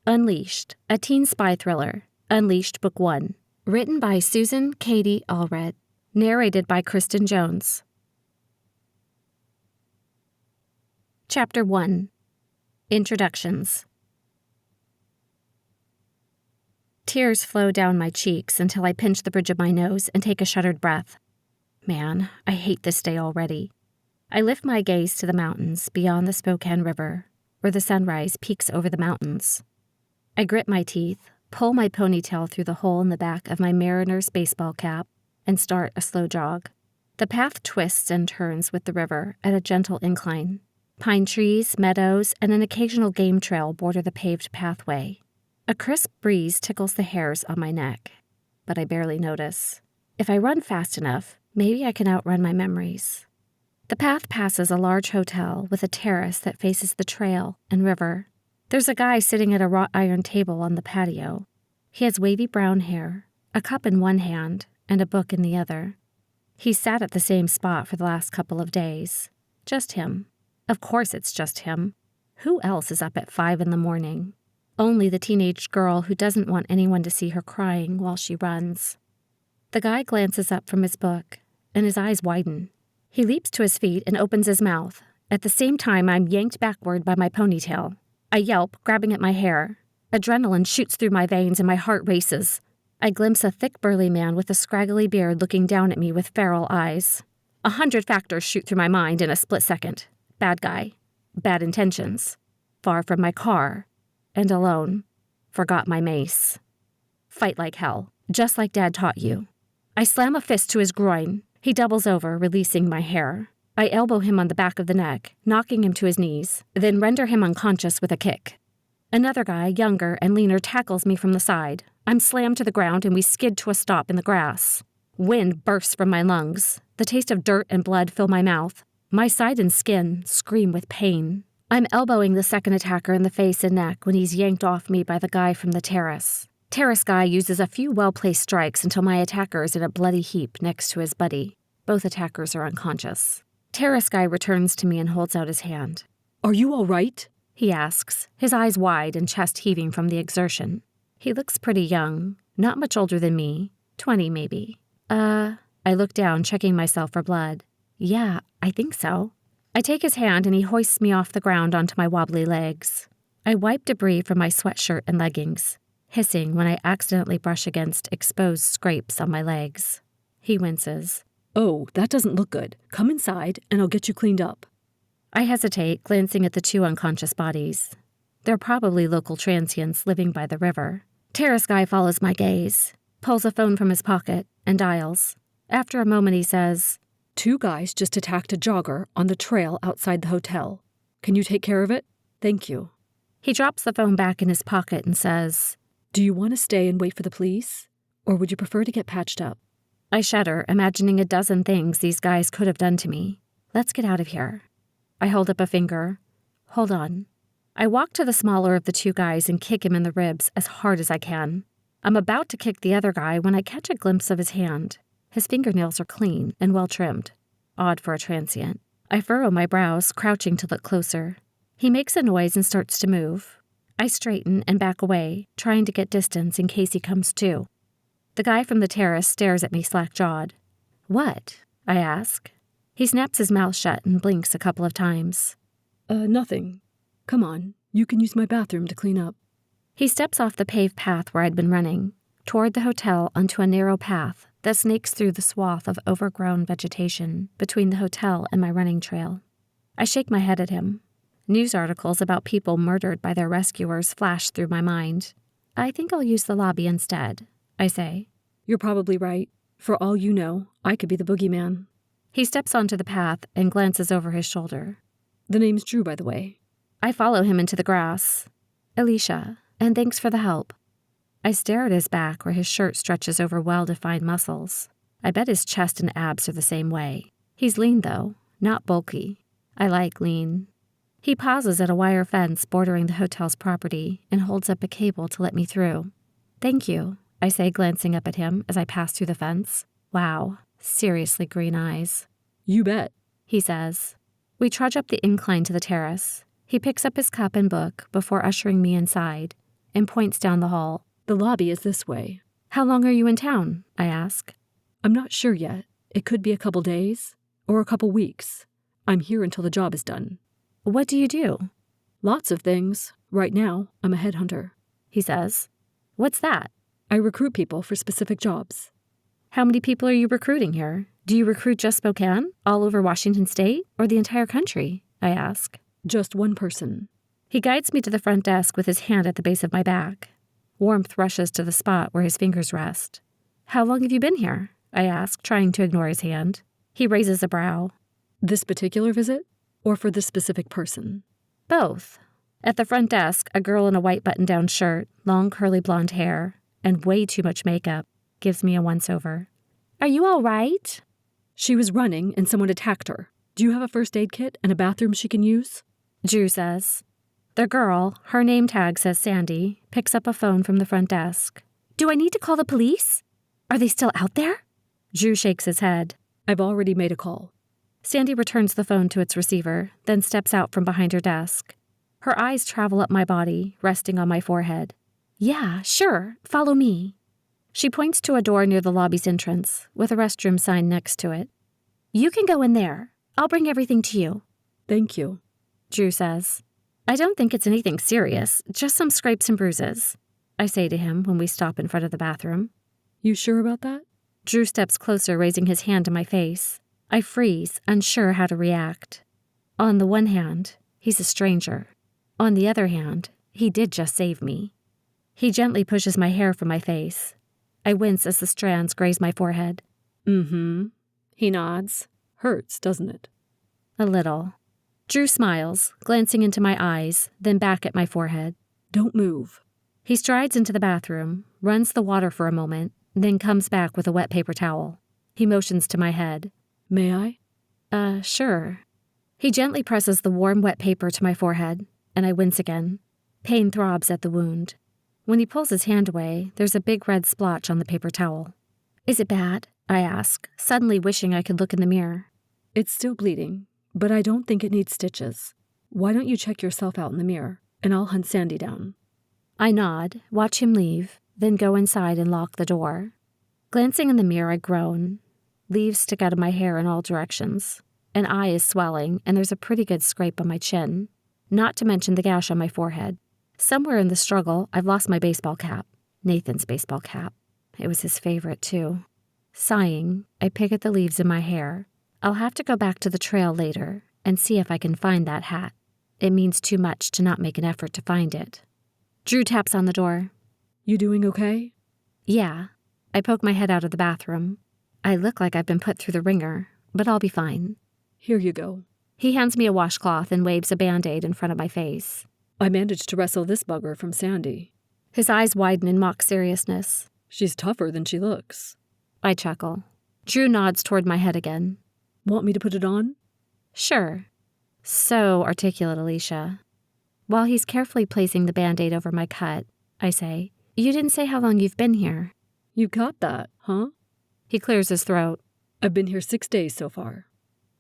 Unleashed, a teen spy thriller. Unleashed Book 1. Written by Susan Cady Allred. Narrated by Kristen Jones. Chapter 1. Introductions. Tears flow down my cheeks until I pinch the bridge of my nose and take a shuddered breath. Man, I hate this day already. I lift my gaze to the mountains beyond the Spokane River, where the sunrise peeks over the mountains. I grit my teeth, pull my ponytail through the hole in the back of my Mariner's baseball cap, and start a slow jog. The path twists and turns with the river at a gentle incline. Pine trees, meadows, and an occasional game trail border the paved pathway. A crisp breeze tickles the hairs on my neck, but I barely notice. If I run fast enough, maybe I can outrun my memories. The path passes a large hotel with a terrace that faces the trail and river. There's a guy sitting at a wrought iron table on the patio. He has wavy brown hair, a cup in one hand, and a book in the other. He's sat at the same spot for the last couple of days. Just him. Of course it's just him. Who else is up at 5 a.m? Only the teenage girl who doesn't want anyone to see her crying while she runs. The guy glances up from his book, and his eyes widen. He leaps to his feet and opens his mouth. At the same time, I'm yanked backward by my ponytail. I yelp, grabbing at my hair. Adrenaline shoots through my veins and my heart races. I glimpse a thick, burly man with a scraggly beard looking down at me with feral eyes. 100 factors shoot through my mind in a split second. Bad guy. Bad intentions. Far from my car. And alone. Forgot my mace. Fight like hell, just like Dad taught you. I slam a fist to his groin. He doubles over, releasing my hair. I elbow him on the back of the neck, knocking him to his knees, then render him unconscious with a kick. Another guy, younger and leaner, tackles me from the side. I'm slammed to the ground and we skid to a stop in the grass. Wind bursts from my lungs. The taste of dirt and blood fill my mouth. My side and skin scream with pain. I'm elbowing the second attacker in the face and neck when he's yanked off me by the guy from the terrace. Terrace guy uses a few well-placed strikes until my attacker is in a bloody heap next to his buddy. Both attackers are unconscious. Terrace guy returns to me and holds out his hand. "Are you all right?" he asks, his eyes wide and chest heaving from the exertion. He looks pretty young, not much older than me, 20 maybe. I look down, checking myself for blood. Yeah, I think so. I take his hand and he hoists me off the ground onto my wobbly legs. I wipe debris from my sweatshirt and leggings, hissing when I accidentally brush against exposed scrapes on my legs. He winces. "Oh, that doesn't look good. Come inside and I'll get you cleaned up." I hesitate, glancing at the 2 unconscious bodies. They're probably local transients living by the river. Terrace guy follows my gaze, pulls a phone from his pocket, and dials. After a moment he says, "2 guys just attacked a jogger on the trail outside the hotel. Can you take care of it? Thank you." He drops the phone back in his pocket and says, "Do you want to stay and wait for the police? Or would you prefer to get patched up?" I shudder, imagining a dozen things these guys could have done to me. Let's get out of here. I hold up a finger. Hold on. I walk to the smaller of the 2 guys and kick him in the ribs as hard as I can. I'm about to kick the other guy when I catch a glimpse of his hand. His fingernails are clean and well-trimmed. Odd for a transient. I furrow my brows, crouching to look closer. He makes a noise and starts to move. I straighten and back away, trying to get distance in case he comes to. The guy from the terrace stares at me slack-jawed. "What?" I ask. He snaps his mouth shut and blinks a couple of times. Nothing. Come on, you can use my bathroom to clean up." He steps off the paved path where I'd been running, toward the hotel onto a narrow path that snakes through the swath of overgrown vegetation between the hotel and my running trail. I shake my head at him. News articles about people murdered by their rescuers flash through my mind. I think I'll use the lobby instead, I say. "You're probably right. For all you know, I could be the boogeyman." He steps onto the path and glances over his shoulder. "The name's Drew, by the way." I follow him into the grass. "Aleasha, and thanks for the help." I stare at his back where his shirt stretches over well-defined muscles. I bet his chest and abs are the same way. He's lean, though, not bulky. I like lean. He pauses at a wire fence bordering the hotel's property and holds up a cable to let me through. "Thank you," I say, glancing up at him as I pass through the fence. Wow, seriously green eyes. "You bet," he says. We trudge up the incline to the terrace. He picks up his cup and book before ushering me inside, and points down the hall. The lobby is this way. How long are you in town? I ask. I'm not sure yet. It could be a couple days or a couple weeks. I'm here until the job is done. What do you do? Lots of things. Right now, I'm a headhunter, he says. What's that? I recruit people for specific jobs. How many people are you recruiting here? Do you recruit just Spokane, all over Washington State, or the entire country? I ask. Just one person. He guides me to the front desk with his hand at the base of my back. Warmth rushes to the spot where his fingers rest. How long have you been here? I ask, trying to ignore his hand. He raises a brow. This particular visit, or for this specific person? Both. At the front desk, a girl in a white button-down shirt, long curly blonde hair, and way too much makeup, gives me a once-over. Are you all right? She was running and someone attacked her. Do you have a first aid kit and a bathroom she can use? Drew says. The girl, her name tag says Sandy, picks up a phone from the front desk. Do I need to call the police? Are they still out there? Drew shakes his head. I've already made a call. Sandy returns the phone to its receiver, then steps out from behind her desk. Her eyes travel up my body, resting on my forehead. Yeah, sure, follow me. She points to a door near the lobby's entrance, with a restroom sign next to it. You can go in there. I'll bring everything to you. Thank you, Drew says. I don't think it's anything serious, just some scrapes and bruises, I say to him when we stop in front of the bathroom. You sure about that? Drew steps closer, raising his hand to my face. I freeze, unsure how to react. On the one hand, he's a stranger. On the other hand, he did just save me. He gently pushes my hair from my face. I wince as the strands graze my forehead. Mm-hmm. He nods. Hurts, doesn't it? A little. Drew smiles, glancing into my eyes, then back at my forehead. Don't move. He strides into the bathroom, runs the water for a moment, then comes back with a wet paper towel. He motions to my head. May I? Sure. He gently presses the warm, wet paper to my forehead, and I wince again. Pain throbs at the wound. When he pulls his hand away, there's a big red splotch on the paper towel. Is it bad? I ask, suddenly wishing I could look in the mirror. It's still bleeding, but I don't think it needs stitches. Why don't you check yourself out in the mirror, and I'll hunt Sandy down. I nod, watch him leave, then go inside and lock the door. Glancing in the mirror, I groan. Leaves stick out of my hair in all directions. An eye is swelling, and there's a pretty good scrape on my chin, not to mention the gash on my forehead. Somewhere in the struggle, I've lost my baseball cap. Nathan's baseball cap. It was his favorite, too. Sighing, I pick at the leaves in my hair. I'll have to go back to the trail later and see if I can find that hat. It means too much to not make an effort to find it. Drew taps on the door. You doing okay? Yeah. I poke my head out of the bathroom. I look like I've been put through the ringer, but I'll be fine. Here you go. He hands me a washcloth and waves a Band-Aid in front of my face. I managed to wrestle this bugger from Sandy. His eyes widen in mock seriousness. She's tougher than she looks. I chuckle. Drew nods toward my head again. Want me to put it on? Sure. So articulate, Aleasha. While he's carefully placing the Band-Aid over my cut, I say, You didn't say how long you've been here. You got that, huh? He clears his throat. I've been here 6 days so far.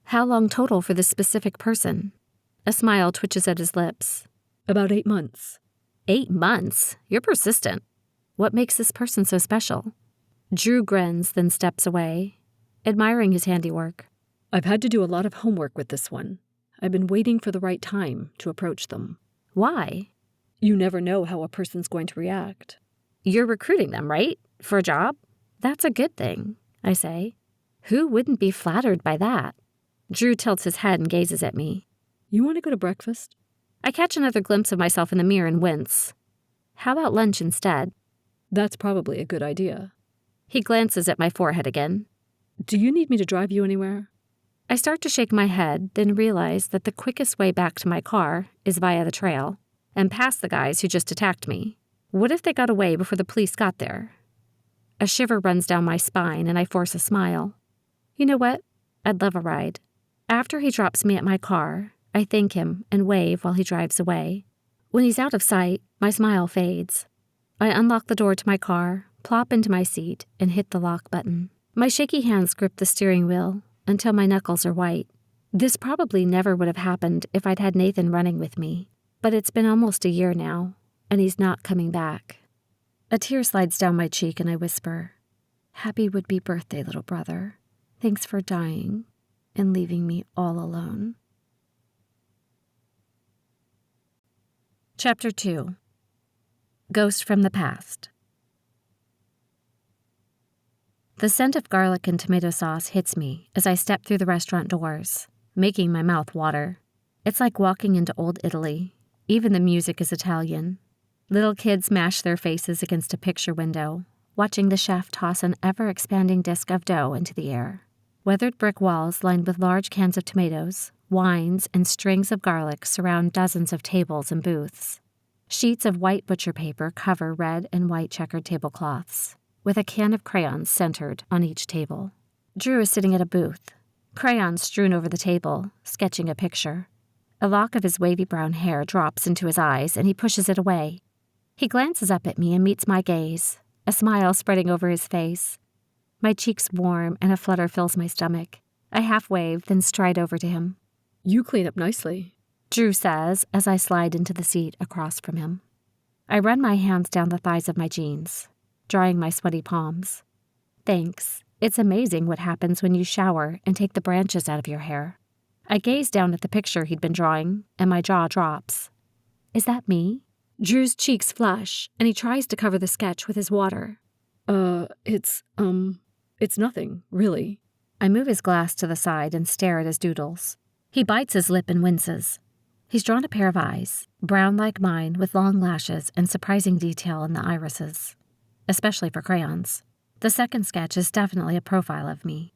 How long total for this specific person? A smile twitches at his lips. About 8 months. 8 months? You're persistent. What makes this person so special? Drew grins, then steps away, admiring his handiwork. I've had to do a lot of homework with this one. I've been waiting for the right time to approach them. Why? You never know how a person's going to react. You're recruiting them, right? For a job? That's a good thing, I say. Who wouldn't be flattered by that? Drew tilts his head and gazes at me. You want to go to breakfast? I catch another glimpse of myself in the mirror and wince. How about lunch instead? That's probably a good idea. He glances at my forehead again. Do you need me to drive you anywhere? I start to shake my head, then realize that the quickest way back to my car is via the trail, and past the guys who just attacked me. What if they got away before the police got there? A shiver runs down my spine, and I force a smile. You know what? I'd love a ride. After he drops me at my car, I thank him and wave while he drives away. When he's out of sight, my smile fades. I unlock the door to my car, plop into my seat, and hit the lock button. My shaky hands grip the steering wheel until my knuckles are white. This probably never would have happened if I'd had Nathan running with me, but it's been almost a year now, and he's not coming back. A tear slides down my cheek and I whisper, "Happy would-be birthday, little brother. Thanks for dying and leaving me all alone." Chapter 2. Ghost from the Past. The scent of garlic and tomato sauce hits me as I step through the restaurant doors, making my mouth water. It's like walking into old Italy. Even the music is Italian. Little kids mash their faces against a picture window, watching the chef toss an ever-expanding disc of dough into the air. Weathered brick walls lined with large cans of tomatoes, wines, and strings of garlic surround dozens of tables and booths. Sheets of white butcher paper cover red and white checkered tablecloths, with a can of crayons centered on each table. Drew is sitting at a booth, crayons strewn over the table, sketching a picture. A lock of his wavy brown hair drops into his eyes, and he pushes it away. He glances up at me and meets my gaze, a smile spreading over his face. My cheeks warm, and a flutter fills my stomach. I half wave, then stride over to him. "You clean up nicely," Drew says as I slide into the seat across from him. I run my hands down the thighs of my jeans, drying my sweaty palms. "Thanks. It's amazing what happens when you shower and take the branches out of your hair." I gaze down at the picture he'd been drawing, and my jaw drops. "Is that me?" Drew's cheeks flush, and he tries to cover the sketch with his water. It's nothing, really." I move his glass to the side and stare at his doodles. He bites his lip and winces. He's drawn a pair of eyes, brown like mine with long lashes and surprising detail in the irises, especially for crayons. The second sketch is definitely a profile of me.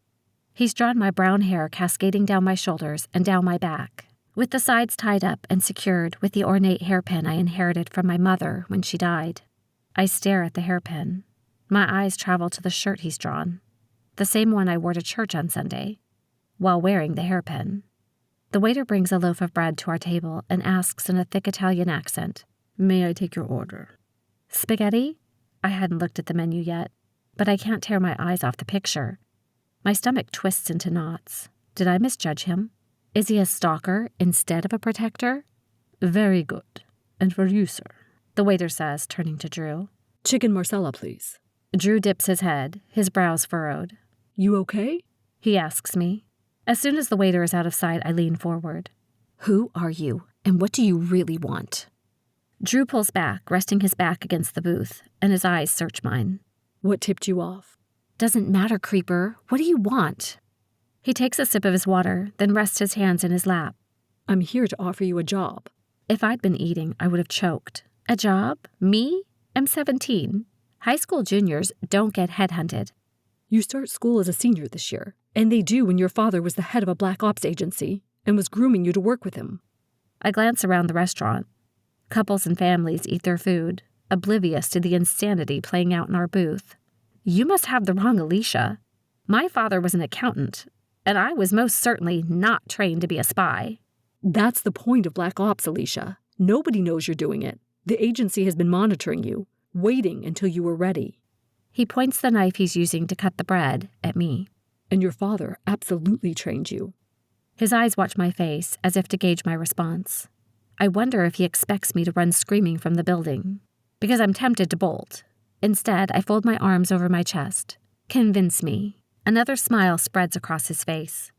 He's drawn my brown hair cascading down my shoulders and down my back, with the sides tied up and secured with the ornate hairpin I inherited from my mother when she died. I stare at the hairpin. My eyes travel to the shirt he's drawn, the same one I wore to church on Sunday, while wearing the hairpin. The waiter brings a loaf of bread to our table and asks in a thick Italian accent, "May I take your order?" "Spaghetti?" I hadn't looked at the menu yet, but I can't tear my eyes off the picture. My stomach twists into knots. Did I misjudge him? Is he a stalker instead of a protector? "Very good. And for you, sir?" the waiter says, turning to Drew. "Chicken marsala, please." Drew dips his head, his brows furrowed. "You okay?" he asks me. As soon as the waiter is out of sight, I lean forward. "Who are you, and what do you really want?" Drew pulls back, resting his back against the booth, and his eyes search mine. "What tipped you off?" "Doesn't matter, creeper. What do you want?" He takes a sip of his water, then rests his hands in his lap. "I'm here to offer you a job." If I'd been eating, I would have choked. A job? Me? I'm 17. High school juniors don't get headhunted. "You start school as a senior this year, and they do when your father was the head of a black ops agency and was grooming you to work with him." I glance around the restaurant. Couples and families eat their food, oblivious to the insanity playing out in our booth. You must have the wrong Aleasha. My father was an accountant, and I was most certainly not trained to be a spy. "That's the point of black ops, Aleasha. Nobody knows you're doing it. The agency has been monitoring you, waiting until you were ready." He points the knife he's using to cut the bread at me. "And your father absolutely trained you." His eyes watch my face as if to gauge my response. I wonder if he expects me to run screaming from the building, because I'm tempted to bolt. Instead, I fold my arms over my chest. "Convince me." Another smile spreads across his face.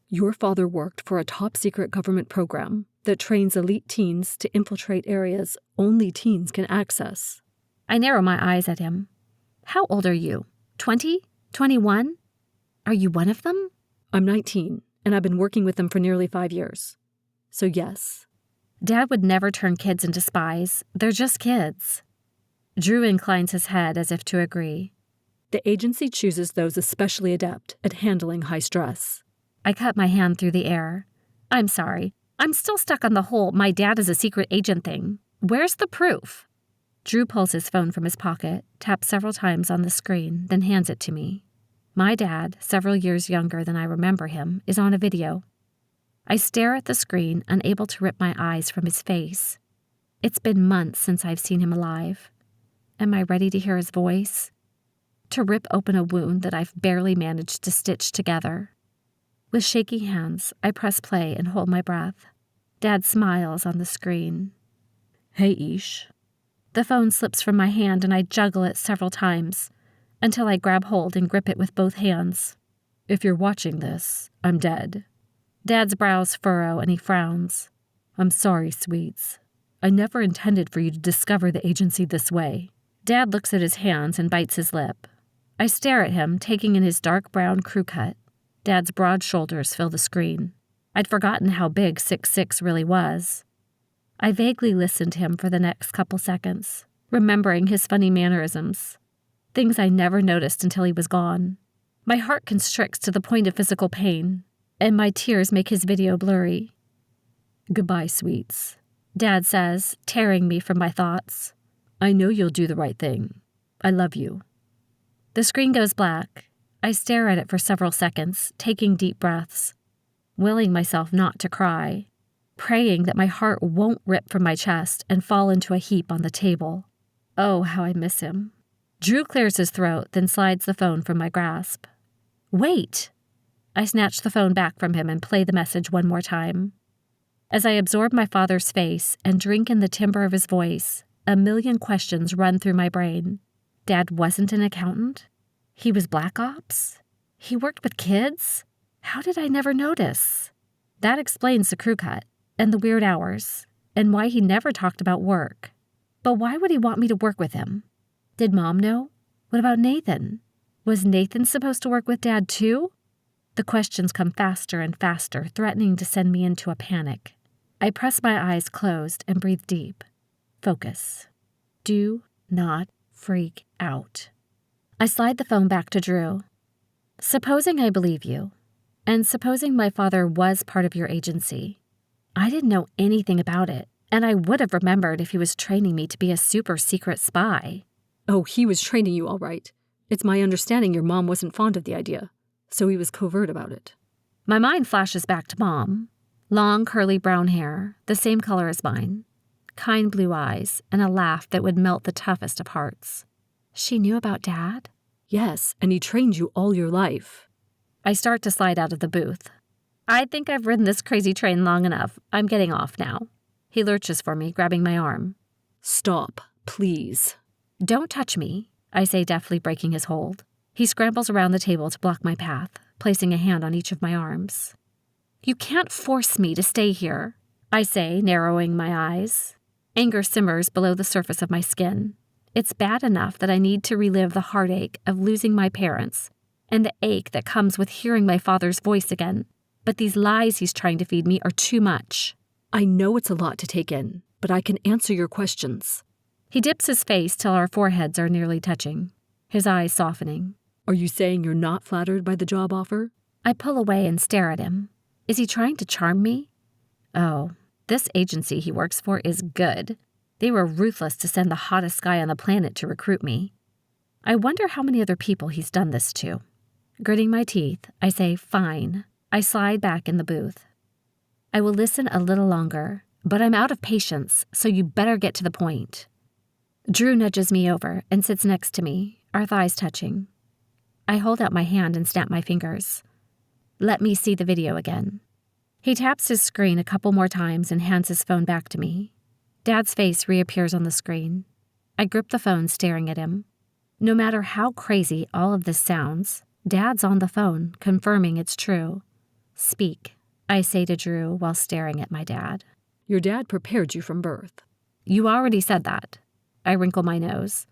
"Your father worked for a top-secret government program that trains elite teens to infiltrate areas only teens can access." I narrow my eyes at him. "How old are you? 20? 21? Are you one of them?" "I'm 19, and I've been working with them for nearly 5 years. So yes." Dad would never turn kids into spies. They're just kids. Drew inclines his head as if to agree. "The agency chooses those especially adept at handling high stress." I cut my hand through the air. "I'm sorry. I'm still stuck on the whole my dad is a secret agent thing. Where's the proof?" Drew pulls his phone from his pocket, taps several times on the screen, then hands it to me. My dad, several years younger than I remember him, is on a video. I stare at the screen, unable to rip my eyes from his face. It's been months since I've seen him alive. Am I ready to hear his voice? To rip open a wound that I've barely managed to stitch together? With shaky hands, I press play and hold my breath. Dad smiles on the screen. "Hey, Ish." The phone slips from my hand and I juggle it several times until I grab hold and grip it with both hands. If you're watching this, I'm dead. Dad's brows furrow and he frowns. I'm sorry, sweets. I never intended for you to discover the agency this way. Dad looks at his hands and bites his lip. I stare at him, taking in his dark brown crew cut. Dad's broad shoulders fill the screen. I'd forgotten how big 6'6" really was. I vaguely listened to him for the next couple seconds, remembering his funny mannerisms, things I never noticed until he was gone. My heart constricts to the point of physical pain, and my tears make his video blurry. Goodbye, sweets, Dad says, tearing me from my thoughts. I know you'll do the right thing. I love you. The screen goes black. I stare at it for several seconds, taking deep breaths, willing myself not to cry, praying that my heart won't rip from my chest and fall into a heap on the table. Oh, how I miss him. Drew clears his throat, then slides the phone from my grasp. Wait! I snatch the phone back from him and play the message one more time. As I absorb my father's face and drink in the timbre of his voice, a million questions run through my brain. Dad wasn't an accountant? He was Black Ops? He worked with kids? How did I never notice? That explains the crew cut, and the weird hours, and why he never talked about work. But why would he want me to work with him? Did Mom know? What about Nathan? Was Nathan supposed to work with Dad too? The questions come faster and faster, threatening to send me into a panic. I press my eyes closed and breathe deep. Focus. Do not freak out. I slide the phone back to Drew. Supposing I believe you, and supposing my father was part of your agency, I didn't know anything about it, and I would have remembered if he was training me to be a super secret spy. Oh, he was training you all right. It's my understanding your mom wasn't fond of the idea, so he was covert about it. My mind flashes back to Mom. Long, curly brown hair, the same color as mine. Kind blue eyes, and a laugh that would melt the toughest of hearts. She knew about Dad? Yes, and he trained you all your life. I start to slide out of the booth. I think I've ridden this crazy train long enough. I'm getting off now. He lurches for me, grabbing my arm. Stop, please. Don't touch me, I say, deftly breaking his hold. He scrambles around the table to block my path, placing a hand on each of my arms. You can't force me to stay here, I say, narrowing my eyes. Anger simmers below the surface of my skin. It's bad enough that I need to relive the heartache of losing my parents and the ache that comes with hearing my father's voice again. But these lies he's trying to feed me are too much. I know it's a lot to take in, but I can answer your questions. He dips his face till our foreheads are nearly touching, his eyes softening. Are you saying you're not flattered by the job offer? I pull away and stare at him. Is he trying to charm me? Oh, this agency he works for is good. They were ruthless to send the hottest guy on the planet to recruit me. I wonder how many other people he's done this to. Gritting my teeth, I say, fine. I slide back in the booth. I will listen a little longer, but I'm out of patience, so you better get to the point. Drew nudges me over and sits next to me, our thighs touching. I hold out my hand and snap my fingers. Let me see the video again. He taps his screen a couple more times and hands his phone back to me. Dad's face reappears on the screen. I grip the phone, staring at him. No matter how crazy all of this sounds, Dad's on the phone, confirming it's true. Speak, I say to Drew while staring at my dad. Your dad prepared you from birth. You already said that. I wrinkle my nose.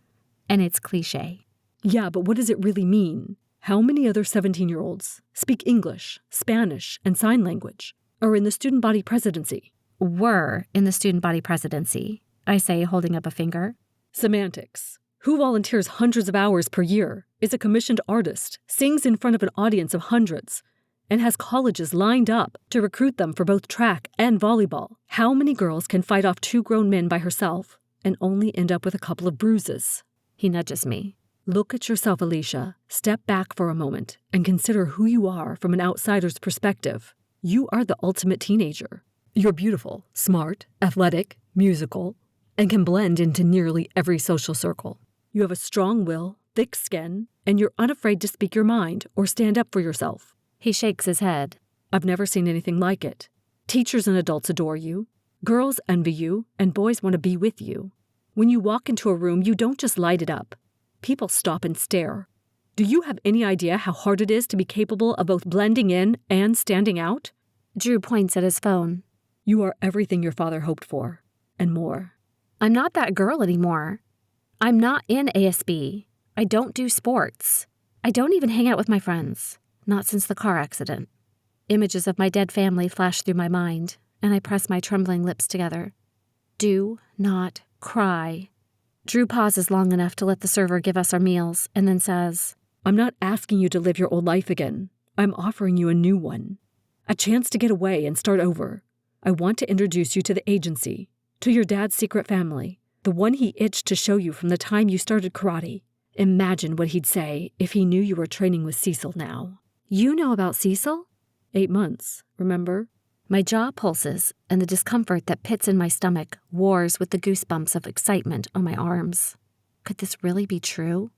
And it's cliché. Yeah, but what does it really mean? How many other 17-year-olds speak English, Spanish, and sign language, are in the student body presidency? Were in the student body presidency, I say, holding up a finger. Semantics. Who volunteers hundreds of hours per year, is a commissioned artist, sings in front of an audience of hundreds, and has colleges lined up to recruit them for both track and volleyball? How many girls can fight off 2 grown men by herself and only end up with a couple of bruises? He nudges me. Look at yourself, Aleasha. Step back for a moment and consider who you are from an outsider's perspective. You are the ultimate teenager. You're beautiful, smart, athletic, musical, and can blend into nearly every social circle. You have a strong will, thick skin, and you're unafraid to speak your mind or stand up for yourself. He shakes his head. I've never seen anything like it. Teachers and adults adore you. Girls envy you, and boys want to be with you. When you walk into a room, you don't just light it up. People stop and stare. Do you have any idea how hard it is to be capable of both blending in and standing out? Drew points at his phone. You are everything your father hoped for, and more. I'm not that girl anymore. I'm not in ASB. I don't do sports. I don't even hang out with my friends. Not since the car accident. Images of my dead family flash through my mind, and I press my trembling lips together. Do not cry. Drew pauses long enough to let the server give us our meals, and then says, I'm not asking you to live your old life again. I'm offering you a new one. A chance to get away and start over. I want to introduce you to the agency, to your dad's secret family, the one he itched to show you from the time you started karate. Imagine what he'd say if he knew you were training with Cecil now. You know about Cecil? 8 months, remember? My jaw pulses, and the discomfort that pits in my stomach wars with the goosebumps of excitement on my arms. Could this really be true?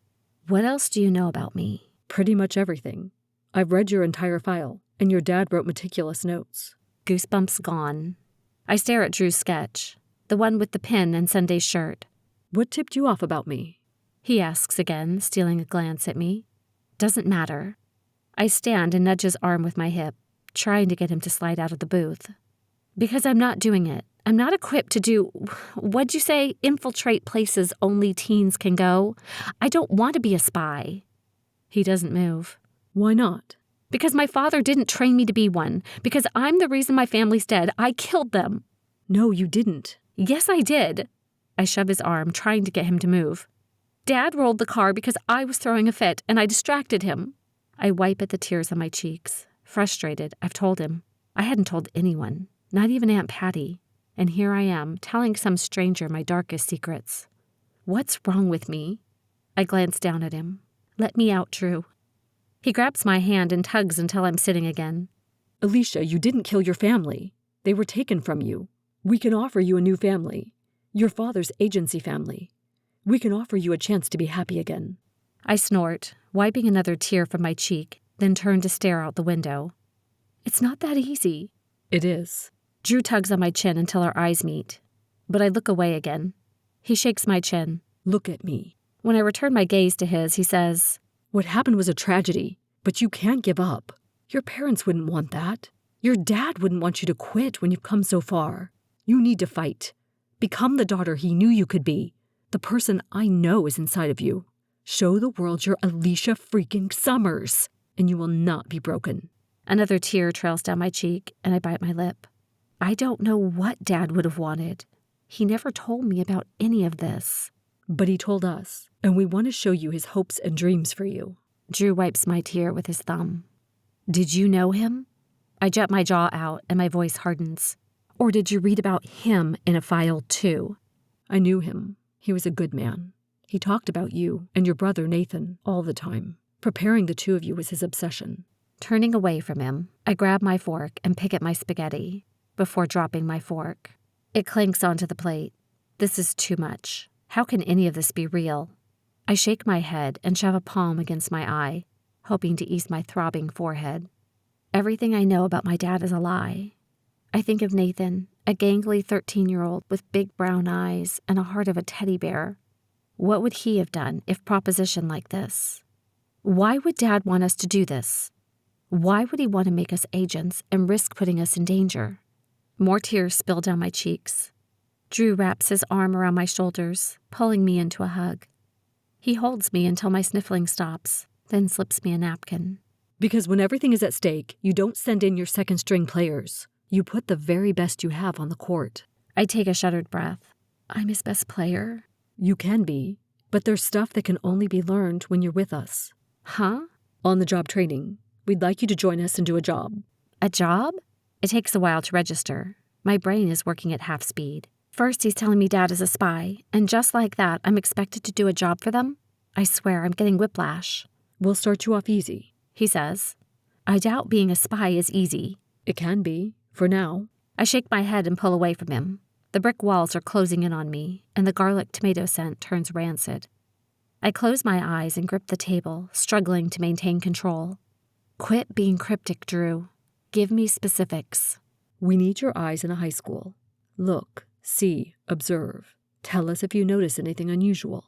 What else do you know about me? Pretty much everything. I've read your entire file, and your dad wrote meticulous notes. Goosebumps gone. I stare at Drew's sketch, the one with the pin and Sunday's shirt. What tipped you off about me? He asks again, stealing a glance at me. Doesn't matter. I stand and nudge his arm with my hip, trying to get him to slide out of the booth. Because I'm not doing it. I'm not equipped to do, what'd you say, infiltrate places only teens can go. I don't want to be a spy. He doesn't move. Why not? Because my father didn't train me to be one. Because I'm the reason my family's dead. I killed them. No, you didn't. Yes, I did. I shove his arm, trying to get him to move. Dad rolled the car because I was throwing a fit, and I distracted him. I wipe at the tears on my cheeks. Frustrated, I've told him. I hadn't told anyone, not even Aunt Patty. And here I am, telling some stranger my darkest secrets. What's wrong with me? I glance down at him. Let me out, Drew. He grabs my hand and tugs until I'm sitting again. Aleasha, you didn't kill your family. They were taken from you. We can offer you a new family. Your father's agency family. We can offer you a chance to be happy again. I snort, wiping another tear from my cheek, then turn to stare out the window. It's not that easy. It is. Drew tugs on my chin until our eyes meet. But I look away again. He shakes my chin. Look at me. When I return my gaze to his, he says, What happened was a tragedy, but you can't give up. Your parents wouldn't want that. Your dad wouldn't want you to quit when you've come so far. You need to fight. Become the daughter he knew you could be. The person I know is inside of you. Show the world you're Aleasha freaking Summers, and you will not be broken. Another tear trails down my cheek, and I bite my lip. I don't know what Dad would have wanted. He never told me about any of this. But he told us, and we want to show you his hopes and dreams for you. Drew wipes my tear with his thumb. Did you know him? I jut my jaw out, and my voice hardens. Or did you read about him in a file, too? I knew him. He was a good man. He talked about you and your brother Nathan all the time. Preparing the two of you was his obsession. Turning away from him, I grab my fork and pick at my spaghetti before dropping my fork. It clanks onto the plate. This is too much. How can any of this be real? I shake my head and shove a palm against my eye, hoping to ease my throbbing forehead. Everything I know about my dad is a lie. I think of Nathan, a gangly 13-year-old with big brown eyes and a heart of a teddy bear. What would he have done if propositioned like this? Why would Dad want us to do this? Why would he want to make us agents and risk putting us in danger? More tears spill down my cheeks. Drew wraps his arm around my shoulders, pulling me into a hug. He holds me until my sniffling stops, then slips me a napkin. Because when everything is at stake, you don't send in your second-string players. You put the very best you have on the court. I take a shuddered breath. I'm his best player. You can be, but there's stuff that can only be learned when you're with us. Huh? On-the-job training. We'd like you to join us and do a job. A job? It takes a while to register. My brain is working at half speed. First, he's telling me Dad is a spy, and just like that, I'm expected to do a job for them? I swear I'm getting whiplash. We'll start you off easy, he says. I doubt being a spy is easy. It can be, for now. I shake my head and pull away from him. The brick walls are closing in on me, and the garlic tomato scent turns rancid. I close my eyes and grip the table, struggling to maintain control. Quit being cryptic, Drew. Give me specifics. We need your eyes in a high school. Look, see, observe. Tell us if you notice anything unusual.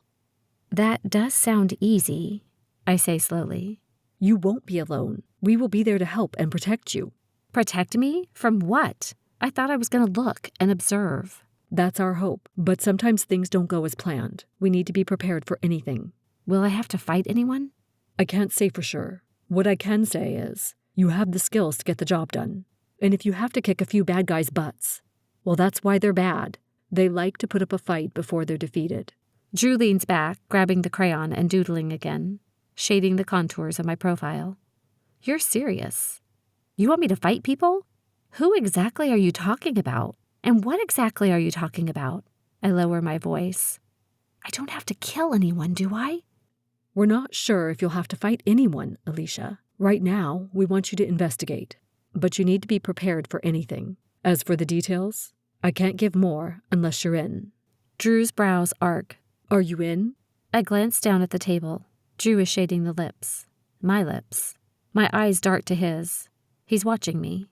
That does sound easy, I say slowly. You won't be alone. We will be there to help and protect you. Protect me? From what? I thought I was going to look and observe. That's our hope, but sometimes things don't go as planned. We need to be prepared for anything. Will I have to fight anyone? I can't say for sure. What I can say is, you have the skills to get the job done. And if you have to kick a few bad guys' butts, well, that's why they're bad. They like to put up a fight before they're defeated. Drew leans back, grabbing the crayon and doodling again, shading the contours of my profile. You're serious? You want me to fight people? Who exactly are you talking about? And what exactly are you talking about? I lower my voice. I don't have to kill anyone, do I? We're not sure if you'll have to fight anyone, Aleasha. Right now, we want you to investigate. But you need to be prepared for anything. As for the details, I can't give more unless you're in. Drew's brows arc. Are you in? I glance down at the table. Drew is shading the lips. My lips. My eyes dart to his. He's watching me.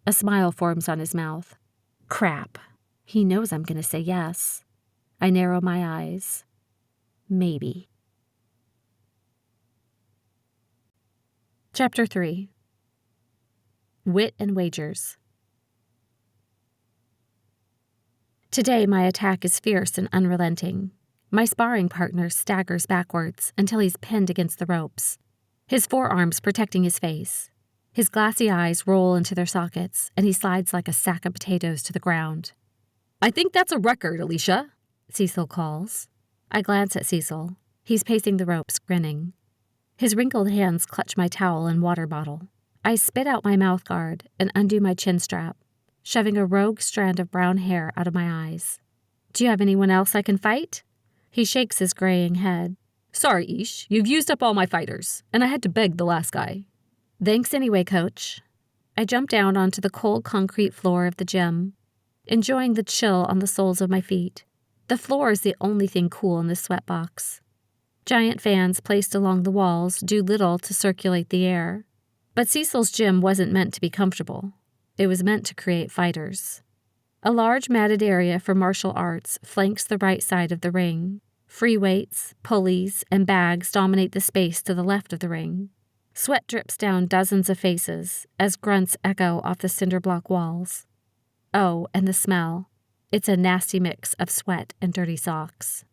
A smile forms on his mouth. Crap. He knows I'm going to say yes. I narrow my eyes. Maybe. Chapter 3. Wit and Wagers. Today my attack is fierce and unrelenting. My sparring partner staggers backwards until he's pinned against the ropes, his forearms protecting his face. His glassy eyes roll into their sockets, and he slides like a sack of potatoes to the ground. I think that's a record, Aleasha, Cecil calls. I glance at Cecil. He's pacing the ropes, grinning. His wrinkled hands clutch my towel and water bottle. I spit out my mouth guard and undo my chin strap, shoving a rogue strand of brown hair out of my eyes. Do you have anyone else I can fight? He shakes his graying head. Sorry, Ish, you've used up all my fighters, and I had to beg the last guy. Thanks anyway, Coach. I jump down onto the cold concrete floor of the gym, enjoying the chill on the soles of my feet. The floor is the only thing cool in this sweatbox. Giant fans placed along the walls do little to circulate the air. But Cecil's gym wasn't meant to be comfortable. It was meant to create fighters. A large matted area for martial arts flanks the right side of the ring. Free weights, pulleys, and bags dominate the space to the left of the ring. Sweat drips down dozens of faces as grunts echo off the cinder block walls. Oh, and the smell. It's a nasty mix of sweat and dirty socks.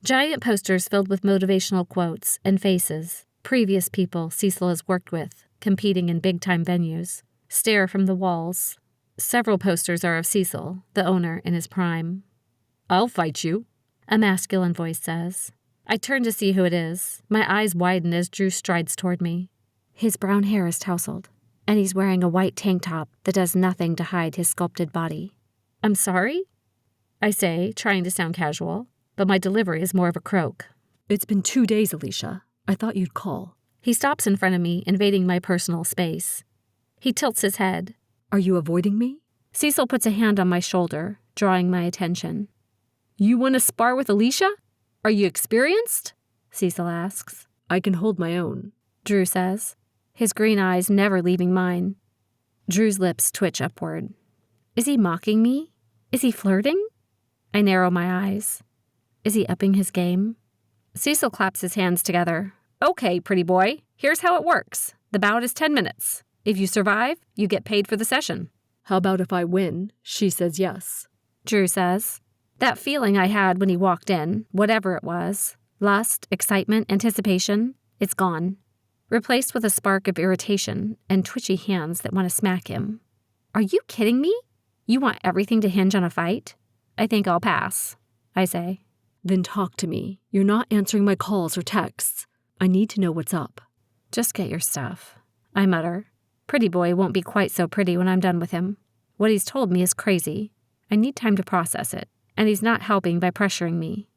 Giant posters filled with motivational quotes and faces, previous people Cecil has worked with, competing in big-time venues, stare from the walls. Several posters are of Cecil, the owner, in his prime. I'll fight you, a masculine voice says. I turn to see who it is. My eyes widen as Drew strides toward me. His brown hair is tousled, and he's wearing a white tank top that does nothing to hide his sculpted body. I'm sorry? I say, trying to sound casual, but my delivery is more of a croak. It's been 2 days, Aleasha. I thought you'd call. He stops in front of me, invading my personal space. He tilts his head. Are you avoiding me? Cecil puts a hand on my shoulder, drawing my attention. You want to spar with Aleasha? Are you experienced? Cecil asks. I can hold my own, Drew says, his green eyes never leaving mine. Drew's lips twitch upward. Is he mocking me? Is he flirting? I narrow my eyes. Is he upping his game? Cecil claps his hands together. Okay, pretty boy, here's how it works. The bout is 10 minutes. If you survive, you get paid for the session. How about if I win? She says yes, Drew says. That feeling I had when he walked in, whatever it was, lust, excitement, anticipation, it's gone. Replaced with a spark of irritation and twitchy hands that want to smack him. Are you kidding me? You want everything to hinge on a fight? I think I'll pass, I say. Then talk to me. You're not answering my calls or texts. I need to know what's up. Just get your stuff, I mutter. Pretty boy won't be quite so pretty when I'm done with him. What he's told me is crazy. I need time to process it, and he's not helping by pressuring me.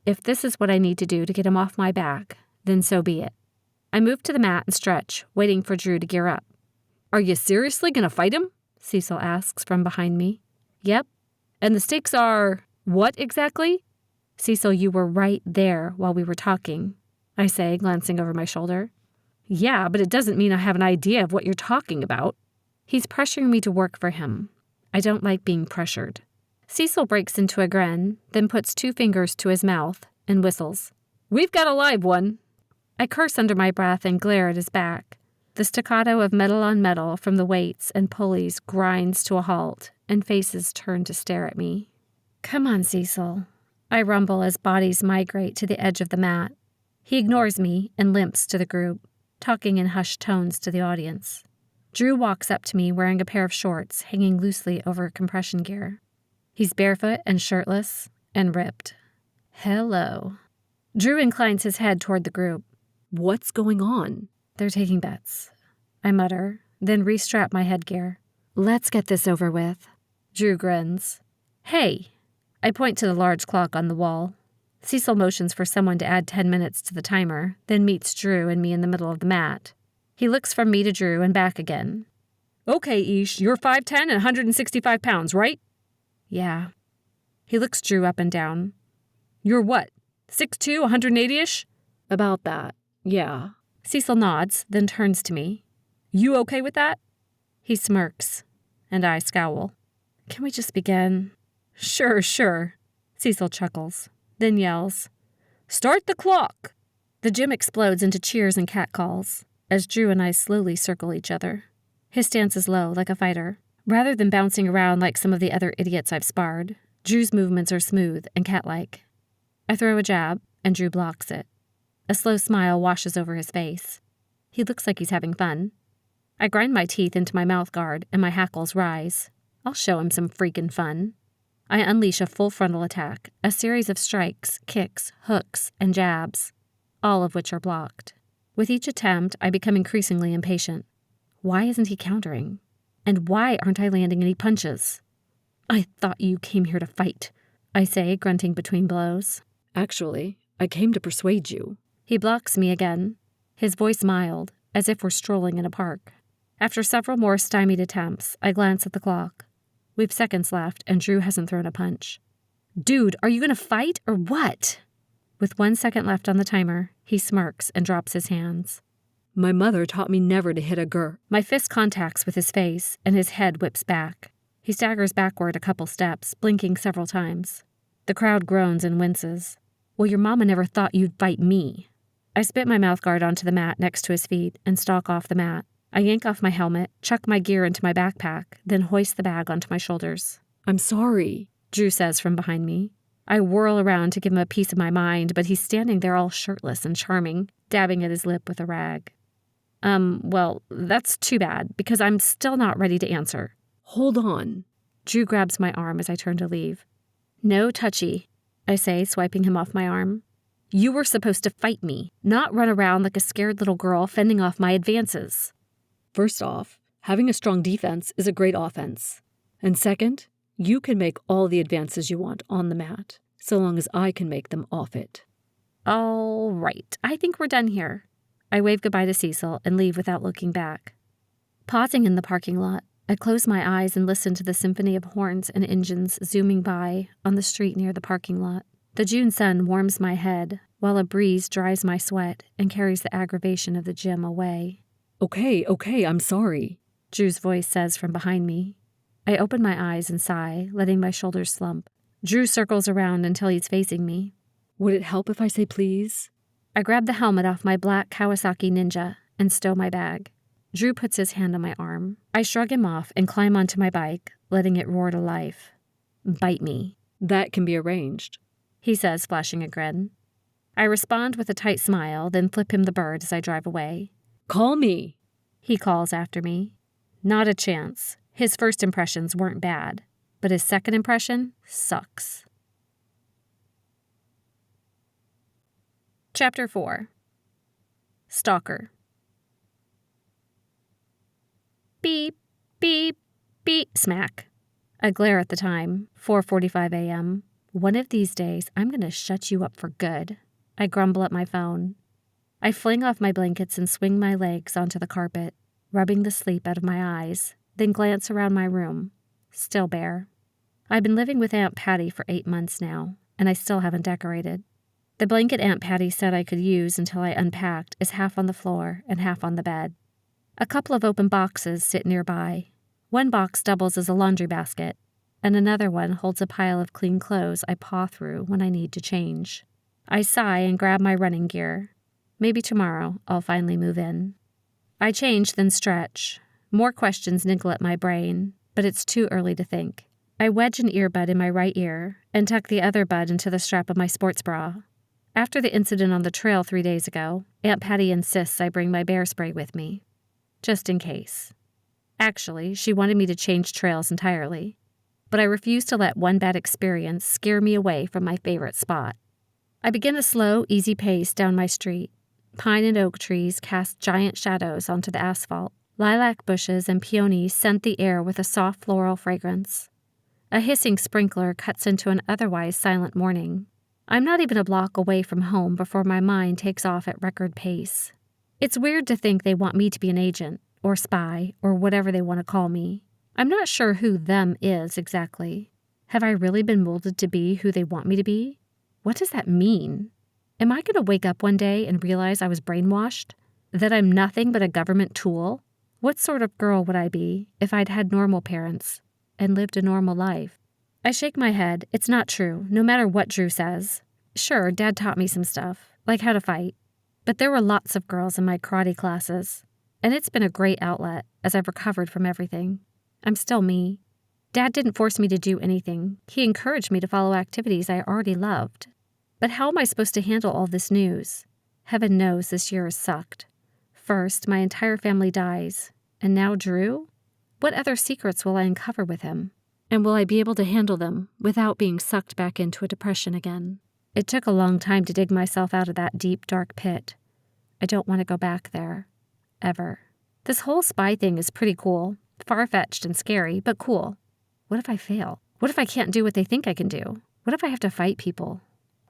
If this is what I need to do to get him off my back, then so be it. I move to the mat and stretch, waiting for Drew to gear up. Are you seriously going to fight him? Cecil asks from behind me. Yep. And the stakes are what exactly? Cecil, you were right there while we were talking, I say, glancing over my shoulder. Yeah, but it doesn't mean I have an idea of what you're talking about. He's pressuring me to work for him. I don't like being pressured. Cecil breaks into a grin, then puts 2 fingers to his mouth and whistles. "We've got a live one." I curse under my breath and glare at his back. The staccato of metal on metal from the weights and pulleys grinds to a halt, and faces turn to stare at me. "Come on, Cecil," I rumble as bodies migrate to the edge of the mat. He ignores me and limps to the group, talking in hushed tones to the audience. Drew walks up to me wearing a pair of shorts hanging loosely over compression gear. He's barefoot and shirtless and ripped. "Hello." Drew inclines his head toward the group. What's going on? "They're taking bets," I mutter, then restrap my headgear. "Let's get this over with." Drew grins. "Hey!" I point to the large clock on the wall. Cecil motions for someone to add 10 minutes to the timer, then meets Drew and me in the middle of the mat. He looks from me to Drew and back again. "Okay, Ish, you're 5'10" and 165 pounds, right?" "Yeah." He looks Drew up and down. "You're what, 6'2", 180-ish?" About that, yeah. Cecil nods, then turns to me. "You okay with that?" He smirks, and I scowl. "Can we just begin?" Sure. Cecil chuckles, then yells, "Start the clock!" The gym explodes into cheers and catcalls as Drew and I slowly circle each other. His stance is low, like a fighter. Rather than bouncing around like some of the other idiots I've sparred, Drew's movements are smooth and cat-like. I throw a jab, and Drew blocks it. A slow smile washes over his face. He looks like he's having fun. I grind my teeth into my mouth guard, and my hackles rise. I'll show him some freaking fun. I unleash a full frontal attack, a series of strikes, kicks, hooks, and jabs, all of which are blocked. With each attempt, I become increasingly impatient. Why isn't he countering? And why aren't I landing any punches? "I thought you came here to fight," I say, grunting between blows. Actually, I came to persuade you. He blocks me again, his voice mild, as if we're strolling in a park. After several more stymied attempts, I glance at the clock. We've seconds left, and Drew hasn't thrown a punch. "Dude, are you gonna fight or what?" With 1 second left on the timer, he smirks and drops his hands. My mother taught me never to hit a girl. My fist contacts with his face, and his head whips back. He staggers backward a couple steps, blinking several times. The crowd groans and winces. "Well, your mama never thought you'd fight me." I spit my mouthguard onto the mat next to his feet and stalk off the mat. I yank off my helmet, chuck my gear into my backpack, then hoist the bag onto my shoulders. I'm sorry, Drew says from behind me. I whirl around to give him a piece of my mind, but he's standing there all shirtless and charming, dabbing at his lip with a rag. Well, that's too bad, because I'm still not ready to answer." Hold on. Drew grabs my arm as I turn to leave. "No touchy," I say, swiping him off my arm. "You were supposed to fight me, not run around like a scared little girl fending off my advances." First off, having a strong defense is a great offense. And second, you can make all the advances you want on the mat, so long as I can make them off it. "All right, I think we're done here." I wave goodbye to Cecil and leave without looking back. Pausing in the parking lot, I close my eyes and listen to the symphony of horns and engines zooming by on the street near the parking lot. The June sun warms my head, while a breeze dries my sweat and carries the aggravation of the gym away. Okay, I'm sorry, Drew's voice says from behind me. I open my eyes and sigh, letting my shoulders slump. Drew circles around until he's facing me. Would it help if I say please? I grab the helmet off my black Kawasaki Ninja and stow my bag. Drew puts his hand on my arm. I shrug him off and climb onto my bike, letting it roar to life. "Bite me." That can be arranged, he says, flashing a grin. I respond with a tight smile, then flip him the bird as I drive away. Call me, he calls after me. Not a chance. His first impressions weren't bad, but his second impression sucks. Chapter 4. Stalker. Beep, beep, beep, smack. I glare at the time, 4:45 a.m. One of these days, I'm going to shut you up for good. I grumble at my phone. I fling off my blankets and swing my legs onto the carpet, rubbing the sleep out of my eyes, then glance around my room. Still bare. I've been living with Aunt Patty for 8 months now, and I still haven't decorated. The blanket Aunt Patty said I could use until I unpacked is half on the floor and half on the bed. A couple of open boxes sit nearby. One box doubles as a laundry basket. and another one holds a pile of clean clothes I paw through when I need to change. I sigh and grab my running gear. Maybe tomorrow I'll finally move in. I change, then stretch. More questions niggle at my brain, but it's too early to think. I wedge an earbud in my right ear and tuck the other bud into the strap of my sports bra. After the incident on the trail 3 days ago, Aunt Patty insists I bring my bear spray with me, just in case. Actually, she wanted me to change trails entirely, but I refuse to let one bad experience scare me away from my favorite spot. I begin a slow, easy pace down my street. Pine and oak trees cast giant shadows onto the asphalt. Lilac bushes and peonies scent the air with a soft floral fragrance. A hissing sprinkler cuts into an otherwise silent morning. I'm not even a block away from home before my mind takes off at record pace. It's weird to think they want me to be an agent, or spy, or whatever they want to call me. I'm not sure who them is exactly. Have I really been molded to be who they want me to be? What does that mean? Am I going to wake up one day and realize I was brainwashed? That I'm nothing but a government tool? What sort of girl would I be if I'd had normal parents and lived a normal life? I shake my head. It's not true, no matter what Drew says. Sure, Dad taught me some stuff, like how to fight. But there were lots of girls in my karate classes, and it's been a great outlet as I've recovered from everything. I'm still me. Dad didn't force me to do anything. He encouraged me to follow activities I already loved. But how am I supposed to handle all this news? Heaven knows this year has sucked. First, my entire family dies, and now Drew? What other secrets will I uncover with him? And will I be able to handle them without being sucked back into a depression again? It took a long time to dig myself out of that deep, dark pit. I don't want to go back there. Ever. This whole spy thing is pretty cool. Far-fetched and scary, but cool. What if I fail? What if I can't do what they think I can do? What if I have to fight people?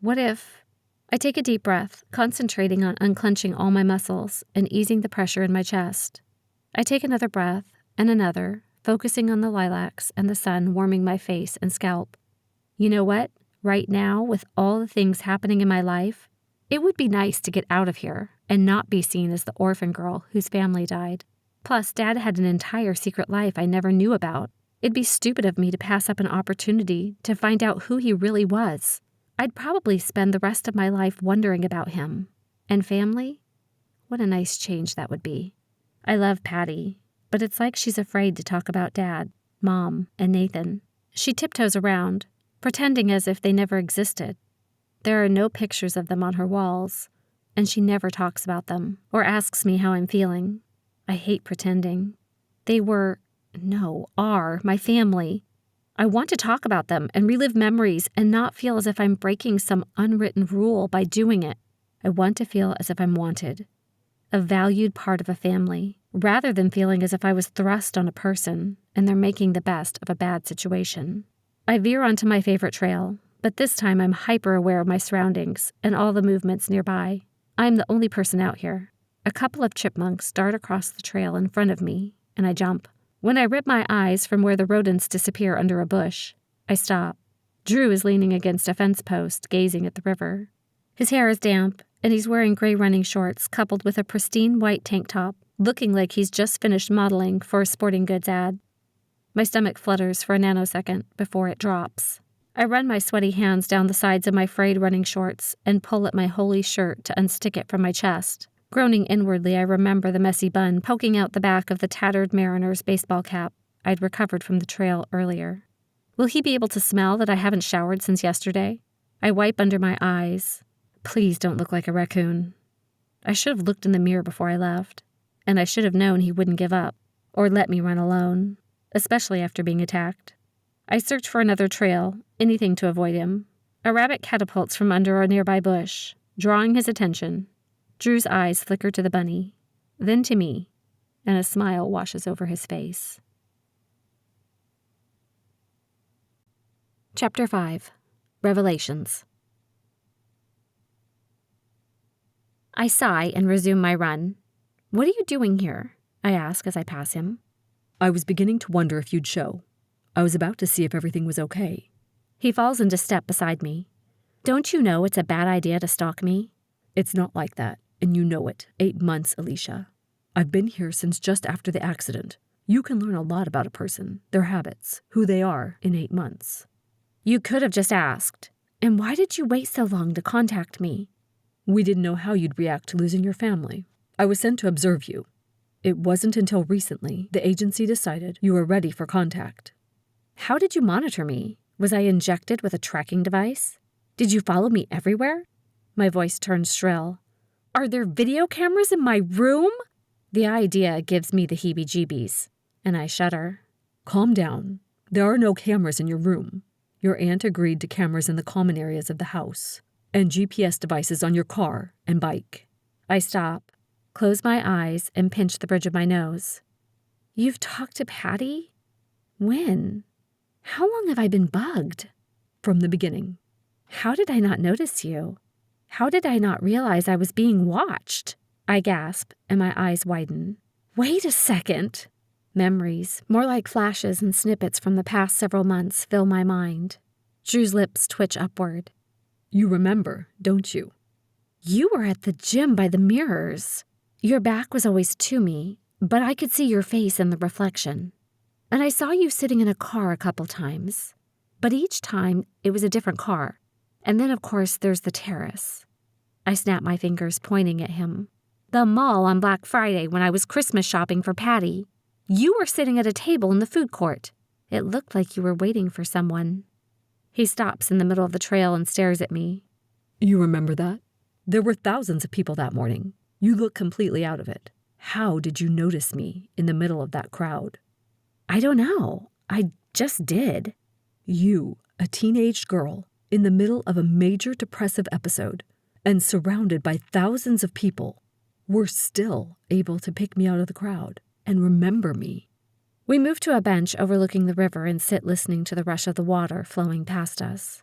What if... I take a deep breath, concentrating on unclenching all my muscles and easing the pressure in my chest. I take another breath and another, focusing on the lilacs and the sun warming my face and scalp. You know what? Right now, with all the things happening in my life, it would be nice to get out of here and not be seen as the orphan girl whose family died. Plus, Dad had an entire secret life I never knew about. It'd be stupid of me to pass up an opportunity to find out who he really was. I'd probably spend the rest of my life wondering about him. And family? What a nice change that would be. I love Patty, but it's like she's afraid to talk about Dad, Mom, and Nathan. She tiptoes around, pretending as if they never existed. There are no pictures of them on her walls, and she never talks about them or asks me how I'm feeling. I hate pretending. They are my family. I want to talk about them and relive memories and not feel as if I'm breaking some unwritten rule by doing it. I want to feel as if I'm wanted, a valued part of a family, rather than feeling as if I was thrust on a person and they're making the best of a bad situation. I veer onto my favorite trail, but this time I'm hyper aware of my surroundings and all the movements nearby. I'm the only person out here. A couple of chipmunks dart across the trail in front of me, and I jump. When I rip my eyes from where the rodents disappear under a bush, I stop. Drew is leaning against a fence post, gazing at the river. His hair is damp, and he's wearing gray running shorts coupled with a pristine white tank top, looking like he's just finished modeling for a sporting goods ad. My stomach flutters for a nanosecond before it drops. I run my sweaty hands down the sides of my frayed running shorts and pull at my holey shirt to unstick it from my chest. Groaning inwardly, I remember the messy bun poking out the back of the tattered Mariner's baseball cap I'd recovered from the trail earlier. Will he be able to smell that I haven't showered since yesterday? I wipe under my eyes. Please don't look like a raccoon. I should have looked in the mirror before I left, and I should have known he wouldn't give up, or let me run alone, especially after being attacked. I search for another trail, anything to avoid him. A rabbit catapults from under a nearby bush, drawing his attention. Drew's eyes flicker to the bunny, then to me, and a smile washes over his face. Chapter 5. Revelations. I sigh and resume my run. What are you doing here? I ask as I pass him. I was beginning to wonder if you'd show. I was about to see if everything was okay. He falls into step beside me. Don't you know it's a bad idea to stalk me? It's not like that, and you know it. 8 months, Aleasha. I've been here since just after the accident. You can learn a lot about a person, their habits, who they are in 8 months. You could have just asked. And why did you wait so long to contact me? We didn't know how you'd react to losing your family. I was sent to observe you. It wasn't until recently the agency decided you were ready for contact. How did you monitor me? Was I injected with a tracking device? Did you follow me everywhere? My voice turned shrill. Are there video cameras in my room? The idea gives me the heebie-jeebies, and I shudder. Calm down. There are no cameras in your room. Your aunt agreed to cameras in the common areas of the house, and GPS devices on your car and bike. I stop, close my eyes, and pinch the bridge of my nose. You've talked to Patty? When? How long have I been bugged? From the beginning. How did I not notice you? How did I not realize I was being watched? I gasp, and my eyes widen. Wait a second. Memories, more like flashes and snippets from the past several months, fill my mind. Drew's lips twitch upward. You remember, don't you? You were at the gym by the mirrors. Your back was always to me, but I could see your face in the reflection. And I saw you sitting in a car a couple times. But each time, it was a different car. And then, of course, there's the terrace. I snap my fingers, pointing at him. The mall on Black Friday when I was Christmas shopping for Patty. You were sitting at a table in the food court. It looked like you were waiting for someone. He stops in the middle of the trail and stares at me. You remember that? There were thousands of people that morning. You look completely out of it. How did you notice me in the middle of that crowd? I don't know. I just did. You, a teenage girl, in the middle of a major depressive episode, and surrounded by thousands of people, were still able to pick me out of the crowd and remember me. We move to a bench overlooking the river and sit listening to the rush of the water flowing past us.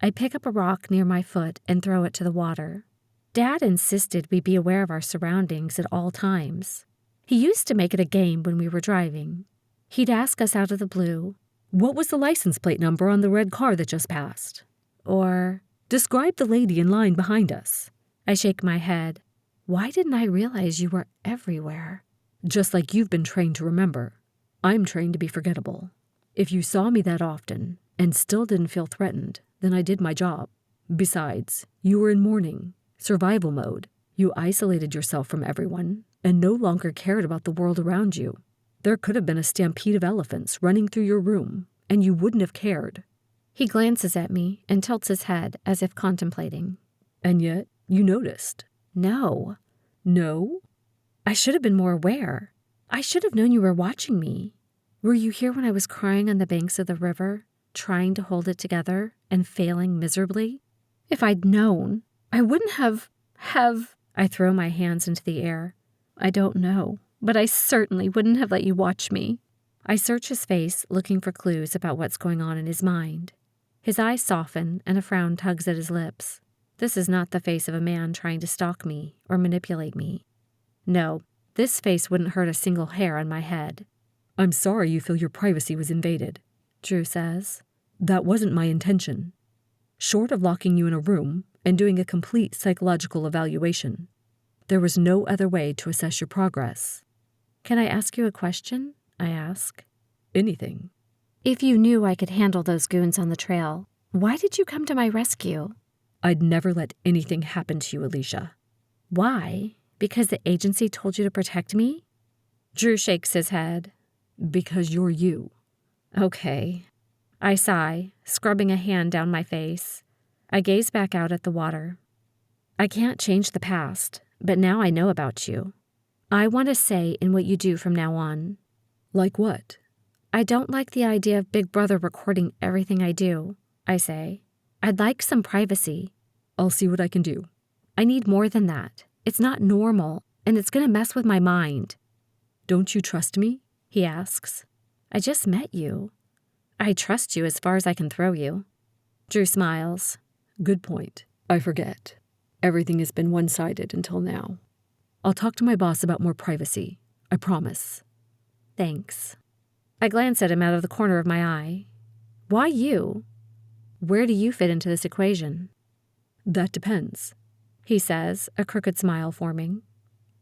I pick up a rock near my foot and throw it to the water. Dad insisted we be aware of our surroundings at all times. He used to make it a game when we were driving. He'd ask us out of the blue, "What was the license plate number on the red car that just passed?" Or, "Describe the lady in line behind us." I shake my head. Why didn't I realize you were everywhere? Just like you've been trained to remember. I'm trained to be forgettable. If you saw me that often and still didn't feel threatened, then I did my job. Besides, you were in mourning, survival mode. You isolated yourself from everyone and no longer cared about the world around you. There could have been a stampede of elephants running through your room, and you wouldn't have cared. He glances at me and tilts his head as if contemplating. And yet, you noticed. No. No? I should have been more aware. I should have known you were watching me. Were you here when I was crying on the banks of the river, trying to hold it together and failing miserably? If I'd known, I wouldn't have... I throw my hands into the air. I don't know, but I certainly wouldn't have let you watch me. I search his face, looking for clues about what's going on in his mind. His eyes soften and a frown tugs at his lips. This is not the face of a man trying to stalk me or manipulate me. No, this face wouldn't hurt a single hair on my head. I'm sorry you feel your privacy was invaded, Drew says. That wasn't my intention. Short of locking you in a room and doing a complete psychological evaluation, there was no other way to assess your progress. Can I ask you a question? I ask. Anything. If you knew I could handle those goons on the trail, why did you come to my rescue? I'd never let anything happen to you, Aleasha. Why? Because the agency told you to protect me? Drew shakes his head. Because you're you. Okay. I sigh, scrubbing a hand down my face. I gaze back out at the water. I can't change the past, but now I know about you. I want a say in what you do from now on. Like what? I don't like the idea of Big Brother recording everything I do, I say. I'd like some privacy. I'll see what I can do. I need more than that. It's not normal, and it's going to mess with my mind. Don't you trust me? He asks. I just met you. I trust you as far as I can throw you. Drew smiles. Good point. I forget. Everything has been one-sided until now. I'll talk to my boss about more privacy. I promise. Thanks. I glance at him out of the corner of my eye. Why you? Where do you fit into this equation? That depends, he says, a crooked smile forming.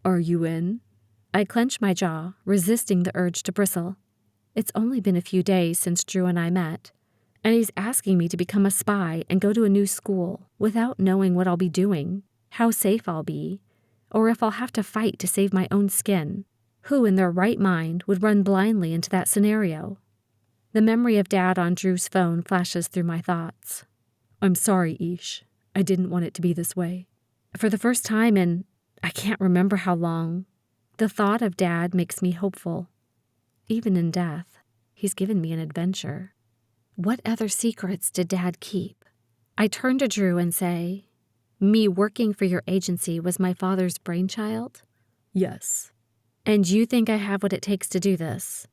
Are you in? I clench my jaw, resisting the urge to bristle. It's only been a few days since Drew and I met, and he's asking me to become a spy and go to a new school without knowing what I'll be doing, how safe I'll be, or if I'll have to fight to save my own skin. Who in their right mind would run blindly into that scenario? The memory of Dad on Drew's phone flashes through my thoughts. I'm sorry, Ish. I didn't want it to be this way. For the first time in I can't remember how long, the thought of Dad makes me hopeful. Even in death, he's given me an adventure. What other secrets did Dad keep? I turn to Drew and say, me working for your agency was my father's brainchild? Yes. And you think I have what it takes to do this?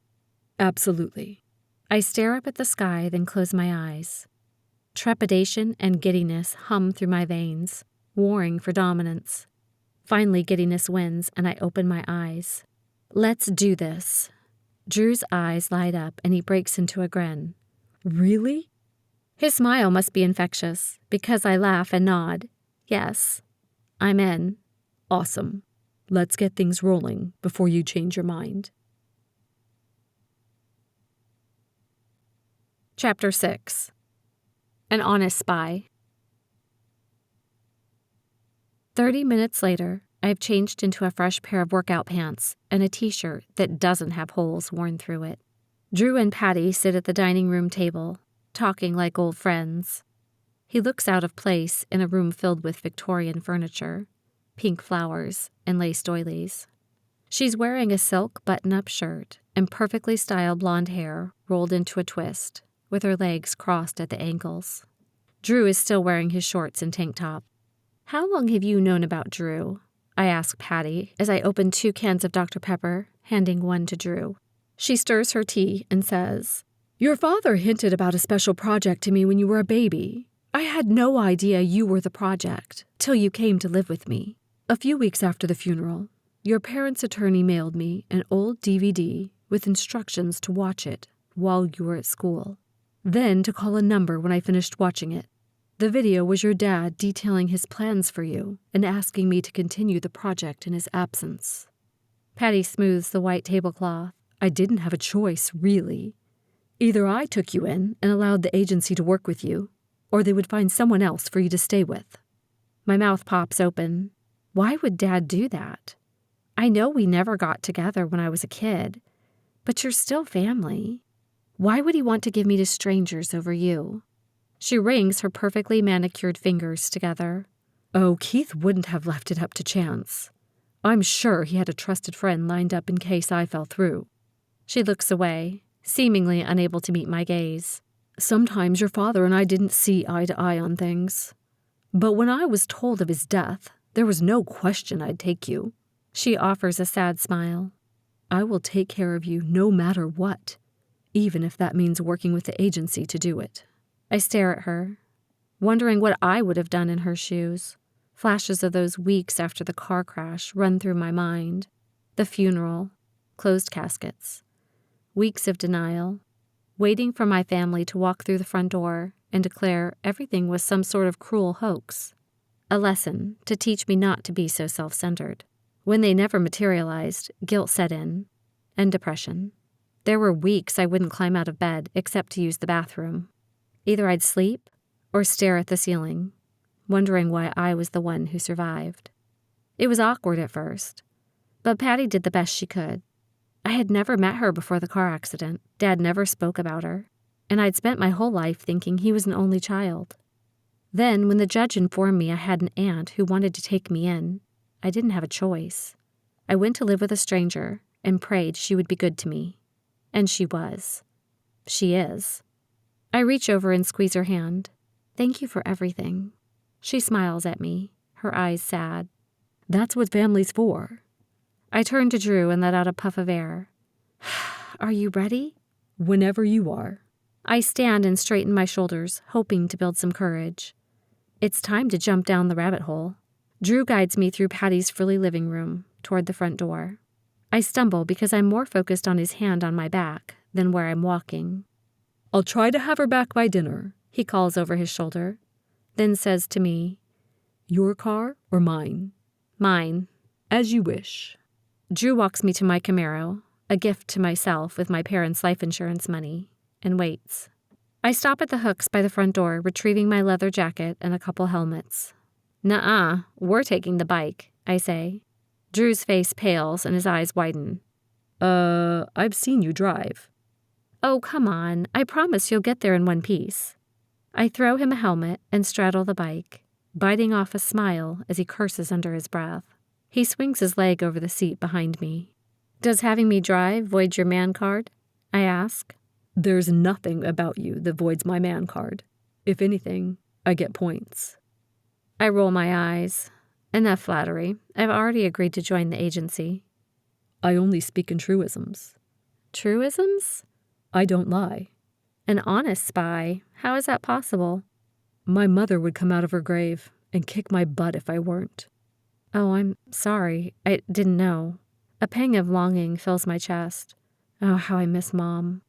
Absolutely. I stare up at the sky, then close my eyes. Trepidation and giddiness hum through my veins, warring for dominance. Finally, giddiness wins, and I open my eyes. Let's do this. Drew's eyes light up, and he breaks into a grin. Really? His smile must be infectious, because I laugh and nod. Yes, I'm in. Awesome. Let's get things rolling before you change your mind. Chapter 6. An Honest Spy. 30 minutes later, I have changed into a fresh pair of workout pants and a t-shirt that doesn't have holes worn through it. Drew and Patty sit at the dining room table, talking like old friends. He looks out of place in a room filled with Victorian furniture, pink flowers, and lace doilies. She's wearing a silk button-up shirt and perfectly styled blonde hair rolled into a twist, with her legs crossed at the ankles. Drew is still wearing his shorts and tank top. How long have you known about Drew? I ask Patty as I open 2 cans of Dr. Pepper, handing one to Drew. She stirs her tea and says, Your father hinted about a special project to me when you were a baby. I had no idea you were the project till you came to live with me. A few weeks after the funeral, your parents' attorney mailed me an old DVD with instructions to watch it while you were at school, then to call a number when I finished watching it. The video was your dad detailing his plans for you and asking me to continue the project in his absence. Patty smooths the white tablecloth. I didn't have a choice, really. Either I took you in and allowed the agency to work with you, or they would find someone else for you to stay with. My mouth pops open. Why would Dad do that? I know we never got together when I was a kid, but you're still family. Why would he want to give me to strangers over you? She rings her perfectly manicured fingers together. Oh, Keith wouldn't have left it up to chance. I'm sure he had a trusted friend lined up in case I fell through. She looks away, seemingly unable to meet my gaze. Sometimes your father and I didn't see eye to eye on things. But when I was told of his death, there was no question I'd take you. She offers a sad smile. I will take care of you no matter what, even if that means working with the agency to do it. I stare at her, wondering what I would have done in her shoes. Flashes of those weeks after the car crash run through my mind. The funeral, closed caskets, weeks of denial, waiting for my family to walk through the front door and declare everything was some sort of cruel hoax. A lesson to teach me not to be so self-centered. When they never materialized, guilt set in, and depression. There were weeks I wouldn't climb out of bed except to use the bathroom. Either I'd sleep or stare at the ceiling, wondering why I was the one who survived. It was awkward at first, but Patty did the best she could. I had never met her before the car accident. Dad never spoke about her, and I'd spent my whole life thinking he was an only child. Then, when the judge informed me I had an aunt who wanted to take me in, I didn't have a choice. I went to live with a stranger and prayed she would be good to me. And she was. She is. I reach over and squeeze her hand. Thank you for everything. She smiles at me, her eyes sad. That's what family's for. I turn to Drew and let out a puff of air. Are you ready? Whenever you are. I stand and straighten my shoulders, hoping to build some courage. It's time to jump down the rabbit hole. Drew guides me through Patty's frilly living room, toward the front door. I stumble because I'm more focused on his hand on my back than where I'm walking. I'll try to have her back by dinner, he calls over his shoulder, then says to me, Your car or mine? Mine. As you wish. Drew walks me to my Camaro, a gift to myself with my parents' life insurance money, and waits. I stop at the hooks by the front door, retrieving my leather jacket and a couple helmets. "Nuh-uh, we're taking the bike," I say. Drew's face pales and his eyes widen. I've seen you drive." "Oh, come on. I promise you'll get there in one piece." I throw him a helmet and straddle the bike, biting off a smile as he curses under his breath. He swings his leg over the seat behind me. "Does having me drive void your man card?" I ask. "There's nothing about you that voids my man card. If anything, I get points." I roll my eyes. Enough flattery. I've already agreed to join the agency. "I only speak in truisms." Truisms? "I don't lie." An honest spy? How is that possible? "My mother would come out of her grave and kick my butt if I weren't." "Oh, I'm sorry. I didn't know." A pang of longing fills my chest. Oh, how I miss Mom.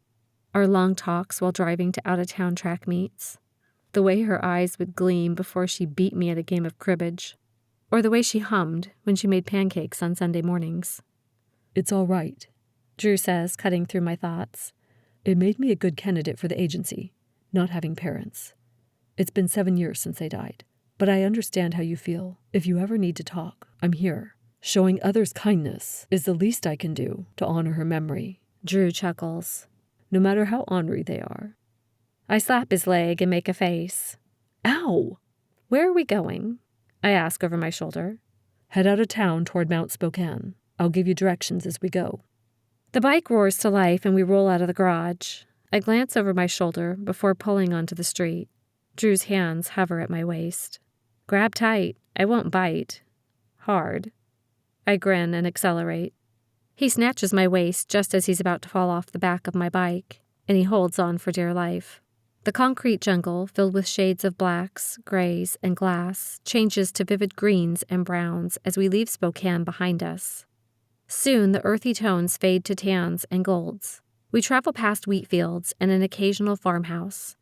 Our long talks while driving to out-of-town track meets. The way her eyes would gleam before she beat me at a game of cribbage. Or the way she hummed when she made pancakes on Sunday mornings. "It's all right," Drew says, cutting through my thoughts. "It made me a good candidate for the agency, not having parents. It's been 7 years since they died, but I understand how you feel. If you ever need to talk, I'm here. Showing others kindness is the least I can do to honor her memory." Drew chuckles. "No matter how ornery they are." I slap his leg and make a face. "Ow!" "Where are we going?" I ask over my shoulder. "Head out of town toward Mount Spokane. I'll give you directions as we go." The bike roars to life and we roll out of the garage. I glance over my shoulder before pulling onto the street. Drew's hands hover at my waist. "Grab tight. I won't bite." "Hard." I grin and accelerate. He snatches my waist just as he's about to fall off the back of my bike, and he holds on for dear life. The concrete jungle, filled with shades of blacks, grays, and glass, changes to vivid greens and browns as we leave Spokane behind us. Soon the earthy tones fade to tans and golds. We travel past wheat fields and an occasional farmhouse.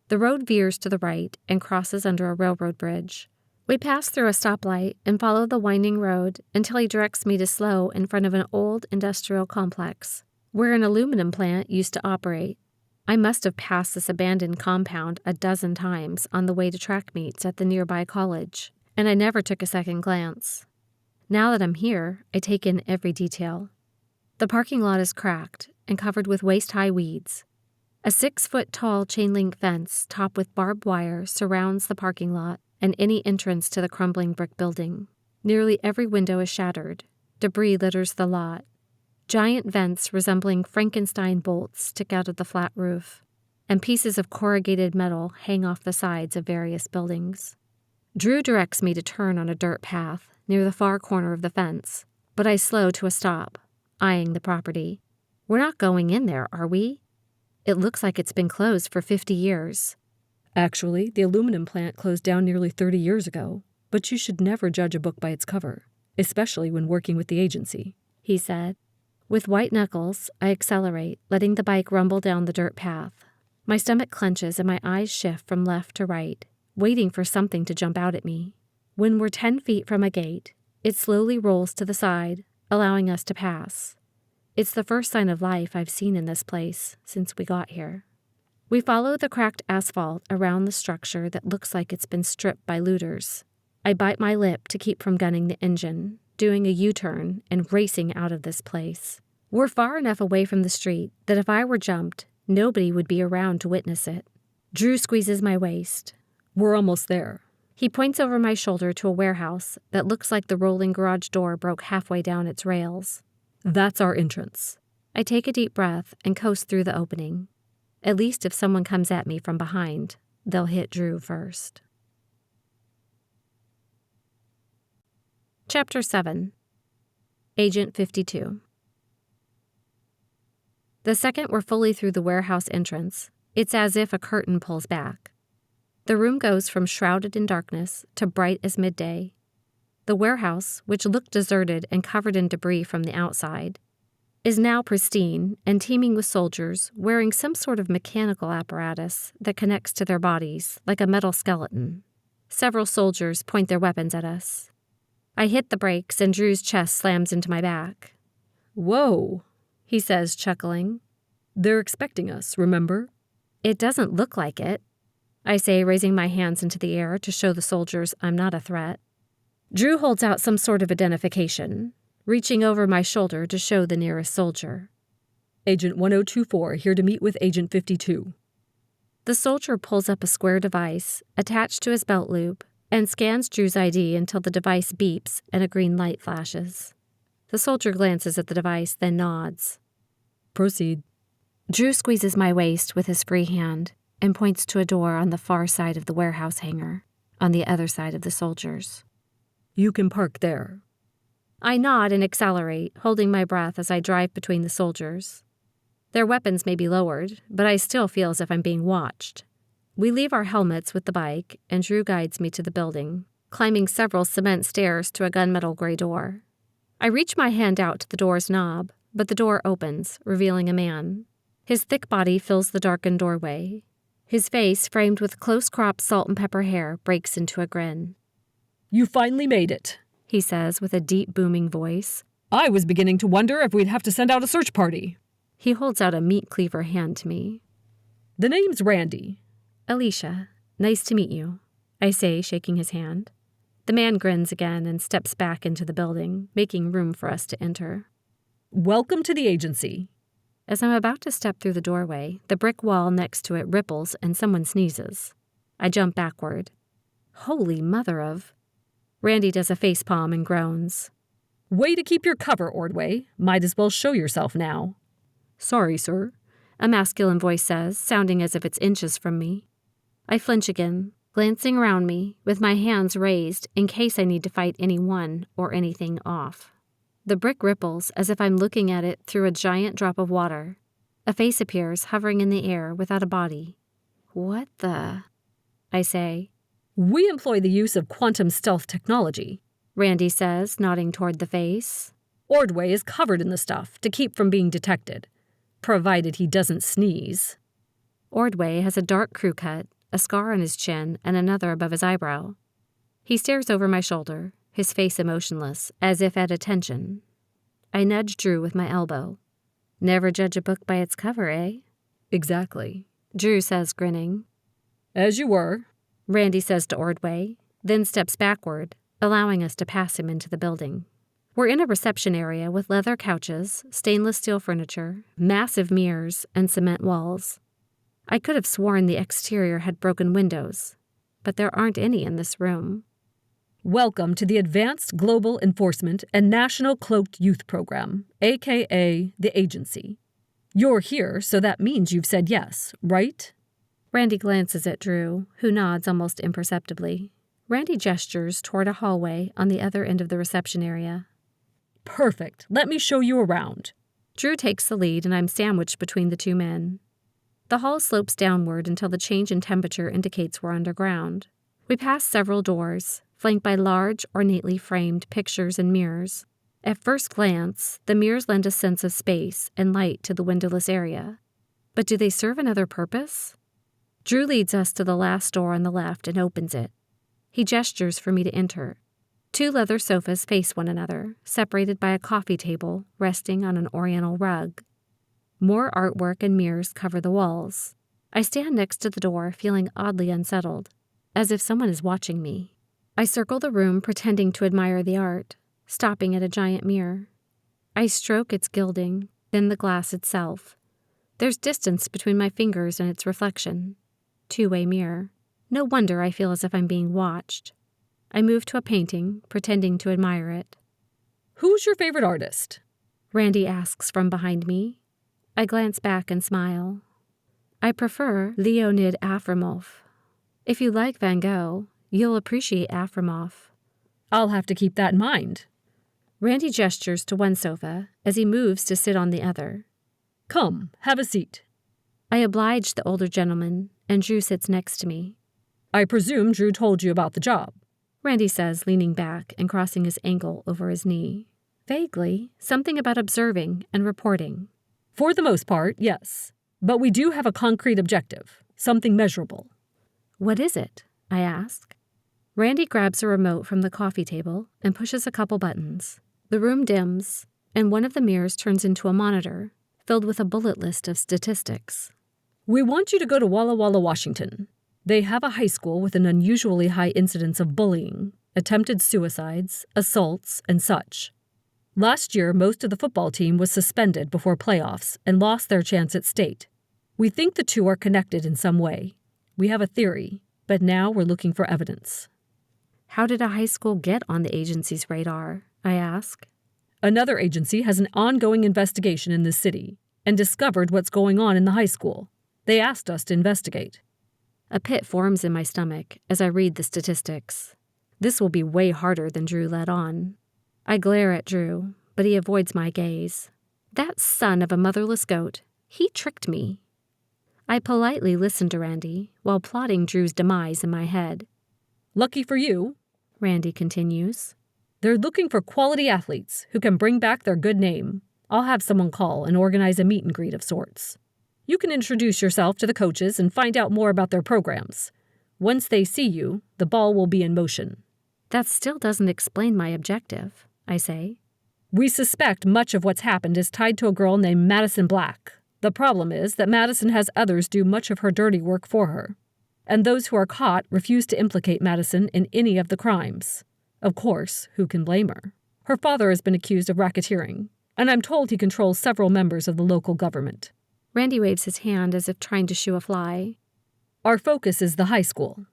The road veers to the right and crosses under a railroad bridge. We pass through a stoplight and follow the winding road until he directs me to slow in front of an old industrial complex, where an aluminum plant used to operate. I must have passed this abandoned compound a dozen times on the way to track meets at the nearby college, and I never took a second glance. Now that I'm here, I take in every detail. The parking lot is cracked and covered with waist-high weeds. A 6-foot-tall chain-link fence topped with barbed wire surrounds the parking lot and any entrance to the crumbling brick building. Nearly every window is shattered. Debris litters the lot. Giant vents resembling Frankenstein bolts stick out of the flat roof, and pieces of corrugated metal hang off the sides of various buildings. Drew directs me to turn on a dirt path near the far corner of the fence, but I slow to a stop, eyeing the property. We're not going in there, are we? It looks like it's been closed for 50 years. Actually, the aluminum plant closed down nearly 30 years ago, but you should never judge a book by its cover, especially when working with the agency, he said. With white knuckles, I accelerate, letting the bike rumble down the dirt path. My stomach clenches and my eyes shift from left to right, waiting for something to jump out at me. When we're 10 feet from a gate, it slowly rolls to the side, allowing us to pass. It's the first sign of life I've seen in this place since we got here. We follow the cracked asphalt around the structure that looks like it's been stripped by looters. I bite my lip to keep from gunning the engine, doing a U-turn and racing out of this place. We're far enough away from the street that if I were jumped, nobody would be around to witness it. Drew squeezes my waist. We're almost there. He points over my shoulder to a warehouse that looks like the rolling garage door broke halfway down its rails. That's our entrance. I take a deep breath and coast through the opening. At least if someone comes at me from behind, they'll hit Drew first. Chapter 7. Agent 52. The second we're fully through the warehouse entrance, it's as if a curtain pulls back. The room goes from shrouded in darkness to bright as midday. The warehouse, which looked deserted and covered in debris from the outside, is now pristine and teeming with soldiers wearing some sort of mechanical apparatus that connects to their bodies like a metal skeleton. Several soldiers point their weapons at us. I hit the brakes and Drew's chest slams into my back. Whoa, he says, chuckling. They're expecting us, remember? It doesn't look like it, I say, raising my hands into the air to show the soldiers I'm not a threat. Drew holds out some sort of identification, reaching over my shoulder to show the nearest soldier. Agent 1024 here to meet with Agent 52. The soldier pulls up a square device attached to his belt loop and scans Drew's ID until the device beeps and a green light flashes. The soldier glances at the device, then nods. Proceed. Drew squeezes my waist with his free hand and points to a door on the far side of the warehouse hangar, on the other side of the soldiers. You can park there. I nod and accelerate, holding my breath as I drive between the soldiers. Their weapons may be lowered, but I still feel as if I'm being watched. We leave our helmets with the bike, and Drew guides me to the building, climbing several cement stairs to a gunmetal gray door. I reach my hand out to the door's knob, but the door opens, revealing a man. His thick body fills the darkened doorway. His face, framed with close-cropped salt and pepper hair, breaks into a grin. You finally made it, he says with a deep, booming voice. I was beginning to wonder if we'd have to send out a search party. He holds out a meat cleaver hand to me. The name's Randy. Aleasha, nice to meet you, I say, shaking his hand. The man grins again and steps back into the building, making room for us to enter. Welcome to the agency. As I'm about to step through the doorway, the brick wall next to it ripples and someone sneezes. I jump backward. Holy mother of... Randy does a facepalm and groans. Way to keep your cover, Ordway. Might as well show yourself now. Sorry, sir, a masculine voice says, sounding as if it's inches from me. I flinch again, glancing around me, with my hands raised in case I need to fight anyone or anything off. The brick ripples as if I'm looking at it through a giant drop of water. A face appears, hovering in the air without a body. What the... I say. We employ the use of quantum stealth technology, Randy says, nodding toward the face. Ordway is covered in the stuff to keep from being detected, provided he doesn't sneeze. Ordway has a dark crew cut, a scar on his chin, and another above his eyebrow. He stares over my shoulder, his face emotionless, as if at attention. I nudge Drew with my elbow. Never judge a book by its cover, eh? Exactly, Drew says, grinning. As you were, Randy says to Ordway, then steps backward, allowing us to pass him into the building. We're in a reception area with leather couches, stainless steel furniture, massive mirrors, and cement walls. I could have sworn the exterior had broken windows, but there aren't any in this room. Welcome to the Advanced Global Enforcement and National Cloaked Youth Program, a.k.a. the Agency. You're here, so that means you've said yes, right? Randy glances at Drew, who nods almost imperceptibly. Randy gestures toward a hallway on the other end of the reception area. Perfect. Let me show you around. Drew takes the lead, and I'm sandwiched between the two men. The hall slopes downward until the change in temperature indicates we're underground. We pass several doors, flanked by large, ornately framed pictures and mirrors. At first glance, the mirrors lend a sense of space and light to the windowless area. But do they serve another purpose? Drew leads us to the last door on the left and opens it. He gestures for me to enter. 2 leather sofas face one another, separated by a coffee table resting on an oriental rug. More artwork and mirrors cover the walls. I stand next to the door, feeling oddly unsettled, as if someone is watching me. I circle the room, pretending to admire the art, stopping at a giant mirror. I stroke its gilding, then the glass itself. There's distance between my fingers and its reflection. 2-way mirror. No wonder I feel as if I'm being watched. I move to a painting, pretending to admire it. Who's your favorite artist? Randy asks from behind me. I glance back and smile. I prefer Leonid Afremov. If you like Van Gogh, you'll appreciate Afremov. I'll have to keep that in mind. Randy gestures to one sofa as he moves to sit on the other. Come, have a seat. I oblige the older gentleman, and Drew sits next to me. I presume Drew told you about the job, Randy says, leaning back and crossing his ankle over his knee. Vaguely, something about observing and reporting. For the most part, yes. But we do have a concrete objective, something measurable. What is it? I ask. Randy grabs a remote from the coffee table and pushes a couple buttons. The room dims, and one of the mirrors turns into a monitor filled with a bullet list of statistics. We want you to go to Walla Walla, Washington. They have a high school with an unusually high incidence of bullying, attempted suicides, assaults, and such. Last year, most of the football team was suspended before playoffs and lost their chance at state. We think the two are connected in some way. We have a theory, but now we're looking for evidence. How did a high school get on the agency's radar? I ask. Another agency has an ongoing investigation in this city and discovered what's going on in the high school. They asked us to investigate. A pit forms in my stomach as I read the statistics. This will be way harder than Drew let on. I glare at Drew, but he avoids my gaze. That son of a motherless goat, he tricked me. I politely listen to Randy while plotting Drew's demise in my head. Lucky for you, Randy continues. They're looking for quality athletes who can bring back their good name. I'll have someone call and organize a meet and greet of sorts. You can introduce yourself to the coaches and find out more about their programs. Once they see you, the ball will be in motion. That still doesn't explain my objective, I say. We suspect much of what's happened is tied to a girl named Madison Black. The problem is that Madison has others do much of her dirty work for her. And those who are caught refuse to implicate Madison in any of the crimes. Of course, who can blame her? Her father has been accused of racketeering, and I'm told he controls several members of the local government. Randy waves his hand as if trying to shoo a fly. Our focus is the high school.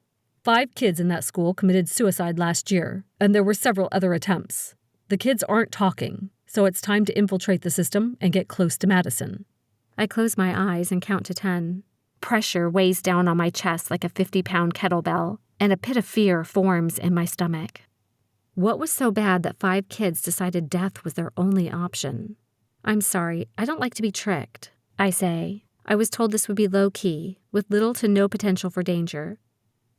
5 kids in that school committed suicide last year, and there were several other attempts. The kids aren't talking, so it's time to infiltrate the system and get close to Madison. I close my eyes and count to 10. Pressure weighs down on my chest like a 50-pound kettlebell, and a pit of fear forms in my stomach. What was so bad that 5 kids decided death was their only option? I'm sorry, I don't like to be tricked. I say, I was told this would be low-key, with little to no potential for danger.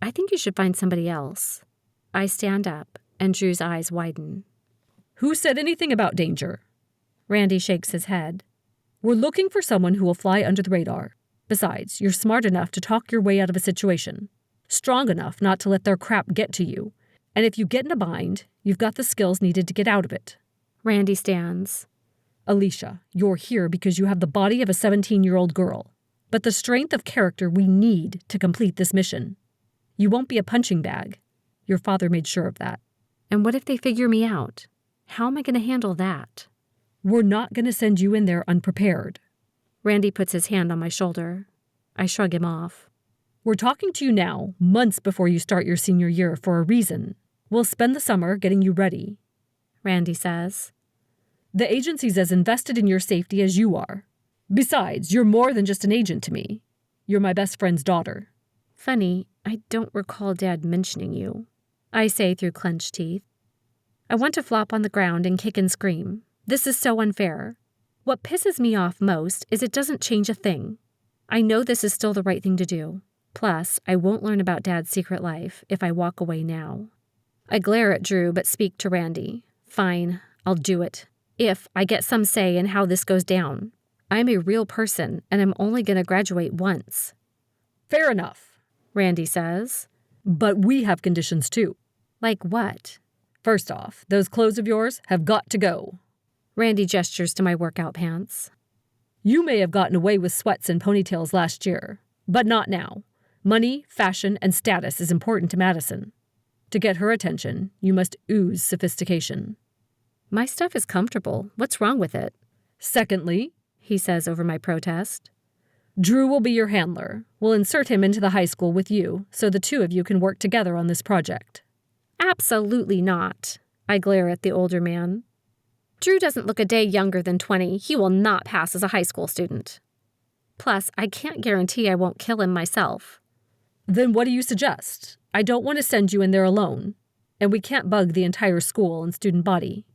I think you should find somebody else. I stand up, and Drew's eyes widen. Who said anything about danger? Randy shakes his head. We're looking for someone who will fly under the radar. Besides, you're smart enough to talk your way out of a situation. Strong enough not to let their crap get to you. And if you get in a bind, you've got the skills needed to get out of it. Randy stands. Aleasha, you're here because you have the body of a 17-year-old girl, but the strength of character we need to complete this mission. You won't be a punching bag. Your father made sure of that. And what if they figure me out? How am I going to handle that? We're not going to send you in there unprepared. Randy puts his hand on my shoulder. I shrug him off. We're talking to you now, months before you start your senior year, for a reason. We'll spend the summer getting you ready. Randy says. The agency's as invested in your safety as you are. Besides, you're more than just an agent to me. You're my best friend's daughter. Funny, I don't recall Dad mentioning you. I say through clenched teeth. I want to flop on the ground and kick and scream. This is so unfair. What pisses me off most is it doesn't change a thing. I know this is still the right thing to do. Plus, I won't learn about Dad's secret life if I walk away now. I glare at Drew but speak to Randy. Fine, I'll do it. If I get some say in how this goes down. I'm a real person, and I'm only going to graduate once. Fair enough, Randy says. But we have conditions too. Like what? First off, those clothes of yours have got to go. Randy gestures to my workout pants. You may have gotten away with sweats and ponytails last year, but not now. Money, fashion, and status is important to Madison. To get her attention, you must ooze sophistication. My stuff is comfortable. What's wrong with it? Secondly, he says over my protest, Drew will be your handler. We'll insert him into the high school with you so the two of you can work together on this project. Absolutely not. I glare at the older man. Drew doesn't look a day younger than 20. He will not pass as a high school student. Plus, I can't guarantee I won't kill him myself. Then what do you suggest? I don't want to send you in there alone, and we can't bug the entire school and student body.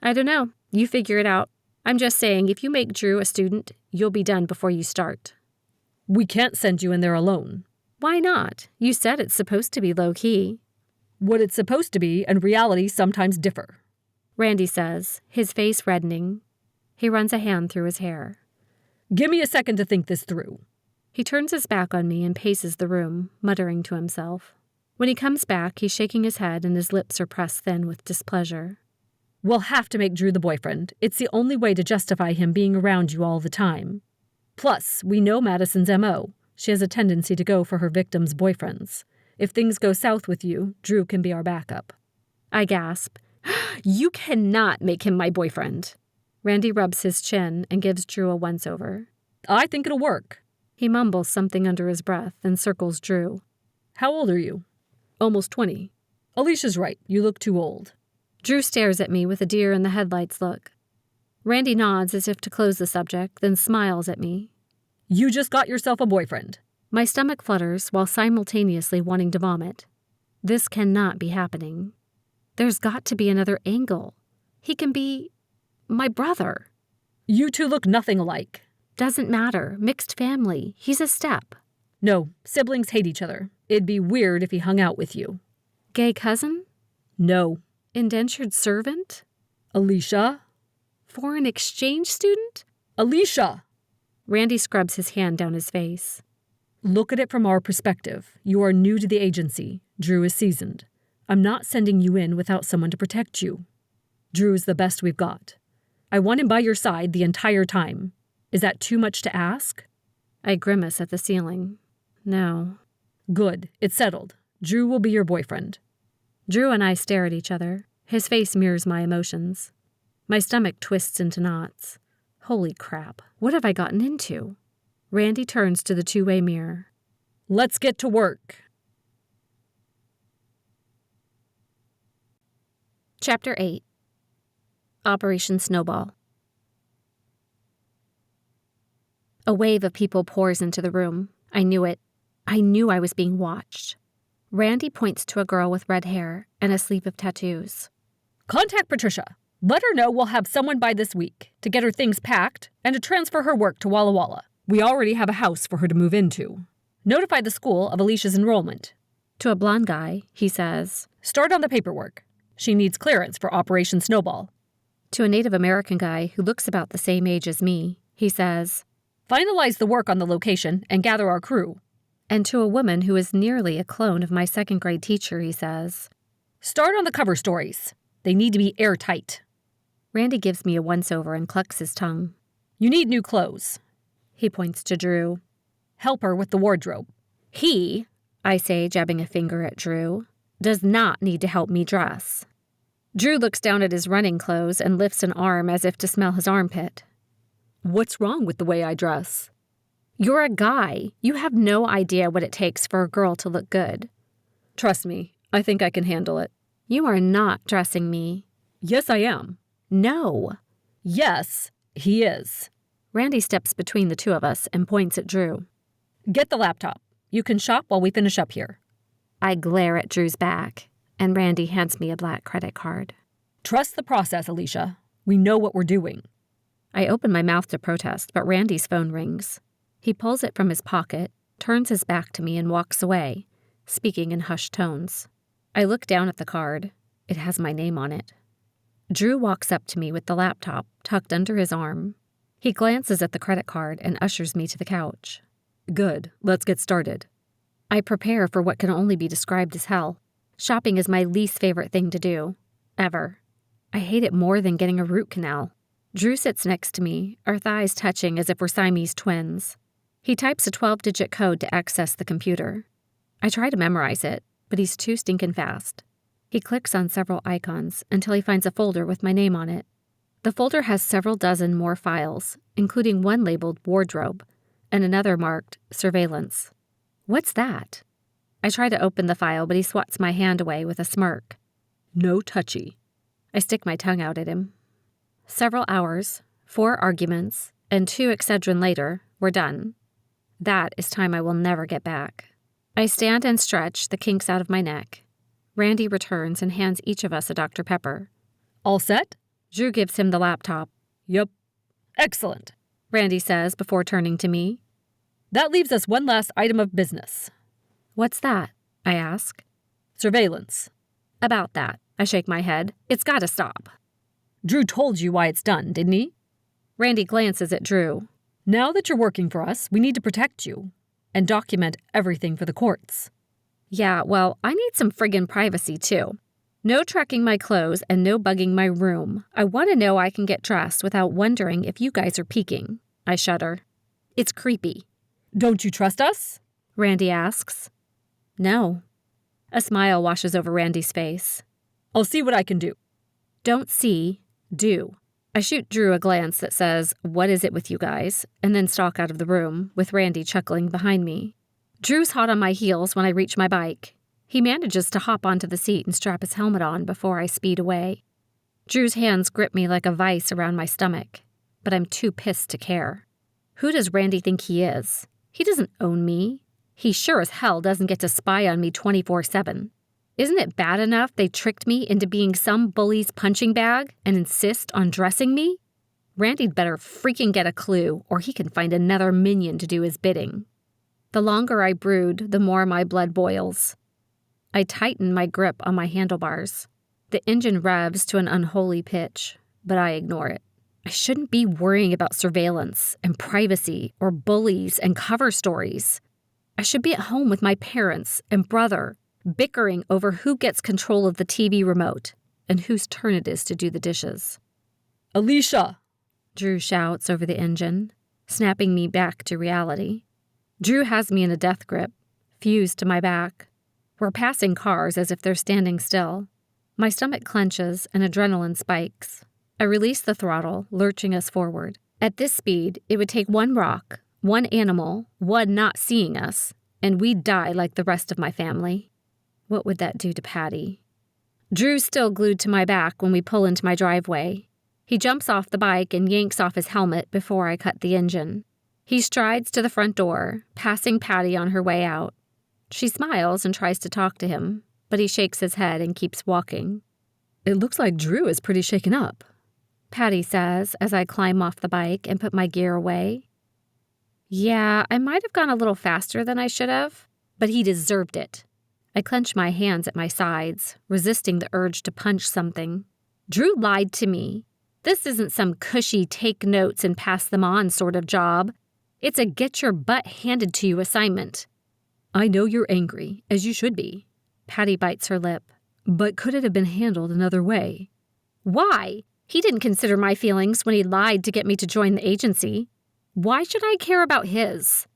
I don't know. You figure it out. I'm just saying if you make Drew a student, you'll be done before you start. We can't send you in there alone. Why not? You said it's supposed to be low-key. What it's supposed to be and reality sometimes differ. Randy says, his face reddening. He runs a hand through his hair. Give me a second to think this through. He turns his back on me and paces the room, muttering to himself. When he comes back, he's shaking his head and his lips are pressed thin with displeasure. We'll have to make Drew the boyfriend. It's the only way to justify him being around you all the time. Plus, we know Madison's MO. She has a tendency to go for her victims' boyfriends. If things go south with you, Drew can be our backup. I gasp. You cannot make him my boyfriend. Randy rubs his chin and gives Drew a once-over. I think it'll work. He mumbles something under his breath and circles Drew. How old are you? Almost 20. Alicia's right. You look too old. Drew stares at me with a deer-in-the-headlights look. Randy nods as if to close the subject, then smiles at me. You just got yourself a boyfriend. My stomach flutters while simultaneously wanting to vomit. This cannot be happening. There's got to be another angle. He can be my brother. You two look nothing alike. Doesn't matter. Mixed family. He's a step. No, siblings hate each other. It'd be weird if he hung out with you. Gay cousin? No. Indentured servant? Aleasha? Foreign exchange student? Aleasha! Randy scrubs his hand down his face. Look at it from our perspective. You are new to the agency. Drew is seasoned. I'm not sending you in without someone to protect you. Drew is the best we've got. I want him by your side the entire time. Is that too much to ask? I grimace at the ceiling. No. Good. It's settled. Drew will be your boyfriend. Drew and I stare at each other. His face mirrors my emotions. My stomach twists into knots. Holy crap. What have I gotten into? Randy turns to the two-way mirror. Let's get to work. Chapter 8. Operation Snowball. A wave of people pours into the room. I knew it. I knew I was being watched. Randy points to a girl with red hair and a sleeve of tattoos. Contact Patricia. Let her know we'll have someone by this week to get her things packed and to transfer her work to Walla Walla. We already have a house for her to move into. Notify the school of Alicia's enrollment. To a blonde guy, he says, Start on the paperwork. She needs clearance for Operation Snowball. To a Native American guy who looks about the same age as me, he says, Finalize the work on the location and gather our crew. And to a woman who is nearly a clone of my second-grade teacher, he says, Start on the cover stories. They need to be airtight. Randy gives me a once-over and clucks his tongue. You need new clothes. He points to Drew. Help her with the wardrobe. He, I say, jabbing a finger at Drew, does not need to help me dress. Drew looks down at his running clothes and lifts an arm as if to smell his armpit. What's wrong with the way I dress? You're a guy. You have no idea what it takes for a girl to look good. Trust me, I think I can handle it. You are not dressing me. Yes, I am. No. Yes, he is. Randy steps between the two of us and points at Drew. Get the laptop. You can shop while we finish up here. I glare at Drew's back, and Randy hands me a black credit card. Trust the process, Aleasha. We know what we're doing. I open my mouth to protest, but Randy's phone rings. He pulls it from his pocket, turns his back to me, and walks away, speaking in hushed tones. I look down at the card. It has my name on it. Drew walks up to me with the laptop tucked under his arm. He glances at the credit card and ushers me to the couch. Good. Let's get started. I prepare for what can only be described as hell. Shopping is my least favorite thing to do. Ever. I hate it more than getting a root canal. Drew sits next to me, our thighs touching as if we're Siamese twins. He types a 12-digit code to access the computer. I try to memorize it, but he's too stinking fast. He clicks on several icons until he finds a folder with my name on it. The folder has several dozen more files, including one labeled Wardrobe and another marked Surveillance. What's that? I try to open the file, but he swats my hand away with a smirk. No touchy. I stick my tongue out at him. Several hours, 4 arguments, and 2 Excedrin later, we're done. That is time I will never get back. I stand and stretch the kinks out of my neck. Randy returns and hands each of us a Dr. Pepper. All set? Drew gives him the laptop. Yup. Excellent, Randy says before turning to me. That leaves us one last item of business. What's that? I ask. Surveillance. About that, I shake my head. It's gotta stop. Drew told you why it's done, didn't he? Randy glances at Drew. Now that you're working for us, we need to protect you and document everything for the courts. Yeah, well, I need some friggin' privacy, too. No trekking my clothes and no bugging my room. I want to know I can get dressed without wondering if you guys are peeking. I shudder. It's creepy. Don't you trust us? Randy asks. No. A smile washes over Randy's face. I'll see what I can do. Don't see, do. I shoot Drew a glance that says, "What is it with you guys?" and then stalk out of the room, with Randy chuckling behind me. Drew's hot on my heels when I reach my bike. He manages to hop onto the seat and strap his helmet on before I speed away. Drew's hands grip me like a vice around my stomach, but I'm too pissed to care. Who does Randy think he is? He doesn't own me. He sure as hell doesn't get to spy on me 24/7. Isn't it bad enough they tricked me into being some bully's punching bag and insist on dressing me? Randy'd better freaking get a clue, or he can find another minion to do his bidding. The longer I brood, the more my blood boils. I tighten my grip on my handlebars. The engine revs to an unholy pitch, but I ignore it. I shouldn't be worrying about surveillance and privacy or bullies and cover stories. I should be at home with my parents and brother, bickering over who gets control of the TV remote and whose turn it is to do the dishes. Aleasha! Drew shouts over the engine, snapping me back to reality. Drew has me in a death grip, fused to my back. We're passing cars as if they're standing still. My stomach clenches and adrenaline spikes. I release the throttle, lurching us forward. At this speed, it would take one rock, one animal, one not seeing us, and we'd die like the rest of my family. What would that do to Patty? Drew's still glued to my back when we pull into my driveway. He jumps off the bike and yanks off his helmet before I cut the engine. He strides to the front door, passing Patty on her way out. She smiles and tries to talk to him, but he shakes his head and keeps walking. It looks like Drew is pretty shaken up, Patty says as I climb off the bike and put my gear away. Yeah, I might have gone a little faster than I should have, but he deserved it. I clench my hands at my sides, resisting the urge to punch something. Drew lied to me. This isn't some cushy take notes and pass them on sort of job. It's a get your butt handed to you assignment. I know you're angry, as you should be. Patty bites her lip. But could it have been handled another way? Why? He didn't consider my feelings when he lied to get me to join the agency. Why should I care about his?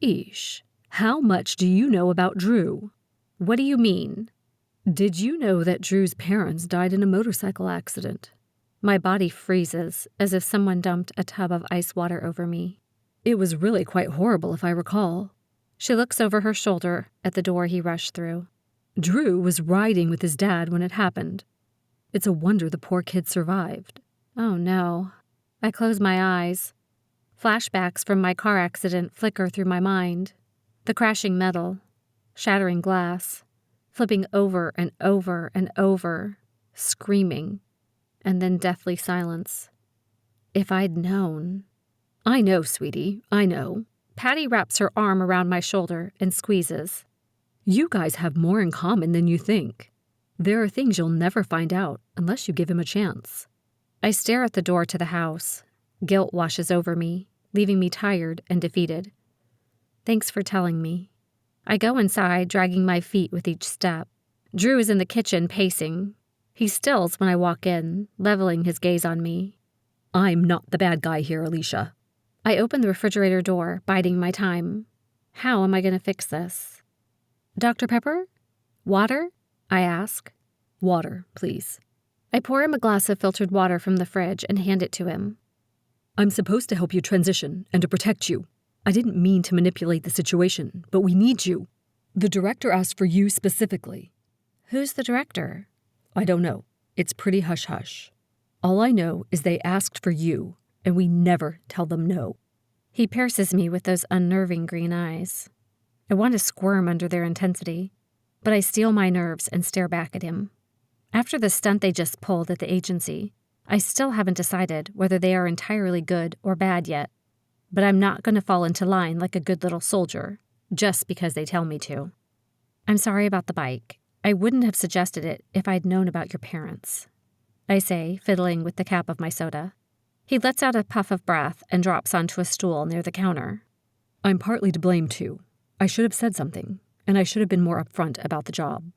Ish, how much do you know about Drew? What do you mean? Did you know that Drew's parents died in a motorcycle accident? My body freezes as if someone dumped a tub of ice water over me. It was really quite horrible, if I recall. She looks over her shoulder at the door he rushed through. Drew was riding with his dad when it happened. It's a wonder the poor kid survived. Oh no. I close my eyes. Flashbacks from my car accident flicker through my mind. The crashing metal, shattering glass, flipping over and over and over, screaming, and then deathly silence. If I'd known. I know, sweetie, I know. Patty wraps her arm around my shoulder and squeezes. You guys have more in common than you think. There are things you'll never find out unless you give him a chance. I stare at the door to the house. Guilt washes over me, leaving me tired and defeated. Thanks for telling me. I go inside, dragging my feet with each step. Drew is in the kitchen, pacing. He stills when I walk in, leveling his gaze on me. I'm not the bad guy here, Aleasha. I open the refrigerator door, biding my time. How am I going to fix this? Dr. Pepper? Water? I ask. Water, please. I pour him a glass of filtered water from the fridge and hand it to him. I'm supposed to help you transition and to protect you. I didn't mean to manipulate the situation, but we need you. The director asked for you specifically. Who's the director? I don't know. It's pretty hush-hush. All I know is they asked for you, and we never tell them no. He pierces me with those unnerving green eyes. I want to squirm under their intensity, but I steel my nerves and stare back at him. After the stunt they just pulled at the agency, I still haven't decided whether they are entirely good or bad yet. But I'm not going to fall into line like a good little soldier, just because they tell me to. I'm sorry about the bike. I wouldn't have suggested it if I'd known about your parents, I say, fiddling with the cap of my soda. He lets out a puff of breath and drops onto a stool near the counter. I'm partly to blame, too. I should have said something, and I should have been more upfront about the job.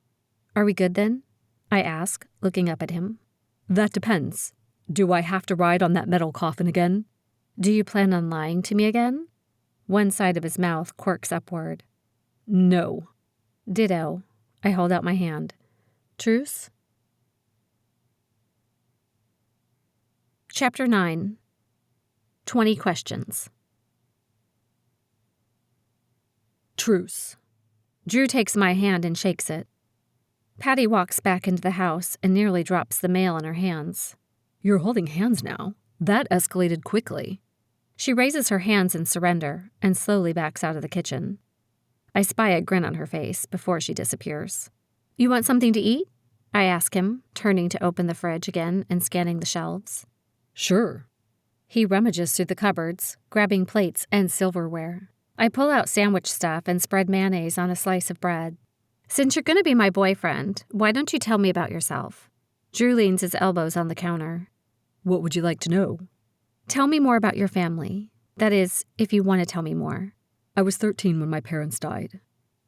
Are we good then? I ask, looking up at him. That depends. Do I have to ride on that metal coffin again? Do you plan on lying to me again? One side of his mouth quirks upward. No. Ditto. I hold out my hand. Truce? Chapter 9. 20 questions. Truce. Drew takes my hand and shakes it. Patty walks back into the house and nearly drops the mail in her hands. You're holding hands now. That escalated quickly. She raises her hands in surrender and slowly backs out of the kitchen. I spy a grin on her face before she disappears. You want something to eat? I ask him, turning to open the fridge again and scanning the shelves. Sure. He rummages through the cupboards, grabbing plates and silverware. I pull out sandwich stuff and spread mayonnaise on a slice of bread. Since you're going to be my boyfriend, why don't you tell me about yourself? Drew leans his elbows on the counter. What would you like to know? Tell me more about your family. That is, if you want to tell me more. I was 13 when my parents died.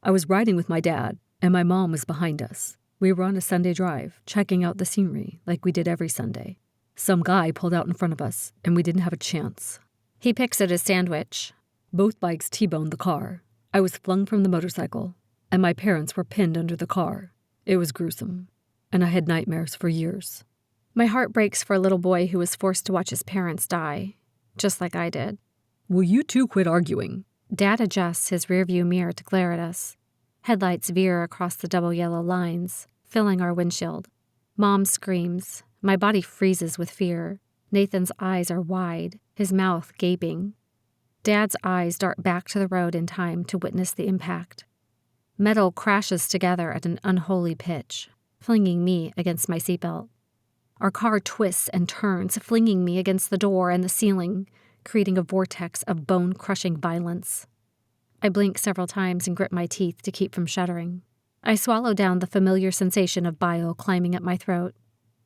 I was riding with my dad, and my mom was behind us. We were on a Sunday drive, checking out the scenery like we did every Sunday. Some guy pulled out in front of us, and we didn't have a chance. He picks at his sandwich. Both bikes T-boned the car. I was flung from the motorcycle, and my parents were pinned under the car. It was gruesome, and I had nightmares for years. My heart breaks for a little boy who was forced to watch his parents die, just like I did. Will you two quit arguing? Dad adjusts his rearview mirror to glare at us. Headlights veer across the double yellow lines, filling our windshield. Mom screams. My body freezes with fear. Nathan's eyes are wide, his mouth gaping. Dad's eyes dart back to the road in time to witness the impact. Metal crashes together at an unholy pitch, flinging me against my seatbelt. Our car twists and turns, flinging me against the door and the ceiling, creating a vortex of bone-crushing violence. I blink several times and grit my teeth to keep from shuddering. I swallow down the familiar sensation of bile climbing up my throat.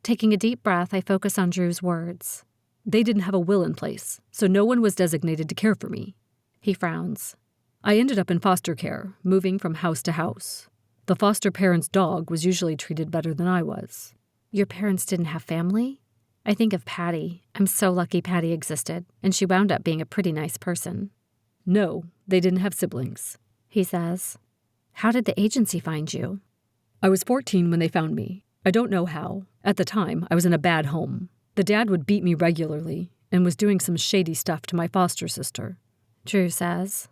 Taking a deep breath, I focus on Drew's words. They didn't have a will in place, so no one was designated to care for me. He frowns. I ended up in foster care, moving from house to house. The foster parent's dog was usually treated better than I was. Your parents didn't have family? I think of Patty. I'm so lucky Patty existed, and she wound up being a pretty nice person. No, they didn't have siblings, he says. How did the agency find you? I was 14 when they found me. I don't know how. At the time, I was in a bad home. The dad would beat me regularly and was doing some shady stuff to my foster sister, Drew says.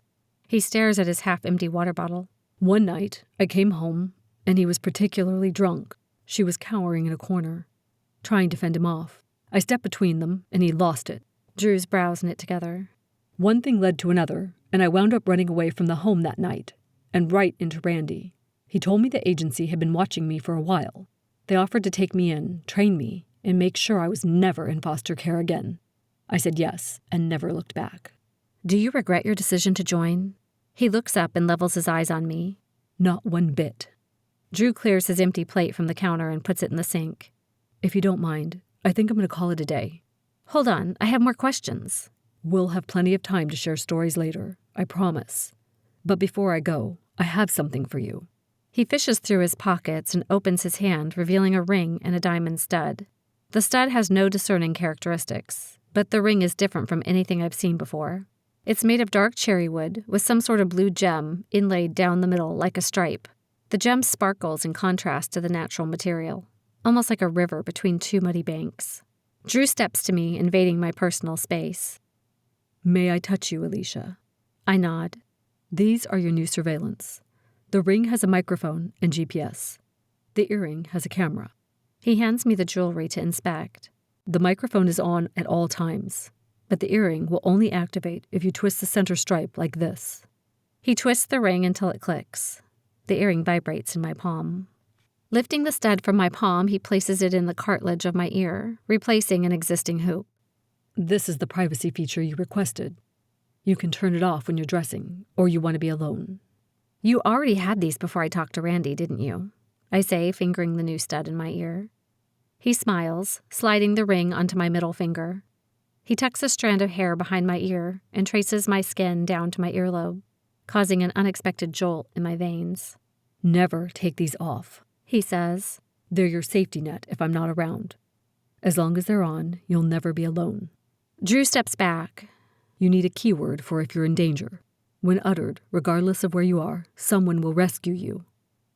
He stares at his half-empty water bottle. One night, I came home, and he was particularly drunk. She was cowering in a corner, trying to fend him off. I stepped between them, and he lost it. Drew's brows knit together. One thing led to another, and I wound up running away from the home that night, and right into Randy. He told me the agency had been watching me for a while. They offered to take me in, train me, and make sure I was never in foster care again. I said yes, and never looked back. Do you regret your decision to join? He looks up and levels his eyes on me. Not one bit. Drew clears his empty plate from the counter and puts it in the sink. If you don't mind, I think I'm going to call it a day. Hold on, I have more questions. We'll have plenty of time to share stories later, I promise. But before I go, I have something for you. He fishes through his pockets and opens his hand, revealing a ring and a diamond stud. The stud has no discerning characteristics, but the ring is different from anything I've seen before. It's made of dark cherry wood with some sort of blue gem inlaid down the middle like a stripe. The gem sparkles in contrast to the natural material, almost like a river between two muddy banks. Drew steps to me, invading my personal space. May I touch you, Aleasha? I nod. These are your new surveillance. The ring has a microphone and GPS. The earring has a camera. He hands me the jewelry to inspect. The microphone is on at all times, but the earring will only activate if you twist the center stripe like this. He twists the ring until it clicks. The earring vibrates in my palm. Lifting the stud from my palm, he places it in the cartilage of my ear, replacing an existing hoop. This is the privacy feature you requested. You can turn it off when you're dressing, or you want to be alone. You already had these before I talked to Randy, didn't you? I say, fingering the new stud in my ear. He smiles, sliding the ring onto my middle finger. He tucks a strand of hair behind my ear and traces my skin down to my earlobe, causing an unexpected jolt in my veins. Never take these off, he says. They're your safety net if I'm not around. As long as they're on, you'll never be alone. Drew steps back. You need a keyword for if you're in danger. When uttered, regardless of where you are, someone will rescue you.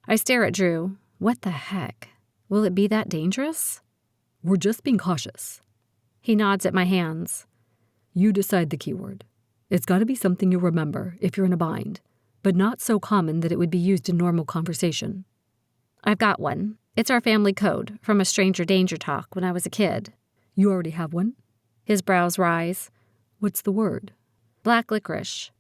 I stare at Drew. What the heck? Will it be that dangerous? We're just being cautious. He nods at my hands. You decide the keyword. It's got to be something you'll remember if you're in a bind, but not so common that it would be used in normal conversation. I've got one. It's our family code from a stranger danger talk when I was a kid. You already have one? His brows rise. What's the word? Black licorice.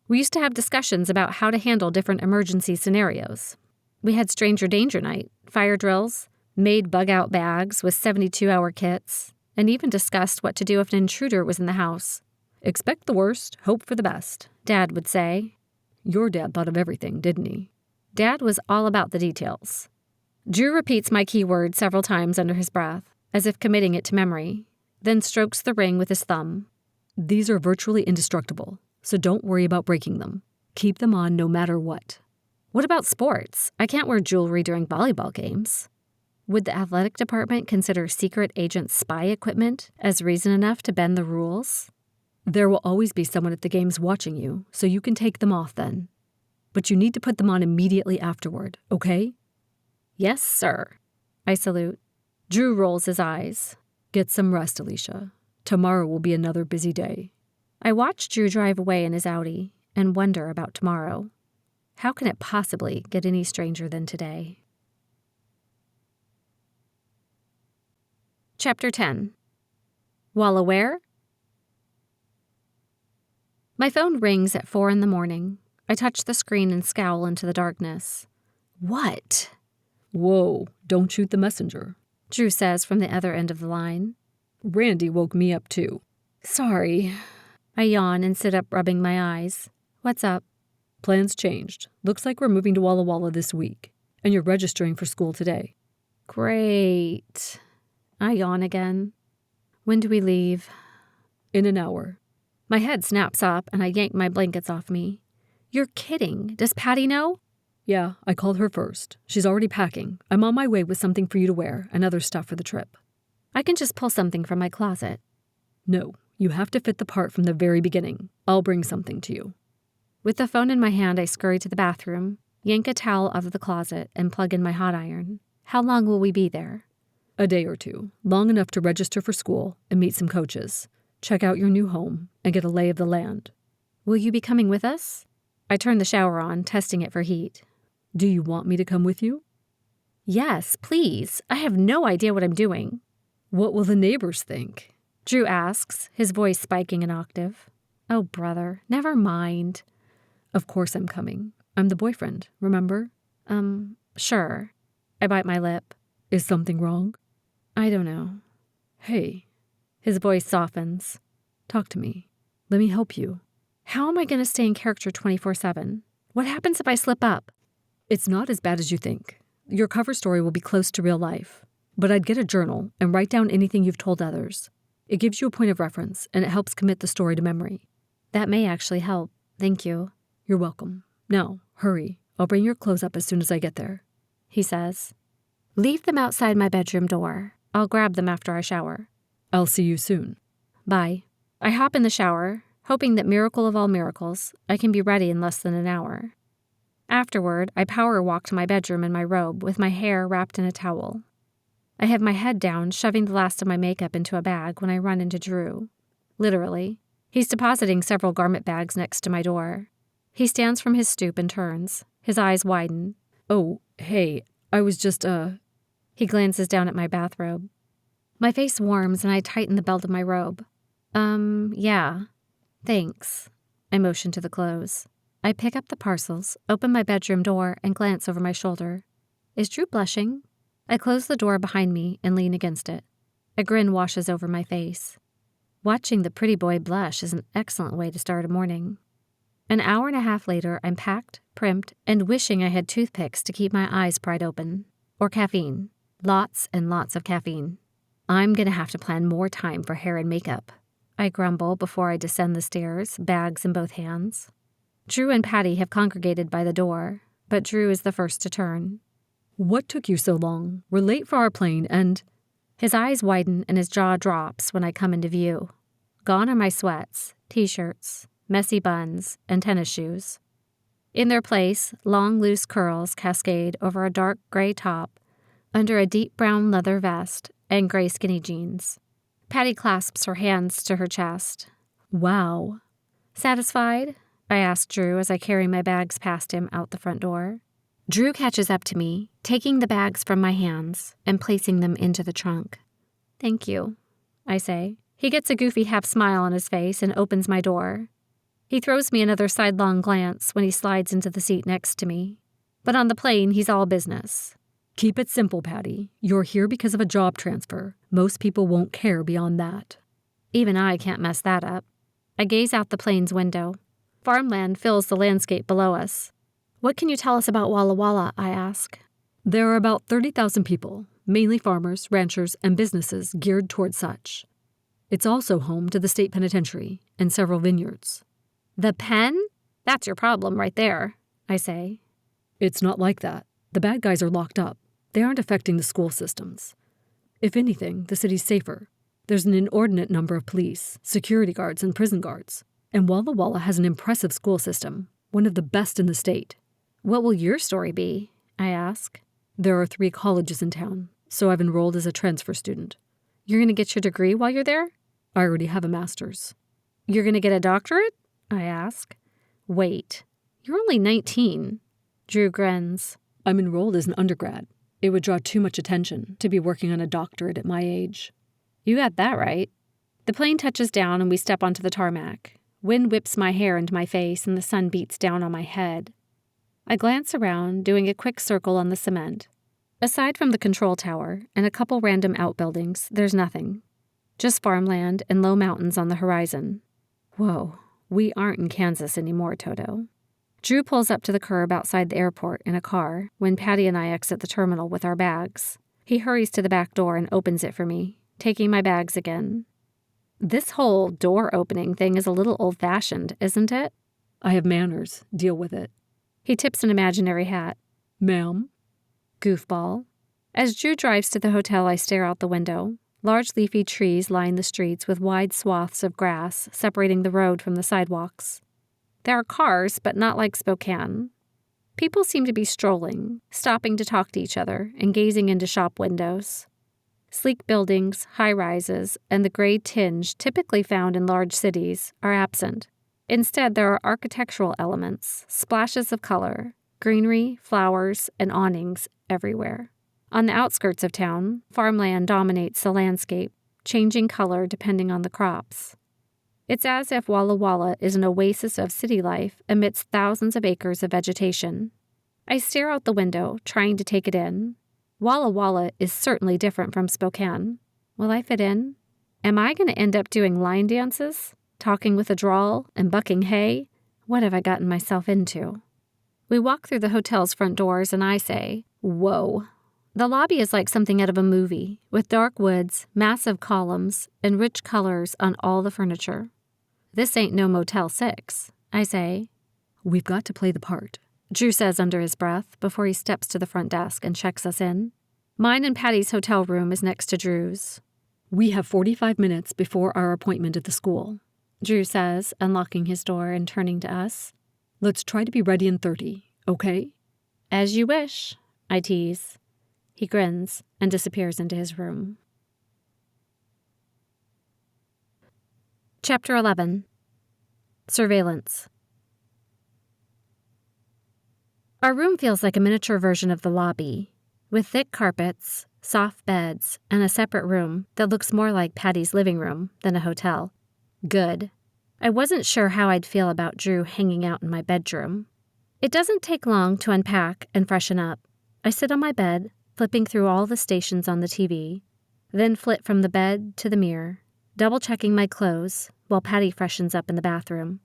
We used to have discussions about how to handle different emergency scenarios. We had stranger danger night, fire drills, made bug-out bags with 72-hour kits, and even discussed what to do if an intruder was in the house. Expect the worst, hope for the best, Dad would say. Your dad thought of everything, didn't he? Dad was all about the details. Drew repeats my keyword several times under his breath, as if committing it to memory, then strokes the ring with his thumb. These are virtually indestructible, so don't worry about breaking them. Keep them on no matter what. What about sports? I can't wear jewelry during volleyball games. Would the athletic department consider secret agent spy equipment as reason enough to bend the rules? There will always be someone at the games watching you, so you can take them off then. But you need to put them on immediately afterward, okay? Yes, sir. I salute. Drew rolls his eyes. Get some rest, Aleasha. Tomorrow will be another busy day. I watch Drew drive away in his Audi and wonder about tomorrow. How can it possibly get any stranger than today? Chapter 10. While aware? My phone rings at 4 a.m. I touch the screen and scowl into the darkness. What? Whoa, don't shoot the messenger, Drew says from the other end of the line. Randy woke me up too. Sorry. I yawn and sit up rubbing my eyes. What's up? Plans changed. Looks like we're moving to Walla Walla this week, and you're registering for school today. Great. I yawn again. When do we leave? In an hour. My head snaps up and I yank my blankets off me. You're kidding. Does Patty know? Yeah, I called her first. She's already packing. I'm on my way with something for you to wear and other stuff for the trip. I can just pull something from my closet. No, you have to fit the part from the very beginning. I'll bring something to you. With the phone in my hand, I scurry to the bathroom, yank a towel out of the closet, and plug in my hot iron. How long will we be there? A day or two, long enough to register for school and meet some coaches, check out your new home, and get a lay of the land. Will you be coming with us? I turn the shower on, testing it for heat. Do you want me to come with you? Yes, please. I have no idea what I'm doing. What will the neighbors think? Drew asks, his voice spiking an octave. Oh, brother, never mind. Of course I'm coming. I'm the boyfriend, remember? Sure. I bite my lip. Is something wrong? I don't know. Hey. His voice softens. Talk to me. Let me help you. How am I going to stay in character 24/7? What happens if I slip up? It's not as bad as you think. Your cover story will be close to real life. But I'd get a journal and write down anything you've told others. It gives you a point of reference, and it helps commit the story to memory. That may actually help. Thank you. You're welcome. Now, hurry. I'll bring your clothes up as soon as I get there. He says. Leave them outside my bedroom door. I'll grab them after I shower. I'll see you soon. Bye. I hop in the shower, hoping that miracle of all miracles, I can be ready in less than an hour. Afterward, I power walk to my bedroom in my robe with my hair wrapped in a towel. I have my head down, shoving the last of my makeup into a bag when I run into Drew. Literally. He's depositing several garment bags next to my door. He stands from his stoop and turns. His eyes widen. Oh, hey, I was just, He glances down at my bathrobe. My face warms and I tighten the belt of my robe. Yeah. Thanks. I motion to the clothes. I pick up the parcels, open my bedroom door, and glance over my shoulder. Is Drew blushing? I close the door behind me and lean against it. A grin washes over my face. Watching the pretty boy blush is an excellent way to start a morning. An hour and a half later, I'm packed, primped, and wishing I had toothpicks to keep my eyes pried open. Or caffeine. Lots and lots of caffeine. I'm gonna have to plan more time for hair and makeup. I grumble before I descend the stairs, bags in both hands. Drew and Patty have congregated by the door, but Drew is the first to turn. What took you so long? We're late for our plane and... His eyes widen and his jaw drops when I come into view. Gone are my sweats, t-shirts, messy buns, and tennis shoes. In their place, long loose curls cascade over a dark gray top, under a deep brown leather vest and gray skinny jeans. Patty clasps her hands to her chest. Wow. Satisfied? I ask Drew as I carry my bags past him out the front door. Drew catches up to me, taking the bags from my hands and placing them into the trunk. Thank you, I say. He gets a goofy half smile on his face and opens my door. He throws me another sidelong glance when he slides into the seat next to me. But on the plane, he's all business. Keep it simple, Patty. You're here because of a job transfer. Most people won't care beyond that. Even I can't mess that up. I gaze out the plane's window. Farmland fills the landscape below us. What can you tell us about Walla Walla? I ask. There are about 30,000 people, mainly farmers, ranchers, and businesses geared toward such. It's also home to the state penitentiary and several vineyards. The pen? That's your problem right there, I say. It's not like that. The bad guys are locked up. They aren't affecting the school systems. If anything, the city's safer. There's an inordinate number of police, security guards, and prison guards. And Walla Walla has an impressive school system, one of the best in the state. What will your story be? I ask. There are 3 colleges in town, so I've enrolled as a transfer student. You're going to get your degree while you're there? I already have a master's. You're going to get a doctorate? I ask. Wait, you're only 19. Drew grins. I'm enrolled as an undergrad. It would draw too much attention to be working on a doctorate at my age. You got that right. The plane touches down and we step onto the tarmac. Wind whips my hair into my face and the sun beats down on my head. I glance around, doing a quick circle on the cement. Aside from the control tower and a couple random outbuildings, there's nothing. Just farmland and low mountains on the horizon. Whoa, we aren't in Kansas anymore, Toto. Drew pulls up to the curb outside the airport in a car when Patty and I exit the terminal with our bags. He hurries to the back door and opens it for me, taking my bags again. This whole door opening thing is a little old-fashioned, isn't it? I have manners. Deal with it. He tips an imaginary hat. Ma'am? Goofball. As Drew drives to the hotel, I stare out the window. Large leafy trees line the streets with wide swaths of grass separating the road from the sidewalks. There are cars, but not like Spokane. People seem to be strolling, stopping to talk to each other and gazing into shop windows. Sleek buildings, high-rises, and the gray tinge typically found in large cities are absent. Instead, there are architectural elements, splashes of color, greenery, flowers, and awnings everywhere. On the outskirts of town, farmland dominates the landscape, changing color depending on the crops. It's as if Walla Walla is an oasis of city life amidst thousands of acres of vegetation. I stare out the window, trying to take it in. Walla Walla is certainly different from Spokane. Will I fit in? Am I going to end up doing line dances, talking with a drawl, and bucking hay? What have I gotten myself into? We walk through the hotel's front doors and I say, whoa. The lobby is like something out of a movie, with dark woods, massive columns, and rich colors on all the furniture. This ain't no Motel 6, I say. We've got to play the part, Drew says under his breath before he steps to the front desk and checks us in. Mine and Patty's hotel room is next to Drew's. We have 45 minutes before our appointment at the school, Drew says, unlocking his door and turning to us. Let's try to be ready in 30, okay? As you wish, I tease. He grins and disappears into his room. Chapter 11. Surveillance. Our room feels like a miniature version of the lobby, with thick carpets, soft beds, and a separate room that looks more like Patty's living room than a hotel. Good. I wasn't sure how I'd feel about Drew hanging out in my bedroom. It doesn't take long to unpack and freshen up. I sit on my bed, flipping through all the stations on the TV, then flit from the bed to the mirror, double-checking my clothes while Patty freshens up in the bathroom.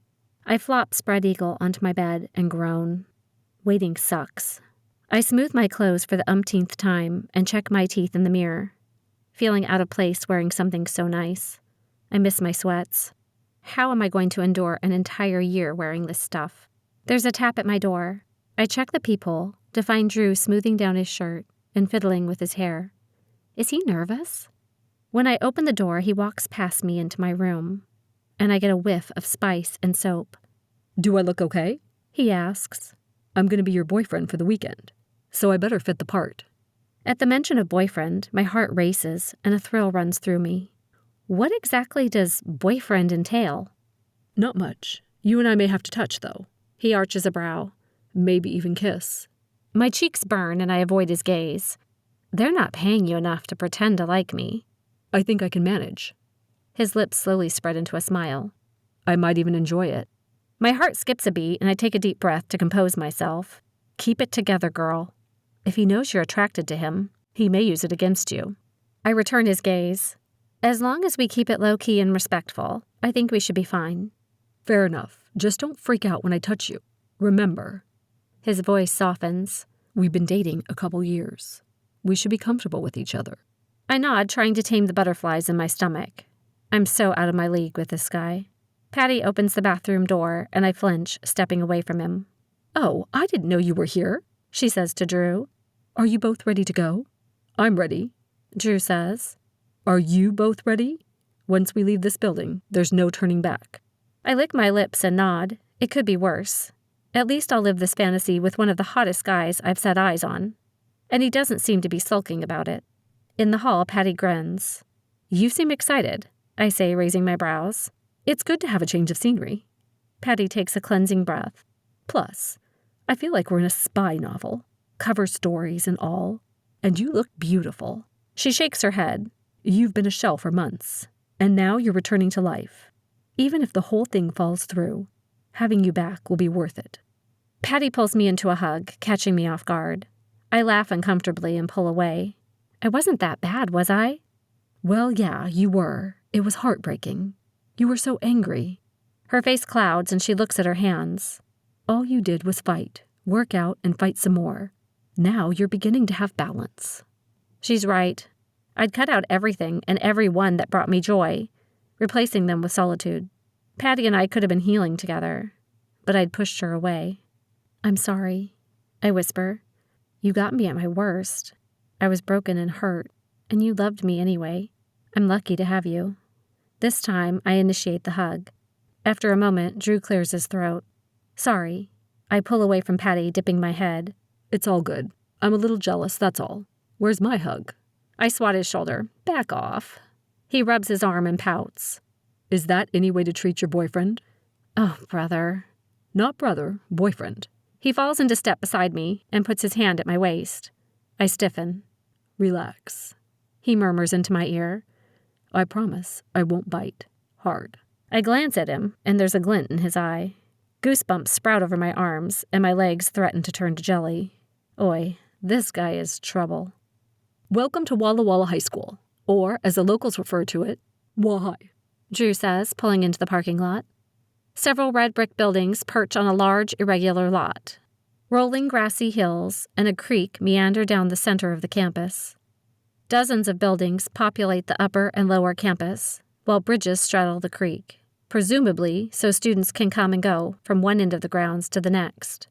I flop spread eagle onto my bed and groan. Waiting sucks. I smooth my clothes for the umpteenth time and check my teeth in the mirror, feeling out of place wearing something so nice. I miss my sweats. How am I going to endure an entire year wearing this stuff? There's a tap at my door. I check the peephole, to find Drew smoothing down his shirt and fiddling with his hair. Is he nervous? When I open the door, he walks past me into my room, and I get a whiff of spice and soap. Do I look okay? He asks. I'm going to be your boyfriend for the weekend, so I better fit the part. At the mention of boyfriend, my heart races and a thrill runs through me. What exactly does boyfriend entail? Not much. You and I may have to touch, though. He arches a brow. Maybe even kiss. My cheeks burn and I avoid his gaze. They're not paying you enough to pretend to like me. I think I can manage. His lips slowly spread into a smile. I might even enjoy it. My heart skips a beat and I take a deep breath to compose myself. Keep it together, girl. If he knows you're attracted to him, he may use it against you. I return his gaze. As long as we keep it low-key and respectful, I think we should be fine. Fair enough. Just don't freak out when I touch you. Remember. His voice softens. We've been dating a couple years. We should be comfortable with each other. I nod, trying to tame the butterflies in my stomach. I'm so out of my league with this guy. Patty opens the bathroom door, and I flinch, stepping away from him. Oh, I didn't know you were here, she says to Drew. Are you both ready to go? I'm ready, Drew says. Are you both ready? Once we leave this building, there's no turning back. I lick my lips and nod. It could be worse. At least I'll live this fantasy with one of the hottest guys I've set eyes on. And he doesn't seem to be sulking about it. In the hall, Patty grins. You seem excited, I say, raising my brows. It's good to have a change of scenery. Patty takes a cleansing breath. Plus, I feel like we're in a spy novel. Cover stories and all. And you look beautiful. She shakes her head. You've been a shell for months, and now you're returning to life. Even if the whole thing falls through, having you back will be worth it. Patty pulls me into a hug, catching me off guard. I laugh uncomfortably and pull away. I wasn't that bad, was I? Well, yeah, you were. It was heartbreaking. You were so angry. Her face clouds and she looks at her hands. All you did was fight, work out, and fight some more. Now you're beginning to have balance. She's right. I'd cut out everything and everyone that brought me joy, replacing them with solitude. Patty and I could have been healing together, but I'd pushed her away. I'm sorry, I whisper. You got me at my worst. I was broken and hurt, and you loved me anyway. I'm lucky to have you. This time, I initiate the hug. After a moment, Drew clears his throat. Sorry. I pull away from Patty, dipping my head. It's all good. I'm a little jealous, that's all. Where's my hug? I swat his shoulder. Back off. He rubs his arm and pouts. Is that any way to treat your boyfriend? Oh, brother. Not brother, boyfriend. He falls into step beside me and puts his hand at my waist. I stiffen. Relax. He murmurs into my ear. I promise I won't bite. Hard. I glance at him, and there's a glint in his eye. Goosebumps sprout over my arms, and my legs threaten to turn to jelly. Oi, this guy is trouble. Welcome to Walla Walla High School, or, as the locals refer to it, Wahai, Drew says, pulling into the parking lot. Several red brick buildings perch on a large, irregular lot. Rolling grassy hills and a creek meander down the center of the campus. Dozens of buildings populate the upper and lower campus, while bridges straddle the creek, presumably so students can come and go from one end of the grounds to the next.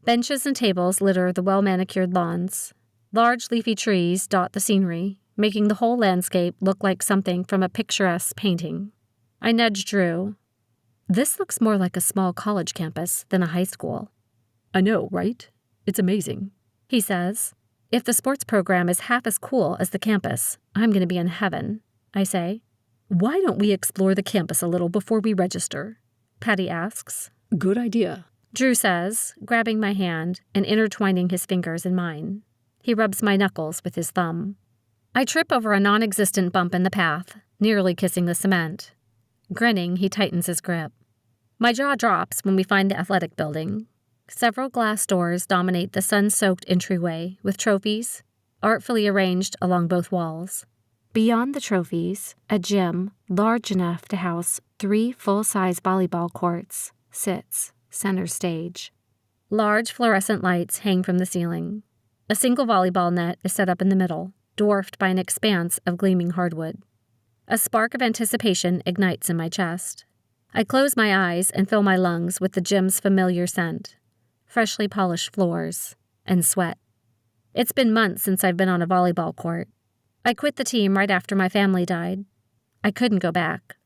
Benches and tables litter the well-manicured lawns. Large leafy trees dot the scenery, making the whole landscape look like something from a picturesque painting. I nudge Drew. This looks more like a small college campus than a high school. I know, right? It's amazing, he says. If the sports program is half as cool as the campus, I'm going to be in heaven, I say. Why don't we explore the campus a little before we register? Patty asks. Good idea, Drew says, grabbing my hand and intertwining his fingers in mine. He rubs my knuckles with his thumb. I trip over a non-existent bump in the path, nearly kissing the cement. Grinning, he tightens his grip. My jaw drops when we find the athletic building. Several glass doors dominate the sun-soaked entryway with trophies, artfully arranged along both walls. Beyond the trophies, a gym large enough to house 3 full-size volleyball courts sits center stage. Large fluorescent lights hang from the ceiling. A single volleyball net is set up in the middle, dwarfed by an expanse of gleaming hardwood. A spark of anticipation ignites in my chest. I close my eyes and fill my lungs with the gym's familiar scent. Freshly polished floors, and sweat. It's been months since I've been on a volleyball court. I quit the team right after my family died. I couldn't go back.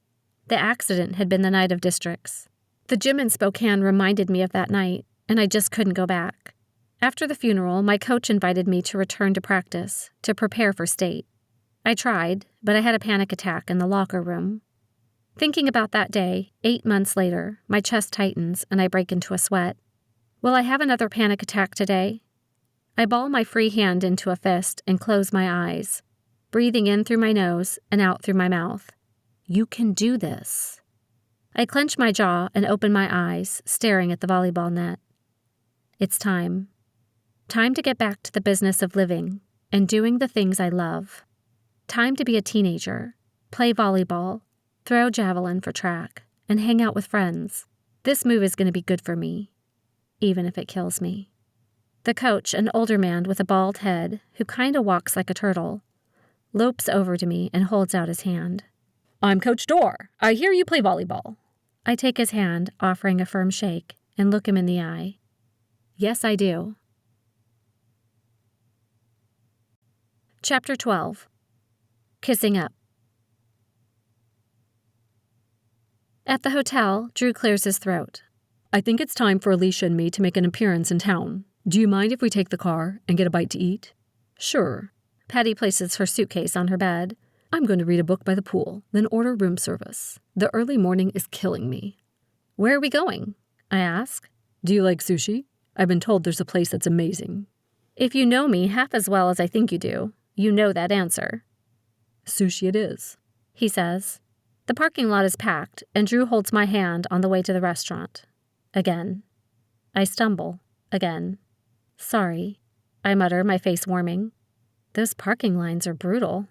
The accident had been the night of districts. The gym in Spokane reminded me of that night, and I just couldn't go back. After the funeral, my coach invited me to return to practice, to prepare for state. I tried, but I had a panic attack in the locker room. Thinking about that day, 8 months later, my chest tightens and I break into a sweat. Will I have another panic attack today? I ball my free hand into a fist and close my eyes, breathing in through my nose and out through my mouth. You can do this. I clench my jaw and open my eyes, staring at the volleyball net. It's time. Time to get back to the business of living and doing the things I love. Time to be a teenager, play volleyball, throw javelin for track, and hang out with friends. This move is going to be good for me, even if it kills me. The coach, an older man with a bald head who kinda walks like a turtle, lopes over to me and holds out his hand. I'm Coach Dorr. I hear you play volleyball. I take his hand, offering a firm shake, and look him in the eye. Yes, I do. Chapter 12. Kissing Up. At the hotel, Drew clears his throat. I think it's time for Aleasha and me to make an appearance in town. Do you mind if we take the car and get a bite to eat? Sure. Patty places her suitcase on her bed. I'm going to read a book by the pool, then order room service. The early morning is killing me. Where are we going? I ask. Do you like sushi? I've been told there's a place that's amazing. If you know me half as well as I think you do, you know that answer. Sushi it is, he says. The parking lot is packed, and Drew holds my hand on the way to the restaurant. Again. I stumble. Again. Sorry, I mutter, my face warming. Those parking lines are brutal.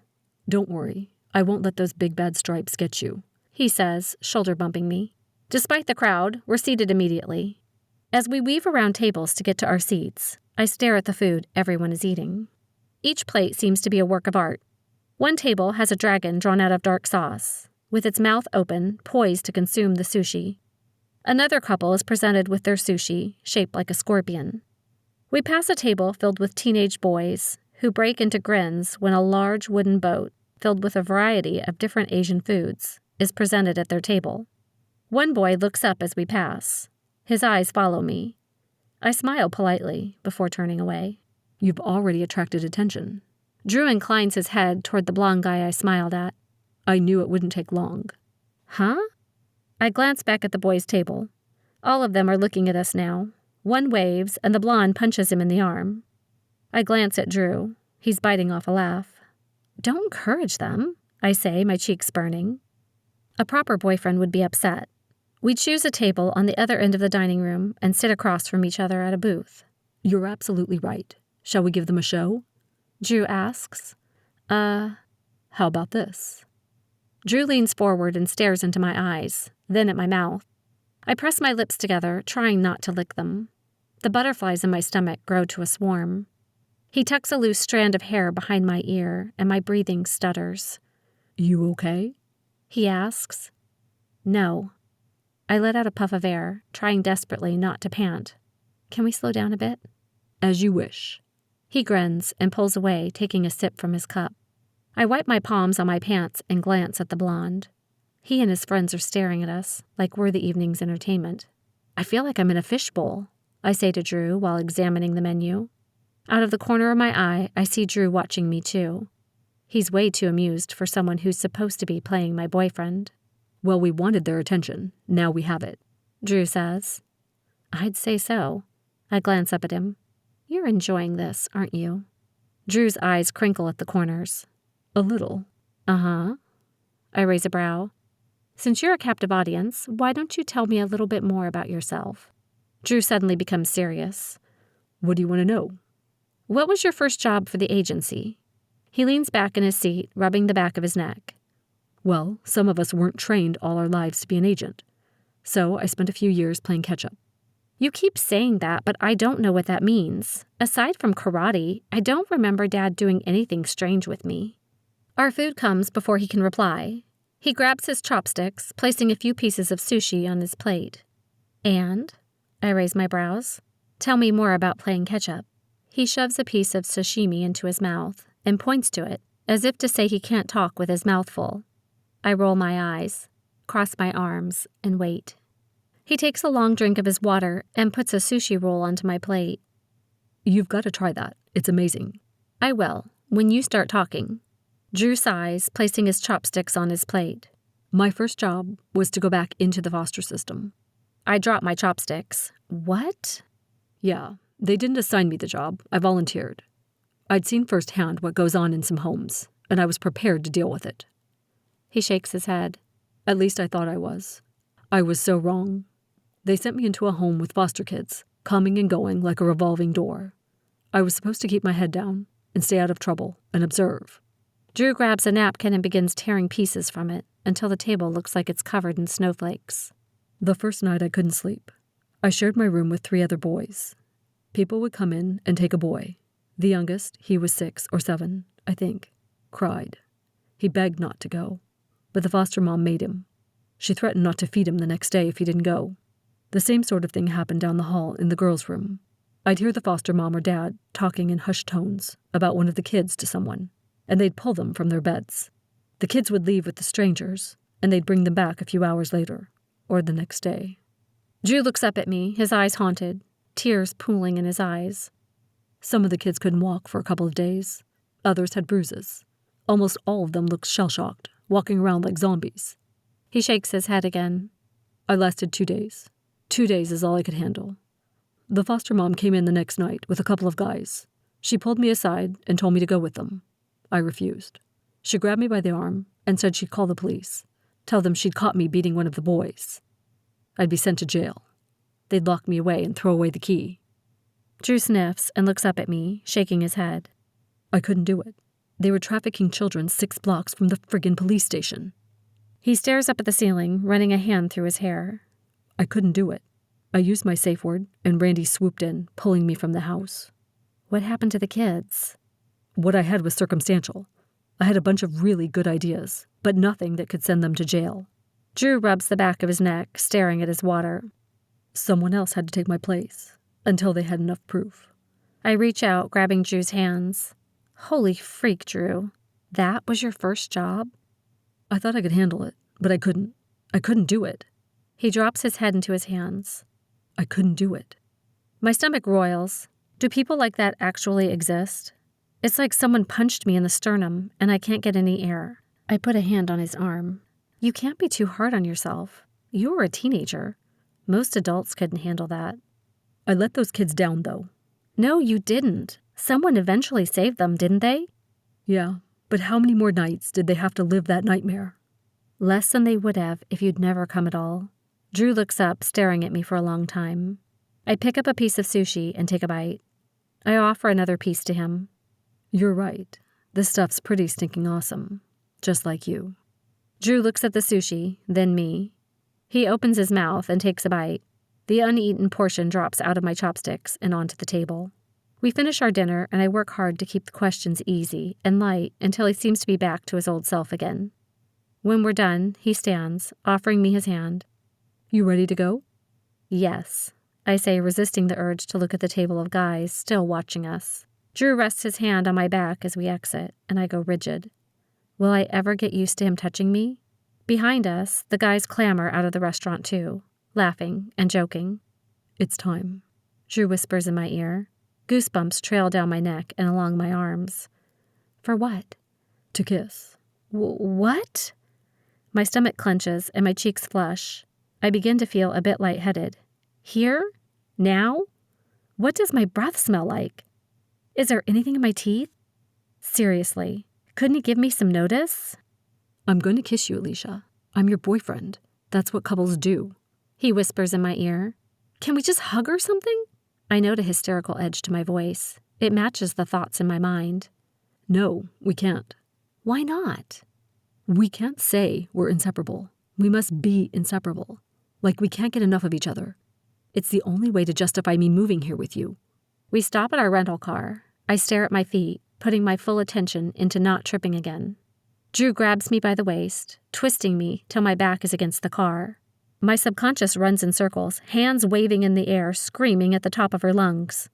Don't worry. I won't let those big bad stripes get you, he says, shoulder bumping me. Despite the crowd, we're seated immediately. As we weave around tables to get to our seats, I stare at the food everyone is eating. Each plate seems to be a work of art. One table has a dragon drawn out of dark sauce, with its mouth open, poised to consume the sushi. Another couple is presented with their sushi, shaped like a scorpion. We pass a table filled with teenage boys, who break into grins when a large wooden boat, filled with a variety of different Asian foods, is presented at their table. One boy looks up as we pass. His eyes follow me. I smile politely before turning away. You've already attracted attention. Drew inclines his head toward the blonde guy I smiled at. I knew it wouldn't take long. Huh? I glance back at the boys' table. All of them are looking at us now. One waves, and the blonde punches him in the arm. I glance at Drew. He's biting off a laugh. Don't encourage them, I say, my cheeks burning. A proper boyfriend would be upset. We choose a table on the other end of the dining room and sit across from each other at a booth. You're absolutely right. Shall we give them a show? Drew asks. How about this? Drew leans forward and stares into my eyes, then at my mouth. I press my lips together, trying not to lick them. The butterflies in my stomach grow to a swarm. He tucks a loose strand of hair behind my ear, and my breathing stutters. You okay? He asks. No. I let out a puff of air, trying desperately not to pant. Can we slow down a bit? As you wish. He grins and pulls away, taking a sip from his cup. I wipe my palms on my pants and glance at the blonde. He and his friends are staring at us, like we're the evening's entertainment. I feel like I'm in a fishbowl, I say to Drew while examining the menu. Out of the corner of my eye, I see Drew watching me too. He's way too amused for someone who's supposed to be playing my boyfriend. Well, we wanted their attention. Now we have it, Drew says. I'd say so. I glance up at him. You're enjoying this, aren't you? Drew's eyes crinkle at the corners. A little. Uh-huh. I raise a brow. Since you're a captive audience, why don't you tell me a little bit more about yourself? Drew suddenly becomes serious. What do you want to know? What was your first job for the agency? He leans back in his seat, rubbing the back of his neck. Well, some of us weren't trained all our lives to be an agent. So I spent a few years playing catch-up. You keep saying that, but I don't know what that means. Aside from karate, I don't remember Dad doing anything strange with me. Our food comes before he can reply. He grabs his chopsticks, placing a few pieces of sushi on his plate. And? I raise my brows. Tell me more about playing catch-up. He shoves a piece of sashimi into his mouth and points to it, as if to say he can't talk with his mouth full. I roll my eyes, cross my arms, and wait. He takes a long drink of his water and puts a sushi roll onto my plate. You've got to try that. It's amazing. I will, when you start talking. Drew sighs, placing his chopsticks on his plate. My first job was to go back into the foster system. I drop my chopsticks. What? Yeah, they didn't assign me the job. I volunteered. I'd seen firsthand what goes on in some homes, and I was prepared to deal with it. He shakes his head. At least I thought I was. I was so wrong. They sent me into a home with foster kids, coming and going like a revolving door. I was supposed to keep my head down and stay out of trouble and observe. Drew grabs a napkin and begins tearing pieces from it until the table looks like it's covered in snowflakes. The first night I couldn't sleep. I shared my room with 3 other boys. People would come in and take a boy. The youngest, he was 6 or 7, I think, cried. He begged not to go, but the foster mom made him. She threatened not to feed him the next day if he didn't go. The same sort of thing happened down the hall in the girls' room. I'd hear the foster mom or dad talking in hushed tones about one of the kids to someone, and they'd pull them from their beds. The kids would leave with the strangers, and they'd bring them back a few hours later, or the next day. Drew looks up at me, his eyes haunted, tears pooling in his eyes. Some of the kids couldn't walk for a couple of days. Others had bruises. Almost all of them looked shell-shocked, walking around like zombies. He shakes his head again. I lasted 2 days. 2 days is all I could handle. The foster mom came in the next night with a couple of guys. She pulled me aside and told me to go with them. I refused. She grabbed me by the arm and said she'd call the police, tell them she'd caught me beating one of the boys. I'd be sent to jail. They'd lock me away and throw away the key. Drew sniffs and looks up at me, shaking his head. I couldn't do it. They were trafficking children 6 blocks from the friggin' police station. He stares up at the ceiling, running a hand through his hair. I couldn't do it. I used my safe word, and Randy swooped in, pulling me from the house. What happened to the kids? What I had was circumstantial. I had a bunch of really good ideas, but nothing that could send them to jail. Drew rubs the back of his neck, staring at his water. Someone else had to take my place, until they had enough proof. I reach out, grabbing Drew's hands. Holy freak, Drew. That was your first job? I thought I could handle it, but I couldn't. I couldn't do it. He drops his head into his hands. I couldn't do it. My stomach roils. Do people like that actually exist? It's like someone punched me in the sternum, and I can't get any air. I put a hand on his arm. You can't be too hard on yourself. You were a teenager. Most adults couldn't handle that. I let those kids down, though. No, you didn't. Someone eventually saved them, didn't they? Yeah, but how many more nights did they have to live that nightmare? Less than they would have if you'd never come at all. Drew looks up, staring at me for a long time. I pick up a piece of sushi and take a bite. I offer another piece to him. You're right. This stuff's pretty stinking awesome. Just like you. Drew looks at the sushi, then me. He opens his mouth and takes a bite. The uneaten portion drops out of my chopsticks and onto the table. We finish our dinner, and I work hard to keep the questions easy and light until he seems to be back to his old self again. When we're done, he stands, offering me his hand. You ready to go? Yes, I say, resisting the urge to look at the table of guys still watching us. Drew rests his hand on my back as we exit, and I go rigid. Will I ever get used to him touching me? Behind us, the guys clamor out of the restaurant too, laughing and joking. It's time, Drew whispers in my ear. Goosebumps trail down my neck and along my arms. For what? To kiss. What? My stomach clenches and my cheeks flush. I begin to feel a bit lightheaded. Here? Now? What does my breath smell like? Is there anything in my teeth? Seriously, couldn't he give me some notice? I'm going to kiss you, Aleasha. I'm your boyfriend. That's what couples do. He whispers in my ear. Can we just hug or something? I note a hysterical edge to my voice. It matches the thoughts in my mind. No, we can't. Why not? We can't say we're inseparable. We must be inseparable. Like we can't get enough of each other. It's the only way to justify me moving here with you. We stop at our rental car. I stare at my feet, putting my full attention into not tripping again. Drew grabs me by the waist, twisting me till my back is against the car. My subconscious runs in circles, hands waving in the air, screaming at the top of her lungs.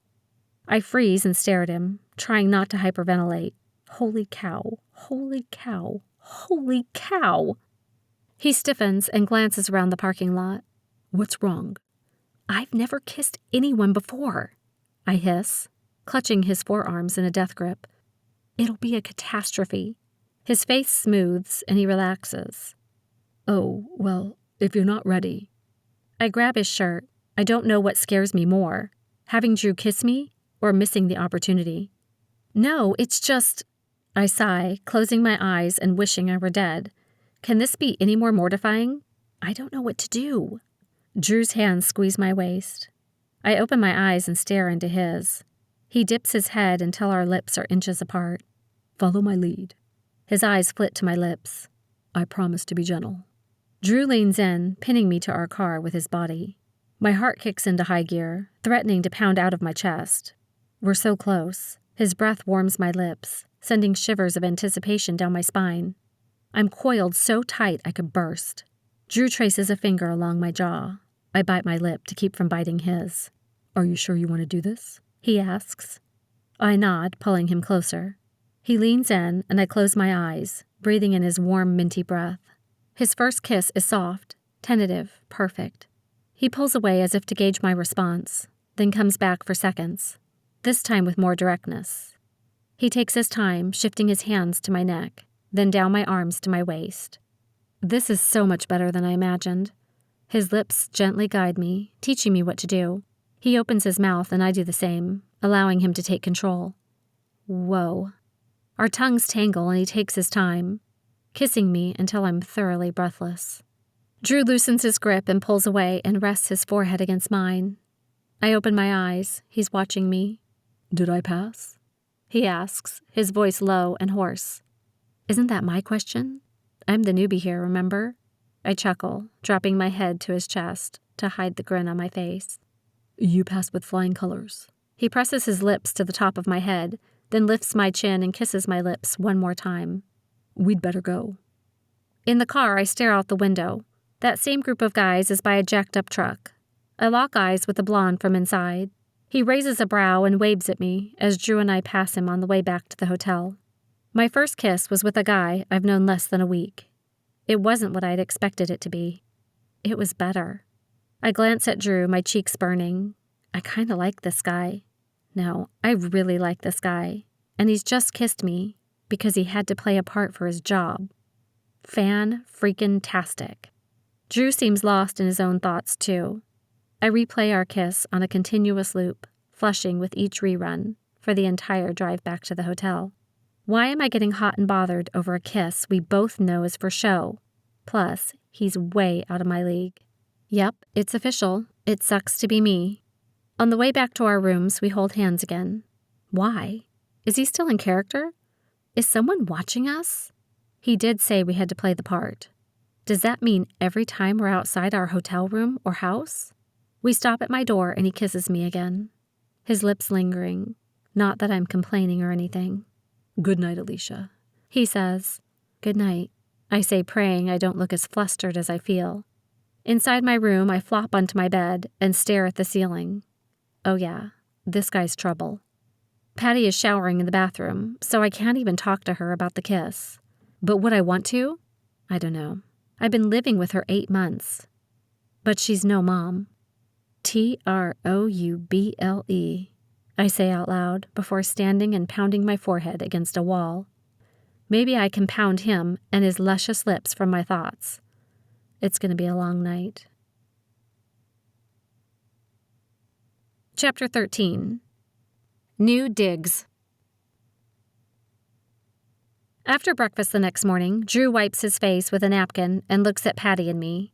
I freeze and stare at him, trying not to hyperventilate. Holy cow, holy cow, holy cow. He stiffens and glances around the parking lot. What's wrong? I've never kissed anyone before, I hiss, clutching his forearms in a death grip. It'll be a catastrophe. His face smooths and he relaxes. Oh, well, if you're not ready. I grab his shirt. I don't know what scares me more, having Drew kiss me or missing the opportunity. No, it's just... I sigh, closing my eyes and wishing I were dead. Can this be any more mortifying? I don't know what to do. Drew's hands squeeze my waist. I open my eyes and stare into his. He dips his head until our lips are inches apart. Follow my lead. His eyes flit to my lips. I promise to be gentle. Drew leans in, pinning me to our car with his body. My heart kicks into high gear, threatening to pound out of my chest. We're so close. His breath warms my lips, sending shivers of anticipation down my spine. I'm coiled so tight I could burst. Drew traces a finger along my jaw. I bite my lip to keep from biting his. Are you sure you want to do this? He asks. I nod, pulling him closer. He leans in, and I close my eyes, breathing in his warm, minty breath. His first kiss is soft, tentative, perfect. He pulls away as if to gauge my response, then comes back for seconds, this time with more directness. He takes his time, shifting his hands to my neck, then down my arms to my waist. This is so much better than I imagined. His lips gently guide me, teaching me what to do. He opens his mouth and I do the same, allowing him to take control. Whoa. Our tongues tangle and he takes his time, kissing me until I'm thoroughly breathless. Drew loosens his grip and pulls away and rests his forehead against mine. I open my eyes. He's watching me. Did I pass? He asks, his voice low and hoarse. Isn't that my question? I'm the newbie here, remember? I chuckle, dropping my head to his chest to hide the grin on my face. You passed with flying colors. He presses his lips to the top of my head, then lifts my chin and kisses my lips one more time. We'd better go. In the car, I stare out the window. That same group of guys is by a jacked-up truck. I lock eyes with the blonde from inside. He raises a brow and waves at me as Drew and I pass him on the way back to the hotel. My first kiss was with a guy I've known less than a week. It wasn't what I'd expected it to be. It was better. I glance at Drew, my cheeks burning. I kinda like this guy. No, I really like this guy. And he's just kissed me because he had to play a part for his job. Fan-freaking-tastic. Drew seems lost in his own thoughts, too. I replay our kiss on a continuous loop, flushing with each rerun for the entire drive back to the hotel. Why am I getting hot and bothered over a kiss we both know is for show? Plus, he's way out of my league. Yep, it's official. It sucks to be me. On the way back to our rooms, we hold hands again. Why? Is he still in character? Is someone watching us? He did say we had to play the part. Does that mean every time we're outside our hotel room or house? We stop at my door and he kisses me again. His lips lingering. Not that I'm complaining or anything. Good night, Aleasha. He says, good night. I say, praying I don't look as flustered as I feel. Inside my room, I flop onto my bed and stare at the ceiling. Oh yeah, this guy's trouble. Patty is showering in the bathroom, so I can't even talk to her about the kiss. But would I want to? I don't know. I've been living with her 8 months. But she's no mom. Trouble, I say out loud before standing and pounding my forehead against a wall. Maybe I can pound him and his luscious lips from my thoughts. It's going to be a long night. Chapter 13. New Digs. After breakfast the next morning, Drew wipes his face with a napkin and looks at Patty and me.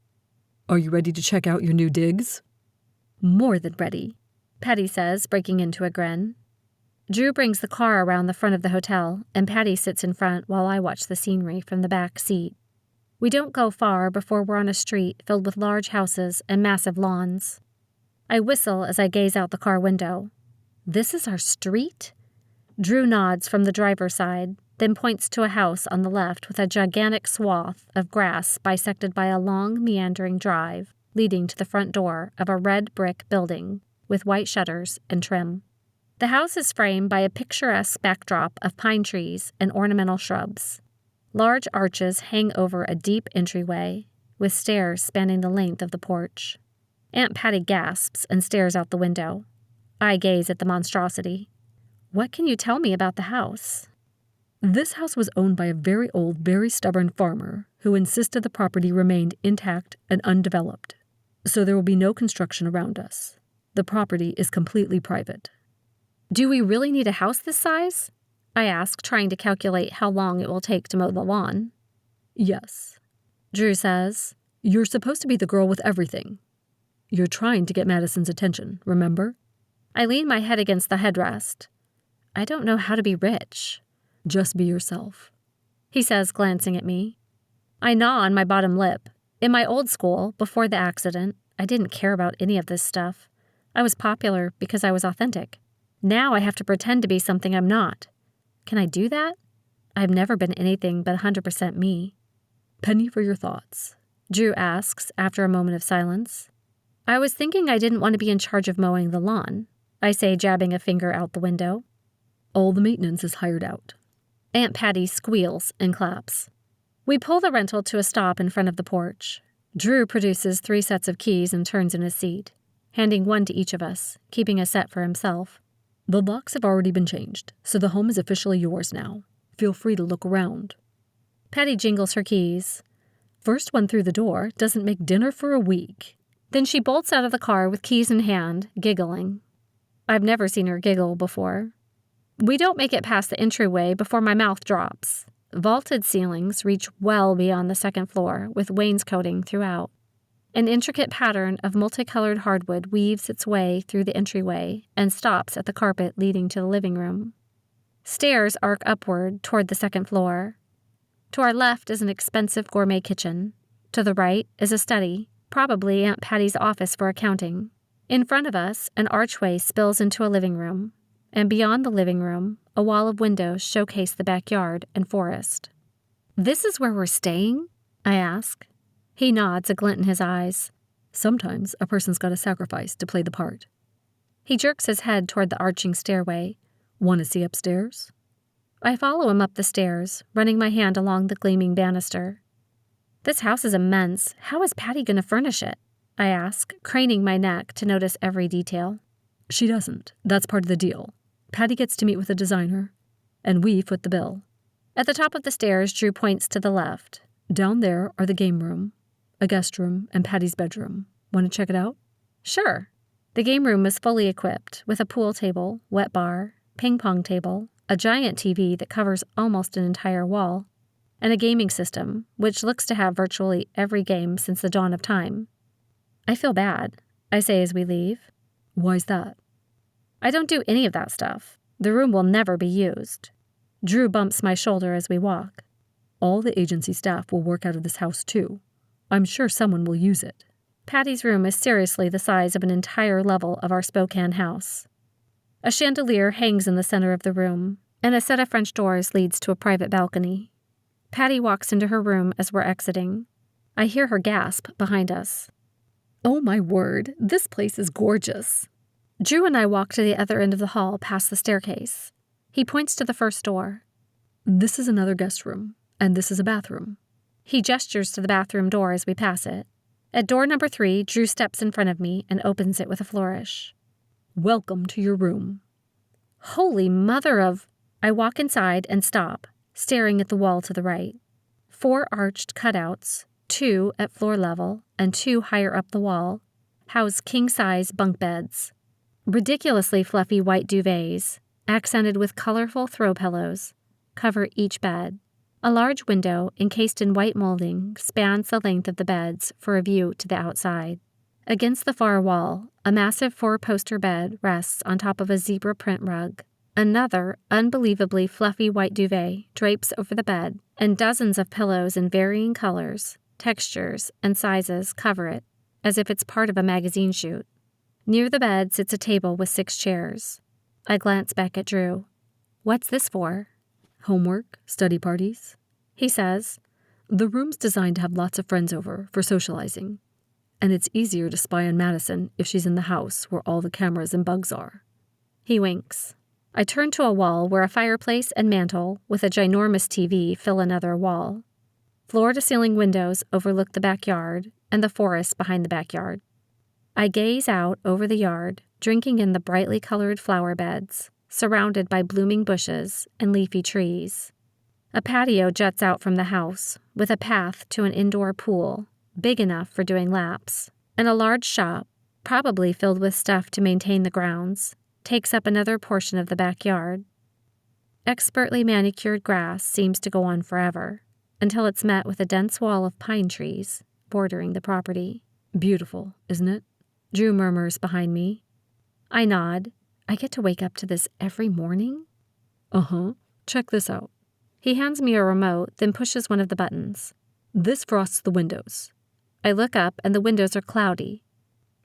Are you ready to check out your new digs? More than ready, Patty says, breaking into a grin. Drew brings the car around the front of the hotel, and Patty sits in front while I watch the scenery from the back seat. We don't go far before we're on a street filled with large houses and massive lawns. I whistle as I gaze out the car window. This is our street? Drew nods from the driver's side, then points to a house on the left with a gigantic swath of grass bisected by a long, meandering drive leading to the front door of a red brick building with white shutters and trim. The house is framed by a picturesque backdrop of pine trees and ornamental shrubs. Large arches hang over a deep entryway, with stairs spanning the length of the porch. Aunt Patty gasps and stares out the window. I gaze at the monstrosity. What can you tell me about the house? This house was owned by a very old, very stubborn farmer who insisted the property remained intact and undeveloped. So there will be no construction around us. The property is completely private. Do we really need a house this size? I ask, trying to calculate how long it will take to mow the lawn. Yes. Drew says, You're supposed to be the girl with everything. You're trying to get Madison's attention, remember? I lean my head against the headrest. I don't know how to be rich. Just be yourself, he says, glancing at me. I gnaw on my bottom lip. In my old school, before the accident, I didn't care about any of this stuff. I was popular because I was authentic. Now I have to pretend to be something I'm not. Can I do that? I've never been anything but 100% me. Penny for your thoughts, Drew asks after a moment of silence. I was thinking I didn't want to be in charge of mowing the lawn, I say, jabbing a finger out the window. All the maintenance is hired out. Aunt Patty squeals and claps. We pull the rental to a stop in front of the porch. Drew produces 3 sets of keys and turns in his seat, handing one to each of us, keeping a set for himself. The locks have already been changed, so the home is officially yours now. Feel free to look around. Patty jingles her keys. First one through the door doesn't make dinner for a week. Then she bolts out of the car with keys in hand, giggling. I've never seen her giggle before. We don't make it past the entryway before my mouth drops. Vaulted ceilings reach well beyond the second floor, with wainscoting throughout. An intricate pattern of multicolored hardwood weaves its way through the entryway and stops at the carpet leading to the living room. Stairs arc upward toward the second floor. To our left is an expensive gourmet kitchen. To the right is a study, probably Aunt Patty's office for accounting. In front of us, an archway spills into a living room, and beyond the living room, a wall of windows showcase the backyard and forest. This is where we're staying? I ask. He nods, a glint in his eyes. Sometimes a person's got to sacrifice to play the part. He jerks his head toward the arching stairway. Want to see upstairs? I follow him up the stairs, running my hand along the gleaming banister. This house is immense. How is Patty going to furnish it? I ask, craning my neck to notice every detail. She doesn't. That's part of the deal. Patty gets to meet with a designer, and we foot the bill. At the top of the stairs, Drew points to the left. Down there are the game room, a guest room, and Patty's bedroom. Want to check it out? Sure. The game room is fully equipped with a pool table, wet bar, ping pong table, a giant TV that covers almost an entire wall, and a gaming system, which looks to have virtually every game since the dawn of time. I feel bad, I say as we leave. Why's that? I don't do any of that stuff. The room will never be used. Drew bumps my shoulder as we walk. All the agency staff will work out of this house too. I'm sure someone will use it. Patty's room is seriously the size of an entire level of our Spokane house. A chandelier hangs in the center of the room, and a set of French doors leads to a private balcony. Patty walks into her room as we're exiting. I hear her gasp behind us. Oh my word, this place is gorgeous. Drew and I walk to the other end of the hall past the staircase. He points to the first door. This is another guest room, and this is a bathroom. He gestures to the bathroom door as we pass it. At door number 3, Drew steps in front of me and opens it with a flourish. Welcome to your room. Holy mother of... I walk inside and stop, staring at the wall to the right. 4 arched cutouts, 2 at floor level and 2 higher up the wall, house king-size bunk beds. Ridiculously fluffy white duvets, accented with colorful throw pillows, cover each bed. A large window, encased in white molding, spans the length of the beds for a view to the outside. Against the far wall, a massive 4-poster bed rests on top of a zebra print rug. Another, unbelievably fluffy white duvet drapes over the bed, and dozens of pillows in varying colors, textures, and sizes cover it, as if it's part of a magazine shoot. Near the bed sits a table with 6 chairs. I glance back at Drew. What's this for? Homework, study parties, he says. The room's designed to have lots of friends over for socializing, and it's easier to spy on Madison if she's in the house where all the cameras and bugs are. He winks. I turn to a wall where a fireplace and mantel with a ginormous TV fill another wall. Floor-to-ceiling windows overlook the backyard and the forest behind the backyard. I gaze out over the yard, drinking in the brightly colored flower beds, surrounded by blooming bushes and leafy trees. A patio juts out from the house, with a path to an indoor pool, big enough for doing laps, and a large shop, probably filled with stuff to maintain the grounds, takes up another portion of the backyard. Expertly manicured grass seems to go on forever, until it's met with a dense wall of pine trees bordering the property. Beautiful, isn't it? Drew murmurs behind me. I nod. I get to wake up to this every morning? Uh-huh. Check this out. He hands me a remote, then pushes one of the buttons. This frosts the windows. I look up and the windows are cloudy.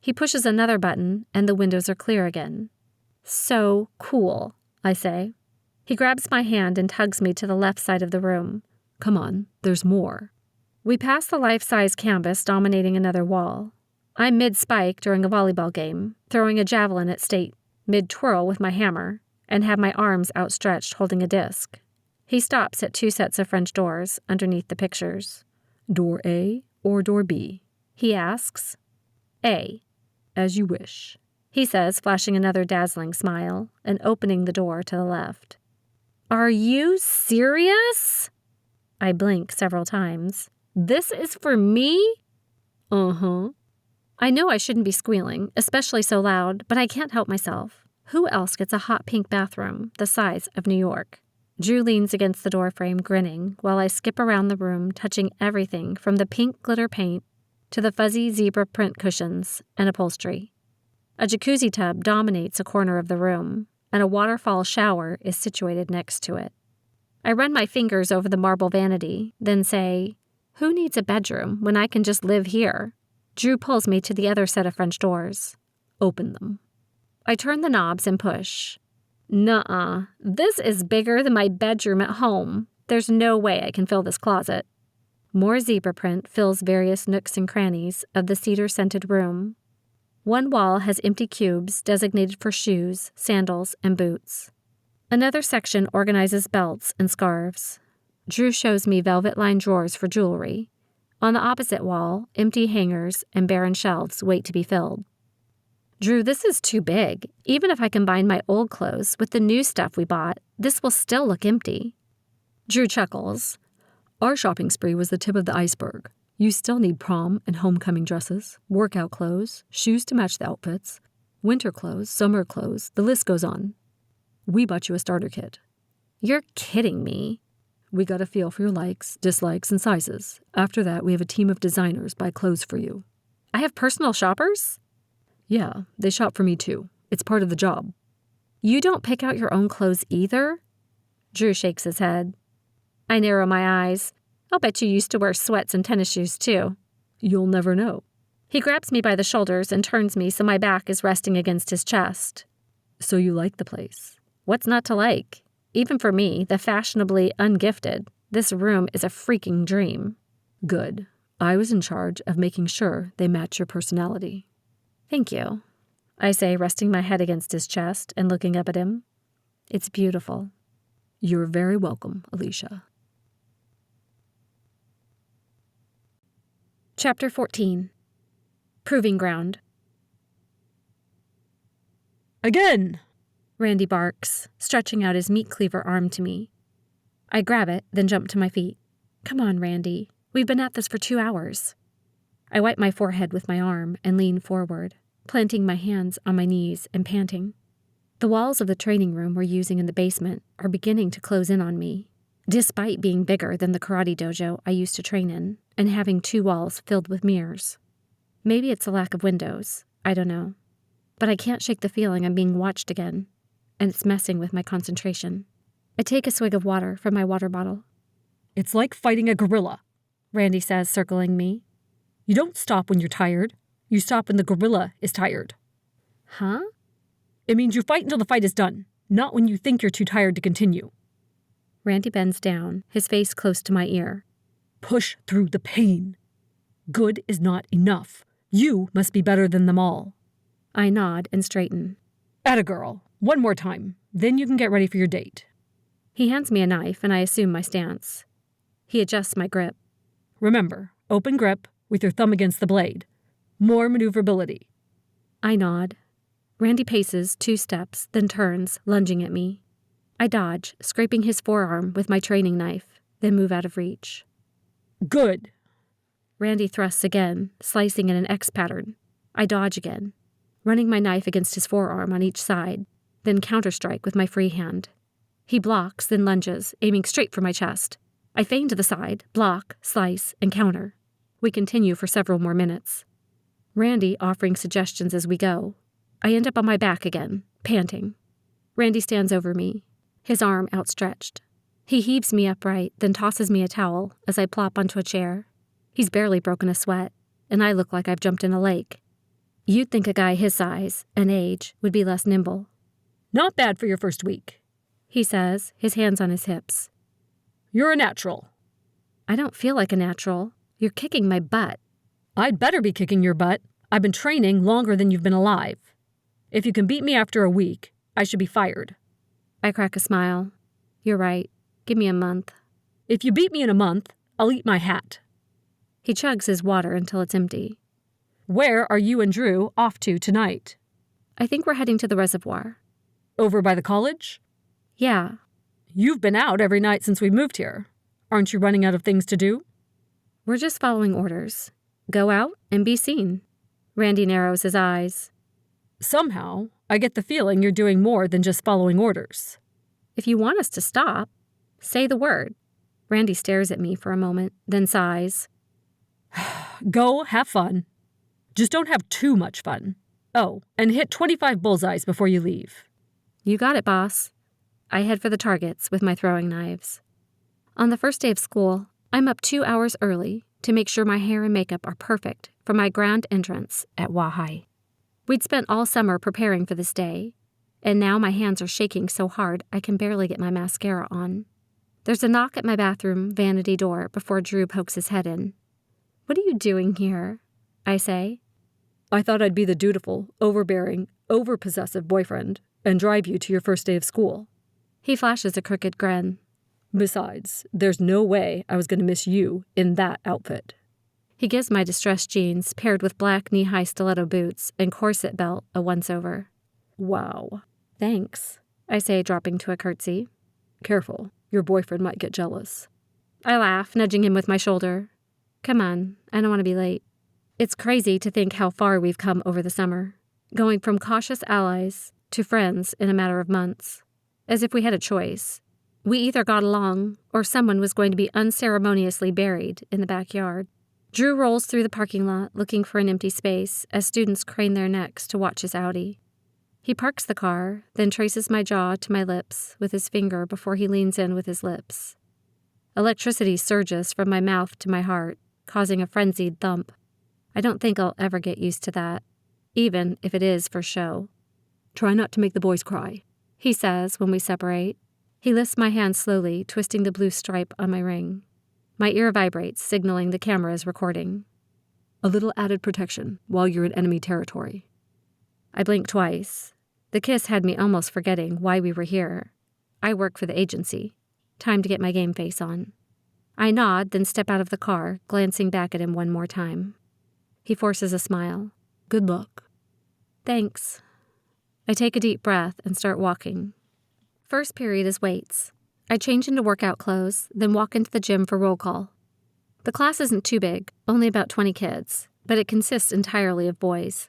He pushes another button and the windows are clear again. So cool, I say. He grabs my hand and tugs me to the left side of the room. Come on, there's more. We pass the life-size canvas dominating another wall. I'm mid-spike during a volleyball game, throwing a javelin at state, mid-twirl with my hammer, and have my arms outstretched holding a disc. He stops at 2 sets of French doors underneath the pictures. Door A or door B? He asks. A. As you wish, he says, flashing another dazzling smile and opening the door to the left. Are you serious? I blink several times. This is for me? Uh-huh. I know I shouldn't be squealing, especially so loud, but I can't help myself. Who else gets a hot pink bathroom the size of New York? Drew leans against the doorframe, grinning, while I skip around the room, touching everything from the pink glitter paint to the fuzzy zebra print cushions and upholstery. A jacuzzi tub dominates a corner of the room, and a waterfall shower is situated next to it. I run my fingers over the marble vanity, then say, who needs a bedroom when I can just live here? Drew pulls me to the other set of French doors. Open them. I turn the knobs and push. Nuh-uh. This is bigger than my bedroom at home. There's no way I can fill this closet. More zebra print fills various nooks and crannies of the cedar-scented room. One wall has empty cubes designated for shoes, sandals, and boots. Another section organizes belts and scarves. Drew shows me velvet-lined drawers for jewelry. On the opposite wall, empty hangers and barren shelves wait to be filled. Drew, this is too big. Even if I combine my old clothes with the new stuff we bought, this will still look empty. Drew chuckles. Our shopping spree was the tip of the iceberg. You still need prom and homecoming dresses, workout clothes, shoes to match the outfits, winter clothes, summer clothes, the list goes on. We bought you a starter kit. You're kidding me. We got a feel for your likes, dislikes, and sizes. After that, we have a team of designers buy clothes for you. I have personal shoppers? Yeah, they shop for me too. It's part of the job. You don't pick out your own clothes either? Drew shakes his head. I narrow my eyes. I'll bet you used to wear sweats and tennis shoes too. You'll never know. He grabs me by the shoulders and turns me so my back is resting against his chest. So you like the place? What's not to like? Even for me, the fashionably ungifted, this room is a freaking dream. Good. I was in charge of making sure they match your personality. Thank you, I say, resting my head against his chest and looking up at him. It's beautiful. You're very welcome, Aleasha. Chapter 14. Proving Ground. Again! Randy barks, stretching out his meat cleaver arm to me. I grab it, then jump to my feet. Come on, Randy. We've been at this for 2 hours. I wipe my forehead with my arm and lean forward, planting my hands on my knees and panting. The walls of the training room we're using in the basement are beginning to close in on me, despite being bigger than the karate dojo I used to train in and having 2 walls filled with mirrors. Maybe it's a lack of windows, I don't know. But I can't shake the feeling I'm being watched again, and it's messing with my concentration. I take a swig of water from my water bottle. It's like fighting a gorilla, Randy says, circling me. You don't stop when you're tired. You stop when the gorilla is tired. Huh? It means you fight until the fight is done, not when you think you're too tired to continue. Randy bends down, his face close to my ear. Push through the pain. Good is not enough. You must be better than them all. I nod and straighten. Atta girl. One more time, then you can get ready for your date. He hands me a knife, and I assume my stance. He adjusts my grip. Remember, open grip with your thumb against the blade. More maneuverability. I nod. Randy paces 2 steps, then turns, lunging at me. I dodge, scraping his forearm with my training knife, then move out of reach. Good. Randy thrusts again, slicing in an X pattern. I dodge again, running my knife against his forearm on each side, then counterstrike with my free hand. He blocks, then lunges, aiming straight for my chest. I feign to the side, block, slice, and counter. We continue for several more minutes. Randy offering suggestions as we go. I end up on my back again, panting. Randy stands over me, his arm outstretched. He heaves me upright, then tosses me a towel as I plop onto a chair. He's barely broken a sweat, and I look like I've jumped in a lake. You'd think a guy his size and age would be less nimble. Not bad for your first week, he says, his hands on his hips. You're a natural. I don't feel like a natural. You're kicking my butt. I'd better be kicking your butt. I've been training longer than you've been alive. If you can beat me after a week, I should be fired. I crack a smile. You're right. Give me a month. If you beat me in a month, I'll eat my hat. He chugs his water until it's empty. Where are you and Drew off to tonight? I think we're heading to the reservoir. Over by the college? Yeah. You've been out every night since we moved here. Aren't you running out of things to do? We're just following orders. Go out and be seen. Randy narrows his eyes. Somehow, I get the feeling you're doing more than just following orders. If you want us to stop, say the word. Randy stares at me for a moment, then sighs. Go have fun. Just don't have too much fun. Oh, and hit 25 bullseyes before you leave. You got it, boss. I head for the targets with my throwing knives. On the first day of school, I'm up 2 hours early to make sure my hair and makeup are perfect for my grand entrance at High. We'd spent all summer preparing for this day, and now my hands are shaking so hard I can barely get my mascara on. There's a knock at my bathroom vanity door before Drew pokes his head in. What are you doing here? I say. I thought I'd be the dutiful, overbearing, overpossessive boyfriend and drive you to your first day of school. He flashes a crooked grin. Besides, there's no way I was going to miss you in that outfit. He gives my distressed jeans, paired with black knee-high stiletto boots and corset belt, a once-over. Wow. Thanks, I say, dropping to a curtsy. Careful, your boyfriend might get jealous. I laugh, nudging him with my shoulder. Come on, I don't want to be late. It's crazy to think how far we've come over the summer, going from cautious allies to friends in a matter of months. As if we had a choice. We either got along, or someone was going to be unceremoniously buried in the backyard. Drew rolls through the parking lot looking for an empty space as students crane their necks to watch his Audi. He parks the car, then traces my jaw to my lips with his finger before he leans in with his lips. Electricity surges from my mouth to my heart, causing a frenzied thump. I don't think I'll ever get used to that, even if it is for show. Try not to make the boys cry, he says when we separate. He lifts my hand slowly, twisting the blue stripe on my ring. My ear vibrates, signaling the camera is recording. A little added protection while you're in enemy territory. I blink twice. The kiss had me almost forgetting why we were here. I work for the agency. Time to get my game face on. I nod, then step out of the car, glancing back at him one more time. He forces a smile. Good luck. Thanks. I take a deep breath and start walking. First period is weights. I change into workout clothes, then walk into the gym for roll call. The class isn't too big, only about 20 kids, but it consists entirely of boys.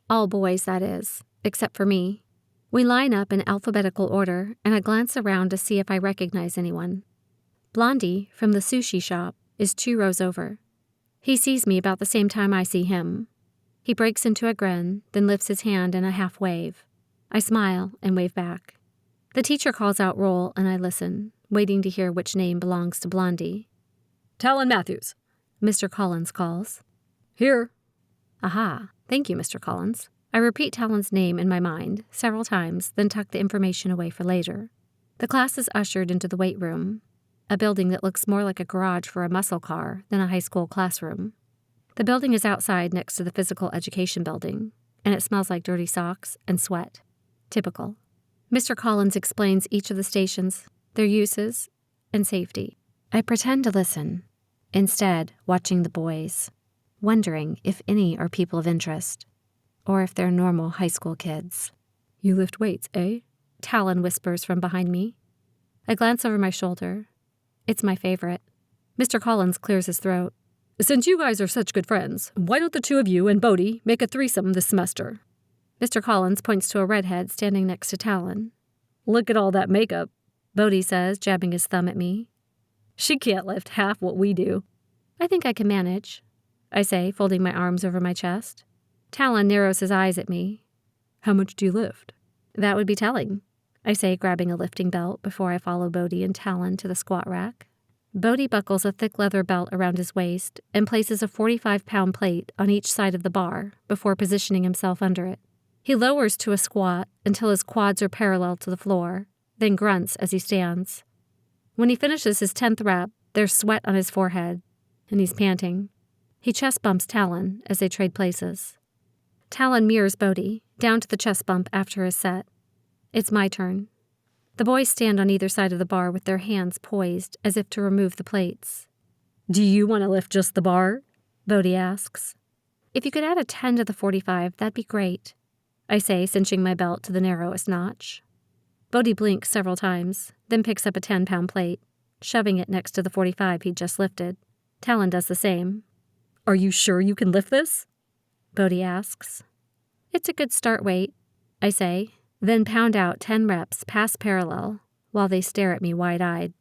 All boys, that is, except for me. We line up in alphabetical order, and I glance around to see if I recognize anyone. Blondie, from the sushi shop, is 2 rows over. He sees me about the same time I see him. He breaks into a grin, then lifts his hand in a half wave. I smile and wave back. The teacher calls out roll, and I listen, waiting to hear which name belongs to Blondie. Talon Matthews, Mr. Collins calls. Here. Aha, thank you, Mr. Collins. I repeat Talon's name in my mind several times, then tuck the information away for later. The class is ushered into the weight room, a building that looks more like a garage for a muscle car than a high school classroom. The building is outside next to the physical education building, and it smells like dirty socks and sweat. Typical. Mr. Collins explains each of the stations, their uses, and safety. I pretend to listen, instead watching the boys, wondering if any are people of interest, or if they're normal high school kids. You lift weights, eh? Talon whispers from behind me. I glance over my shoulder. It's my favorite. Mr. Collins clears his throat. Since you guys are such good friends, why don't the two of you and Bodhi make a threesome this semester? Mr. Collins points to a redhead standing next to Talon. Look at all that makeup, Bodhi says, jabbing his thumb at me. She can't lift half what we do. I think I can manage, I say, folding my arms over my chest. Talon narrows his eyes at me. How much do you lift? That would be telling, I say, grabbing a lifting belt before I follow Bodhi and Talon to the squat rack. Bodhi buckles a thick leather belt around his waist and places a 45-pound plate on each side of the bar before positioning himself under it. He lowers to a squat until his quads are parallel to the floor, then grunts as he stands. When he finishes his 10th rep, there's sweat on his forehead, and he's panting. He chest bumps Talon as they trade places. Talon mirrors Bodhi, down to the chest bump after his set. It's my turn. The boys stand on either side of the bar with their hands poised as if to remove the plates. Do you want to lift just the bar? Bodhi asks. If you could add a 10 to the 45, that'd be great, I say, cinching my belt to the narrowest notch. Bodhi blinks several times, then picks up a 10-pound plate, shoving it next to the 45 he'd just lifted. Talon does the same. Are you sure you can lift this? Bodhi asks. It's a good start weight, I say, then pound out 10 reps past parallel while they stare at me wide-eyed.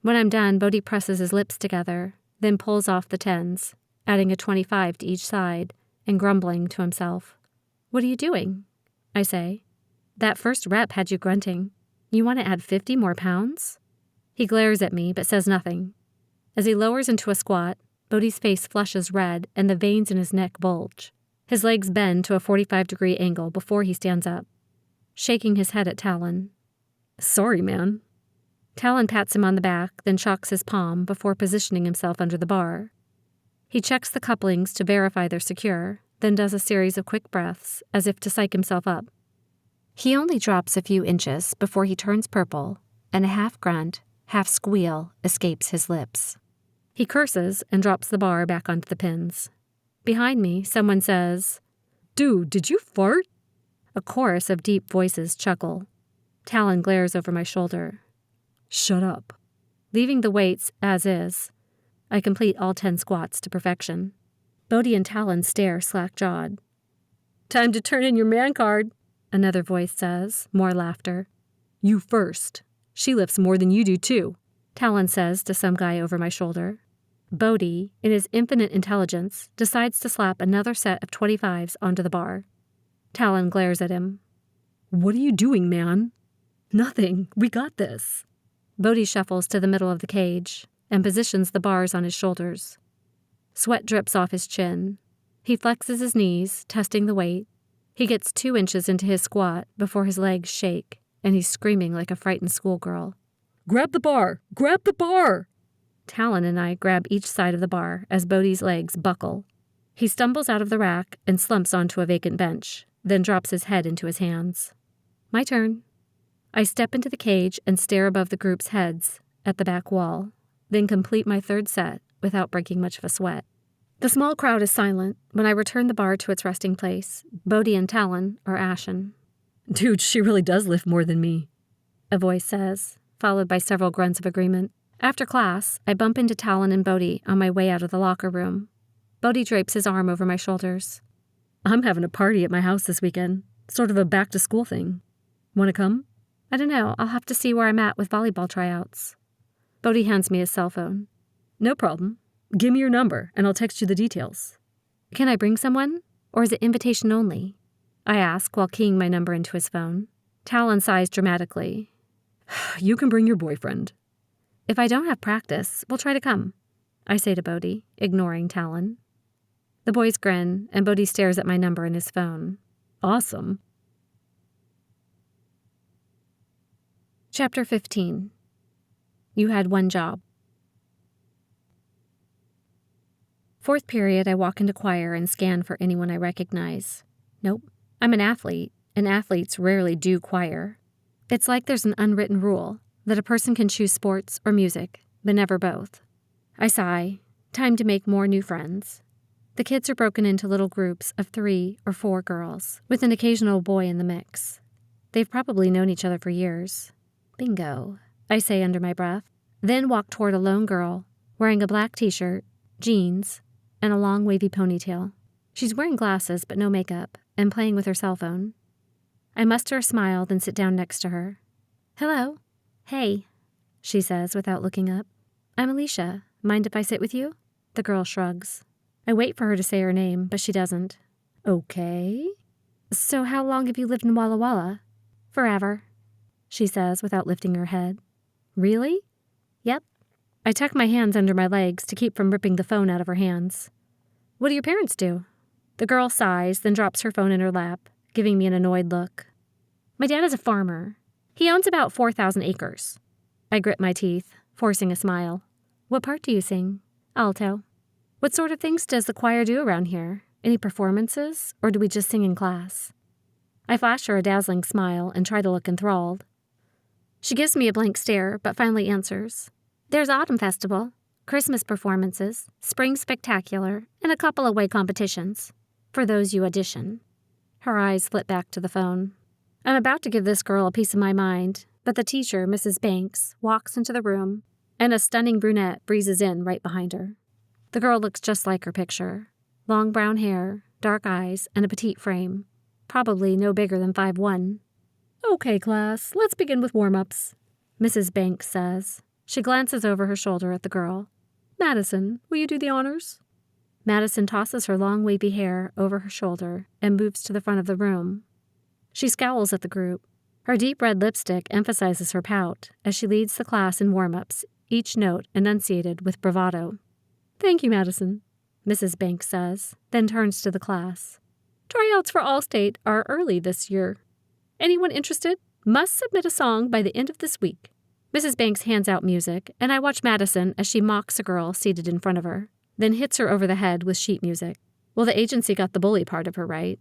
When I'm done, Bodhi presses his lips together, then pulls off the 10s, adding a 25 to each side and grumbling to himself. What are you doing? I say. That first rep had you grunting. You want to add 50 more pounds? He glares at me but says nothing. As he lowers into a squat, Bodhi's face flushes red and the veins in his neck bulge. His legs bend to a 45-degree angle before he stands up, shaking his head at Talon. Sorry, man. Talon pats him on the back, then chalks his palm before positioning himself under the bar. He checks the couplings to verify they're secure, then does a series of quick breaths as if to psych himself up. He only drops a few inches before he turns purple, and a half grunt, half squeal escapes his lips. He curses and drops the bar back onto the pins. Behind me, someone says, Dude, did you fart? A chorus of deep voices chuckle. Talon glares over my shoulder. Shut up. Leaving the weights as is, I complete all 10 squats to perfection. Bodhi and Talon stare slack-jawed. Time to turn in your man card, another voice says, more laughter. You first. She lifts more than you do, too, Talon says to some guy over my shoulder. Bodhi, in his infinite intelligence, decides to slap another set of 25s onto the bar. Talon glares at him. What are you doing, man? Nothing. We got this. Bodhi shuffles to the middle of the cage and positions the bars on his shoulders. Sweat drips off his chin. He flexes his knees, testing the weight. He gets 2 inches into his squat before his legs shake, and he's screaming like a frightened schoolgirl. Grab the bar! Grab the bar! Talon and I grab each side of the bar as Bodhi's legs buckle. He stumbles out of the rack and slumps onto a vacant bench, then drops his head into his hands. My turn. I step into the cage and stare above the group's heads at the back wall, then complete my 3rd set without breaking much of a sweat. The small crowd is silent when I return the bar to its resting place. Bodhi and Talon are ashen. Dude, she really does lift more than me, a voice says, followed by several grunts of agreement. After class, I bump into Talon and Bodhi on my way out of the locker room. Bodhi drapes his arm over my shoulders. I'm having a party at my house this weekend, sort of a back-to-school thing. Want to come? I don't know. I'll have to see where I'm at with volleyball tryouts. Bodhi hands me his cell phone. No problem. Give me your number, and I'll text you the details. Can I bring someone? Or is it invitation only? I ask while keying my number into his phone. Talon sighs dramatically. You can bring your boyfriend. If I don't have practice, we'll try to come, I say to Bodhi, ignoring Talon. The boys grin, and Bodhi stares at my number in his phone. Awesome. Chapter 15. You had one job. 4th period, I walk into choir and scan for anyone I recognize. Nope, I'm an athlete, and athletes rarely do choir. It's like there's an unwritten rule that a person can choose sports or music, but never both. I sigh. Time to make more new friends. The kids are broken into little groups of 3 or 4 girls, with an occasional boy in the mix. They've probably known each other for years. Bingo, I say under my breath, then walk toward a lone girl, wearing a black t-shirt, jeans, and a long wavy ponytail. She's wearing glasses but no makeup, and playing with her cell phone. I muster a smile, then sit down next to her. Hello. Hey, she says without looking up. I'm Aleasha. Mind if I sit with you? The girl shrugs. I wait for her to say her name, but she doesn't. Okay. So how long have you lived in Walla Walla? Forever, she says without lifting her head. Really? Yep. I tuck my hands under my legs to keep from ripping the phone out of her hands. What do your parents do? The girl sighs, then drops her phone in her lap, giving me an annoyed look. My dad is a farmer. He owns about 4,000 acres. I grit my teeth, forcing a smile. What part do you sing? Alto. What sort of things does the choir do around here? Any performances, or do we just sing in class? I flash her a dazzling smile and try to look enthralled. She gives me a blank stare, but finally answers. There's Autumn Festival, Christmas performances, Spring Spectacular, and a couple away competitions. For those you audition. Her eyes flip back to the phone. I'm about to give this girl a piece of my mind, but the teacher, Mrs. Banks, walks into the room, and a stunning brunette breezes in right behind her. The girl looks just like her picture. Long brown hair, dark eyes, and a petite frame. Probably no bigger than 5'1". Okay, class, let's begin with warm-ups, Mrs. Banks says. She glances over her shoulder at the girl. Madison, will you do the honors? Madison tosses her long wavy hair over her shoulder and moves to the front of the room. She scowls at the group. Her deep red lipstick emphasizes her pout as she leads the class in warm-ups, each note enunciated with bravado. Thank you, Madison, Mrs. Banks says, then turns to the class. Tryouts for Allstate are early this year. Anyone interested must submit a song by the end of this week. Mrs. Banks hands out music, and I watch Madison as she mocks a girl seated in front of her, then hits her over the head with sheet music. Well, the agency got the bully part of her right.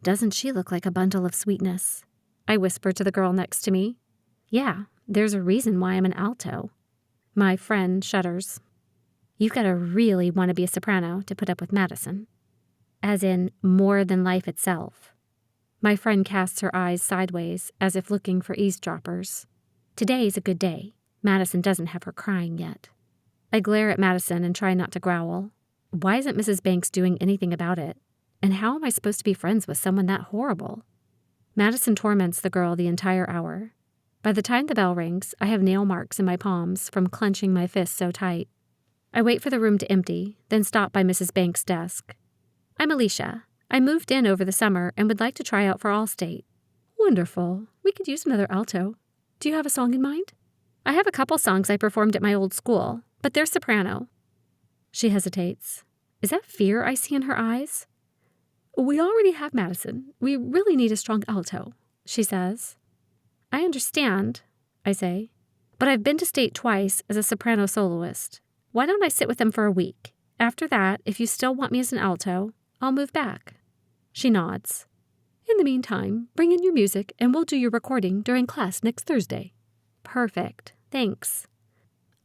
Doesn't she look like a bundle of sweetness? I whisper to the girl next to me. Yeah, there's a reason why I'm an alto. My friend shudders. You've got to really want to be a soprano to put up with Madison. As in, more than life itself. My friend casts her eyes sideways, as if looking for eavesdroppers. Today's a good day. Madison doesn't have her crying yet. I glare at Madison and try not to growl. Why isn't Mrs. Banks doing anything about it? And how am I supposed to be friends with someone that horrible? Madison torments the girl the entire hour. By the time the bell rings, I have nail marks in my palms from clenching my fists so tight. I wait for the room to empty, then stop by Mrs. Banks' desk. I'm Aleasha. I moved in over the summer and would like to try out for Allstate. Wonderful. We could use another alto. Do you have a song in mind? I have a couple songs I performed at my old school, but they're soprano. She hesitates. Is that fear I see in her eyes? We already have Madison. We really need a strong alto, she says. I understand, I say, but I've been to state twice as a soprano soloist. Why don't I sit with them for a week? After that, if you still want me as an alto, I'll move back. She nods. In the meantime, bring in your music and we'll do your recording during class next Thursday. Perfect. Thanks.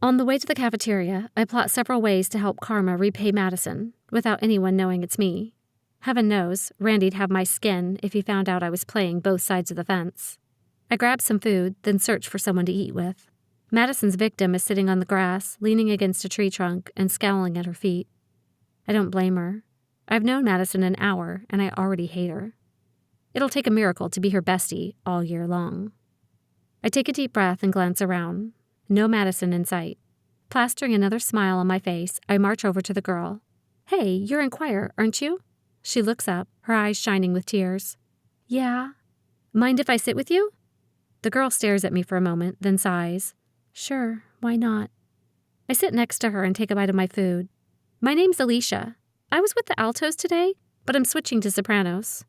On the way to the cafeteria, I plot several ways to help Karma repay Madison without anyone knowing it's me. Heaven knows, Randy'd have my skin if he found out I was playing both sides of the fence. I grab some food, then search for someone to eat with. Madison's victim is sitting on the grass, leaning against a tree trunk and scowling at her feet. I don't blame her. I've known Madison an hour, and I already hate her. It'll take a miracle to be her bestie all year long. I take a deep breath and glance around. No Madison in sight. Plastering another smile on my face, I march over to the girl. Hey, you're in choir, aren't you? She looks up, her eyes shining with tears. Yeah. Mind if I sit with you? The girl stares at me for a moment, then sighs. Sure, why not? I sit next to her and take a bite of my food. My name's Aleasha. I was with the altos today, but I'm switching to sopranos.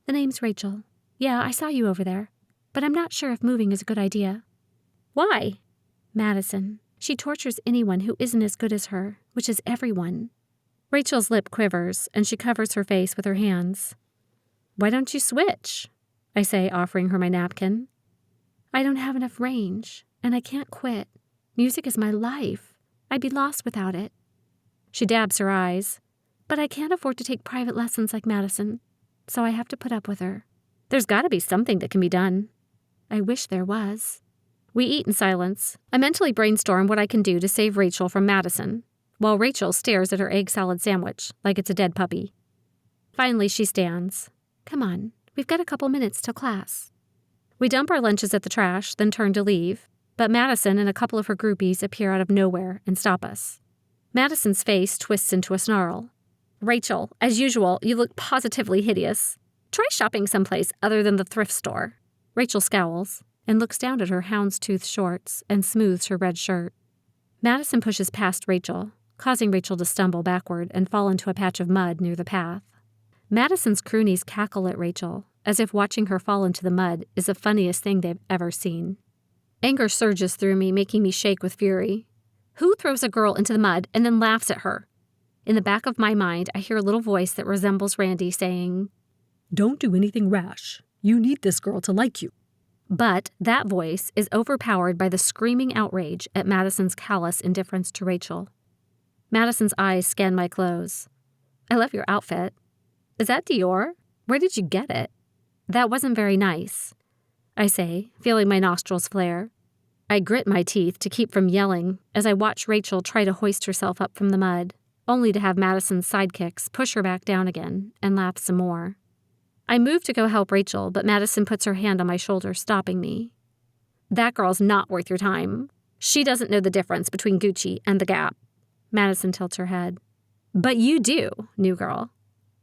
The name's Rachel. Yeah, I saw you over there, but I'm not sure if moving is a good idea. Why? Madison. She tortures anyone who isn't as good as her, which is everyone. Rachel's lip quivers, and she covers her face with her hands. Why don't you switch? I say, offering her my napkin. I don't have enough range, and I can't quit. Music is my life. I'd be lost without it. She dabs her eyes. But I can't afford to take private lessons like Madison, so I have to put up with her. There's got to be something that can be done. I wish there was. We eat in silence. I mentally brainstorm what I can do to save Rachel from Madison, while Rachel stares at her egg salad sandwich like it's a dead puppy. Finally, she stands. Come on, we've got a couple minutes till class. We dump our lunches at the trash, then turn to leave, but Madison and a couple of her groupies appear out of nowhere and stop us. Madison's face twists into a snarl. Rachel, as usual, you look positively hideous. Try shopping someplace other than the thrift store. Rachel scowls and looks down at her houndstooth shorts and smooths her red shirt. Madison pushes past Rachel, causing Rachel to stumble backward and fall into a patch of mud near the path. Madison's croonies cackle at Rachel, as if watching her fall into the mud is the funniest thing they've ever seen. Anger surges through me, making me shake with fury. Who throws a girl into the mud and then laughs at her? In the back of my mind, I hear a little voice that resembles Randy saying, Don't do anything rash. You need this girl to like you. But that voice is overpowered by the screaming outrage at Madison's callous indifference to Rachel. Madison's eyes scan my clothes. I love your outfit. Is that Dior? Where did you get it? That wasn't very nice, I say, feeling my nostrils flare. I grit my teeth to keep from yelling as I watch Rachel try to hoist herself up from the mud, only to have Madison's sidekicks push her back down again and laugh some more. I move to go help Rachel, but Madison puts her hand on my shoulder, stopping me. That girl's not worth your time. She doesn't know the difference between Gucci and the Gap. Madison tilts her head. But you do, new girl.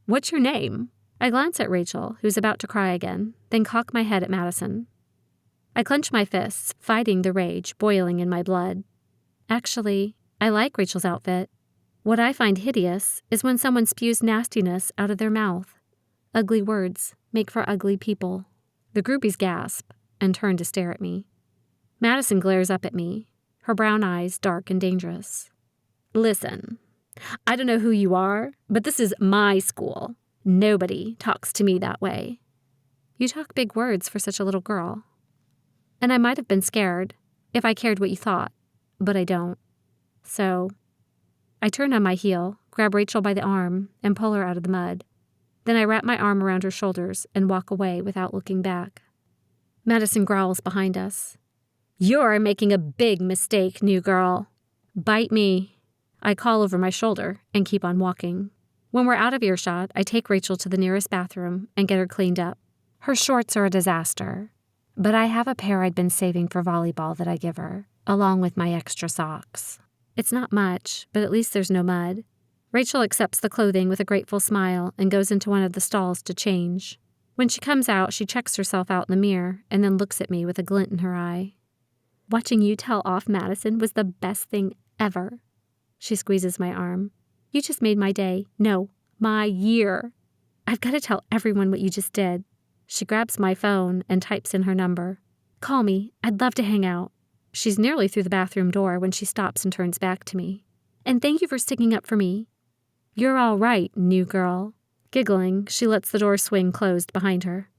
What's your name? I glance at Rachel, who's about to cry again, then cock my head at Madison. I clench my fists, fighting the rage boiling in my blood. Actually, I like Rachel's outfit. What I find hideous is when someone spews nastiness out of their mouth. Ugly words make for ugly people. The groupies gasp and turn to stare at me. Madison glares up at me, her brown eyes dark and dangerous. Listen, I don't know who you are, but this is my school. Nobody talks to me that way. You talk big words for such a little girl. And I might have been scared if I cared what you thought, but I don't. So I turn on my heel, grab Rachel by the arm, and pull her out of the mud. Then I wrap my arm around her shoulders and walk away without looking back. Madison growls behind us. You're making a big mistake, new girl. Bite me. I call over my shoulder and keep on walking. When we're out of earshot, I take Rachel to the nearest bathroom and get her cleaned up. Her shorts are a disaster, but I have a pair I'd been saving for volleyball that I give her, along with my extra socks. It's not much, but at least there's no mud. Rachel accepts the clothing with a grateful smile and goes into one of the stalls to change. When she comes out, she checks herself out in the mirror and then looks at me with a glint in her eye. Watching you tell off Madison was the best thing ever. She squeezes my arm. You just made my day. No, my year. I've got to tell everyone what you just did. She grabs my phone and types in her number. Call me. I'd love to hang out. She's nearly through the bathroom door when she stops and turns back to me. And thank you for sticking up for me. You're all right, new girl. Giggling, she lets the door swing closed behind her.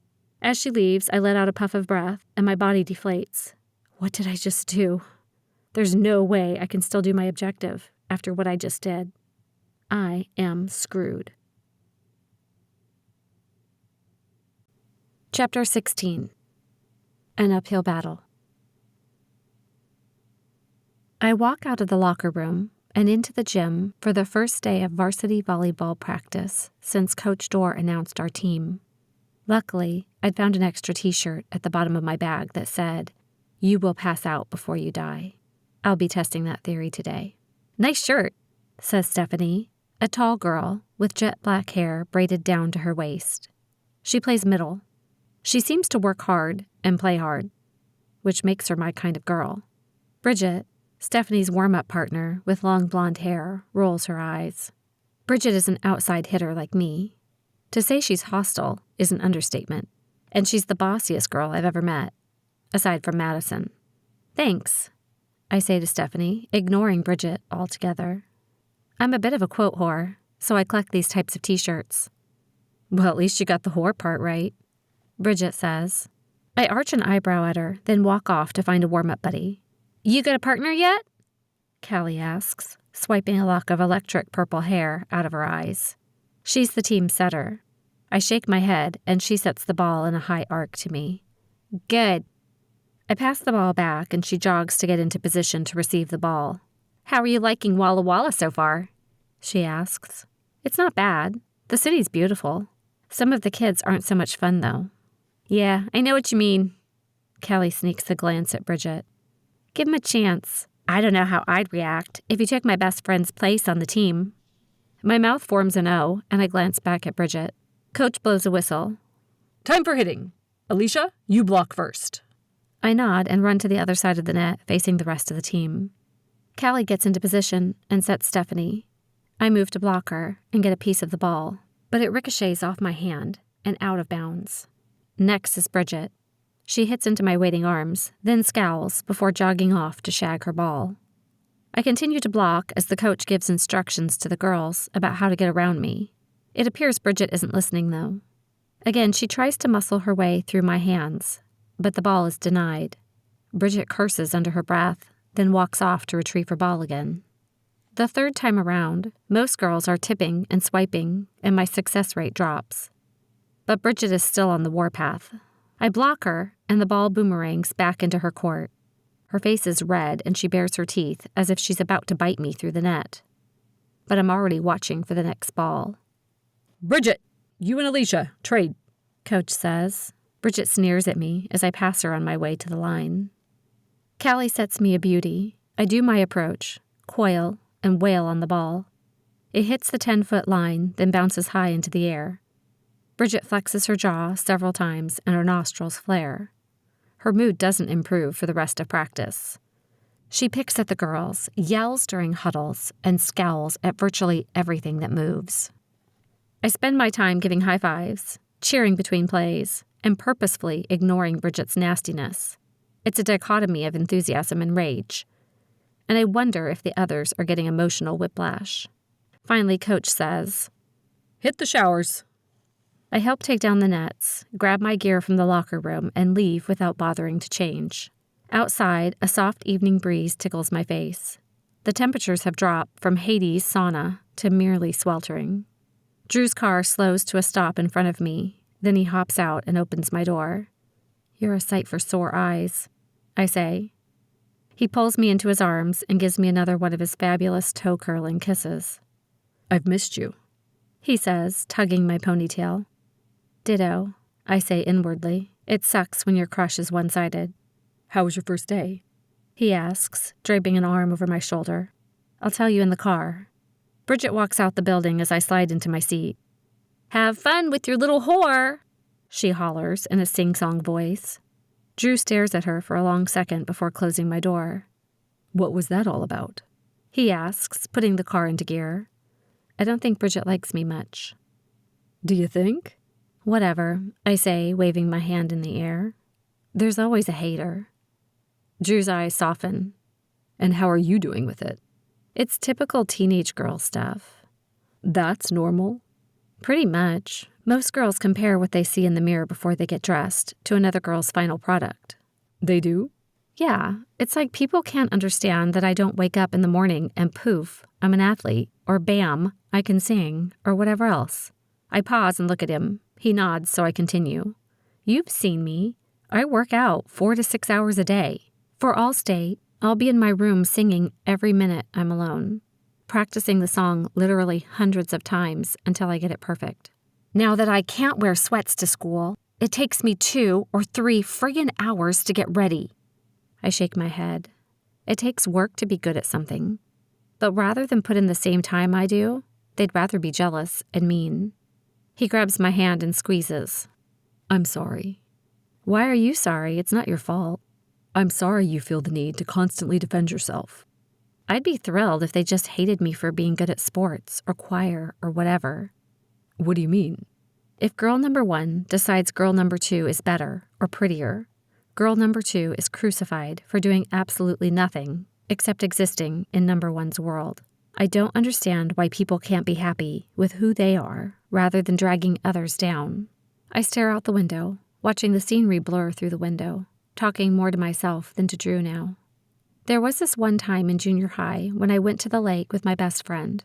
As she leaves, I let out a puff of breath, and my body deflates. What did I just do? There's no way I can still do my objective after what I just did. I am screwed. Chapter 16. An Uphill Battle. I walk out of the locker room and into the gym for the first day of varsity volleyball practice since Coach Dorr announced our team. Luckily, I'd found an extra t-shirt at the bottom of my bag that said, "You will pass out before you die." I'll be testing that theory today. Nice shirt, says Stephanie, a tall girl with jet black hair braided down to her waist. She plays middle. She seems to work hard and play hard, which makes her my kind of girl. Bridget, Stephanie's warm-up partner with long blonde hair, rolls her eyes. Bridget is an outside hitter like me. To say she's hostile is an understatement, and she's the bossiest girl I've ever met, aside from Madison. Thanks, I say to Stephanie, ignoring Bridget altogether. I'm a bit of a quote whore, so I collect these types of t-shirts. Well, at least you got the whore part right, Bridget says. I arch an eyebrow at her, then walk off to find a warm-up buddy. You got a partner yet? Callie asks, swiping a lock of electric purple hair out of her eyes. She's the team setter. I shake my head, and she sets the ball in a high arc to me. Good. I pass the ball back, and she jogs to get into position to receive the ball. How are you liking Walla Walla so far? She asks. It's not bad. The city's beautiful. Some of the kids aren't so much fun, though. Yeah, I know what you mean. Callie sneaks a glance at Bridget. Give him a chance. I don't know how I'd react if he took my best friend's place on the team. My mouth forms an O, and I glance back at Bridget. Coach blows a whistle. Time for hitting. Aleasha, you block first. I nod and run to the other side of the net, facing the rest of the team. Callie gets into position and sets Stephanie. I move to block her and get a piece of the ball, but it ricochets off my hand and out of bounds. Next is Bridget. She hits into my waiting arms, then scowls before jogging off to shag her ball. I continue to block as the coach gives instructions to the girls about how to get around me. It appears Bridget isn't listening, though. Again, she tries to muscle her way through my hands, but the ball is denied. Bridget curses under her breath, then walks off to retrieve her ball again. The third time around, most girls are tipping and swiping, and my success rate drops. But Bridget is still on the warpath. I block her, and the ball boomerangs back into her court. Her face is red, and she bares her teeth as if she's about to bite me through the net. But I'm already watching for the next ball. Bridget, you and Aleasha, trade, Coach says. Bridget sneers at me as I pass her on my way to the line. Callie sets me a beauty. I do my approach, coil, and wail on the ball. It hits the 10-foot line, then bounces high into the air. Bridget flexes her jaw several times and her nostrils flare. Her mood doesn't improve for the rest of practice. She picks at the girls, yells during huddles, and scowls at virtually everything that moves. I spend my time giving high fives, cheering between plays, and purposefully ignoring Bridget's nastiness. It's a dichotomy of enthusiasm and rage. And I wonder if the others are getting emotional whiplash. Finally, Coach says, hit the showers. I help take down the nets, grab my gear from the locker room, and leave without bothering to change. Outside, a soft evening breeze tickles my face. The temperatures have dropped from Hades sauna to merely sweltering. Drew's car slows to a stop in front of me, then he hops out and opens my door. You're a sight for sore eyes, I say. He pulls me into his arms and gives me another one of his fabulous toe-curling kisses. I've missed you, he says, tugging my ponytail. Ditto, I say inwardly. It sucks when your crush is one-sided. How was your first day? He asks, draping an arm over my shoulder. I'll tell you in the car. Bridget walks out the building as I slide into my seat. Have fun with your little whore, she hollers in a sing-song voice. Drew stares at her for a long second before closing my door. What was that all about? He asks, putting the car into gear. I don't think Bridget likes me much. Do you think? Whatever, I say, waving my hand in the air. There's always a hater. Drew's eyes soften. And how are you doing with it? It's typical teenage girl stuff. That's normal? Pretty much. Most girls compare what they see in the mirror before they get dressed to another girl's final product. They do? Yeah. It's like people can't understand that I don't wake up in the morning and poof, I'm an athlete, or bam, I can sing, or whatever else. I pause and look at him. He nods, so I continue. You've seen me. I work out 4 to 6 hours a day. For Allstate, I'll be in my room singing every minute I'm alone, practicing the song literally hundreds of times until I get it perfect. Now that I can't wear sweats to school, it takes me 2 or 3 friggin' hours to get ready. I shake my head. It takes work to be good at something. But rather than put in the same time I do, they'd rather be jealous and mean. He grabs my hand and squeezes. I'm sorry. Why are you sorry? It's not your fault. I'm sorry you feel the need to constantly defend yourself. I'd be thrilled if they just hated me for being good at sports or choir or whatever. What do you mean? If girl number 1 decides girl number 2 is better or prettier, girl number 2 is crucified for doing absolutely nothing except existing in number 1's world. I don't understand why people can't be happy with who they are rather than dragging others down. I stare out the window, watching the scenery blur through the window, talking more to myself than to Drew now. There was this one time in junior high when I went to the lake with my best friend.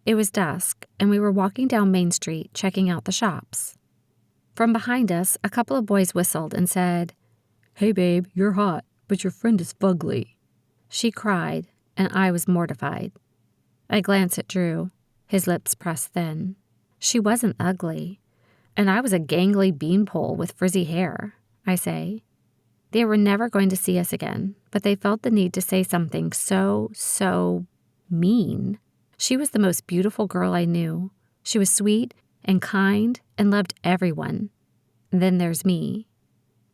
It was dusk, and we were walking down Main Street checking out the shops. From behind us, a couple of boys whistled and said, "Hey babe, you're hot, but your friend is fugly." She cried, and I was mortified. I glanced at Drew, his lips pressed thin. She wasn't ugly, and I was a gangly beanpole with frizzy hair, I say. They were never going to see us again, but they felt the need to say something so mean. She was the most beautiful girl I knew. She was sweet and kind and loved everyone. And then there's me.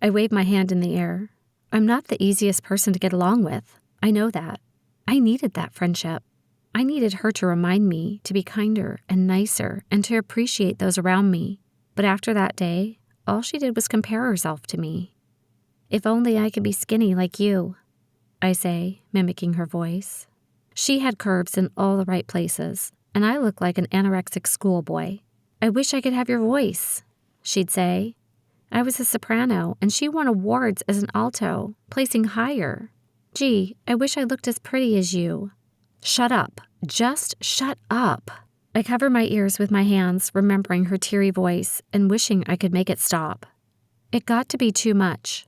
I waved my hand in the air. I'm not the easiest person to get along with. I know that. I needed that friendship. I needed her to remind me to be kinder and nicer and to appreciate those around me. But after that day, all she did was compare herself to me. If only I could be skinny like you, I say, mimicking her voice. She had curves in all the right places, and I look like an anorexic schoolboy. I wish I could have your voice, she'd say. I was a soprano, and she won awards as an alto, placing higher. Gee, I wish I looked as pretty as you. Shut up. Just shut up. I cover my ears with my hands, remembering her teary voice and wishing I could make it stop. It got to be too much.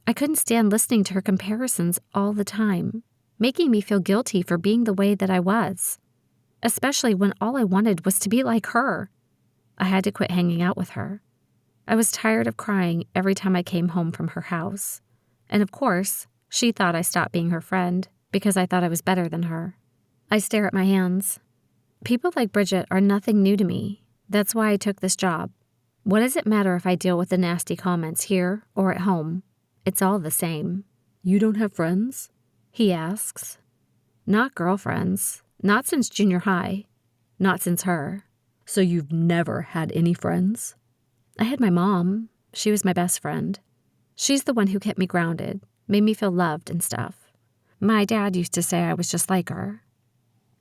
I couldn't stand listening to her comparisons all the time, making me feel guilty for being the way that I was, especially when all I wanted was to be like her. I had to quit hanging out with her. I was tired of crying every time I came home from her house. And of course, she thought I stopped being her friend because I thought I was better than her. I stare at my hands. People like Bridget are nothing new to me. That's why I took this job. What does it matter if I deal with the nasty comments here or at home? It's all the same. You don't have friends? He asks. Not girlfriends. Not since junior high. Not since her. So you've never had any friends? I had my mom. She was my best friend. She's the one who kept me grounded, made me feel loved and stuff. My dad used to say I was just like her.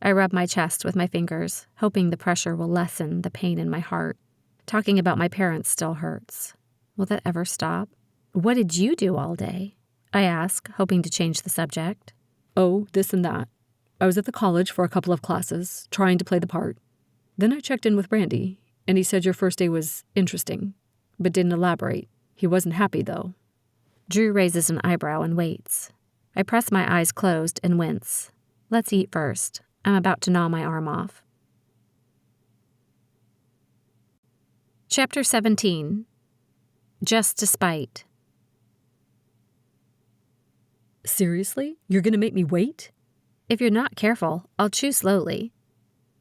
I rub my chest with my fingers, hoping the pressure will lessen the pain in my heart. Talking about my parents still hurts. Will that ever stop? What did you do all day? I ask, hoping to change the subject. Oh, this and that. I was at the college for a couple of classes, trying to play the part. Then I checked in with Randy, and he said your first day was interesting, but didn't elaborate. He wasn't happy, though. Drew raises an eyebrow and waits. I press my eyes closed and wince. Let's eat first. I'm about to gnaw my arm off. Chapter 17. Just to spite. Seriously? You're gonna make me wait? If you're not careful, I'll chew slowly.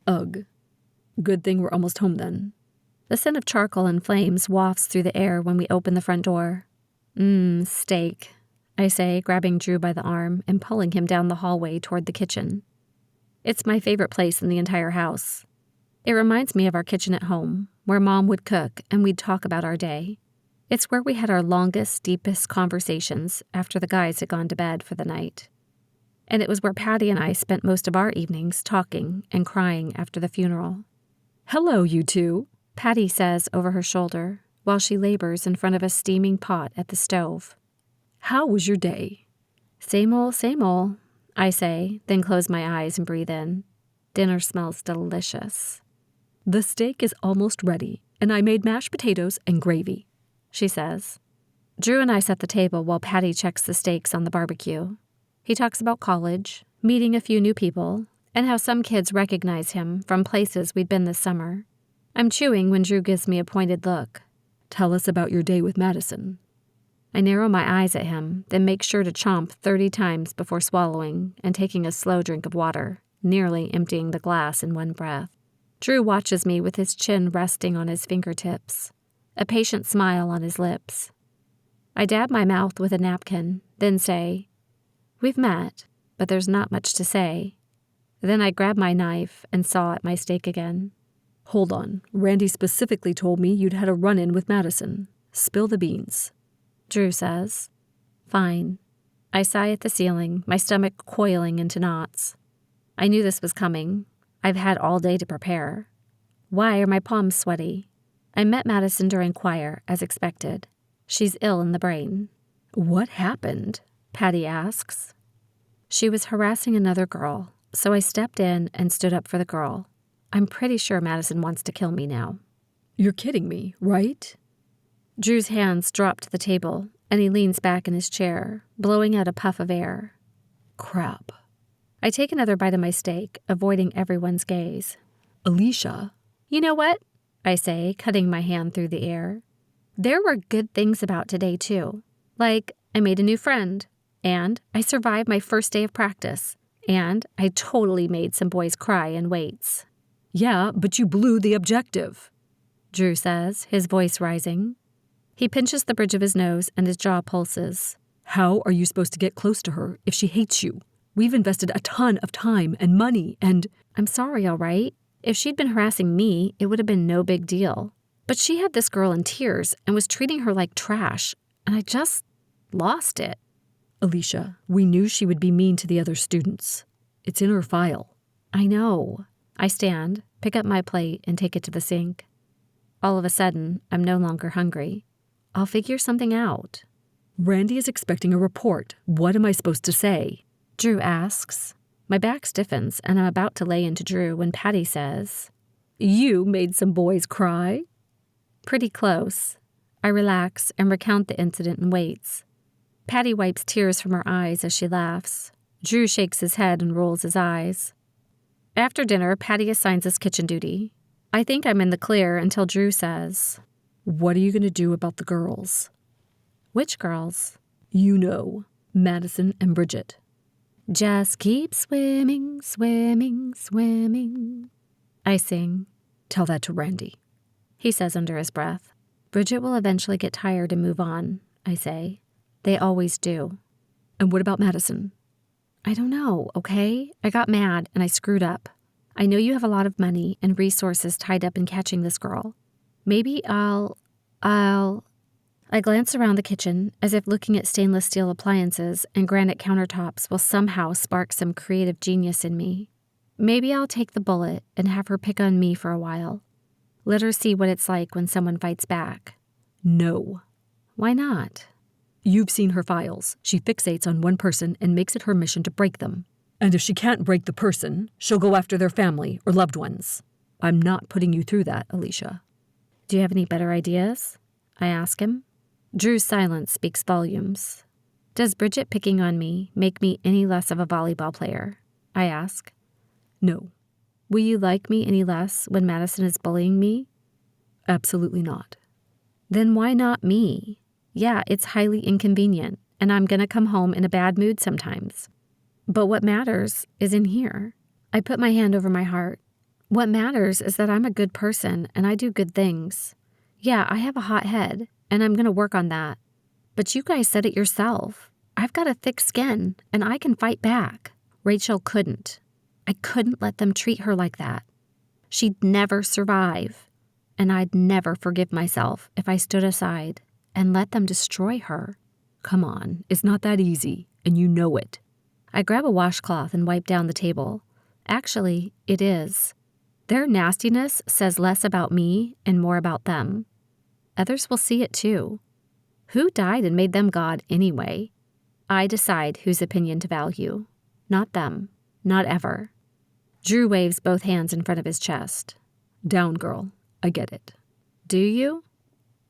Ugh. Good thing we're almost home then. The scent of charcoal and flames wafts through the air when we open the front door. Steak, I say, grabbing Drew by the arm and pulling him down the hallway toward the kitchen. It's my favorite place in the entire house. It reminds me of our kitchen at home, where Mom would cook and we'd talk about our day. It's where we had our longest, deepest conversations after the guys had gone to bed for the night. And it was where Patty and I spent most of our evenings talking and crying after the funeral. Hello, you two, Patty says over her shoulder, while she labors in front of a steaming pot at the stove. How was your day? Same ol', I say, then close my eyes and breathe in. Dinner smells delicious. The steak is almost ready, and I made mashed potatoes and gravy, she says. Drew and I set the table while Patty checks the steaks on the barbecue. He talks about college, meeting a few new people, and how some kids recognize him from places we'd been this summer. I'm chewing when Drew gives me a pointed look. Tell us about your day with Madison. I narrow my eyes at him, then make sure to chomp 30 times before swallowing and taking a slow drink of water, nearly emptying the glass in one breath. Drew watches me with his chin resting on his fingertips, a patient smile on his lips. I dab my mouth with a napkin, then say, "We've met, but there's not much to say." Then I grab my knife and saw at my steak again. Hold on. Randy specifically told me you'd had a run-in with Madison. Spill the beans. Drew says. Fine. I sigh at the ceiling, my stomach coiling into knots. I knew this was coming. I've had all day to prepare. Why are my palms sweaty? I met Madison during choir, as expected. She's ill in the brain. What happened? Patty asks. She was harassing another girl, so I stepped in and stood up for the girl. I'm pretty sure Madison wants to kill me now. You're kidding me, right? Drew's hands drop to the table, and he leans back in his chair, blowing out a puff of air. Crap. I take another bite of my steak, avoiding everyone's gaze. Aleasha. You know what? I say, cutting my hand through the air. There were good things about today, too. Like, I made a new friend, and I survived my first day of practice, and I totally made some boys cry in weights. Yeah, but you blew the objective, Drew says, his voice rising. He pinches the bridge of his nose and his jaw pulses. How are you supposed to get close to her if she hates you? We've invested a ton of time and money and… I'm sorry, all right? If she'd been harassing me, it would have been no big deal. But she had this girl in tears and was treating her like trash, and I just lost it. Aleasha, we knew she would be mean to the other students. It's in her file. I know. I stand, pick up my plate, and take it to the sink. All of a sudden, I'm no longer hungry. I'll figure something out. Randy is expecting a report. What am I supposed to say? Drew asks. My back stiffens, and I'm about to lay into Drew when Patty says, You made some boys cry? Pretty close. I relax and recount the incident and waits. Patty wipes tears from her eyes as she laughs. Drew shakes his head and rolls his eyes. After dinner, Patty assigns us kitchen duty. I think I'm in the clear until Drew says, What are you going to do about the girls? Which girls? You know, Madison and Bridget. Just keep swimming, swimming, swimming. I sing. Tell that to Randy, he says under his breath. Bridget will eventually get tired and move on, I say. They always do. And what about Madison? I don't know, okay? I got mad and I screwed up. I know you have a lot of money and resources tied up in catching this girl. Maybe I'll… I glance around the kitchen as if looking at stainless steel appliances and granite countertops will somehow spark some creative genius in me. Maybe I'll take the bullet and have her pick on me for a while. Let her see what it's like when someone fights back. No. Why not? You've seen her files. She fixates on one person and makes it her mission to break them. And if she can't break the person, she'll go after their family or loved ones. I'm not putting you through that, Aleasha. Do you have any better ideas? I ask him. Drew's silence speaks volumes. Does Bridget picking on me make me any less of a volleyball player? I ask. No. Will you like me any less when Madison is bullying me? Absolutely not. Then why not me? Yeah, it's highly inconvenient, and I'm gonna come home in a bad mood sometimes. But what matters is in here. I put my hand over my heart. What matters is that I'm a good person and I do good things. Yeah, I have a hot head, and I'm gonna work on that. But you guys said it yourself. I've got a thick skin, and I can fight back. Rachel couldn't. I couldn't let them treat her like that. She'd never survive, and I'd never forgive myself if I stood aside and let them destroy her. Come on, it's not that easy, and you know it. I grab a washcloth and wipe down the table. Actually, it is. Their nastiness says less about me and more about them. Others will see it too. Who died and made them God anyway? I decide whose opinion to value. Not them. Not ever. Drew waves both hands in front of his chest. Down, girl. I get it. Do you?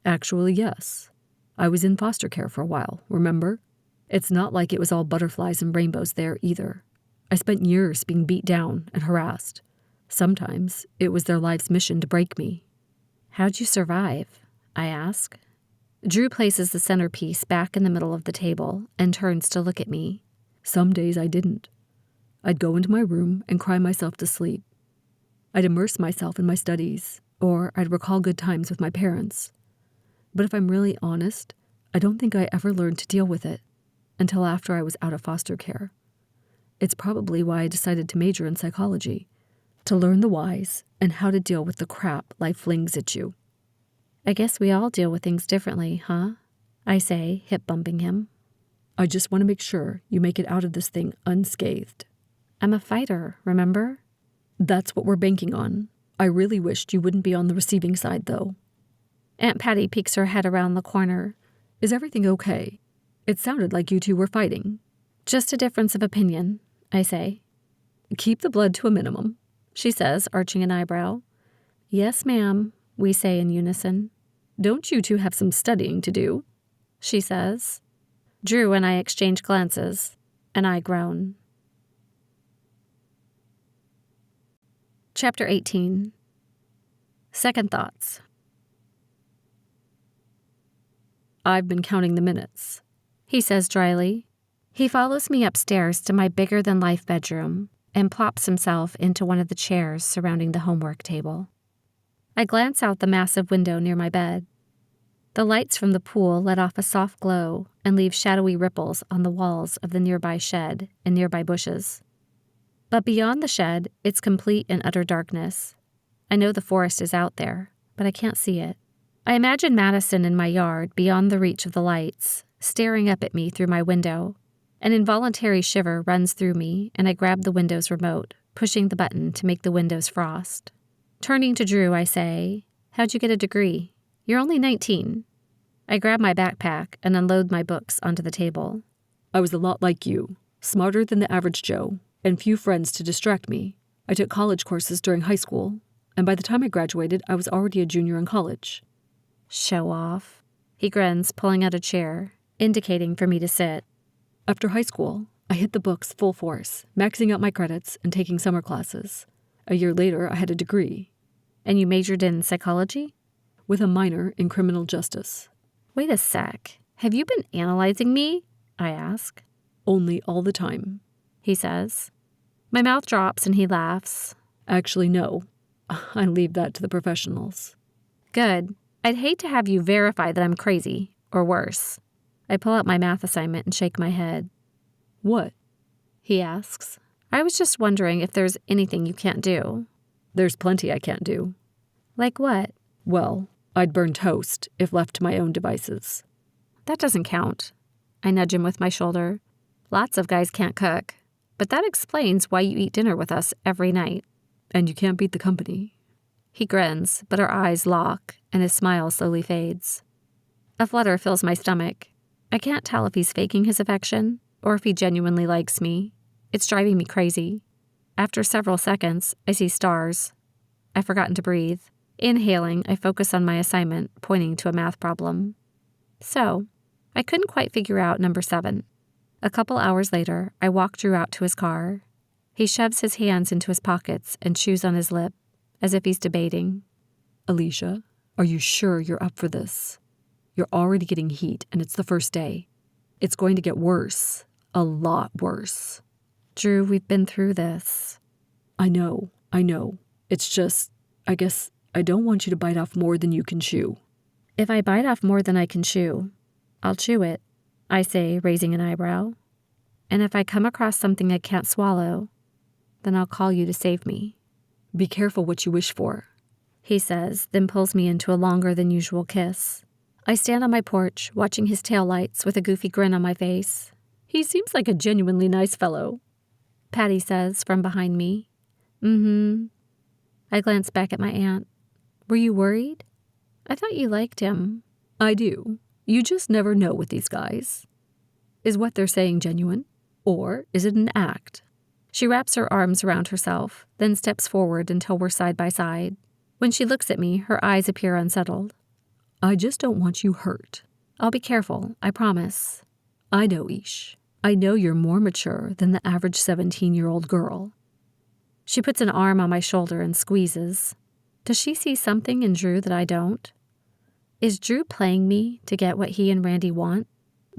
Actually, yes. I was in foster care for a while, remember? It's not like it was all butterflies and rainbows there either. I spent years being beat down and harassed. Sometimes it was their life's mission to break me. How'd you survive? I ask. Drew places the centerpiece back in the middle of the table and turns to look at me. Some days I didn't. I'd go into my room and cry myself to sleep. I'd immerse myself in my studies, or I'd recall good times with my parents. But if I'm really honest, I don't think I ever learned to deal with it until after I was out of foster care. It's probably why I decided to major in psychology, to learn the whys and how to deal with the crap life flings at you. I guess we all deal with things differently, huh? I say, hip bumping him. I just want to make sure you make it out of this thing unscathed. I'm a fighter, remember? That's what we're banking on. I really wished you wouldn't be on the receiving side, though. Aunt Patty peeks her head around the corner. Is everything okay? It sounded like you two were fighting. Just a difference of opinion, I say. Keep the blood to a minimum, she says, arching an eyebrow. Yes, ma'am, we say in unison. Don't you two have some studying to do? She says. Drew and I exchange glances, and I groan. Chapter 18. Second Thoughts. I've been counting the minutes, he says dryly. He follows me upstairs to my bigger-than-life bedroom and plops himself into one of the chairs surrounding the homework table. I glance out the massive window near my bed. The lights from the pool let off a soft glow and leave shadowy ripples on the walls of the nearby shed and nearby bushes. But beyond the shed, it's complete and utter darkness. I know the forest is out there, but I can't see it. I imagine Madison in my yard beyond the reach of the lights, staring up at me through my window. An involuntary shiver runs through me, and I grab the window's remote, pushing the button to make the windows frost. Turning to Drew, I say, "How'd you get a degree? You're only 19. I grab my backpack and unload my books onto the table. I was a lot like you, smarter than the average Joe, and few friends to distract me. I took college courses during high school, and by the time I graduated, I was already a junior in college. Show off. He grins, pulling out a chair, indicating for me to sit. After high school, I hit the books full force, maxing out my credits and taking summer classes. A year later, I had a degree. And you majored in psychology? With a minor in criminal justice. Wait a sec. Have you been analyzing me? I ask. Only all the time, he says. My mouth drops and he laughs. Actually, no. I leave that to the professionals. Good. I'd hate to have you verify that I'm crazy, or worse. I pull out my math assignment and shake my head. What? He asks. I was just wondering if there's anything you can't do. There's plenty I can't do. Like what? Well, I'd burn toast if left to my own devices. That doesn't count. I nudge him with my shoulder. Lots of guys can't cook, but that explains why you eat dinner with us every night. And you can't beat the company. He grins, but our eyes lock, and his smile slowly fades. A flutter fills my stomach. I can't tell if he's faking his affection, or if he genuinely likes me. It's driving me crazy. After several seconds, I see stars. I've forgotten to breathe. Inhaling, I focus on my assignment, pointing to a math problem. So, I couldn't quite figure out number 7. A couple hours later, I walk Drew out to his car. He shoves his hands into his pockets and chews on his lip, as if he's debating. Aleasha, are you sure you're up for this? You're already getting heat, and it's the first day. It's going to get worse. A lot worse. Drew, we've been through this. I know. It's just, I guess I don't want you to bite off more than you can chew. If I bite off more than I can chew, I'll chew it, I say, raising an eyebrow. And if I come across something I can't swallow, then I'll call you to save me. Be careful what you wish for, he says, then pulls me into a longer than usual kiss. I stand on my porch, watching his taillights with a goofy grin on my face. He seems like a genuinely nice fellow, Patty says from behind me. Mm-hmm. I glance back at my aunt. Were you worried? I thought you liked him. I do. You just never know with these guys. Is what they're saying genuine? Or is it an act? She wraps her arms around herself, then steps forward until we're side by side. When she looks at me, her eyes appear unsettled. I just don't want you hurt. I'll be careful, I promise. I know, Ish. I know you're more mature than the average 17-year-old girl. She puts an arm on my shoulder and squeezes. Does she see something in Drew that I don't? Is Drew playing me to get what he and Randy want?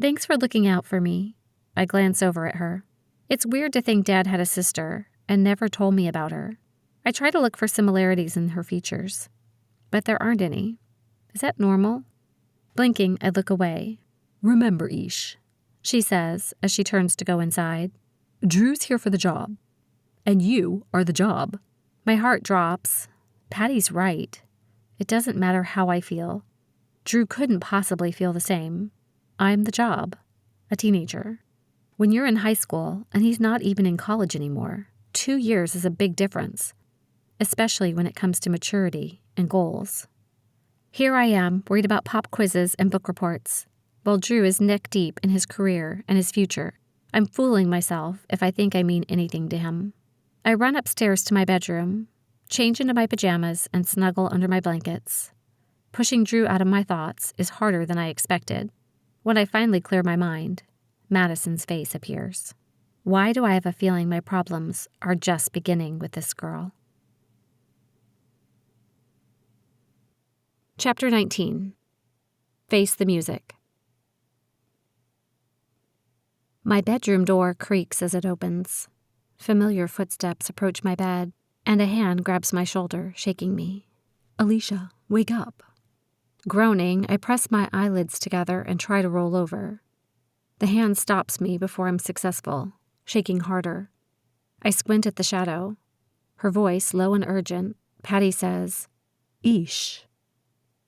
Thanks for looking out for me. I glance over at her. It's weird to think Dad had a sister and never told me about her. I try to look for similarities in her features, but there aren't any. Is that normal? Blinking, I look away. Remember, Ish, she says as she turns to go inside. Drew's here for the job, and you are the job. My heart drops. Patty's right. It doesn't matter how I feel. Drew couldn't possibly feel the same. I'm the job. A teenager. When you're in high school and he's not even in college anymore, 2 years is a big difference, especially when it comes to maturity and goals. Here I am, worried about pop quizzes and book reports. while Drew is neck deep in his career and his future. I'm fooling myself if I think I mean anything to him. I run upstairs to my bedroom, change into my pajamas, and snuggle under my blankets. Pushing Drew out of my thoughts is harder than I expected. When I finally clear my mind, Madison's face appears. Why do I have a feeling my problems are just beginning with this girl? Chapter 19. Face the Music. My bedroom door creaks as it opens. Familiar footsteps approach my bed, and a hand grabs my shoulder, shaking me. Aleasha, wake up. Groaning, I press my eyelids together and try to roll over. The hand stops me before I'm successful, shaking harder. I squint at the shadow. Her voice, low and urgent, Patty says, "Eesh."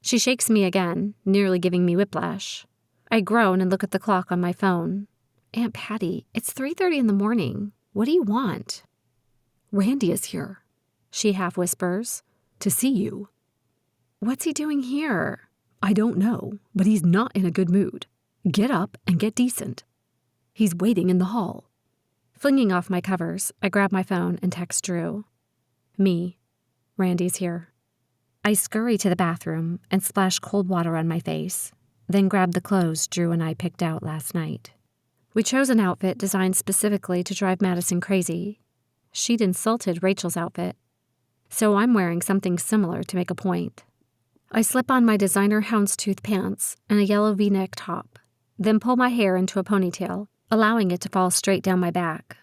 She shakes me again, nearly giving me whiplash. I groan and look at the clock on my phone. Aunt Patty, it's 3:30 in the morning. What do you want? Randy is here, she half whispers. to see you. What's he doing here? I don't know, but he's not in a good mood. Get up and get decent. He's waiting in the hall. Flinging off my covers, I grab my phone and text Drew. Me. Randy's here. I scurry to the bathroom and splash cold water on my face, then grab the clothes Drew and I picked out last night. We chose an outfit designed specifically to drive Madison crazy. She'd insulted Rachel's outfit, so I'm wearing something similar to make a point. I slip on my designer houndstooth pants and a yellow V-neck top, then pull my hair into a ponytail, allowing it to fall straight down my back.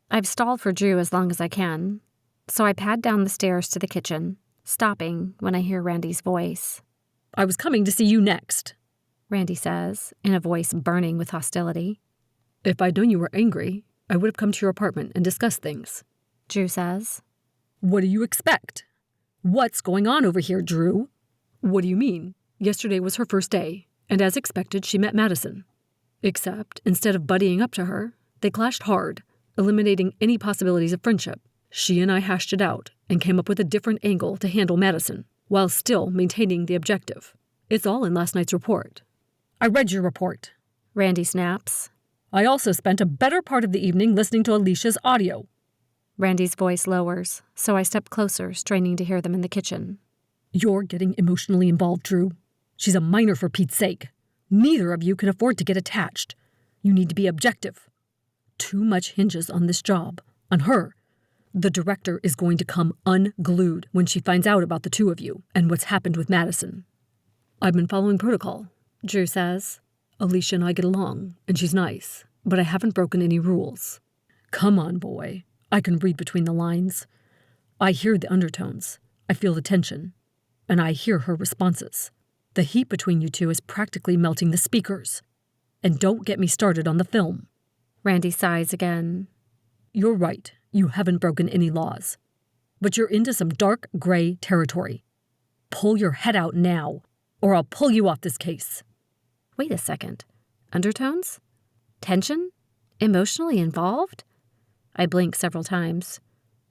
I've stalled for Drew as long as I can, so I pad down the stairs to the kitchen, stopping when I hear Randy's voice. "I was coming to see you next," Randy says, in a voice burning with hostility. "If I'd known you were angry, I would have come to your apartment and discussed things," Drew says. "What do you expect? What's going on over here, Drew?" "What do you mean? Yesterday was her first day, and as expected, she met Madison. Except, instead of buddying up to her, they clashed hard, eliminating any possibilities of friendship. She and I hashed it out and came up with a different angle to handle Madison, while still maintaining the objective. It's all in last night's report." "I read your report," Randy snaps. "I also spent a better part of the evening listening to Aleasha's audio." Randy's voice lowers, so I step closer, straining to hear them in the kitchen. "You're getting emotionally involved, Drew. She's a minor for Pete's sake. Neither of you can afford to get attached. You need to be objective. Too much hinges on this job, on her. The director is going to come unglued when she finds out about the two of you and what's happened with Madison." "I've been following protocol," Drew says. "Aleasha and I get along, and she's nice, but I haven't broken any rules." "Come on, boy. I can read between the lines. I hear the undertones. I feel the tension. And I hear her responses. The heat between you two is practically melting the speakers. And don't get me started on the film." Randy sighs again. "You're right. You haven't broken any laws. But you're into some dark gray territory. Pull your head out now, or I'll pull you off this case." Wait a second. Undertones? Tension? Emotionally involved? I blink several times.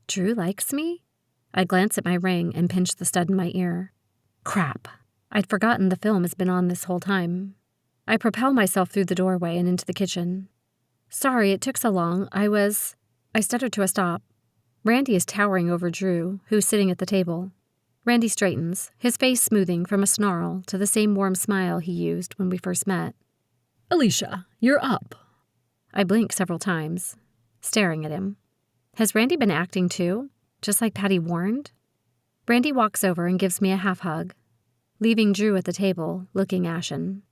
Drew likes me? I glance at my ring and pinch the stud in my ear. Crap. I'd forgotten the film has been on this whole time. I propel myself through the doorway and into the kitchen. Sorry it took so long. I stuttered to a stop. Randy is towering over Drew, who's sitting at the table. Randy straightens, his face smoothing from a snarl to the same warm smile he used when we first met. "Aleasha, you're up." I blink several times, staring at him. Has Randy been acting too, just like Patty warned? Randy walks over and gives me a half hug, leaving Drew at the table, looking ashen.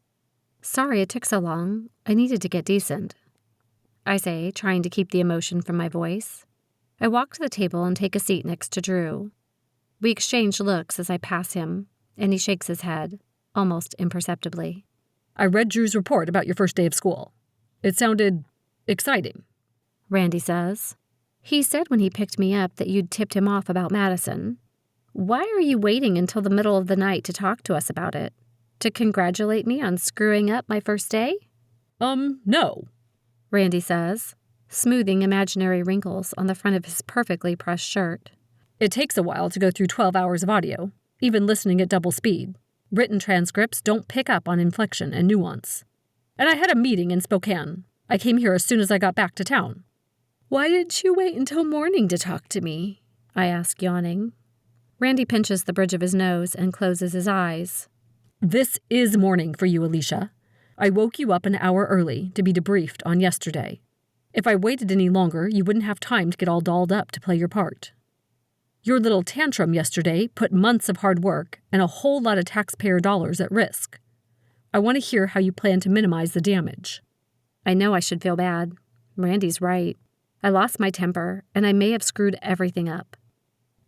Sorry it took so long. I needed to get decent, I say, trying to keep the emotion from my voice. I walk to the table and take a seat next to Drew. We exchange looks as I pass him, and he shakes his head, almost imperceptibly. "I read Drew's report about your first day of school. It sounded exciting," Randy says. He said when he picked me up that you'd tipped him off about Madison. Why are you waiting until the middle of the night to talk to us about it? To congratulate me on screwing up my first day? No, Randy says, smoothing imaginary wrinkles on the front of his perfectly pressed shirt. "It takes a while to go through 12 hours of audio, even listening at double speed. Written transcripts don't pick up on inflection and nuance. And I had a meeting in Spokane. I came here as soon as I got back to town. Why didn't you wait until morning to talk to me? I ask, yawning. Randy pinches the bridge of his nose and closes his eyes. This is morning for you, Aleasha. I woke you up an hour early to be debriefed on yesterday. If I waited any longer, you wouldn't have time to get all dolled up to play your part. Your little tantrum yesterday put months of hard work and a whole lot of taxpayer dollars at risk. I want to hear how you plan to minimize the damage. I know I should feel bad. Randy's right. I lost my temper, and I may have screwed everything up.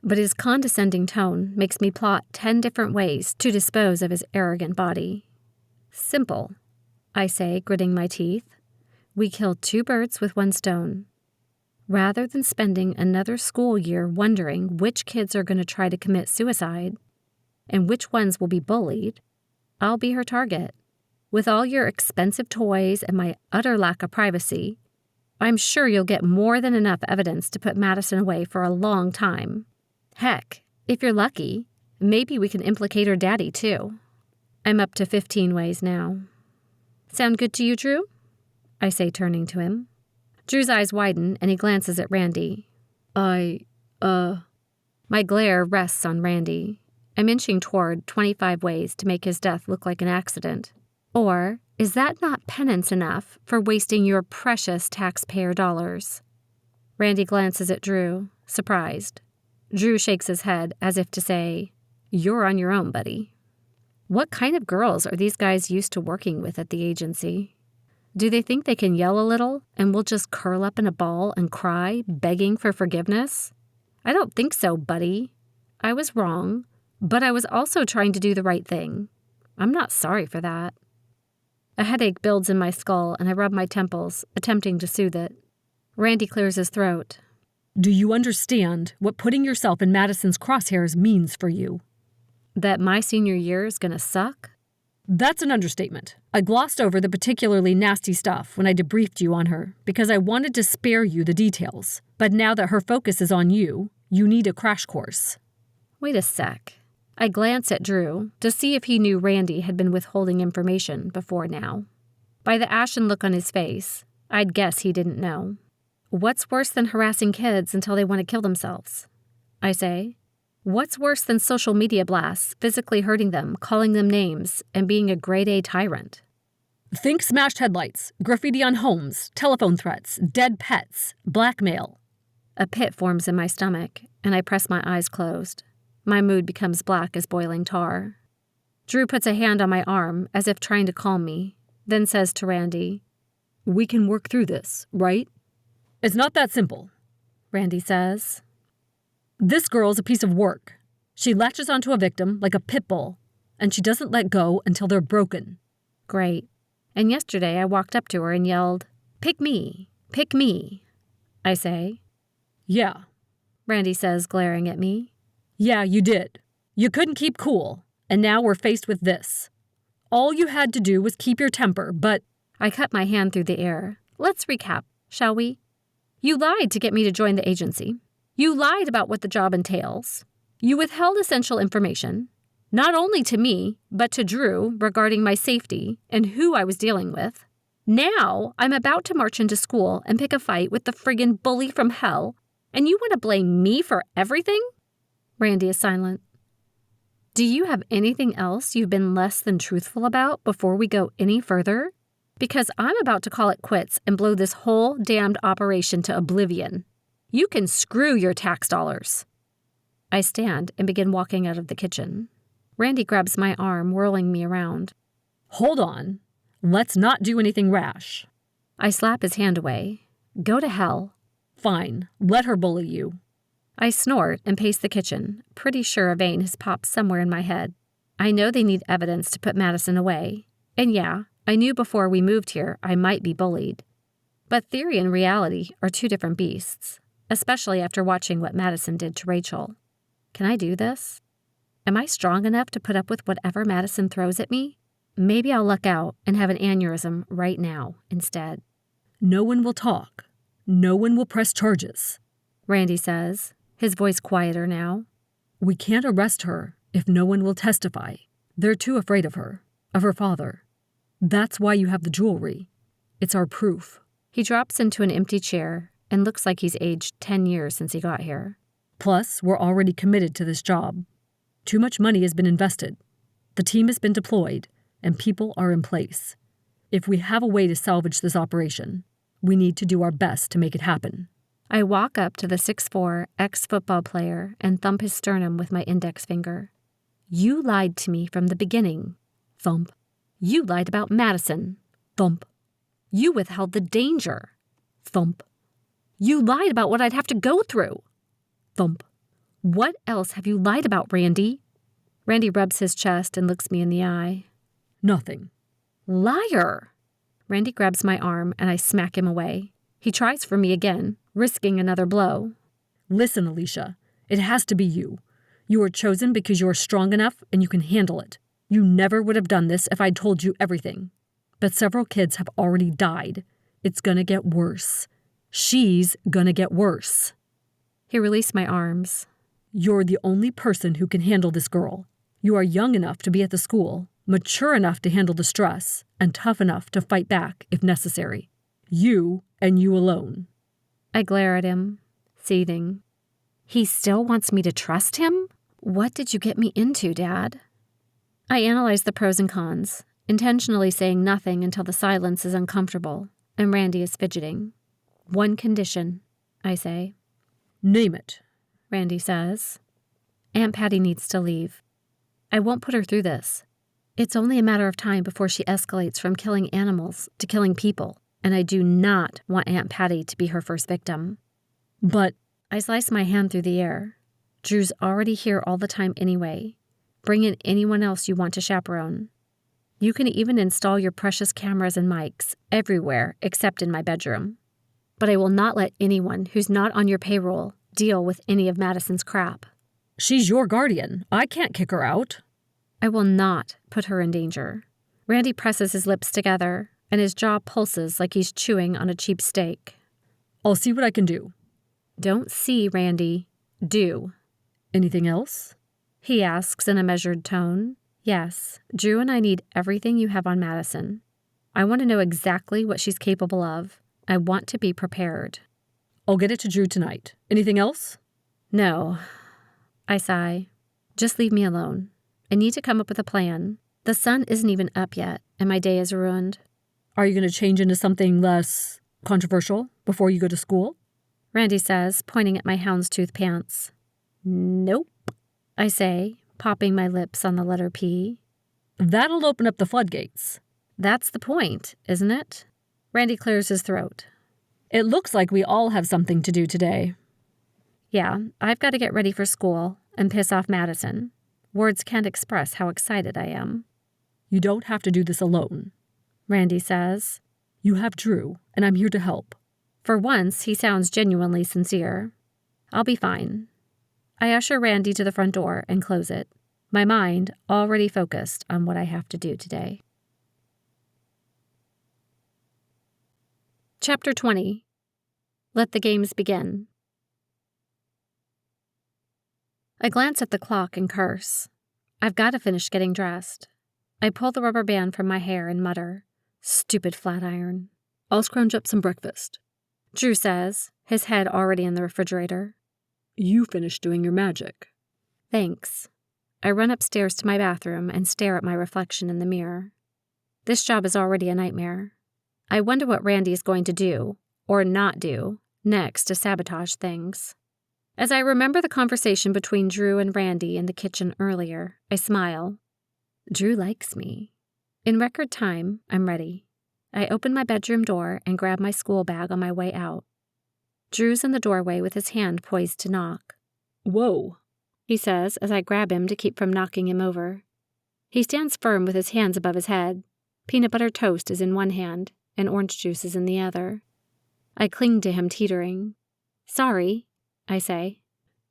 But his condescending tone makes me plot 10 different ways to dispose of his arrogant body. Simple, I say, gritting my teeth. We killed 2 birds with 1 stone. Rather than spending another school year wondering which kids are going to try to commit suicide and which ones will be bullied, I'll be her target. With all your expensive toys and my utter lack of privacy, I'm sure you'll get more than enough evidence to put Madison away for a long time. Heck, if you're lucky, maybe we can implicate her daddy too. I'm up to 15 ways now. Sound good to you, Drew? I say, turning to him. Drew's eyes widen and he glances at Randy. My glare rests on Randy. I'm inching toward 25 ways to make his death look like an accident. Or is that not penance enough for wasting your precious taxpayer dollars? Randy glances at Drew, surprised. Drew shakes his head as if to say, "You're on your own, buddy." What kind of girls are these guys used to working with at the agency? Do they think they can yell a little and we'll just curl up in a ball and cry, begging for forgiveness? I don't think so, buddy. I was wrong, but I was also trying to do the right thing. I'm not sorry for that. A headache builds in my skull and I rub my temples, attempting to soothe it. Randy clears his throat. Do you understand what putting yourself in Madison's crosshairs means for you? That my senior year is gonna suck? That's an understatement. I glossed over the particularly nasty stuff when I debriefed you on her because I wanted to spare you the details. But now that her focus is on you, you need a crash course. Wait a sec. I glance at Drew to see if he knew Randy had been withholding information before now. By the ashen look on his face, I'd guess he didn't know. What's worse than harassing kids until they want to kill themselves? I say. What's worse than social media blasts, physically hurting them, calling them names, and being a grade A tyrant? Think smashed headlights, graffiti on homes, telephone threats, dead pets, blackmail. A pit forms in my stomach, and I press my eyes closed. My mood becomes black as boiling tar. Drew puts a hand on my arm as if trying to calm me, then says to Randy, "We can work through this, right?" "It's not that simple," Randy says. "This girl's a piece of work. She latches onto a victim like a pit bull, and she doesn't let go until they're broken." Great. And yesterday I walked up to her and yelled, "Pick me, pick me," I say. "Yeah," Randy says, glaring at me. "Yeah, you did. You couldn't keep cool, and now we're faced with this. All you had to do was keep your temper, but—" I cut my hand through the air. Let's recap, shall we? You lied to get me to join the agency. You lied about what the job entails. You withheld essential information, not only to me, but to Drew regarding my safety and who I was dealing with. Now I'm about to march into school and pick a fight with the friggin' bully from hell, and you want to blame me for everything? Randy is silent. Do you have anything else you've been less than truthful about before we go any further? Because I'm about to call it quits and blow this whole damned operation to oblivion. You can screw your tax dollars. I stand and begin walking out of the kitchen. Randy grabs my arm, whirling me around. "Hold on. Let's not do anything rash." I slap his hand away. Go to hell. "Fine. Let her bully you." I snort and pace the kitchen, pretty sure a vein has popped somewhere in my head. I know they need evidence to put Madison away. And yeah, I knew before we moved here I might be bullied. But theory and reality are 2 different beasts, especially after watching what Madison did to Rachel. Can I do this? Am I strong enough to put up with whatever Madison throws at me? Maybe I'll luck out and have an aneurysm right now instead. "No one will talk. No one will press charges," Randy says, his voice quieter now. "We can't arrest her if no one will testify. They're too afraid of her father." That's why you have the jewelry. It's our proof. He drops into an empty chair and looks like he's aged 10 years since he got here. Plus, we're already committed to this job. Too much money has been invested. The team has been deployed, and people are in place. If we have a way to salvage this operation, we need to do our best to make it happen. I walk up to the 6'4" ex-football player and thump his sternum with my index finger. You lied to me from the beginning. Thump. You lied about Madison. Thump. You withheld the danger. Thump. You lied about what I'd have to go through. Thump. What else have you lied about, Randy? Randy rubs his chest and looks me in the eye. Nothing. Liar! Randy grabs my arm and I smack him away. He tries for me again, risking another blow. Listen, Aleasha, it has to be you. You were chosen because you are strong enough and you can handle it. You never would have done this if I'd told you everything. But several kids have already died. It's gonna get worse. She's gonna get worse. He released my arms. You're the only person who can handle this girl. You are young enough to be at the school, mature enough to handle the stress, and tough enough to fight back if necessary. You and you alone. I glare at him, seething. He still wants me to trust him? What did you get me into, Dad? I analyze the pros and cons, intentionally saying nothing until the silence is uncomfortable and Randy is fidgeting. One condition, I say. Name it, Randy says. Aunt Patty needs to leave. I won't put her through this. It's only a matter of time before she escalates from killing animals to killing people, and I do not want Aunt Patty to be her first victim. But I slice my hand through the air. Drew's already here all the time anyway. Bring in anyone else you want to chaperone. You can even install your precious cameras and mics everywhere except in my bedroom. But I will not let anyone who's not on your payroll deal with any of Madison's crap. she's your guardian. I can't kick her out. I will not put her in danger. Randy presses his lips together, and his jaw pulses like he's chewing on a cheap steak. I'll see what I can do. Don't see, Randy. Do. Anything else? He asks in a measured tone. Yes, Drew and I need everything you have on Madison. I want to know exactly what she's capable of. I want to be prepared. I'll get it to Drew tonight. Anything else? No. I sigh. Just leave me alone. I need to come up with a plan. The sun isn't even up yet, and my day is ruined. Are you going to change into something less controversial before you go to school? Randy says, pointing at my houndstooth pants. Nope, I say, popping my lips on the letter P. That'll open up the floodgates. That's the point, isn't it? Randy clears his throat. It looks like we all have something to do today. Yeah, I've got to get ready for school and piss off Madison. Words can't express how excited I am. You don't have to do this alone, Randy says. You have Drew, and I'm here to help. For once, he sounds genuinely sincere. I'll be fine. I usher Randy to the front door and close it, my mind already focused on what I have to do today. Chapter 20. Let the games begin. I glance at the clock and curse. I've got to finish getting dressed. I pull the rubber band from my hair and mutter, "Stupid flat iron." I'll scrounge up some breakfast, Drew says, his head already in the refrigerator. You finished doing your magic. Thanks. I run upstairs to my bathroom and stare at my reflection in the mirror. This job is already a nightmare. I wonder what Randy is going to do, or not do, next to sabotage things. As I remember the conversation between Drew and Randy in the kitchen earlier, I smile. Drew likes me. In record time, I'm ready. I open my bedroom door and grab my school bag on my way out. Drew's in the doorway with his hand poised to knock. Whoa, he says as I grab him to keep from knocking him over. He stands firm with his hands above his head. Peanut butter toast is in one hand, and orange juice is in the other. I cling to him, teetering. Sorry, I say.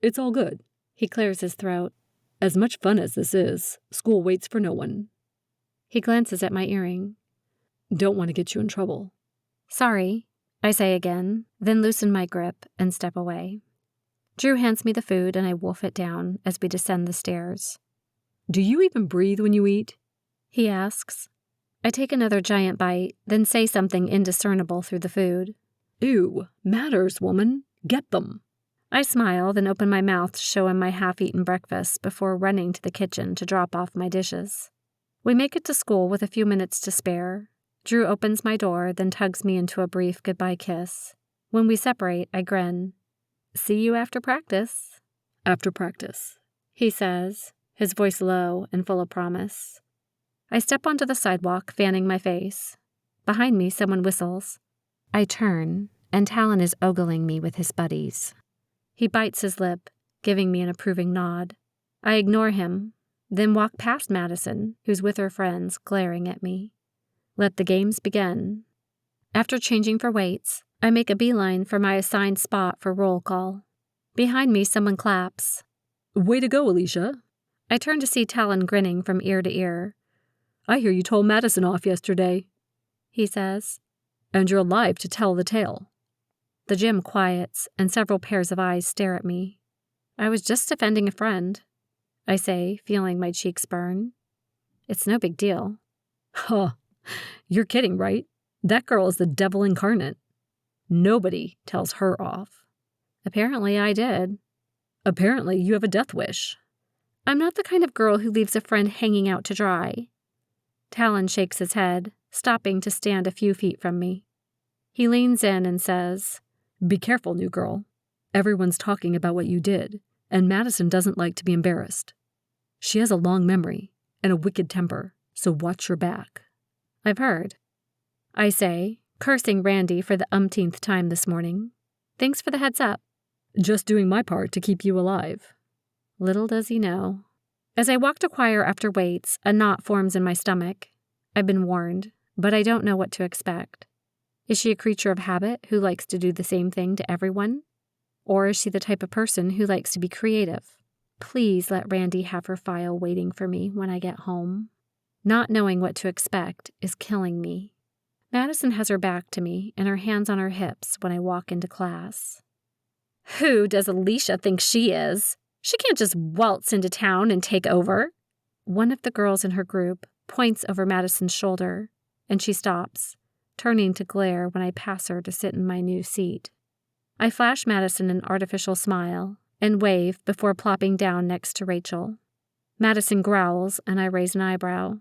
It's all good. He clears his throat. As much fun as this is, school waits for no one. He glances at my earring. Don't want to get you in trouble. Sorry, I say again, then loosen my grip and step away. Drew hands me the food and I wolf it down as we descend the stairs. Do you even breathe when you eat? He asks. I take another giant bite, then say something indiscernible through the food. Ew, matters, woman. Get them. I smile, then open my mouth to show him my half-eaten breakfast before running to the kitchen to drop off my dishes. We make it to school with a few minutes to spare. Drew opens my door, then tugs me into a brief goodbye kiss. When we separate, I grin. See you after practice. After practice, he says, his voice low and full of promise. I step onto the sidewalk, fanning my face. Behind me, someone whistles. I turn, and Talon is ogling me with his buddies. He bites his lip, giving me an approving nod. I ignore him, then walk past Madison, who's with her friends, glaring at me. Let the games begin. After changing for weights, I make a beeline for my assigned spot for roll call. Behind me, someone claps. Way to go, Aleasha. I turn to see Talon grinning from ear to ear. I hear you told Madison off yesterday, he says. And you're alive to tell the tale. The gym quiets, and several pairs of eyes stare at me. I was just defending a friend, I say, feeling my cheeks burn. It's no big deal. Huh. You're kidding, right? That girl is the devil incarnate. Nobody tells her off. Apparently I did. Apparently you have a death wish. I'm not the kind of girl who leaves a friend hanging out to dry. Talon shakes his head, stopping to stand a few feet from me. He leans in and says, Be careful, new girl. Everyone's talking about what you did, and Madison doesn't like to be embarrassed. She has a long memory and a wicked temper, so watch your back. I've heard, I say, cursing Randy for the umpteenth time this morning. Thanks for the heads up. Just doing my part to keep you alive. Little does he know. As I walk to choir after weights, a knot forms in my stomach. I've been warned, but I don't know what to expect. Is she a creature of habit who likes to do the same thing to everyone? Or is she the type of person who likes to be creative? Please let Randy have her file waiting for me when I get home. Not knowing what to expect is killing me. Madison has her back to me and her hands on her hips when I walk into class. Who does Aleasha think she is? She can't just waltz into town and take over. One of the girls in her group points over Madison's shoulder, and she stops, turning to glare when I pass her to sit in my new seat. I flash Madison an artificial smile and wave before plopping down next to Rachel. Madison growls, and I raise an eyebrow.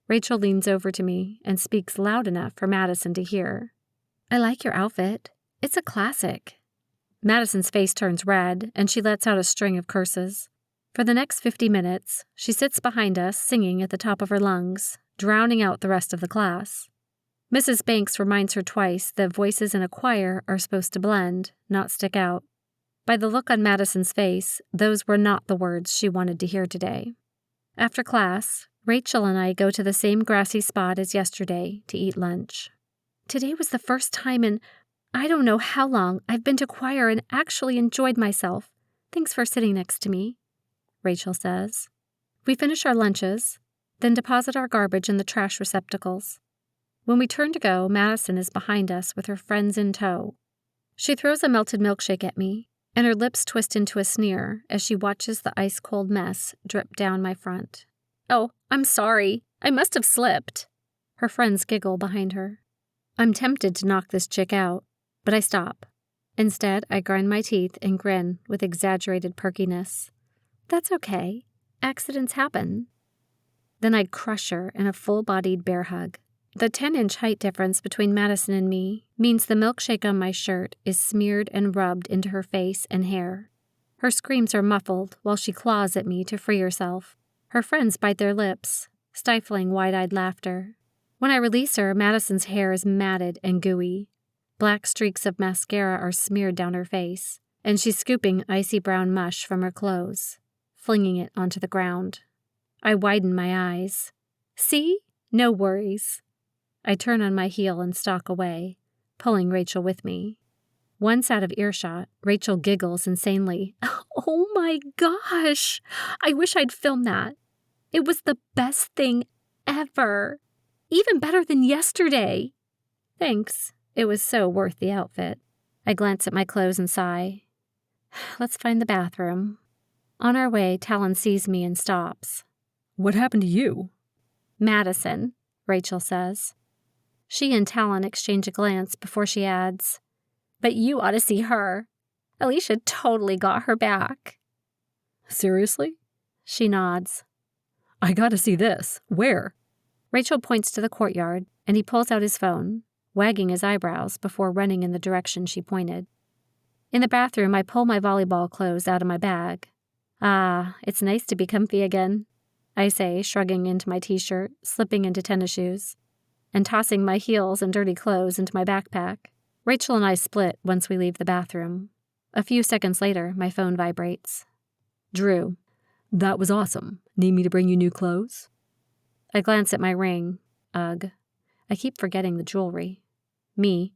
Rachel leans over to me and speaks loud enough for Madison to hear. I like your outfit. It's a classic. Madison's face turns red, and she lets out a string of curses. For the next 50 minutes, she sits behind us singing at the top of her lungs, drowning out the rest of the class. Mrs. Banks reminds her twice that voices in a choir are supposed to blend, not stick out. By the look on Madison's face, those were not the words she wanted to hear today. After class, Rachel and I go to the same grassy spot as yesterday to eat lunch. Today was the first time in I don't know how long I've been to choir and actually enjoyed myself. Thanks for sitting next to me, Rachel says. We finish our lunches, then deposit our garbage in the trash receptacles. When we turn to go, Madison is behind us with her friends in tow. She throws a melted milkshake at me, and her lips twist into a sneer as she watches the ice-cold mess drip down my front. Oh, I'm sorry. I must have slipped. Her friends giggle behind her. I'm tempted to knock this chick out, but I stop. Instead, I grind my teeth and grin with exaggerated perkiness. That's okay. Accidents happen. Then I'd crush her in a full-bodied bear hug. The 10-inch height difference between Madison and me means the milkshake on my shirt is smeared and rubbed into her face and hair. Her screams are muffled while she claws at me to free herself. Her friends bite their lips, stifling wide-eyed laughter. When I release her, Madison's hair is matted and gooey. Black streaks of mascara are smeared down her face, and she's scooping icy brown mush from her clothes, flinging it onto the ground. I widen my eyes. See? No worries. I turn on my heel and stalk away, pulling Rachel with me. Once out of earshot, Rachel giggles insanely. Oh my gosh! I wish I'd filmed that. It was the best thing ever. Even better than yesterday. Thanks. It was so worth the outfit. I glance at my clothes and sigh. Let's find the bathroom. On our way, Talon sees me and stops. What happened to you? Madison. Rachel says. She and Talon exchange a glance before she adds, "But you ought to see her. Aleasha totally got her back." Seriously? She nods. I gotta see this. Where? Rachel points to the courtyard, and he pulls out his phone, wagging his eyebrows before running in the direction she pointed. In the bathroom, I pull my volleyball clothes out of my bag. "Ah, it's nice to be comfy again," I say, shrugging into my t-shirt, slipping into tennis shoes, and tossing my heels and dirty clothes into my backpack. Rachel and I split once we leave the bathroom. A few seconds later, my phone vibrates. Drew, that was awesome. Need me to bring you new clothes? I glance at my ring. Ugh. I keep forgetting the jewelry. Me.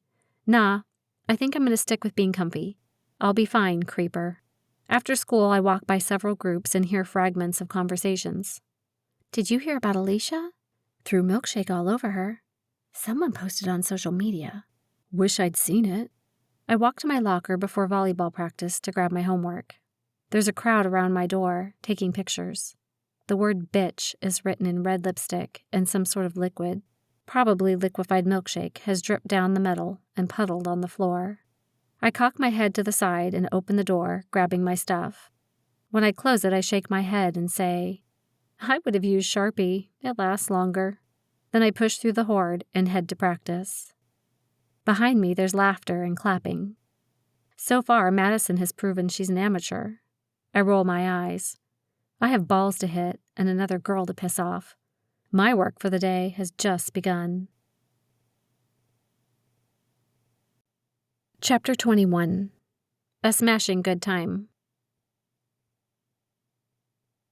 Nah, I think I'm going to stick with being comfy. I'll be fine, creeper. After school, I walk by several groups and hear fragments of conversations. "Did you hear about Aleasha? Threw milkshake all over her. Someone posted on social media. Wish I'd seen it." I walk to my locker before volleyball practice to grab my homework. There's a crowd around my door, taking pictures. The word bitch is written in red lipstick and some sort of liquid. Probably liquefied milkshake has dripped down the metal and puddled on the floor. I cock my head to the side and open the door, grabbing my stuff. When I close it, I shake my head and say, "I would have used Sharpie. It lasts longer." Then I push through the horde and head to practice. Behind me, there's laughter and clapping. So far, Madison has proven she's an amateur. I roll my eyes. I have balls to hit and another girl to piss off. My work for the day has just begun. Chapter 21. A smashing good time.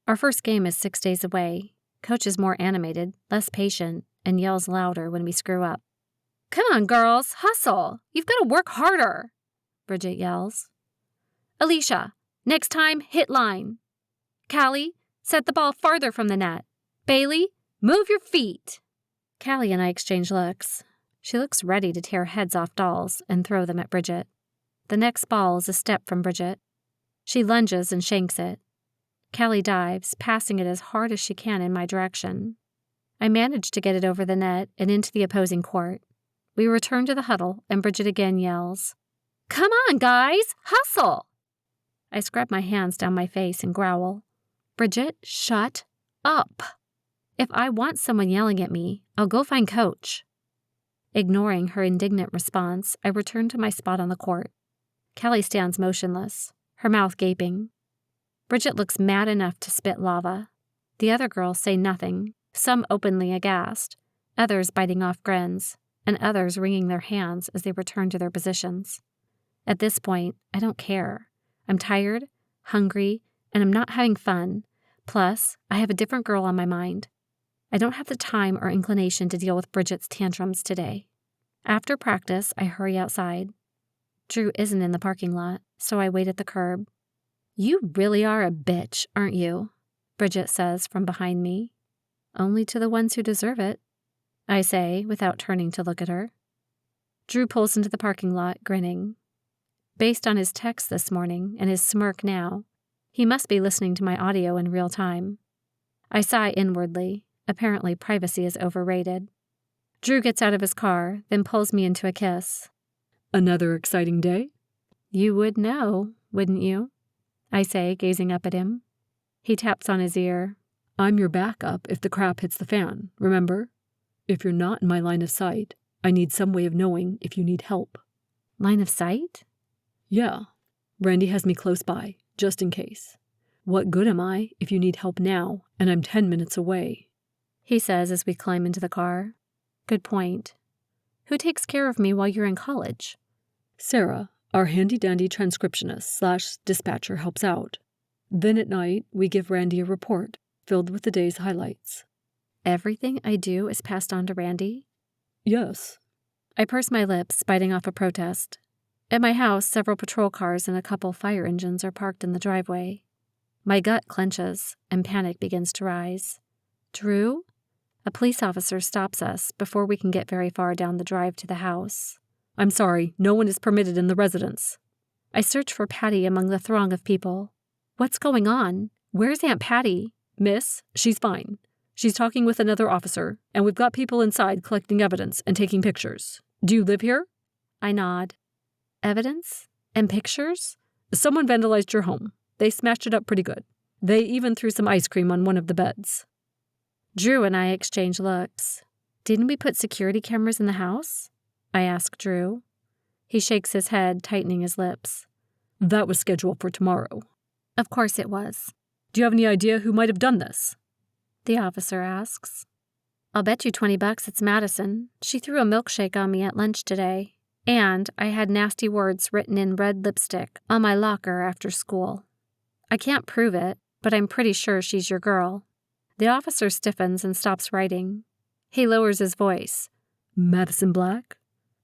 Our first game is 6 days away. Coach is more animated, less patient, and yells louder when we screw up. "Come on, girls, hustle! You've got to work harder!" Bridget yells. "Aleasha, next time, hit line. Callie, set the ball farther from the net. Bailey, move your feet." Callie and I exchange looks. She looks ready to tear heads off dolls and throw them at Bridget. The next ball is a step from Bridget. She lunges and shanks it. Callie dives, passing it as hard as she can in my direction. I manage to get it over the net and into the opposing court. We return to the huddle, and Bridget again yells, "Come on, guys! Hustle!" I scrub my hands down my face and growl, "Bridget, shut up! If I want someone yelling at me, I'll go find Coach." Ignoring her indignant response, I return to my spot on the court. Callie stands motionless, her mouth gaping. Bridget looks mad enough to spit lava. The other girls say nothing, some openly aghast, others biting off grins, and others wringing their hands as they return to their positions. At this point, I don't care. I'm tired, hungry, and I'm not having fun. Plus, I have a different girl on my mind. I don't have the time or inclination to deal with Bridget's tantrums today. After practice, I hurry outside. Drew isn't in the parking lot, so I wait at the curb. "You really are a bitch, aren't you?" Bridget says from behind me. "Only to the ones who deserve it," I say without turning to look at her. Drew pulls into the parking lot, grinning. Based on his text this morning and his smirk now, he must be listening to my audio in real time. I sigh inwardly. Apparently, privacy is overrated. Drew gets out of his car, then pulls me into a kiss. "Another exciting day?" "You would know, wouldn't you?" I say, gazing up at him. He taps on his ear. "I'm your backup if the crap hits the fan, remember? If you're not in my line of sight, I need some way of knowing if you need help." "Line of sight?" "Yeah. Randy has me close by, just in case. What good am I if you need help now and I'm 10 minutes away?" He says as we climb into the car. "Good point. Who takes care of me while you're in college?" "Sarah, our handy-dandy transcriptionist/dispatcher helps out. Then at night, we give Randy a report filled with the day's highlights." "Everything I do is passed on to Randy?" "Yes." I purse my lips, biting off a protest. At my house, several patrol cars and a couple fire engines are parked in the driveway. My gut clenches, and panic begins to rise. "Drew?" A police officer stops us before we can get very far down the drive to the house. "I'm sorry, no one is permitted in the residence." I search for Patty among the throng of people. "What's going on? Where's Aunt Patty?" "Miss, she's fine. She's talking with another officer, and we've got people inside collecting evidence and taking pictures. Do you live here? I nod. Evidence? And pictures? Someone vandalized your home. They smashed it up pretty good. They even threw some ice cream on one of the beds. Drew and I exchange looks. Didn't we put security cameras in the house? I ask Drew. He shakes his head, tightening his lips. That was scheduled for tomorrow. Of course it was. Do you have any idea who might have done this? The officer asks. I'll bet you $20 it's Madison. She threw a milkshake on me at lunch today. And I had nasty words written in red lipstick on my locker after school. I can't prove it, but I'm pretty sure she's your girl. The officer stiffens and stops writing. He lowers his voice. Madison Black?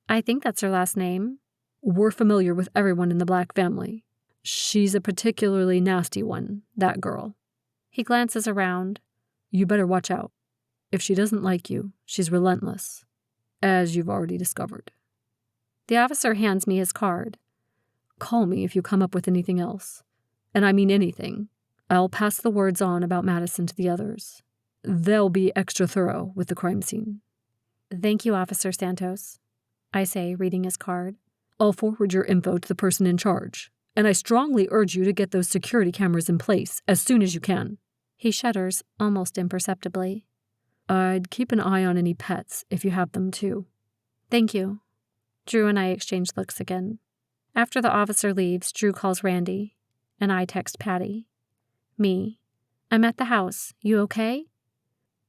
I think that's her last name. We're familiar with everyone in the Black family. She's a particularly nasty one, that girl. He glances around. You better watch out. If she doesn't like you, she's relentless, as you've already discovered. The officer hands me his card. Call me if you come up with anything else. And I mean anything. I'll pass the words on about Madison to the others. They'll be extra thorough with the crime scene. Thank you, Officer Santos, I say, reading his card. I'll forward your info to the person in charge, and I strongly urge you to get those security cameras in place as soon as you can. He shudders almost imperceptibly. I'd keep an eye on any pets if you have them too. Thank you. Drew and I exchange looks again. After the officer leaves, Drew calls Randy, and I text Patty. Me. I'm at the house. You okay?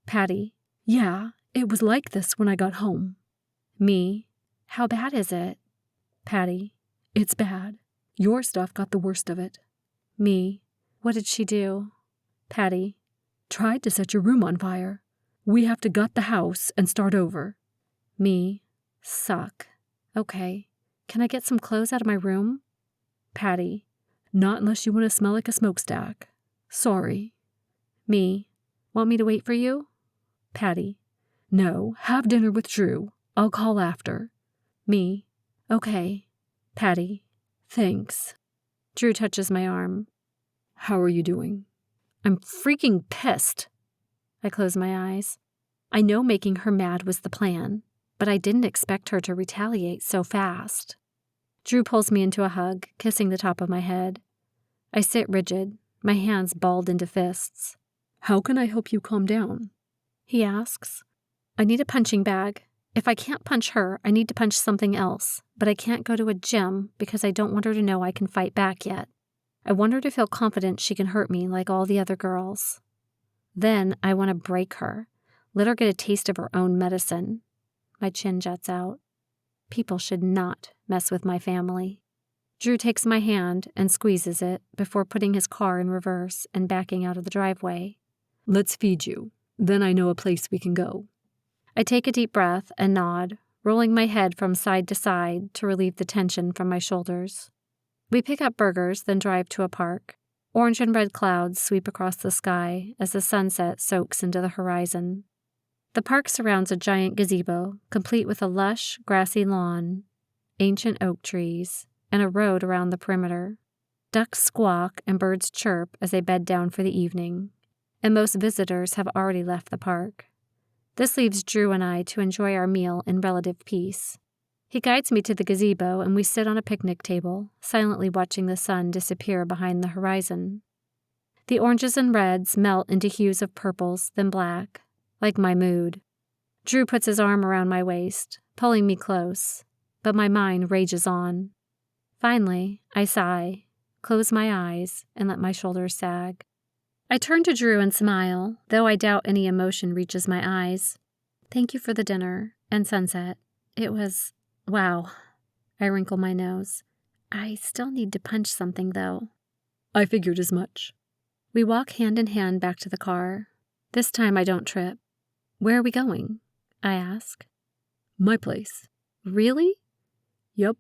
Patty. Yeah, it was like this when I got home. Me. How bad is it? Patty. It's bad. Your stuff got the worst of it. Me. What did she do? Patty. Tried to set your room on fire. We have to gut the house and start over. Me. Suck. Okay. Can I get some clothes out of my room? Patty. Not unless you want to smell like a smokestack. Sorry. Me. Want me to wait for you? Patty. No, have dinner with Drew. I'll call after. Me. Okay. Patty. Thanks. Drew touches my arm. How are you doing? I'm freaking pissed. I close my eyes. I know making her mad was the plan, but I didn't expect her to retaliate so fast. Drew pulls me into a hug, kissing the top of my head. I sit rigid, my hands balled into fists. How can I help you calm down? He asks. I need a punching bag. If I can't punch her, I need to punch something else, but I can't go to a gym because I don't want her to know I can fight back yet. I want her to feel confident she can hurt me like all the other girls. Then I want to break her, let her get a taste of her own medicine. My chin juts out. People should not mess with my family. Drew takes my hand and squeezes it before putting his car in reverse and backing out of the driveway. Let's feed you. Then I know a place we can go. I take a deep breath and nod, rolling my head from side to side to relieve the tension from my shoulders. We pick up burgers, then drive to a park. Orange and red clouds sweep across the sky as the sunset soaks into the horizon. The park surrounds a giant gazebo, complete with a lush, grassy lawn, ancient oak trees, and a road around the perimeter. Ducks squawk and birds chirp as they bed down for the evening, and most visitors have already left the park. This leaves Drew and I to enjoy our meal in relative peace. He guides me to the gazebo, and we sit on a picnic table, silently watching the sun disappear behind the horizon. The oranges and reds melt into hues of purples, then black, like my mood. Drew puts his arm around my waist, pulling me close, but my mind rages on. Finally, I sigh, close my eyes, and let my shoulders sag. I turn to Drew and smile, though I doubt any emotion reaches my eyes. Thank you for the dinner and sunset. It was, wow. I wrinkle my nose. I still need to punch something, though. I figured as much. We walk hand in hand back to the car. This time I don't trip. Where are we going? I ask. My place. Really? Yup.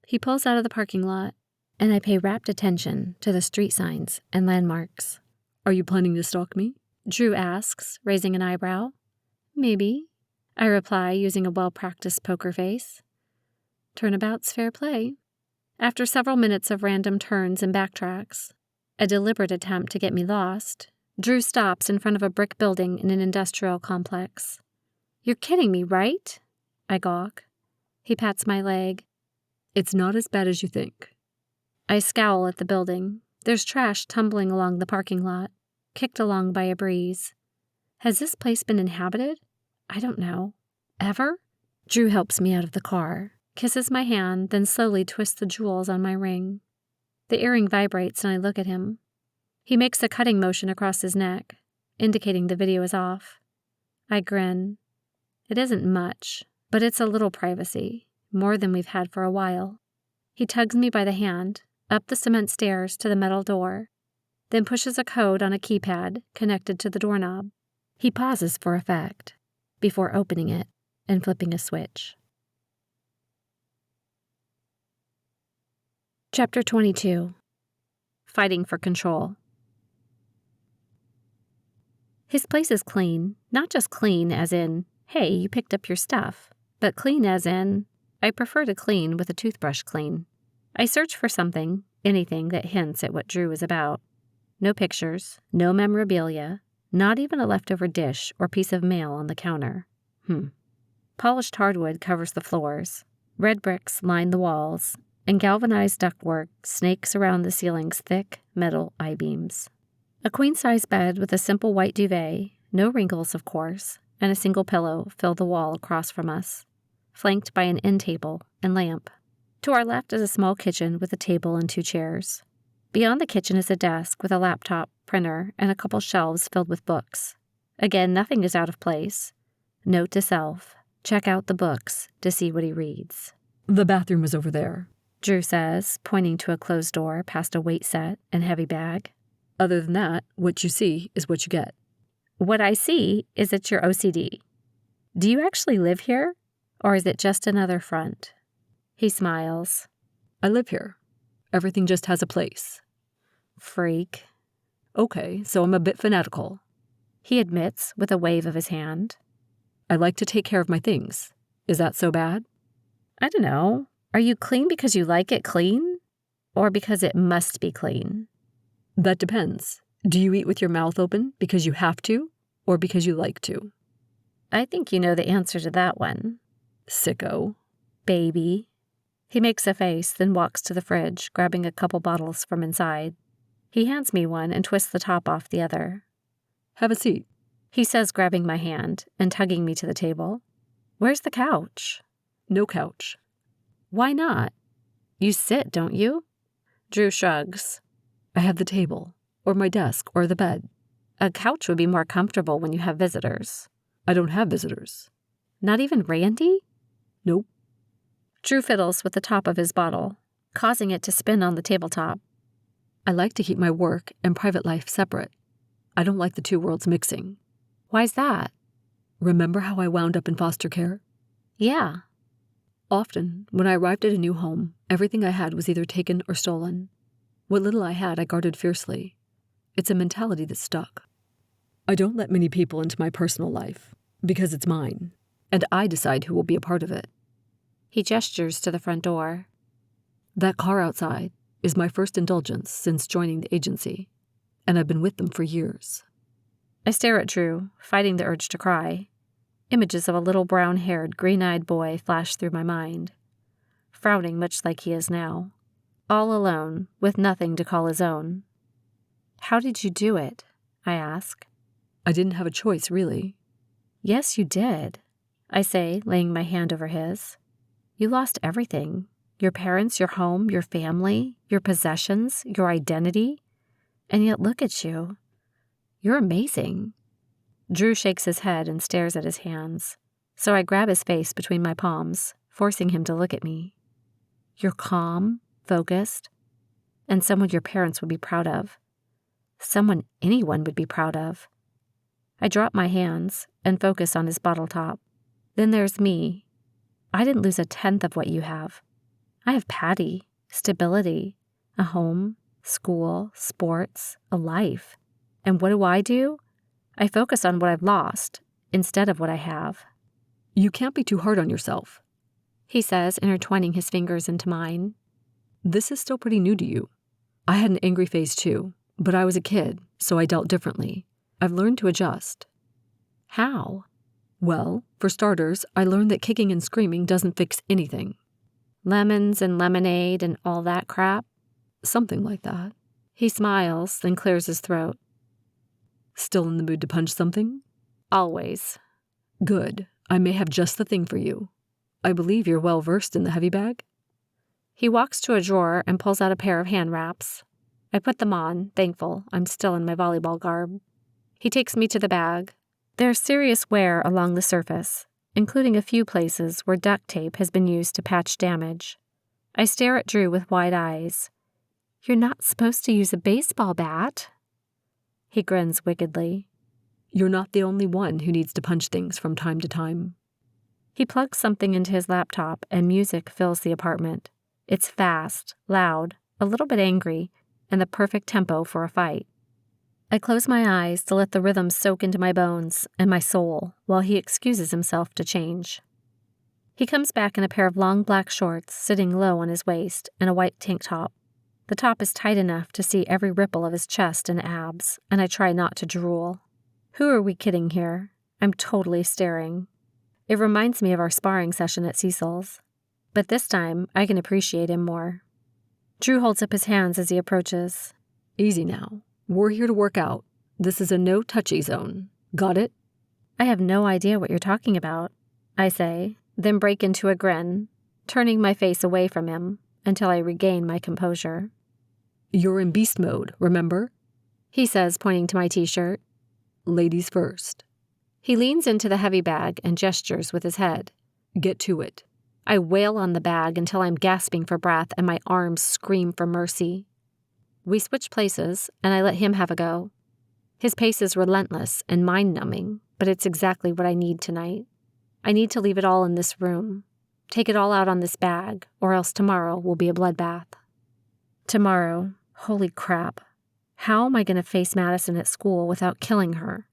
He pulls out of the parking lot, and I pay rapt attention to the street signs and landmarks. Are you planning to stalk me? Drew asks, raising an eyebrow. Maybe, I reply, using a well-practiced poker face. Turnabout's fair play. After several minutes of random turns and backtracks, a deliberate attempt to get me lost, Drew stops in front of a brick building in an industrial complex. You're kidding me, right? I gawk. He pats my leg. It's not as bad as you think. I scowl at the building. There's trash tumbling along the parking lot, kicked along by a breeze. Has this place been inhabited? I don't know. Ever? Drew helps me out of the car, kisses my hand, then slowly twists the jewels on my ring. The earring vibrates and I look at him. He makes a cutting motion across his neck, indicating the video is off. I grin. It isn't much, but it's a little privacy, more than we've had for a while. He tugs me by the hand, up the cement stairs to the metal door, then pushes a code on a keypad connected to the doorknob. He pauses for effect, before opening it and flipping a switch. Chapter 22. Fighting for control. His place is clean, not just clean as in, hey, you picked up your stuff, but clean as in, I prefer to clean with a toothbrush clean. I search for something, anything that hints at what Drew is about. No pictures, no memorabilia, not even a leftover dish or piece of mail on the counter. Polished hardwood covers the floors, red bricks line the walls, and galvanized ductwork snakes around the ceiling's thick metal I-beams. A queen-size bed with a simple white duvet, no wrinkles of course, and a single pillow fill the wall across from us, flanked by an end table and lamp. To our left is a small kitchen with a table and 2 chairs. Beyond the kitchen is a desk with a laptop, printer, and a couple shelves filled with books. Again, nothing is out of place. Note to self, check out the books to see what he reads. The bathroom is over there, Drew says, pointing to a closed door past a weight set and heavy bag. Other than that, what you see is what you get. What I see is it's your OCD. Do you actually live here, or is it just another front? He smiles. I live here. Everything just has a place. Freak. Okay, so I'm a bit fanatical. He admits with a wave of his hand. I like to take care of my things. Is that so bad? I don't know. Are you clean because you like it clean? Or because it must be clean? That depends. Do you eat with your mouth open because you have to, or because you like to? I think you know the answer to that one. Sicko. Baby. He makes a face, then walks to the fridge, grabbing a couple bottles from inside. He hands me one and twists the top off the other. Have a seat, he says, grabbing my hand and tugging me to the table. Where's the couch? No couch. Why not? You sit, don't you? Drew shrugs. I have the table, or my desk, or the bed. A couch would be more comfortable when you have visitors. I don't have visitors. Not even Randy? Nope. Drew fiddles with the top of his bottle, causing it to spin on the tabletop. I like to keep my work and private life separate. I don't like the two worlds mixing. Why's that? Remember how I wound up in foster care? Yeah. Often, when I arrived at a new home, everything I had was either taken or stolen. What little I had, I guarded fiercely. It's a mentality that stuck. I don't let many people into my personal life, because it's mine, and I decide who will be a part of it. He gestures to the front door. That car outside is my first indulgence since joining the agency, and I've been with them for years. I stare at Drew, fighting the urge to cry. Images of a little brown-haired, green-eyed boy flash through my mind, frowning much like he is now, all alone, with nothing to call his own. How did you do it? I ask. I didn't have a choice, really. Yes, you did, I say, laying my hand over his. You lost everything. Your parents, your home, your family, your possessions, your identity. And yet look at you. You're amazing. Drew shakes his head and stares at his hands, so I grab his face between my palms, forcing him to look at me. You're calm, focused, and someone your parents would be proud of. Someone anyone would be proud of. I drop my hands and focus on his bottle top. Then there's me. I didn't lose a tenth of what you have. I have Patty, stability, a home, school, sports, a life. And what do? I focus on what I've lost instead of what I have. You can't be too hard on yourself, he says, intertwining his fingers into mine. This is still pretty new to you. I had an angry phase too, But I was a kid, so I dealt differently. I've learned to adjust. How? Well, for starters, I learned that kicking and screaming doesn't fix anything. Lemons and lemonade and all that crap? Something like that. He smiles, then clears his throat. Still in the mood to punch something? Always. Good. I may have just the thing for you. I believe you're well versed in the heavy bag? He walks to a drawer and pulls out a pair of hand wraps. I put them on, thankful I'm still in my volleyball garb. He takes me to the bag. There's serious wear along the surface, including a few places where duct tape has been used to patch damage. I stare at Drew with wide eyes. You're not supposed to use a baseball bat. He grins wickedly. You're not the only one who needs to punch things from time to time. He plugs something into his laptop and music fills the apartment. It's fast, loud, a little bit angry, and the perfect tempo for a fight. I close my eyes to let the rhythm soak into my bones and my soul while he excuses himself to change. He comes back in a pair of long black shorts sitting low on his waist and a white tank top. The top is tight enough to see every ripple of his chest and abs, and I try not to drool. Who are we kidding here? I'm totally staring. It reminds me of our sparring session at Cecil's. But this time, I can appreciate him more. Drew holds up his hands as he approaches. Easy now. We're here to work out. This is a no-touchy zone. Got it? I have no idea what you're talking about, I say, then break into a grin, turning my face away from him until I regain my composure. You're in beast mode, remember? He says, pointing to my t-shirt. Ladies first. He leans into the heavy bag and gestures with his head. Get to it. I wail on the bag until I'm gasping for breath and my arms scream for mercy. We switch places, and I let him have a go. His pace is relentless and mind-numbing, but it's exactly what I need tonight. I need to leave it all in this room. Take it all out on this bag, or else tomorrow will be a bloodbath. Tomorrow, holy crap. How am I going to face Madison at school without killing her?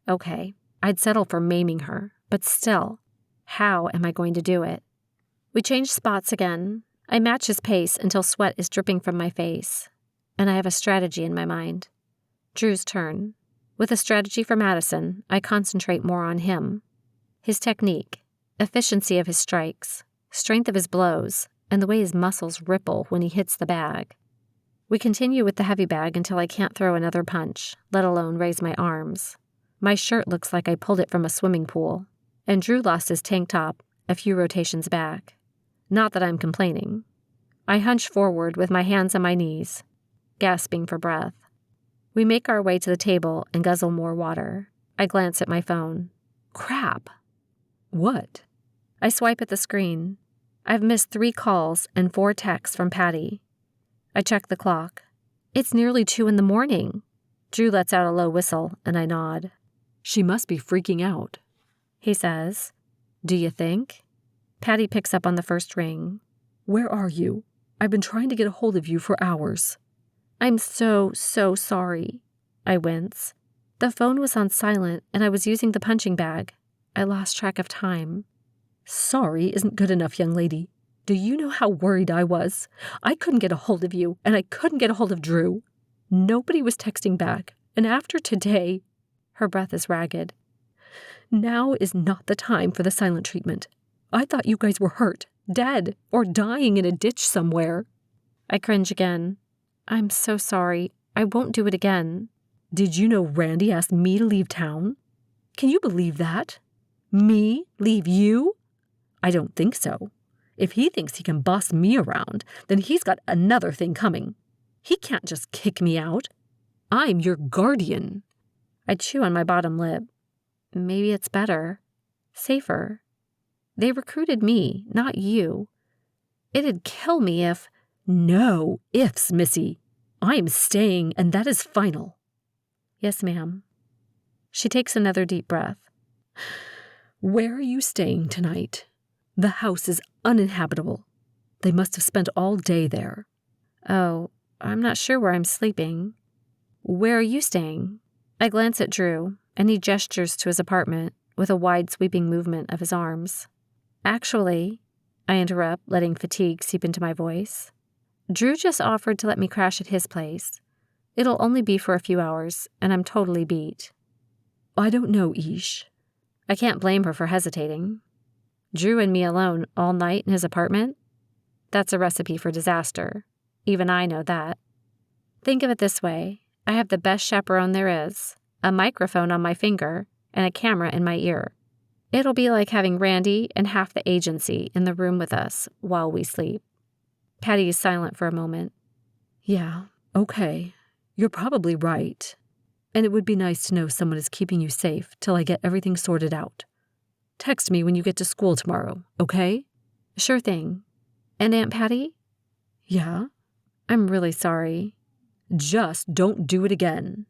Okay, I'd settle for maiming her, but still, how am I going to do it? We change spots again. I match his pace until sweat is dripping from my face. And I have a strategy in my mind. Drew's turn. With a strategy for Madison, I concentrate more on him. His technique, efficiency of his strikes, strength of his blows, and the way his muscles ripple when he hits the bag. We continue with the heavy bag until I can't throw another punch, let alone raise my arms. My shirt looks like I pulled it from a swimming pool, and Drew lost his tank top a few rotations back. Not that I'm complaining. I hunch forward with my hands on my knees, gasping for breath. We make our way to the table and guzzle more water. I glance at my phone. Crap. What? I swipe at the screen. I've missed 3 calls and 4 texts from Patty. I check the clock. It's nearly 2 a.m. Drew lets out a low whistle, and I nod. She must be freaking out, he says. Do you think? Patty picks up on the first ring. Where are you? I've been trying to get a hold of you for hours. I'm so sorry. I wince. The phone was on silent, and I was using the punching bag. I lost track of time. Sorry isn't good enough, young lady. Do you know how worried I was? I couldn't get a hold of you, and I couldn't get a hold of Drew. Nobody was texting back, and after today, her breath is ragged. Now is not the time for the silent treatment. I thought you guys were hurt, dead, or dying in a ditch somewhere. I cringe again. I'm so sorry. I won't do it again. Did you know Randy asked me to leave town? Can you believe that? Me leave you? I don't think so. If he thinks he can boss me around, then he's got another thing coming. He can't just kick me out. I'm your guardian. I chew on my bottom lip. Maybe it's better. Safer. They recruited me, not you. It'd kill me if... No ifs, Missy. I'm staying, and that is final. Yes, ma'am. She takes another deep breath. Where are you staying tonight? The house is uninhabitable. They must have spent all day there. Oh, I'm not sure where I'm sleeping. Where are you staying? I glance at Drew, and he gestures to his apartment with a wide sweeping movement of his arms. Actually, I interrupt, letting fatigue seep into my voice. Drew just offered to let me crash at his place. It'll only be for a few hours, and I'm totally beat. I don't know, Ish. I can't blame her for hesitating. Drew and me alone all night in his apartment? That's a recipe for disaster. Even I know that. Think of it this way. I have the best chaperone there is, a microphone on my finger, and a camera in my ear. It'll be like having Randy and half the agency in the room with us while we sleep. Patty is silent for a moment. Yeah, okay. You're probably right. And it would be nice to know someone is keeping you safe till I get everything sorted out. Text me when you get to school tomorrow, okay? Sure thing. And Aunt Patty? Yeah? I'm really sorry. Just don't do it again.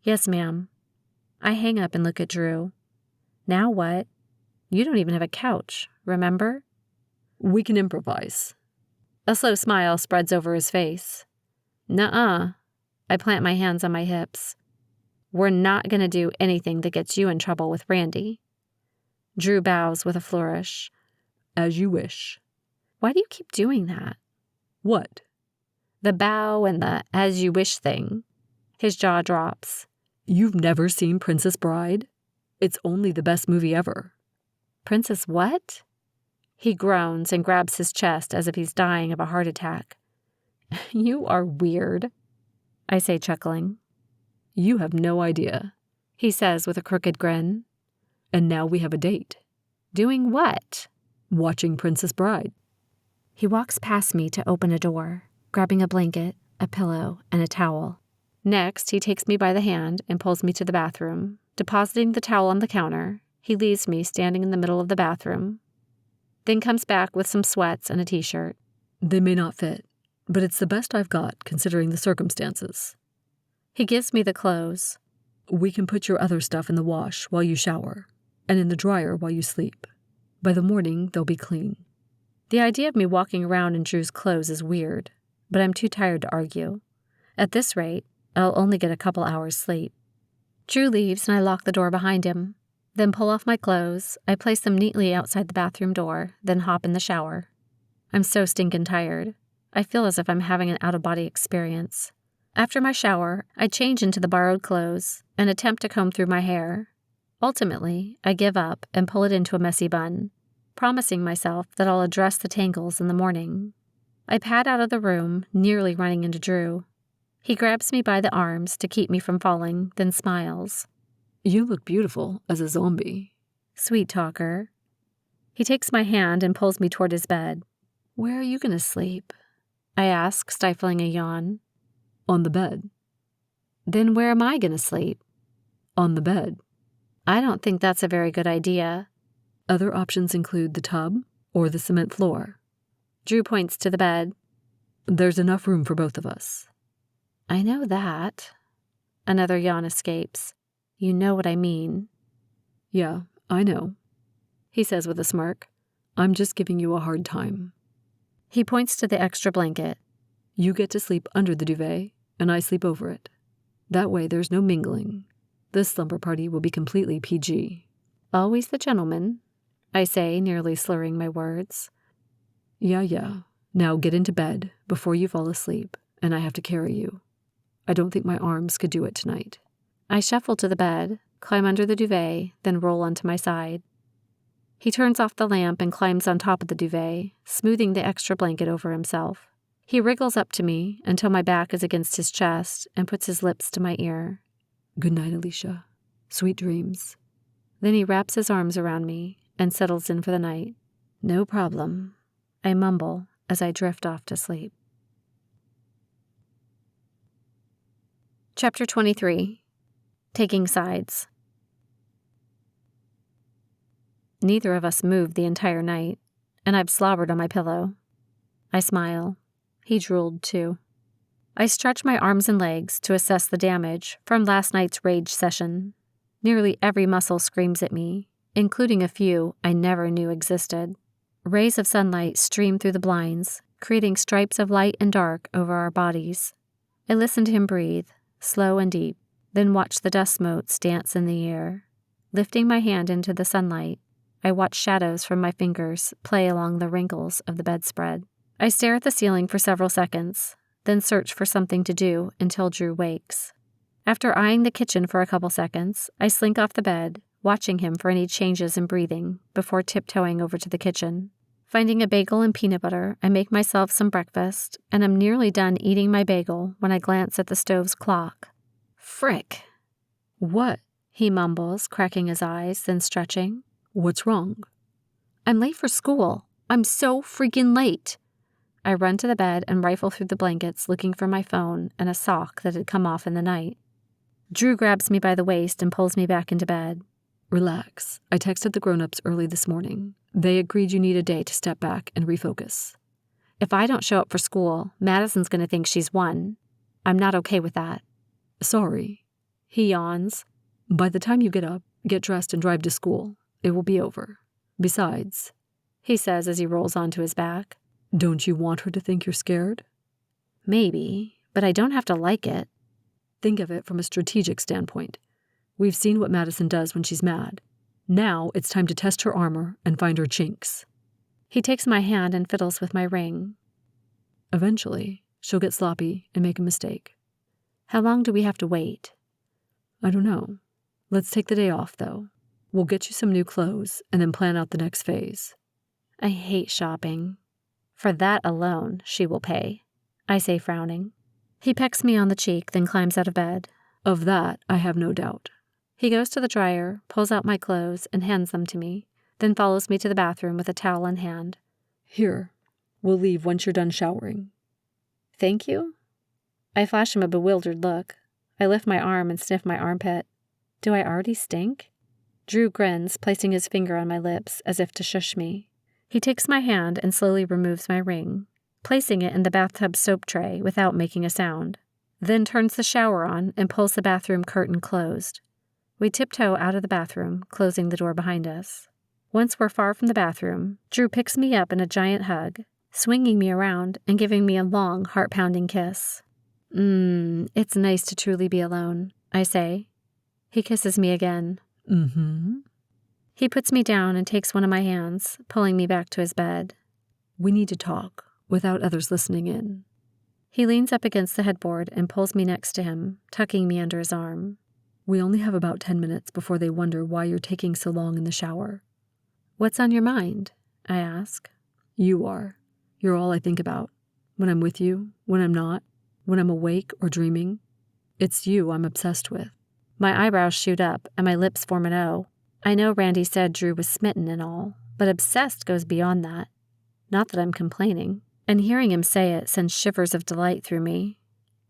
Yes, ma'am. I hang up and look at Drew. Now what? You don't even have a couch, remember? We can improvise. A slow smile spreads over his face. Nuh-uh. I plant my hands on my hips. We're not going to do anything that gets you in trouble with Randy. Drew bows with a flourish. As you wish. Why do you keep doing that? What? The bow and the as you wish thing. His jaw drops. You've never seen Princess Bride? It's only the best movie ever. Princess what? He groans and grabs his chest as if he's dying of a heart attack. You are weird, I say, chuckling. You have no idea, he says with a crooked grin. And now we have a date. Doing what? Watching Princess Bride. He walks past me to open a door, grabbing a blanket, a pillow, and a towel. Next, he takes me by the hand and pulls me to the bathroom. Depositing the towel on the counter, he leaves me standing in the middle of the bathroom. Then comes back with some sweats and a t-shirt. They may not fit, but it's the best I've got considering the circumstances. He gives me the clothes. We can put your other stuff in the wash while you shower, and in the dryer while you sleep. By the morning, they'll be clean. The idea of me walking around in Drew's clothes is weird, but I'm too tired to argue. At this rate, I'll only get a couple hours sleep. Drew leaves and I lock the door behind him. Then pull off my clothes, I place them neatly outside the bathroom door, then hop in the shower. I'm so stinking tired. I feel as if I'm having an out-of-body experience. After my shower, I change into the borrowed clothes and attempt to comb through my hair. Ultimately, I give up and pull it into a messy bun, promising myself that I'll address the tangles in the morning. I pad out of the room, nearly running into Drew. He grabs me by the arms to keep me from falling, then smiles. You look beautiful as a zombie. Sweet talker. He takes my hand and pulls me toward his bed. Where are you going to sleep? I ask, stifling a yawn. On the bed. Then where am I going to sleep? On the bed. I don't think that's a very good idea. Other options include the tub or the cement floor. Drew points to the bed. There's enough room for both of us. I know that. Another yawn escapes. You know what I mean. Yeah, I know, he says with a smirk. I'm just giving you a hard time. He points to the extra blanket. You get to sleep under the duvet, and I sleep over it. That way there's no mingling. This slumber party will be completely PG. Always the gentleman, I say, nearly slurring my words. Yeah. Now get into bed before you fall asleep, and I have to carry you. I don't think my arms could do it tonight. I shuffle to the bed, climb under the duvet, then roll onto my side. He turns off the lamp and climbs on top of the duvet, smoothing the extra blanket over himself. He wriggles up to me until my back is against his chest and puts his lips to my ear. Good night, Aleasha. Sweet dreams. Then he wraps his arms around me and settles in for the night. No problem, I mumble as I drift off to sleep. Chapter 23. Taking sides. Neither of us moved the entire night, and I've slobbered on my pillow. I smile. He drooled too. I stretch my arms and legs to assess the damage from last night's rage session. Nearly every muscle screams at me, including a few I never knew existed. Rays of sunlight stream through the blinds, creating stripes of light and dark over our bodies. I listen to him breathe, slow and deep, then watch the dust motes dance in the air. Lifting my hand into the sunlight, I watch shadows from my fingers play along the wrinkles of the bedspread. I stare at the ceiling for several seconds, then search for something to do until Drew wakes. After eyeing the kitchen for a couple seconds, I slink off the bed, watching him for any changes in breathing before tiptoeing over to the kitchen. Finding a bagel and peanut butter, I make myself some breakfast, and I'm nearly done eating my bagel when I glance at the stove's clock. Frick! What? He mumbles, cracking his eyes, then stretching. What's wrong? I'm late for school. I'm so freaking late. I run to the bed and rifle through the blankets looking for my phone and a sock that had come off in the night. Drew grabs me by the waist and pulls me back into bed. Relax. I texted the grown-ups early this morning. They agreed you need a day to step back and refocus. If I don't show up for school, Madison's going to think she's won. I'm not okay with that. Sorry. He yawns. By the time you get up, get dressed and drive to school, it will be over. Besides, he says as he rolls onto his back, don't you want her to think you're scared? Maybe, but I don't have to like it. Think of it from a strategic standpoint. We've seen what Madison does when she's mad. Now it's time to test her armor and find her chinks. He takes my hand and fiddles with my ring. Eventually, she'll get sloppy and make a mistake. How long do we have to wait? I don't know. Let's take the day off, though. We'll get you some new clothes and then plan out the next phase. I hate shopping. For that alone, she will pay, I say, frowning. He pecks me on the cheek, then climbs out of bed. Of that, I have no doubt. He goes to the dryer, pulls out my clothes, and hands them to me, then follows me to the bathroom with a towel in hand. Here, we'll leave once you're done showering. Thank you? I flash him a bewildered look. I lift my arm and sniff my armpit. Do I already stink? Drew grins, placing his finger on my lips as if to shush me. He takes my hand and slowly removes my ring, placing it in the bathtub soap tray without making a sound, then turns the shower on and pulls the bathroom curtain closed. We tiptoe out of the bathroom, closing the door behind us. Once we're far from the bathroom, Drew picks me up in a giant hug, swinging me around and giving me a long, heart-pounding kiss. It's nice to truly be alone, I say. He kisses me again. Mm-hmm. He puts me down and takes one of my hands, pulling me back to his bed. We need to talk, without others listening in. He leans up against the headboard and pulls me next to him, tucking me under his arm. We only have about 10 minutes before they wonder why you're taking so long in the shower. What's on your mind? I ask. You are. You're all I think about. When I'm with you, when I'm not, when I'm awake or dreaming. It's you I'm obsessed with. My eyebrows shoot up and my lips form an O. I know Randy said Drew was smitten and all, but obsessed goes beyond that. Not that I'm complaining, and hearing him say it sends shivers of delight through me.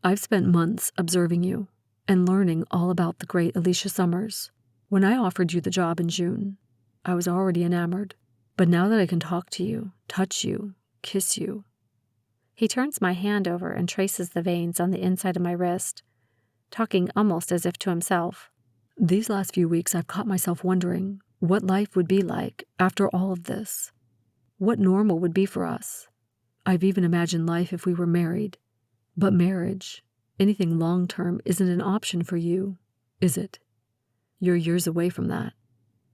I've spent months observing you and learning all about the great Aleasha Summers. When I offered you the job in June, I was already enamored. But now that I can talk to you, touch you, kiss you. He turns my hand over and traces the veins on the inside of my wrist, talking almost as if to himself. These last few weeks I've caught myself wondering what life would be like after all of this. What normal would be for us. I've even imagined life if we were married. But marriage, anything long-term, isn't an option for you, is it? You're years away from that.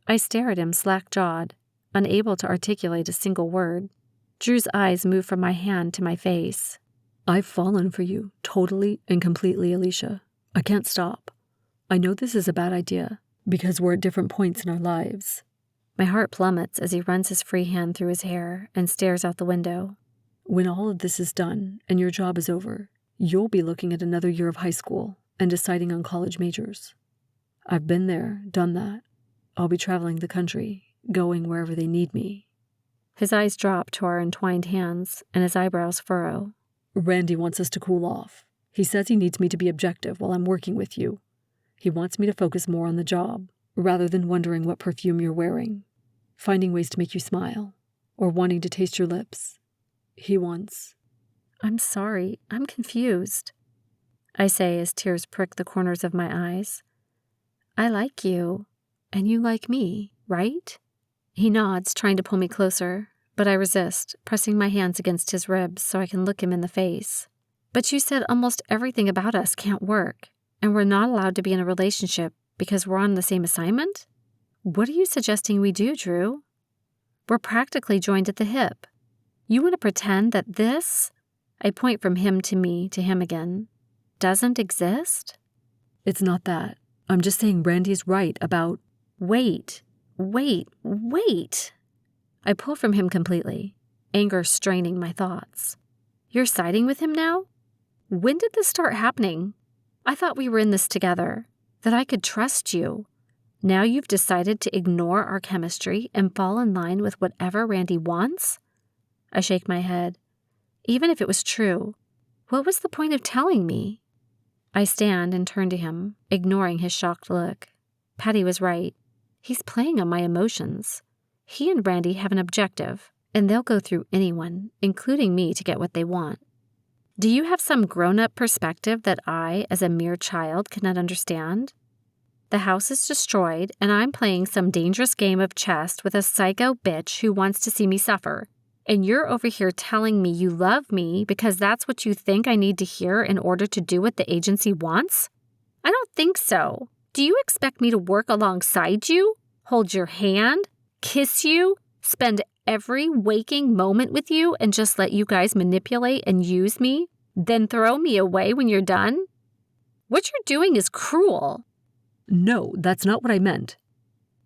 I stare at him slack-jawed, unable to articulate a single word. Drew's eyes move from my hand to my face. I've fallen for you, totally and completely, Aleasha. I can't stop. I know this is a bad idea, because we're at different points in our lives. My heart plummets as he runs his free hand through his hair and stares out the window. When all of this is done and your job is over, you'll be looking at another year of high school and deciding on college majors. I've been there, done that. I'll be traveling the country, going wherever they need me. His eyes drop to our entwined hands, and his eyebrows furrow. Randy wants us to cool off. He says he needs me to be objective while I'm working with you. He wants me to focus more on the job, rather than wondering what perfume you're wearing, finding ways to make you smile, or wanting to taste your lips. He wants... I'm sorry, I'm confused, I say as tears prick the corners of my eyes. I like you, and you like me, right? He nods, trying to pull me closer, but I resist, pressing my hands against his ribs so I can look him in the face. But you said almost everything about us can't work, and we're not allowed to be in a relationship because we're on the same assignment? What are you suggesting we do, Drew? We're practically joined at the hip. You want to pretend that this? I point from him to me to him again. Doesn't exist? It's not that. I'm just saying Randy's right about... Wait. I pull from him completely, anger straining my thoughts. You're siding with him now? When did this start happening? I thought we were in this together, that I could trust you. Now you've decided to ignore our chemistry and fall in line with whatever Randy wants? I shake my head. Even if it was true, what was the point of telling me? I stand and turn to him, ignoring his shocked look. Patty was right. He's playing on my emotions. He and Randy have an objective, and they'll go through anyone, including me, to get what they want. Do you have some grown-up perspective that I, as a mere child, cannot understand? The house is destroyed, and I'm playing some dangerous game of chess with a psycho bitch who wants to see me suffer. And you're over here telling me you love me because that's what you think I need to hear in order to do what the agency wants? I don't think so. Do you expect me to work alongside you, hold your hand, kiss you, spend every waking moment with you and just let you guys manipulate and use me, then throw me away when you're done? What you're doing is cruel. No, that's not what I meant.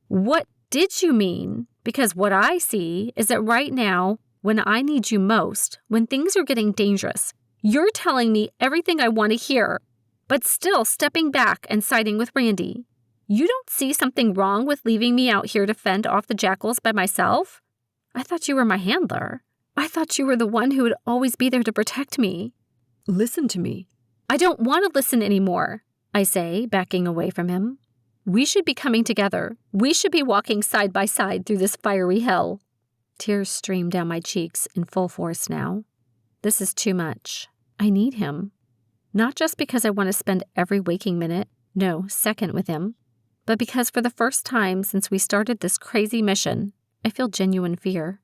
What did you mean? Because what I see is that right now, when I need you most, when things are getting dangerous, you're telling me everything I want to hear, but still stepping back and siding with Randy. You don't see something wrong with leaving me out here to fend off the jackals by myself? I thought you were my handler. I thought you were the one who would always be there to protect me. Listen to me. I don't want to listen anymore, I say, backing away from him. We should be coming together. We should be walking side by side through this fiery hell. Tears stream down my cheeks in full force now. This is too much. I need him. Not just because I want to spend every waking minute, no, second with him, but because for the first time since we started this crazy mission, I feel genuine fear.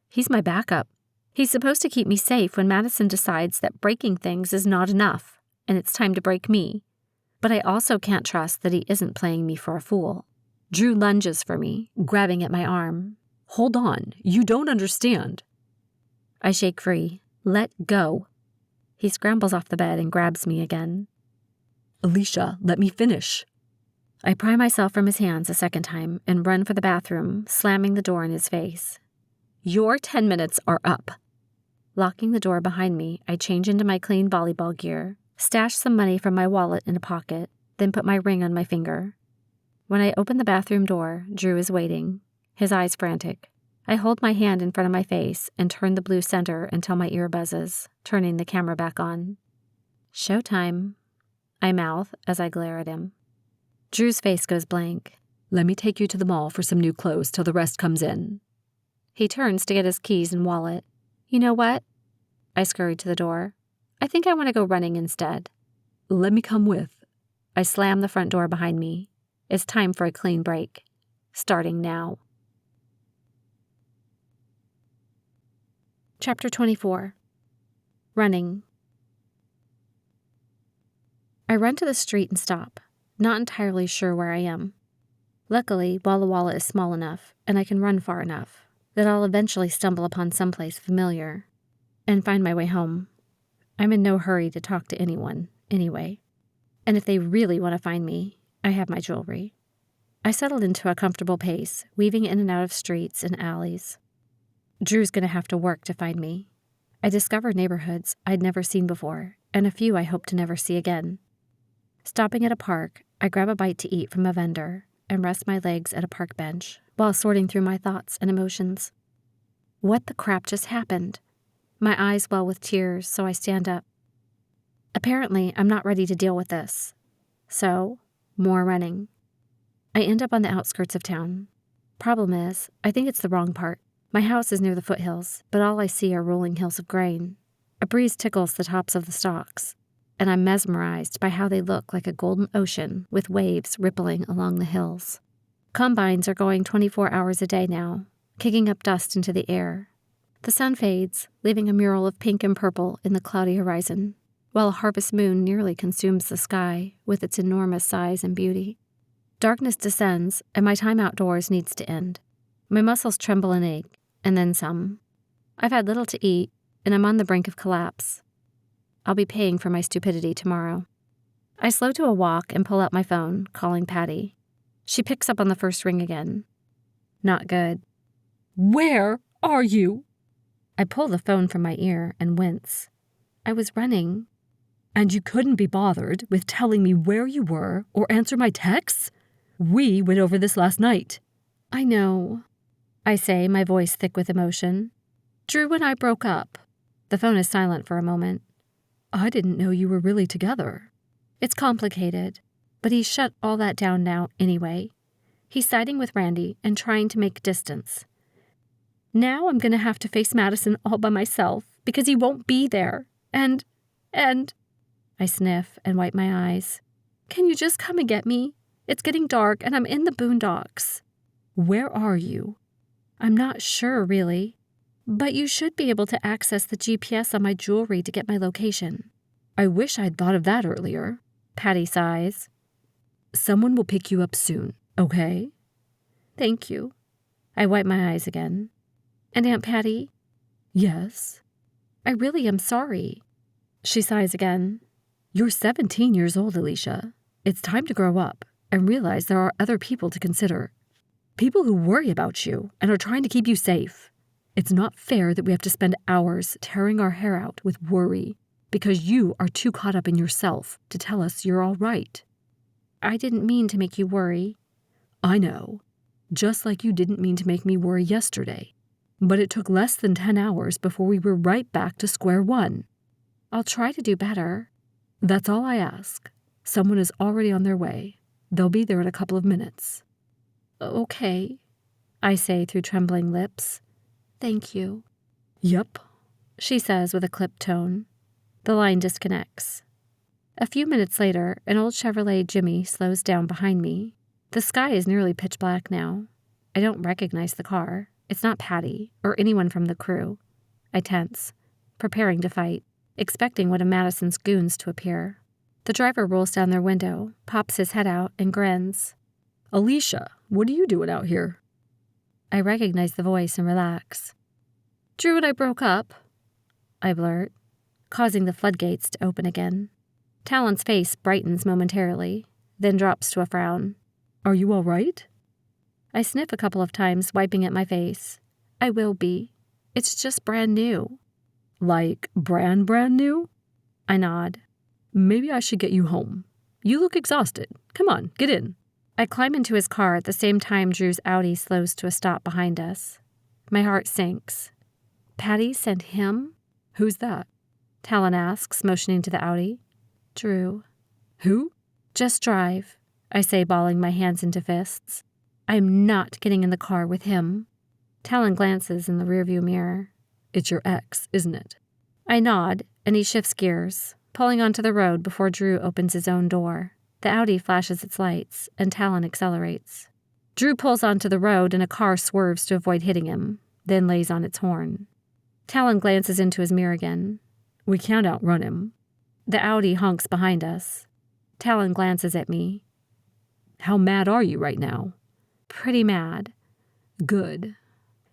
He's my backup. He's supposed to keep me safe when Madison decides that breaking things is not enough, and it's time to break me. But I also can't trust that he isn't playing me for a fool. Drew lunges for me, grabbing at my arm. Hold on, you don't understand. I shake free. Let go. He scrambles off the bed and grabs me again. Aleasha, let me finish. I pry myself from his hands a second time and run for the bathroom, slamming the door in his face. Your 10 minutes are up. Locking the door behind me, I change into my clean volleyball gear, stash some money from my wallet in a pocket, then put my ring on my finger. When I open the bathroom door, Drew is waiting, his eyes frantic. I hold my hand in front of my face and turn the blue center until my ear buzzes, turning the camera back on. Showtime, I mouth as I glare at him. Drew's face goes blank. Let me take you to the mall for some new clothes till the rest comes in. He turns to get his keys and wallet. You know what? I scurry to the door. I think I want to go running instead. Let me come with. I slam the front door behind me. It's time for a clean break. Starting now. Chapter 24. Running. I run to the street and stop, not entirely sure where I am. Luckily, Walla Walla is small enough, and I can run far enough, that I'll eventually stumble upon someplace familiar and find my way home. I'm in no hurry to talk to anyone, anyway. And if they really want to find me, I have my jewelry. I settled into a comfortable pace, weaving in and out of streets and alleys. Drew's going to have to work to find me. I discovered neighborhoods I'd never seen before, and a few I hope to never see again. Stopping at a park, I grab a bite to eat from a vendor and rest my legs at a park bench while sorting through my thoughts and emotions. What the crap just happened? My eyes well with tears, so I stand up. Apparently, I'm not ready to deal with this. So, more running. I end up on the outskirts of town. Problem is, I think it's the wrong part. My house is near the foothills, but all I see are rolling hills of grain. A breeze tickles the tops of the stalks, and I'm mesmerized by how they look like a golden ocean with waves rippling along the hills. Combines are going 24 hours a day now, kicking up dust into the air. The sun fades, leaving a mural of pink and purple in the cloudy horizon, while a harvest moon nearly consumes the sky with its enormous size and beauty. Darkness descends, and my time outdoors needs to end. My muscles tremble and ache, and then some. I've had little to eat, and I'm on the brink of collapse. I'll be paying for my stupidity tomorrow. I slow to a walk and pull out my phone, calling Patty. She picks up on the first ring again. Not good. Where are you? I pull the phone from my ear and wince. I was running. And you couldn't be bothered with telling me where you were or answer my texts? We went over this last night. I know, I say, my voice thick with emotion. Drew and I broke up. The phone is silent for a moment. I didn't know you were really together. It's complicated, but he's shut all that down now anyway. He's siding with Randy and trying to make distance. Now I'm going to have to face Madison all by myself because he won't be there. And I sniff and wipe my eyes. Can you just come and get me? It's getting dark and I'm in the boondocks. Where are you? I'm not sure, really. But you should be able to access the GPS on my jewelry to get my location. I wish I'd thought of that earlier. Patty sighs. Someone will pick you up soon, okay? Thank you. I wipe my eyes again. And Aunt Patty? Yes? I really am sorry. She sighs again. You're 17 years old, Aleasha. It's time to grow up and realize there are other people to consider. People who worry about you and are trying to keep you safe. It's not fair that we have to spend hours tearing our hair out with worry because you are too caught up in yourself to tell us you're all right. I didn't mean to make you worry. I know. Just like you didn't mean to make me worry yesterday. But it took less than 10 hours before we were right back to square one. I'll try to do better. That's all I ask. Someone is already on their way. They'll be there in a couple of minutes. Okay, I say through trembling lips. Thank you. Yup, she says with a clipped tone. The line disconnects. A few minutes later, an old Chevrolet Jimmy slows down behind me. The sky is nearly pitch black now. I don't recognize the car. It's not Patty or anyone from the crew. I tense, preparing to fight, expecting one of Madison's goons to appear. The driver rolls down their window, pops his head out, and grins. Aleasha, what are you doing out here? I recognize the voice and relax. Drew and I broke up, I blurt, causing the floodgates to open again. Talon's face brightens momentarily, then drops to a frown. Are you all right? I sniff a couple of times, wiping at my face. I will be. It's just brand new. Like brand new? I nod. Maybe I should get you home. You look exhausted. Come on, get in. I climb into his car at the same time Drew's Audi slows to a stop behind us. My heart sinks. Patty sent him? Who's that? Talon asks, motioning to the Audi. Drew. Who? Just drive, I say, balling my hands into fists. I'm not getting in the car with him. Talon glances in the rearview mirror. It's your ex, isn't it? I nod, and he shifts gears, pulling onto the road before Drew opens his own door. The Audi flashes its lights, and Talon accelerates. Drew pulls onto the road, and a car swerves to avoid hitting him, then lays on its horn. Talon glances into his mirror again. We can't outrun him. The Audi honks behind us. Talon glances at me. How mad are you right now? Pretty mad. Good.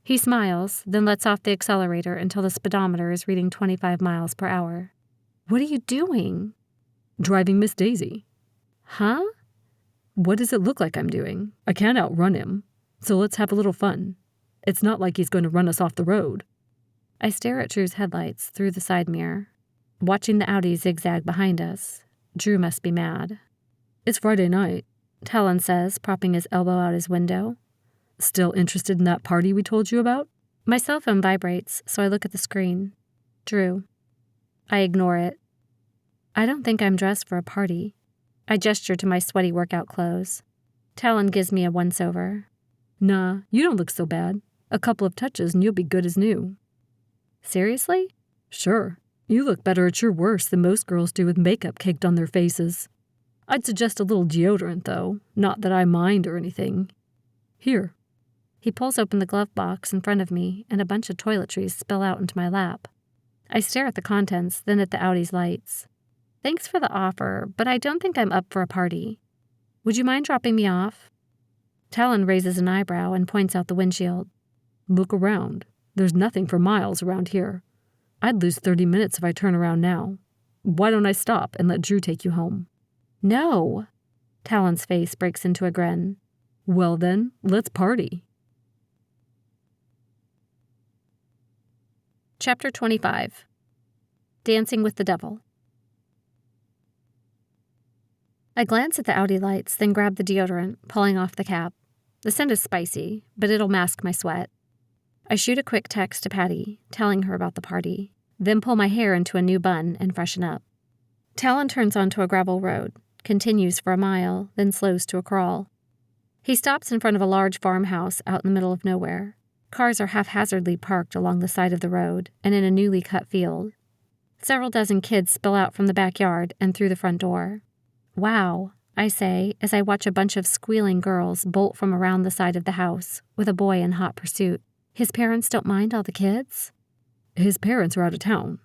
He smiles, then lets off the accelerator until the speedometer is reading 25 miles per hour. What are you doing? Driving Miss Daisy. Huh? What does it look like I'm doing? I can't outrun him, so let's have a little fun. It's not like he's going to run us off the road. I stare at Drew's headlights through the side mirror, watching the Audi zigzag behind us. Drew must be mad. It's Friday night, Talon says, propping his elbow out his window. Still interested in that party we told you about? My cell phone vibrates, so I look at the screen. Drew. I ignore it. I don't think I'm dressed for a party. I gesture to my sweaty workout clothes. Talon gives me a once-over. Nah, you don't look so bad. A couple of touches and you'll be good as new. Seriously? Sure. You look better at your worst than most girls do with makeup caked on their faces. I'd suggest a little deodorant, though. Not that I mind or anything. Here. He pulls open the glove box in front of me, and a bunch of toiletries spill out into my lap. I stare at the contents, then at the Audi's lights. Thanks for the offer, but I don't think I'm up for a party. Would you mind dropping me off? Talon raises an eyebrow and points out the windshield. Look around. There's nothing for miles around here. I'd lose 30 minutes if I turn around now. Why don't I stop and let Drew take you home? No. Talon's face breaks into a grin. Well then, let's party. Chapter 25. Dancing with the Devil. I glance at the Audi lights, then grab the deodorant, pulling off the cap. The scent is spicy, but it'll mask my sweat. I shoot a quick text to Patty, telling her about the party, then pull my hair into a new bun and freshen up. Talon turns onto a gravel road, continues for a mile, then slows to a crawl. He stops in front of a large farmhouse out in the middle of nowhere. Cars are haphazardly parked along the side of the road and in a newly cut field. Several dozen kids spill out from the backyard and through the front door. Wow, I say as I watch a bunch of squealing girls bolt from around the side of the house with a boy in hot pursuit. His parents don't mind all the kids? His parents are out of town.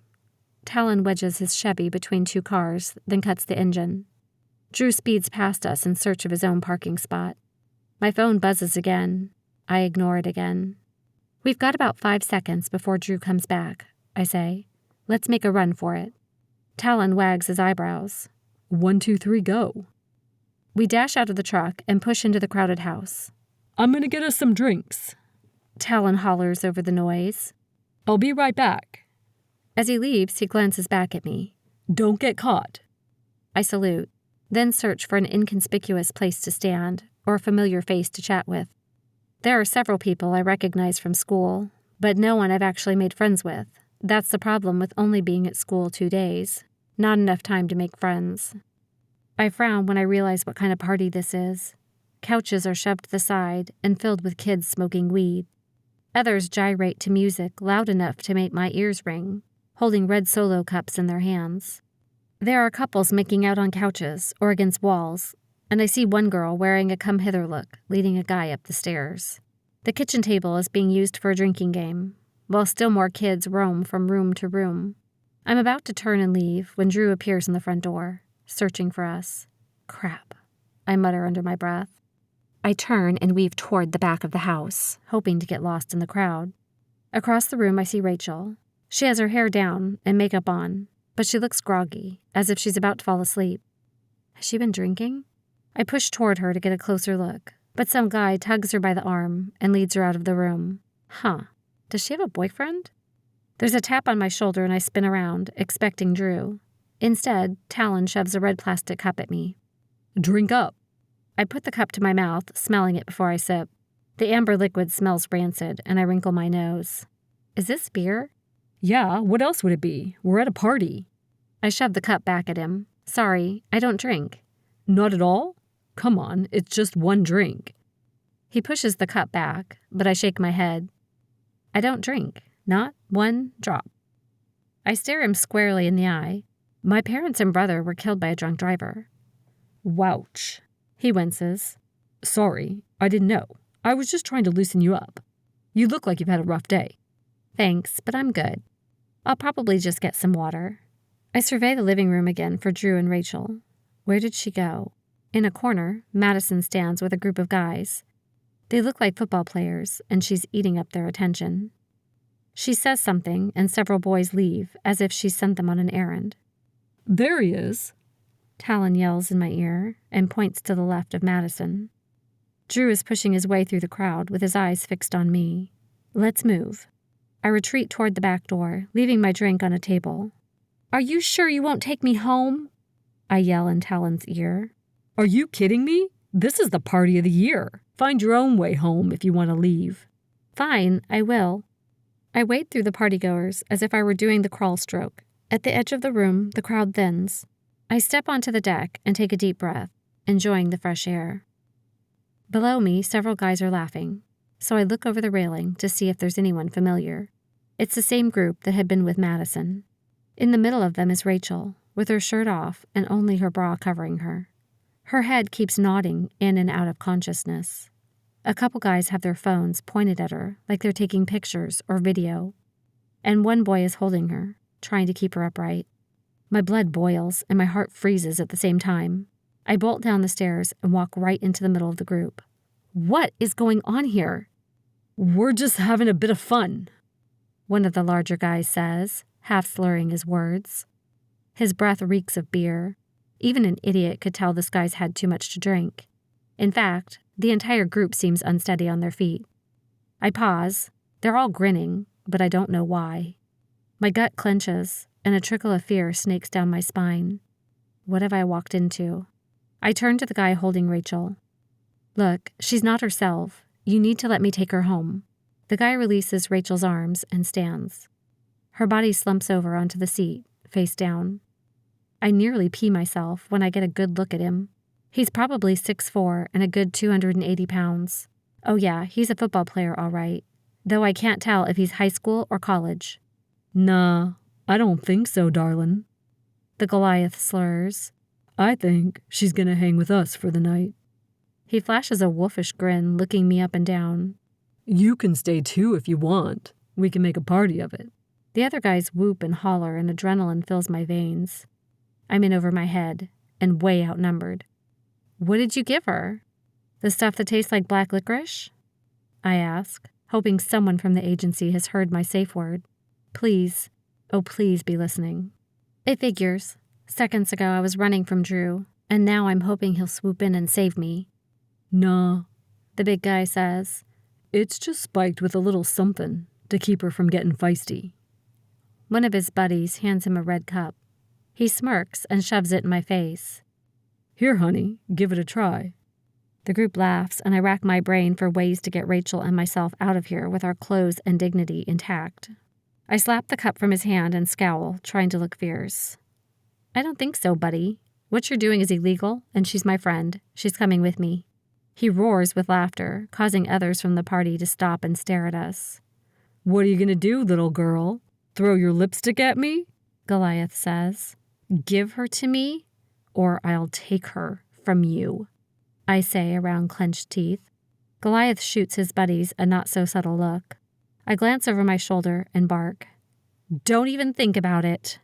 Talon wedges his Chevy between two cars, then cuts the engine. Drew speeds past us in search of his own parking spot. My phone buzzes again. I ignore it again. We've got about 5 seconds before Drew comes back, I say. Let's make a run for it. Talon wags his eyebrows. 1, 2, 3, go. We dash out of the truck and push into the crowded house. I'm gonna get us some drinks. Talon hollers over the noise. I'll be right back. As he leaves, he glances back at me. Don't get caught. I salute, then search for an inconspicuous place to stand or a familiar face to chat with. There are several people I recognize from school, but no one I've actually made friends with. That's the problem with only being at school 2 days. Not enough time to make friends. I frown when I realize what kind of party this is. Couches are shoved to the side and filled with kids smoking weed. Others gyrate to music loud enough to make my ears ring, holding red Solo cups in their hands. There are couples making out on couches or against walls, and I see one girl wearing a come-hither look, leading a guy up the stairs. The kitchen table is being used for a drinking game, while still more kids roam from room to room. I'm about to turn and leave when Drew appears in the front door, searching for us. Crap, I mutter under my breath. I turn and weave toward the back of the house, hoping to get lost in the crowd. Across the room I see Rachel. She has her hair down and makeup on, but she looks groggy, as if she's about to fall asleep. Has she been drinking? I push toward her to get a closer look, but some guy tugs her by the arm and leads her out of the room. Huh, does she have a boyfriend? There's a tap on my shoulder and I spin around, expecting Drew. Instead, Talon shoves a red plastic cup at me. Drink up. I put the cup to my mouth, smelling it before I sip. The amber liquid smells rancid, and I wrinkle my nose. Is this beer? Yeah, what else would it be? We're at a party. I shove the cup back at him. Sorry, I don't drink. Not at all? Come on, it's just one drink. He pushes the cup back, but I shake my head. I don't drink. Not one drop. I stare him squarely in the eye. My parents and brother were killed by a drunk driver. Wouch. He winces. Sorry, I didn't know. I was just trying to loosen you up. You look like you've had a rough day. Thanks, but I'm good. I'll probably just get some water. I survey the living room again for Drew and Rachel. Where did she go? In a corner, Madison stands with a group of guys. They look like football players, and she's eating up their attention. She says something, and several boys leave, as if she sent them on an errand. There he is. Talon yells in my ear and points to the left of Madison. Drew is pushing his way through the crowd with his eyes fixed on me. Let's move. I retreat toward the back door, leaving my drink on a table. Are you sure you won't take me home? I yell in Talon's ear. Are you kidding me? This is the party of the year. Find your own way home if you want to leave. Fine, I will. I wade through the partygoers as if I were doing the crawl stroke. At the edge of the room, the crowd thins. I step onto the deck and take a deep breath, enjoying the fresh air. Below me, several guys are laughing, so I look over the railing to see if there's anyone familiar. It's the same group that had been with Madison. In the middle of them is Rachel, with her shirt off and only her bra covering her. Her head keeps nodding in and out of consciousness. A couple guys have their phones pointed at her like they're taking pictures or video, and one boy is holding her, trying to keep her upright. My blood boils and my heart freezes at the same time. I bolt down the stairs and walk right into the middle of the group. What is going on here? We're just having a bit of fun, one of the larger guys says, half slurring his words. His breath reeks of beer. Even an idiot could tell this guy's had too much to drink. In fact, the entire group seems unsteady on their feet. I pause. They're all grinning, but I don't know why. My gut clenches, and a trickle of fear snakes down my spine. What have I walked into? I turn to the guy holding Rachel. Look, she's not herself. You need to let me take her home. The guy releases Rachel's arms and stands. Her body slumps over onto the seat, face down. I nearly pee myself when I get a good look at him. He's probably 6'4" and a good 280 pounds. Oh yeah, he's a football player all right, though I can't tell if he's high school or college. Nah, I don't think so, darling. The Goliath slurs. I think she's gonna hang with us for the night. He flashes a wolfish grin, looking me up and down. You can stay too if you want. We can make a party of it. The other guys whoop and holler and adrenaline fills my veins. I'm in over my head and way outnumbered. What did you give her? The stuff that tastes like black licorice? I ask, hoping someone from the agency has heard my safe word. Please, oh please be listening. It figures. Seconds ago I was running from Drew, and now I'm hoping he'll swoop in and save me. Nah, the big guy says. It's just spiked with a little something to keep her from getting feisty. One of his buddies hands him a red cup. He smirks and shoves it in my face. Here, honey, give it a try. The group laughs, and I rack my brain for ways to get Rachel and myself out of here with our clothes and dignity intact. I slap the cup from his hand and scowl, trying to look fierce. I don't think so, buddy. What you're doing is illegal, and she's my friend. She's coming with me. He roars with laughter, causing others from the party to stop and stare at us. What are you gonna do, little girl? Throw your lipstick at me? Goliath says. Give her to me, or I'll take her from you, I say around clenched teeth. Goliath shoots his buddies a not-so-subtle look. I glance over my shoulder and bark. Don't even think about it.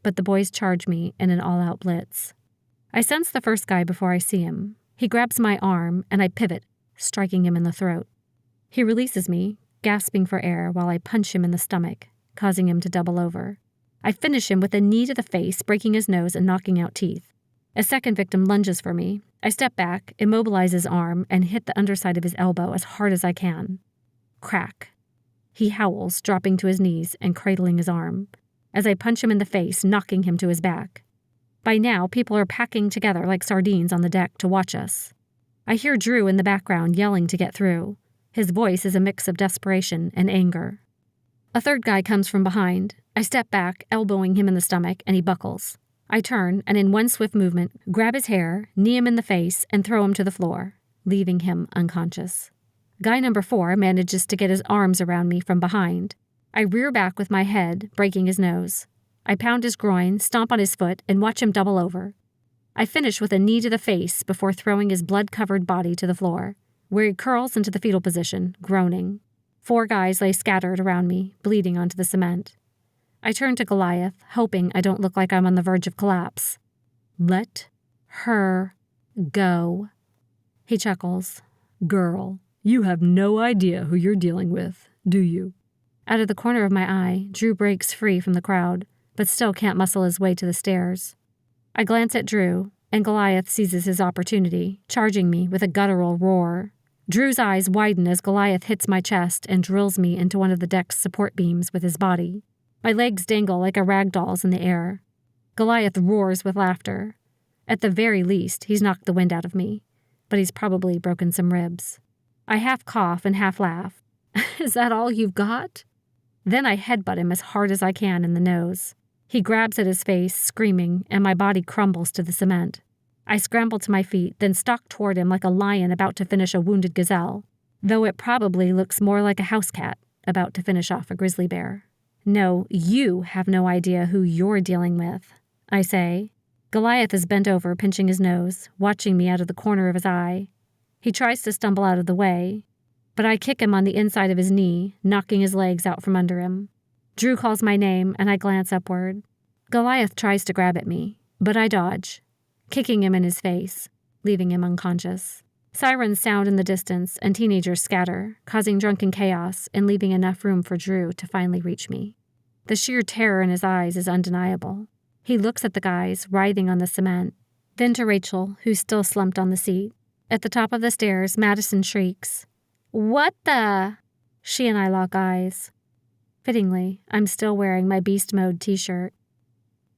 But the boys charge me in an all-out blitz. I sense the first guy before I see him. He grabs my arm, and I pivot, striking him in the throat. He releases me, gasping for air while I punch him in the stomach, causing him to double over. I finish him with a knee to the face, breaking his nose and knocking out teeth. A second victim lunges for me. I step back, immobilize his arm, and hit the underside of his elbow as hard as I can. Crack. He howls, dropping to his knees and cradling his arm, as I punch him in the face, knocking him to his back. By now, people are packing together like sardines on the deck to watch us. I hear Drew in the background yelling to get through. His voice is a mix of desperation and anger. A third guy comes from behind. I step back, elbowing him in the stomach, and he buckles. I turn, and in one swift movement, grab his hair, knee him in the face, and throw him to the floor, leaving him unconscious. Guy number 4 manages to get his arms around me from behind. I rear back with my head, breaking his nose. I pound his groin, stomp on his foot, and watch him double over. I finish with a knee to the face before throwing his blood-covered body to the floor, where he curls into the fetal position, groaning. 4 guys lay scattered around me, bleeding onto the cement. I turn to Goliath, hoping I don't look like I'm on the verge of collapse. Let her go. He chuckles. Girl, you have no idea who you're dealing with, do you? Out of the corner of my eye, Drew breaks free from the crowd, but still can't muscle his way to the stairs. I glance at Drew, and Goliath seizes his opportunity, charging me with a guttural roar. Drew's eyes widen as Goliath hits my chest and drills me into one of the deck's support beams with his body. My legs dangle like a rag doll's in the air. Goliath roars with laughter. At the very least, he's knocked the wind out of me, but he's probably broken some ribs. I half cough and half laugh. Is that all you've got? Then I headbutt him as hard as I can in the nose. He grabs at his face, screaming, and my body crumbles to the cement. I scramble to my feet, then stalk toward him like a lion about to finish a wounded gazelle, though it probably looks more like a house cat about to finish off a grizzly bear. No, you have no idea who you're dealing with, I say. Goliath is bent over, pinching his nose, watching me out of the corner of his eye. He tries to stumble out of the way, but I kick him on the inside of his knee, knocking his legs out from under him. Drew calls my name, and I glance upward. Goliath tries to grab at me, but I dodge, kicking him in his face, leaving him unconscious. Sirens sound in the distance, and teenagers scatter, causing drunken chaos and leaving enough room for Drew to finally reach me. The sheer terror in his eyes is undeniable. He looks at the guys writhing on the cement, then to Rachel, who's still slumped on the seat. At the top of the stairs, Madison shrieks, "What the?" She and I lock eyes. Fittingly, I'm still wearing my beast mode t-shirt.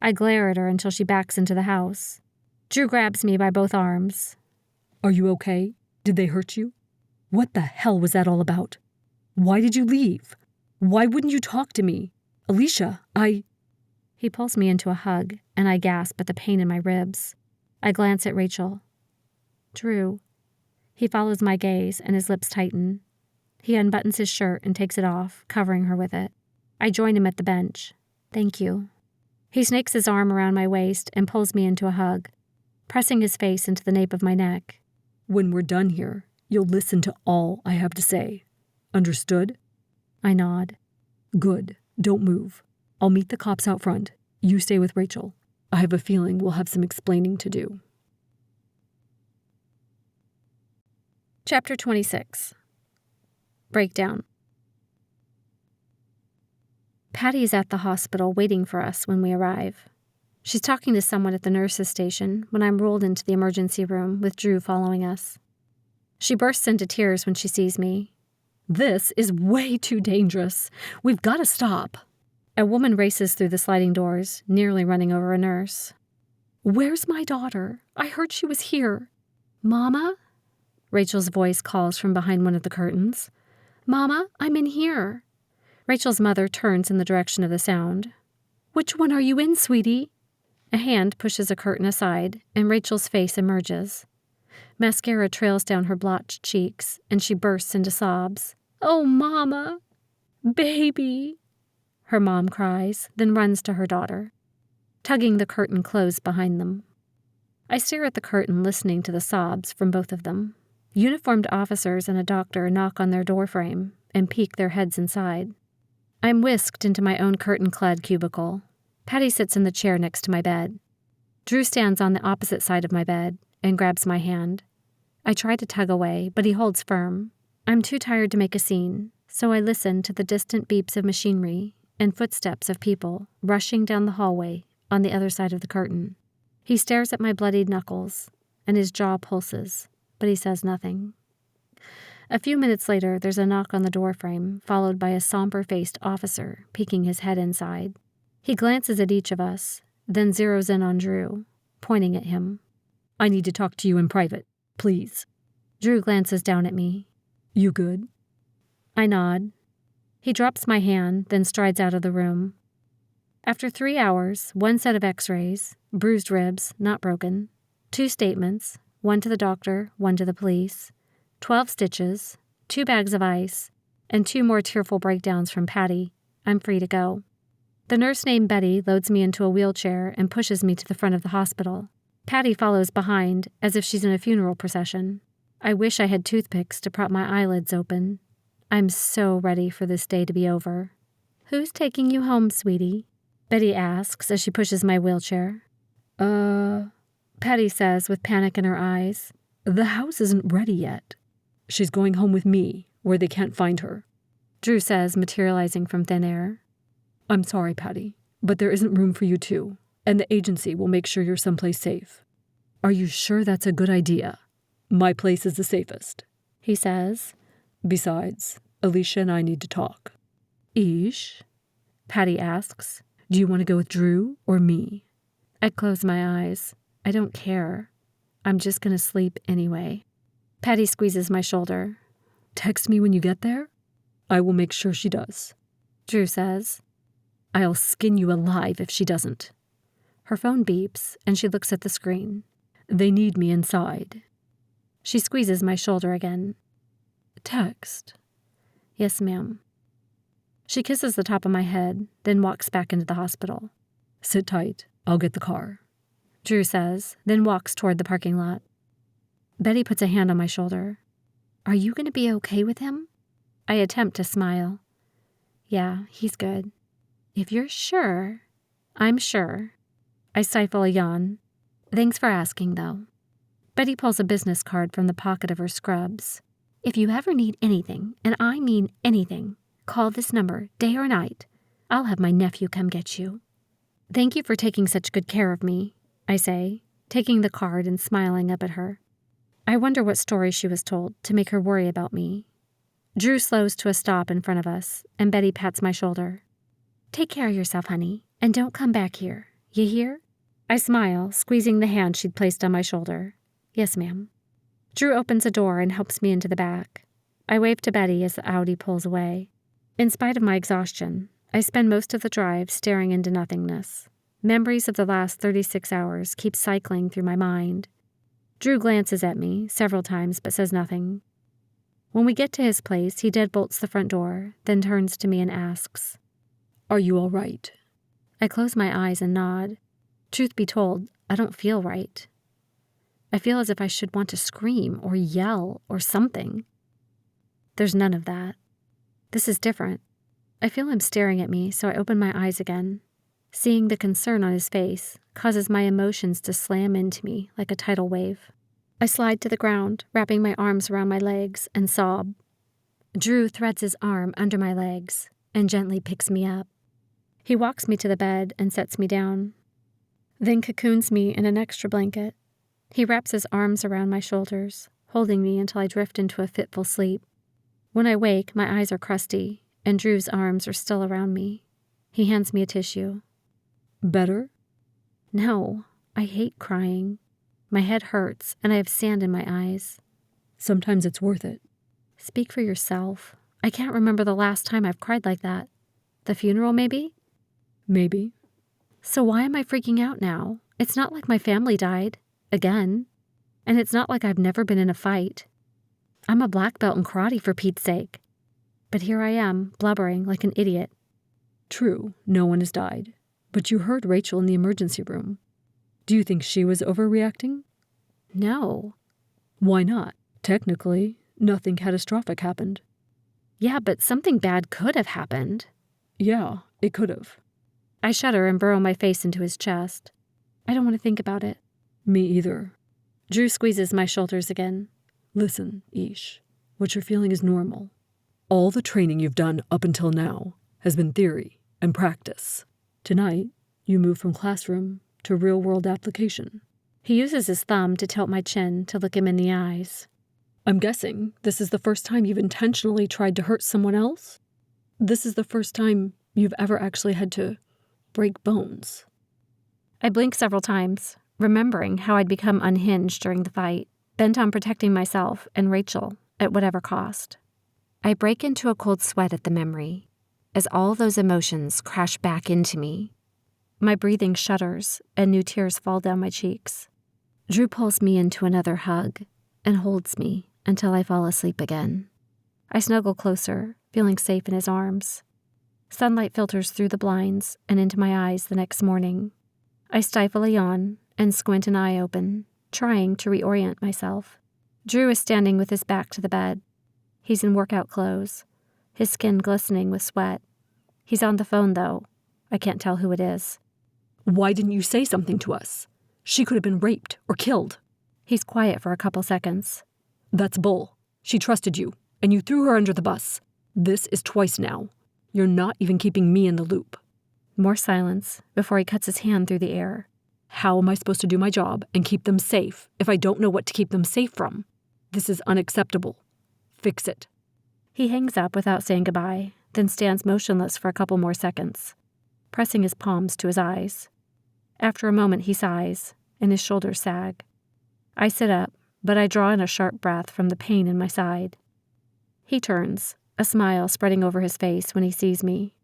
I glare at her until she backs into the house. Drew grabs me by both arms. "Are you okay? Did they hurt you? What the hell was that all about? Why did you leave? Why wouldn't you talk to me? Aleasha, He pulls me into a hug, and I gasp at the pain in my ribs. I glance at Rachel. Drew. He follows my gaze, and his lips tighten. He unbuttons his shirt and takes it off, covering her with it. I join him at the bench. Thank you. He snakes his arm around my waist and pulls me into a hug, pressing his face into the nape of my neck. When we're done here, you'll listen to all I have to say. Understood? I nod. Good. Don't move. I'll meet the cops out front. You stay with Rachel. I have a feeling we'll have some explaining to do. Chapter 26. Breakdown. Patty is at the hospital waiting for us when we arrive. She's talking to someone at the nurse's station when I'm rolled into the emergency room with Drew following us. She bursts into tears when she sees me. This is way too dangerous. We've got to stop. A woman races through the sliding doors, nearly running over a nurse. Where's my daughter? I heard she was here. Mama? Rachel's voice calls from behind one of the curtains. Mama, I'm in here. Rachel's mother turns in the direction of the sound. Which one are you in, sweetie? A hand pushes a curtain aside, and Rachel's face emerges. Mascara trails down her blotched cheeks, and she bursts into sobs. Oh, Mama! Baby! Her mom cries, then runs to her daughter, tugging the curtain closed behind them. I stare at the curtain, listening to the sobs from both of them. Uniformed officers and a doctor knock on their doorframe and peek their heads inside. I'm whisked into my own curtain-clad cubicle. Patty sits in the chair next to my bed. Drew stands on the opposite side of my bed and grabs my hand. I try to tug away, but he holds firm. I'm too tired to make a scene, so I listen to the distant beeps of machinery and footsteps of people rushing down the hallway on the other side of the curtain. He stares at my bloodied knuckles, and his jaw pulses, but he says nothing. A few minutes later, there's a knock on the doorframe, followed by a somber-faced officer peeking his head inside. He glances at each of us, then zeroes in on Drew, pointing at him. I need to talk to you in private, please. Drew glances down at me. You good? I nod. He drops my hand, then strides out of the room. After 3 hours, 1 set of x-rays, bruised ribs, not broken, 2 statements, 1 to the doctor, 1 to the police, 12 stitches, 2 bags of ice, and 2 more tearful breakdowns from Patty, I'm free to go. The nurse named Betty loads me into a wheelchair and pushes me to the front of the hospital. Patty follows behind, as if she's in a funeral procession. I wish I had toothpicks to prop my eyelids open. I'm so ready for this day to be over. Who's taking you home, sweetie? Betty asks as she pushes my wheelchair. Patty says with panic in her eyes. The house isn't ready yet. She's going home with me, where they can't find her. Drew says, materializing from thin air. I'm sorry, Patty, but there isn't room for you two, and the agency will make sure you're someplace safe. Are you sure that's a good idea? My place is the safest, he says. Besides, Aleasha and I need to talk. Ish? Patty asks. Do you want to go with Drew or me? I close my eyes. I don't care. I'm just going to sleep anyway. Patty squeezes my shoulder. Text me when you get there? I will make sure she does. Drew says. I'll skin you alive if she doesn't. Her phone beeps, and she looks at the screen. They need me inside. She squeezes my shoulder again. Text. Yes, ma'am. She kisses the top of my head, then walks back into the hospital. Sit tight. I'll get the car. Drew says, then walks toward the parking lot. Betty puts a hand on my shoulder. Are you going to be okay with him? I attempt to smile. Yeah, he's good. If you're sure. I'm sure. I stifle a yawn. Thanks for asking, though. Betty pulls a business card from the pocket of her scrubs. If you ever need anything, and I mean anything, call this number, day or night. I'll have my nephew come get you. Thank you for taking such good care of me, I say, taking the card and smiling up at her. I wonder what story she was told to make her worry about me. Drew slows to a stop in front of us, and Betty pats my shoulder. Take care of yourself, honey, and don't come back here. You hear? I smile, squeezing the hand she'd placed on my shoulder. Yes, ma'am. Drew opens a door and helps me into the back. I wave to Betty as the Audi pulls away. In spite of my exhaustion, I spend most of the drive staring into nothingness. Memories of the last 36 hours keep cycling through my mind. Drew glances at me several times but says nothing. When we get to his place, he deadbolts the front door, then turns to me and asks, Are you all right? I close my eyes and nod. Truth be told, I don't feel right. I feel as if I should want to scream or yell or something. There's none of that. This is different. I feel him staring at me, so I open my eyes again. Seeing the concern on his face causes my emotions to slam into me like a tidal wave. I slide to the ground, wrapping my arms around my legs, and sob. Drew threads his arm under my legs and gently picks me up. He walks me to the bed and sets me down, then cocoons me in an extra blanket. He wraps his arms around my shoulders, holding me until I drift into a fitful sleep. When I wake, my eyes are crusty, and Drew's arms are still around me. He hands me a tissue. Better? No, I hate crying. My head hurts, and I have sand in my eyes. Sometimes it's worth it. Speak for yourself. I can't remember the last time I've cried like that. The funeral, maybe? Maybe. So why am I freaking out now? It's not like my family died. Again. And it's not like I've never been in a fight. I'm a black belt in karate, for Pete's sake. But here I am, blubbering like an idiot. True, no one has died. But you heard Rachel in the emergency room. Do you think she was overreacting? No. Why not? Technically, nothing catastrophic happened. Yeah, but something bad could have happened. Yeah, it could have. I shudder and burrow my face into his chest. I don't want to think about it. Me either. Drew squeezes my shoulders again. Listen, Ish, what you're feeling is normal. All the training you've done up until now has been theory and practice. Tonight, you move from classroom to real-world application. He uses his thumb to tilt my chin to look him in the eyes. I'm guessing this is the first time you've intentionally tried to hurt someone else? This is the first time you've ever actually had to break bones. I blink several times, remembering how I'd become unhinged during the fight, bent on protecting myself and Rachel at whatever cost. I break into a cold sweat at the memory, as all those emotions crash back into me. My breathing shudders, and new tears fall down my cheeks. Drew pulls me into another hug and holds me until I fall asleep again. I snuggle closer, feeling safe in his arms. Sunlight filters through the blinds and into my eyes the next morning. I stifle a yawn and squint an eye open, trying to reorient myself. Drew is standing with his back to the bed. He's in workout clothes, his skin glistening with sweat. He's on the phone, though. I can't tell who it is. Why didn't you say something to us? She could have been raped or killed. He's quiet for a couple seconds. That's bull. She trusted you, and you threw her under the bus. This is twice now. You're not even keeping me in the loop. More silence before he cuts his hand through the air. How am I supposed to do my job and keep them safe if I don't know what to keep them safe from? This is unacceptable. Fix it. He hangs up without saying goodbye, then stands motionless for a couple more seconds, pressing his palms to his eyes. After a moment, he sighs, and his shoulders sag. I sit up, but I draw in a sharp breath from the pain in my side. He turns, a smile spreading over his face when he sees me.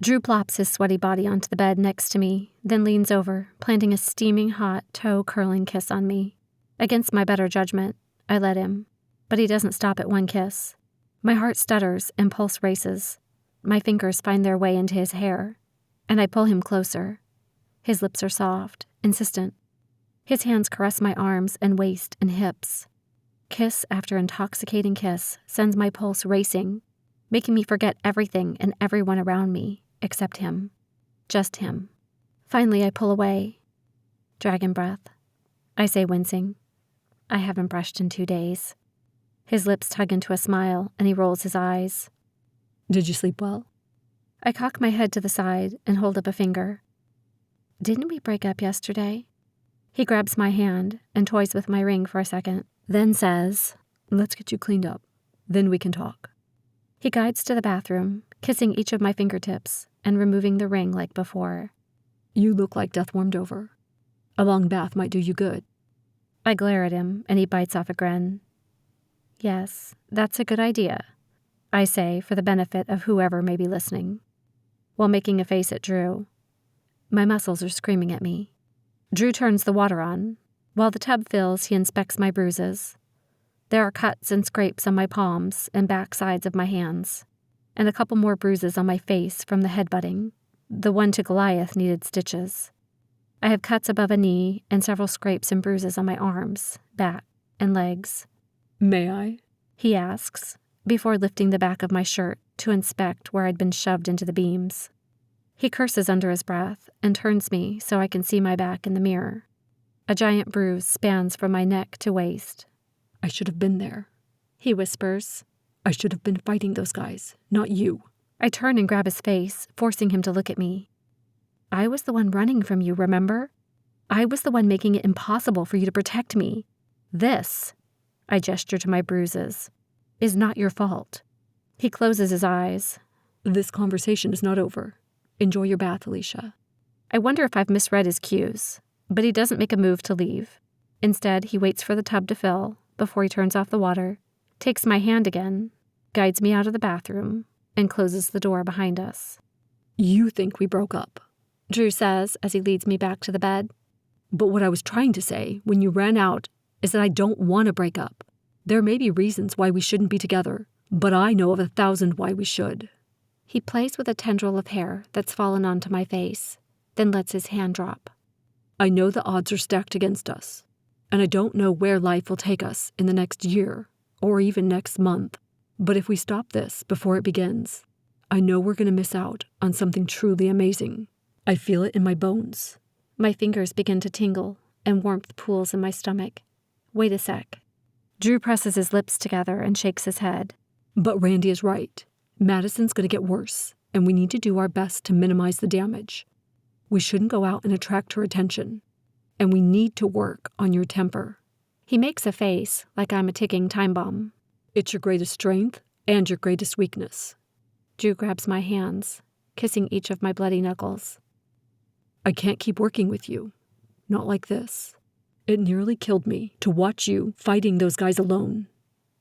Drew plops his sweaty body onto the bed next to me, then leans over, planting a steaming hot, toe-curling kiss on me. Against my better judgment, I let him, but he doesn't stop at one kiss. My heart stutters and pulse races. My fingers find their way into his hair, and I pull him closer. His lips are soft, insistent. His hands caress my arms and waist and hips. Kiss after intoxicating kiss sends my pulse racing, making me forget everything and everyone around me, except him. Just him. Finally, I pull away. Dragon breath. I say, wincing. I haven't brushed in 2 days. His lips tug into a smile, and he rolls his eyes. Did you sleep well? I cock my head to the side and hold up a finger. Didn't we break up yesterday? He grabs my hand and toys with my ring for a second, then says, Let's get you cleaned up. Then we can talk. He guides to the bathroom, kissing each of my fingertips and removing the ring like before. You look like death warmed over. A long bath might do you good. I glare at him, and he bites off a grin. Yes, that's a good idea, I say for the benefit of whoever may be listening, while making a face at Drew. My muscles are screaming at me. Drew turns the water on. While the tub fills, he inspects my bruises. There are cuts and scrapes on my palms and back sides of my hands, and a couple more bruises on my face from the headbutting. The one to Goliath needed stitches. I have cuts above a knee and several scrapes and bruises on my arms, back, and legs. May I? He asks, before lifting the back of my shirt to inspect where I'd been shoved into the beams. He curses under his breath and turns me so I can see my back in the mirror. A giant bruise spans from my neck to waist. I should have been there, he whispers. I should have been fighting those guys, not you. I turn and grab his face, forcing him to look at me. I was the one running from you, remember? I was the one making it impossible for you to protect me. This, I gesture to my bruises, is not your fault. He closes his eyes. This conversation is not over. Enjoy your bath, Aleasha. I wonder if I've misread his cues, but he doesn't make a move to leave. Instead, he waits for the tub to fill before he turns off the water, takes my hand again, guides me out of the bathroom, and closes the door behind us. You think we broke up, Drew says as he leads me back to the bed. But what I was trying to say when you ran out is that I don't want to break up. There may be reasons why we shouldn't be together, but I know of 1,000 why we should. He plays with a tendril of hair that's fallen onto my face, then lets his hand drop. I know the odds are stacked against us, and I don't know where life will take us in the next year or even next month. But if we stop this before it begins, I know we're going to miss out on something truly amazing. I feel it in my bones. My fingers begin to tingle, and warmth pools in my stomach. Wait a sec. Drew presses his lips together and shakes his head. But Randy is right. Madison's going to get worse, and we need to do our best to minimize the damage. We shouldn't go out and attract her attention, and we need to work on your temper. He makes a face like I'm a ticking time bomb. It's your greatest strength and your greatest weakness. Drew grabs my hands, kissing each of my bloody knuckles. I can't keep working with you. Not like this. It nearly killed me to watch you fighting those guys alone.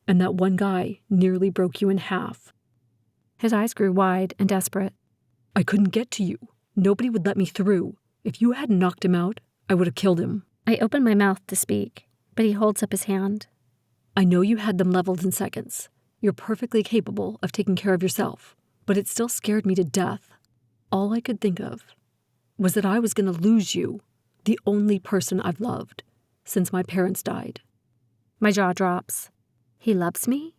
And that one guy nearly broke you in half. His eyes grew wide and desperate. I couldn't get to you. Nobody would let me through. If you hadn't knocked him out, I would have killed him. I open my mouth to speak, but he holds up his hand. I know you had them leveled in seconds. You're perfectly capable of taking care of yourself, but it still scared me to death. All I could think of was that I was going to lose you, the only person I've loved, since my parents died. My jaw drops. He loves me?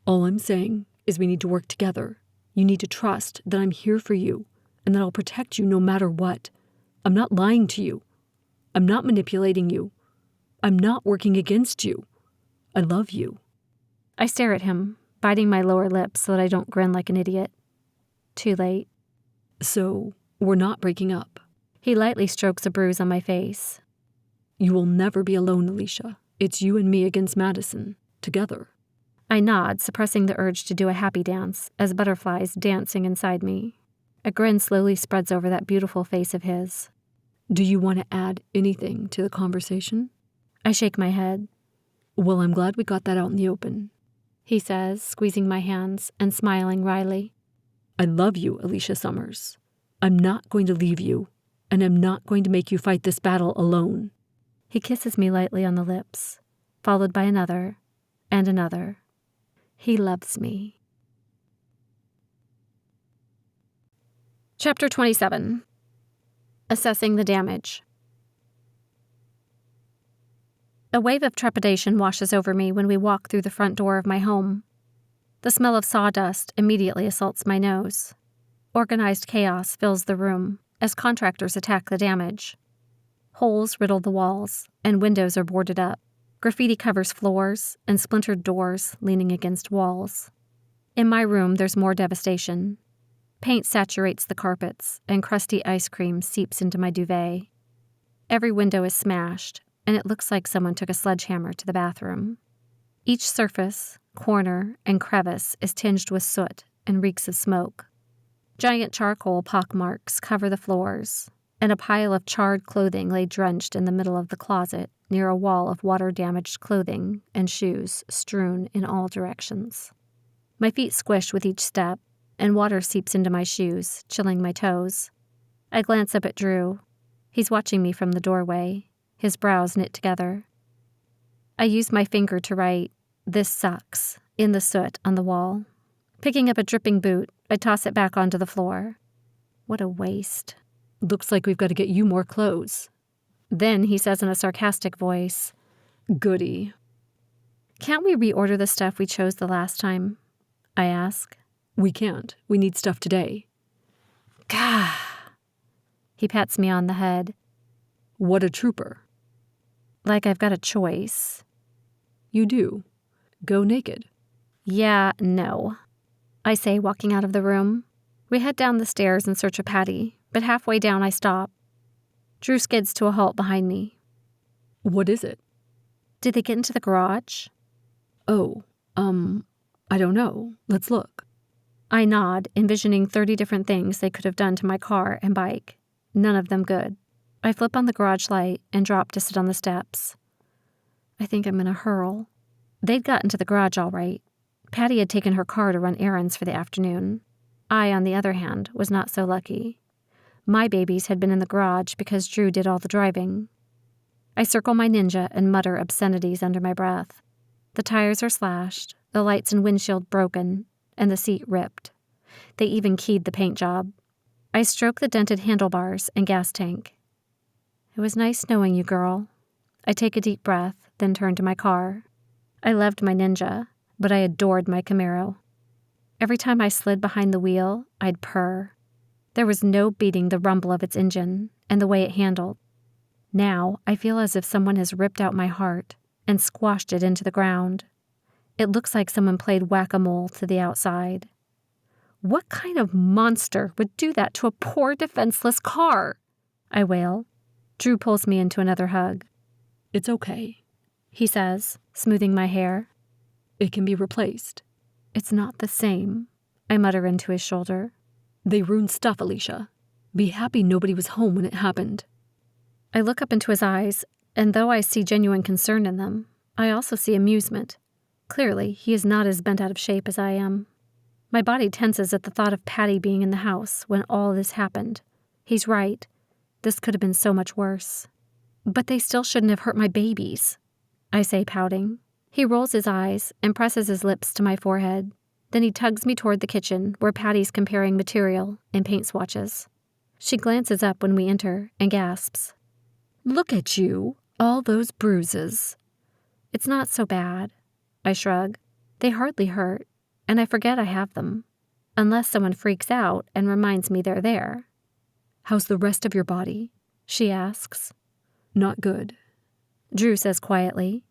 All I'm saying is we need to work together. You need to trust that I'm here for you and that I'll protect you no matter what. I'm not lying to you. I'm not manipulating you. I'm not working against you. I love you. I stare at him, biting my lower lip so that I don't grin like an idiot. Too late. So, we're not breaking up. He lightly strokes a bruise on my face. You will never be alone, Aleasha. It's you and me against Madison, together. I nod, suppressing the urge to do a happy dance, as butterflies dancing inside me. A grin slowly spreads over that beautiful face of his. Do you want to add anything to the conversation? I shake my head. Well, I'm glad we got that out in the open, he says, squeezing my hands and smiling wryly. I love you, Aleasha Summers. I'm not going to leave you, and I'm not going to make you fight this battle alone. He kisses me lightly on the lips, followed by another and another. He loves me. Chapter 27. Assessing the damage. A wave of trepidation washes over me when we walk through the front door of my home. The smell of sawdust immediately assaults my nose. Organized chaos fills the room as contractors attack the damage. Holes riddle the walls, and windows are boarded up. Graffiti covers floors, and splintered doors leaning against walls. In my room, there's more devastation. Paint saturates the carpets, and crusty ice cream seeps into my duvet. Every window is smashed, and it looks like someone took a sledgehammer to the bathroom. Each surface, corner, and crevice is tinged with soot and reeks of smoke. Giant charcoal pockmarks cover the floors, and a pile of charred clothing lay drenched in the middle of the closet near a wall of water-damaged clothing and shoes strewn in all directions. My feet squish with each step, and water seeps into my shoes, chilling my toes. I glance up at Drew. He's watching me from the doorway, his brows knit together. I use my finger to write, "This sucks," in the soot on the wall. Picking up a dripping boot, I toss it back onto the floor. What a waste. Looks like we've got to get you more clothes. Then he says in a sarcastic voice, "Goody." "Can't we reorder the stuff we chose the last time?" I ask. "We can't. We need stuff today." Gah! He pats me on the head. "What a trooper." Like I've got a choice. "You do. Go naked." "Yeah, no," I say, walking out of the room. We head down the stairs in search of Patty, but halfway down I stop. Drew skids to a halt behind me. "What is it?" "Did they get into the garage?" "Oh, I don't know. Let's look." I nod, envisioning 30 different things they could have done to my car and bike. None of them good. I flip on the garage light and drop to sit on the steps. I think I'm going to hurl. They'd gotten to the garage all right. Patty had taken her car to run errands for the afternoon. I, on the other hand, was not so lucky. My babies had been in the garage because Drew did all the driving. I circle my Ninja and mutter obscenities under my breath. The tires are slashed, the lights and windshield broken, and the seat ripped. They even keyed the paint job. I stroke the dented handlebars and gas tank. It was nice knowing you, girl. I take a deep breath, then turn to my car. I loved my Ninja, but I adored my Camaro. Every time I slid behind the wheel, I'd purr. There was no beating the rumble of its engine and the way it handled. Now I feel as if someone has ripped out my heart and squashed it into the ground. It looks like someone played whack-a-mole to the outside. What kind of monster would do that to a poor, defenseless car? I wail. Drew pulls me into another hug. "It's okay," he says, smoothing my hair. "It can be replaced." "It's not the same," I mutter into his shoulder. "They ruined stuff, Aleasha. Be happy nobody was home when it happened." I look up into his eyes, and though I see genuine concern in them, I also see amusement. Clearly, he is not as bent out of shape as I am. My body tenses at the thought of Patty being in the house when all this happened. He's right. This could have been so much worse. "But they still shouldn't have hurt my babies," I say, pouting. He rolls his eyes and presses his lips to my forehead. Then he tugs me toward the kitchen where Patty's comparing material and paint swatches. She glances up when we enter and gasps. "Look at you, all those bruises." "It's not so bad," I shrug. "They hardly hurt, and I forget I have them. Unless someone freaks out and reminds me they're there." "How's the rest of your body?" she asks. "Not good," Drew says quietly.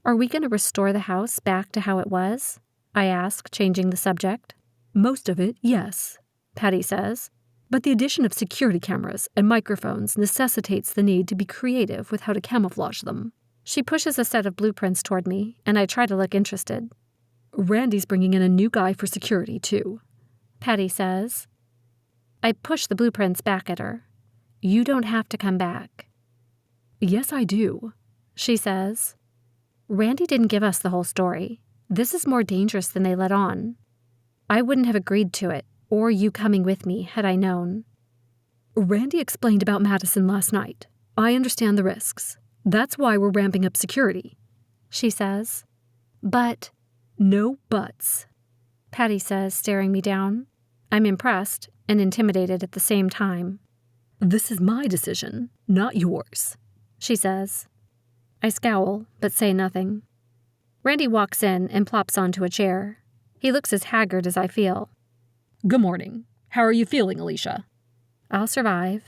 "Are we going to restore the house back to how it was?" I ask, changing the subject. "Most of it, yes," Patty says. "But the addition of security cameras and microphones necessitates the need to be creative with how to camouflage them." She pushes a set of blueprints toward me, and I try to look interested. "Randy's bringing in a new guy for security, too," Patty says. I push the blueprints back at her. "You don't have to come back." "Yes, I do," she says. "Randy didn't give us the whole story. This is more dangerous than they let on. I wouldn't have agreed to it, or you coming with me, had I known." "Randy explained about Madison last night. I understand the risks. That's why we're ramping up security," she says. "But—" "No buts," Patty says, staring me down. I'm impressed and intimidated at the same time. "This is my decision, not yours," she says. I scowl, but say nothing. Randy walks in and plops onto a chair. He looks as haggard as I feel. "Good morning. How are you feeling, Aleasha?" "I'll survive."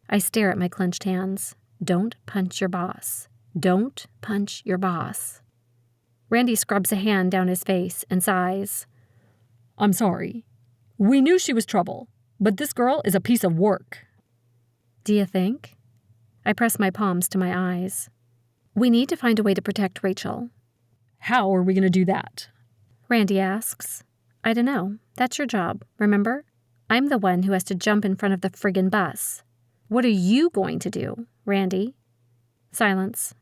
I stare at my clenched hands. Don't punch your boss. Don't punch your boss. Randy scrubs a hand down his face and sighs. "I'm sorry. We knew she was trouble, but this girl is a piece of work. Do you think? I press my palms to my eyes. We need to find a way to protect Rachel. How are we going to do that? Randy asks. I don't know. That's your job, remember? I'm the one who has to jump in front of the friggin' bus. What are you going to do, Randy? Silence.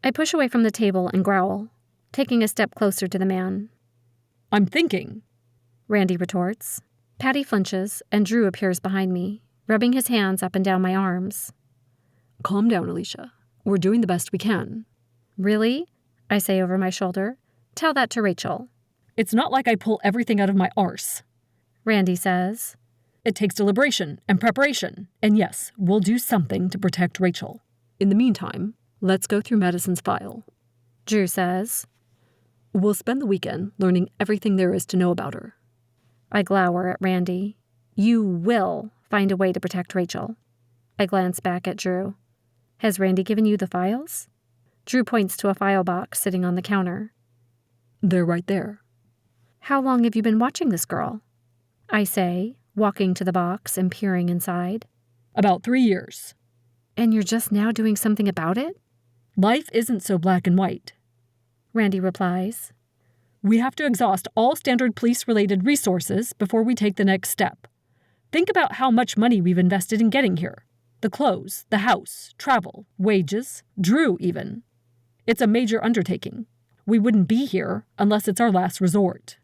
I push away from the table and growl, taking a step closer to the man. I'm thinking, Randy retorts. Patty flinches, and Drew appears behind me, rubbing his hands up and down my arms. Calm down, Aleasha. We're doing the best we can. Really? I say over my shoulder. Tell that to Rachel. It's not like I pull everything out of my arse, Randy says. It takes deliberation and preparation, and yes, we'll do something to protect Rachel. In the meantime, let's go through Madison's file, Drew says. We'll spend the weekend learning everything there is to know about her. I glower at Randy. You will find a way to protect Rachel. I glance back at Drew. Has Randy given you the files? Drew points to a file box sitting on the counter. They're right there. How long have you been watching this girl? I say, walking to the box and peering inside. About 3 years. And you're just now doing something about it? Life isn't so black and white, Randy replies. We have to exhaust all standard police-related resources before we take the next step. Think about how much money we've invested in getting here. The clothes, the house, travel, wages, Drew even. It's a major undertaking. We wouldn't be here unless it's our last resort.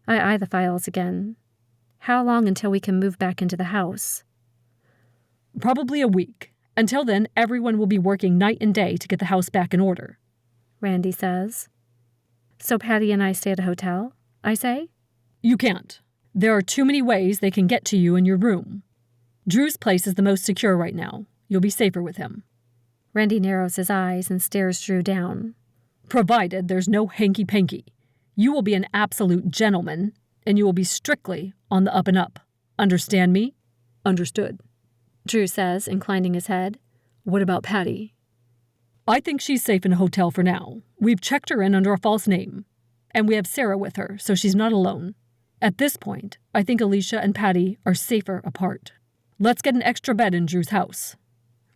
I eye the files again. How long until we can move back into the house? Probably a week. Until then, everyone will be working night and day to get the house back in order, Randy says. So Patty and I stay at a hotel, I say? You can't. There are too many ways they can get to you in your room. Drew's place is the most secure right now. You'll be safer with him. Randy narrows his eyes and stares Drew down. Provided there's no hanky-panky. You will be an absolute gentleman, and you will be strictly on the up and up. Understand me? Understood, Drew says, inclining his head. What about Patty? I think she's safe in a hotel for now. We've checked her in under a false name. And we have Sarah with her, so she's not alone. At this point, I think Aleasha and Patty are safer apart. Let's get an extra bed in Drew's house,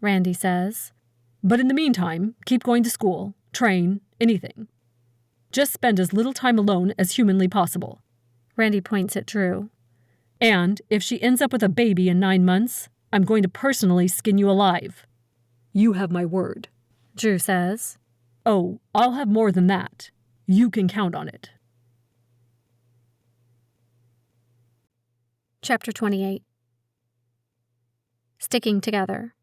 Randy says. But in the meantime, keep going to school, train, anything. Just spend as little time alone as humanly possible. Randy points at Drew. And if she ends up with a baby in 9 months, I'm going to personally skin you alive. You have my word, Drew says. Oh, I'll have more than that. You can count on it. Chapter 28. Sticking together.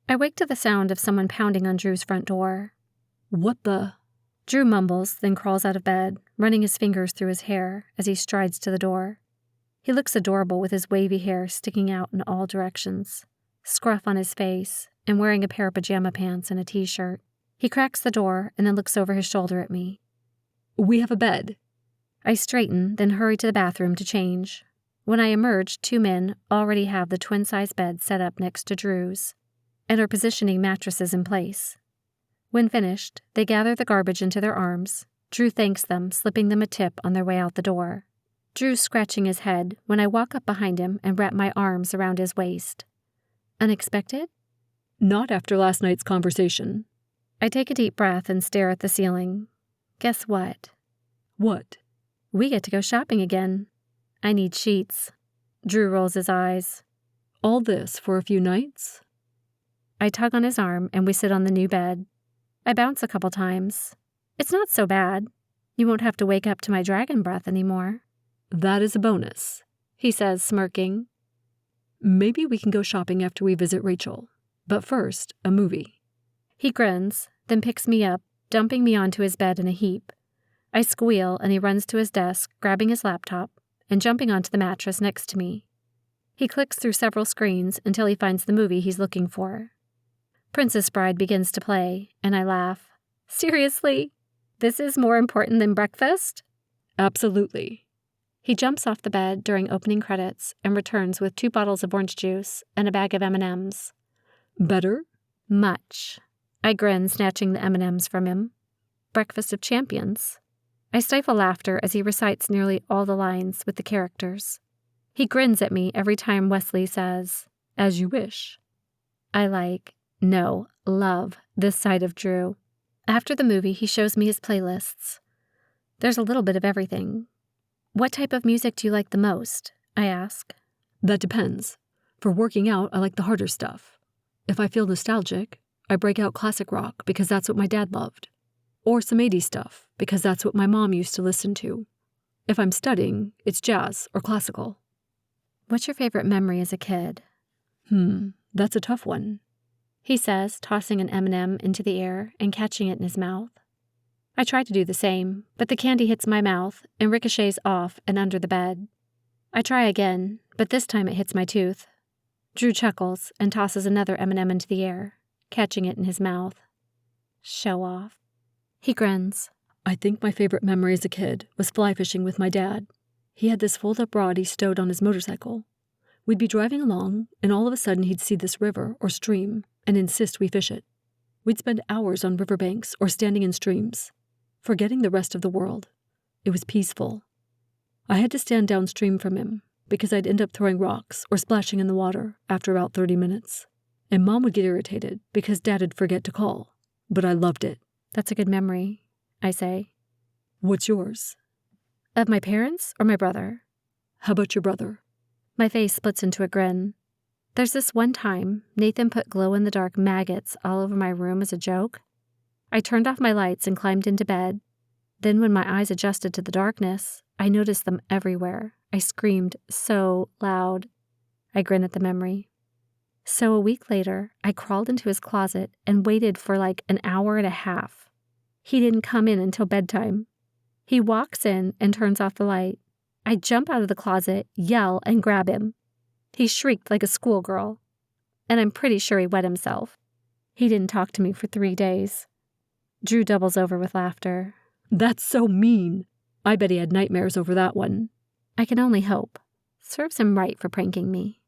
I wake to the sound of someone pounding on Drew's front door. What the? Drew mumbles, then crawls out of bed, running his fingers through his hair as he strides to the door. He looks adorable with his wavy hair sticking out in all directions, scruff on his face, and wearing a pair of pajama pants and a t-shirt. He cracks the door and then looks over his shoulder at me. We have a bed. I straighten, then hurry to the bathroom to change. When I emerge, 2 men already have the twin-size bed set up next to Drew's and are positioning mattresses in place. When finished, they gather the garbage into their arms. Drew thanks them, slipping them a tip on their way out the door. Drew's scratching his head when I walk up behind him and wrap my arms around his waist. Unexpected? Not after last night's conversation. I take a deep breath and stare at the ceiling. Guess what? What? We get to go shopping again. I need sheets. Drew rolls his eyes. All this for a few nights? I tug on his arm and we sit on the new bed. I bounce a couple times. It's not so bad. You won't have to wake up to my dragon breath anymore. That is a bonus, he says, smirking. Maybe we can go shopping after we visit Rachel. But first, a movie. He grins, then picks me up, dumping me onto his bed in a heap. I squeal and he runs to his desk, grabbing his laptop, and jumping onto the mattress next to me. He clicks through several screens until he finds the movie he's looking for. Princess Bride begins to play, and I laugh. Seriously? This is more important than breakfast? Absolutely. He jumps off the bed during opening credits and returns with 2 bottles of orange juice and a bag of M&Ms. Better? Much. I grin, snatching the M&Ms from him. Breakfast of champions. I stifle laughter as he recites nearly all the lines with the characters. He grins at me every time Wesley says, "As you wish." I love this side of Drew. After the movie, he shows me his playlists. There's a little bit of everything. "What type of music do you like the most?" I ask. That depends. For working out, I like the harder stuff. If I feel nostalgic, I break out classic rock because that's what my dad loved. Or some 80s stuff because that's what my mom used to listen to. If I'm studying, it's jazz or classical. "What's your favorite memory as a kid?" That's a tough one, he says, tossing an M&M into the air and catching it in his mouth. I try to do the same, but the candy hits my mouth and ricochets off and under the bed. I try again, but this time it hits my tooth. Drew chuckles and tosses another M&M into the air, catching it in his mouth. Show off. He grins. I think my favorite memory as a kid was fly fishing with my dad. He had this fold-up rod he stowed on his motorcycle. We'd be driving along, and all of a sudden he'd see this river or stream and insist we fish it. We'd spend hours on riverbanks or standing in streams, forgetting the rest of the world. It was peaceful. I had to stand downstream from him because I'd end up throwing rocks or splashing in the water after about 30 minutes. And Mom would get irritated because Dad'd forget to call. But I loved it. That's a good memory, I say. What's yours? Of my parents or my brother? How about your brother? My face splits into a grin. There's this one time Nathan put glow-in-the-dark maggots all over my room as a joke. I turned off my lights and climbed into bed. Then when my eyes adjusted to the darkness, I noticed them everywhere. I screamed so loud. I grin at the memory. So a week later, I crawled into his closet and waited for like an hour and a half. He didn't come in until bedtime. He walks in and turns off the light. I jump out of the closet, yell, and grab him. He shrieked like a schoolgirl. And I'm pretty sure he wet himself. He didn't talk to me for 3 days. Drew doubles over with laughter. That's so mean. I bet he had nightmares over that one. I can only hope. Serves him right for pranking me.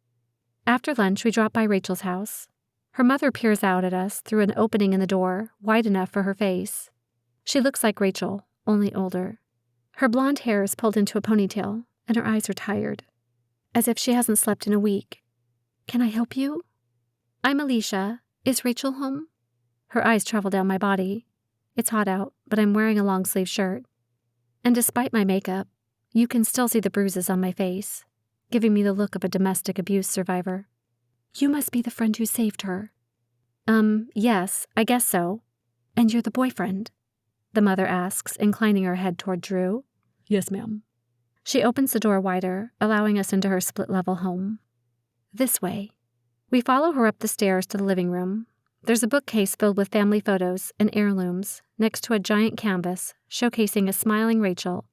After lunch, we drop by Rachel's house. Her mother peers out at us through an opening in the door, wide enough for her face. She looks like Rachel, only older. Her blonde hair is pulled into a ponytail, and her eyes are tired, as if she hasn't slept in a week. "Can I help you?" "I'm Aleasha. Is Rachel home?" Her eyes travel down my body. It's hot out, but I'm wearing a long-sleeve shirt. And despite my makeup, you can still see the bruises on my face, giving me the look of a domestic abuse survivor. "You must be the friend who saved her." Yes, I guess so." "And you're the boyfriend?" the mother asks, inclining her head toward Drew. Yes, ma'am. She opens the door wider, allowing us into her split-level home. "This way." We follow her up the stairs to the living room. There's a bookcase filled with family photos and heirlooms next to a giant canvas showcasing a smiling Rachel,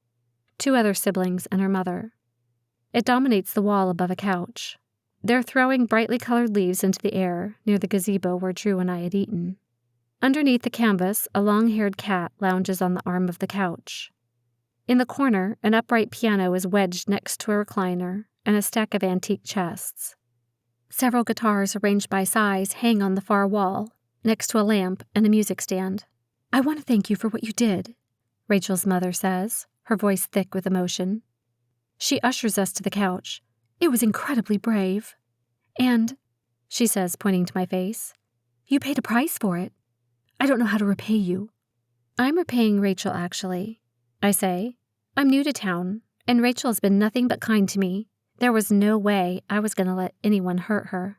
2 other siblings, and her mother. It dominates the wall above a couch. They're throwing brightly colored leaves into the air near the gazebo where Drew and I had eaten. Underneath the canvas, a long-haired cat lounges on the arm of the couch. In the corner, an upright piano is wedged next to a recliner and a stack of antique chests. Several guitars arranged by size hang on the far wall, next to a lamp and a music stand. "I want to thank you for what you did," Rachel's mother says, her voice thick with emotion. She ushers us to the couch. "It was incredibly brave. And," she says, pointing to my face, "you paid a price for it. I don't know how to repay you." "I'm repaying Rachel, actually," I say. "I'm new to town, and Rachel has been nothing but kind to me. There was no way I was going to let anyone hurt her."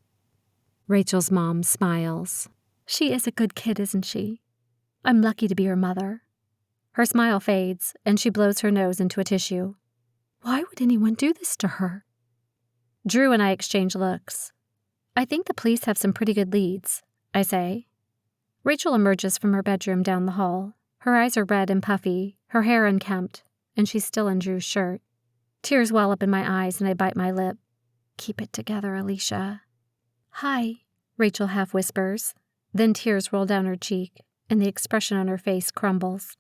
Rachel's mom smiles. "She is a good kid, isn't she? I'm lucky to be her mother." Her smile fades, and she blows her nose into a tissue. "Why would anyone do this to her?" Drew and I exchange looks. "I think the police have some pretty good leads," I say. Rachel emerges from her bedroom down the hall. Her eyes are red and puffy, her hair unkempt, and she's still in Drew's shirt. Tears well up in my eyes, and I bite my lip. "Keep it together, Aleasha." "Hi," Rachel half whispers. Then tears roll down her cheek, and the expression on her face crumbles.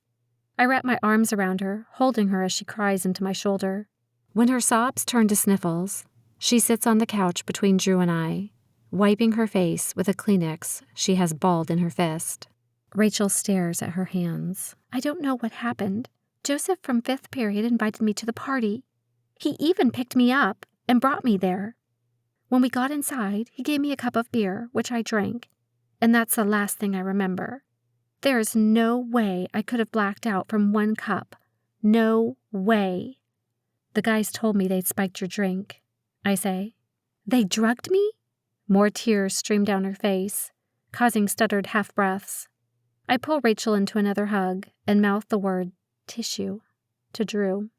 I wrap my arms around her, holding her as she cries into my shoulder. When her sobs turn to sniffles, she sits on the couch between Drew and I, wiping her face with a Kleenex she has balled in her fist. Rachel stares at her hands. "I don't know what happened. Joseph from 5th period invited me to the party. He even picked me up and brought me there. When we got inside, he gave me a cup of beer, which I drank, and that's the last thing I remember. There is no way I could have blacked out from one cup. No way. The guys told me they'd spiked your drink, I say. They drugged me? More tears stream down her face, causing stuttered half-breaths. I pull Rachel into another hug and mouth the word tissue to Drew.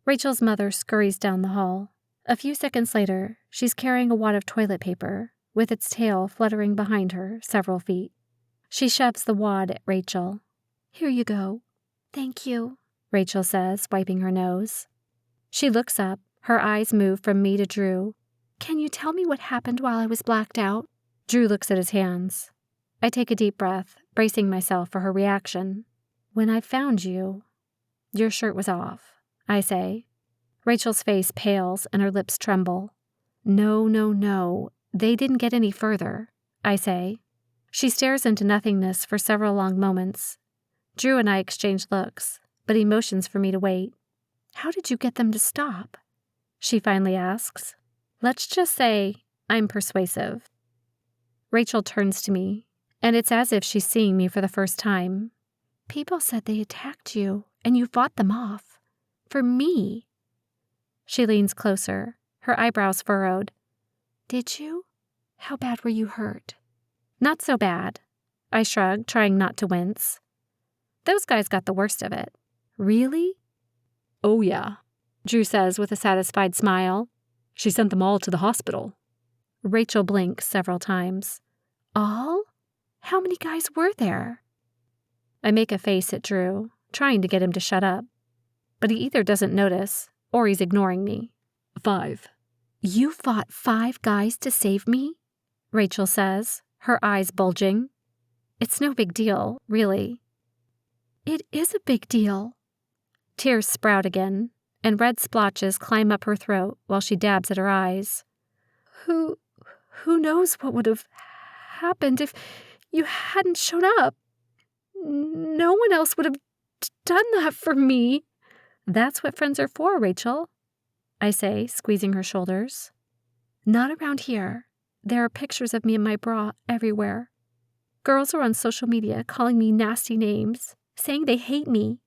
Rachel's mother scurries down the hall. A few seconds later, she's carrying a wad of toilet paper, with its tail fluttering behind her several feet. She shoves the wad at Rachel. Here you go. Thank you, Rachel says, wiping her nose. She looks up, her eyes move from me to Drew. Can you tell me what happened while I was blacked out? Drew looks at his hands. I take a deep breath, bracing myself for her reaction. When I found you, your shirt was off, I say. Rachel's face pales and her lips tremble. No, they didn't get any further, I say. She stares into nothingness for several long moments. Drew and I exchange looks, but he motions for me to wait. How did you get them to stop? She finally asks. Let's just say I'm persuasive. Rachel turns to me, and it's as if she's seeing me for the first time. People said they attacked you, and you fought them off. For me. She leans closer, her eyebrows furrowed. Did you? How bad were you hurt? Not so bad. I shrug, trying not to wince. Those guys got the worst of it. Really? Oh, yeah, Drew says with a satisfied smile. She sent them all to the hospital. Rachel blinks several times. All? How many guys were there? I make a face at Drew, trying to get him to shut up. But he either doesn't notice, or he's ignoring me. 5. You fought 5 guys to save me? Rachel says, her eyes bulging. It's no big deal, really. It is a big deal. Tears sprout again, and red splotches climb up her throat while she dabs at her eyes. Who knows what would have happened if you hadn't shown up? No one else would have done that for me. That's what friends are for, Rachel, I say, squeezing her shoulders. Not around here. There are pictures of me in my bra everywhere. Girls are on social media calling me nasty names, saying they hate me.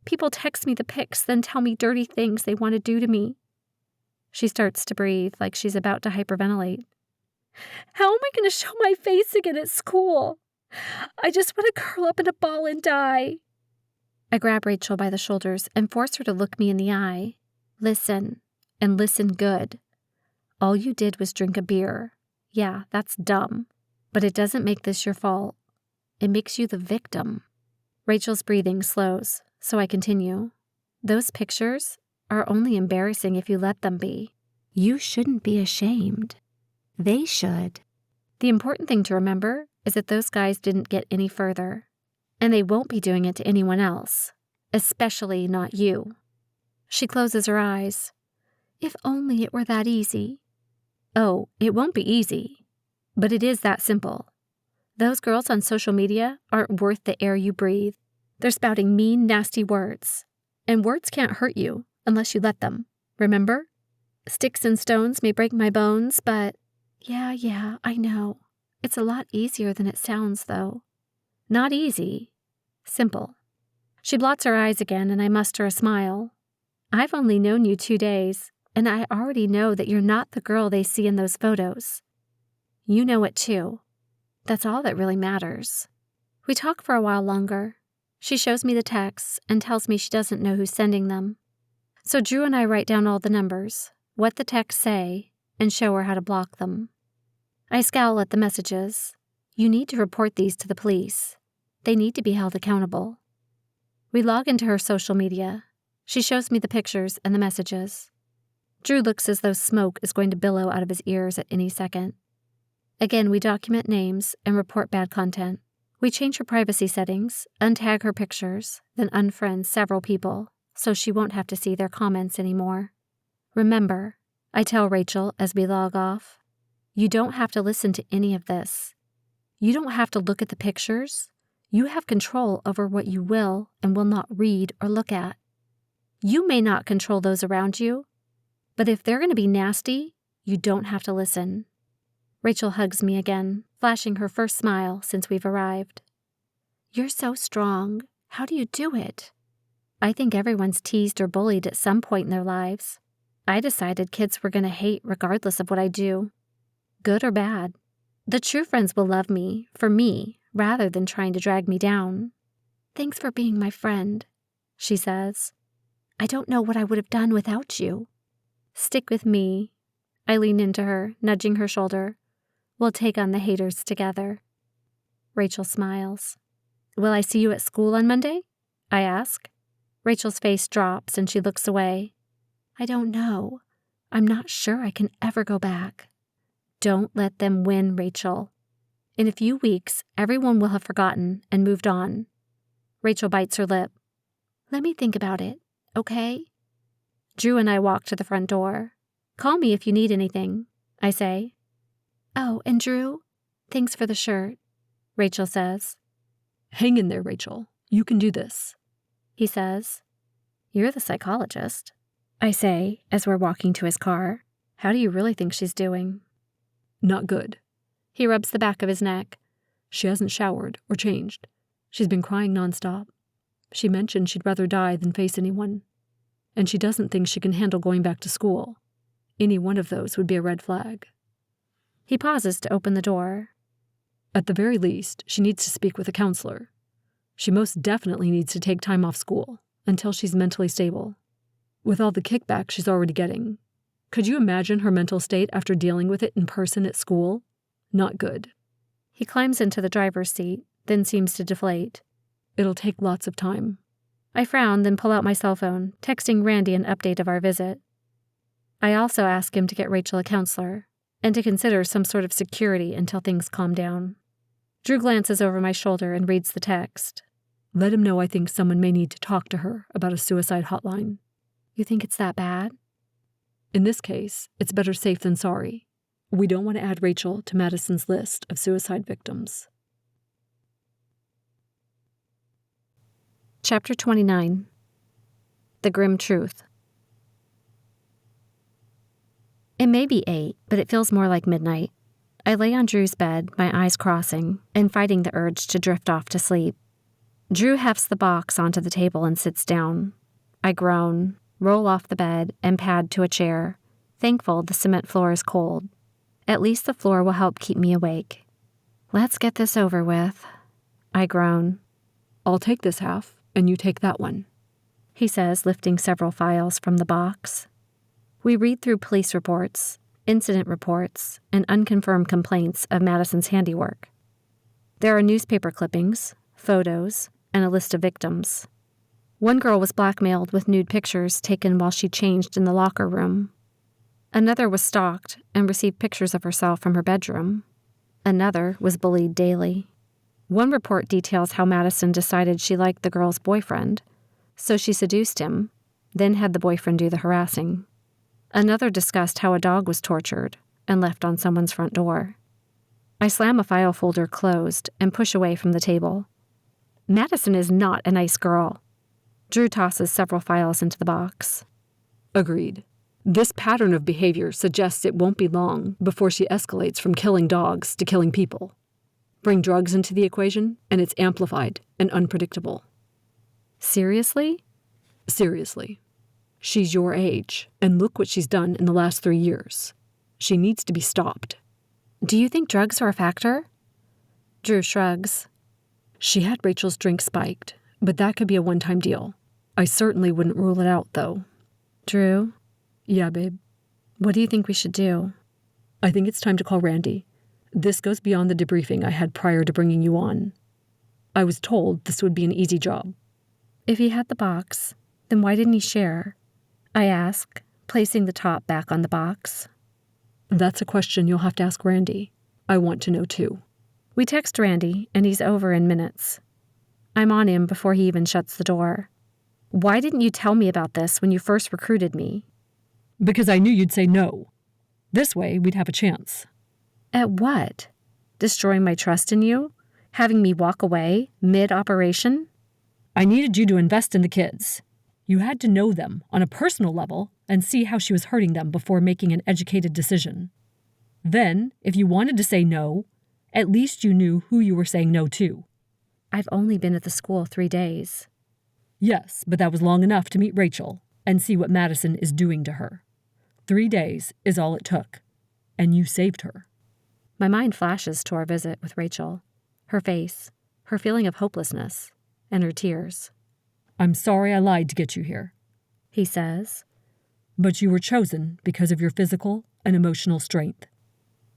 People text me the pics, then tell me dirty things they want to do to me. She starts to breathe like she's about to hyperventilate. How am I going to show my face again at school? I just want to curl up in a ball and die. I grab Rachel by the shoulders and force her to look me in the eye. Listen, and listen good. All you did was drink a beer. Yeah, that's dumb. But it doesn't make this your fault. It makes you the victim. Rachel's breathing slows, so I continue. Those pictures are only embarrassing if you let them be. You shouldn't be ashamed. They should. The important thing to remember is that those guys didn't get any further, and they won't be doing it to anyone else, especially not you. She closes her eyes. If only it were that easy. Oh, it won't be easy, but it is that simple. Those girls on social media aren't worth the air you breathe. They're spouting mean, nasty words, and words can't hurt you unless you let them, remember? Sticks and stones may break my bones, but yeah, I know. It's a lot easier than it sounds, though. Not easy. Simple. She blots her eyes again, and I muster a smile. I've only known you 2 days, and I already know that you're not the girl they see in those photos. You know it, too. That's all that really matters. We talk for a while longer. She shows me the texts and tells me she doesn't know who's sending them. So Drew and I write down all the numbers, what the texts say, and show her how to block them. I scowl at the messages. You need to report these to the police. They need to be held accountable. We log into her social media. She shows me the pictures and the messages. Drew looks as though smoke is going to billow out of his ears at any second. Again, we document names and report bad content. We change her privacy settings, untag her pictures, then unfriend several people so she won't have to see their comments anymore. Remember, I tell Rachel as we log off, you don't have to listen to any of this. You don't have to look at the pictures. You have control over what you will and will not read or look at. You may not control those around you, but if they're going to be nasty, you don't have to listen. Rachel hugs me again, flashing her first smile since we've arrived. You're so strong. How do you do it? I think everyone's teased or bullied at some point in their lives. I decided kids were going to hate regardless of what I do, good or bad. The true friends will love me, for me, rather than trying to drag me down. Thanks for being my friend, she says. I don't know what I would have done without you. Stick with me. I lean into her, nudging her shoulder. We'll take on the haters together. Rachel smiles. Will I see you at school on Monday? I ask. Rachel's face drops and she looks away. I don't know. I'm not sure I can ever go back. Don't let them win, Rachel. In a few weeks, everyone will have forgotten and moved on. Rachel bites her lip. Let me think about it, okay? Drew and I walk to the front door. Call me if you need anything, I say. Oh, and Drew, thanks for the shirt, Rachel says. Hang in there, Rachel. You can do this, he says. You're the psychologist, I say as we're walking to his car. How do you really think she's doing? Not good. He rubs the back of his neck. She hasn't showered or changed. She's been crying nonstop. She mentioned she'd rather die than face anyone. And she doesn't think she can handle going back to school. Any one of those would be a red flag. He pauses to open the door. At the very least, she needs to speak with a counselor. She most definitely needs to take time off school until she's mentally stable. With all the kickback she's already getting, could you imagine her mental state after dealing with it in person at school? Not good. He climbs into the driver's seat, then seems to deflate. It'll take lots of time. I frown, then pull out my cell phone, texting Randy an update of our visit. I also ask him to get Rachel a counselor, and to consider some sort of security until things calm down. Drew glances over my shoulder and reads the text. Let him know I think someone may need to talk to her about a suicide hotline. You think it's that bad? In this case, it's better safe than sorry. We don't want to add Rachel to Madison's list of suicide victims. Chapter 29. The Grim Truth. It may be 8, but it feels more like midnight. I lay on Drew's bed, my eyes crossing, and fighting the urge to drift off to sleep. Drew hefts the box onto the table and sits down. I groan, roll off the bed, and pad to a chair, thankful the cement floor is cold. At least the floor will help keep me awake. Let's get this over with, I groan. I'll take this half, and you take that one, he says, lifting several files from the box. We read through police reports, incident reports, and unconfirmed complaints of Madison's handiwork. There are newspaper clippings, photos, and a list of victims. One girl was blackmailed with nude pictures taken while she changed in the locker room. Another was stalked and received pictures of herself from her bedroom. Another was bullied daily. One report details how Madison decided she liked the girl's boyfriend, so she seduced him, then had the boyfriend do the harassing. Another discussed how a dog was tortured and left on someone's front door. I slam a file folder closed and push away from the table. Madison is not a nice girl. Drew tosses several files into the box. Agreed. This pattern of behavior suggests it won't be long before she escalates from killing dogs to killing people. Bring drugs into the equation, and it's amplified and unpredictable. Seriously? Seriously. She's your age, and look what she's done in the last 3 years. She needs to be stopped. Do you think drugs are a factor? Drew shrugs. She had Rachel's drink spiked, but that could be a one-time deal. I certainly wouldn't rule it out, though. Drew? Yeah, babe. What do you think we should do? I think it's time to call Randy. This goes beyond the debriefing I had prior to bringing you on. I was told this would be an easy job. If he had the box, then why didn't he share? I ask, placing the top back on the box. That's a question you'll have to ask Randy. I want to know too. We text Randy, and he's over in minutes. I'm on him before he even shuts the door. Why didn't you tell me about this when you first recruited me? Because I knew you'd say no. This way, we'd have a chance. At what? Destroying my trust in you? Having me walk away mid-operation? I needed you to invest in the kids. You had to know them on a personal level and see how she was hurting them before making an educated decision. Then, if you wanted to say no, at least you knew who you were saying no to. I've only been at the school 3 days. Yes, but that was long enough to meet Rachel and see what Madison is doing to her. 3 days is all it took, and you saved her. My mind flashes to our visit with Rachel, her face, her feeling of hopelessness, and her tears. I'm sorry I lied to get you here, he says. But you were chosen because of your physical and emotional strength.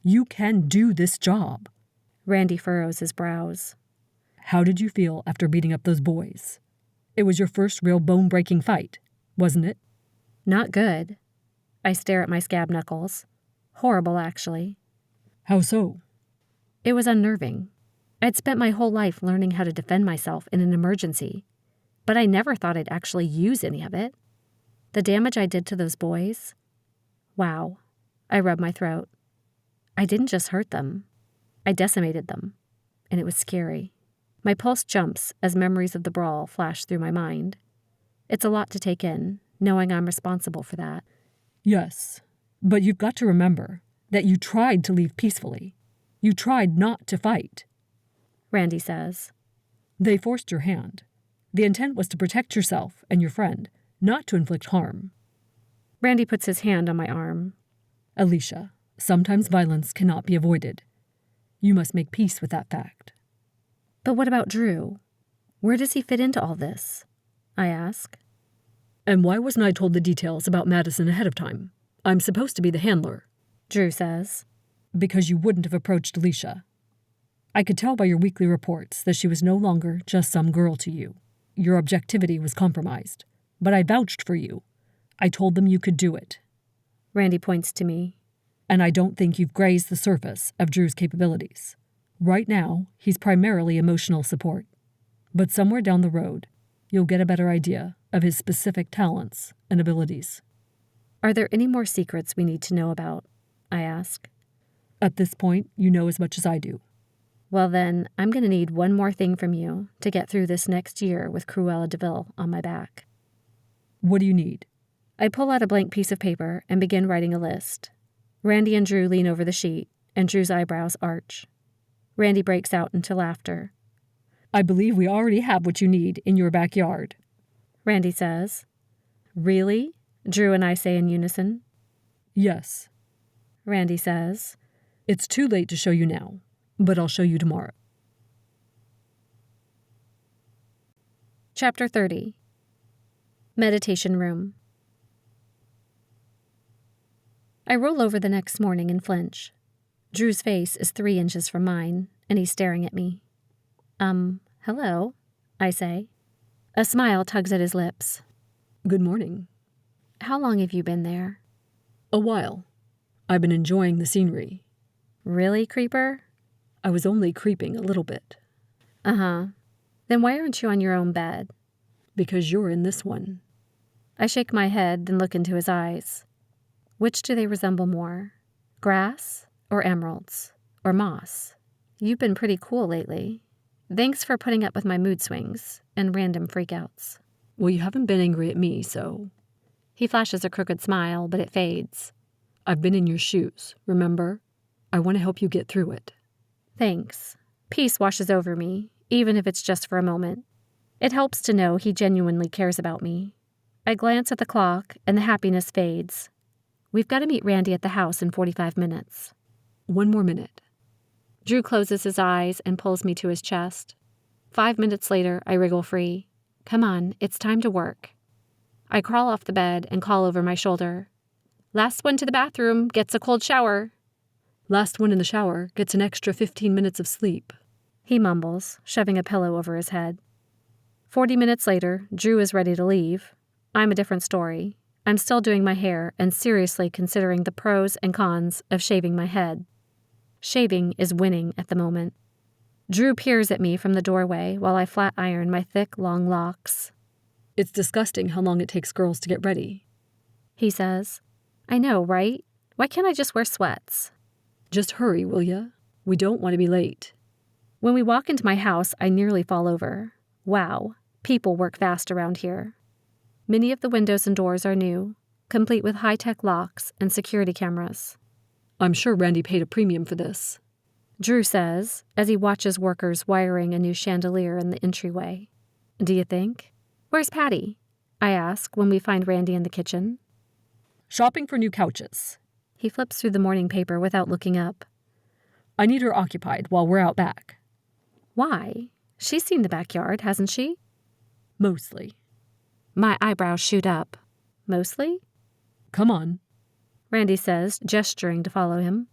You can do this job. Randy furrows his brows. How did you feel after beating up those boys? It was your first real bone-breaking fight, wasn't it? Not good. I stare at my scab knuckles. Horrible, actually. How so? It was unnerving. I'd spent my whole life learning how to defend myself in an emergency, but I never thought I'd actually use any of it. The damage I did to those boys? Wow. I rub my throat. I didn't just hurt them. I decimated them, and it was scary. My pulse jumps as memories of the brawl flash through my mind. It's a lot to take in, knowing I'm responsible for that. Yes, but you've got to remember that you tried to leave peacefully. You tried not to fight. Randy says. They forced your hand. The intent was to protect yourself and your friend, not to inflict harm. Randy puts his hand on my arm. Aleasha, sometimes violence cannot be avoided. You must make peace with that fact. But what about Drew? Where does he fit into all this? I ask. And why wasn't I told the details about Madison ahead of time? I'm supposed to be the handler. Drew says. Because you wouldn't have approached Aleasha. I could tell by your weekly reports that she was no longer just some girl to you. Your objectivity was compromised. But I vouched for you. I told them you could do it. Randy points to me. And I don't think you've grazed the surface of Drew's capabilities. Right now, he's primarily emotional support. But somewhere down the road, you'll get a better idea of his specific talents and abilities. Are there any more secrets we need to know about? I ask. At this point, you know as much as I do. Well then, I'm going to need one more thing from you to get through this next year with Cruella de Vil on my back. What do you need? I pull out a blank piece of paper and begin writing a list. Randy and Drew lean over the sheet, and Drew's eyebrows arch. Randy breaks out into laughter. I believe we already have what you need in your backyard. Randy says. Really? Drew and I say in unison. Yes. Randy says. It's too late to show you now, but I'll show you tomorrow. Chapter 30. Meditation Room. I roll over the next morning and flinch. Drew's face is 3 inches from mine, and he's staring at me. Hello, I say. A smile tugs at his lips. Good morning. How long have you been there? A while. I've been enjoying the scenery. Really, Creeper? I was only creeping a little bit. Uh-huh. Then why aren't you on your own bed? Because you're in this one. I shake my head, then look into his eyes. Which do they resemble more? Grass or emeralds or moss? You've been pretty cool lately. Thanks for putting up with my mood swings and random freakouts. Well, you haven't been angry at me, so... He flashes a crooked smile, but it fades. I've been in your shoes, remember? I want to help you get through it. Thanks. Peace washes over me, even if it's just for a moment. It helps to know he genuinely cares about me. I glance at the clock, and the happiness fades. We've got to meet Randy at the house in 45 minutes. 1 more minute. Drew closes his eyes and pulls me to his chest. 5 minutes later, I wriggle free. Come on, it's time to work. I crawl off the bed and call over my shoulder. Last one to the bathroom gets a cold shower. Last one in the shower gets an extra 15 minutes of sleep. He mumbles, shoving a pillow over his head. 40 minutes later, Drew is ready to leave. I'm a different story. I'm still doing my hair and seriously considering the pros and cons of shaving my head. Shaving is winning at the moment. Drew peers at me from the doorway while I flat iron my thick, long locks. It's disgusting how long it takes girls to get ready. He says. I know, right? Why can't I just wear sweats? Just hurry, will ya? We don't want to be late. When we walk into my house, I nearly fall over. Wow, people work fast around here. Many of the windows and doors are new, complete with high-tech locks and security cameras. I'm sure Randy paid a premium for this, Drew says, as he watches workers wiring a new chandelier in the entryway. Do you think? Where's Patty? I ask when we find Randy in the kitchen. Shopping for new couches. He flips through the morning paper without looking up. I need her occupied while we're out back. Why? She's seen the backyard, hasn't she? Mostly. My eyebrows shoot up. Mostly? Come on, Randy says, gesturing to follow him.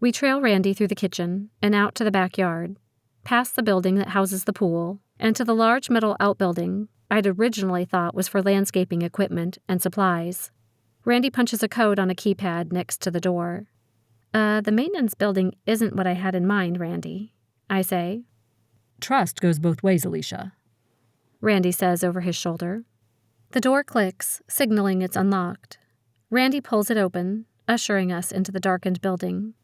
We trail Randy through the kitchen and out to the backyard, past the building that houses the pool, and to the large metal outbuilding I'd originally thought was for landscaping equipment and supplies. Randy punches a code on a keypad next to the door. The maintenance building isn't what I had in mind, Randy, I say. Trust goes both ways, Aleasha, Randy says over his shoulder. The door clicks, signaling it's unlocked. Randy pulls it open, ushering us into the darkened building.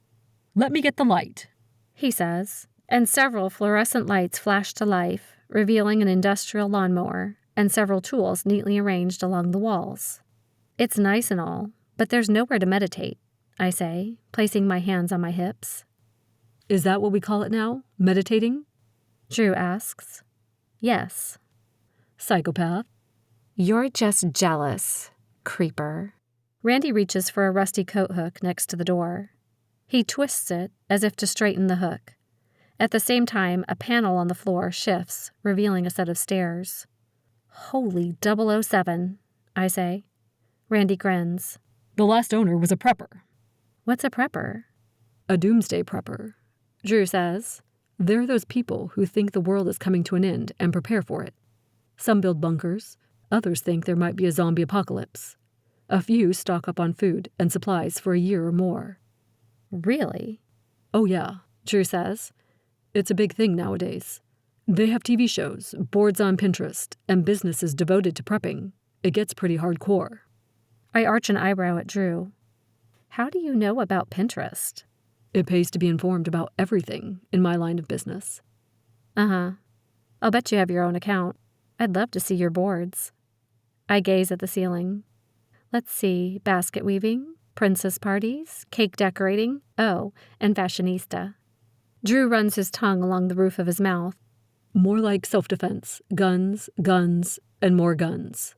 Let me get the light, he says, and several fluorescent lights flash to life, revealing an industrial lawnmower and several tools neatly arranged along the walls. It's nice and all, but there's nowhere to meditate, I say, placing my hands on my hips. Is that what we call it now? Meditating? Drew asks. Yes. Psychopath? You're just jealous, creeper. Randy reaches for a rusty coat hook next to the door. He twists it as if to straighten the hook. At the same time, a panel on the floor shifts, revealing a set of stairs. Holy 007, I say. Randy grins. The last owner was a prepper. What's a prepper? A doomsday prepper, Drew says. They're those people who think the world is coming to an end and prepare for it. Some build bunkers. Others think there might be a zombie apocalypse. A few stock up on food and supplies for a year or more. Really? Oh yeah, Drew says. It's a big thing nowadays. They have TV shows, boards on Pinterest, and businesses devoted to prepping. It gets pretty hardcore. I arch an eyebrow at Drew. How do you know about Pinterest? It pays to be informed about everything in my line of business. Uh-huh. I'll bet you have your own account. I'd love to see your boards. I gaze at the ceiling. Let's see, basket weaving, princess parties, cake decorating, oh, and fashionista. Drew runs his tongue along the roof of his mouth. More like self-defense. Guns, guns, and more guns.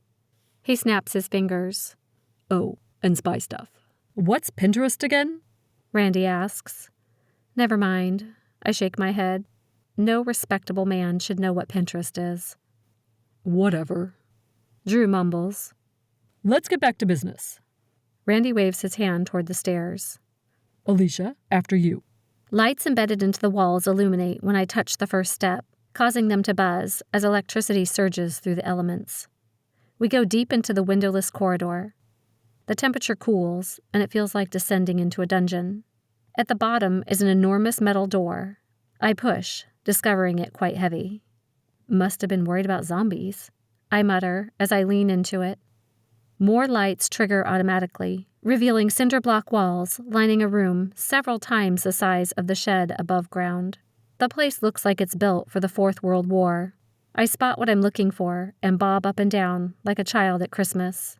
He snaps his fingers. Oh, and spy stuff. What's Pinterest again? Randy asks. Never mind. I shake my head. No respectable man should know what Pinterest is. Whatever. Drew mumbles. Let's get back to business. Randy waves his hand toward the stairs. Aleasha, after you. Lights embedded into the walls illuminate when I touch the first step, causing them to buzz as electricity surges through the elements. We go deep into the windowless corridor. The temperature cools, and it feels like descending into a dungeon. At the bottom is an enormous metal door. I push, discovering it quite heavy. Must have been worried about zombies, I mutter as I lean into it. More lights trigger automatically, revealing cinder block walls lining a room several times the size of the shed above ground. The place looks like it's built for the Fourth World War. I spot what I'm looking for and bob up and down like a child at Christmas.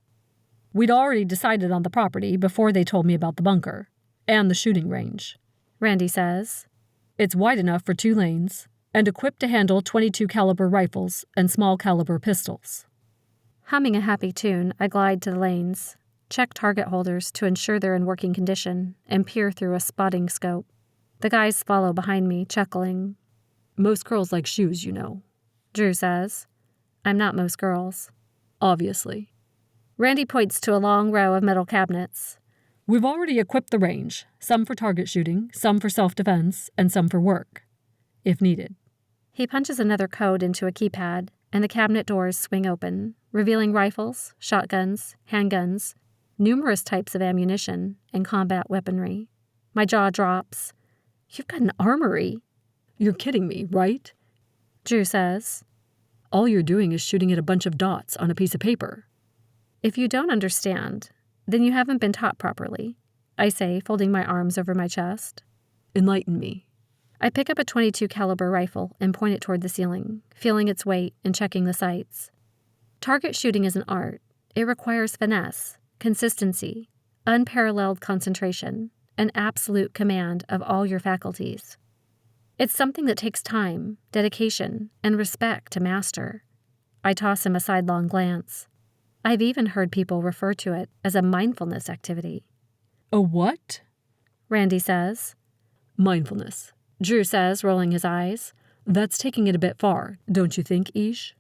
We'd already decided on the property before they told me about the bunker and the shooting range, Randy says. It's wide enough for 2 lanes and equipped to handle .22 caliber rifles and small caliber pistols. Humming a happy tune, I glide to the lanes, check target holders to ensure they're in working condition, and peer through a spotting scope. The guys follow behind me, chuckling. Most girls like shoes, you know, Drew says. I'm not most girls. Obviously. Randy points to a long row of metal cabinets. We've already equipped the range, some for target shooting, some for self-defense, and some for work, if needed. He punches another code into a keypad, and the cabinet doors swing open, revealing rifles, shotguns, handguns, numerous types of ammunition, and combat weaponry. My jaw drops. You've got an armory. You're kidding me, right? Drew says. All you're doing is shooting at a bunch of dots on a piece of paper. If you don't understand, then you haven't been taught properly, I say, folding my arms over my chest. Enlighten me. I pick up a .22 caliber rifle and point it toward the ceiling, feeling its weight and checking the sights. Target shooting is an art, it requires finesse, consistency, unparalleled concentration, and absolute command of all your faculties. It's something that takes time, dedication, and respect to master. I toss him a sidelong glance. I've even heard people refer to it as a mindfulness activity. A what? Randy says. Mindfulness, Drew says, rolling his eyes. That's taking it a bit far, don't you think, Ish?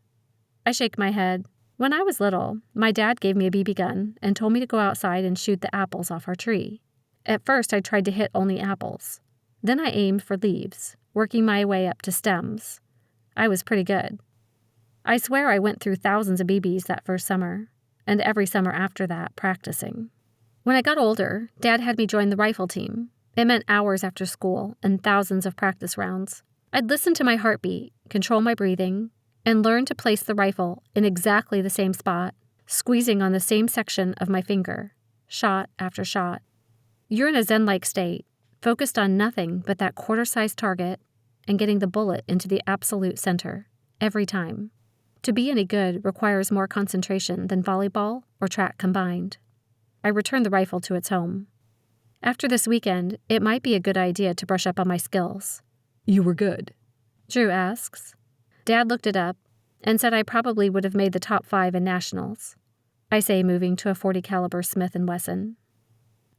I shake my head. When I was little, my dad gave me a BB gun and told me to go outside and shoot the apples off our tree. At first, I tried to hit only apples. Then I aimed for leaves, working my way up to stems. I was pretty good. I swear I went through thousands of BBs that first summer, and every summer after that, practicing. When I got older, Dad had me join the rifle team. It meant hours after school and thousands of practice rounds. I'd listen to my heartbeat, control my breathing, and learn to place the rifle in exactly the same spot, squeezing on the same section of my finger, shot after shot. You're in a Zen-like state, focused on nothing but that quarter-sized target and getting the bullet into the absolute center, every time. To be any good requires more concentration than volleyball or track combined. I return the rifle to its home. After this weekend, it might be a good idea to brush up on my skills. You were good, Drew asks. Dad looked it up and said I probably would have made the top 5 in nationals. I say, moving to a .40 caliber Smith & Wesson.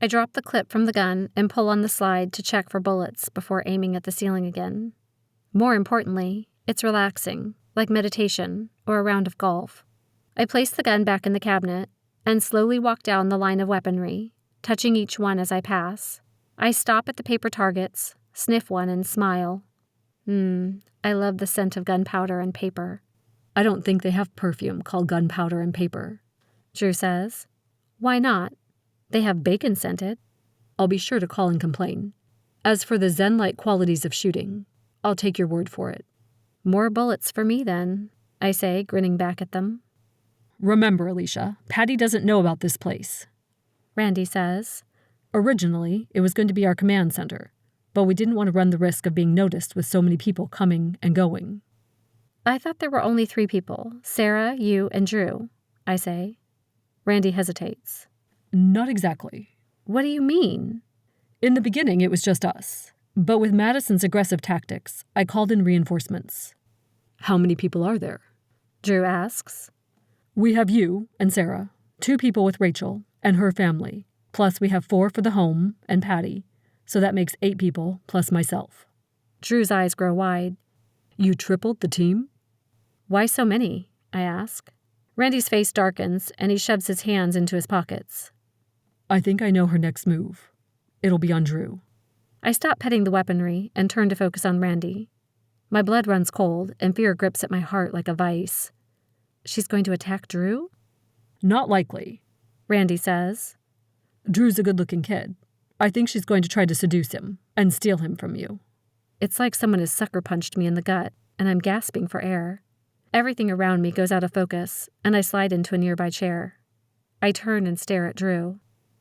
I drop the clip from the gun and pull on the slide to check for bullets before aiming at the ceiling again. More importantly, it's relaxing, like meditation or a round of golf. I place the gun back in the cabinet and slowly walk down the line of weaponry, touching each one as I pass. I stop at the paper targets, sniff one, and smile. I love the scent of gunpowder and paper. I don't think they have perfume called gunpowder and paper, Drew says. Why not? They have bacon scented. I'll be sure to call and complain. As for the Zen-like qualities of shooting, I'll take your word for it. More bullets for me, then, I say, grinning back at them. Remember, Aleasha, Patty doesn't know about this place, Randy says. Originally, it was going to be our command center, but we didn't want to run the risk of being noticed with so many people coming and going. I thought there were only 3 people, Sarah, you, and Drew, I say. Randy hesitates. Not exactly. What do you mean? In the beginning, it was just us. But with Madison's aggressive tactics, I called in reinforcements. How many people are there? Drew asks. We have you and Sarah, 2 people with Rachel and her family, plus we have 4 for the home and Patty, so that makes 8 people plus myself. Drew's eyes grow wide. You tripled the team? Why so many? I ask. Randy's face darkens and he shoves his hands into his pockets. I think I know her next move. It'll be on Drew. I stop petting the weaponry and turn to focus on Randy. My blood runs cold and fear grips at my heart like a vice. She's going to attack Drew? Not likely, Randy says. Drew's a good-looking kid. I think she's going to try to seduce him and steal him from you. It's like someone has sucker punched me in the gut, and I'm gasping for air. Everything around me goes out of focus, and I slide into a nearby chair. I turn and stare at Drew.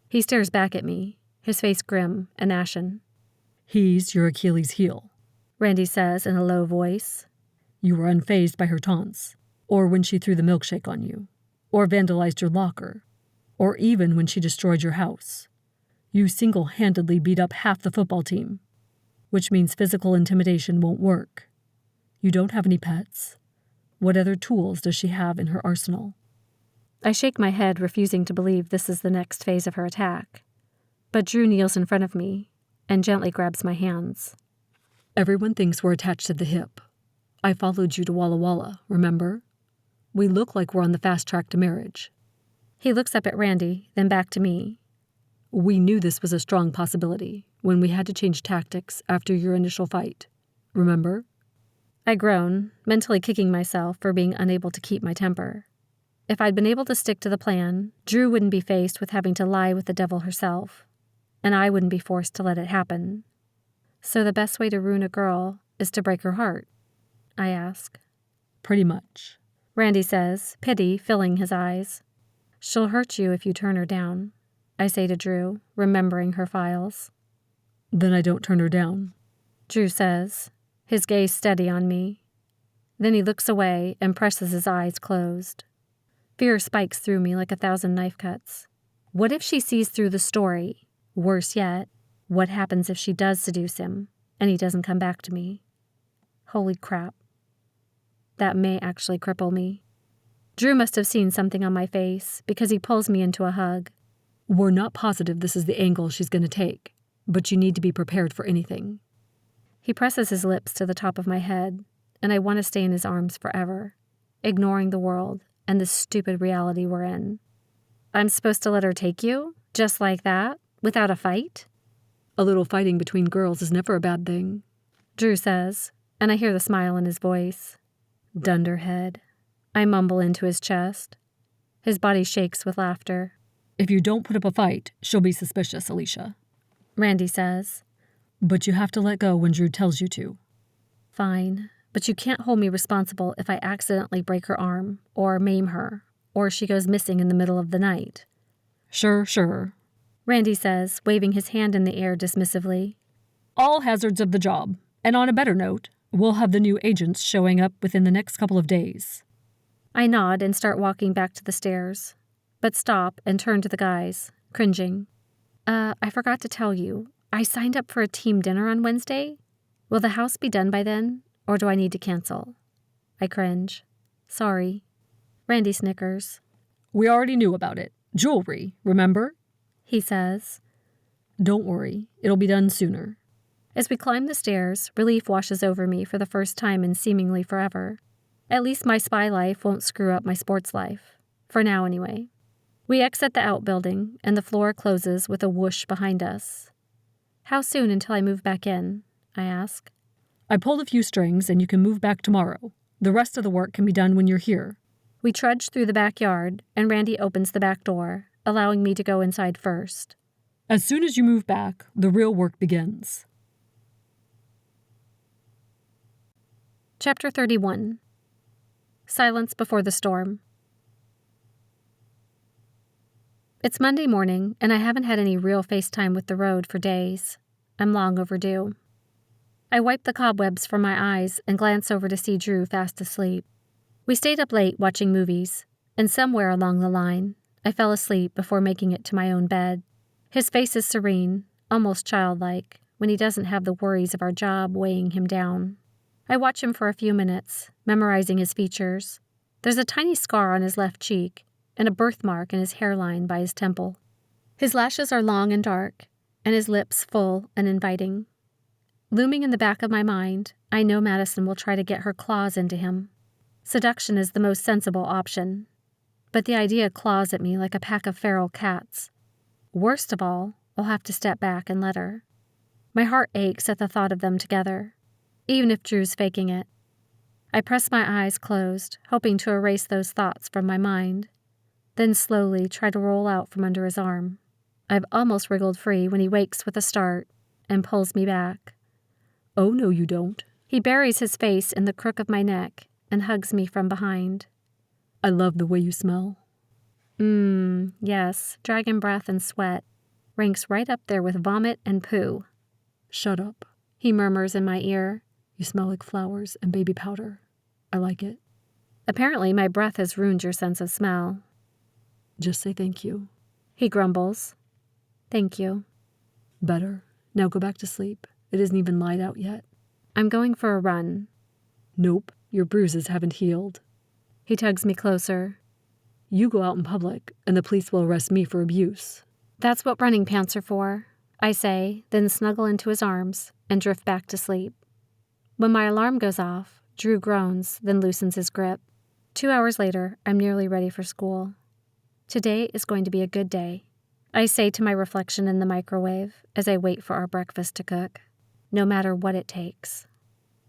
He stares back at me, his face grim and ashen. He's your Achilles' heel, Randy says in a low voice. You were unfazed by her taunts, or when she threw the milkshake on you, or vandalized your locker, or even when she destroyed your house. You single-handedly beat up half the football team, which means physical intimidation won't work. You don't have any pets. What other tools does she have in her arsenal? I shake my head, refusing to believe this is the next phase of her attack. But Drew kneels in front of me and gently grabs my hands. Everyone thinks we're attached to the hip. I followed you to Walla Walla, remember? We look like we're on the fast track to marriage. He looks up at Randy, then back to me. We knew this was a strong possibility when we had to change tactics after your initial fight. Remember? I groan, mentally kicking myself for being unable to keep my temper. If I'd been able to stick to the plan, Drew wouldn't be faced with having to lie with the devil herself, and I wouldn't be forced to let it happen. So the best way to ruin a girl is to break her heart? I ask. Pretty much, Randy says, pity filling his eyes. She'll hurt you if you turn her down, I say to Drew, remembering her files. Then I don't turn her down, Drew says, his gaze steady on me. Then he looks away and presses his eyes closed. Fear spikes through me like 1,000 knife cuts. What if she sees through the story? Worse yet, what happens if she does seduce him and he doesn't come back to me? Holy crap. That may actually cripple me. Drew must have seen something on my face because he pulls me into a hug. We're not positive this is the angle she's going to take, but you need to be prepared for anything. He presses his lips to the top of my head, and I want to stay in his arms forever, ignoring the world and the stupid reality we're in. I'm supposed to let her take you? Just like that? Without a fight? A little fighting between girls is never a bad thing, Drew says, and I hear the smile in his voice. Dunderhead. I mumble into his chest. His body shakes with laughter. If you don't put up a fight, she'll be suspicious, Aleasha. Randy says. But you have to let go when Drew tells you to. Fine, but you can't hold me responsible if I accidentally break her arm, or maim her, or she goes missing in the middle of the night. Sure, Randy says, waving his hand in the air dismissively. All hazards of the job. And on a better note, we'll have the new agents showing up within the next couple of days. I nod and start walking back to the stairs, but stop and turn to the guys, cringing. I forgot to tell you, I signed up for a team dinner on Wednesday. Will the house be done by then, or do I need to cancel? I cringe. Sorry. Randy snickers. We already knew about it. Jewelry, remember? He says. Don't worry, it'll be done sooner. As we climb the stairs, relief washes over me for the first time in seemingly forever. At least my spy life won't screw up my sports life. For now, anyway. We exit the outbuilding, and the floor closes with a whoosh behind us. How soon until I move back in? I ask. I pulled a few strings, and you can move back tomorrow. The rest of the work can be done when you're here. We trudge through the backyard, and Randy opens the back door, allowing me to go inside first. As soon as you move back, the real work begins. Chapter 31. Silence before the storm. It's Monday morning, and I haven't had any real FaceTime with the road for days. I'm long overdue. I wipe the cobwebs from my eyes and glance over to see Drew fast asleep. We stayed up late watching movies, and somewhere along the line, I fell asleep before making it to my own bed. His face is serene, almost childlike, when he doesn't have the worries of our job weighing him down. I watch him for a few minutes, memorizing his features. There's a tiny scar on his left cheek, and a birthmark in his hairline by his temple. His lashes are long and dark, and his lips full and inviting. Looming in the back of my mind, I know Madison will try to get her claws into him. Seduction is the most sensible option, but the idea claws at me like a pack of feral cats. Worst of all, I'll have to step back and let her. My heart aches at the thought of them together, even if Drew's faking it. I press my eyes closed, hoping to erase those thoughts from my mind, then slowly try to roll out from under his arm. I've almost wriggled free when he wakes with a start and pulls me back. Oh, no, you don't. He buries his face in the crook of my neck and hugs me from behind. I love the way you smell. Yes, dragon breath and sweat. Ranks right up there with vomit and poo. Shut up, he murmurs in my ear. You smell like flowers and baby powder. I like it. Apparently my breath has ruined your sense of smell. Just say thank you. He grumbles. Thank you. Better. Now go back to sleep. It isn't even light out yet. I'm going for a run. Nope, your bruises haven't healed. He tugs me closer. You go out in public, and the police will arrest me for abuse. That's what running pants are for, I say, then snuggle into his arms and drift back to sleep. When my alarm goes off, Drew groans, then loosens his grip. 2 hours later, I'm nearly ready for school. Today is going to be a good day, I say to my reflection in the microwave as I wait for our breakfast to cook, no matter what it takes.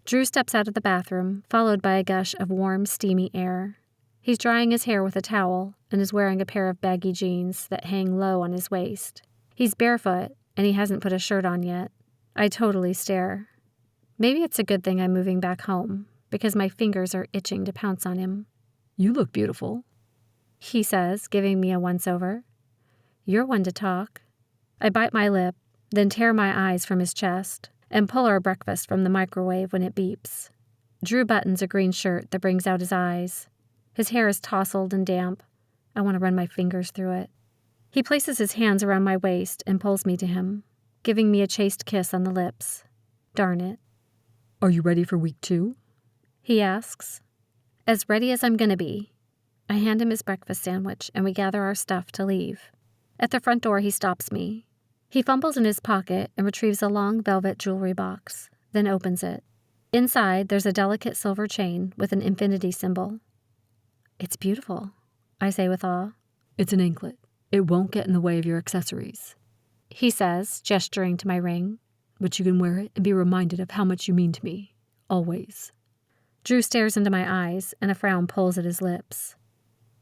Drew steps out of the bathroom, followed by a gush of warm, steamy air. He's drying his hair with a towel and is wearing a pair of baggy jeans that hang low on his waist. He's barefoot, and he hasn't put a shirt on yet. I totally stare. Maybe it's a good thing I'm moving back home, because my fingers are itching to pounce on him. You look beautiful, he says, giving me a once-over. You're one to talk. I bite my lip, then tear my eyes from his chest, and pull our breakfast from the microwave when it beeps. Drew buttons a green shirt that brings out his eyes. His hair is tousled and damp, I want to run my fingers through it. He places his hands around my waist and pulls me to him, giving me a chaste kiss on the lips. Darn it. Are you ready for week 2? He asks. As ready as I'm gonna be. I hand him his breakfast sandwich and we gather our stuff to leave. At the front door, he stops me. He fumbles in his pocket and retrieves a long velvet jewelry box, then opens it. Inside, there's a delicate silver chain with an infinity symbol. It's beautiful, I say with awe. It's an anklet. It won't get in the way of your accessories, he says, gesturing to my ring. But you can wear it and be reminded of how much you mean to me, always. Drew stares into my eyes and a frown pulls at his lips.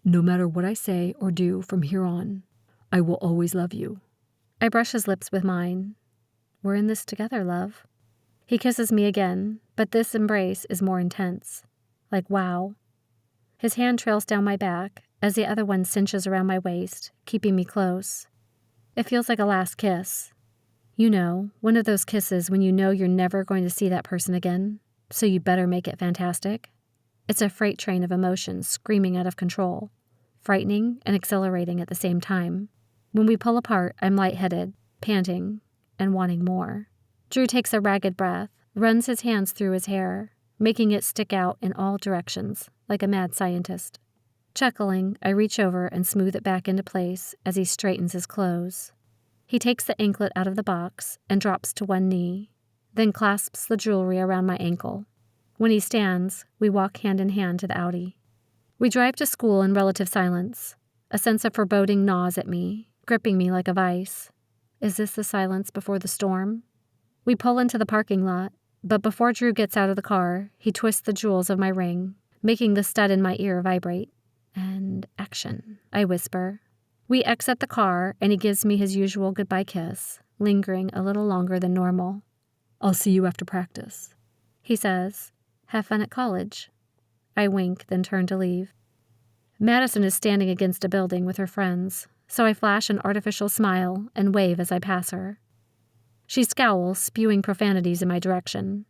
No matter what I say or do from here on, I will always love you. I brush his lips with mine. We're in this together, love. He kisses me again, but this embrace is more intense. Like wow. His hand trails down my back as the other one cinches around my waist, keeping me close. It feels like a last kiss. You know, one of those kisses when you know you're never going to see that person again, so you better make it fantastic. It's a freight train of emotions screaming out of control, frightening and exhilarating at the same time. When we pull apart, I'm lightheaded, panting, and wanting more. Drew takes a ragged breath, runs his hands through his hair, making it stick out in all directions, like a mad scientist. Chuckling, I reach over and smooth it back into place as he straightens his clothes. He takes the anklet out of the box and drops to one knee, then clasps the jewelry around my ankle. When he stands, we walk hand in hand to the Audi. We drive to school in relative silence. A sense of foreboding gnaws at me, gripping me like a vice. Is this the silence before the storm? We pull into the parking lot, but before Drew gets out of the car, he twists the jewels of my ring, making the stud in my ear vibrate. And action, I whisper. We exit the car, and he gives me his usual goodbye kiss, lingering a little longer than normal. I'll see you after practice, he says. Have fun at college. I wink, then turn to leave. Madison is standing against a building with her friends, so I flash an artificial smile and wave as I pass her. She scowls, spewing profanities in my direction.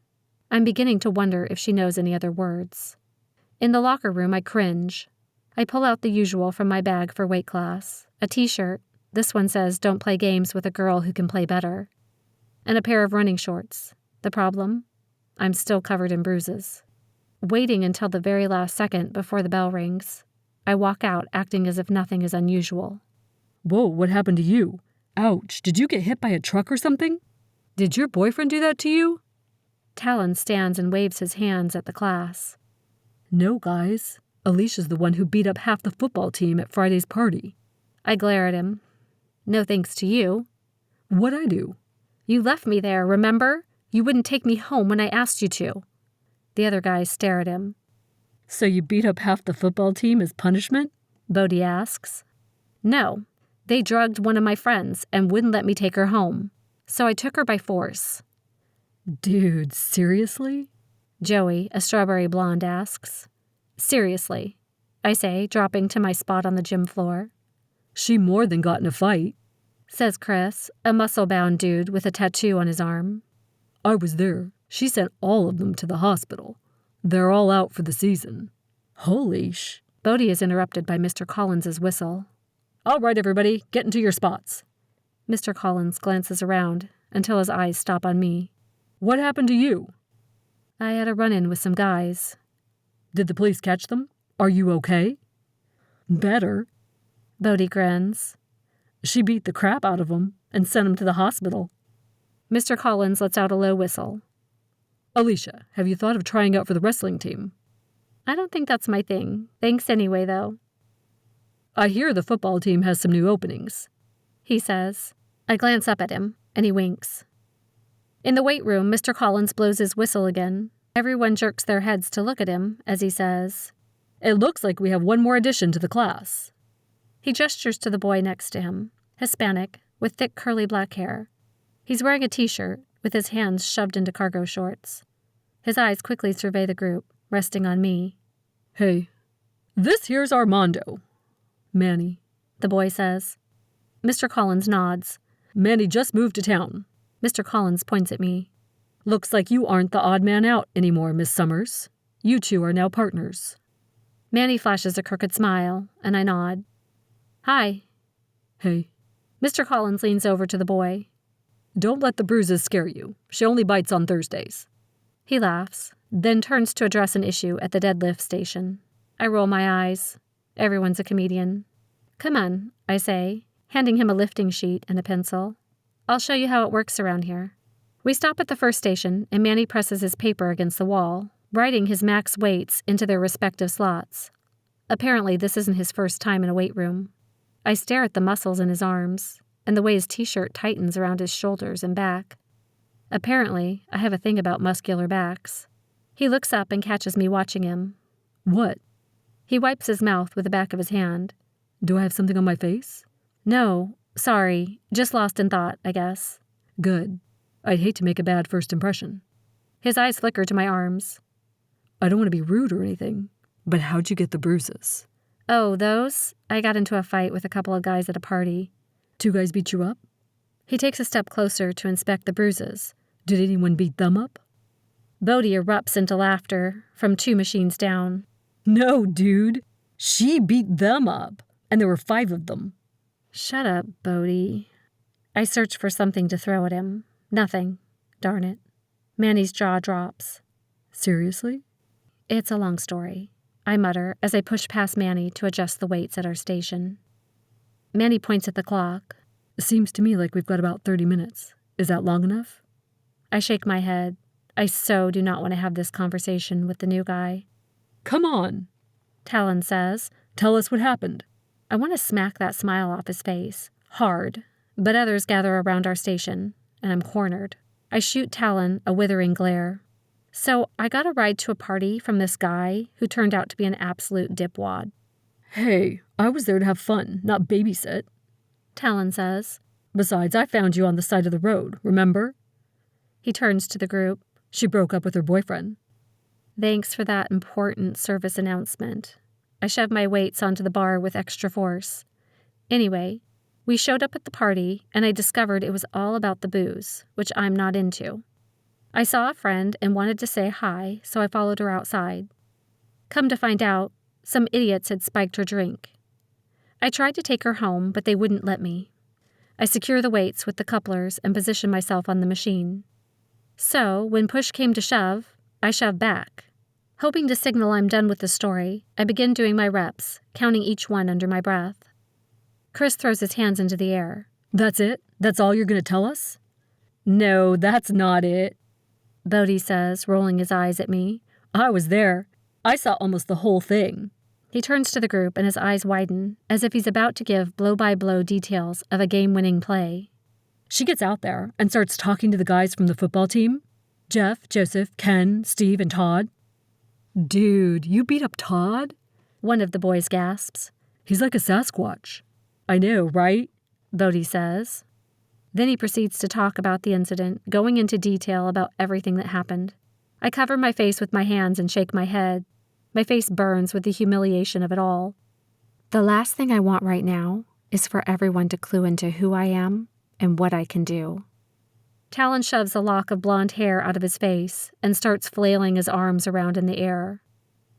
I'm beginning to wonder if she knows any other words. In the locker room, I cringe. I pull out the usual from my bag for weight class, a t-shirt, this one says don't play games with a girl who can play better, and a pair of running shorts. The problem? I'm still covered in bruises. Waiting until the very last second before the bell rings, I walk out acting as if nothing is unusual. Whoa, what happened to you? Ouch, did you get hit by a truck or something? Did your boyfriend do that to you? Talon stands and waves his hands at the class. No, guys. Aleasha's the one who beat up half the football team at Friday's party. I glare at him. No thanks to you. What'd I do? You left me there, remember? You wouldn't take me home when I asked you to. The other guys stare at him. So you beat up half the football team as punishment? Bodhi asks. No, they drugged one of my friends and wouldn't let me take her home. So I took her by force. Dude, seriously? Joey, a strawberry blonde, asks. Seriously, I say, dropping to my spot on the gym floor. She more than got in a fight, says Chris, a muscle-bound dude with a tattoo on his arm. I was there. She sent all of them to the hospital. They're all out for the season. Holy sh... Bodhi is interrupted by Mr. Collins's whistle. All right, everybody, get into your spots. Mr. Collins glances around until his eyes stop on me. What happened to you? I had a run-in with some guys. Did the police catch them? Are you okay? Better. Bodhi grins. She beat the crap out of them and sent them to the hospital. Mr. Collins lets out a low whistle. Aleasha, have you thought of trying out for the wrestling team? I don't think that's my thing. Thanks anyway, though. I hear the football team has some new openings, he says. I glance up at him, and he winks. In the weight room, Mr. Collins blows his whistle again. Everyone jerks their heads to look at him as he says, It looks like we have one more addition to the class. He gestures to the boy next to him, Hispanic, with thick curly black hair. He's wearing a t-shirt, with his hands shoved into cargo shorts. His eyes quickly survey the group, resting on me. Hey, this here's Armando. Manny, the boy says. Mr. Collins nods. Manny just moved to town. Mr. Collins points at me. Looks like you aren't the odd man out anymore, Miss Summers. You two are now partners. Manny flashes a crooked smile, and I nod. Hi. Hey. Mr. Collins leans over to the boy. Don't let the bruises scare you. She only bites on Thursdays. He laughs, then turns to address an issue at the deadlift station. I roll my eyes. Everyone's a comedian. Come on, I say, handing him a lifting sheet and a pencil. I'll show you how it works around here. We stop at the first station, and Manny presses his paper against the wall, writing his max weights into their respective slots. Apparently, this isn't his first time in a weight room. I stare at the muscles in his arms, and the way his t-shirt tightens around his shoulders and back. Apparently, I have a thing about muscular backs. He looks up and catches me watching him. What? He wipes his mouth with the back of his hand. Do I have something on my face? No, sorry, just lost in thought, I guess. Good. I'd hate to make a bad first impression. His eyes flicker to my arms. I don't want to be rude or anything, but how'd you get the bruises? Oh, those? I got into a fight with a couple of guys at a party. 2 guys beat you up? He takes a step closer to inspect the bruises. Did anyone beat them up? Bodhi erupts into laughter from 2 machines down. No, dude. She beat them up, and there were 5 of them. Shut up, Bodhi. I search for something to throw at him. Nothing. Darn it. Manny's jaw drops. Seriously? It's a long story, I mutter as I push past Manny to adjust the weights at our station. Manny points at the clock. Seems to me like we've got about 30 minutes. Is that long enough? I shake my head. I so do not want to have this conversation with the new guy. Come on, Talon says. Tell us what happened. I want to smack that smile off his face. Hard. But others gather around our station, and I'm cornered. I shoot Talon a withering glare. So I got a ride to a party from this guy who turned out to be an absolute dipwad. Hey, I was there to have fun, not babysit, Talon says. Besides, I found you on the side of the road, remember? He turns to the group. She broke up with her boyfriend. Thanks for that important service announcement. I shove my weights onto the bar with extra force. Anyway, we showed up at the party, and I discovered it was all about the booze, which I'm not into. I saw a friend and wanted to say hi, so I followed her outside. Come to find out, some idiots had spiked her drink. I tried to take her home, but they wouldn't let me. I secure the weights with the couplers and position myself on the machine. So, when push came to shove, I shoved back. Hoping to signal I'm done with the story, I begin doing my reps, counting each one under my breath. Chris throws his hands into the air. That's it? That's all you're going to tell us? No, that's not it, Bodhi says, rolling his eyes at me. I was there. I saw almost the whole thing. He turns to the group and his eyes widen, as if he's about to give blow-by-blow details of a game-winning play. She gets out there and starts talking to the guys from the football team. Jeff, Joseph, Ken, Steve, and Todd. Dude, you beat up Todd? One of the boys gasps. He's like a Sasquatch. I know, right? Bodhi says. Then he proceeds to talk about the incident, going into detail about everything that happened. I cover my face with my hands and shake my head. My face burns with the humiliation of it all. The last thing I want right now is for everyone to clue into who I am and what I can do. Talon shoves a lock of blonde hair out of his face and starts flailing his arms around in the air.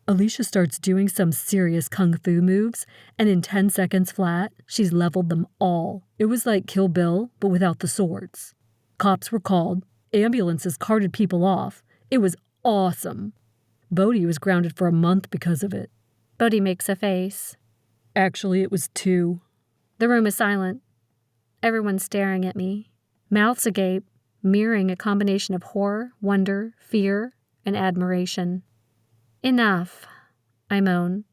Aleasha starts doing some serious kung fu moves, and in 10 seconds flat, she's leveled them all. It was like Kill Bill, but without the swords. Cops were called. Ambulances carted people off. It was awesome. Bodhi was grounded for a month because of it. Bodhi makes a face. Actually, it was 2. The room is silent. Everyone's staring at me, mouths agape, mirroring a combination of horror, wonder, fear, and admiration. Enough, I moan.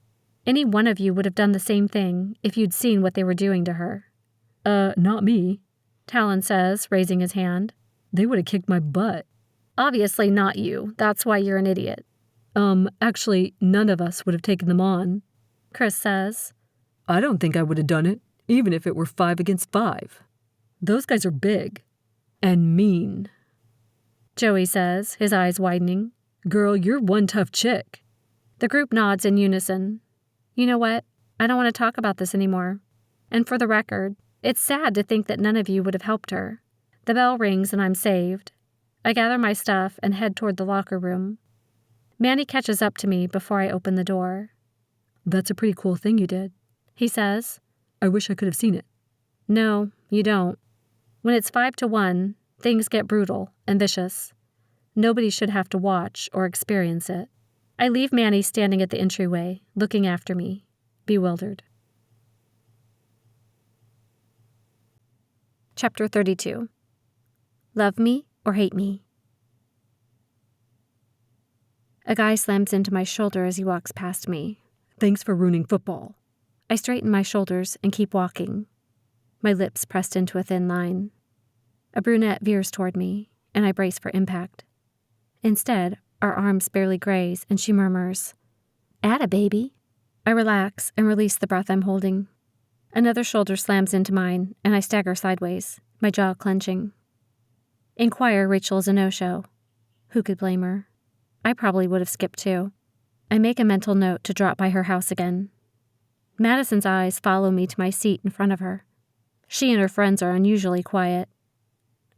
Any one of you would have done the same thing if you'd seen what they were doing to her. Not me, Talon says, raising his hand. They would have kicked my butt. Obviously not you. That's why you're an idiot. Actually, none of us would have taken them on, Chris says. I don't think I would have done it, even if it were 5 against 5. Those guys are big. And mean. Joey says, his eyes widening. Girl, you're one tough chick. The group nods in unison. You know what? I don't want to talk about this anymore. And for the record, it's sad to think that none of you would have helped her. The bell rings and I'm saved. I gather my stuff and head toward the locker room. Manny catches up to me before I open the door. That's a pretty cool thing you did, he says. I wish I could have seen it. No, you don't. When it's 5-1, things get brutal and vicious. Nobody should have to watch or experience it. I leave Manny standing at the entryway, looking after me, bewildered. Chapter 32. Love me or hate me? A guy slams into my shoulder as he walks past me. Thanks for ruining football. I straighten my shoulders and keep walking, my lips pressed into a thin line. A brunette veers toward me, and I brace for impact. Instead, our arms barely graze, and she murmurs, "Atta, baby." I relax and release the breath I'm holding. Another shoulder slams into mine, and I stagger sideways, my jaw clenching. In choir, Rachel is a no-show. Who could blame her? I probably would have skipped too. I make a mental note to drop by her house again. Madison's eyes follow me to my seat in front of her. She and her friends are unusually quiet.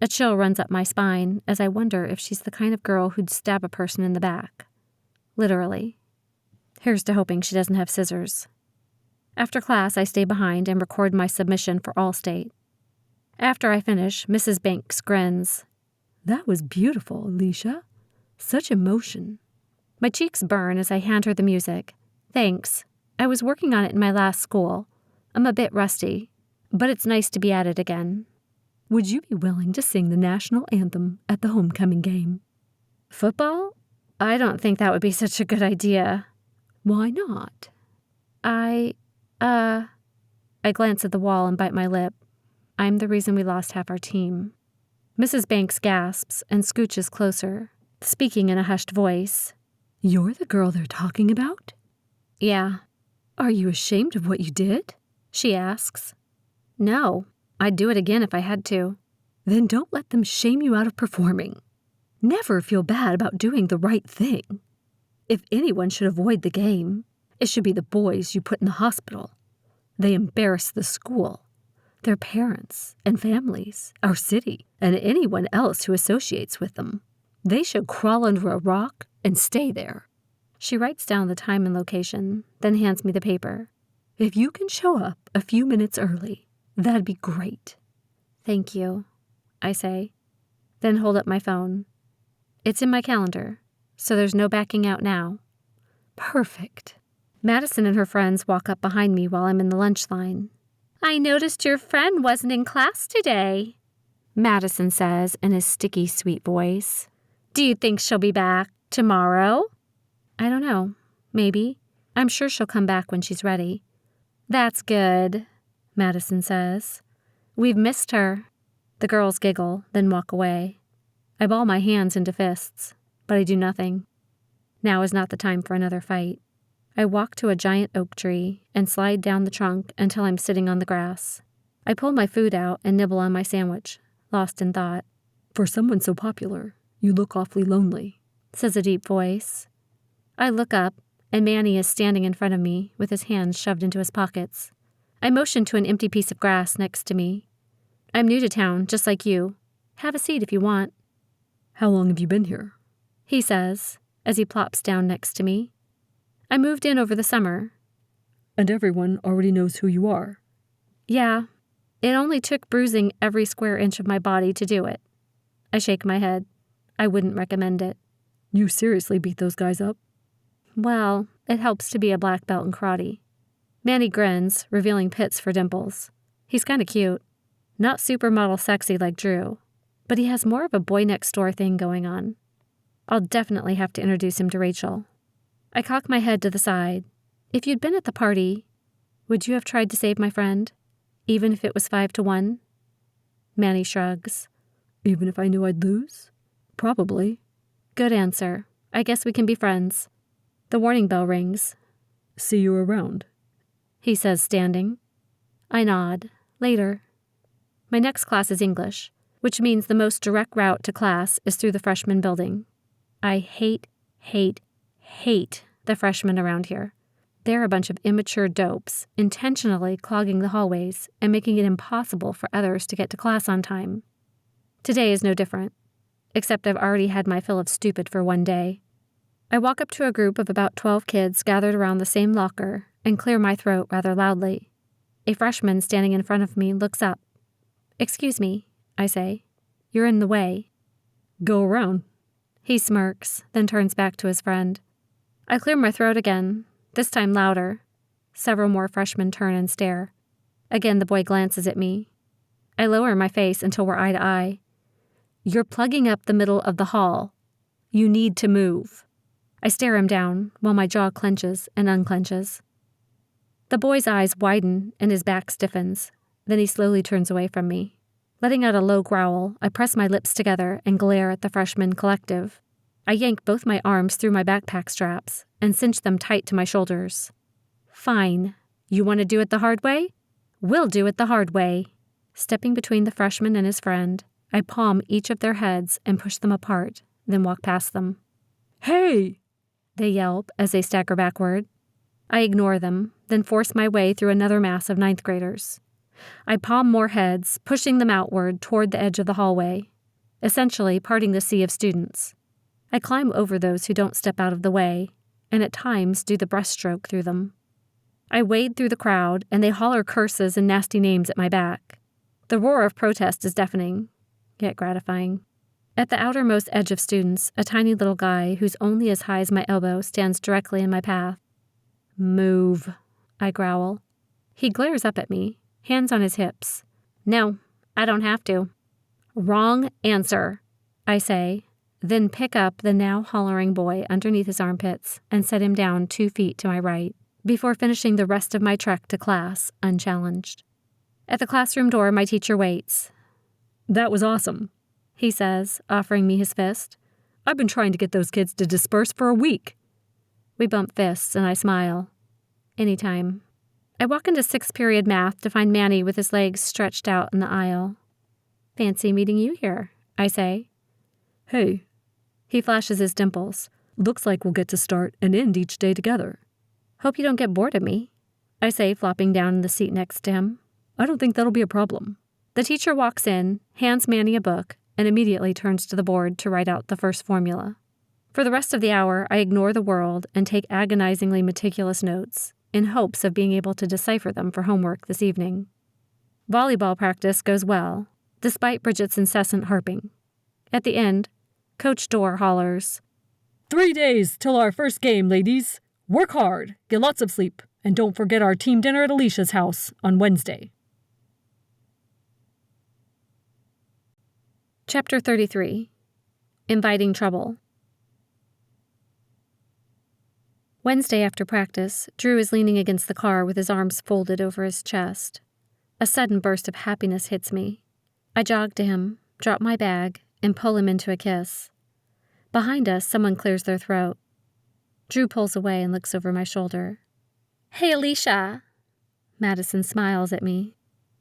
A chill runs up my spine as I wonder if she's the kind of girl who'd stab a person in the back. Literally. Here's to hoping she doesn't have scissors. After class, I stay behind and record my submission for Allstate. After I finish, Mrs. Banks grins. That was beautiful, Aleasha. Such emotion. My cheeks burn as I hand her the music. Thanks. I was working on it in my last school. I'm a bit rusty, but it's nice to be at it again. Would you be willing to sing the national anthem at the homecoming game? Football? I don't think that would be such a good idea. Why not? I glance at the wall and bite my lip. I'm the reason we lost half our team. Mrs. Banks gasps and scooches closer, speaking in a hushed voice. You're the girl they're talking about? Yeah. Are you ashamed of what you did? She asks. No, I'd do it again if I had to. Then don't let them shame you out of performing. Never feel bad about doing the right thing. If anyone should avoid the game, it should be the boys you put in the hospital. They embarrass the school, their parents and families, our city, and anyone else who associates with them. They should crawl under a rock and stay there. She writes down the time and location, then hands me the paper. If you can show up a few minutes early, that'd be great. Thank you, I say, then hold up my phone. It's in my calendar, so there's no backing out now. Perfect. Madison and her friends walk up behind me while I'm in the lunch line. I noticed your friend wasn't in class today, Madison says in his sticky, sweet voice. Do you think she'll be back tomorrow? I don't know. Maybe. I'm sure she'll come back when she's ready. That's good, Madison says. We've missed her. The girls giggle, then walk away. I ball my hands into fists, but I do nothing. Now is not the time for another fight. I walk to a giant oak tree and slide down the trunk until I'm sitting on the grass. I pull my food out and nibble on my sandwich, lost in thought. For someone so popular, you look awfully lonely, says a deep voice. I look up, and Manny is standing in front of me with his hands shoved into his pockets. I motion to an empty piece of grass next to me. I'm new to town, just like you. Have a seat if you want. How long have you been here? He says, as he plops down next to me. I moved in over the summer. And everyone already knows who you are? Yeah. It only took bruising every square inch of my body to do it. I shake my head. I wouldn't recommend it. You seriously beat those guys up? Well, it helps to be a black belt in karate. Manny grins, revealing pits for dimples. He's kind of cute. Not supermodel sexy like Drew, but he has more of a boy-next-door thing going on. I'll definitely have to introduce him to Rachel. I cock my head to the side. If you'd been at the party, would you have tried to save my friend, even if it was 5-1? Manny shrugs. Even if I knew I'd lose? Probably. Good answer. I guess we can be friends. The warning bell rings. See you around, he says, standing. I nod. Later. My next class is English, which means the most direct route to class is through the freshman building. I hate the freshmen around here. They're a bunch of immature dopes, intentionally clogging the hallways and making it impossible for others to get to class on time. Today is no different, except I've already had my fill of stupid for one day. I walk up to a group of about 12 kids gathered around the same locker and clear my throat rather loudly. A freshman standing in front of me looks up. "Excuse me," I say. "You're in the way." "Go around." He smirks, then turns back to his friend. I clear my throat again, this time louder. Several more freshmen turn and stare. Again, the boy glances at me. I lower my face until we're eye to eye. "You're plugging up the middle of the hall. You need to move." I stare him down while my jaw clenches and unclenches. The boy's eyes widen and his back stiffens. Then he slowly turns away from me. Letting out a low growl, I press my lips together and glare at the freshman collective. I yank both my arms through my backpack straps and cinch them tight to my shoulders. "Fine. You want to do it the hard way? We'll do it the hard way." Stepping between the freshman and his friend, I palm each of their heads and push them apart, then walk past them. "Hey!" they yelp as they stagger backward. I ignore them, then force my way through another mass of ninth graders. I palm more heads, pushing them outward toward the edge of the hallway, essentially parting the sea of students. I climb over those who don't step out of the way, and at times do the breaststroke through them. I wade through the crowd, and they holler curses and nasty names at my back. The roar of protest is deafening, yet gratifying. At the outermost edge of students, a tiny little guy who's only as high as my elbow stands directly in my path. "Move," I growl. He glares up at me, hands on his hips. "No, I don't have to." "Wrong answer," I say, then pick up the now hollering boy underneath his armpits and set him down 2 feet to my right, before finishing the rest of my trek to class unchallenged. At the classroom door, my teacher waits. "That was awesome," he says, offering me his fist. "I've been trying to get those kids to disperse for a week." We bump fists and I smile. Anytime. I walk into 6th period math to find Manny with his legs stretched out in the aisle. "Fancy meeting you here," I say. "Hey." He flashes his dimples. "Looks like we'll get to start and end each day together." "Hope you don't get bored of me," I say, flopping down in the seat next to him. "I don't think that'll be a problem." The teacher walks in, hands Manny a book, and immediately turns to the board to write out the first formula. For the rest of the hour, I ignore the world and take agonizingly meticulous notes, in hopes of being able to decipher them for homework this evening. Volleyball practice goes well, despite Bridget's incessant harping. At the end, Coach Dorr hollers, 3 days till our first game, ladies. Work hard, get lots of sleep, and don't forget our team dinner at Aleasha's house on Wednesday." Chapter 33. Inviting Trouble. Wednesday after practice, Drew is leaning against the car with his arms folded over his chest. A sudden burst of happiness hits me. I jog to him, drop my bag, and pull him into a kiss. Behind us, someone clears their throat. Drew pulls away and looks over my shoulder. "Hey, Aleasha." Madison smiles at me,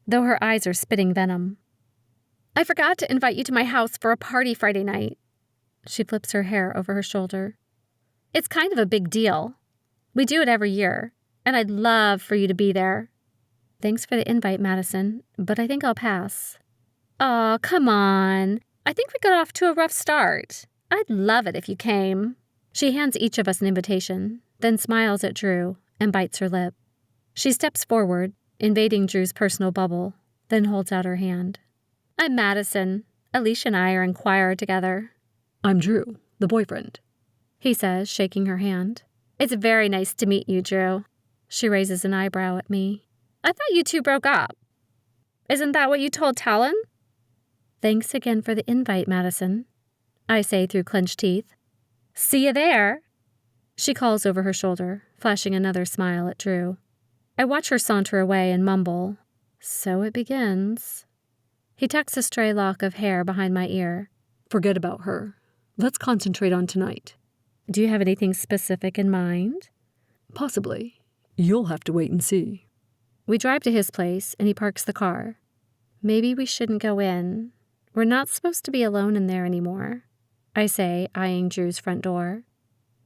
though her eyes are spitting venom. "I forgot to invite you to my house for a party Friday night." She flips her hair over her shoulder. "It's kind of a big deal. We do it every year, and I'd love for you to be there." "Thanks for the invite, Madison, but I think I'll pass." "Aw, come on. I think we got off to a rough start. I'd love it if you came." She hands each of us an invitation, then smiles at Drew and bites her lip. She steps forward, invading Drew's personal bubble, then holds out her hand. "I'm Madison. Aleasha and I are in choir together." "I'm Drew, the boyfriend," he says, shaking her hand. "It's very nice to meet you, Drew." She raises an eyebrow at me. "I thought you two broke up. Isn't that what you told Talon?" "Thanks again for the invite, Madison," I say through clenched teeth. "See you there." She calls over her shoulder, flashing another smile at Drew. I watch her saunter away and mumble, "So it begins." He tucks a stray lock of hair behind my ear. "Forget about her. Let's concentrate on tonight." "Do you have anything specific in mind?" "Possibly. You'll have to wait and see." We drive to his place, and he parks the car. "Maybe we shouldn't go in. We're not supposed to be alone in there anymore," I say, eyeing Drew's front door.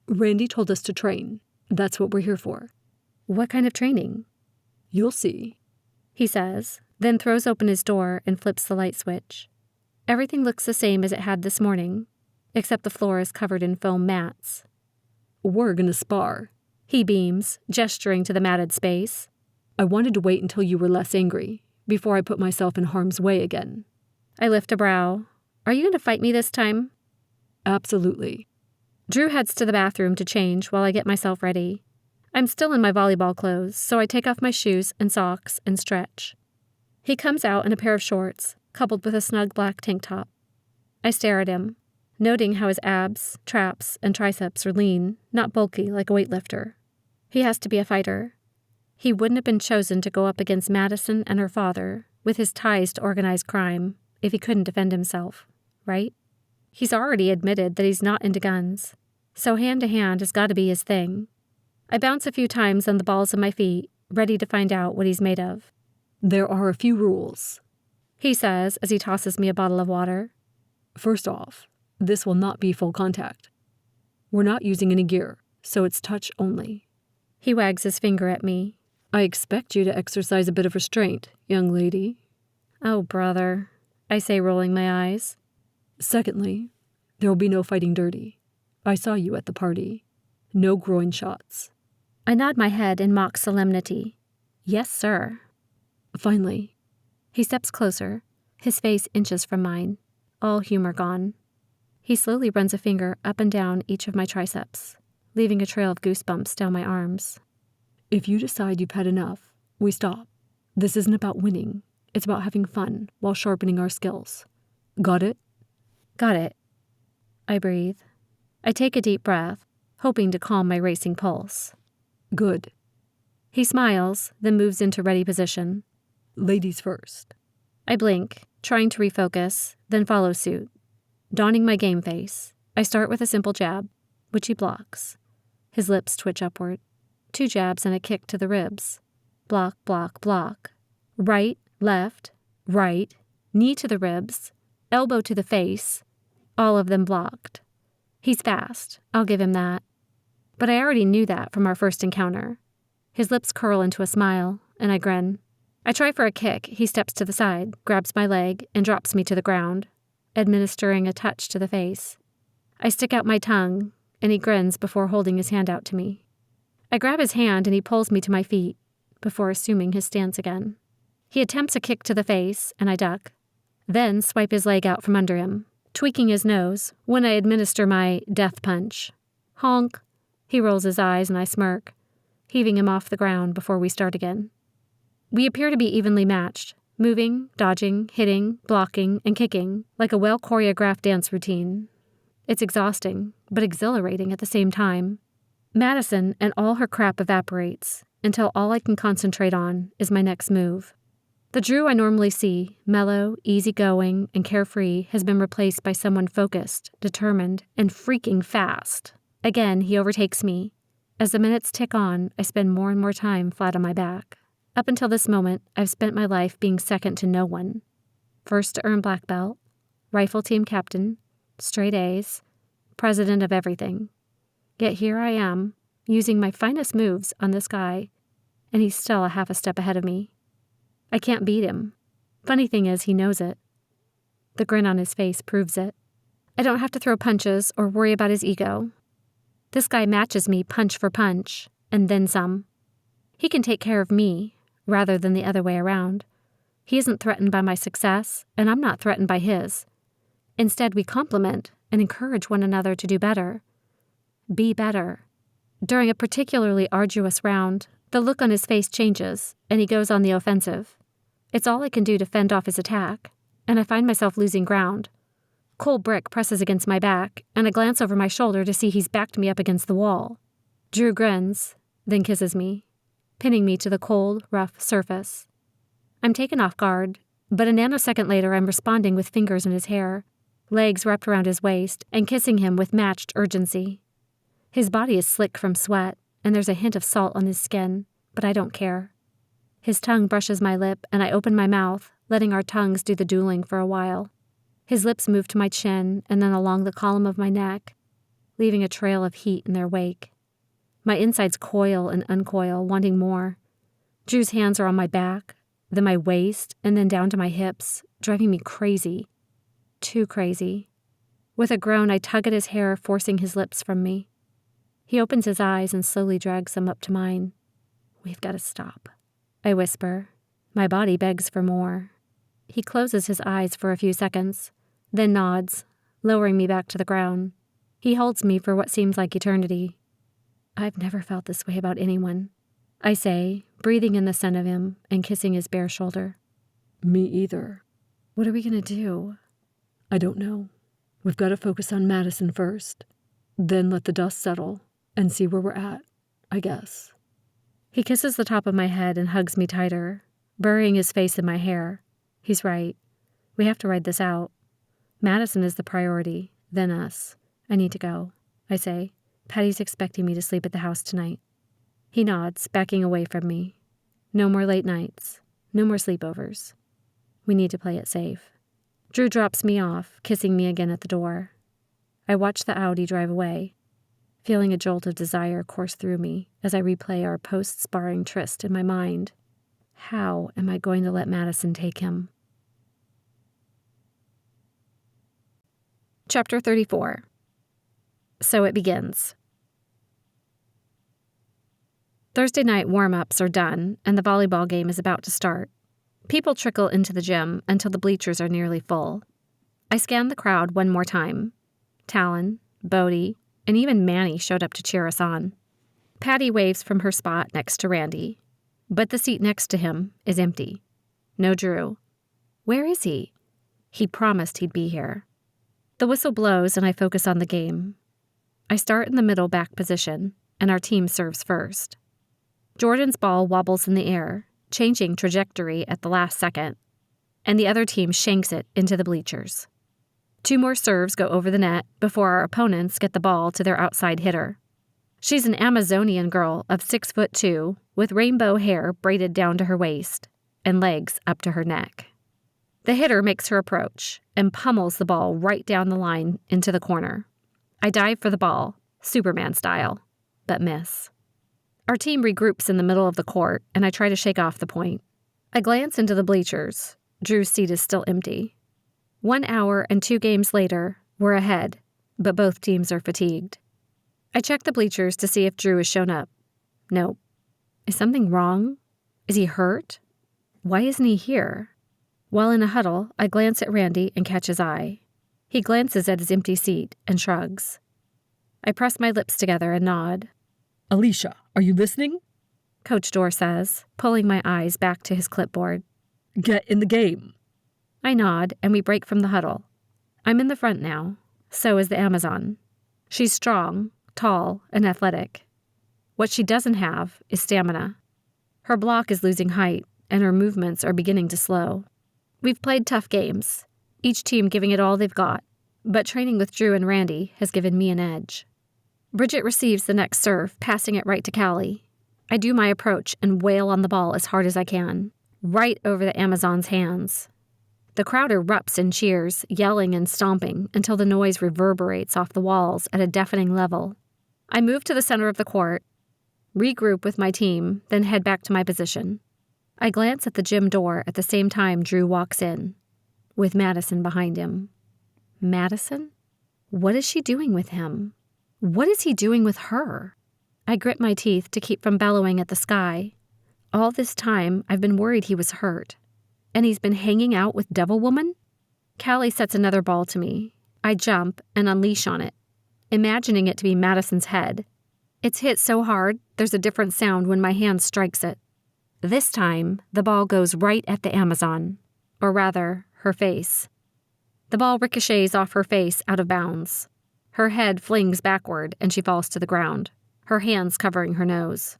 "Randy told us to train. That's what we're here for." "What kind of training?" "You'll see," he says, then throws open his door and flips the light switch. Everything looks the same as it had this morning, except the floor is covered in foam mats. "We're gonna spar," he beams, gesturing to the matted space. I wanted to wait until you were less angry, before I put myself in harm's way again. I lift a brow. Are you going to fight me this time? Absolutely. Drew heads to the bathroom to change while I get myself ready. I'm still in my volleyball clothes, so I take off my shoes and socks and stretch. He comes out in a pair of shorts, coupled with a snug black tank top. I stare at him, noting how his abs, traps, and triceps are lean, not bulky like a weightlifter. He has to be a fighter. He wouldn't have been chosen to go up against Madison and her father, with his ties to organized crime, if he couldn't defend himself, right? He's already admitted that he's not into guns, so hand-to-hand has got to be his thing. I bounce a few times on the balls of my feet, ready to find out what he's made of. There are a few rules, he says as he tosses me a bottle of water. First off, this will not be full contact. We're not using any gear, so it's touch only. He wags his finger at me. I expect you to exercise a bit of restraint, young lady. Oh, brother, I say, rolling my eyes. Secondly, there will be no fighting dirty. I saw you at the party. No groin shots. I nod my head in mock solemnity. Yes, sir. Finally, he steps closer, his face inches from mine, all humor gone. He slowly runs a finger up and down each of my triceps, leaving a trail of goosebumps down my arms. If you decide you've had enough, we stop. This isn't about winning. It's about having fun while sharpening our skills. Got it? Got it. I breathe. I take a deep breath, hoping to calm my racing pulse. Good. He smiles, then moves into ready position. Ladies first. I blink, trying to refocus, then follow suit. Donning my game face, I start with a simple jab, which he blocks. His lips twitch upward. 2 jabs and a kick to the ribs. Block, block, block. Right, left, right, knee to the ribs, elbow to the face, all of them blocked. He's fast, I'll give him that. But I already knew that from our first encounter. His lips curl into a smile, and I grin. I try for a kick. He steps to the side, grabs my leg, and drops me to the ground, administering a touch to the face. I stick out my tongue, and he grins before holding his hand out to me. I grab his hand and he pulls me to my feet, before assuming his stance again. He attempts a kick to the face, and I duck, then swipe his leg out from under him, tweaking his nose when I administer my death punch. Honk. He rolls his eyes and I smirk, heaving him off the ground before we start again. We appear to be evenly matched, moving, dodging, hitting, blocking, and kicking, like a well-choreographed dance routine. It's exhausting, but exhilarating at the same time. Madison and all her crap evaporates, until all I can concentrate on is my next move. The Drew I normally see, mellow, easygoing, and carefree, has been replaced by someone focused, determined, and freaking fast. Again, he overtakes me. As the minutes tick on, I spend more and more time flat on my back. Up until this moment, I've spent my life being second to no one. First to earn black belt, rifle team captain, straight A's, president of everything. Yet here I am, using my finest moves on this guy, and he's still a half a step ahead of me. I can't beat him. Funny thing is, he knows it. The grin on his face proves it. I don't have to throw punches or worry about his ego. This guy matches me punch for punch, and then some. He can take care of me, rather than the other way around. He isn't threatened by my success, and I'm not threatened by his. Instead, we complement and encourage one another to do better. Be better. During a particularly arduous round, the look on his face changes, and he goes on the offensive. It's all I can do to fend off his attack, and I find myself losing ground. Cold brick presses against my back, and I glance over my shoulder to see he's backed me up against the wall. Drew grins, then kisses me, pinning me to the cold, rough surface. I'm taken off guard, but a nanosecond later I'm responding with fingers in his hair, legs wrapped around his waist, and kissing him with matched urgency. His body is slick from sweat, and there's a hint of salt on his skin, but I don't care. His tongue brushes my lip, and I open my mouth, letting our tongues do the dueling for a while. His lips move to my chin and then along the column of my neck, leaving a trail of heat in their wake. My insides coil and uncoil, wanting more. Drew's hands are on my back, then my waist, and then down to my hips, driving me crazy. Too crazy. With a groan, I tug at his hair, forcing his lips from me. He opens his eyes and slowly drags them up to mine. We've got to stop. I whisper. My body begs for more. He closes his eyes for a few seconds, then nods, lowering me back to the ground. He holds me for what seems like eternity. I've never felt this way about anyone, I say, breathing in the scent of him and kissing his bare shoulder. Me either. What are we going to do? I don't know. We've got to focus on Madison first, then let the dust settle and see where we're at, I guess. He kisses the top of my head and hugs me tighter, burying his face in my hair. He's right. We have to ride this out. Madison is the priority, then us. I need to go, I say. Patty's expecting me to sleep at the house tonight. He nods, backing away from me. No more late nights. No more sleepovers. We need to play it safe. Drew drops me off, kissing me again at the door. I watch the Audi drive away, feeling a jolt of desire course through me as I replay our post-sparring tryst in my mind. How am I going to let Madison take him? Chapter 34. So it begins. Thursday night warm-ups are done, and the volleyball game is about to start. People trickle into the gym until the bleachers are nearly full. I scan the crowd one more time. Talon, Bodie, and even Manny showed up to cheer us on. Patty waves from her spot next to Randy, but the seat next to him is empty. No Drew. Where is he? He promised he'd be here. The whistle blows and I focus on the game. I start in the middle back position, and our team serves first. Jordan's ball wobbles in the air, changing trajectory at the last second, and the other team shanks it into the bleachers. 2 more serves go over the net before our opponents get the ball to their outside hitter. She's an Amazonian girl of 6'2", with rainbow hair braided down to her waist and legs up to her neck. The hitter makes her approach and pummels the ball right down the line into the corner. I dive for the ball, Superman style, but miss. Our team regroups in the middle of the court, and I try to shake off the point. I glance into the bleachers. Drew's seat is still empty. 1 hour and 2 games later, we're ahead, but both teams are fatigued. I check the bleachers to see if Drew has shown up. Nope. Is something wrong? Is he hurt? Why isn't he here? While in a huddle, I glance at Randy and catch his eye. He glances at his empty seat and shrugs. I press my lips together and nod. Aleasha, are you listening? Coach Dorr says, pulling my eyes back to his clipboard. Get in the game. I nod, and we break from the huddle. I'm in the front now. So is the Amazon. She's strong, tall, and athletic. What she doesn't have is stamina. Her block is losing height, and her movements are beginning to slow. We've played tough games, each team giving it all they've got, but training with Drew and Randy has given me an edge. Bridget receives the next serve, passing it right to Callie. I do my approach and wail on the ball as hard as I can, right over the Amazon's hands. The crowd erupts in cheers, yelling and stomping until the noise reverberates off the walls at a deafening level. I move to the center of the court, regroup with my team, then head back to my position. I glance at the gym door at the same time Drew walks in, with Madison behind him. Madison? What is she doing with him? What is he doing with her? I grit my teeth to keep from bellowing at the sky. All this time, I've been worried he was hurt. And he's been hanging out with Devil Woman? Callie sets another ball to me. I jump and unleash on it, imagining it to be Madison's head. It's hit so hard, there's a different sound when my hand strikes it. This time, the ball goes right at the Amazon, or rather, her face. The ball ricochets off her face out of bounds. Her head flings backward and she falls to the ground, her hands covering her nose.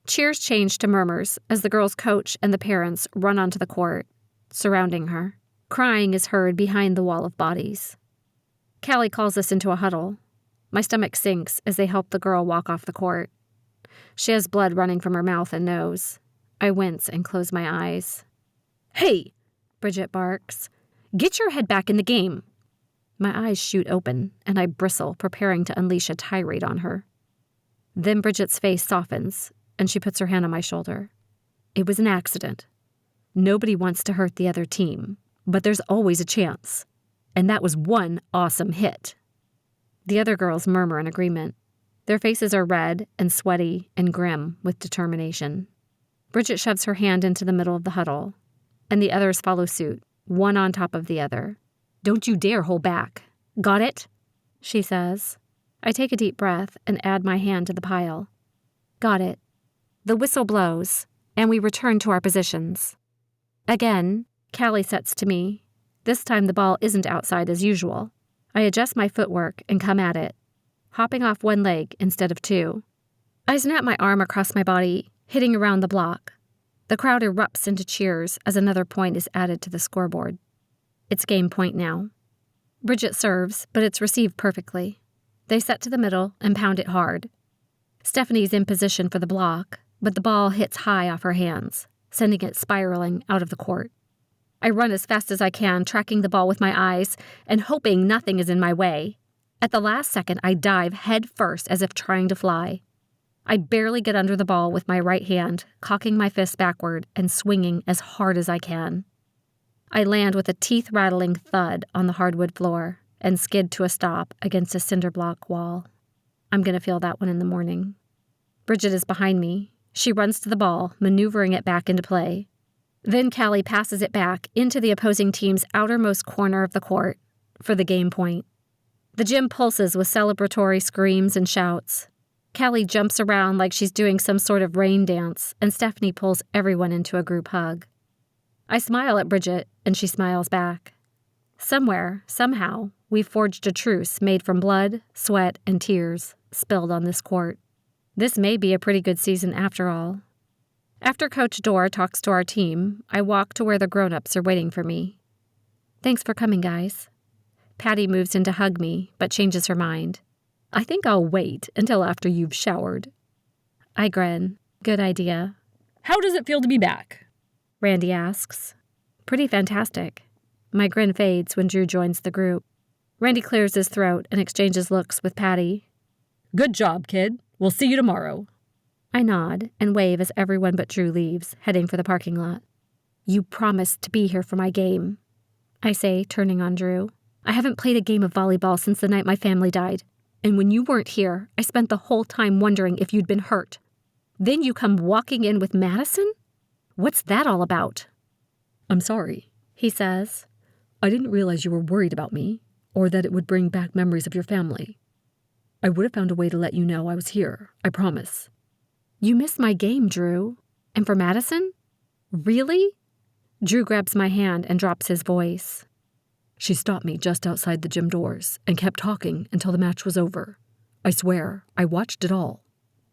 Cheers change to murmurs as the girl's coach and the parents run onto the court, surrounding her. Crying is heard behind the wall of bodies. Callie calls us into a huddle. My stomach sinks as they help the girl walk off the court. She has blood running from her mouth and nose. I wince and close my eyes. "Hey!" Bridget barks. "Get your head back in the game!" My eyes shoot open, and I bristle, preparing to unleash a tirade on her. Then Bridget's face softens, and she puts her hand on my shoulder. It was an accident. Nobody wants to hurt the other team, but there's always a chance. And that was one awesome hit. The other girls murmur in agreement. Their faces are red and sweaty and grim with determination. Bridget shoves her hand into the middle of the huddle, and the others follow suit, one on top of the other. "Don't you dare hold back. Got it?" she says. I take a deep breath and add my hand to the pile. Got it. The whistle blows, and we return to our positions. Again, Callie sets to me. This time the ball isn't outside as usual. I adjust my footwork and come at it, hopping off one leg instead of two. I snap my arm across my body, hitting around the block. The crowd erupts into cheers as another point is added to the scoreboard. It's game point now. Bridget serves, but it's received perfectly. They set to the middle and pound it hard. Stephanie's in position for the block, but the ball hits high off her hands, sending it spiraling out of the court. I run as fast as I can, tracking the ball with my eyes and hoping nothing is in my way. At the last second, I dive head first as if trying to fly. I barely get under the ball with my right hand, cocking my fist backward and swinging as hard as I can. I land with a teeth-rattling thud on the hardwood floor and skid to a stop against a cinder block wall. I'm going to feel that one in the morning. Bridget is behind me. She runs to the ball, maneuvering it back into play. Then Callie passes it back into the opposing team's outermost corner of the court for the game point. The gym pulses with celebratory screams and shouts. Callie jumps around like she's doing some sort of rain dance, and Stephanie pulls everyone into a group hug. I smile at Bridget, and she smiles back. Somewhere, somehow, we've forged a truce made from blood, sweat, and tears spilled on this court. This may be a pretty good season after all. After Coach Dorr talks to our team, I walk to where the grown-ups are waiting for me. Thanks for coming, guys. Patty moves in to hug me, but changes her mind. I think I'll wait until after you've showered. I grin. Good idea. How does it feel to be back? Randy asks. Pretty fantastic. My grin fades when Drew joins the group. Randy clears his throat and exchanges looks with Patty. Good job, kid. We'll see you tomorrow. I nod and wave as everyone but Drew leaves, heading for the parking lot. You promised to be here for my game, I say, turning on Drew. I haven't played a game of volleyball since the night my family died. And when you weren't here, I spent the whole time wondering if you'd been hurt. Then you come walking in with Madison? What's that all about? I'm sorry, he says. I didn't realize you were worried about me, or that it would bring back memories of your family. I would have found a way to let you know I was here, I promise. You missed my game, Drew. And for Madison? Really? Drew grabs my hand and drops his voice. She stopped me just outside the gym doors and kept talking until the match was over. I swear, I watched it all.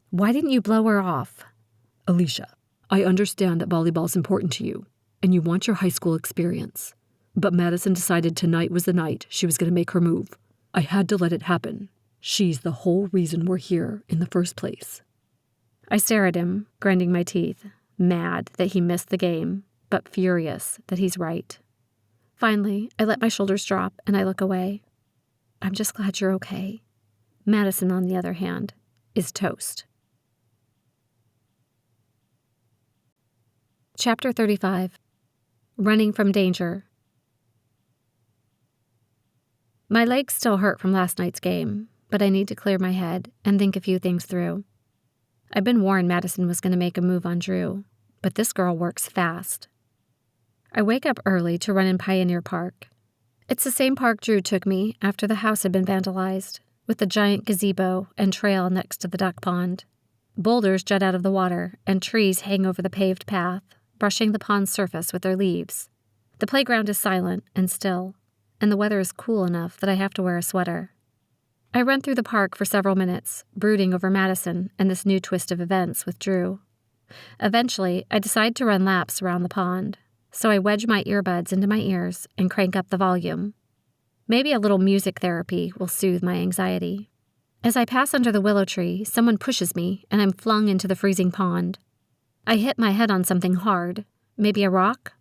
Why didn't you blow her off? Aleasha, I understand that volleyball's important to you, and you want your high school experience. But Madison decided tonight was the night she was going to make her move. I had to let it happen. She's the whole reason we're here in the first place. I stare at him, grinding my teeth, mad that he missed the game, but furious that he's right. Finally, I let my shoulders drop and I look away. I'm just glad you're okay. Madison, on the other hand, is toast. Chapter 35. Running from Danger. My legs still hurt from last night's game, but I need to clear my head and think a few things through. I've been warned Madison was going to make a move on Drew, but this girl works fast. I wake up early to run in Pioneer Park. It's the same park Drew took me after the house had been vandalized, with the giant gazebo and trail next to the duck pond. Boulders jut out of the water, and trees hang over the paved path, brushing the pond's surface with their leaves. The playground is silent and still, and the weather is cool enough that I have to wear a sweater. I run through the park for several minutes, brooding over Madison and this new twist of events with Drew. Eventually, I decide to run laps around the pond, so I wedge my earbuds into my ears and crank up the volume. Maybe a little music therapy will soothe my anxiety. As I pass under the willow tree, someone pushes me, and I'm flung into the freezing pond. I hit my head on something hard, maybe a rock.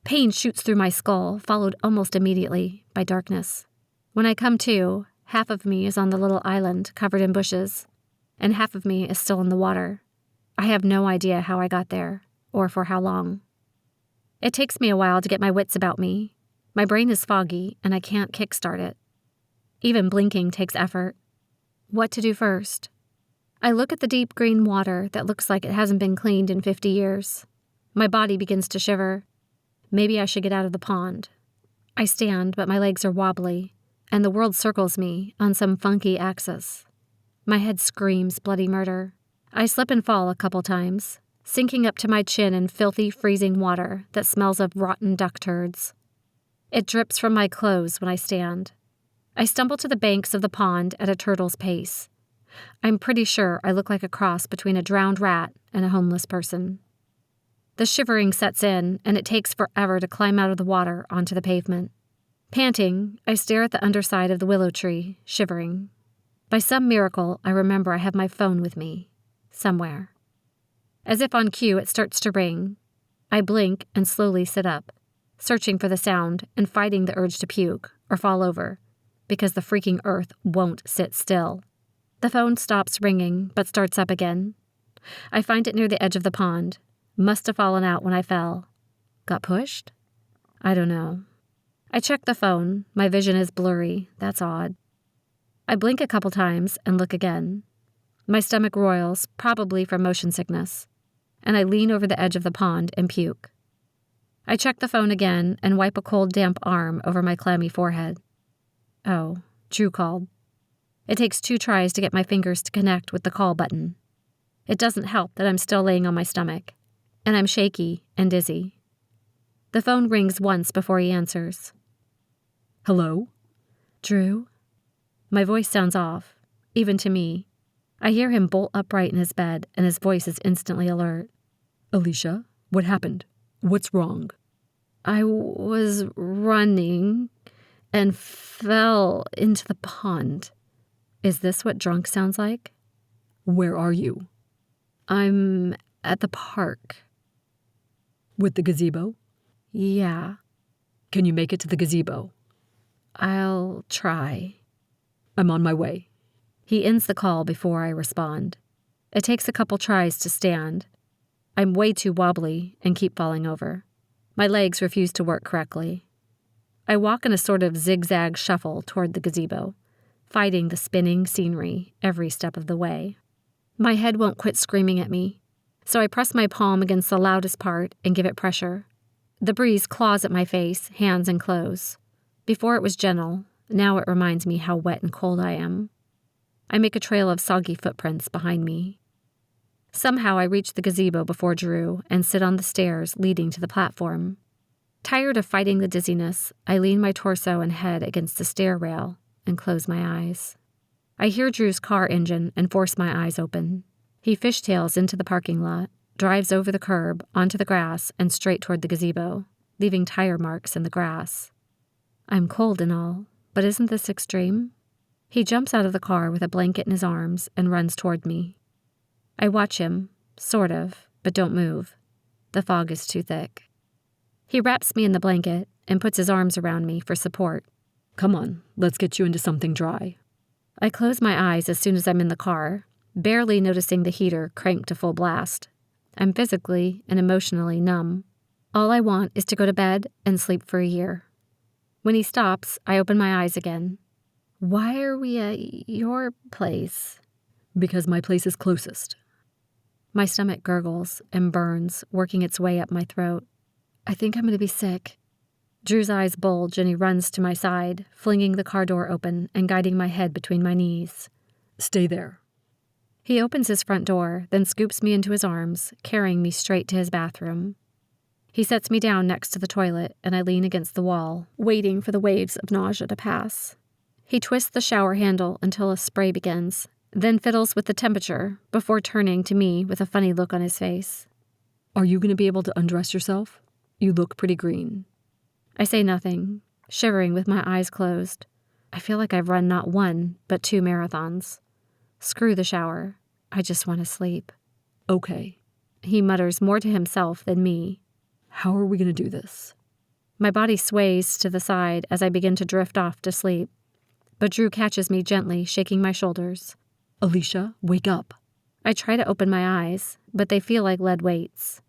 Pain shoots through my skull, followed almost immediately by darkness. When I come to, half of me is on the little island covered in bushes, and half of me is still in the water. I have no idea how I got there, or for how long. It takes me a while to get my wits about me. My brain is foggy, and I can't kickstart it. Even blinking takes effort. What to do first? I look at the deep green water that looks like it hasn't been cleaned in 50 years. My body begins to shiver. Maybe I should get out of the pond. I stand, but my legs are wobbly, and the world circles me on some funky axis. My head screams bloody murder. I slip and fall a couple times, sinking up to my chin in filthy, freezing water that smells of rotten duck turds. It drips from my clothes when I stand. I stumble to the banks of the pond at a turtle's pace. I'm pretty sure I look like a cross between a drowned rat and a homeless person. The shivering sets in, and it takes forever to climb out of the water onto the pavement. Panting, I stare at the underside of the willow tree, shivering. By some miracle, I remember I have my phone with me, somewhere. As if on cue, it starts to ring. I blink and slowly sit up, searching for the sound and fighting the urge to puke or fall over, because the freaking earth won't sit still. The phone stops ringing, but starts up again. I find it near the edge of the pond. Must have fallen out when I fell. Got pushed? I don't know. I check the phone. My vision is blurry. That's odd. I blink a couple times and look again. My stomach roils, probably from motion sickness, and I lean over the edge of the pond and puke. I check the phone again and wipe a cold, damp arm over my clammy forehead. Oh, Drew called. It takes 2 tries to get my fingers to connect with the call button. It doesn't help that I'm still laying on my stomach, and I'm shaky and dizzy. The phone rings once before he answers. Hello? Drew? My voice sounds off, even to me. I hear him bolt upright in his bed, and his voice is instantly alert. Aleasha, what happened? What's wrong? I was running and fell into the pond. Is this what drunk sounds like? Where are you? I'm at the park. With the gazebo? Yeah. Can you make it to the gazebo? I'll try. I'm on my way. He ends the call before I respond. It takes a couple tries to stand. I'm way too wobbly and keep falling over. My legs refuse to work correctly. I walk in a sort of zigzag shuffle toward the gazebo, fighting the spinning scenery every step of the way. My head won't quit screaming at me, so I press my palm against the loudest part and give it pressure. The breeze claws at my face, hands, and clothes. Before it was gentle, now it reminds me how wet and cold I am. I make a trail of soggy footprints behind me. Somehow I reach the gazebo before Drew and sit on the stairs leading to the platform. Tired of fighting the dizziness, I lean my torso and head against the stair rail and close my eyes. I hear Drew's car engine and force my eyes open. He fishtails into the parking lot, drives over the curb, onto the grass, and straight toward the gazebo, leaving tire marks in the grass. I'm cold and all, but isn't this extreme? He jumps out of the car with a blanket in his arms and runs toward me. I watch him, sort of, but don't move. The fog is too thick. He wraps me in the blanket and puts his arms around me for support. Come on, let's get you into something dry. I close my eyes as soon as I'm in the car, barely noticing the heater cranked to full blast. I'm physically and emotionally numb. All I want is to go to bed and sleep for a year. When he stops, I open my eyes again. Why are we at your place? Because my place is closest. My stomach gurgles and burns, working its way up my throat. I think I'm going to be sick. Drew's eyes bulge and he runs to my side, flinging the car door open and guiding my head between my knees. Stay there. He opens his front door, then scoops me into his arms, carrying me straight to his bathroom. He sets me down next to the toilet, and I lean against the wall, waiting for the waves of nausea to pass. He twists the shower handle until a spray begins, then fiddles with the temperature before turning to me with a funny look on his face. Are you going to be able to undress yourself? You look pretty green. I say nothing, shivering with my eyes closed. I feel like I've run not 1, but 2 marathons. Screw the shower. I just want to sleep. Okay. He mutters more to himself than me. How are we going to do this? My body sways to the side as I begin to drift off to sleep, but Drew catches me gently, shaking my shoulders. Aleasha, wake up. I try to open my eyes, but they feel like lead weights.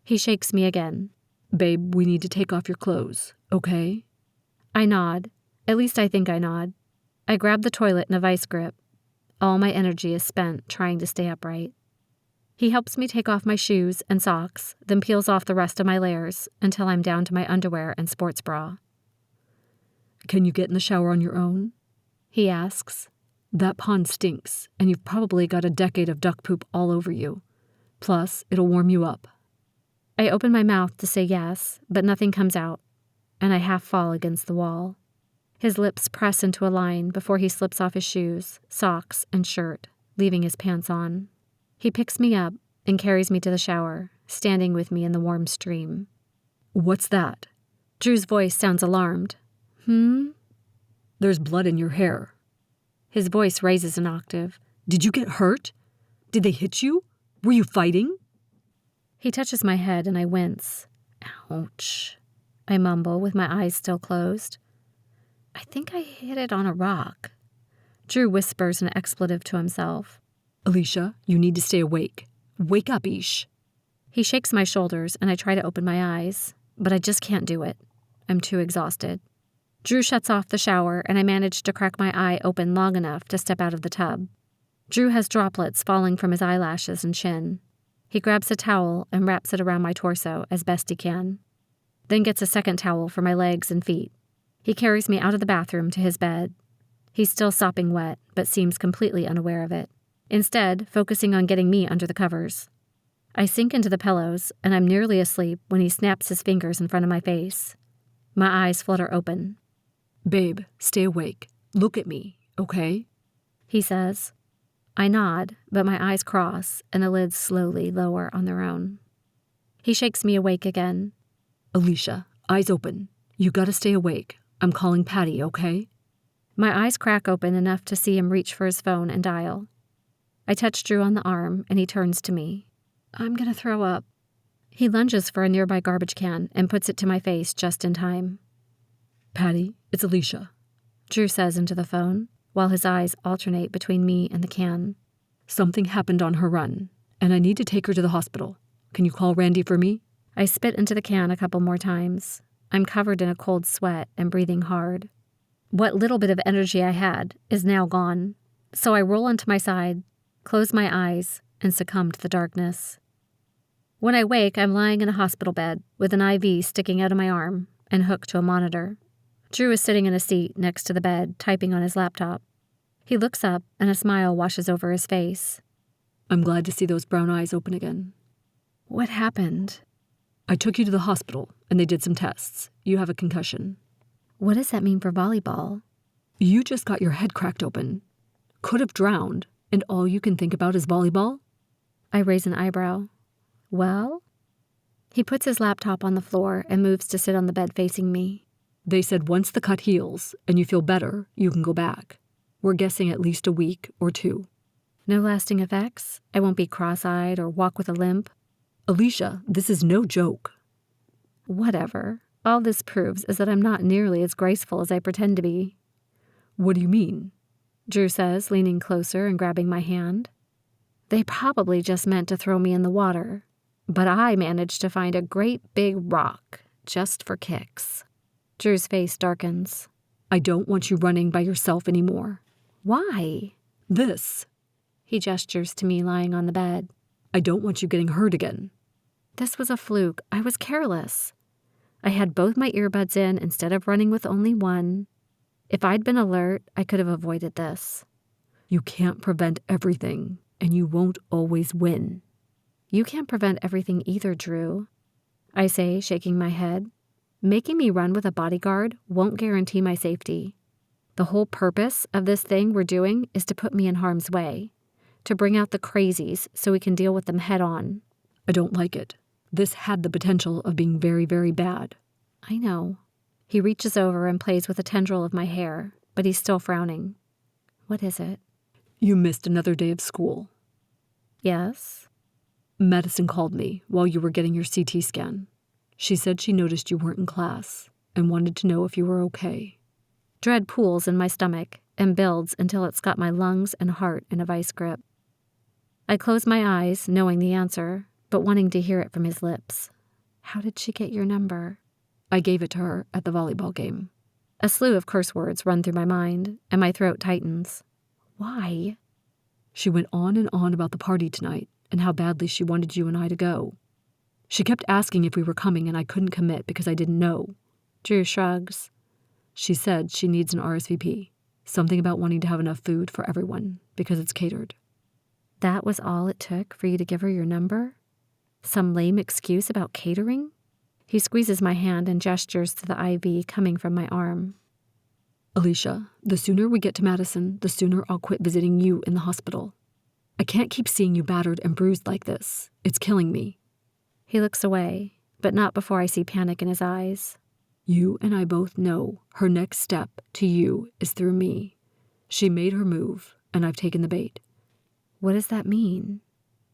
He shakes me again. Babe, we need to take off your clothes, okay? I nod. At least I think I nod. I grab the toilet in a vice grip. All my energy is spent trying to stay upright. He helps me take off my shoes and socks, then peels off the rest of my layers until I'm down to my underwear and sports bra. Can you get in the shower on your own? He asks. That pond stinks, and you've probably got a decade of duck poop all over you. Plus, it'll warm you up. I open my mouth to say yes, but nothing comes out, and I half fall against the wall. His lips press into a line before he slips off his shoes, socks, and shirt, leaving his pants on. He picks me up and carries me to the shower, standing with me in the warm stream. What's that? Drew's voice sounds alarmed. There's blood in your hair. His voice raises an octave. Did you get hurt? Did they hit you? Were you fighting? He touches my head and I wince. Ouch. I mumble with my eyes still closed. I think I hit it on a rock. Drew whispers an expletive to himself. Aleasha, you need to stay awake. Wake up, Ish. He shakes my shoulders and I try to open my eyes, but I just can't do it. I'm too exhausted. Drew shuts off the shower and I manage to crack my eye open long enough to step out of the tub. Drew has droplets falling from his eyelashes and chin. He grabs a towel and wraps it around my torso as best he can, then gets a second towel for my legs and feet. He carries me out of the bathroom to his bed. He's still sopping wet, but seems completely unaware of it, instead focusing on getting me under the covers. I sink into the pillows, and I'm nearly asleep when he snaps his fingers in front of my face. My eyes flutter open. Babe, stay awake. Look at me, okay? He says. I nod, but my eyes cross, and the lids slowly lower on their own. He shakes me awake again. Aleasha, eyes open. You gotta stay awake. I'm calling Patty, okay? My eyes crack open enough to see him reach for his phone and dial. I touch Drew on the arm, and he turns to me. I'm gonna throw up. He lunges for a nearby garbage can and puts it to my face just in time. Patty, it's Aleasha, Drew says into the phone, while his eyes alternate between me and the can. Something happened on her run, and I need to take her to the hospital. Can you call Randy for me? I spit into the can a couple more times. I'm covered in a cold sweat and breathing hard. What little bit of energy I had is now gone, so I roll onto my side, close my eyes, and succumb to the darkness. When I wake, I'm lying in a hospital bed with an IV sticking out of my arm and hooked to a monitor. Drew is sitting in a seat next to the bed, typing on his laptop. He looks up, and a smile washes over his face. I'm glad to see those brown eyes open again. What happened? I took you to the hospital, and they did some tests. You have a concussion. What does that mean for volleyball? You just got your head cracked open. Could have drowned, and all you can think about is volleyball? I raise an eyebrow. Well? He puts his laptop on the floor and moves to sit on the bed facing me. They said once the cut heals and you feel better, you can go back. We're guessing at least a week or 2. No lasting effects? I won't be cross-eyed or walk with a limp? Aleasha, this is no joke. Whatever. All this proves is that I'm not nearly as graceful as I pretend to be. What do you mean? Drew says, leaning closer and grabbing my hand. They probably just meant to throw me in the water, but I managed to find a great big rock, just for kicks. Drew's face darkens. I don't want you running by yourself anymore. Why? This. He gestures to me lying on the bed. I don't want you getting hurt again. This was a fluke. I was careless. I had both my earbuds in instead of running with only one. If I'd been alert, I could have avoided this. You can't prevent everything, and you won't always win. You can't prevent everything either, Drew. I say, shaking my head. Making me run with a bodyguard won't guarantee my safety. The whole purpose of this thing we're doing is to put me in harm's way, to bring out the crazies so we can deal with them head on. I don't like it. This had the potential of being very, very bad. I know. He reaches over and plays with a tendril of my hair, but he's still frowning. What is it? You missed another day of school. Yes? Madison called me while you were getting your CT scan. She said she noticed you weren't in class and wanted to know if you were okay. Dread pools in my stomach and builds until it's got my lungs and heart in a vice grip. I close my eyes, knowing the answer, but wanting to hear it from his lips. How did she get your number? I gave it to her at the volleyball game. A slew of curse words run through my mind, and my throat tightens. Why? She went on and on about the party tonight and how badly she wanted you and I to go. She kept asking if we were coming and I couldn't commit because I didn't know. Drew shrugs. She said she needs an RSVP. Something about wanting to have enough food for everyone because it's catered. That was all it took for you to give her your number? Some lame excuse about catering? He squeezes my hand and gestures to the IV coming from my arm. Aleasha, the sooner we get to Madison, the sooner I'll quit visiting you in the hospital. I can't keep seeing you battered and bruised like this. It's killing me. He looks away, but not before I see panic in his eyes. You and I both know her next step to you is through me. She made her move, and I've taken the bait. What does that mean?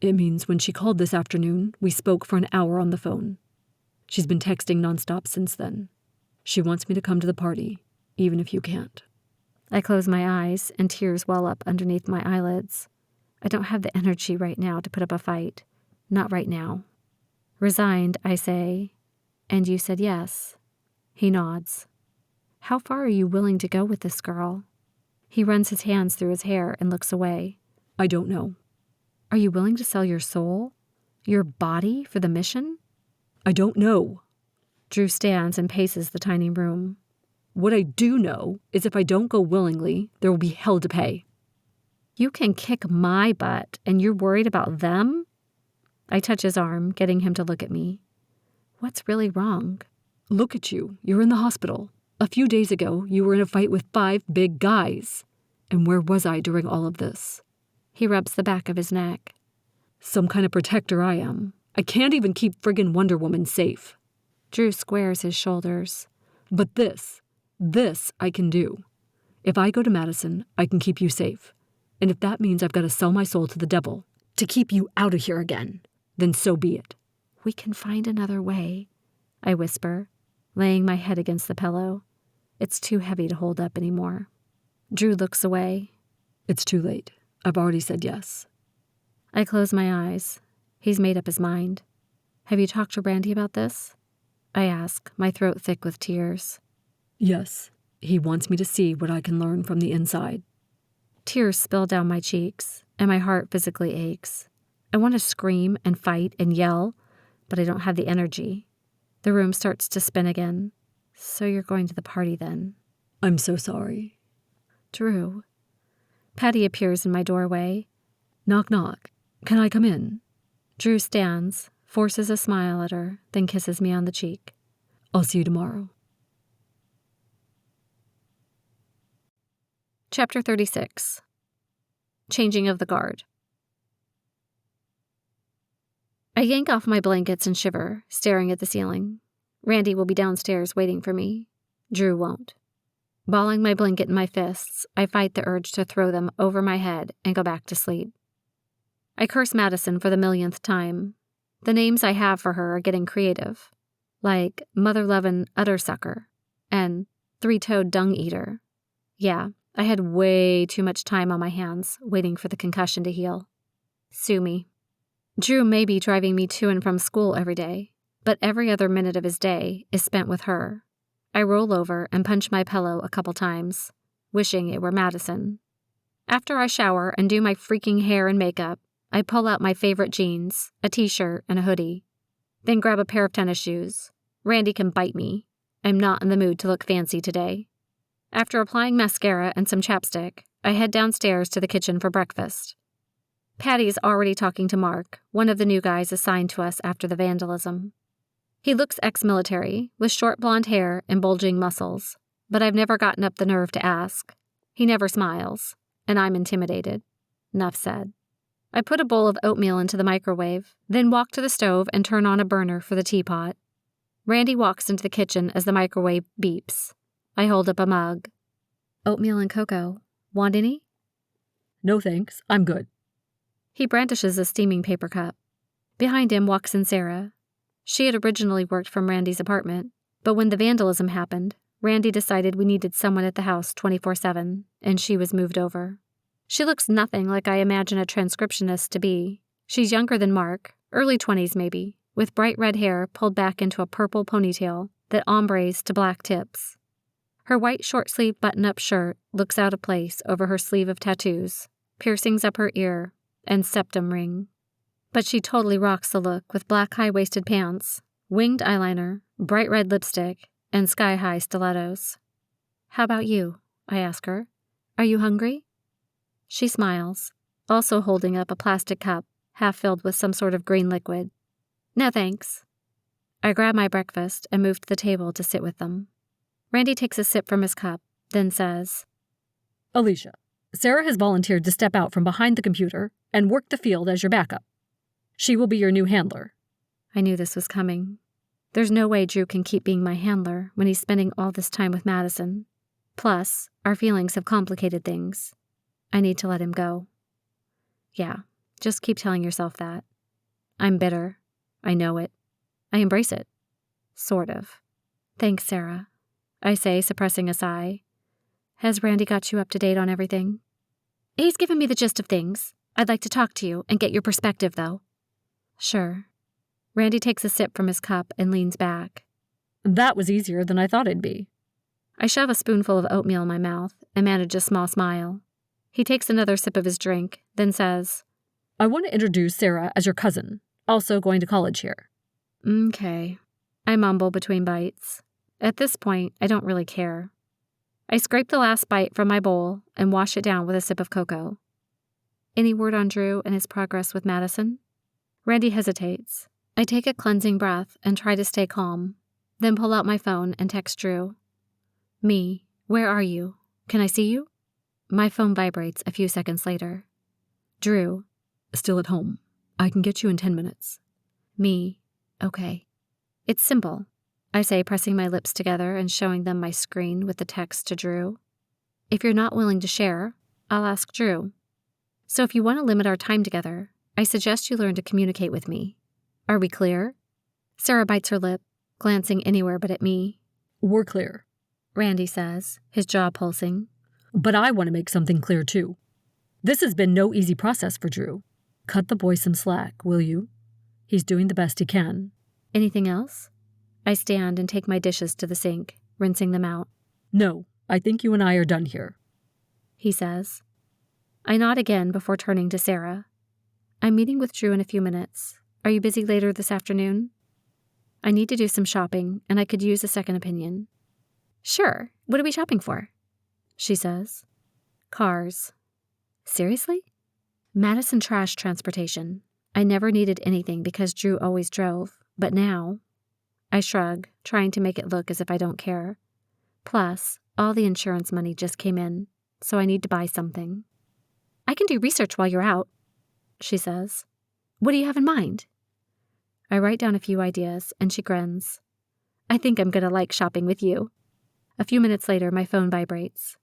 It means when she called this afternoon, we spoke for an hour on the phone. She's been texting nonstop since then. She wants me to come to the party, even if you can't. I close my eyes, and tears well up underneath my eyelids. I don't have the energy right now to put up a fight. Not right now. Resigned, I say, and you said yes. He nods. How far are you willing to go with this girl? He runs his hands through his hair and looks away. I don't know. Are you willing to sell your soul? Your body for the mission? I don't know. Drew stands and paces the tiny room. What I do know is if I don't go willingly, there will be hell to pay. You can kick my butt, and you're worried about them? I touch his arm, getting him to look at me. What's really wrong? Look at you. You're in the hospital. A few days ago, you were in a fight with 5 big guys. And where was I during all of this? He rubs the back of his neck. Some kind of protector I am. I can't even keep friggin' Wonder Woman safe. Drew squares his shoulders. But this I can do. If I go to Madison, I can keep you safe. And if that means I've got to sell my soul to the devil to keep you out of here again, then so be it. We can find another way, I whisper, laying my head against the pillow. It's too heavy to hold up anymore. Drew looks away. It's too late. I've already said yes. I close my eyes. He's made up his mind. Have you talked to Randy about this? I ask, my throat thick with tears. Yes. He wants me to see what I can learn from the inside. Tears spill down my cheeks, and my heart physically aches. I want to scream and fight and yell, but I don't have the energy. The room starts to spin again. So you're going to the party then? I'm so sorry. Drew. Patty appears in my doorway. Knock, knock. Can I come in? Drew stands, forces a smile at her, then kisses me on the cheek. I'll see you tomorrow. Chapter 36. Changing of the guard. I yank off my blankets and shiver, staring at the ceiling. Randy will be downstairs waiting for me. Drew won't. Balling my blanket in my fists, I fight the urge to throw them over my head and go back to sleep. I curse Madison for the millionth time. The names I have for her are getting creative, like mother-lovin' uddersucker and three-toed dung-eater. Yeah, I had way too much time on my hands waiting for the concussion to heal. Sue me. Drew may be driving me to and from school every day, but every other minute of his day is spent with her. I roll over and punch my pillow a couple times, wishing it were Madison. After I shower and do my freaking hair and makeup, I pull out my favorite jeans, a t-shirt, and a hoodie. Then grab a pair of tennis shoes. Randy can bite me. I'm not in the mood to look fancy today. After applying mascara and some chapstick, I head downstairs to the kitchen for breakfast. Patty's already talking to Mark, one of the new guys assigned to us after the vandalism. He looks ex-military, with short blonde hair and bulging muscles, but I've never gotten up the nerve to ask. He never smiles, and I'm intimidated. Enough said. I put a bowl of oatmeal into the microwave, then walk to the stove and turn on a burner for the teapot. Randy walks into the kitchen as the microwave beeps. I hold up a mug. Oatmeal and cocoa. Want any? No thanks, I'm good. He brandishes a steaming paper cup. Behind him walks in Sarah. She had originally worked from Randy's apartment, but when the vandalism happened, Randy decided we needed someone at the house 24/7, and she was moved over. She looks nothing like I imagine a transcriptionist to be. She's younger than Mark, early 20s maybe, with bright red hair pulled back into a purple ponytail that ombres to black tips. Her white short-sleeved button-up shirt looks out of place over her sleeve of tattoos, piercings up her ear, and septum ring. But she totally rocks the look with black high-waisted pants, winged eyeliner, bright red lipstick, and sky-high stilettos. How about you? I ask her. Are you hungry? She smiles, also holding up a plastic cup, half filled with some sort of green liquid. No thanks. I grab my breakfast and move to the table to sit with them. Randy takes a sip from his cup, then says, Aleasha, Sarah has volunteered to step out from behind the computer and work the field as your backup. She will be your new handler. I knew this was coming. There's no way Drew can keep being my handler when he's spending all this time with Madison. Plus, our feelings have complicated things. I need to let him go. Yeah, just keep telling yourself that. I'm bitter. I know it. I embrace it. Sort of. Thanks, Sarah, I say, suppressing a sigh. Has Randy got you up to date on everything? He's given me the gist of things. I'd like to talk to you and get your perspective, though. Sure. Randy takes a sip from his cup and leans back. That was easier than I thought it'd be. I shove a spoonful of oatmeal in my mouth and manage a small smile. He takes another sip of his drink, then says, I want to introduce Sarah as your cousin, also going to college here. Okay. I mumble between bites. At this point, I don't really care. I scrape the last bite from my bowl and wash it down with a sip of cocoa. Any word on Drew and his progress with Madison? Randy hesitates. I take a cleansing breath and try to stay calm, then pull out my phone and text Drew. Me, where are you? Can I see you? My phone vibrates a few seconds later. Drew. Still at home. I can get you in 10 minutes. Me. Okay. It's simple, I say, pressing my lips together and showing them my screen with the text to Drew. If you're not willing to share, I'll ask Drew. So if you want to limit our time together, I suggest you learn to communicate with me. Are we clear? Sarah bites her lip, glancing anywhere but at me. We're clear, Randy says, his jaw pulsing. But I want to make something clear, too. This has been no easy process for Drew. Cut the boy some slack, will you? He's doing the best he can. Anything else? I stand and take my dishes to the sink, rinsing them out. No, I think you and I are done here, he says. I nod again before turning to Sarah. I'm meeting with Drew in a few minutes. Are you busy later this afternoon? I need to do some shopping, and I could use a second opinion. Sure. What are we shopping for? She says. Cars. Seriously? Madison trash transportation. I never needed anything because Drew always drove, but now... I shrug, trying to make it look as if I don't care. Plus, all the insurance money just came in, so I need to buy something. I can do research while you're out, she says. What do you have in mind? I write down a few ideas, and she grins. I think I'm going to like shopping with you. A few minutes later, my phone vibrates.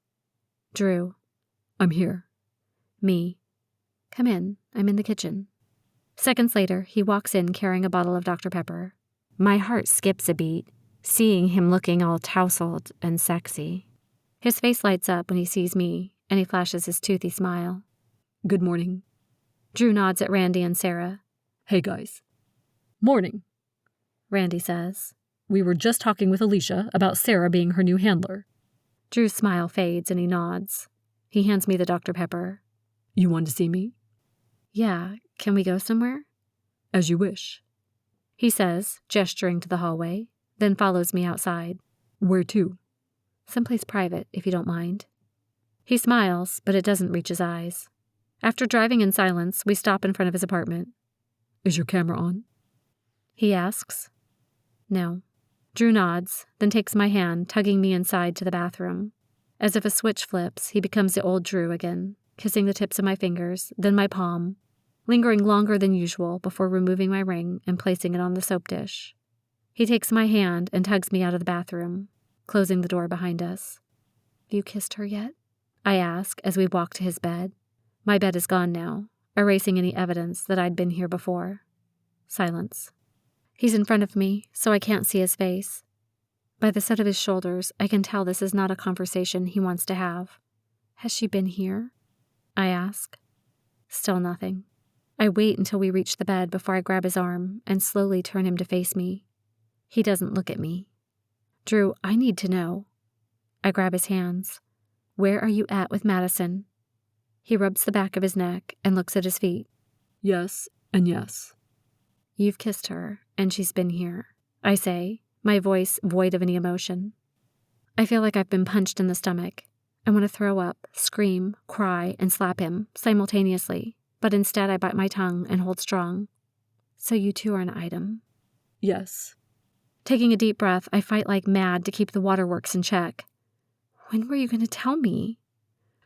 Drew. I'm here. Me. Come in. I'm in the kitchen. Seconds later, he walks in carrying a bottle of Dr. Pepper. My heart skips a beat, seeing him looking all tousled and sexy. His face lights up when he sees me, and he flashes his toothy smile. Good morning. Drew nods at Randy and Sarah. Hey, guys. Morning, Randy says. We were just talking with Aleasha about Sarah being her new handler. Drew's smile fades and he nods. He hands me the Dr. Pepper. You want to see me? Yeah, can we go somewhere? As you wish, he says, gesturing to the hallway, then follows me outside. Where to? Someplace private, if you don't mind. He smiles, but it doesn't reach his eyes. After driving in silence, we stop in front of his apartment. Is your camera on? He asks. No. Drew nods, then takes my hand, tugging me inside to the bathroom. As if a switch flips, he becomes the old Drew again, kissing the tips of my fingers, then my palm, lingering longer than usual before removing my ring and placing it on the soap dish. He takes my hand and tugs me out of the bathroom, closing the door behind us. Have you kissed her yet? I ask as we walk to his bed. My bed is gone now, erasing any evidence that I'd been here before. Silence. He's in front of me, so I can't see his face. By the set of his shoulders, I can tell this is not a conversation he wants to have. Has she been here? I ask. Still nothing. I wait until we reach the bed before I grab his arm and slowly turn him to face me. He doesn't look at me. Drew, I need to know. I grab his hands. Where are you at with Madison? He rubs the back of his neck and looks at his feet. Yes and yes. You've kissed her, and she's been here, I say, my voice void of any emotion. I feel like I've been punched in the stomach. I want to throw up, scream, cry, and slap him simultaneously, but instead I bite my tongue and hold strong. So you two are an item. Yes. Taking a deep breath, I fight like mad to keep the waterworks in check. When were you going to tell me?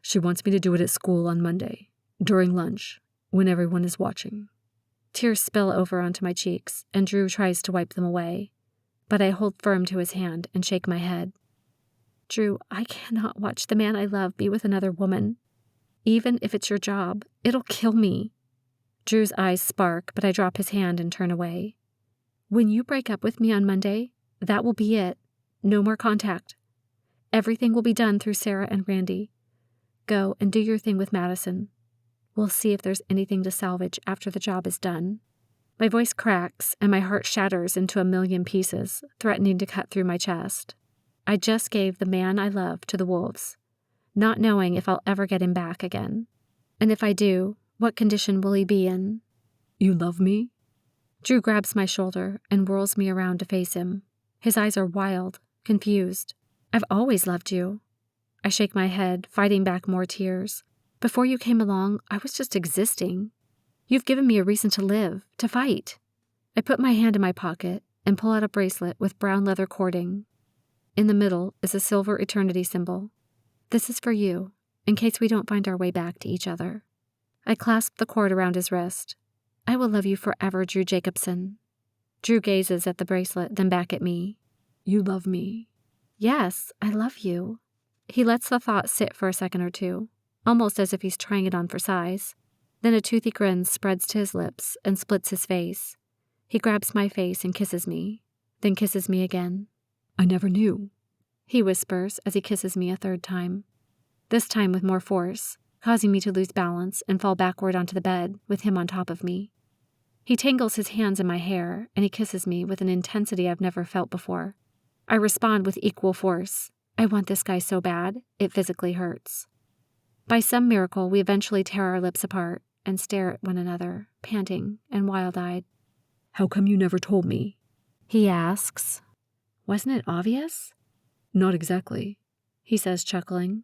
She wants me to do it at school on Monday, during lunch, when everyone is watching. Tears spill over onto my cheeks, and Drew tries to wipe them away, but I hold firm to his hand and shake my head. Drew, I cannot watch the man I love be with another woman. Even if it's your job, it'll kill me. Drew's eyes spark, but I drop his hand and turn away. When you break up with me on Monday, that will be it. No more contact. Everything will be done through Sarah and Randy. Go and do your thing with Madison. We'll see if there's anything to salvage after the job is done. My voice cracks and my heart shatters into a million pieces, threatening to cut through my chest. I just gave the man I love to the wolves, not knowing if I'll ever get him back again. And if I do, what condition will he be in? You love me? Drew grabs my shoulder and whirls me around to face him. His eyes are wild, confused. I've always loved you. I shake my head, fighting back more tears. Before you came along, I was just existing. You've given me a reason to live, to fight. I put my hand in my pocket and pull out a bracelet with brown leather cording. In the middle is a silver eternity symbol. This is for you, in case we don't find our way back to each other. I clasp the cord around his wrist. I will love you forever, Drew Jacobson. Drew gazes at the bracelet, then back at me. You love me. Yes, I love you. He lets the thought sit for a second or two, almost as if he's trying it on for size. Then a toothy grin spreads to his lips and splits his face. He grabs my face and kisses me, then kisses me again. I never knew, he whispers as he kisses me a third time, this time with more force, causing me to lose balance and fall backward onto the bed with him on top of me. He tangles his hands in my hair and he kisses me with an intensity I've never felt before. I respond with equal force. I want this guy so bad, it physically hurts. By some miracle, we eventually tear our lips apart and stare at one another, panting and wild-eyed. How come you never told me? He asks. Wasn't it obvious? Not exactly, he says, chuckling.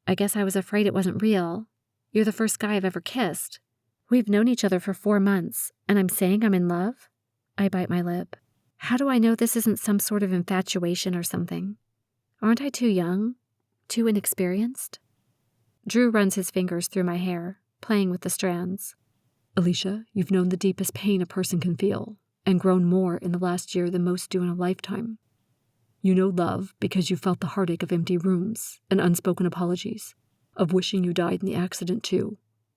I guess I was afraid it wasn't real. You're the first guy I've ever kissed. We've known each other for 4 months, and I'm saying I'm in love? I bite my lip. How do I know this isn't some sort of infatuation or something? Aren't I too young? Too inexperienced? Drew runs his fingers through my hair, playing with the strands. Aleasha, you've known the deepest pain a person can feel, and grown more in the last year than most do in a lifetime. You know love because you felt the heartache of empty rooms and unspoken apologies, of wishing you died in the accident too,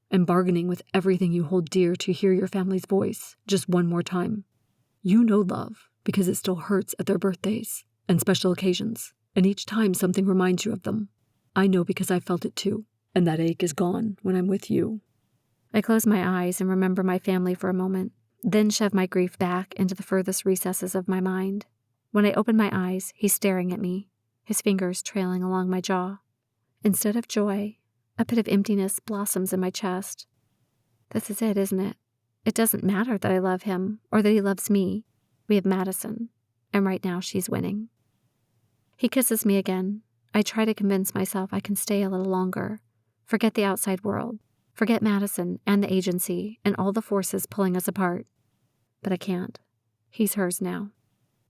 and bargaining with everything you hold dear to hear your family's voice just one more time. You know love because it still hurts at their birthdays and special occasions, and each time something reminds you of them. I know because I felt it too, and that ache is gone when I'm with you. I close my eyes and remember my family for a moment, then shove my grief back into the furthest recesses of my mind. When I open my eyes, he's staring at me, his fingers trailing along my jaw. Instead of joy, a pit of emptiness blossoms in my chest. This is it, isn't it? It doesn't matter that I love him or that he loves me. We have Madison, and right now she's winning. He kisses me again. I try to convince myself I can stay a little longer, forget the outside world, forget Madison and the agency and all the forces pulling us apart. But I can't. He's hers now.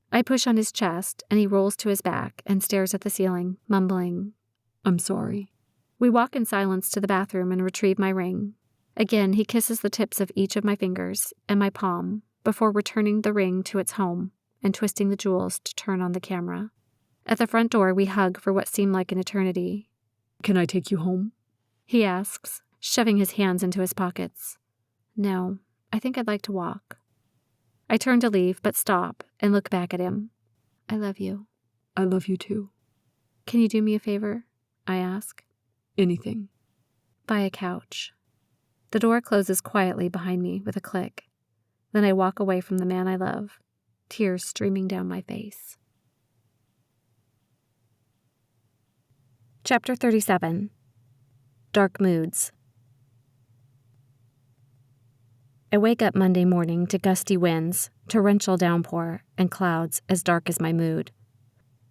I push on his chest, and he rolls to his back and stares at the ceiling, mumbling, I'm sorry. We walk in silence to the bathroom and retrieve my ring. Again, he kisses the tips of each of my fingers and my palm before returning the ring to its home and twisting the jewels to turn on the camera. At the front door, we hug for what seemed like an eternity. Can I take you home? He asks, shoving his hands into his pockets. No, I think I'd like to walk. I turn to leave, but stop and look back at him. I love you. I love you too. Can you do me a favor? I ask. Anything. Buy a couch. The door closes quietly behind me with a click. Then I walk away from the man I love, tears streaming down my face. Chapter 37. Dark Moods. I wake up Monday morning to gusty winds, torrential downpour, and clouds as dark as my mood.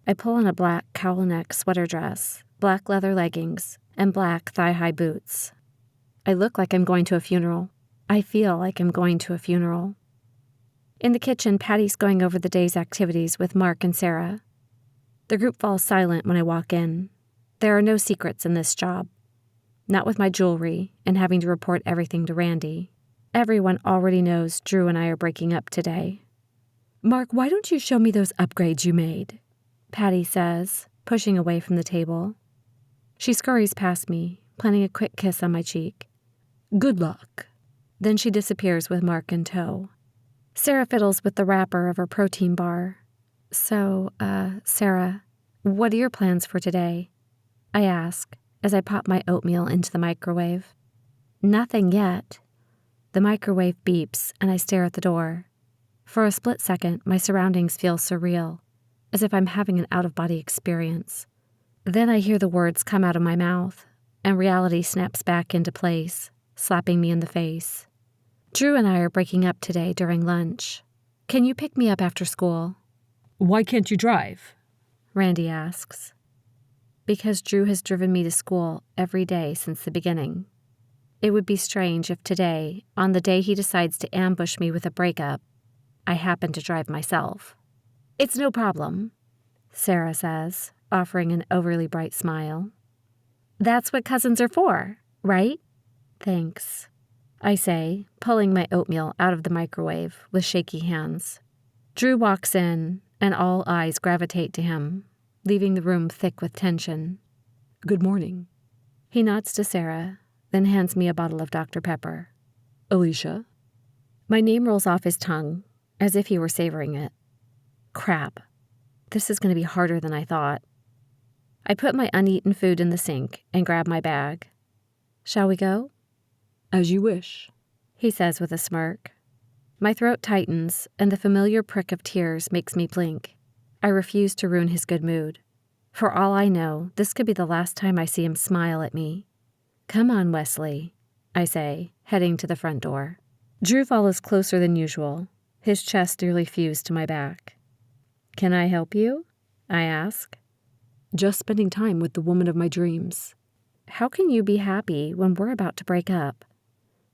I pull on a black cowl-neck sweater dress, black leather leggings, and black thigh-high boots. I look like I'm going to a funeral. I feel like I'm going to a funeral. In the kitchen, Patty's going over the day's activities with Mark and Sarah. The group falls silent when I walk in. There are no secrets in this job. Not with my jewelry and having to report everything to Randy. Everyone already knows Drew and I are breaking up today. Mark, why don't you show me those upgrades you made? Patty says, pushing away from the table. She scurries past me, planting a quick kiss on my cheek. Good luck. Then she disappears with Mark in tow. Sarah fiddles with the wrapper of her protein bar. So, Sarah, what are your plans for today? I ask as I pop my oatmeal into the microwave. Nothing yet. The microwave beeps and I stare at the door. For a split second, my surroundings feel surreal, as if I'm having an out-of-body experience. Then I hear the words come out of my mouth, and reality snaps back into place, slapping me in the face. Drew and I are breaking up today during lunch. Can you pick me up after school? Why can't you drive? Randy asks. Because Drew has driven me to school every day since the beginning. It would be strange if today, on the day he decides to ambush me with a breakup, I happen to drive myself. It's no problem, Sarah says, offering an overly bright smile. That's what cousins are for, right? Thanks, I say, pulling my oatmeal out of the microwave with shaky hands. Drew walks in, and all eyes gravitate to him, leaving the room thick with tension. Good morning. He nods to Sarah, then hands me a bottle of Dr. Pepper. Aleasha. My name rolls off his tongue, as if he were savoring it. Crap. This is going to be harder than I thought. I put my uneaten food in the sink and grab my bag. Shall we go? As you wish, he says with a smirk. My throat tightens, and the familiar prick of tears makes me blink. I refuse to ruin his good mood. For all I know, this could be the last time I see him smile at me. Come on, Wesley, I say, heading to the front door. Drew follows closer than usual, his chest nearly fused to my back. Can I help you? I ask. Just spending time with the woman of my dreams. How can you be happy when we're about to break up?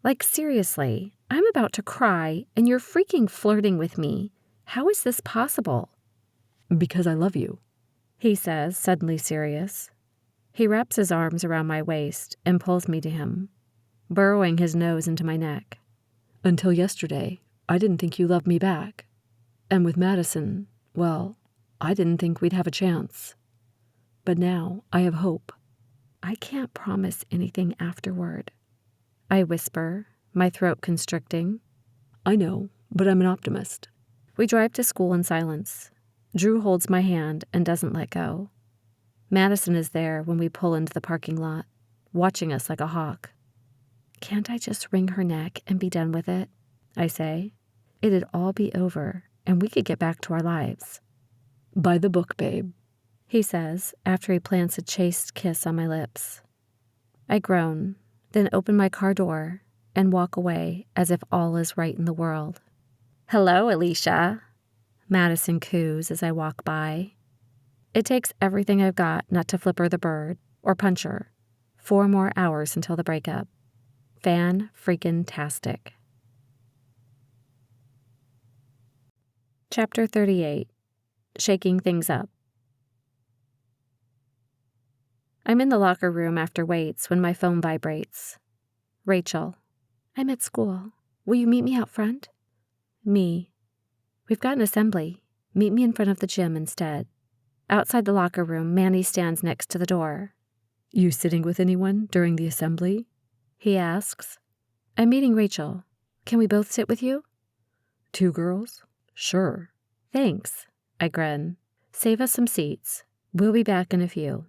Like, seriously, I'm about to cry, and you're freaking flirting with me. How is this possible? Because I love you, he says, suddenly serious. He wraps his arms around my waist and pulls me to him, burrowing his nose into my neck. Until yesterday, I didn't think you loved me back. And with Madison, well, I didn't think we'd have a chance. But now I have hope. I can't promise anything afterward, I whisper, my throat constricting. I know, but I'm an optimist. We drive to school in silence. Drew holds my hand and doesn't let go. Madison is there when we pull into the parking lot, watching us like a hawk. Can't I just wring her neck and be done with it? I say. It'd all be over, and we could get back to our lives. By the book, babe, he says after he plants a chaste kiss on my lips. I groan, then open my car door and walk away as if all is right in the world. Hello, Aleasha, Madison coos as I walk by. It takes everything I've got not to flip her the bird or punch her. 4 more hours until the breakup. Fan-freaking-tastic. Chapter 38. Shaking Things Up. I'm in the locker room after weights when my phone vibrates. Rachel. I'm at school. Will you meet me out front? Me. We've got an assembly. Meet me in front of the gym instead. Outside the locker room, Manny stands next to the door. You sitting with anyone during the assembly? He asks. I'm meeting Rachel. Can we both sit with you? 2 girls? Sure. Thanks, I grin. Save us some seats. We'll be back in a few.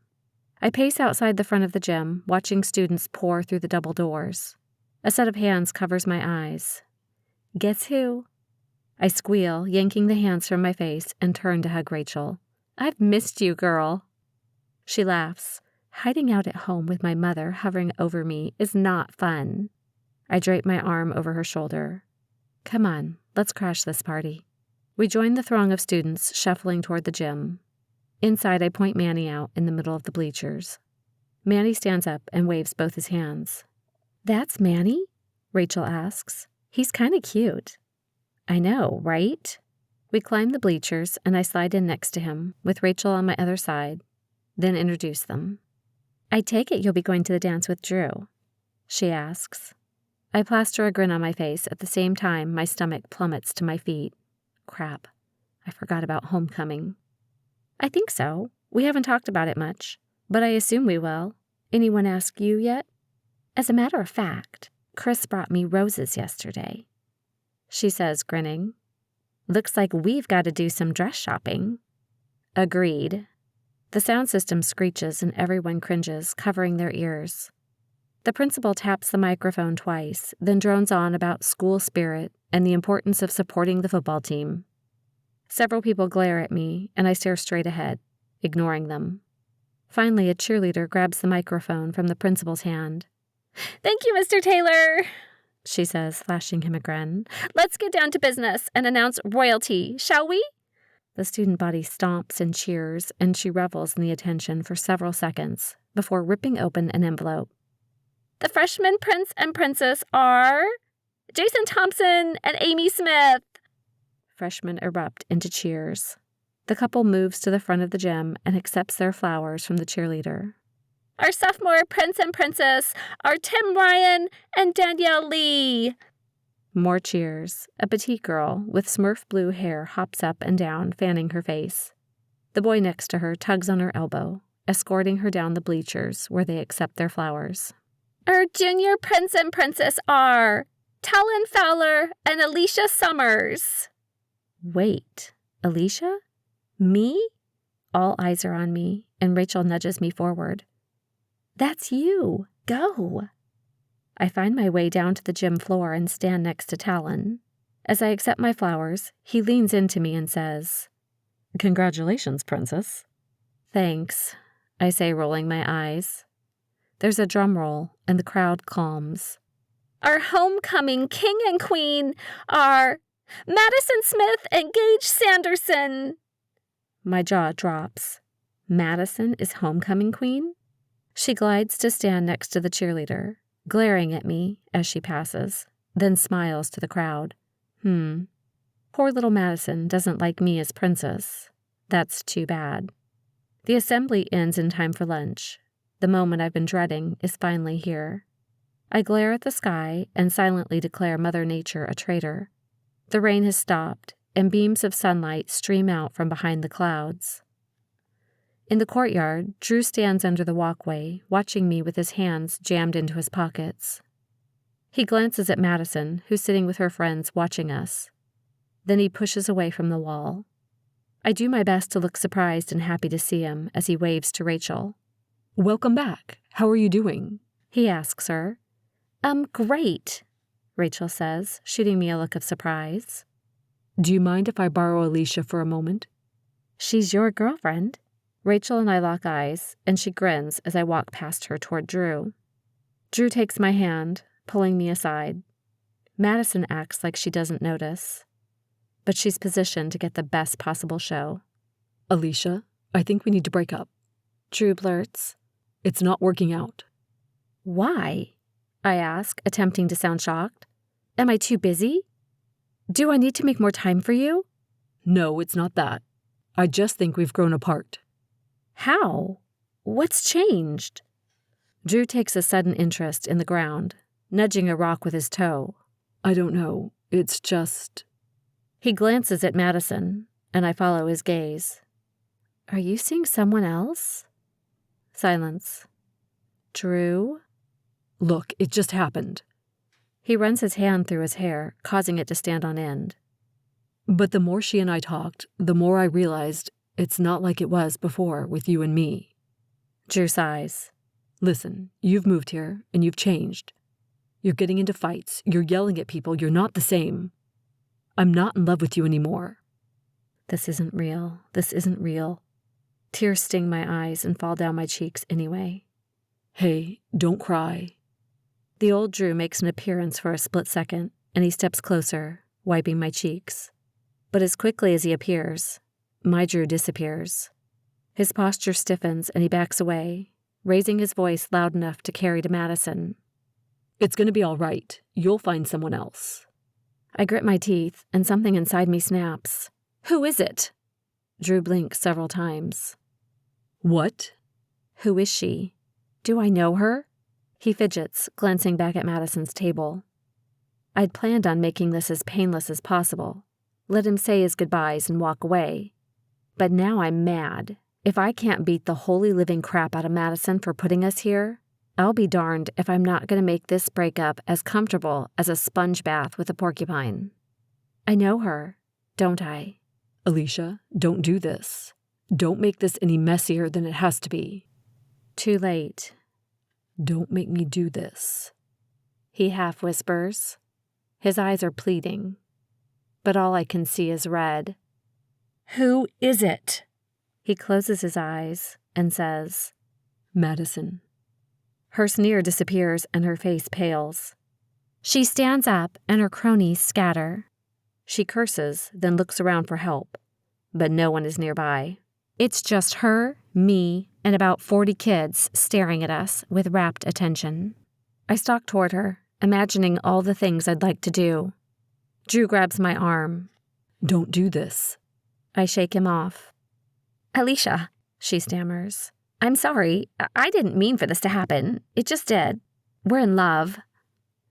I pace outside the front of the gym, watching students pour through the double doors. A set of hands covers my eyes. Guess who? I squeal, yanking the hands from my face, and turn to hug Rachel. I've missed you, girl. She laughs. Hiding out at home with my mother hovering over me is not fun. I drape my arm over her shoulder. Come on, let's crash this party. We join the throng of students shuffling toward the gym. Inside, I point Manny out in the middle of the bleachers. Manny stands up and waves both his hands. That's Manny? Rachel asks. He's kind of cute. I know, right? We climb the bleachers and I slide in next to him, with Rachel on my other side, then introduce them. I take it you'll be going to the dance with Drew, she asks. I plaster a grin on my face at the same time my stomach plummets to my feet. Crap, I forgot about homecoming. I think so. We haven't talked about it much, but I assume we will. Anyone ask you yet? As a matter of fact, Chris brought me roses yesterday, she says, grinning. Looks like we've got to do some dress shopping. Agreed. The sound system screeches and everyone cringes, covering their ears. The principal taps the microphone twice, then drones on about school spirit and the importance of supporting the football team. Several people glare at me, and I stare straight ahead, ignoring them. Finally, a cheerleader grabs the microphone from the principal's hand. Thank you, Mr. Taylor, she says, flashing him a grin. Let's get down to business and announce royalty, shall we? The student body stomps and cheers, and she revels in the attention for several seconds before ripping open an envelope. The freshman prince and princess are Jason Thompson and Amy Smith. Freshmen erupt into cheers. The couple moves to the front of the gym and accepts their flowers from the cheerleader. Our sophomore prince and princess are Tim Ryan and Danielle Lee. More cheers. A petite girl with smurf blue hair hops up and down, fanning her face. The boy next to her tugs on her elbow, escorting her down the bleachers where they accept their flowers. Our junior prince and princess are Talon Fowler and Aleasha Summers. Wait, Aleasha? Me? All eyes are on me, and Rachel nudges me forward. That's you. Go. I find my way down to the gym floor and stand next to Talon. As I accept my flowers, he leans into me and says, Congratulations, princess. Thanks, I say, rolling my eyes. There's a drum roll, and the crowd calms. Our homecoming king and queen are Madison Smith and Gage Sanderson. My jaw drops. Madison is homecoming queen? She glides to stand next to the cheerleader, glaring at me as she passes, then smiles to the crowd. Poor little Madison doesn't like me as princess. That's too bad. The assembly ends in time for lunch. The moment I've been dreading is finally here. I glare at the sky and silently declare Mother Nature a traitor. The rain has stopped, and beams of sunlight stream out from behind the clouds. In the courtyard, Drew stands under the walkway, watching me with his hands jammed into his pockets. He glances at Madison, who's sitting with her friends watching us. Then he pushes away from the wall. I do my best to look surprised and happy to see him as he waves to Rachel. Welcome back. How are you doing? He asks her. Great, Rachel says, shooting me a look of surprise. Do you mind if I borrow Aleasha for a moment? She's your girlfriend. Rachel and I lock eyes, and she grins as I walk past her toward Drew. Drew takes my hand, pulling me aside. Madison acts like she doesn't notice, but she's positioned to get the best possible show. Aleasha, I think we need to break up. Drew blurts. It's not working out. Why? I ask, attempting to sound shocked. Am I too busy? Do I need to make more time for you? No, it's not that. I just think we've grown apart. How? What's changed? Drew takes a sudden interest in the ground, nudging a rock with his toe. I don't know. It's just... He glances at Madison, and I follow his gaze. Are you seeing someone else? Silence. Drew? Look, it just happened. He runs his hand through his hair, causing it to stand on end. But the more she and I talked, the more I realized it's not like it was before with you and me. Drew sighs. Listen, you've moved here, and you've changed. You're getting into fights, you're yelling at people, you're not the same. I'm not in love with you anymore. This isn't real. This isn't real. Tears sting my eyes and fall down my cheeks anyway. Hey, don't cry. The old Drew makes an appearance for a split second, and he steps closer, wiping my cheeks. But as quickly as he appears, my Drew disappears. His posture stiffens and he backs away, raising his voice loud enough to carry to Madison. It's going to be all right. You'll find someone else. I grit my teeth, and something inside me snaps. Who is it? Drew blinks several times. What? Who is she? Do I know her? He fidgets, glancing back at Madison's table. I'd planned on making this as painless as possible. Let him say his goodbyes and walk away. But now I'm mad. If I can't beat the holy living crap out of Madison for putting us here, I'll be darned if I'm not going to make this breakup as comfortable as a sponge bath with a porcupine. I know her, don't I? Aleasha, don't do this. Don't make this any messier than it has to be. Too late. Don't make me do this. He half whispers. His eyes are pleading, but all I can see is red. Who is it? He closes his eyes and says, Madison. Her sneer disappears and her face pales. She stands up and her cronies scatter. She curses, then looks around for help, but no one is nearby. It's just her, me, and about 40 kids staring at us with rapt attention. I stalk toward her, imagining all the things I'd like to do. Drew grabs my arm. Don't do this. I shake him off. Aleasha, she stammers. I'm sorry. I didn't mean for this to happen. It just did. We're in love.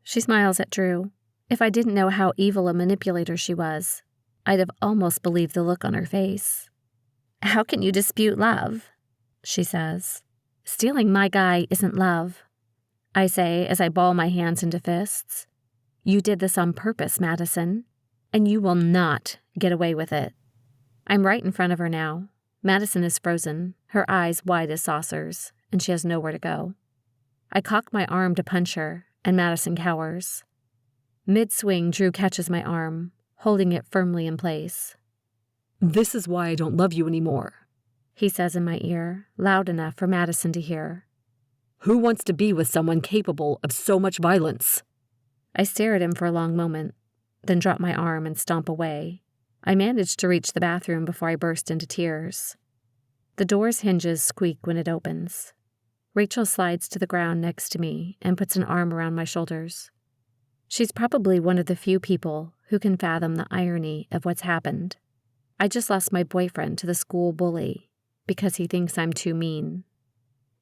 She smiles at Drew. If I didn't know how evil a manipulator she was, I'd have almost believed the look on her face. How can you dispute love? She says. Stealing my guy isn't love, I say as I ball my hands into fists. You did this on purpose, Madison, and you will not get away with it. I'm right in front of her now. Madison is frozen, her eyes wide as saucers, and she has nowhere to go. I cock my arm to punch her, and Madison cowers. Mid-swing, Drew catches my arm, holding it firmly in place. This is why I don't love you anymore, he says in my ear, loud enough for Madison to hear. Who wants to be with someone capable of so much violence? I stare at him for a long moment, then drop my arm and stomp away. I manage to reach the bathroom before I burst into tears. The door's hinges squeak when it opens. Rachel slides to the ground next to me and puts an arm around my shoulders. She's probably one of the few people who can fathom the irony of what's happened. I just lost my boyfriend to the school bully because he thinks I'm too mean.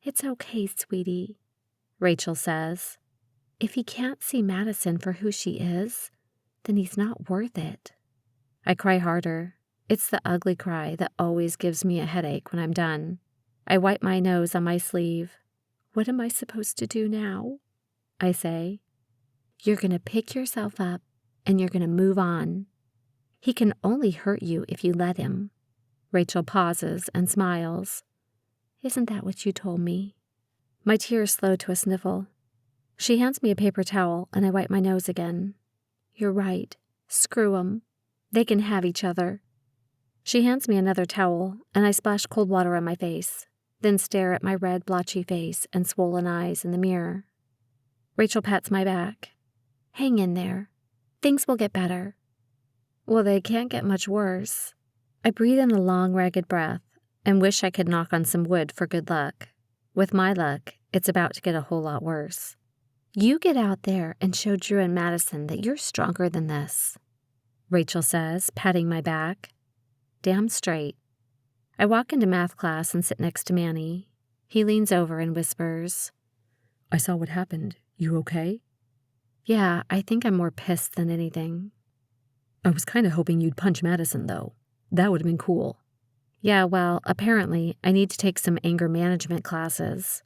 It's okay, sweetie, Rachel says. If he can't see Madison for who she is, then he's not worth it. I cry harder. It's the ugly cry that always gives me a headache when I'm done. I wipe my nose on my sleeve. What am I supposed to do now? I say. You're going to pick yourself up and you're going to move on. He can only hurt you if you let him. Rachel pauses and smiles. Isn't that what you told me? My tears slow to a sniffle. She hands me a paper towel and I wipe my nose again. You're right. Screw 'em. They can have each other. She hands me another towel and I splash cold water on my face, then stare at my red, blotchy face and swollen eyes in the mirror. Rachel pats my back. Hang in there. Things will get better. Well, they can't get much worse. I breathe in a long, ragged breath and wish I could knock on some wood for good luck. With my luck, it's about to get a whole lot worse. You get out there and show Drew and Madison that you're stronger than this, Rachel says, patting my back. Damn straight. I walk into math class and sit next to Manny. He leans over and whispers, I saw what happened. You okay? Yeah, I think I'm more pissed than anything. I was kind of hoping you'd punch Madison, though. That would have been cool. Yeah, well, apparently I need to take some anger management classes.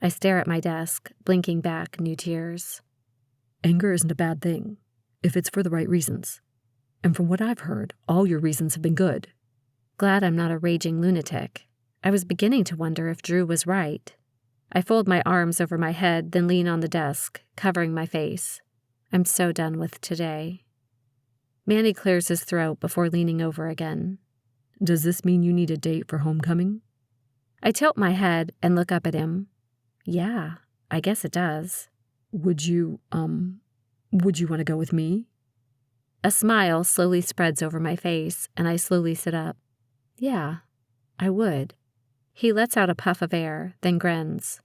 I stare at my desk, blinking back new tears. Anger isn't a bad thing, if it's for the right reasons. And from what I've heard, all your reasons have been good. Glad I'm not a raging lunatic. I was beginning to wonder if Drew was right. I fold my arms over my head, then lean on the desk, covering my face. I'm so done with today. Manny clears his throat before leaning over again. Does this mean you need a date for homecoming? I tilt my head and look up at him. Yeah, I guess it does. Would you want to go with me? A smile slowly spreads over my face, and I slowly sit up. Yeah, I would. He lets out a puff of air, then grins.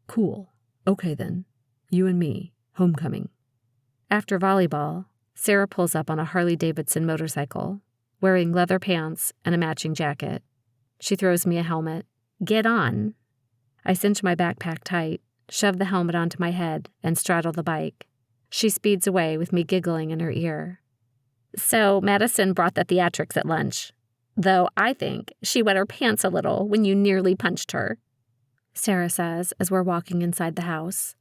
Cool. Okay then. You and me. Homecoming. After volleyball, Sarah pulls up on a Harley-Davidson motorcycle, wearing leather pants and a matching jacket. She throws me a helmet. Get on. I cinch my backpack tight, shove the helmet onto my head, and straddle the bike. She speeds away with me giggling in her ear. So Madison brought the theatrics at lunch, though I think she wet her pants a little when you nearly punched her, Sarah says as we're walking inside the house.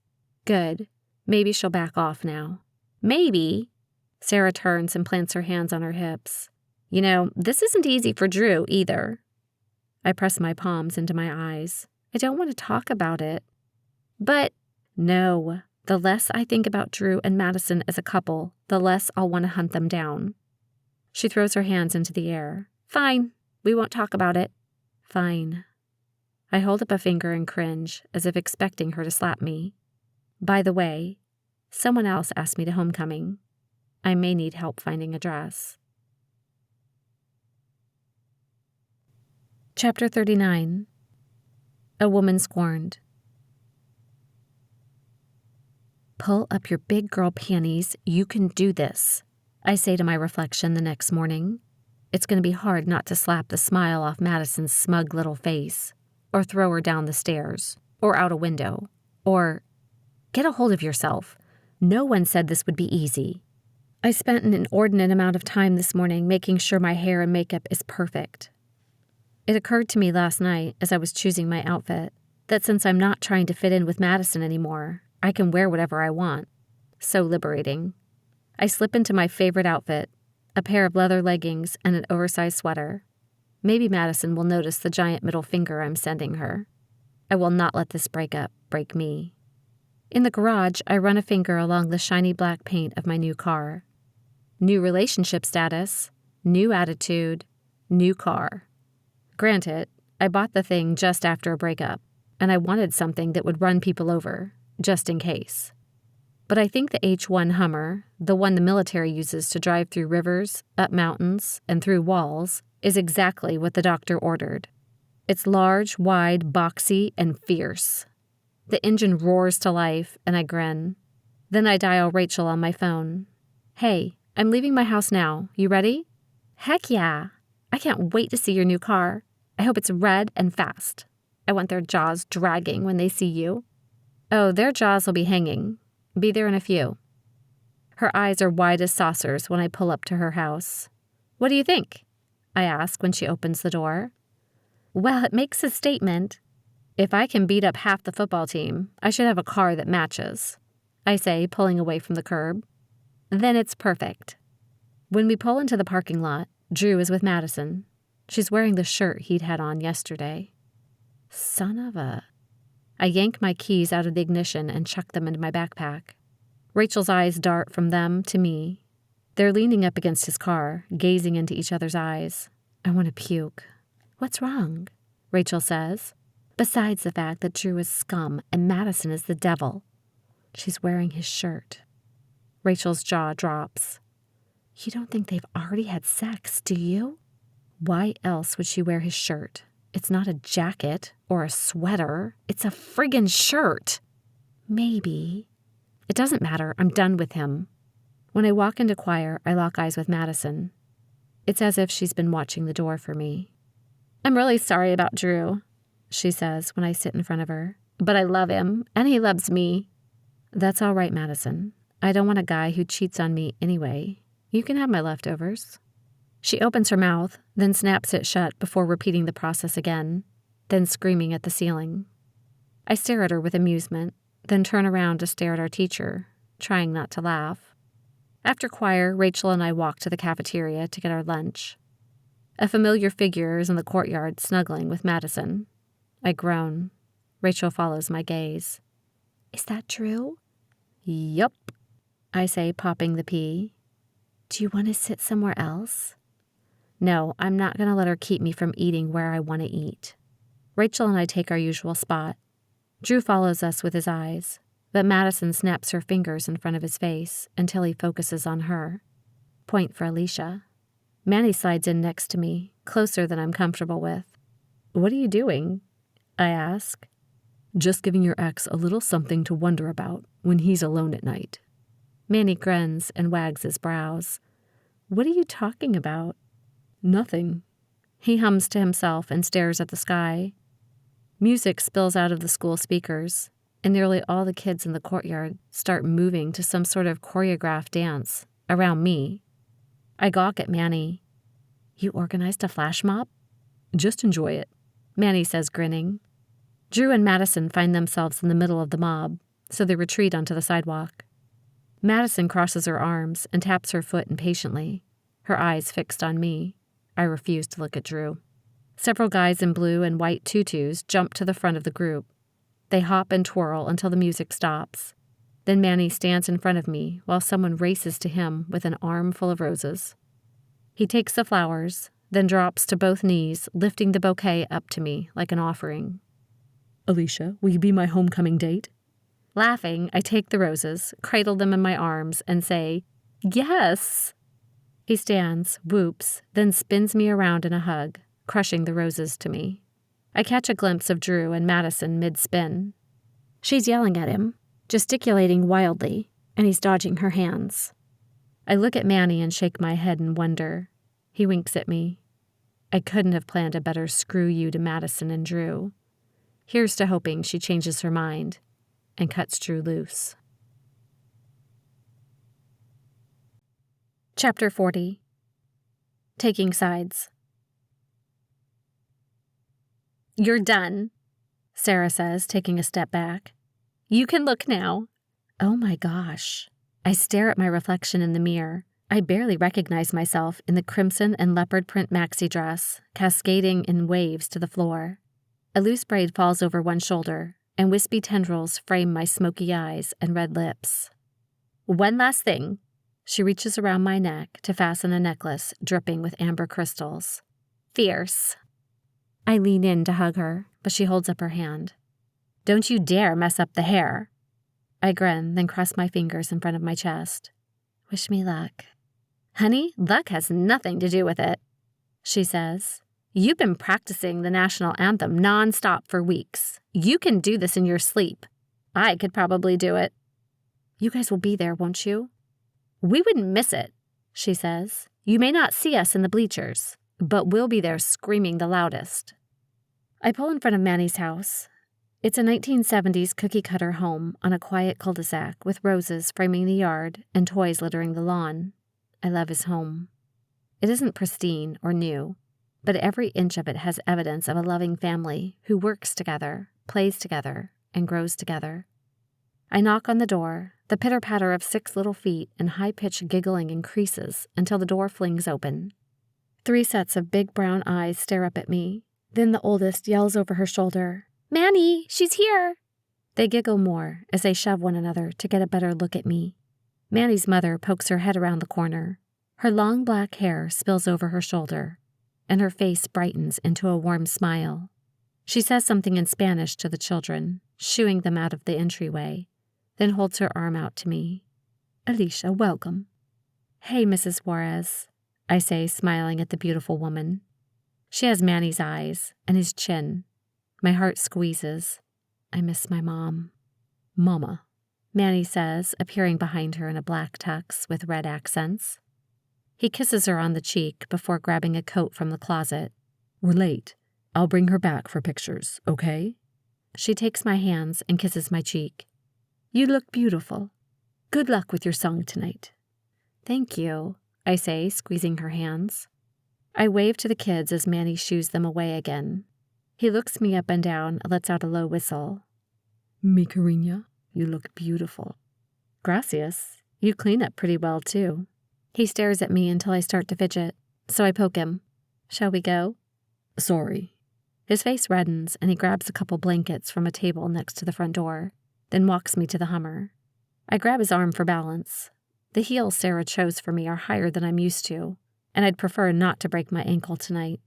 Good. Maybe she'll back off now. Maybe. Sarah turns and plants her hands on her hips. You know, this isn't easy for Drew either. I press my palms into my eyes. I don't want to talk about it. But no, the less I think about Drew and Madison as a couple, the less I'll want to hunt them down. She throws her hands into the air. Fine, we won't talk about it. Fine. I hold up a finger and cringe, as if expecting her to slap me. By the way, someone else asked me to homecoming. I may need help finding a dress. Chapter 39. A Woman Scorned. Pull up your big girl panties, you can do this, I say to my reflection the next morning. It's going to be hard not to slap the smile off Madison's smug little face, or throw her down the stairs, or out a window, or get a hold of yourself. No one said this would be easy. I spent an inordinate amount of time this morning making sure my hair and makeup is perfect. It occurred to me last night as I was choosing my outfit that since I'm not trying to fit in with Madison anymore, I can wear whatever I want. So liberating. I slip into my favorite outfit, a pair of leather leggings and an oversized sweater. Maybe Madison will notice the giant middle finger I'm sending her. I will not let this breakup break me. In the garage, I run a finger along the shiny black paint of my new car. New relationship status, new attitude, new car. Granted, I bought the thing just after a breakup, and I wanted something that would run people over, just in case. But I think the H1 Hummer, the one the military uses to drive through rivers, up mountains, and through walls, is exactly what the doctor ordered. It's large, wide, boxy, and fierce. The engine roars to life, and I grin. Then I dial Rachel on my phone. Hey, I'm leaving my house now. You ready? Heck yeah. I can't wait to see your new car. I hope it's red and fast. I want their jaws dragging when they see you. Oh, their jaws will be hanging. Be there in a few. Her eyes are wide as saucers when I pull up to her house. What do you think? I ask when she opens the door. Well, it makes a statement. If I can beat up half the football team, I should have a car that matches, I say, pulling away from the curb. Then it's perfect. When we pull into the parking lot, Drew is with Madison. She's wearing the shirt he'd had on yesterday. Son of a... I yank my keys out of the ignition and chuck them into my backpack. Rachel's eyes dart from them to me. They're leaning up against his car, gazing into each other's eyes. I want to puke. What's wrong? Rachel says. Besides the fact that Drew is scum and Madison is the devil. She's wearing his shirt. Rachel's jaw drops. You don't think they've already had sex, do you? Why else would she wear his shirt? It's not a jacket or a sweater. It's a friggin' shirt. Maybe. It doesn't matter. I'm done with him. When I walk into choir, I lock eyes with Madison. It's as if she's been watching the door for me. I'm really sorry about Drew, she says when I sit in front of her. But I love him, and he loves me. That's all right, Madison. I don't want a guy who cheats on me anyway. You can have my leftovers. She opens her mouth, then snaps it shut before repeating the process again, then screaming at the ceiling. I stare at her with amusement, then turn around to stare at our teacher, trying not to laugh. After choir, Rachel and I walk to the cafeteria to get our lunch. A familiar figure is in the courtyard snuggling with Madison. I groan. Rachel follows my gaze. Is that Drew? Yup, I say, popping the pea. Do you want to sit somewhere else? No, I'm not going to let her keep me from eating where I want to eat. Rachel and I take our usual spot. Drew follows us with his eyes. but Madison snaps her fingers in front of his face until he focuses on her. Point for Aleasha. Manny slides in next to me, closer than I'm comfortable with. "What are you doing?" I ask. "Just giving your ex a little something to wonder about when he's alone at night." Manny grins and wags his brows. "What are you talking about?" "Nothing." He hums to himself and stares at the sky. Music spills out of the school speakers, and nearly all the kids in the courtyard start moving to some sort of choreographed dance around me. I gawk at Manny. "You organized a flash mob?" "Just enjoy it," Manny says, grinning. Drew and Madison find themselves in the middle of the mob, so they retreat onto the sidewalk. Madison crosses her arms and taps her foot impatiently, her eyes fixed on me. I refuse to look at Drew. Several guys in blue and white tutus jump to the front of the group. They hop and twirl until the music stops. Then Manny stands in front of me while someone races to him with an arm full of roses. He takes the flowers, then drops to both knees, lifting the bouquet up to me like an offering. "Aleasha, will you be my homecoming date?" Laughing, I take the roses, cradle them in my arms, and say, "Yes!" He stands, whoops, then spins me around in a hug, crushing the roses to me. I catch a glimpse of Drew and Madison mid-spin. She's yelling at him, gesticulating wildly, and he's dodging her hands. I look at Manny and shake my head in wonder. He winks at me. I couldn't have planned a better screw you to Madison and Drew. Here's to hoping she changes her mind and cuts Drew loose. Chapter 40. Taking Sides. "You're done," Sarah says, taking a step back. "You can look now." Oh my gosh. I stare at my reflection in the mirror. I barely recognize myself in the crimson and leopard print maxi dress, cascading in waves to the floor. A loose braid falls over one shoulder, and wispy tendrils frame my smoky eyes and red lips. "One last thing." She reaches around my neck to fasten a necklace dripping with amber crystals. "Fierce." I lean in to hug her, but she holds up her hand. "Don't you dare mess up the hair." I grin, then cross my fingers in front of my chest. "Wish me luck." "Honey, luck has nothing to do with it," she says. "You've been practicing the national anthem nonstop for weeks. You can do this in your sleep. I could probably do it." "You guys will be there, won't you?" "We wouldn't miss it," she says. "You may not see us in the bleachers, but we'll be there screaming the loudest." I pull in front of Manny's house. It's a 1970s cookie-cutter home on a quiet cul-de-sac with roses framing the yard and toys littering the lawn. I love his home. It isn't pristine or new, but every inch of it has evidence of a loving family who works together, plays together, and grows together. I knock on the door. The pitter-patter of 6 little feet and high-pitched giggling increases until the door flings open. 3 sets of big brown eyes stare up at me. Then the oldest yells over her shoulder, "Manny, she's here!" They giggle more as they shove one another to get a better look at me. Manny's mother pokes her head around the corner. Her long black hair spills over her shoulder, and her face brightens into a warm smile. She says something in Spanish to the children, shooing them out of the entryway, then holds her arm out to me. "Aleasha, welcome." "Hey, Mrs. Juarez," I say, smiling at the beautiful woman. She has Manny's eyes and his chin. My heart squeezes. I miss my mom. "Mama," Manny says, appearing behind her in a black tux with red accents. He kisses her on the cheek before grabbing a coat from the closet. "We're late. I'll bring her back for pictures, okay?" She takes my hands and kisses my cheek. "You look beautiful. Good luck with your song tonight." "Thank you," I say, squeezing her hands. I wave to the kids as Manny shoos them away again. He looks me up and down and lets out a low whistle. "Mi cariño, you look beautiful." "Gracias. You clean up pretty well, too." He stares at me until I start to fidget, so I poke him. "Shall we go?" "Sorry." His face reddens and he grabs a couple blankets from a table next to the front door, then walks me to the Hummer. I grab his arm for balance. The heels Sarah chose for me are higher than I'm used to, and I'd prefer not to break my ankle tonight.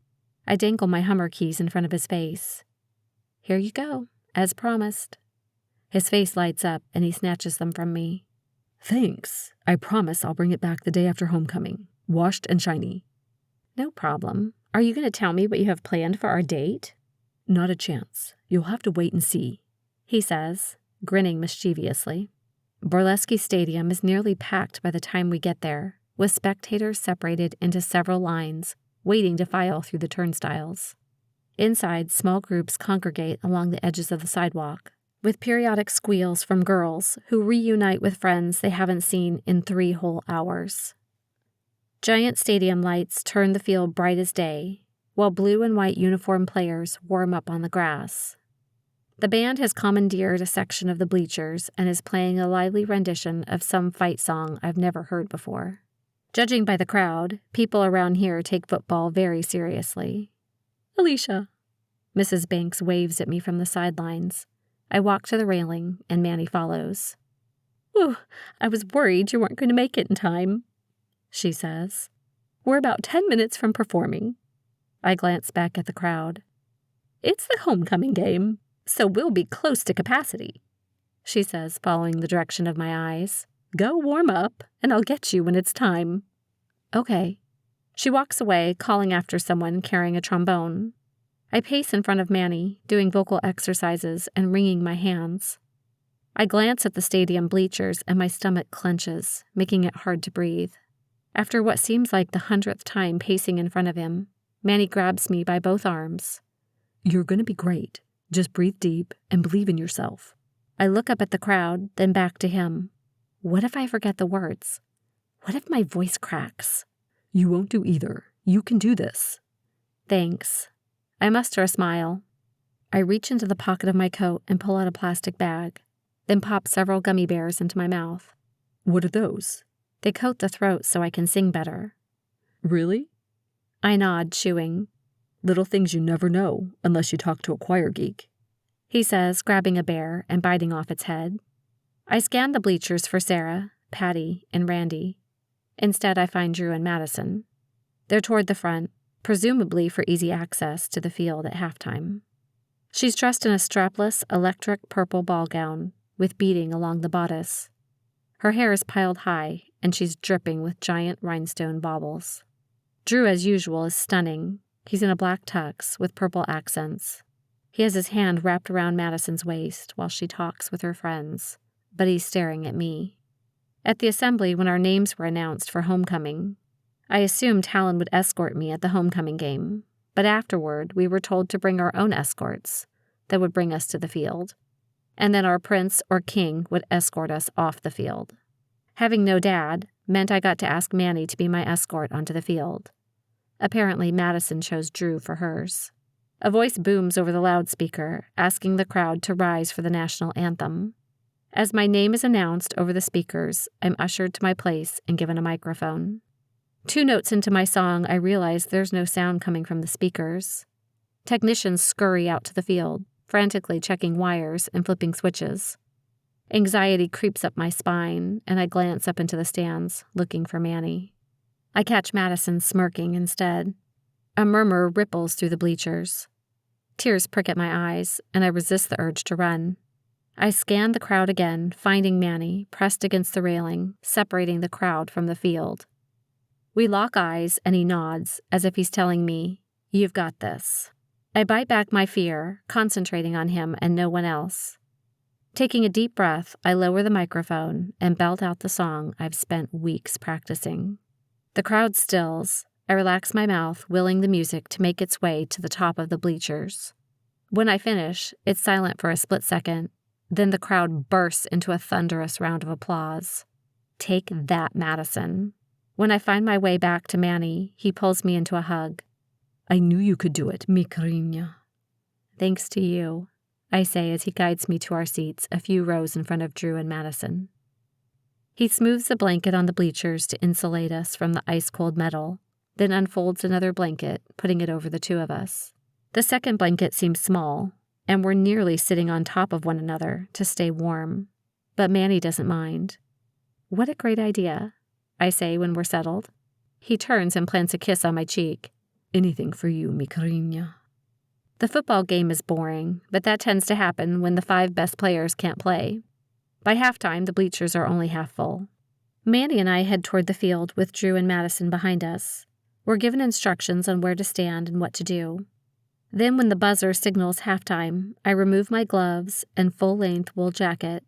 I dangle my Hummer keys in front of his face. "Here you go, as promised." His face lights up and he snatches them from me. Thanks. I promise I'll bring it back the day after homecoming, washed and shiny. No problem. Are you going to tell me what you have planned for our date? Not a chance. You'll have to wait and see, he says, grinning mischievously. Burlesque Stadium is nearly packed by the time we get there, with spectators separated into several lines, waiting to file through the turnstiles. Inside, small groups congregate along the edges of the sidewalk, with periodic squeals from girls who reunite with friends they haven't seen in 3 whole hours. Giant stadium lights turn the field bright as day, while blue and white uniformed players warm up on the grass. The band has commandeered a section of the bleachers and is playing a lively rendition of some fight song I've never heard before. Judging by the crowd, people around here take football very seriously. Aleasha. Mrs. Banks waves at me from the sidelines. I walk to the railing, and Manny follows. Whew, I was worried you weren't going to make it in time, she says. We're about 10 minutes from performing. I glance back at the crowd. It's the homecoming game, so we'll be close to capacity, she says, following the direction of my eyes. Go warm up, and I'll get you when it's time. Okay. She walks away, calling after someone carrying a trombone. I pace in front of Manny, doing vocal exercises and wringing my hands. I glance at the stadium bleachers and my stomach clenches, making it hard to breathe. After what seems like the 100th time pacing in front of him, Manny grabs me by both arms. You're going to be great. Just breathe deep and believe in yourself. I look up at the crowd, then back to him. What if I forget the words? What if my voice cracks? You won't do either. You can do this. Thanks. I muster a smile. I reach into the pocket of my coat and pull out a plastic bag, then pop several gummy bears into my mouth. What are those? They coat the throat so I can sing better. Really? I nod, chewing. Little things you never know unless you talk to a choir geek, he says, grabbing a bear and biting off its head. I scan the bleachers for Sarah, Patty, and Randy. Instead, I find Drew and Madison. They're toward the front, presumably for easy access to the field at halftime. She's dressed in a strapless, electric purple ball gown, with beading along the bodice. Her hair is piled high, and she's dripping with giant rhinestone baubles. Drew, as usual, is stunning. He's in a black tux with purple accents. He has his hand wrapped around Madison's waist while she talks with her friends, but he's staring at me. At the assembly, when our names were announced for homecoming, I assumed Talon would escort me at the homecoming game, but afterward we were told to bring our own escorts that would bring us to the field, and then our prince or king would escort us off the field. Having no dad meant I got to ask Manny to be my escort onto the field. Apparently, Madison chose Drew for hers. A voice booms over the loudspeaker, asking the crowd to rise for the national anthem. As my name is announced over the speakers, I'm ushered to my place and given a microphone. 2 notes into my song, I realize there's no sound coming from the speakers. Technicians scurry out to the field, frantically checking wires and flipping switches. Anxiety creeps up my spine, and I glance up into the stands, looking for Manny. I catch Madison smirking instead. A murmur ripples through the bleachers. Tears prick at my eyes, and I resist the urge to run. I scan the crowd again, finding Manny pressed against the railing, separating the crowd from the field. We lock eyes, and he nods, as if he's telling me, "You've got this." I bite back my fear, concentrating on him and no one else. Taking a deep breath, I lower the microphone and belt out the song I've spent weeks practicing. The crowd stills. I relax my mouth, willing the music to make its way to the top of the bleachers. When I finish, it's silent for a split second. Then the crowd bursts into a thunderous round of applause. Take that, Madison. When I find my way back to Manny, he pulls me into a hug. I knew you could do it, mi cariña. Thanks to you, I say as he guides me to our seats a few rows in front of Drew and Madison. He smooths the blanket on the bleachers to insulate us from the ice-cold metal, then unfolds another blanket, putting it over the 2 of us. The second blanket seems small, and we're nearly sitting on top of one another to stay warm. But Manny doesn't mind. What a great idea, I say when we're settled. He turns and plants a kiss on my cheek. Anything for you, mi cariña. The football game is boring, but that tends to happen when the 5 best players can't play. By halftime, the bleachers are only half full. Manny and I head toward the field with Drew and Madison behind us. We're given instructions on where to stand and what to do. Then when the buzzer signals halftime, I remove my gloves and full-length wool jacket.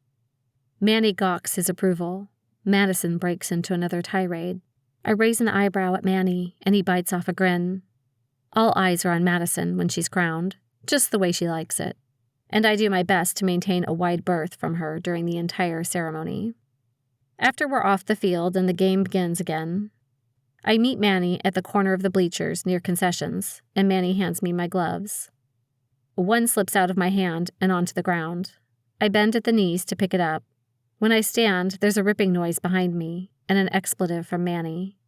Manny gawks his approval. Madison breaks into another tirade. I raise an eyebrow at Manny, and he bites off a grin. All eyes are on Madison when she's crowned, just the way she likes it. And I do my best to maintain a wide berth from her during the entire ceremony. After we're off the field and the game begins again, I meet Manny at the corner of the bleachers near concessions, and Manny hands me my gloves. One slips out of my hand and onto the ground. I bend at the knees to pick it up. When I stand, there's a ripping noise behind me and an expletive from Manny.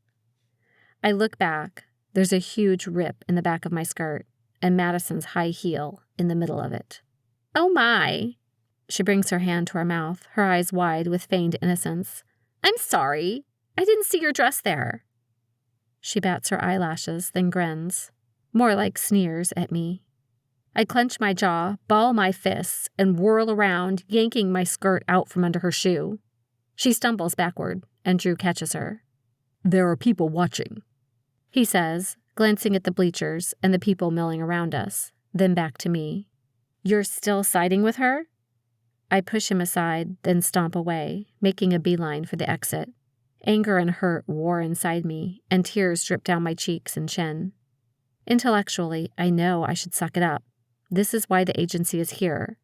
I look back. There's a huge rip in the back of my skirt and Madison's high heel in the middle of it. "Oh my!" She brings her hand to her mouth, her eyes wide with feigned innocence. "I'm sorry. I didn't see your dress there." She bats her eyelashes, then grins, more like sneers at me. I clench my jaw, ball my fists, and whirl around, yanking my skirt out from under her shoe. She stumbles backward, and Drew catches her. "There are people watching," he says, glancing at the bleachers and the people milling around us, then back to me. "You're still siding with her?" I push him aside, then stomp away, making a beeline for the exit. Anger and hurt war inside me, and tears drip down my cheeks and chin. Intellectually, I know I should suck it up. This is why the agency is here.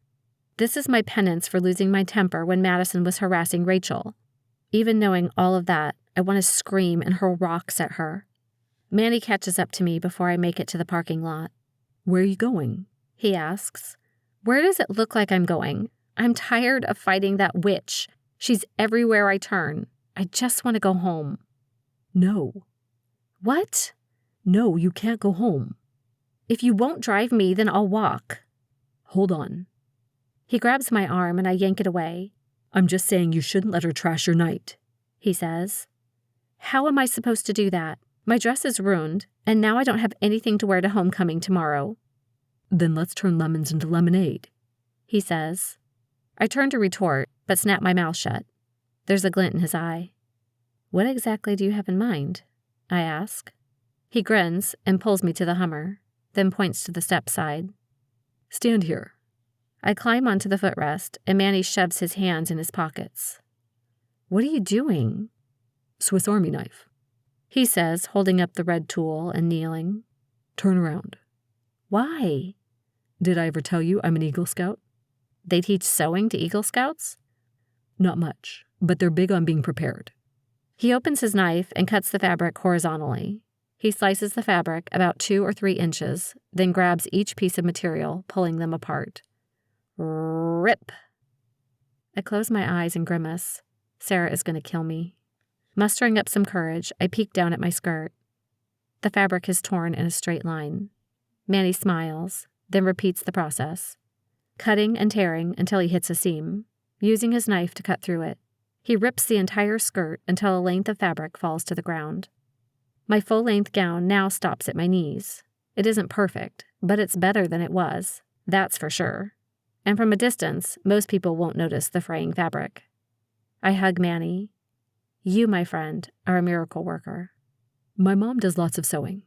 This is my penance for losing my temper when Madison was harassing Rachel. Even knowing all of that, I want to scream and hurl rocks at her. Manny catches up to me before I make it to the parking lot. "Where are you going?" he asks. Where does it look like I'm going? I'm tired of fighting that witch. She's everywhere I turn. I just want to go home. "No." "What?" "No, you can't go home." "If you won't drive me, then I'll walk." "Hold on." He grabs my arm and I yank it away. "I'm just saying you shouldn't let her trash your night," he says. How am I supposed to do that? My dress is ruined, and now I don't have anything to wear to homecoming tomorrow. "Then let's turn lemons into lemonade," he says. I turn to retort, but snap my mouth shut. There's a glint in his eye. "What exactly do you have in mind?" I ask. He grins and pulls me to the Hummer, then points to the step side. "Stand here." I climb onto the footrest, and Manny shoves his hands in his pockets. "What are you doing?" "Swiss Army knife," he says, holding up the red tool and kneeling. "Turn around." "Why?" "Did I ever tell you I'm an Eagle Scout?" They teach sewing to Eagle Scouts? "Not much, but they're big on being prepared." He opens his knife and cuts the fabric horizontally. He slices the fabric about 2 or 3 inches, then grabs each piece of material, pulling them apart. Rip! I close my eyes and grimace. Sarah is going to kill me. Mustering up some courage, I peek down at my skirt. The fabric is torn in a straight line. Manny smiles, then repeats the process, cutting and tearing until he hits a seam, using his knife to cut through it. He rips the entire skirt until a length of fabric falls to the ground. My full-length gown now stops at my knees. It isn't perfect, but it's better than it was, that's for sure. And from a distance, most people won't notice the fraying fabric. I hug Manny. You, my friend, are a miracle worker. "My mom does lots of sewing.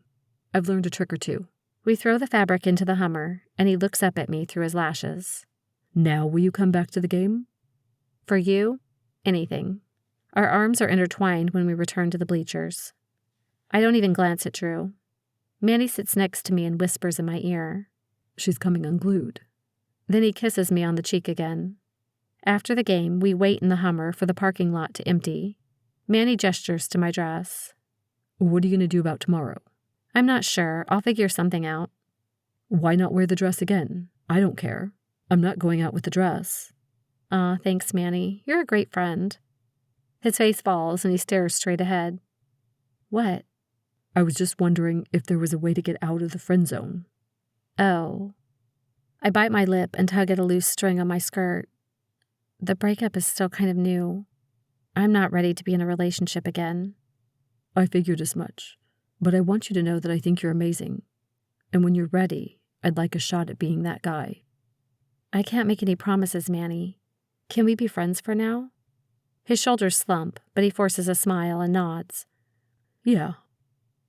I've learned a trick or two." We throw the fabric into the Hummer, and he looks up at me through his lashes. "Now will you come back to the game?" For you, anything. Our arms are intertwined when we return to the bleachers. I don't even glance at Drew. Manny sits next to me and whispers in my ear. "She's coming unglued." Then he kisses me on the cheek again. After the game, we wait in the Hummer for the parking lot to empty. Manny gestures to my dress. "What are you going to do about tomorrow?" I'm not sure. I'll figure something out. "Why not wear the dress again? I don't care. I'm not going out with the dress." Aw, thanks, Manny. You're a great friend. His face falls and he stares straight ahead. What? "I was just wondering if there was a way to get out of the friend zone." Oh. I bite my lip and tug at a loose string on my skirt. The breakup is still kind of new. I'm not ready to be in a relationship again. "I figured as much, but I want you to know that I think you're amazing. And when you're ready, I'd like a shot at being that guy. I can't make any promises, Manny. Can we be friends for now? His shoulders slump, but he forces a smile and nods. Yeah.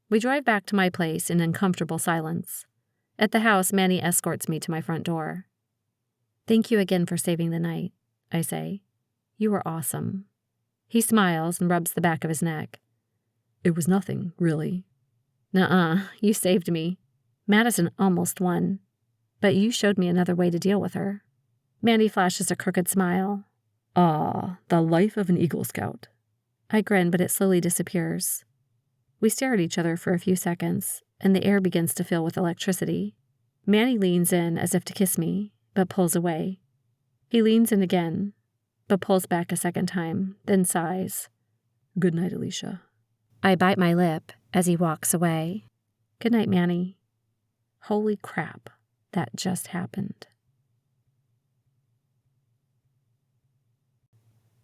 We drive back to my place in uncomfortable silence. At the house, Manny escorts me to my front door. Thank you again for saving the night, I say. You were awesome. He smiles and rubs the back of his neck. It was nothing, really. Nuh-uh, you saved me. Madison almost won. But you showed me another way to deal with her. Manny flashes a crooked smile. Ah, the life of an Eagle Scout. I grin, but it slowly disappears. We stare at each other for a few seconds, and the air begins to fill with electricity. Manny leans in as if to kiss me, but pulls away. He leans in again, but pulls back a second time, then sighs. Good night, Aleasha. I bite my lip as he walks away. Good night, Manny. Holy crap, that just happened.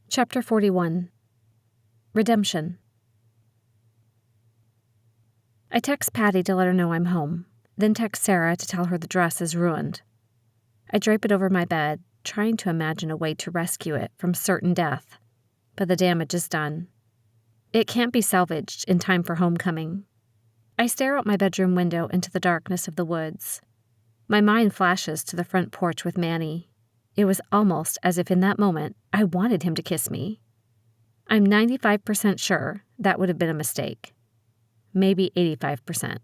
Chapter 41. Redemption. I text Patty to let her know I'm home, then text Sarah to tell her the dress is ruined. I drape it over my bed, trying to imagine a way to rescue it from certain death, but the damage is done. It can't be salvaged in time for homecoming. I stare out my bedroom window into the darkness of the woods. My mind flashes to the front porch with Manny. It was almost as if in that moment I wanted him to kiss me. I'm 95% sure that would have been a mistake. Maybe 85%.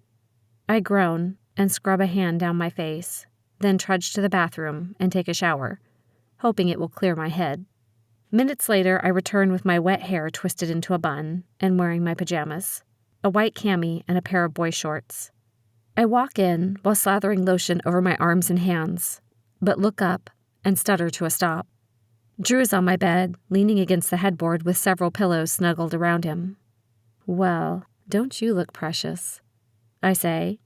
I groan and scrub a hand down my face, then trudge to the bathroom and take a shower, hoping it will clear my head. Minutes later, I return with my wet hair twisted into a bun and wearing my pajamas, a white cami and a pair of boy shorts. I walk in while slathering lotion over my arms and hands, but look up and stutter to a stop. Drew is on my bed, leaning against the headboard with several pillows snuggled around him. Well, don't you look precious? I say.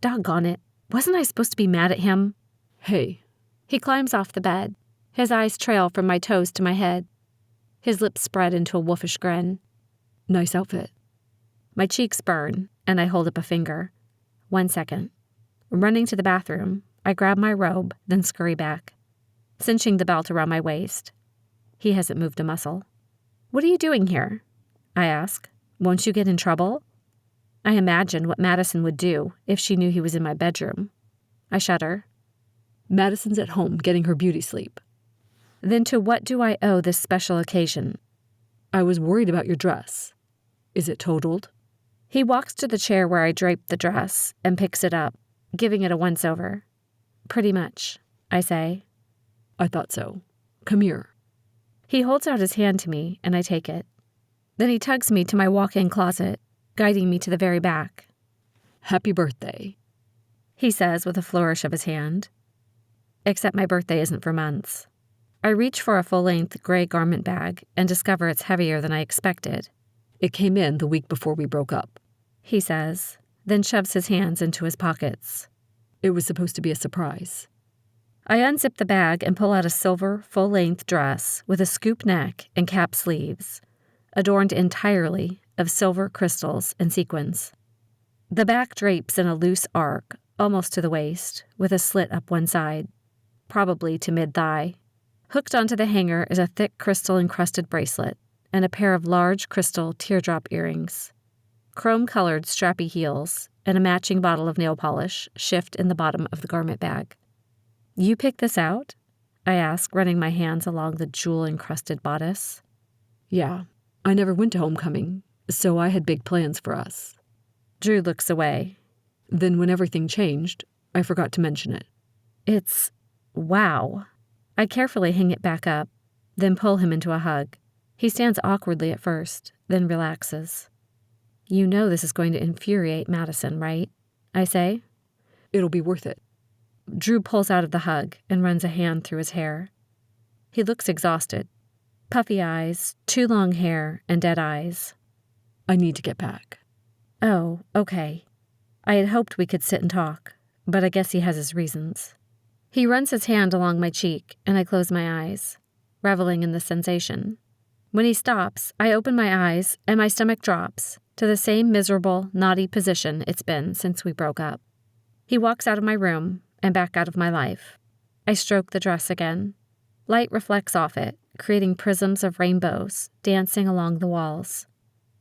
Doggone it, wasn't I supposed to be mad at him? Hey. He climbs off the bed. His eyes trail from my toes to my head. His lips spread into a wolfish grin. Nice outfit. My cheeks burn, and I hold up a finger. 1 second. Running to the bathroom, I grab my robe, then scurry back, cinching the belt around my waist. He hasn't moved a muscle. What are you doing here? I ask. Won't you get in trouble? I imagine what Madison would do if she knew he was in my bedroom. I shudder. Madison's at home getting her beauty sleep. Then to what do I owe this special occasion? I was worried about your dress. Is it totaled? He walks to the chair where I draped the dress and picks it up, giving it a once-over. Pretty much, I say. I thought so. Come here. He holds out his hand to me, and I take it. Then he tugs me to my walk-in closet, guiding me to the very back. Happy birthday, he says with a flourish of his hand. Except my birthday isn't for months. I reach for a full-length gray garment bag and discover it's heavier than I expected. It came in the week before we broke up, he says, then shoves his hands into his pockets. It was supposed to be a surprise. I unzip the bag and pull out a silver, full-length dress with a scoop neck and cap sleeves, adorned entirely of silver crystals and sequins. The back drapes in a loose arc, almost to the waist, with a slit up one side, probably to mid-thigh. Hooked onto the hanger is a thick crystal-encrusted bracelet and a pair of large crystal teardrop earrings. Chrome-colored strappy heels and a matching bottle of nail polish shift in the bottom of the garment bag. You picked this out? I ask, running my hands along the jewel-encrusted bodice. Yeah, I never went to homecoming, so I had big plans for us. Drew looks away. Then when everything changed, I forgot to mention it. It's... wow. I carefully hang it back up, then pull him into a hug. He stands awkwardly at first, then relaxes. You know this is going to infuriate Madison, right? I say. It'll be worth it. Drew pulls out of the hug and runs a hand through his hair. He looks exhausted. Puffy eyes, too long hair, and dead eyes. I need to get back. Oh, okay. I had hoped we could sit and talk, but I guess he has his reasons. He runs his hand along my cheek, and I close my eyes, reveling in the sensation. When he stops, I open my eyes, and my stomach drops to the same miserable, knotty position it's been since we broke up. He walks out of my room, and back out of my life. I stroke the dress again. Light reflects off it, creating prisms of rainbows dancing along the walls.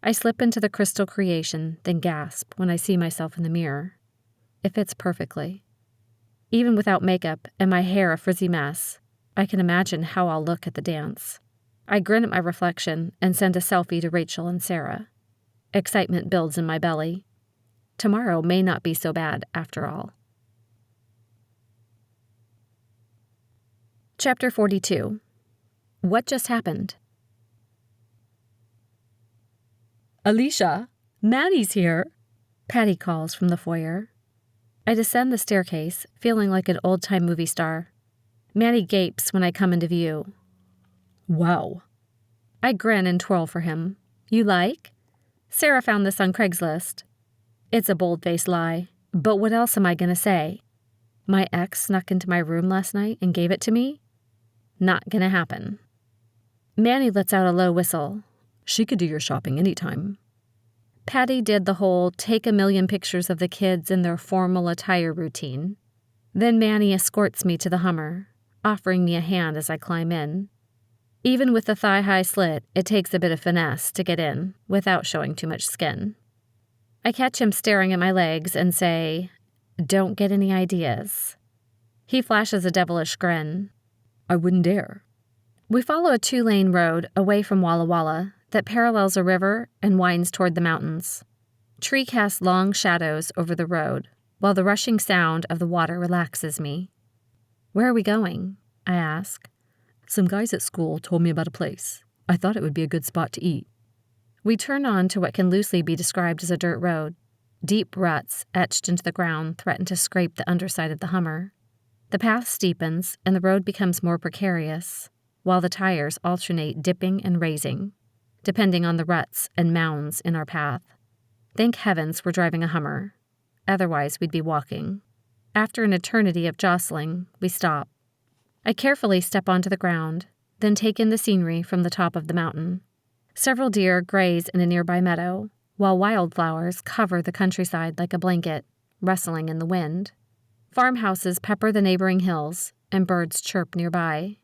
I slip into the crystal creation, then gasp when I see myself in the mirror. It fits perfectly. Even without makeup and my hair a frizzy mess, I can imagine how I'll look at the dance. I grin at my reflection and send a selfie to Rachel and Sarah. Excitement builds in my belly. Tomorrow may not be so bad after all. Chapter 42. What just happened? Aleasha, Maddie's here, Patty calls from the foyer. I descend the staircase, feeling like an old-time movie star. Maddie gapes when I come into view. Wow. I grin and twirl for him. You like? Sarah found this on Craigslist. It's a bold-faced lie, but what else am I going to say? My ex snuck into my room last night and gave it to me? Not going to happen. Manny lets out a low whistle. She could do your shopping anytime. Patty did the whole take a million pictures of the kids in their formal attire routine. Then Manny escorts me to the Hummer, offering me a hand as I climb in. Even with the thigh-high slit, it takes a bit of finesse to get in without showing too much skin. I catch him staring at my legs and say, "Don't get any ideas." He flashes a devilish grin. I wouldn't dare. We follow a 2-lane road away from Walla Walla that parallels a river and winds toward the mountains. Tree casts long shadows over the road, while the rushing sound of the water relaxes me. Where are we going? I ask. Some guys at school told me about a place. I thought it would be a good spot to eat. We turn on to what can loosely be described as a dirt road. Deep ruts etched into the ground threaten to scrape the underside of the Hummer. The path steepens and the road becomes more precarious, while the tires alternate dipping and raising, depending on the ruts and mounds in our path. Thank heavens we're driving a Hummer. Otherwise, we'd be walking. After an eternity of jostling, we stop. I carefully step onto the ground, then take in the scenery from the top of the mountain. Several deer graze in a nearby meadow, while wildflowers cover the countryside like a blanket, rustling in the wind. Farmhouses pepper the neighboring hills, and birds chirp nearby.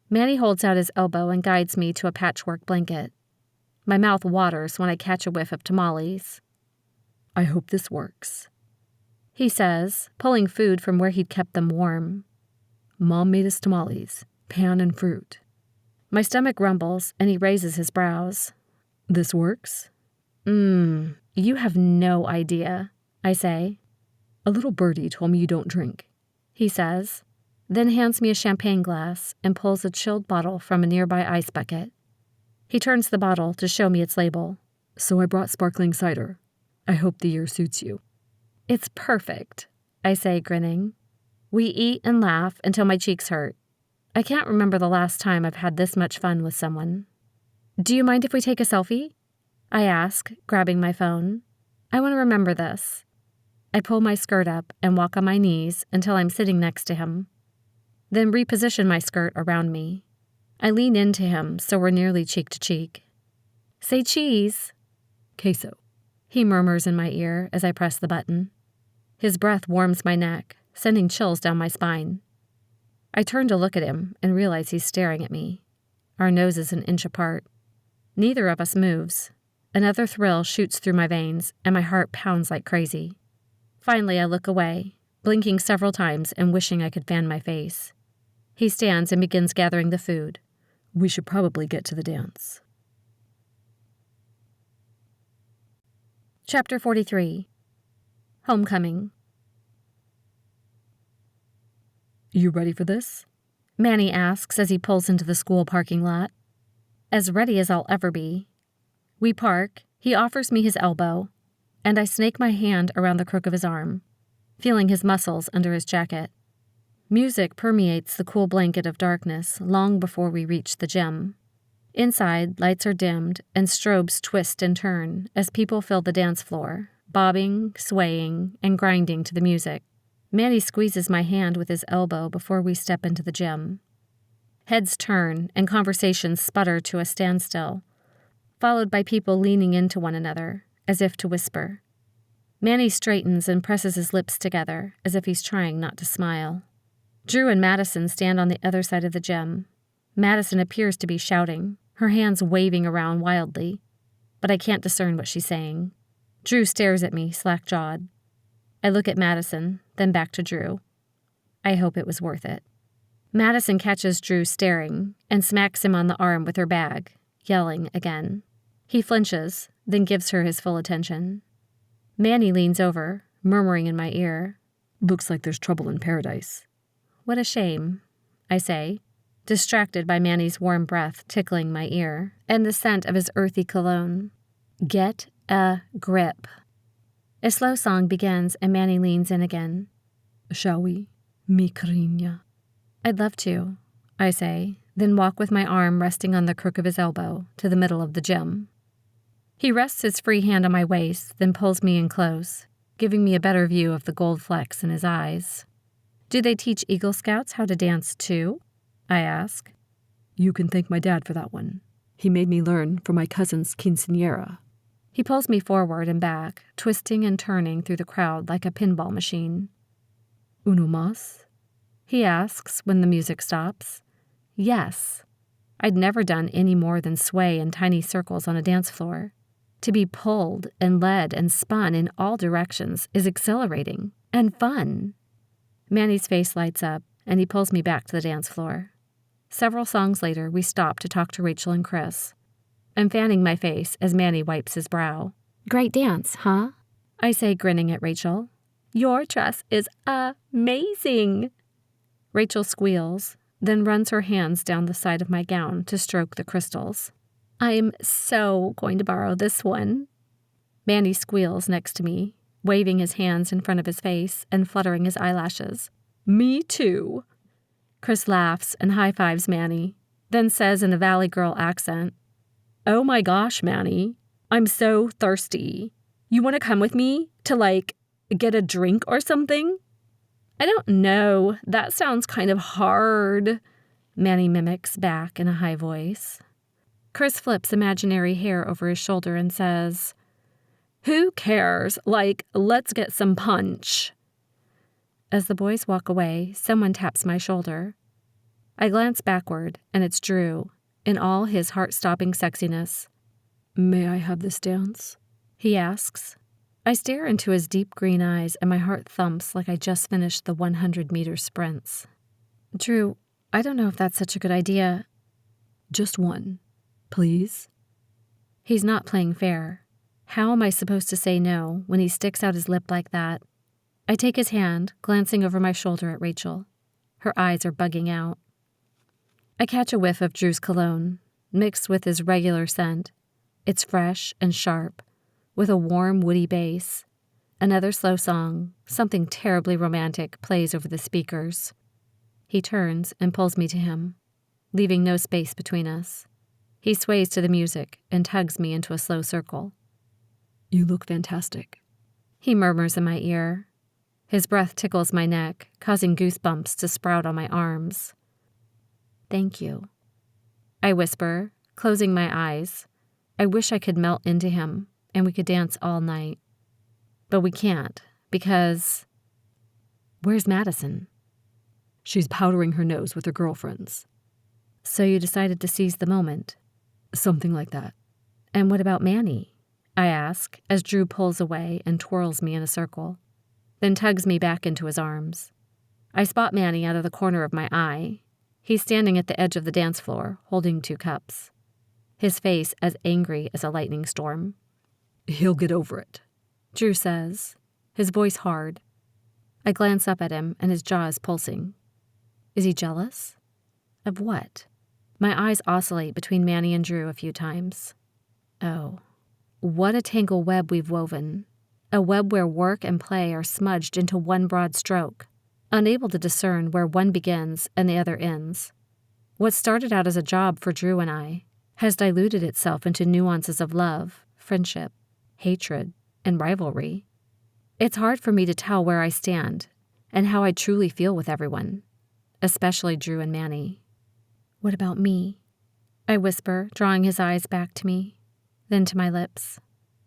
Manny holds out his elbow and guides me to a patchwork blanket. My mouth waters when I catch a whiff of tamales. I hope this works, he says, pulling food from where he'd kept them warm. Mom made us tamales, pan and fruit. My stomach rumbles, and he raises his brows. This works? You have no idea, I say. A little birdie told me you don't drink, he says, then hands me a champagne glass and pulls a chilled bottle from a nearby ice bucket. He turns the bottle to show me its label. So I brought sparkling cider. I hope the year suits you. It's perfect, I say, grinning. We eat and laugh until my cheeks hurt. I can't remember the last time I've had this much fun with someone. Do you mind if we take a selfie? I ask, grabbing my phone. I want to remember this. I pull my skirt up and walk on my knees until I'm sitting next to him. Then reposition my skirt around me. I lean into him so we're nearly cheek to cheek. Say cheese. Queso, he murmurs in my ear as I press the button. His breath warms my neck, sending chills down my spine. I turn to look at him and realize he's staring at me. Our noses an inch apart. Neither of us moves. Another thrill shoots through my veins, and my heart pounds like crazy. Finally, I look away, blinking several times and wishing I could fan my face. He stands and begins gathering the food. We should probably get to the dance. Chapter 43. Homecoming. You ready for this? Manny asks as he pulls into the school parking lot. As ready as I'll ever be. We park, he offers me his elbow, and I snake my hand around the crook of his arm, feeling his muscles under his jacket. Music permeates the cool blanket of darkness long before we reach the gym. Inside, lights are dimmed and strobes twist and turn as people fill the dance floor, bobbing, swaying, and grinding to the music. Manny squeezes my hand with his elbow before we step into the gym. Heads turn and conversations sputter to a standstill, followed by people leaning into one another, as if to whisper. Manny straightens and presses his lips together as if he's trying not to smile. Drew and Madison stand on the other side of the gym. Madison appears to be shouting, her hands waving around wildly, but I can't discern what she's saying. Drew stares at me, slack-jawed. I look at Madison, then back to Drew. I hope it was worth it. Madison catches Drew staring and smacks him on the arm with her bag, yelling again. He flinches, then gives her his full attention. Manny leans over, murmuring in my ear. Looks like there's trouble in paradise. What a shame, I say, distracted by Manny's warm breath tickling my ear and the scent of his earthy cologne. Get a grip. A slow song begins and Manny leans in again. Shall we, mi cariña? I'd love to, I say, then walk with my arm resting on the crook of his elbow to the middle of the gym. He rests his free hand on my waist, then pulls me in close, giving me a better view of the gold flecks in his eyes. Do they teach Eagle Scouts how to dance too? I ask. You can thank my dad for that one. He made me learn for my cousin's quinceañera. He pulls me forward and back, twisting and turning through the crowd like a pinball machine. Uno más? He asks when the music stops. Yes. I'd never done any more than sway in tiny circles on a dance floor. To be pulled and led and spun in all directions is exhilarating and fun. Manny's face lights up, and he pulls me back to the dance floor. Several songs later, we stop to talk to Rachel and Chris. I'm fanning my face as Manny wipes his brow. Great dance, huh? I say, grinning at Rachel. Your dress is amazing. Rachel squeals, then runs her hands down the side of my gown to stroke the crystals. I'm so going to borrow this one. Manny squeals next to me, waving his hands in front of his face and fluttering his eyelashes. Me too. Chris laughs and high-fives Manny, then says in a Valley Girl accent, Oh my gosh, Manny, I'm so thirsty. You want to come with me to, get a drink or something? I don't know. That sounds kind of hard, Manny mimics back in a high voice. Chris flips imaginary hair over his shoulder and says, Who cares? Let's get some punch. As the boys walk away, someone taps my shoulder. I glance backward, and it's Drew, in all his heart-stopping sexiness. May I have this dance? He asks. I stare into his deep green eyes, and my heart thumps like I just finished the 100-meter sprints. Drew, I don't know if that's such a good idea. Just one, please? He's not playing fair. How am I supposed to say no when he sticks out his lip like that? I take his hand, glancing over my shoulder at Rachel. Her eyes are bugging out. I catch a whiff of Drew's cologne, mixed with his regular scent. It's fresh and sharp, with a warm, woody bass. Another slow song, something terribly romantic, plays over the speakers. He turns and pulls me to him, leaving no space between us. He sways to the music and tugs me into a slow circle. You look fantastic, he murmurs in my ear. His breath tickles my neck, causing goosebumps to sprout on my arms. Thank you, I whisper, closing my eyes. I wish I could melt into him and we could dance all night. But we can't, because... Where's Madison? She's powdering her nose with her girlfriends. So you decided to seize the moment? Something like that. And what about Manny? I ask, as Drew pulls away and twirls me in a circle, then tugs me back into his arms. I spot Manny out of the corner of my eye. He's standing at the edge of the dance floor, holding 2 cups. His face as angry as a lightning storm. He'll get over it, Drew says, his voice hard. I glance up at him, and his jaw is pulsing. Is he jealous? Of what? My eyes oscillate between Manny and Drew a few times. Oh, what a tangle web we've woven. A web where work and play are smudged into one broad stroke, unable to discern where one begins and the other ends. What started out as a job for Drew and I has diluted itself into nuances of love, friendship, hatred, and rivalry. It's hard for me to tell where I stand and how I truly feel with everyone, especially Drew and Manny. What about me? I whisper, drawing his eyes back to me, then to my lips.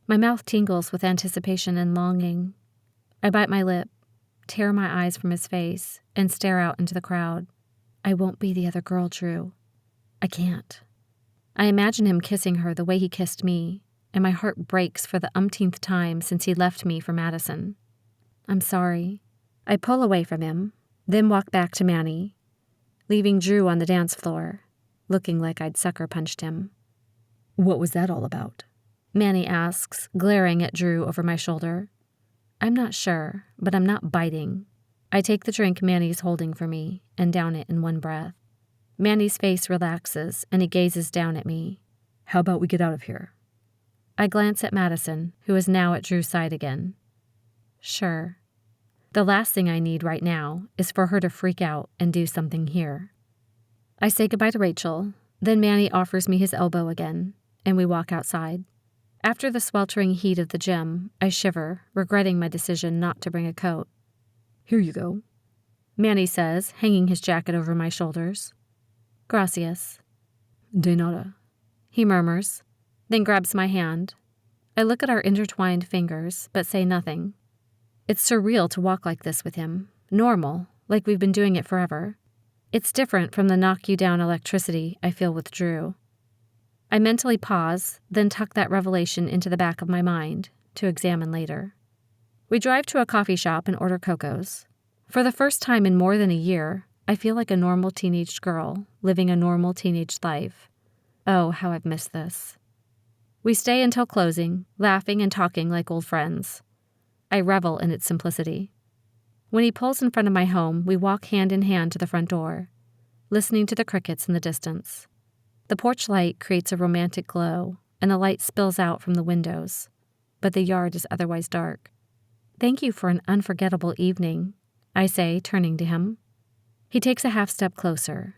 My mouth tingles with anticipation and longing. I bite my lip, tear my eyes from his face, and stare out into the crowd. I won't be the other girl, Drew. I can't. I imagine him kissing her the way he kissed me, and my heart breaks for the umpteenth time since he left me for Madison. I'm sorry. I pull away from him, then walk back to Manny, leaving Drew on the dance floor, looking like I'd sucker punched him. What was that all about? Manny asks, glaring at Drew over my shoulder. I'm not sure, but I'm not biting. I take the drink Manny's holding for me and down it in one breath. Manny's face relaxes and he gazes down at me. How about we get out of here? I glance at Madison, who is now at Drew's side again. Sure. The last thing I need right now is for her to freak out and do something here. I say goodbye to Rachel, then Manny offers me his elbow again, and we walk outside. After the sweltering heat of the gym, I shiver, regretting my decision not to bring a coat. Here you go, Manny says, hanging his jacket over my shoulders. Gracias. De nada, he murmurs, then grabs my hand. I look at our intertwined fingers, but say nothing. It's surreal to walk like this with him, normal, like we've been doing it forever. It's different from the knock-you-down electricity I feel with Drew. I mentally pause, then tuck that revelation into the back of my mind, to examine later. We drive to a coffee shop and order cocos. For the first time in more than a year, I feel like a normal teenage girl, living a normal teenage life. Oh, how I've missed this. We stay until closing, laughing and talking like old friends. I revel in its simplicity. When he pulls in front of my home, we walk hand in hand to the front door, listening to the crickets in the distance. The porch light creates a romantic glow, and the light spills out from the windows, but the yard is otherwise dark. Thank you for an unforgettable evening, I say, turning to him. He takes a half step closer.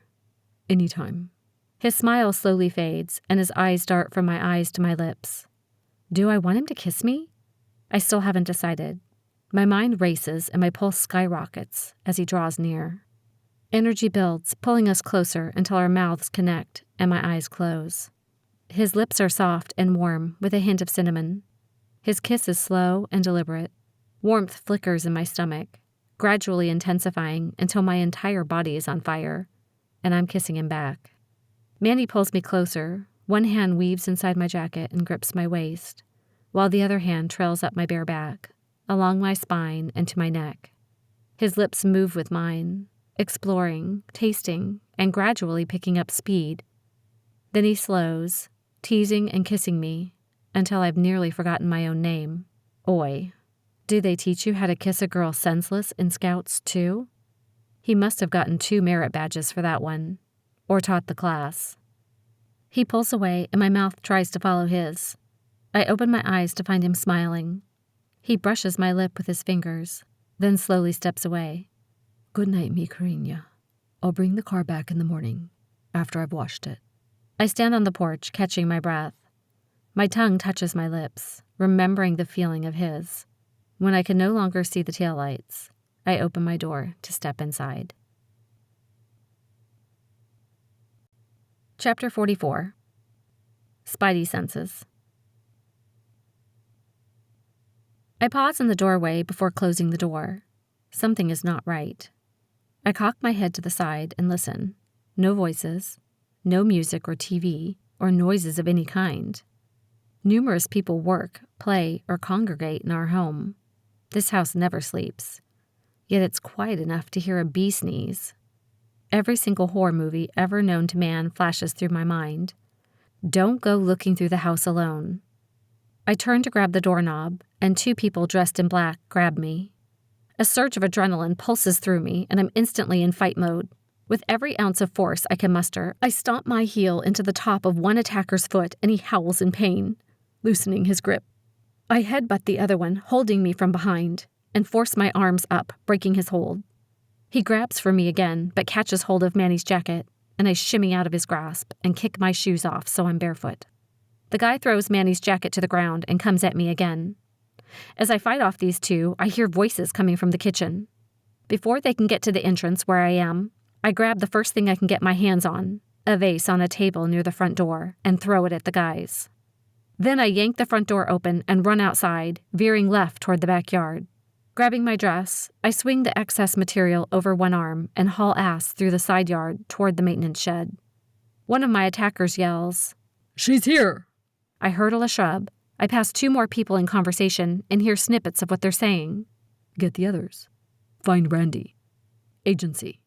Anytime. His smile slowly fades, and his eyes dart from my eyes to my lips. Do I want him to kiss me? I still haven't decided. My mind races and my pulse skyrockets as he draws near. Energy builds, pulling us closer until our mouths connect and my eyes close. His lips are soft and warm with a hint of cinnamon. His kiss is slow and deliberate. Warmth flickers in my stomach, gradually intensifying until my entire body is on fire, and I'm kissing him back. Manny pulls me closer. One hand weaves inside my jacket and grips my waist, while the other hand trails up my bare back, along my spine and to my neck. His lips move with mine, exploring, tasting, and gradually picking up speed. Then he slows, teasing and kissing me, until I've nearly forgotten my own name. Oi. Do they teach you how to kiss a girl senseless in Scouts, too? He must have gotten 2 merit badges for that one, or taught the class. He pulls away, and my mouth tries to follow his. I open my eyes to find him smiling. He brushes my lip with his fingers, then slowly steps away. Good night, mi cariña. I'll bring the car back in the morning, after I've washed it. I stand on the porch, catching my breath. My tongue touches my lips, remembering the feeling of his. When I can no longer see the taillights, I open my door to step inside. Chapter 44. Spidey Senses. I pause in the doorway before closing the door. Something is not right. I cock my head to the side and listen. No voices, no music or TV, or noises of any kind. Numerous people work, play, or congregate in our home. This house never sleeps. Yet it's quiet enough to hear a bee sneeze. Every single horror movie ever known to man flashes through my mind. Don't go looking through the house alone. I turn to grab the doorknob, and 2 people dressed in black grab me. A surge of adrenaline pulses through me, and I'm instantly in fight mode. With every ounce of force I can muster, I stomp my heel into the top of one attacker's foot, and he howls in pain, loosening his grip. I headbutt the other one, holding me from behind, and force my arms up, breaking his hold. He grabs for me again, but catches hold of Manny's jacket, and I shimmy out of his grasp and kick my shoes off so I'm barefoot. The guy throws Manny's jacket to the ground and comes at me again. As I fight off these 2, I hear voices coming from the kitchen. Before they can get to the entrance where I am, I grab the first thing I can get my hands on, a vase on a table near the front door, and throw it at the guys. Then I yank the front door open and run outside, veering left toward the backyard. Grabbing my dress, I swing the excess material over one arm and haul ass through the side yard toward the maintenance shed. One of my attackers yells, "She's here!" I hurdle a shrub. I pass 2 more people in conversation and hear snippets of what they're saying. "Get the others. Find Randy. Agency."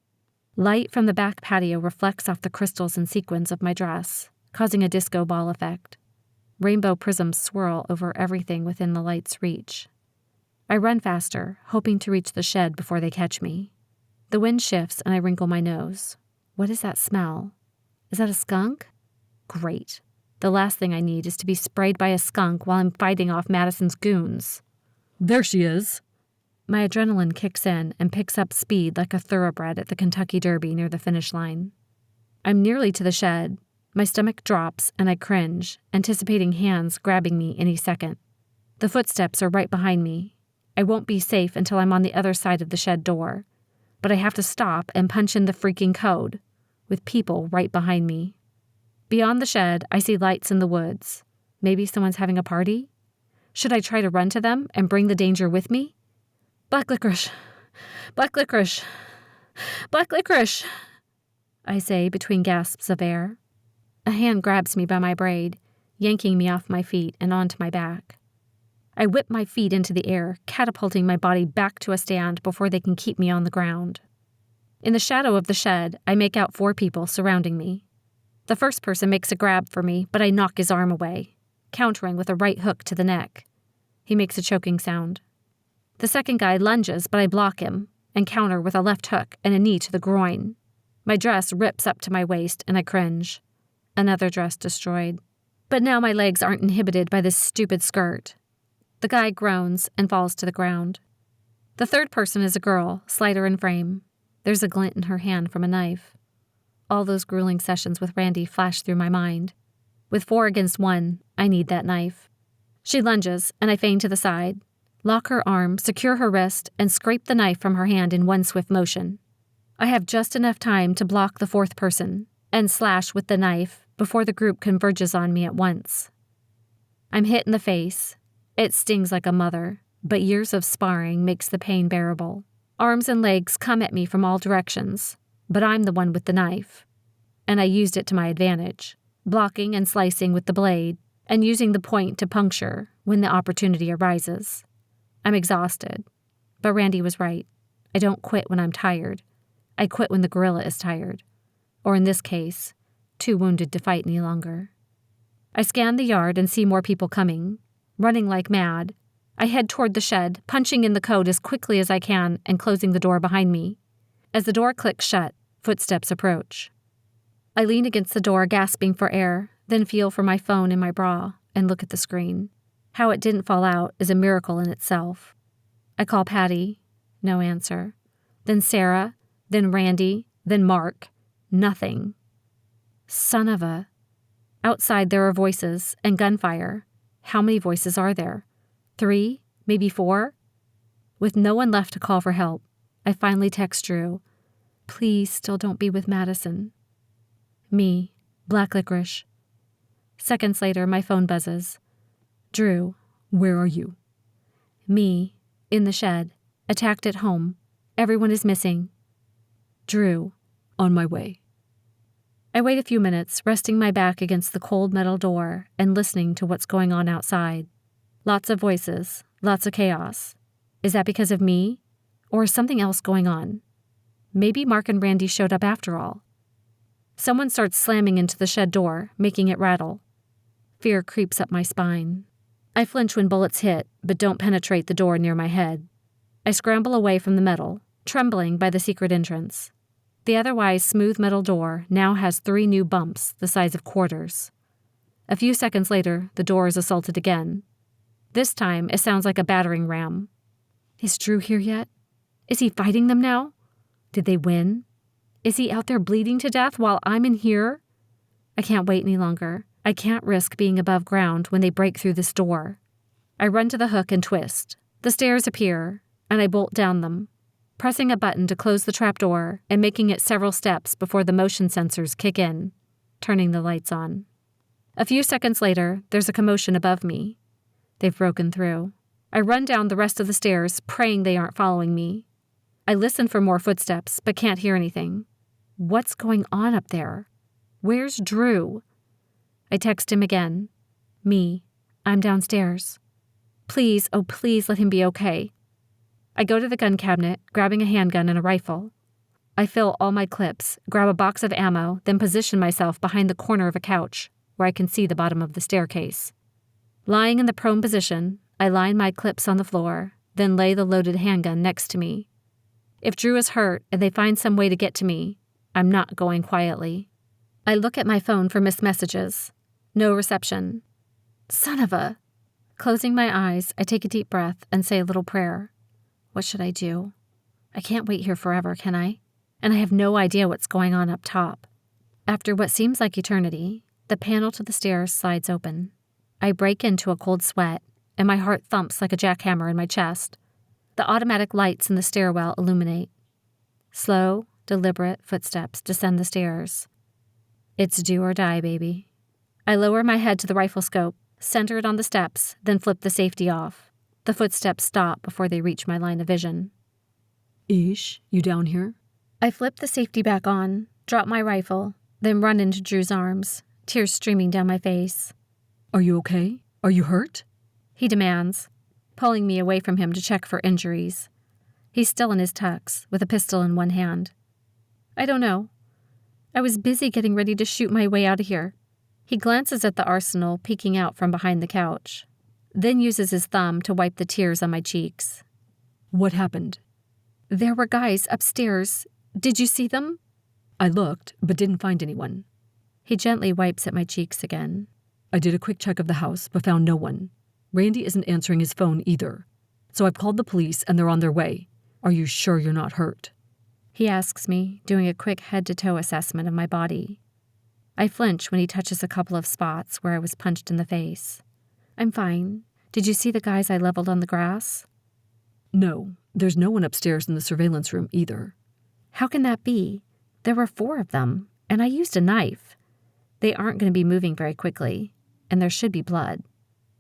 Light from the back patio reflects off the crystals and sequins of my dress, causing a disco ball effect. Rainbow prisms swirl over everything within the light's reach. I run faster, hoping to reach the shed before they catch me. The wind shifts and I wrinkle my nose. What is that smell? Is that a skunk? Great. The last thing I need is to be sprayed by a skunk while I'm fighting off Madison's goons. "There she is." My adrenaline kicks in and picks up speed like a thoroughbred at the Kentucky Derby near the finish line. I'm nearly to the shed. My stomach drops and I cringe, anticipating hands grabbing me any second. The footsteps are right behind me. I won't be safe until I'm on the other side of the shed door, but I have to stop and punch in the freaking code, with people right behind me. Beyond the shed, I see lights in the woods. Maybe someone's having a party? Should I try to run to them and bring the danger with me? Black licorice! Black licorice! Black licorice! I say between gasps of air. A hand grabs me by my braid, yanking me off my feet and onto my back. I whip my feet into the air, catapulting my body back to a stand before they can keep me on the ground. In the shadow of the shed, I make out 4 people surrounding me. The first person makes a grab for me, but I knock his arm away, countering with a right hook to the neck. He makes a choking sound. The second guy lunges, but I block him, and counter with a left hook and a knee to the groin. My dress rips up to my waist, and I cringe. Another dress destroyed. But now my legs aren't inhibited by this stupid skirt. The guy groans and falls to the ground. The third person is a girl, slighter in frame. There's a glint in her hand from a knife. All those grueling sessions with Randy flash through my mind. With 4 against 1, I need that knife. She lunges, and I feign to the side, lock her arm, secure her wrist, and scrape the knife from her hand in one swift motion. I have just enough time to block the 4th person and slash with the knife before the group converges on me at once. I'm hit in the face. It stings like a mother, but years of sparring makes the pain bearable. Arms and legs come at me from all directions, but I'm the one with the knife. And I used it to my advantage, blocking and slicing with the blade and using the point to puncture when the opportunity arises. I'm exhausted, but Randy was right. I don't quit when I'm tired. I quit when the gorilla is tired, or in this case, too wounded to fight any longer. I scan the yard and see more people coming. Running like mad, I head toward the shed, punching in the code as quickly as I can and closing the door behind me. As the door clicks shut, footsteps approach. I lean against the door, gasping for air, then feel for my phone in my bra and look at the screen. How it didn't fall out is a miracle in itself. I call Patty. No answer. Then Sarah, then Randy, then Mark. Nothing. Son of a... Outside there are voices and gunfire. How many voices are there? 3? Maybe 4? With no one left to call for help, I finally text Drew. Please still don't be with Madison. Me, black licorice. Seconds later, my phone buzzes. Drew, "Where are you?" Me, in the shed, attacked at home. Everyone is missing. Drew, "On my way." I wait a few minutes, resting my back against the cold metal door and listening to what's going on outside. Lots of voices, lots of chaos. Is that because of me? Or is something else going on? Maybe Mark and Randy showed up after all. Someone starts slamming into the shed door, making it rattle. Fear creeps up my spine. I flinch when bullets hit, but don't penetrate the door near my head. I scramble away from the metal, trembling by the secret entrance. The otherwise smooth metal door now has 3 new bumps the size of quarters. A few seconds later, the door is assaulted again. This time, it sounds like a battering ram. Is Drew here yet? Is he fighting them now? Did they win? Is he out there bleeding to death while I'm in here? I can't wait any longer. I can't risk being above ground when they break through this door. I run to the hook and twist. The stairs appear, and I bolt down them, pressing a button to close the trapdoor and making it several steps before the motion sensors kick in, turning the lights on. A few seconds later, there's a commotion above me. They've broken through. I run down the rest of the stairs, praying they aren't following me. I listen for more footsteps, but can't hear anything. What's going on up there? Where's Drew? I text him again. Me. I'm downstairs. Please, oh please let him be okay. I go to the gun cabinet, grabbing a handgun and a rifle. I fill all my clips, grab a box of ammo, then position myself behind the corner of a couch, where I can see the bottom of the staircase. Lying in the prone position, I line my clips on the floor, then lay the loaded handgun next to me. If Drew is hurt and they find some way to get to me, I'm not going quietly. I look at my phone for missed messages. No reception. Son of a... Closing my eyes, I take a deep breath and say a little prayer. What should I do? I can't wait here forever, can I? And I have no idea what's going on up top. After what seems like eternity, the panel to the stairs slides open. I break into a cold sweat, and my heart thumps like a jackhammer in my chest. The automatic lights in the stairwell illuminate. Slow, deliberate footsteps descend the stairs. It's do or die, baby. I lower my head to the rifle scope, center it on the steps, then flip the safety off. The footsteps stop before they reach my line of vision. Ish, you down here? I flip the safety back on, drop my rifle, then run into Drew's arms, tears streaming down my face. Are you okay? Are you hurt? He demands, pulling me away from him to check for injuries. He's still in his tux, with a pistol in one hand. I don't know. I was busy getting ready to shoot my way out of here. He glances at the arsenal peeking out from behind the couch, then uses his thumb to wipe the tears on my cheeks. What happened? There were guys upstairs. Did you see them? I looked, but didn't find anyone. He gently wipes at my cheeks again. I did a quick check of the house, but found no one. Randy isn't answering his phone either. So I've called the police and they're on their way. Are you sure you're not hurt? He asks me, doing a quick head-to-toe assessment of my body. I flinch when he touches a couple of spots where I was punched in the face. I'm fine. Did you see the guys I leveled on the grass? No, there's no one upstairs in the surveillance room either. How can that be? There were 4 of them, and I used a knife. They aren't going to be moving very quickly, and there should be blood.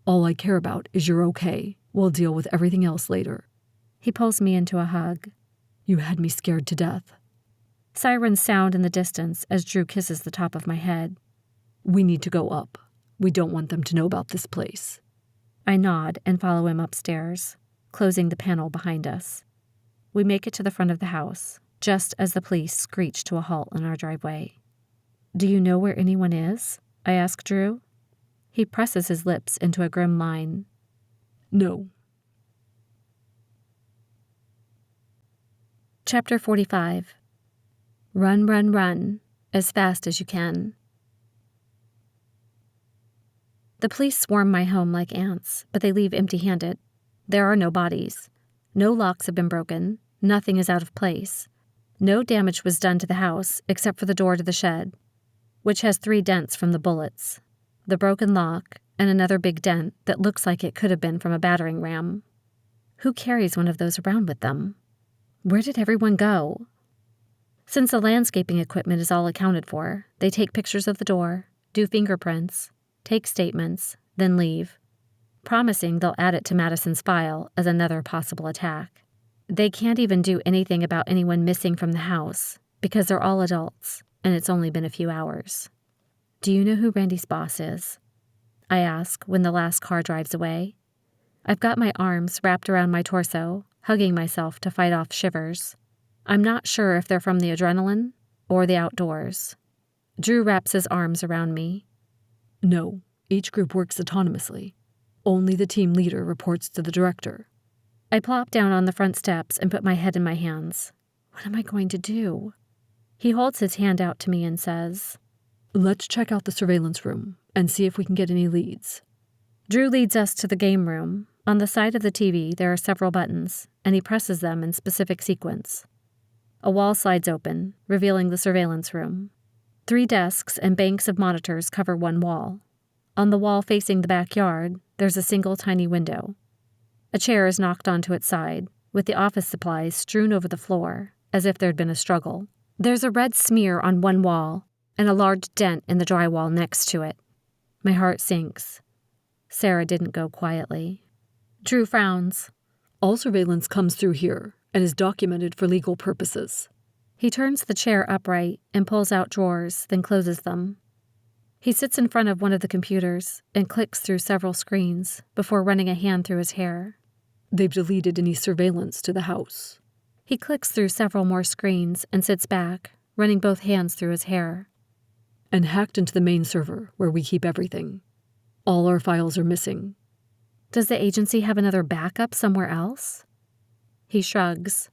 All I care about is you're okay. We'll deal with everything else later. He pulls me into a hug. You had me scared to death. Sirens sound in the distance as Drew kisses the top of my head. We need to go up. We don't want them to know about this place. I nod and follow him upstairs, closing the panel behind us. We make it to the front of the house, just as the police screech to a halt in our driveway. Do you know where anyone is? I ask Drew. He presses his lips into a grim line. No. Chapter 45. Run, run, run, as fast as you can. The police swarm my home like ants, but they leave empty-handed. There are no bodies. No locks have been broken. Nothing is out of place. No damage was done to the house except for the door to the shed, which has 3 dents from the bullets, the broken lock, and another big dent that looks like it could have been from a battering ram. Who carries one of those around with them? Where did everyone go? Since the landscaping equipment is all accounted for, they take pictures of the door, do fingerprints, take statements, then leave, promising they'll add it to Madison's file as another possible attack. They can't even do anything about anyone missing from the house because they're all adults, and it's only been a few hours. Do you know who Randy's boss is? I ask when the last car drives away. I've got my arms wrapped around my torso, hugging myself to fight off shivers. I'm not sure if they're from the adrenaline or the outdoors. Drew wraps his arms around me. No, each group works autonomously. Only the team leader reports to the director. I plop down on the front steps and put my head in my hands. What am I going to do? He holds his hand out to me and says, Let's check out the surveillance room and see if we can get any leads. Drew leads us to the game room. On the side of the TV, there are several buttons, and he presses them in specific sequence. A wall slides open, revealing the surveillance room. 3 desks and banks of monitors cover one wall. On the wall facing the backyard, there's a single tiny window. A chair is knocked onto its side, with the office supplies strewn over the floor, as if there'd been a struggle. There's a red smear on one wall, and a large dent in the drywall next to it. My heart sinks. Sarah didn't go quietly. Drew frowns. All surveillance comes through here and is documented for legal purposes. He turns the chair upright and pulls out drawers, then closes them. He sits in front of one of the computers and clicks through several screens before running a hand through his hair. They've deleted any surveillance to the house. He clicks through several more screens and sits back, running both hands through his hair. And hacked into the main server where we keep everything. All our files are missing. Does the agency have another backup somewhere else? He shrugs.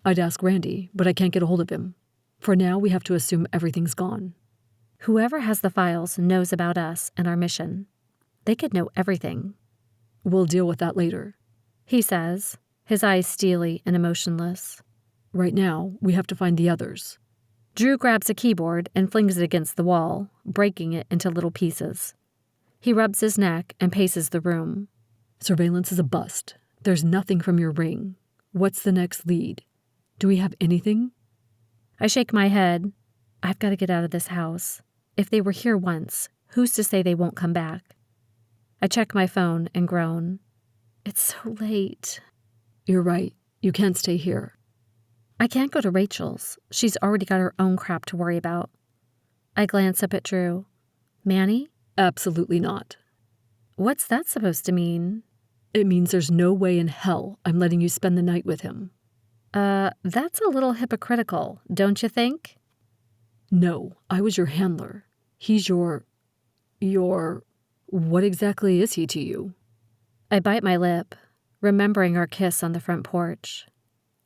I'd ask Randy, but I can't get a hold of him. For now, we have to assume everything's gone. Whoever has the files knows about us and our mission. They could know everything. We'll deal with that later, he says, his eyes steely and emotionless. Right now, we have to find the others. Drew grabs a keyboard and flings it against the wall, breaking it into little pieces. He rubs his neck and paces the room. Surveillance is a bust. There's nothing from your ring. What's the next lead? Do we have anything? I shake my head. I've got to get out of this house. If they were here once, who's to say they won't come back? I check my phone and groan. It's so late. You're right. You can't stay here. I can't go to Rachel's. She's already got her own crap to worry about. I glance up at Drew. Manny? Absolutely not. What's that supposed to mean? It means there's no way in hell I'm letting you spend the night with him. That's a little hypocritical, don't you think? No, I was your handler. He's your... What exactly is he to you? I bite my lip, remembering our kiss on the front porch.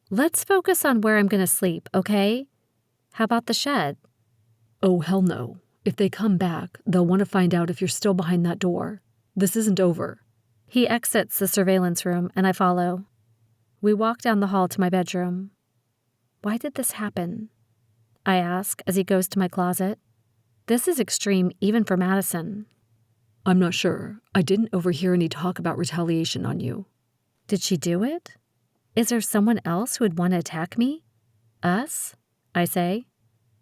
Let's focus on where I'm going to sleep, okay? How about the shed? Oh, hell no. If they come back, they'll want to find out if you're still behind that door. This isn't over. He exits the surveillance room, and I follow. We walk down the hall to my bedroom. Why did this happen? I ask as he goes to my closet. This is extreme even for Madison. I'm not sure. I didn't overhear any talk about retaliation on you. Did she do it? Is there someone else who would want to attack me? Us? I say.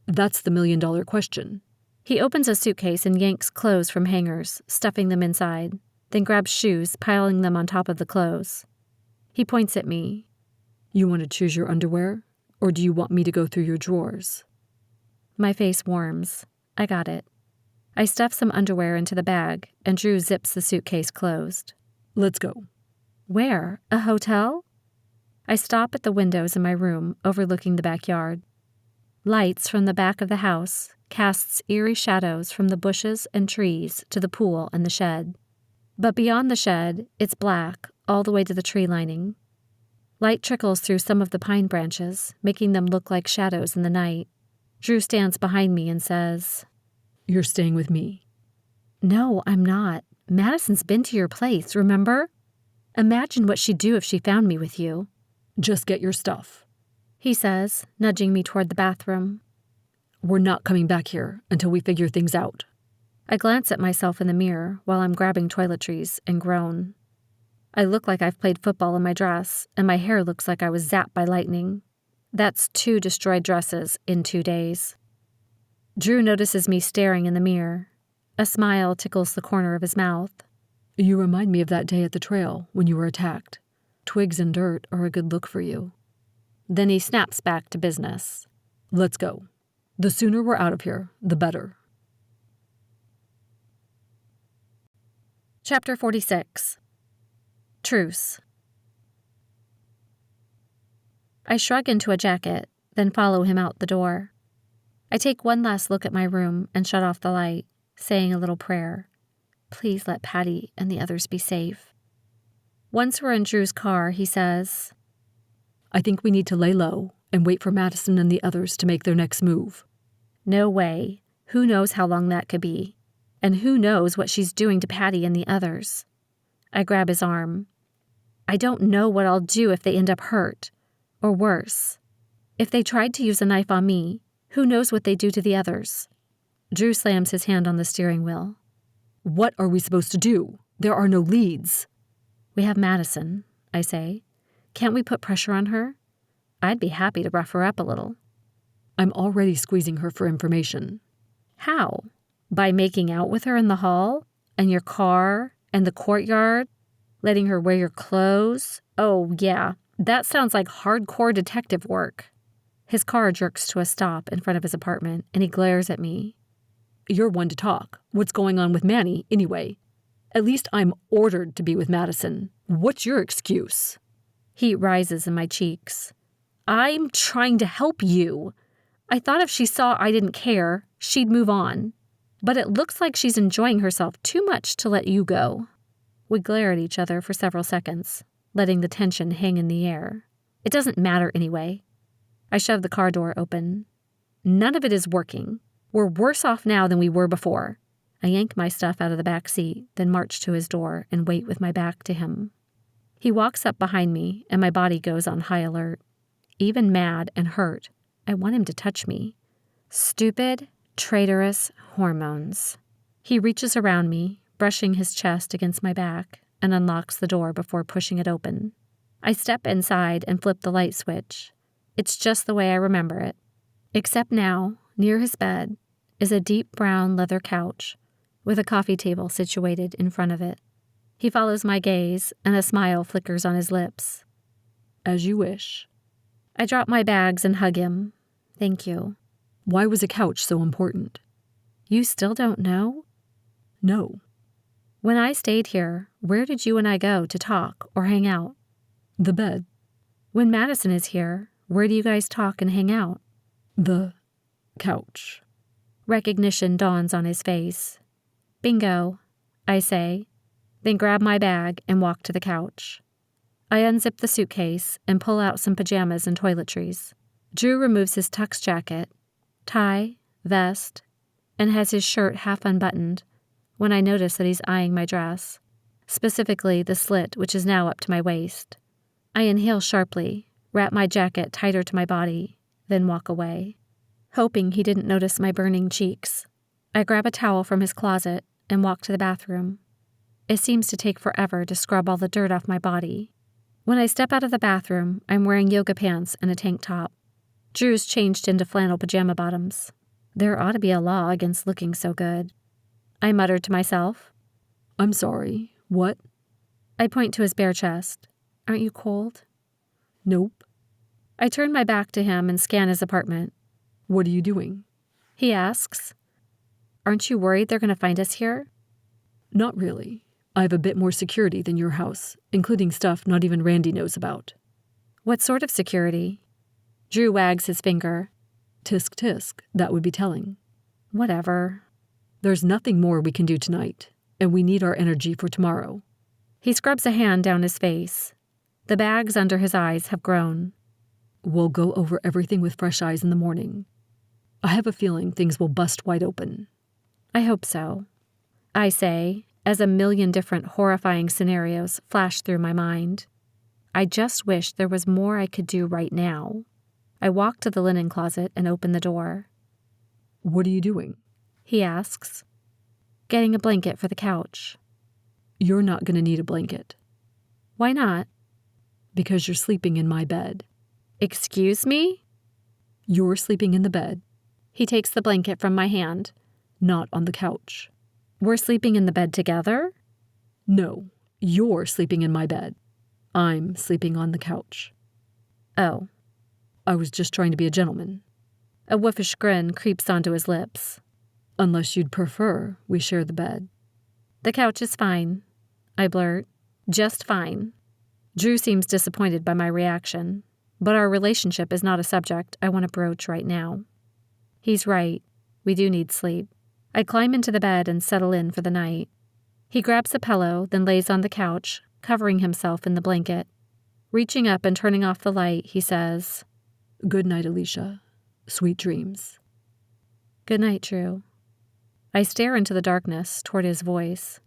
That's the million-dollar question. He opens a suitcase and yanks clothes from hangers, stuffing them inside, then grabs shoes, piling them on top of the clothes. He points at me. You want to choose your underwear, or do you want me to go through your drawers? My face warms. I got it. I stuff some underwear into the bag, and Drew zips the suitcase closed. Let's go. Where? A hotel? I stop at the windows in my room overlooking the backyard. Lights from the back of the house casts eerie shadows from the bushes and trees to the pool and the shed. But beyond the shed, it's black all the way to the tree lining. Light trickles through some of the pine branches, making them look like shadows in the night. Drew stands behind me and says, You're staying with me. No, I'm not. Madison's been to your place, remember? Imagine what she'd do if she found me with you. Just get your stuff, he says, nudging me toward the bathroom. We're not coming back here until we figure things out. I glance at myself in the mirror while I'm grabbing toiletries and groan. I look like I've played football in my dress, and my hair looks like I was zapped by lightning. That's 2 destroyed dresses in 2 days. Drew notices me staring in the mirror. A smile tickles the corner of his mouth. You remind me of that day at the trail when you were attacked. Twigs and dirt are a good look for you. Then he snaps back to business. Let's go. The sooner we're out of here, the better. Chapter 46. Truce. I shrug into a jacket, then follow him out the door. I take one last look at my room and shut off the light, saying a little prayer. Please let Patty and the others be safe. Once we're in Drew's car, he says, I think we need to lay low and wait for Madison and the others to make their next move. No way. Who knows how long that could be? And who knows what she's doing to Patty and the others? I grab his arm. I don't know what I'll do if they end up hurt. Or worse. If they tried to use a knife on me, who knows what they do to the others? Drew slams his hand on the steering wheel. What are we supposed to do? There are no leads. We have Madison, I say. Can't we put pressure on her? I'd be happy to rough her up a little. I'm already squeezing her for information. How? By making out with her in the hall? and your car and the courtyard, letting her wear your clothes. Oh, yeah, that sounds like hardcore detective work. His car jerks to a stop in front of his apartment, and he glares at me. You're one to talk. What's going on with Manny, anyway? At least I'm ordered to be with Madison. What's your excuse? Heat rises in my cheeks. I'm trying to help you. I thought if she saw I didn't care, she'd move on. But it looks like she's enjoying herself too much to let you go. We glare at each other for several seconds, letting the tension hang in the air. It doesn't matter anyway. I shove the car door open. None of it is working. We're worse off now than we were before. I yank my stuff out of the back seat, then march to his door and wait with my back to him. He walks up behind me, and my body goes on high alert. Even mad and hurt, I want him to touch me. Stupid, traitorous hormones. He reaches around me, brushing his chest against my back, and unlocks the door before pushing it open. I step inside and flip the light switch. It's just the way I remember it. Except now, near his bed, is a deep brown leather couch with a coffee table situated in front of it. He follows my gaze, and a smile flickers on his lips. As you wish. I drop my bags and hug him. Thank you. Why was a couch so important? You still don't know? No. When I stayed here, where did you and I go to talk or hang out? The bed. When Madison is here, where do you guys talk and hang out? The couch. Recognition dawns on his face. Bingo, I say, then grab my bag and walk to the couch. I unzip the suitcase and pull out some pajamas and toiletries. Drew removes his tux jacket, tie, vest, and has his shirt half unbuttoned when I notice that he's eyeing my dress, specifically the slit which is now up to my waist. I inhale sharply, wrap my jacket tighter to my body, then walk away. Hoping he didn't notice my burning cheeks, I grab a towel from his closet and walk to the bathroom. It seems to take forever to scrub all the dirt off my body. When I step out of the bathroom, I'm wearing yoga pants and a tank top. Drew's changed into flannel pajama bottoms. There ought to be a law against looking so good. I muttered to myself. I'm sorry. What? I point to his bare chest. Aren't you cold? Nope. I turn my back to him and scan his apartment. What are you doing? He asks. Aren't you worried they're going to find us here? Not really. I have a bit more security than your house, including stuff not even Randy knows about. What sort of security? Drew wags his finger. Tisk tisk, that would be telling. Whatever. There's nothing more we can do tonight, and we need our energy for tomorrow. He scrubs a hand down his face. The bags under his eyes have grown. We'll go over everything with fresh eyes in the morning. I have a feeling things will bust wide open. I hope so. I say, as a million different horrifying scenarios flash through my mind. I just wish there was more I could do right now. I walk to the linen closet and open the door. What are you doing? He asks. Getting a blanket for the couch. You're not going to need a blanket. Why not? Because you're sleeping in my bed. Excuse me? You're sleeping in the bed. He takes the blanket from my hand. Not on the couch. We're sleeping in the bed together? No, you're sleeping in my bed. I'm sleeping on the couch. Oh. I was just trying to be a gentleman. A wolfish grin creeps onto his lips. Unless you'd prefer we share the bed. The couch is fine, I blurt. Just fine. Drew seems disappointed by my reaction, but our relationship is not a subject I want to broach right now. He's right. We do need sleep. I climb into the bed and settle in for the night. He grabs a pillow, then lays on the couch, covering himself in the blanket. Reaching up and turning off the light, he says, Good night, Aleasha. Sweet dreams. Good night, Drew. I stare into the darkness toward his voice.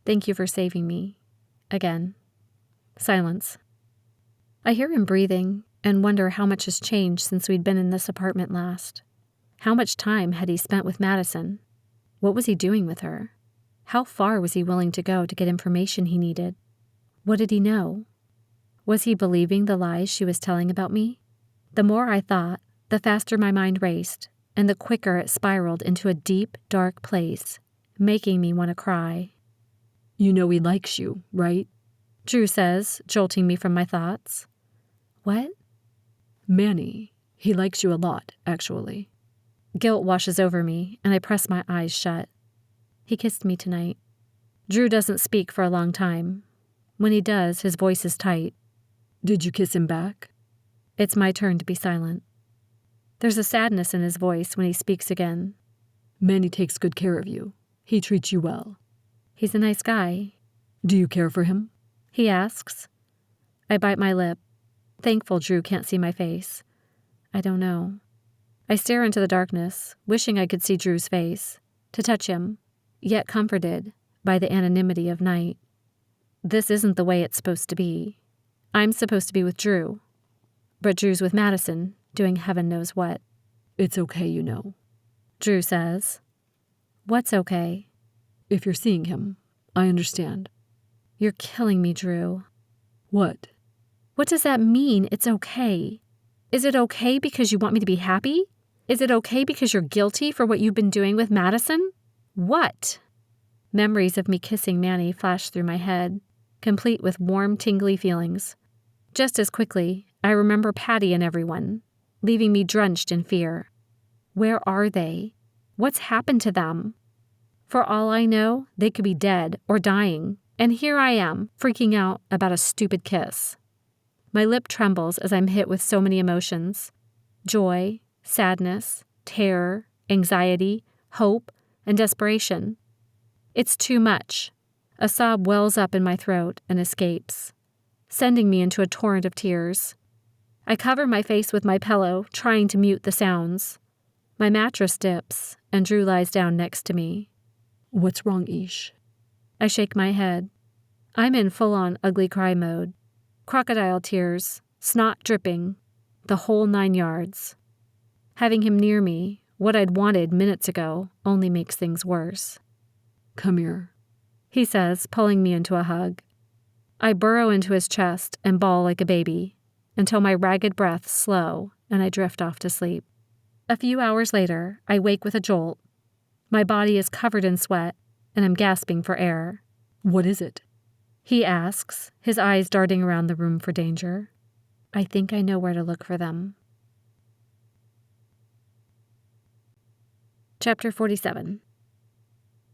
Thank you for saving me. Again. Silence. I hear him breathing and wonder how much has changed since we'd been in this apartment last. How much time had he spent with Madison? What was he doing with her? How far was he willing to go to get information he needed? What did he know? Was he believing the lies she was telling about me? The more I thought, the faster my mind raced, and the quicker it spiraled into a deep, dark place, making me want to cry. You know he likes you, right? Drew says, jolting me from my thoughts. What? Manny. He likes you a lot, actually. Guilt washes over me, and I press my eyes shut. He kissed me tonight. Drew doesn't speak for a long time. When he does, his voice is tight. Did you kiss him back? It's my turn to be silent. There's a sadness in his voice when he speaks again. Manny takes good care of you. He treats you well. He's a nice guy. Do you care for him? He asks. I bite my lip, thankful Drew can't see my face. I don't know. I stare into the darkness, wishing I could see Drew's face, to touch him, yet comforted by the anonymity of night. This isn't the way it's supposed to be. I'm supposed to be with Drew, but Drew's with Madison, doing heaven knows what. It's okay, you know. Drew says. What's okay? If you're seeing him, I understand. You're killing me, Drew. What? What does that mean, it's okay? Is it okay because you want me to be happy? Is it okay because you're guilty for what you've been doing with Madison? What? Memories of me kissing Manny flash through my head, complete with warm, tingly feelings. Just as quickly, I remember Patty and everyone, leaving me drenched in fear. Where are they? What's happened to them? For all I know, they could be dead or dying, and here I am, freaking out about a stupid kiss. My lip trembles as I'm hit with so many emotions. Joy, sadness, terror, anxiety, hope, and desperation. It's too much. A sob wells up in my throat and escapes, sending me into a torrent of tears. I cover my face with my pillow, trying to mute the sounds. My mattress dips, and Drew lies down next to me. What's wrong, Ish? I shake my head. I'm in full-on ugly cry mode. Crocodile tears, snot dripping, the whole 9 yards. Having him near me, what I'd wanted minutes ago, only makes things worse. Come here, he says, pulling me into a hug. I burrow into his chest and bawl like a baby, until my ragged breaths slow and I drift off to sleep. A few hours later, I wake with a jolt. My body is covered in sweat, and I'm gasping for air. What is it? He asks, his eyes darting around the room for danger. I think I know where to look for them. Chapter 47.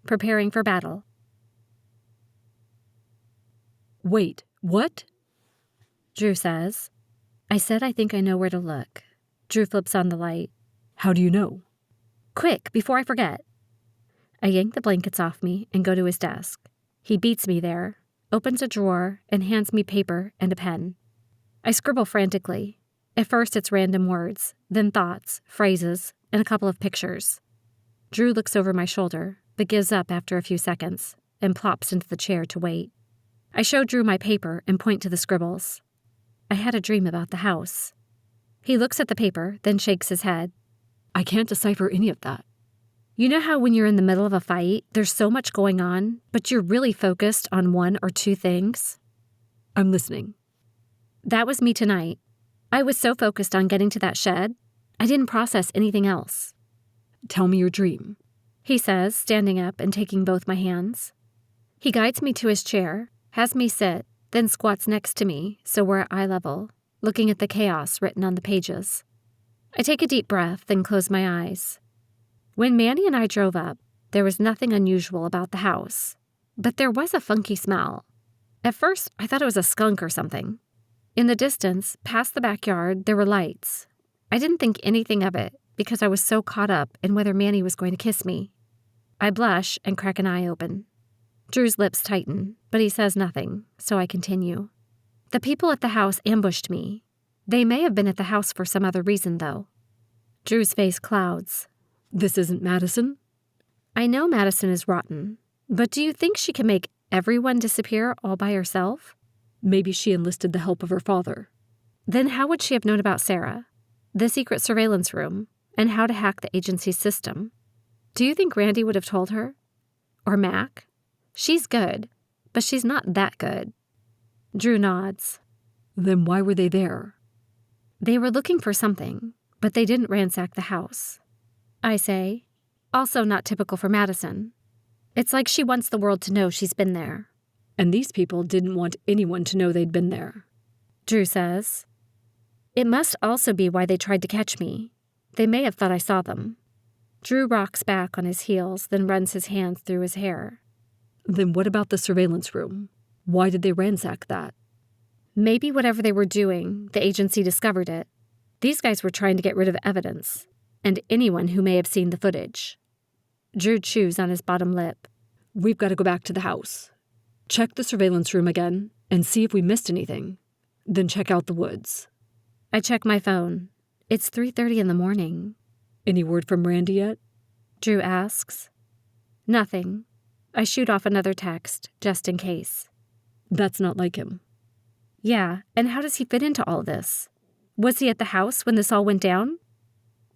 Preparing for battle. Wait, what? Drew says. I said I think I know where to look. Drew flips on the light. How do you know? Quick, before I forget. I yank the blankets off me and go to his desk. He beats me there, opens a drawer, and hands me paper and a pen. I scribble frantically. At first it's random words, then thoughts, phrases, and a couple of pictures. Drew looks over my shoulder, but gives up after a few seconds, and plops into the chair to wait. I show Drew my paper and point to the scribbles. I had a dream about the house. He looks at the paper, then shakes his head. I can't decipher any of that. You know how when you're in the middle of a fight, there's so much going on, but you're really focused on one or two things? I'm listening. That was me tonight. I was so focused on getting to that shed, I didn't process anything else. Tell me your dream, he says, standing up and taking both my hands. He guides me to his chair, has me sit, then squats next to me so we're at eye level, looking at the chaos written on the pages. I take a deep breath, then close my eyes. When Manny and I drove up, there was nothing unusual about the house, but there was a funky smell. At first, I thought it was a skunk or something. In the distance, past the backyard, there were lights. I didn't think anything of it because I was so caught up in whether Manny was going to kiss me. I blush and crack an eye open. Drew's lips tighten, but he says nothing, so I continue. The people at the house ambushed me. They may have been at the house for some other reason, though. Drew's face clouds. This isn't Madison? I know Madison is rotten, but do you think she can make everyone disappear all by herself? Maybe she enlisted the help of her father. Then how would she have known about Sarah, the secret surveillance room, and how to hack the agency's system? Do you think Randy would have told her? Or Mac? She's good, but she's not that good. Drew nods. Then why were they there? They were looking for something, but they didn't ransack the house. I say, also not typical for Madison. It's like she wants the world to know she's been there, And these people didn't want anyone to know they'd been there. Drew says. It must also be why they tried to catch me. They may have thought I saw them. Drew rocks back on his heels, then runs his hands through his hair. Then what about the surveillance room? Why did they ransack that? Maybe whatever they were doing, the agency discovered it. These guys were trying to get rid of evidence, and anyone who may have seen the footage. Drew chews on his bottom lip. We've got to go back to the house. Check the surveillance room again and see if we missed anything. Then check out the woods. I check my phone. It's 3:30 in the morning. Any word from Randy yet? Drew asks. Nothing. I shoot off another text, just in case. That's not like him. Yeah, and how does he fit into all this? Was he at the house when this all went down?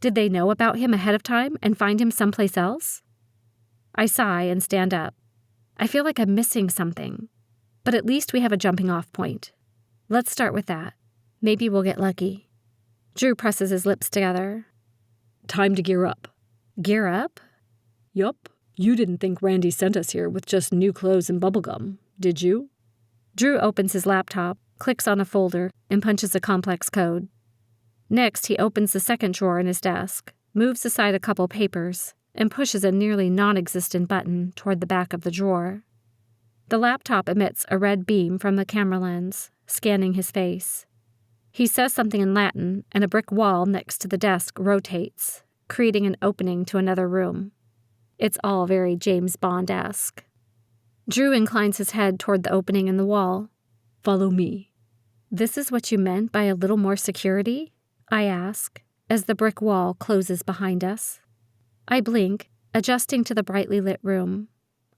Did they know about him ahead of time and find him someplace else? I sigh and stand up. I feel like I'm missing something. But at least we have a jumping-off point. Let's start with that. Maybe we'll get lucky. Drew presses his lips together. Time to gear up. Gear up? Yup. You didn't think Randy sent us here with just new clothes and bubblegum, did you? Drew opens his laptop, clicks on a folder, and punches a complex code. Next, he opens the second drawer in his desk, moves aside a couple papers, and pushes a nearly non-existent button toward the back of the drawer. The laptop emits a red beam from the camera lens, scanning his face. He says something in Latin, and a brick wall next to the desk rotates, creating an opening to another room. It's all very James Bond-esque. Drew inclines his head toward the opening in the wall. Follow me. This is what you meant by a little more security? I ask, as the brick wall closes behind us. I blink, adjusting to the brightly lit room.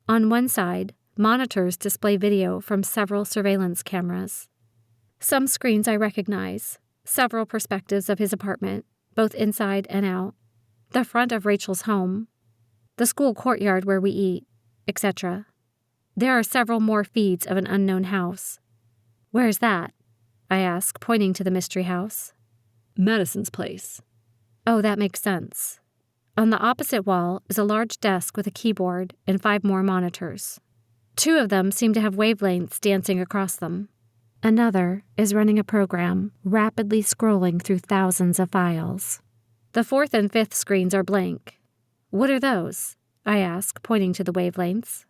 On one side, monitors display video from several surveillance cameras. Some screens I recognize, several perspectives of his apartment, both inside and out, the front of Rachel's home, the school courtyard where we eat, etc. There are several more feeds of an unknown house. Where's that? I ask, pointing to the mystery house. Madison's place. Oh, that makes sense. On the opposite wall is a large desk with a keyboard and 5 more monitors. 2 of them seem to have wavelengths dancing across them. Another is running a program, rapidly scrolling through thousands of files. The 4th and 5th screens are blank. What are those? I ask, pointing to the wavelengths.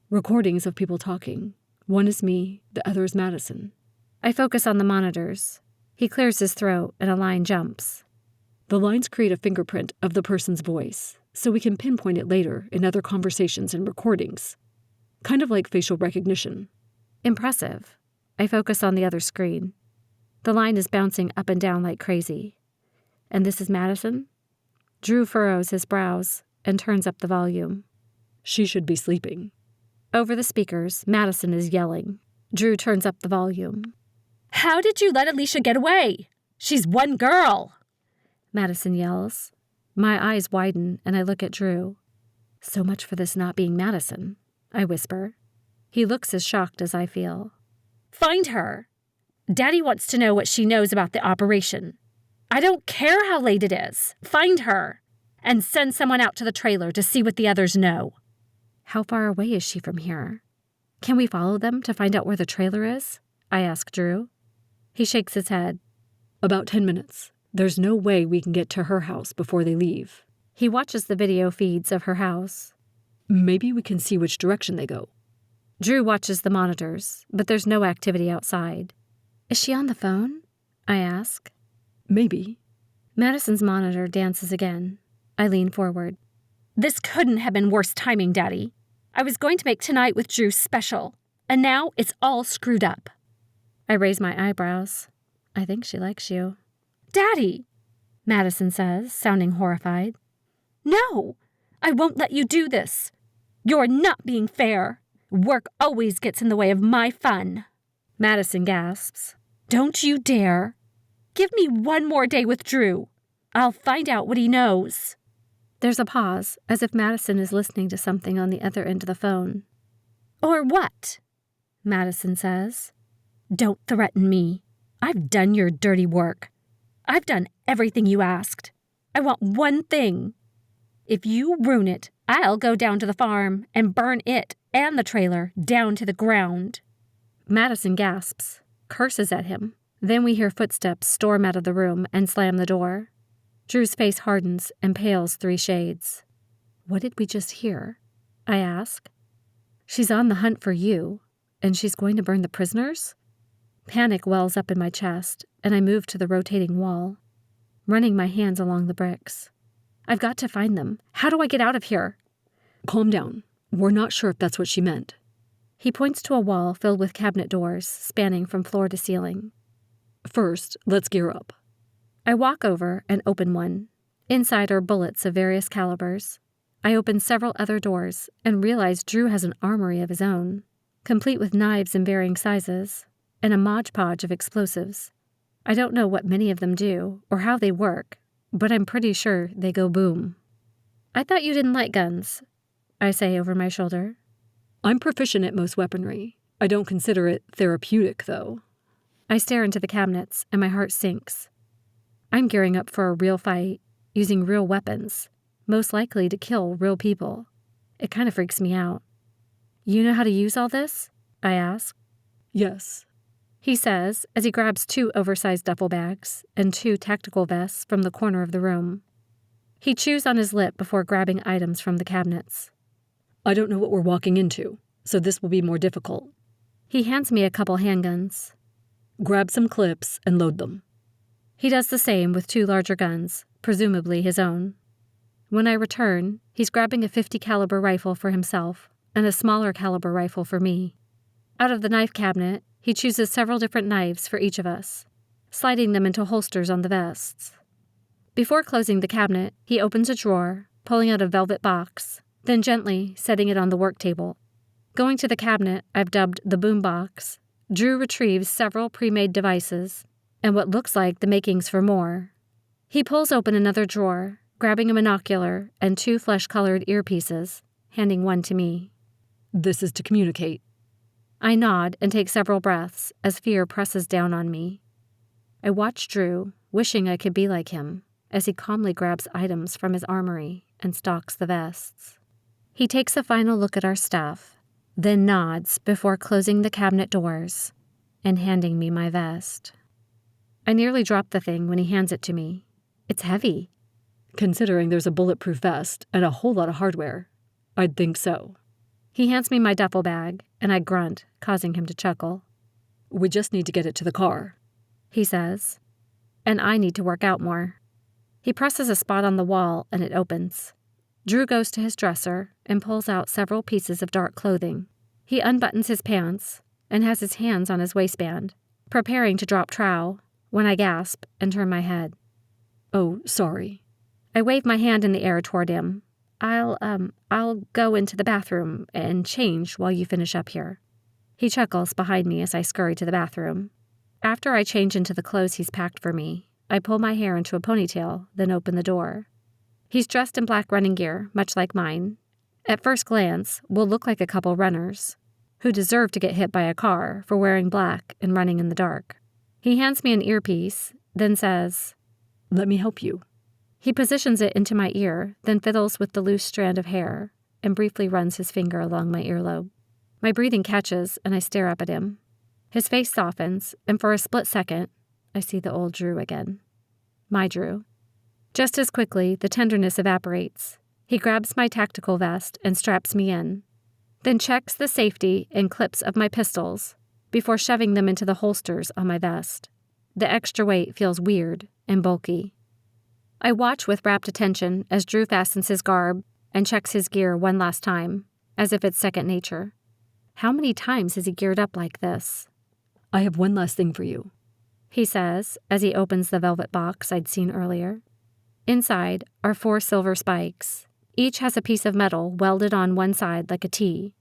Recordings of people talking. One is me, the other is Madison. I focus on the monitors. He clears his throat and a line jumps. The lines create a fingerprint of the person's voice, so we can pinpoint it later in other conversations and recordings. Kind of like facial recognition. Impressive. I focus on the other screen. The line is bouncing up and down like crazy. And this is Madison? Drew furrows his brows and turns up the volume. She should be sleeping. Over the speakers, Madison is yelling. Drew turns up the volume. How did you let Aleasha get away? She's one girl! Madison yells. My eyes widen and I look at Drew. So much for this not being Madison, I whisper. He looks as shocked as I feel. Find her. Daddy wants to know what she knows about the operation. I don't care how late it is. Find her. And send someone out to the trailer to see what the others know. How far away is she from here? Can we follow them to find out where the trailer is? I ask Drew. He shakes his head. About 10 minutes. There's no way we can get to her house before they leave. He watches the video feeds of her house. Maybe we can see which direction they go. Drew watches the monitors, but there's no activity outside. Is she on the phone? I ask. Maybe. Madison's monitor dances again. I lean forward. This couldn't have been worse timing, Daddy. I was going to make tonight with Drew special, and now it's all screwed up. I raise my eyebrows. I think she likes you. Daddy, Madison says, sounding horrified. No, I won't let you do this. You're not being fair. Work always gets in the way of my fun. Madison gasps. Don't you dare. Give me one more day with Drew. I'll find out what he knows. There's a pause, as if Madison is listening to something on the other end of the phone. Or what? Madison says. Don't threaten me. I've done your dirty work. I've done everything you asked. I want one thing. If you ruin it, I'll go down to the farm and burn it and the trailer down to the ground. Madison gasps, curses at him. Then we hear footsteps storm out of the room and slam the door. Drew's face hardens and pales 3 shades. What did we just hear? I ask. She's on the hunt for you, and she's going to burn the prisoners? Panic wells up in my chest, and I move to the rotating wall, running my hands along the bricks. I've got to find them. How do I get out of here? Calm down. We're not sure if that's what she meant. He points to a wall filled with cabinet doors, spanning from floor to ceiling. First, let's gear up. I walk over and open one. Inside are bullets of various calibers. I open several other doors and realize Drew has an armory of his own, complete with knives in varying sizes, and a modge podge of explosives. I don't know what many of them do or how they work, but I'm pretty sure they go boom. I thought you didn't like guns, I say over my shoulder. I'm proficient at most weaponry. I don't consider it therapeutic, though. I stare into the cabinets, and my heart sinks. I'm gearing up for a real fight, using real weapons, most likely to kill real people. It kind of freaks me out. You know how to use all this? I ask. Yes, He says as he grabs 2 oversized duffel bags and 2 tactical vests from the corner of the room. He chews on his lip before grabbing items from the cabinets. I don't know what we're walking into, so this will be more difficult. He hands me a couple handguns. Grab some clips and load them. He does the same with 2 larger guns, presumably his own. When I return, he's grabbing a .50 caliber rifle for himself and a smaller caliber rifle for me. Out of the knife cabinet, he chooses several different knives for each of us, sliding them into holsters on the vests. Before closing the cabinet, he opens a drawer, pulling out a velvet box, then gently setting it on the work table. Going to the cabinet I've dubbed the boom box, Drew retrieves several pre-made devices and what looks like the makings for more. He pulls open another drawer, grabbing a monocular and 2 flesh-colored earpieces, handing one to me. This is to communicate. I nod and take several breaths as fear presses down on me. I watch Drew, wishing I could be like him, as he calmly grabs items from his armory and stocks the vests. He takes a final look at our stuff, then nods before closing the cabinet doors and handing me my vest. I nearly drop the thing when he hands it to me. It's heavy. Considering there's a bulletproof vest and a whole lot of hardware, I'd think so. He hands me my duffel bag, and I grunt, causing him to chuckle. We just need to get it to the car, he says. And I need to work out more. He presses a spot on the wall, and it opens. Drew goes to his dresser and pulls out several pieces of dark clothing. He unbuttons his pants and has his hands on his waistband, preparing to drop trowel, when I gasp and turn my head. Oh, sorry. I wave my hand in the air toward him. I'll go into the bathroom and change while you finish up here. He chuckles behind me as I scurry to the bathroom. After I change into the clothes he's packed for me, I pull my hair into a ponytail, then open the door. He's dressed in black running gear, much like mine. At first glance, we'll look like a couple runners, who deserve to get hit by a car for wearing black and running in the dark. He hands me an earpiece, then says, Let me help you. He positions it into my ear, then fiddles with the loose strand of hair, and briefly runs his finger along my earlobe. My breathing catches, and I stare up at him. His face softens, and for a split second, I see the old Drew again. My Drew. Just as quickly, the tenderness evaporates. He grabs my tactical vest and straps me in, then checks the safety and clips of my pistols before shoving them into the holsters on my vest. The extra weight feels weird and bulky. I watch with rapt attention as Drew fastens his garb and checks his gear one last time, as if it's second nature. How many times has he geared up like this? I have one last thing for you, he says as he opens the velvet box I'd seen earlier. Inside are 4 silver spikes. Each has a piece of metal welded on one side like a T.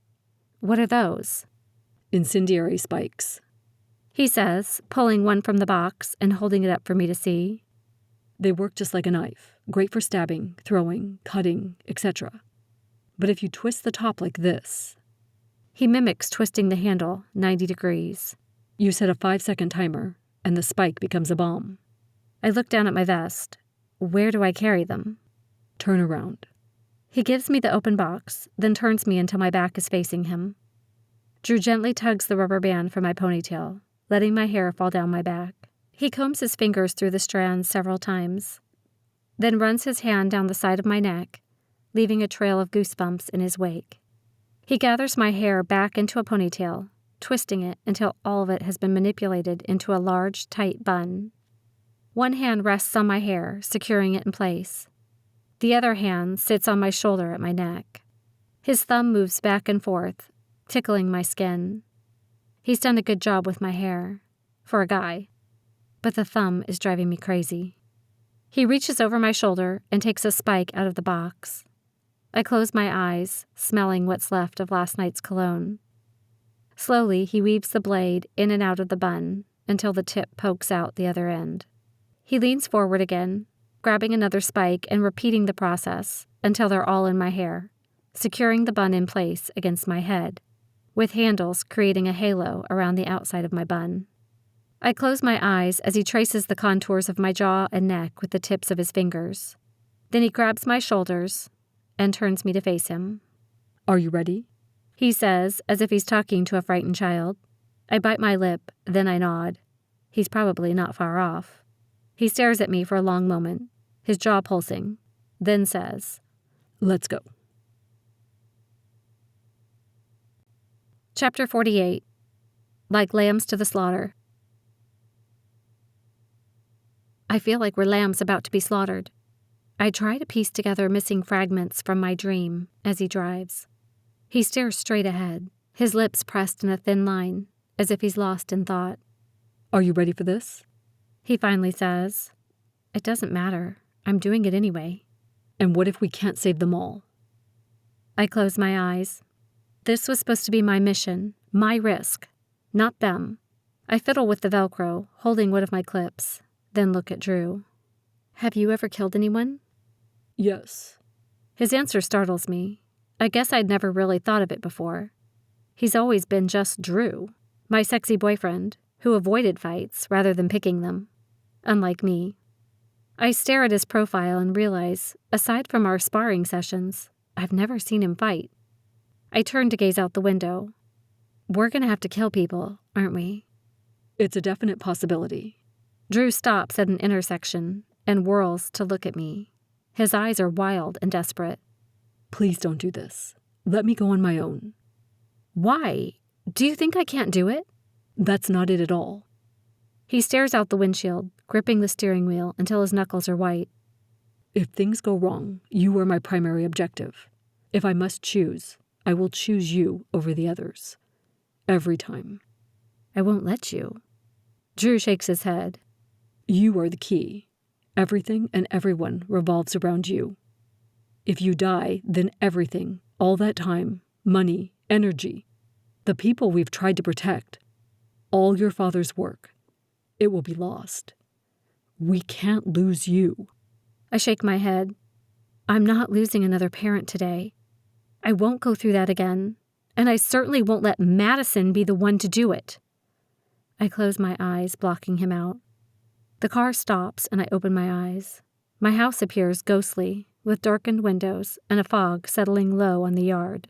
What are those? Incendiary spikes, he says, pulling one from the box and holding it up for me to see. They work just like a knife, great for stabbing, throwing, cutting, etc. But if you twist the top like this... He mimics twisting the handle 90 degrees. You set a 5-second timer, and the spike becomes a bomb. I look down at my vest. Where do I carry them? Turn around. He gives me the open box, then turns me until my back is facing him. Drew gently tugs the rubber band from my ponytail, letting my hair fall down my back. He combs his fingers through the strands several times, then runs his hand down the side of my neck, leaving a trail of goosebumps in his wake. He gathers my hair back into a ponytail, twisting it until all of it has been manipulated into a large, tight bun. One hand rests on my hair, securing it in place. The other hand sits on my shoulder at my neck. His thumb moves back and forth, tickling my skin. He's done a good job with my hair, for a guy, but the thumb is driving me crazy. He reaches over my shoulder and takes a spike out of the box. I close my eyes, smelling what's left of last night's cologne. Slowly, he weaves the blade in and out of the bun until the tip pokes out the other end. He leans forward again, grabbing another spike and repeating the process until they're all in my hair, securing the bun in place against my head, with handles creating a halo around the outside of my bun. I close my eyes as he traces the contours of my jaw and neck with the tips of his fingers. Then he grabs my shoulders and turns me to face him. Are you ready? He says, as if he's talking to a frightened child. I bite my lip, then I nod. He's probably not far off. He stares at me for a long moment, his jaw pulsing, then says, Let's go. Chapter 48. Like lambs to the slaughter. I feel like we're lambs about to be slaughtered. I try to piece together missing fragments from my dream as he drives. He stares straight ahead, his lips pressed in a thin line, as if he's lost in thought. Are you ready for this? He finally says, It doesn't matter. I'm doing it anyway. And what if we can't save them all? I close my eyes. This was supposed to be my mission, my risk, not them. I fiddle with the Velcro, holding one of my clips, then look at Drew. Have you ever killed anyone? Yes. His answer startles me. I guess I'd never really thought of it before. He's always been just Drew, my sexy boyfriend, who avoided fights rather than picking them. Unlike me. I stare at his profile and realize, aside from our sparring sessions, I've never seen him fight. I turn to gaze out the window. We're gonna have to kill people, aren't we? It's a definite possibility. Drew stops at an intersection and whirls to look at me. His eyes are wild and desperate. Please don't do this. Let me go on my own. Why? Do you think I can't do it? That's not it at all. He stares out the windshield, gripping the steering wheel until his knuckles are white. If things go wrong, you are my primary objective. If I must choose, I will choose you over the others. Every time. I won't let you. Drew shakes his head. You are the key. Everything and everyone revolves around you. If you die, then everything, all that time, money, energy, the people we've tried to protect, all your father's work, it will be lost. We can't lose you. I shake my head. I'm not losing another parent today. I won't go through that again, and I certainly won't let Madison be the one to do it. I close my eyes, blocking him out. The car stops and I open my eyes. My house appears ghostly, with darkened windows and a fog settling low on the yard.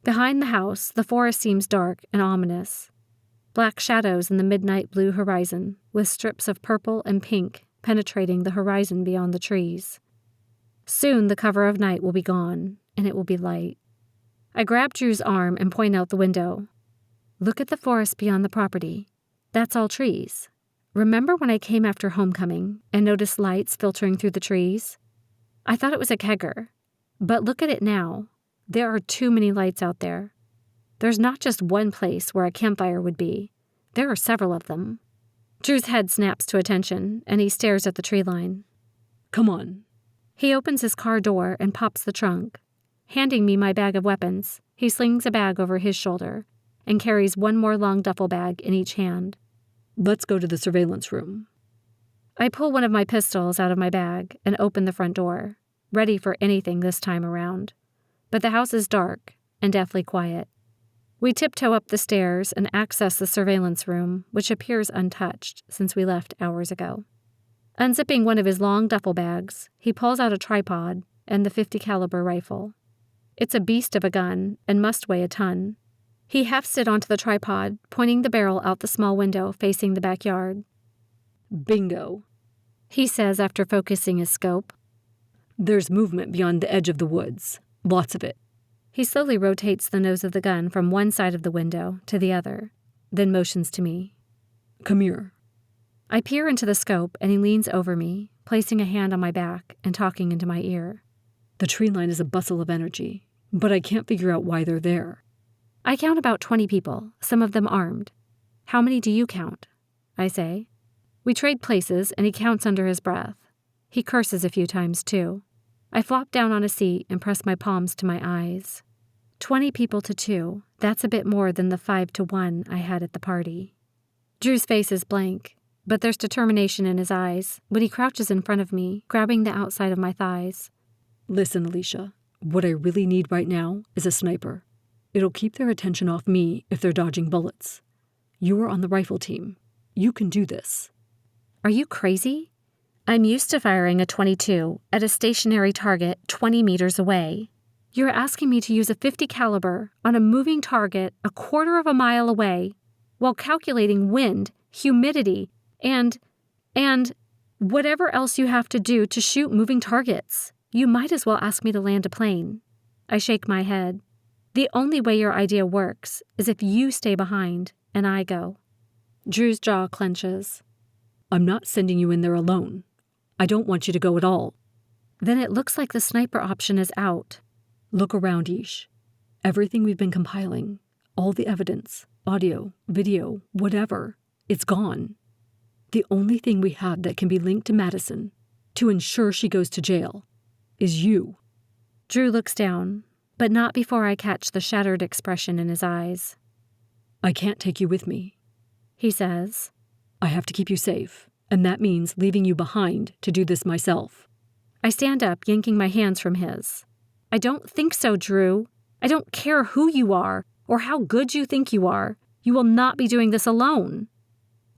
Behind the house, the forest seems dark and ominous. Black shadows in the midnight blue horizon, with strips of purple and pink penetrating the horizon beyond the trees. Soon the cover of night will be gone, and it will be light. I grab Drew's arm and point out the window. Look at the forest beyond the property. That's all trees. Remember when I came after homecoming and noticed lights filtering through the trees? I thought it was a kegger, but look at it now. There are too many lights out there. There's not just one place where a campfire would be. There are several of them. Drew's head snaps to attention, and he stares at the tree line. Come on. He opens his car door and pops the trunk. Handing me my bag of weapons, he slings a bag over his shoulder and carries one more long duffel bag in each hand. Let's go to the surveillance room. I pull one of my pistols out of my bag and open the front door, ready for anything this time around. But the house is dark and deathly quiet. We tiptoe up the stairs and access the surveillance room, which appears untouched since we left hours ago. Unzipping one of his long duffel bags, he pulls out a tripod and the .50 caliber rifle. It's a beast of a gun and must weigh a ton. He hefts it onto the tripod, pointing the barrel out the small window facing the backyard. Bingo, he says after focusing his scope. There's movement beyond the edge of the woods. Lots of it. He slowly rotates the nose of the gun from one side of the window to the other, then motions to me. Come here. I peer into the scope and he leans over me, placing a hand on my back and talking into my ear. The tree line is a bustle of energy, but I can't figure out why they're there. I count about 20 people, some of them armed. How many do you count? I say. We trade places and he counts under his breath. He curses a few times too. I flop down on a seat and press my palms to my eyes. 20 people to 2, that's a bit more than the 5 to 1 I had at the party. Drew's face is blank, but there's determination in his eyes when he crouches in front of me, grabbing the outside of my thighs. Listen, Aleasha, what I really need right now is a sniper. It'll keep their attention off me if they're dodging bullets. You are on the rifle team. You can do this. Are you crazy? I'm used to firing a .22 at a stationary target 20 meters away. You're asking me to use a .50 caliber on a moving target a quarter of a mile away while calculating wind, humidity, and whatever else you have to do to shoot moving targets. You might as well ask me to land a plane. I shake my head. The only way your idea works is if you stay behind and I go. Drew's jaw clenches. I'm not sending you in there alone. I don't want you to go at all. Then it looks like the sniper option is out. Look around, Ish. Everything we've been compiling, all the evidence, audio, video, whatever, it's gone. The only thing we have that can be linked to Madison, to ensure she goes to jail, is you. Drew looks down, but not before I catch the shattered expression in his eyes. I can't take you with me, he says. I have to keep you safe, and that means leaving you behind to do this myself. I stand up, yanking my hands from his. I don't think so, Drew. I don't care who you are or how good you think you are. You will not be doing this alone.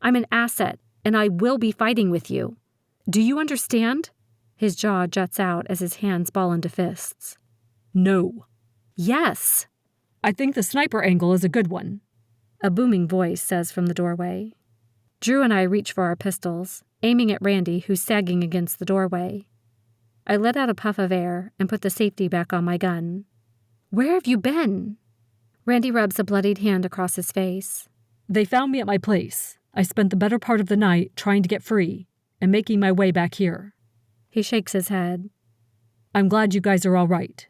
I'm an asset, and I will be fighting with you. Do you understand? His jaw juts out as his hands ball into fists. No. Yes. I think the sniper angle is a good one, a booming voice says from the doorway. Drew and I reach for our pistols, aiming at Randy, who's sagging against the doorway. I let out a puff of air and put the safety back on my gun. Where have you been? Randy rubs a bloodied hand across his face. They found me at my place. I spent the better part of the night trying to get free and making my way back here. He shakes his head. I'm glad you guys are all right.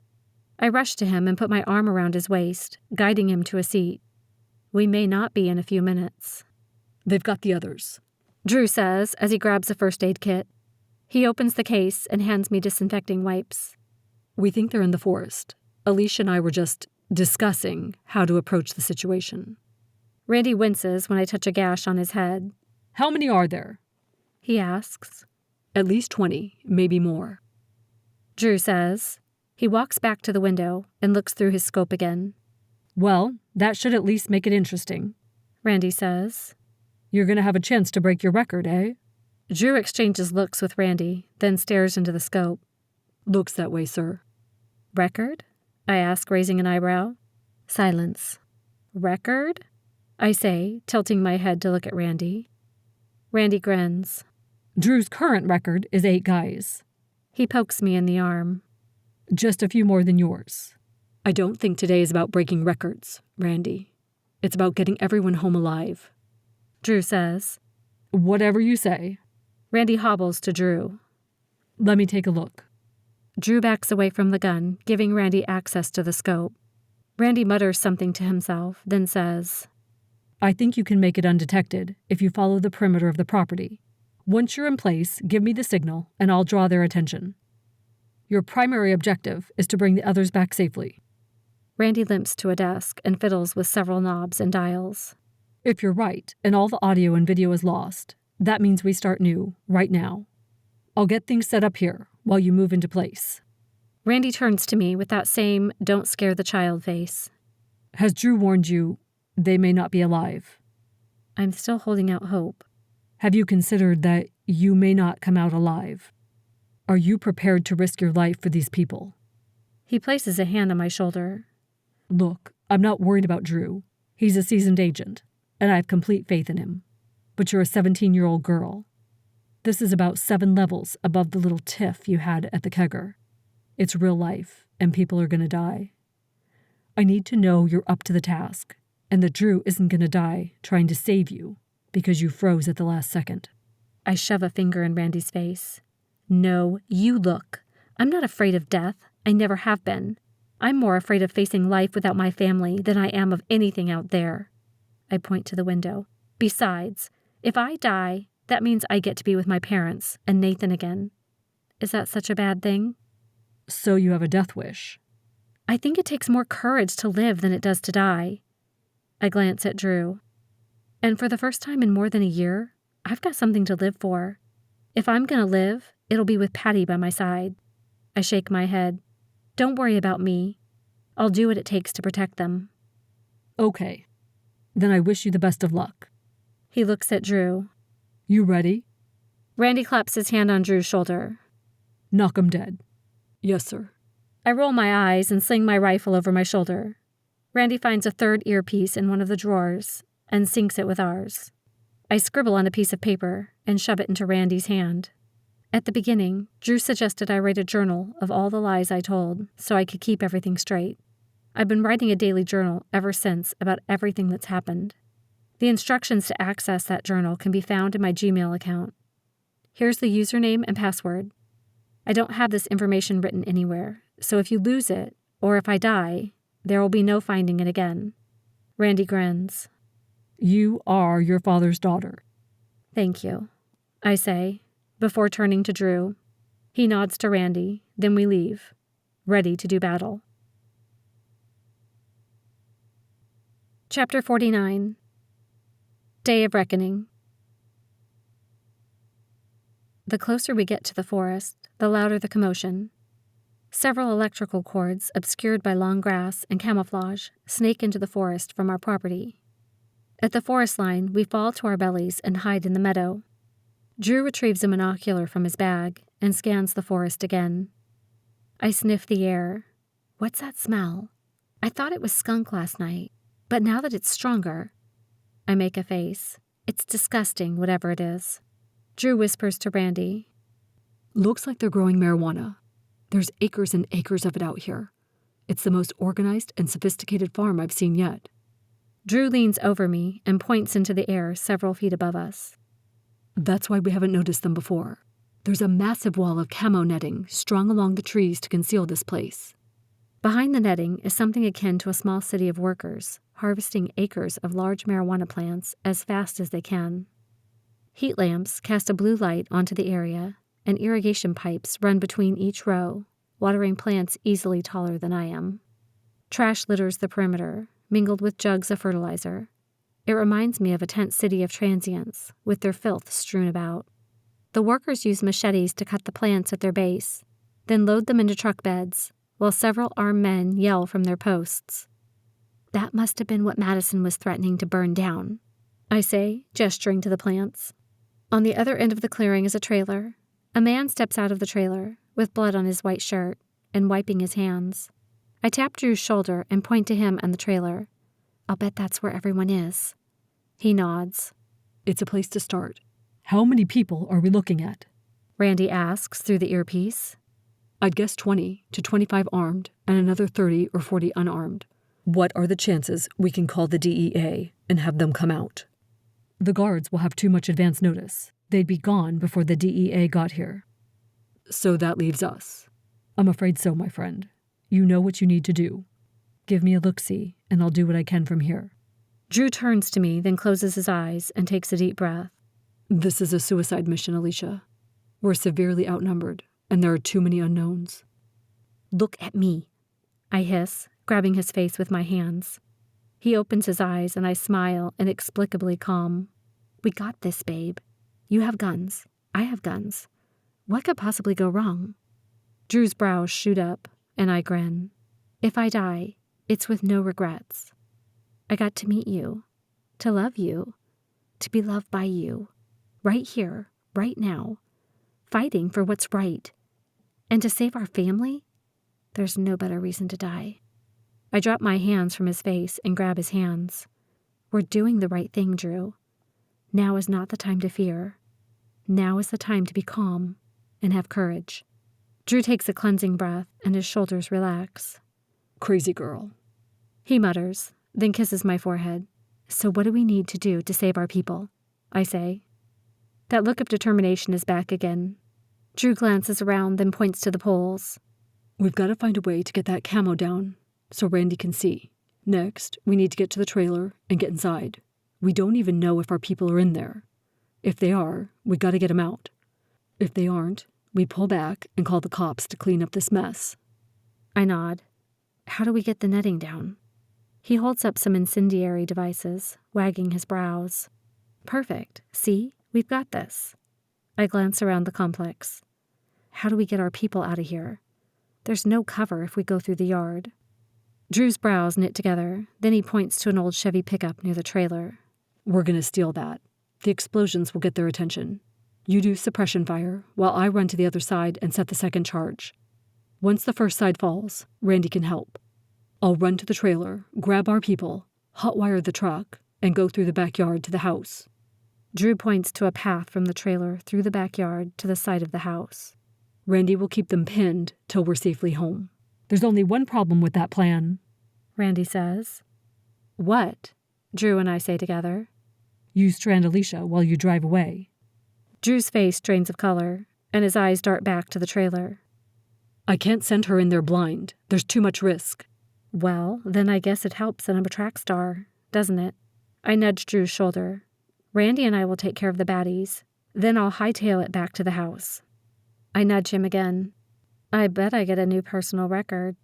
I rush to him and put my arm around his waist, guiding him to a seat. We may not be in a few minutes. They've got the others, Drew says as he grabs a first aid kit. He opens the case and hands me disinfecting wipes. We think they're in the forest. Aleasha and I were just discussing how to approach the situation. Randy winces when I touch a gash on his head. How many are there? He asks. At least 20, maybe more. Drew says. He walks back to the window and looks through his scope again. Well, that should at least make it interesting, Randy says. You're going to have a chance to break your record, eh? Drew exchanges looks with Randy, then stares into the scope. Looks that way, sir. Record? I ask, raising an eyebrow. Silence. Record? I say, tilting my head to look at Randy. Randy grins. Drew's current record is 8 guys. He pokes me in the arm. Just a few more than yours. I don't think today is about breaking records, Randy. It's about getting everyone home alive. Drew says. Whatever you say. Randy hobbles to Drew. Let me take a look. Drew backs away from the gun, giving Randy access to the scope. Randy mutters something to himself, then says, I think you can make it undetected if you follow the perimeter of the property. Once you're in place, give me the signal, and I'll draw their attention. Your primary objective is to bring the others back safely. Randy limps to a desk and fiddles with several knobs and dials. If you're right, and all the audio and video is lost, that means we start new, right now. I'll get things set up here while you move into place. Randy turns to me with that same don't scare the child face. Has Drew warned you they may not be alive? I'm still holding out hope. Have you considered that you may not come out alive? Are you prepared to risk your life for these people? He places a hand on my shoulder. Look, I'm not worried about Drew. He's a seasoned agent, and I have complete faith in him. But you're a 17-year-old girl. This is about 7 levels above the little tiff you had at the kegger. It's real life, and people are going to die. I need to know you're up to the task, and that Drew isn't going to die trying to save you because you froze at the last second. I shove a finger in Randy's face. No, you look. I'm not afraid of death. I never have been. I'm more afraid of facing life without my family than I am of anything out there. I point to the window. Besides, if I die, that means I get to be with my parents and Nathan again. Is that such a bad thing? So you have a death wish? I think it takes more courage to live than it does to die. I glance at Drew. And for the first time in more than a year, I've got something to live for. If I'm going to live, it'll be with Patty by my side. I shake my head. Don't worry about me. I'll do what it takes to protect them. Okay. Then I wish you the best of luck. He looks at Drew. You ready? Randy claps his hand on Drew's shoulder. Knock 'em dead. Yes, sir. I roll my eyes and sling my rifle over my shoulder. Randy finds a third earpiece in one of the drawers and syncs it with ours. I scribble on a piece of paper and shove it into Randy's hand. At the beginning, Drew suggested I write a journal of all the lies I told so I could keep everything straight. I've been writing a daily journal ever since about everything that's happened. The instructions to access that journal can be found in my Gmail account. Here's the username and password. I don't have this information written anywhere, so if you lose it, or if I die, there will be no finding it again. Randy grins. You are your father's daughter. Thank you, I say, before turning to Drew. He nods to Randy, then we leave, ready to do battle. Chapter 49. Day of Reckoning. The closer we get to the forest, the louder the commotion. Several electrical cords, obscured by long grass and camouflage, snake into the forest from our property. At the forest line, we fall to our bellies and hide in the meadow. Drew retrieves a monocular from his bag and scans the forest again. I sniff the air. What's that smell? I thought it was skunk last night, but now that it's stronger. I make a face. It's disgusting, whatever it is. Drew whispers to Randy. Looks like they're growing marijuana. There's acres and acres of it out here. It's the most organized and sophisticated farm I've seen yet. Drew leans over me and points into the air several feet above us. That's why we haven't noticed them before. There's a massive wall of camo netting strung along the trees to conceal this place. Behind the netting is something akin to a small city of workers, harvesting acres of large marijuana plants as fast as they can. Heat lamps cast a blue light onto the area, and irrigation pipes run between each row, watering plants easily taller than I am. Trash litters the perimeter, mingled with jugs of fertilizer. It reminds me of a tent city of transients, with their filth strewn about. The workers use machetes to cut the plants at their base, then load them into truck beds, while several armed men yell from their posts. That must have been what Madison was threatening to burn down, I say, gesturing to the plants. On the other end of the clearing is a trailer. A man steps out of the trailer, with blood on his white shirt, and wiping his hands. I tap Drew's shoulder and point to him and the trailer. I'll bet that's where everyone is. He nods. It's a place to start. How many people are we looking at? Randy asks through the earpiece. I'd guess 20 to 25 armed and another 30 or 40 unarmed. What are the chances we can call the DEA and have them come out? The guards will have too much advance notice. They'd be gone before the DEA got here. So that leaves us. I'm afraid so, my friend. You know what you need to do. Give me a look-see, and I'll do what I can from here. Drew turns to me, then closes his eyes and takes a deep breath. This is a suicide mission, Aleasha. We're severely outnumbered, and there are too many unknowns. Look at me, I hiss, grabbing his face with my hands. He opens his eyes, and I smile, inexplicably calm. We got this, babe. You have guns. I have guns. What could possibly go wrong? Drew's brows shoot up, and I grin. If I die, it's with no regrets. I got to meet you, to love you, to be loved by you, right here, right now, fighting for what's right, And to save our family? There's no better reason to die. I drop my hands from his face and grab his hands. We're doing the right thing, Drew. Now is not the time to fear. Now is the time to be calm and have courage. Drew takes a cleansing breath and his shoulders relax. Crazy girl. He mutters, then kisses my forehead. So what do we need to do to save our people? I say. That look of determination is back again. Drew glances around, then points to the poles. We've got to find a way to get that camo down so Randy can see. Next, we need to get to the trailer and get inside. We don't even know if our people are in there. If they are, we got to get them out. If they aren't, we pull back and call the cops to clean up this mess. I nod. How do we get the netting down? He holds up some incendiary devices, wagging his brows. Perfect. See? We've got this. I glance around the complex. How do we get our people out of here? There's no cover if we go through the yard. Drew's brows knit together, then he points to an old Chevy pickup near the trailer. We're going to steal that. The explosions will get their attention. You do suppression fire, while I run to the other side and set the second charge. Once the first side falls, Randy can help. I'll run to the trailer, grab our people, hotwire the truck, and go through the backyard to the house. Drew points to a path from the trailer through the backyard to the side of the house. Randy will keep them pinned till we're safely home. There's only one problem with that plan, Randy says. What? Drew and I say together. You strand Aleasha while you drive away. Drew's face drains of color, and his eyes dart back to the trailer. I can't send her in there blind. There's too much risk. Well, then I guess it helps that I'm a track star, doesn't it? I nudge Drew's shoulder. Randy and I will take care of the baddies. Then I'll hightail it back to the house. I nudge him again. I bet I get a new personal record.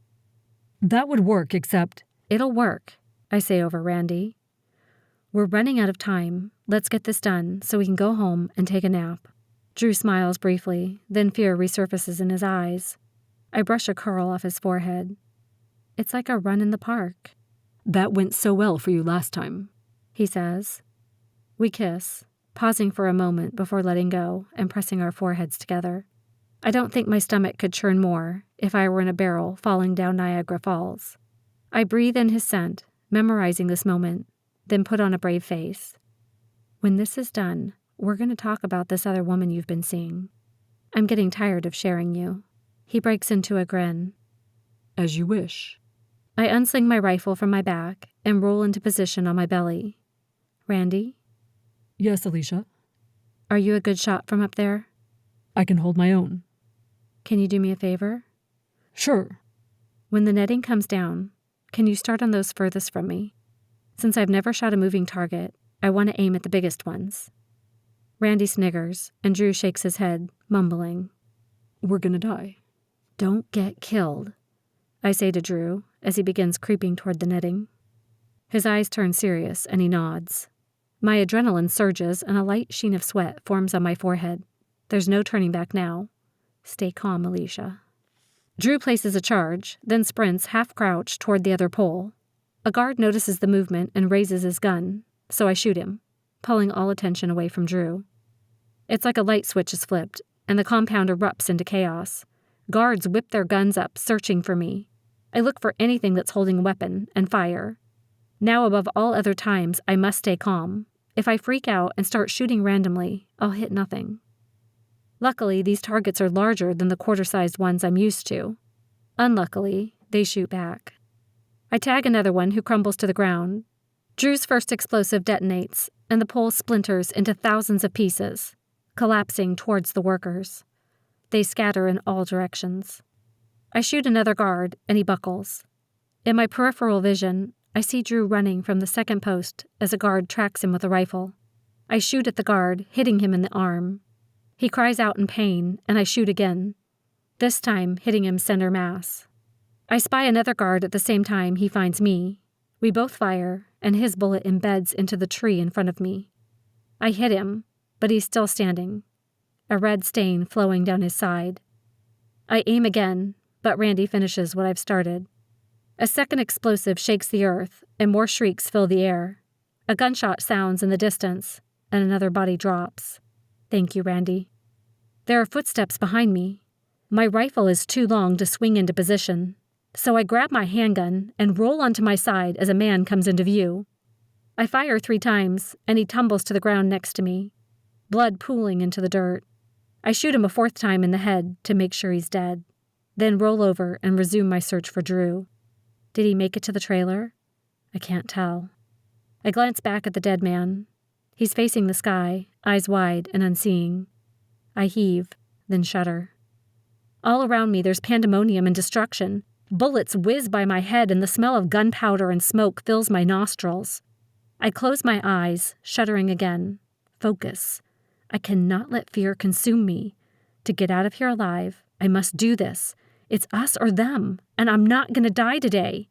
That would work, except... It'll work, I say over Randy. We're running out of time. Let's get this done so we can go home and take a nap. Drew smiles briefly, then fear resurfaces in his eyes. I brush a curl off his forehead. It's like a run in the park. That went so well for you last time, he says. We kiss, pausing for a moment before letting go and pressing our foreheads together. I don't think my stomach could churn more if I were in a barrel falling down Niagara Falls. I breathe in his scent, memorizing this moment, then put on a brave face. When this is done, we're going to talk about this other woman you've been seeing. I'm getting tired of sharing you. He breaks into a grin. As you wish. I unsling my rifle from my back and roll into position on my belly. Randy? Yes, Aleasha? Are you a good shot from up there? I can hold my own. Can you do me a favor? Sure. When the netting comes down, can you start on those furthest from me? Since I've never shot a moving target, I want to aim at the biggest ones. Randy sniggers, and Drew shakes his head, mumbling. We're gonna die. Don't get killed, I say to Drew as he begins creeping toward the netting. His eyes turn serious, and he nods. My adrenaline surges, and a light sheen of sweat forms on my forehead. There's no turning back now. Stay calm, Aleasha. Drew places a charge, then sprints half-crouched toward the other pole. A guard notices the movement and raises his gun, so I shoot him, pulling all attention away from Drew. It's like a light switch is flipped, and the compound erupts into chaos. Guards whip their guns up, searching for me. I look for anything that's holding a weapon and fire. Now, above all other times, I must stay calm. If I freak out and start shooting randomly, I'll hit nothing. Luckily, these targets are larger than the quarter-sized ones I'm used to. Unluckily, they shoot back. I tag another one who crumbles to the ground. Drew's first explosive detonates, and the pole splinters into thousands of pieces, collapsing towards the workers. They scatter in all directions. I shoot another guard, and he buckles. In my peripheral vision, I see Drew running from the second post as a guard tracks him with a rifle. I shoot at the guard, hitting him in the arm. He cries out in pain, and I shoot again, this time hitting him center mass. I spy another guard at the same time he finds me. We both fire, and his bullet embeds into the tree in front of me. I hit him, but he's still standing, a red stain flowing down his side. I aim again, but Randy finishes what I've started. A second explosive shakes the earth, and more shrieks fill the air. A gunshot sounds in the distance, and another body drops. Thank you, Randy. There are footsteps behind me. My rifle is too long to swing into position, so I grab my handgun and roll onto my side as a man comes into view. I fire 3 times, and he tumbles to the ground next to me, blood pooling into the dirt. I shoot him a 4th time in the head to make sure he's dead, then roll over and resume my search for Drew. Did he make it to the trailer? I can't tell. I glance back at the dead man. He's facing the sky, eyes wide and unseeing. I heave, then shudder. All around me there's pandemonium and destruction. Bullets whiz by my head and the smell of gunpowder and smoke fills my nostrils. I close my eyes, shuddering again. Focus. I cannot let fear consume me. To get out of here alive, I must do this. It's us or them, and I'm not going to die today.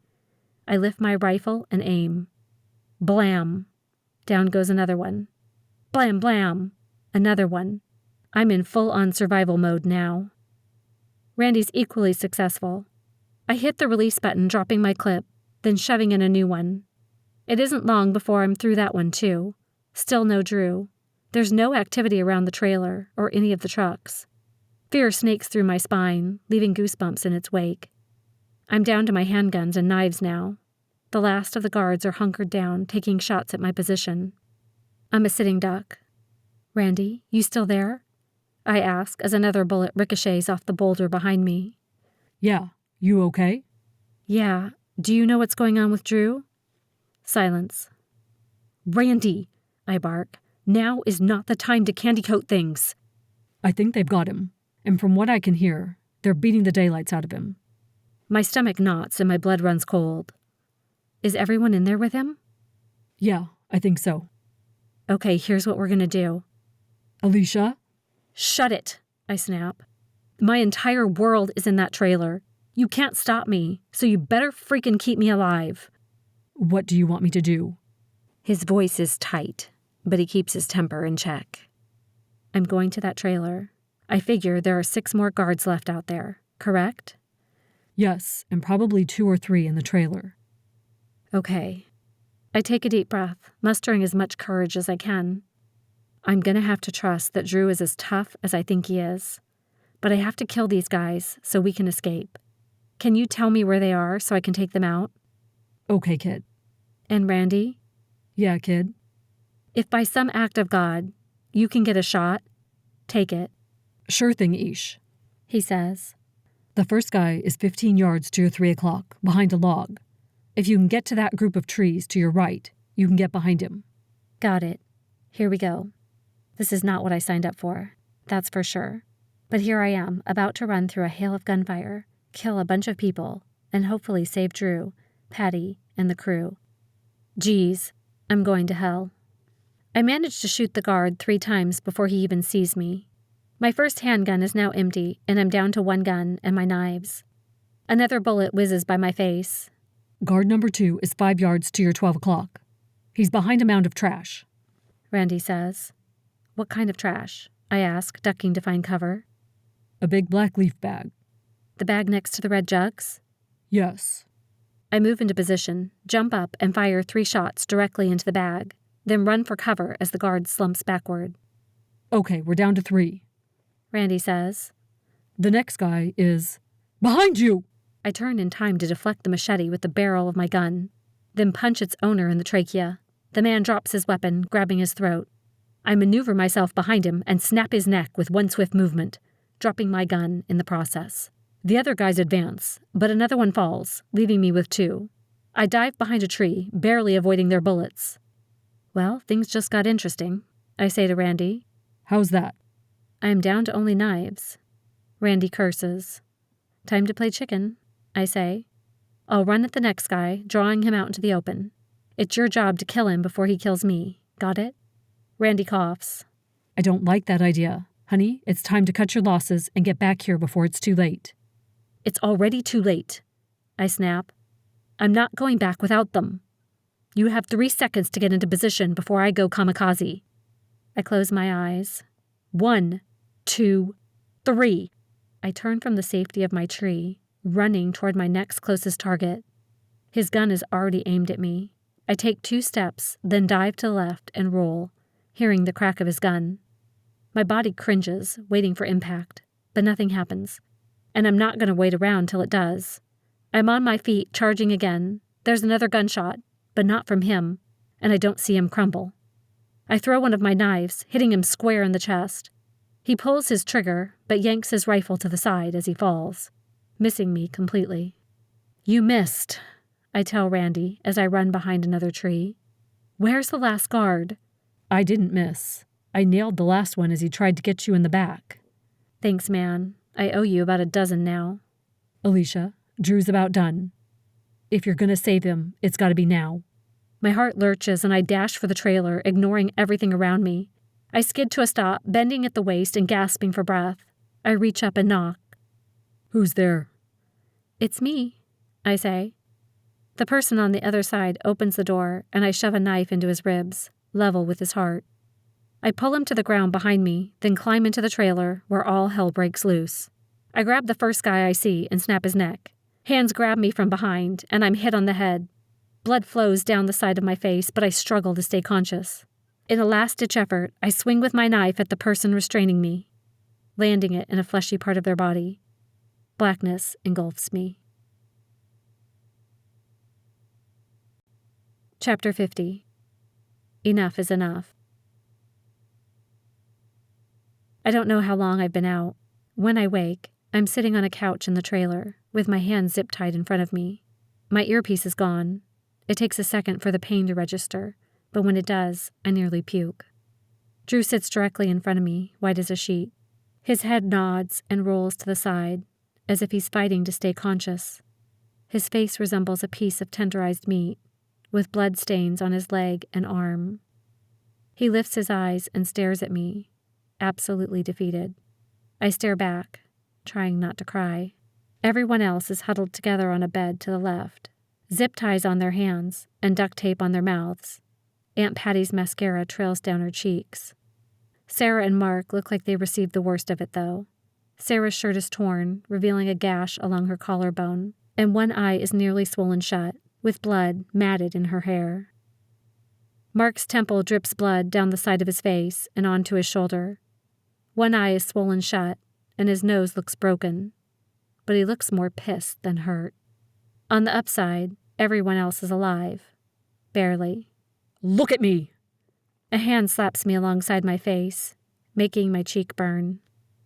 I lift my rifle and aim. Blam. Down goes another one. Blam, blam. Another one. I'm in full-on survival mode now. Randy's equally successful. I hit the release button, dropping my clip, then shoving in a new one. It isn't long before I'm through that one, too. Still no Drew. There's no activity around the trailer or any of the trucks. Fear snakes through my spine, leaving goosebumps in its wake. I'm down to my handguns and knives now. The last of the guards are hunkered down, taking shots at my position. I'm a sitting duck. Randy, you still there? I ask as another bullet ricochets off the boulder behind me. Yeah, you okay? Yeah. Do you know what's going on with Drew? Silence. Randy, I bark. Now is not the time to candy coat things. I think they've got him, and from what I can hear, they're beating the daylights out of him. My stomach knots and my blood runs cold. Is everyone in there with him? Yeah, I think so. Okay, here's what we're gonna do. Aleasha? Shut it, I snap. My entire world is in that trailer. You can't stop me, so you better freaking keep me alive. What do you want me to do? His voice is tight, but he keeps his temper in check. I'm going to that trailer. I figure there are 6 more guards left out there, correct? Yes, and probably 2 or 3 in the trailer. Okay. I take a deep breath, mustering as much courage as I can. I'm gonna have to trust that Drew is as tough as I think he is. But I have to kill these guys so we can escape. Can you tell me where they are so I can take them out? Okay, kid. And Randy? Yeah, kid. If by some act of God you can get a shot, take it. Sure thing, Ish. He says. The first guy is 15 yards to your 3 o'clock, behind a log. If you can get to that group of trees to your right, you can get behind him. Got it. Here we go. This is not what I signed up for, that's for sure. But here I am, about to run through a hail of gunfire, kill a bunch of people, and hopefully save Drew, Patty, and the crew. Geez, I'm going to hell. I managed to shoot the guard 3 times before he even sees me. My first handgun is now empty, and I'm down to 1 gun and my knives. Another bullet whizzes by my face. Guard number 2 is 5 yards to your 12 o'clock. He's behind a mound of trash. Randy says. What kind of trash? I ask, ducking to find cover. A big black leaf bag. The bag next to the red jugs? Yes. I move into position, jump up, and fire 3 shots directly into the bag, then run for cover as the guard slumps backward. Okay, we're down to 3. Randy says. The next guy is... Behind you! I turn in time to deflect the machete with the barrel of my gun, then punch its owner in the trachea. The man drops his weapon, grabbing his throat. I maneuver myself behind him and snap his neck with one swift movement, dropping my gun in the process. The other guys advance, but another one falls, leaving me with 2. I dive behind a tree, barely avoiding their bullets. Well, things just got interesting, I say to Randy. How's that? I am down to only knives. Randy curses. Time to play chicken, I say. I'll run at the next guy, drawing him out into the open. It's your job to kill him before he kills me. Got it? Randy coughs. I don't like that idea. Honey, it's time to cut your losses and get back here before it's too late. It's already too late, I snap. I'm not going back without them. You have 3 seconds to get into position before I go kamikaze. I close my eyes. 1, 2, 3. I turn from the safety of my tree, running toward my next closest target. His gun is already aimed at me. I take 2 steps, then dive to the left and roll, hearing the crack of his gun. My body cringes, waiting for impact, but nothing happens. and I'm not going to wait around till it does. I'm on my feet, charging again. There's another gunshot, but not from him, and I don't see him crumble. I throw one of my knives, hitting him square in the chest. He pulls his trigger, but yanks his rifle to the side as he falls, missing me completely. You missed, I tell Randy as I run behind another tree. Where's the last guard? I didn't miss. I nailed the last one as he tried to get you in the back. Thanks, man. I owe you about a dozen now. Aleasha, Drew's about done. If you're going to save him, it's got to be now. My heart lurches and I dash for the trailer, ignoring everything around me. I skid to a stop, bending at the waist and gasping for breath. I reach up and knock. Who's there? It's me, I say. The person on the other side opens the door and I shove a knife into his ribs, level with his heart. I pull him to the ground behind me, then climb into the trailer where all hell breaks loose. I grab the first guy I see and snap his neck. Hands grab me from behind and I'm hit on the head. Blood flows down the side of my face, but I struggle to stay conscious. In a last-ditch effort, I swing with my knife at the person restraining me, landing it in a fleshy part of their body. Blackness engulfs me. Chapter 50. Enough is enough. I don't know how long I've been out. When I wake, I'm sitting on a couch in the trailer, with my hands zip-tied in front of me. My earpiece is gone. It takes a second for the pain to register, but when it does, I nearly puke. Drew sits directly in front of me, white as a sheet. His head nods and rolls to the side, as if he's fighting to stay conscious. His face resembles a piece of tenderized meat, with blood stains on his leg and arm. He lifts his eyes and stares at me, absolutely defeated. I stare back, trying not to cry. Everyone else is huddled together on a bed to the left, zip ties on their hands and duct tape on their mouths. Aunt Patty's mascara trails down her cheeks. Sarah and Mark look like they received the worst of it, though. Sarah's shirt is torn, revealing a gash along her collarbone, and one eye is nearly swollen shut, with blood matted in her hair. Mark's temple drips blood down the side of his face and onto his shoulder. One eye is swollen shut, and his nose looks broken, but he looks more pissed than hurt. On the upside, everyone else is alive. Barely. Look at me! A hand slaps me alongside my face, making my cheek burn.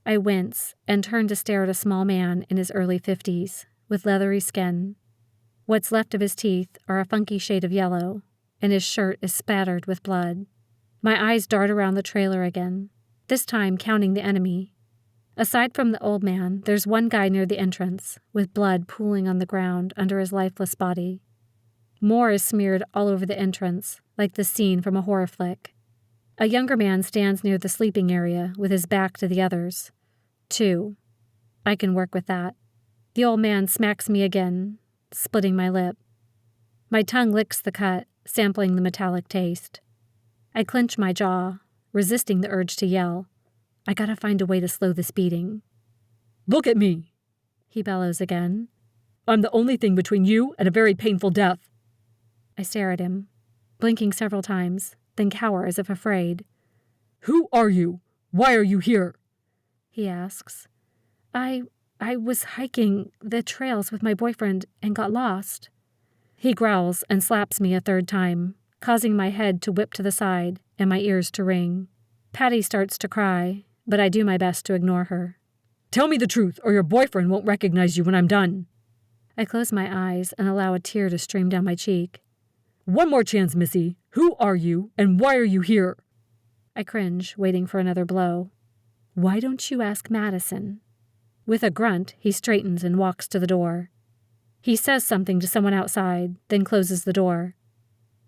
I wince and turn to stare at a small man in his early 50s, with leathery skin. What's left of his teeth are a funky shade of yellow, and his shirt is spattered with blood. My eyes dart around the trailer again, this time counting the enemy. Aside from the old man, there's one guy near the entrance, with blood pooling on the ground under his lifeless body. More is smeared all over the entrance, like the scene from a horror flick. A younger man stands near the sleeping area with his back to the others. 2. I can work with that. The old man smacks me again, splitting my lip. My tongue licks the cut, sampling the metallic taste. I clench my jaw, resisting the urge to yell. I gotta find a way to slow this beating. Look at me! He bellows again. I'm the only thing between you and a very painful death. I stare at him, blinking several times, then cower as if afraid. Who are you? Why are you here? He asks. I was hiking the trails with my boyfriend and got lost. He growls and slaps me a third time, causing my head to whip to the side and my ears to ring. Patty starts to cry, but I do my best to ignore her. Tell me the truth, or your boyfriend won't recognize you when I'm done. I close my eyes and allow a tear to stream down my cheek. One more chance, Missy. Who are you, and why are you here? I cringe, waiting for another blow. Why don't you ask Madison? With a grunt, he straightens and walks to the door. He says something to someone outside, then closes the door.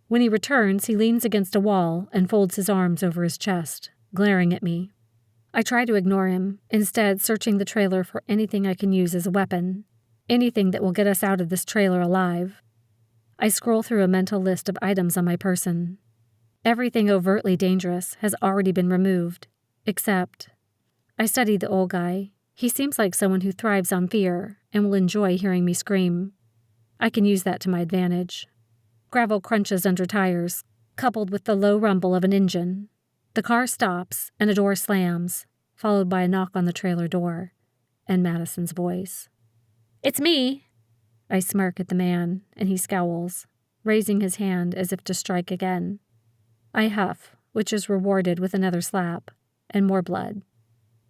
When he returns, he leans against a wall and folds his arms over his chest, glaring at me. I try to ignore him, instead searching the trailer for anything I can use as a weapon, anything that will get us out of this trailer alive. I scroll through a mental list of items on my person. Everything overtly dangerous has already been removed, except I study the old guy. He seems like someone who thrives on fear and will enjoy hearing me scream. I can use that to my advantage. Gravel crunches under tires, coupled with the low rumble of an engine. The car stops and a door slams, followed by a knock on the trailer door. and Madison's voice. "It's me." I smirk at the man, and he scowls, raising his hand as if to strike again. I huff, which is rewarded with another slap, and more blood.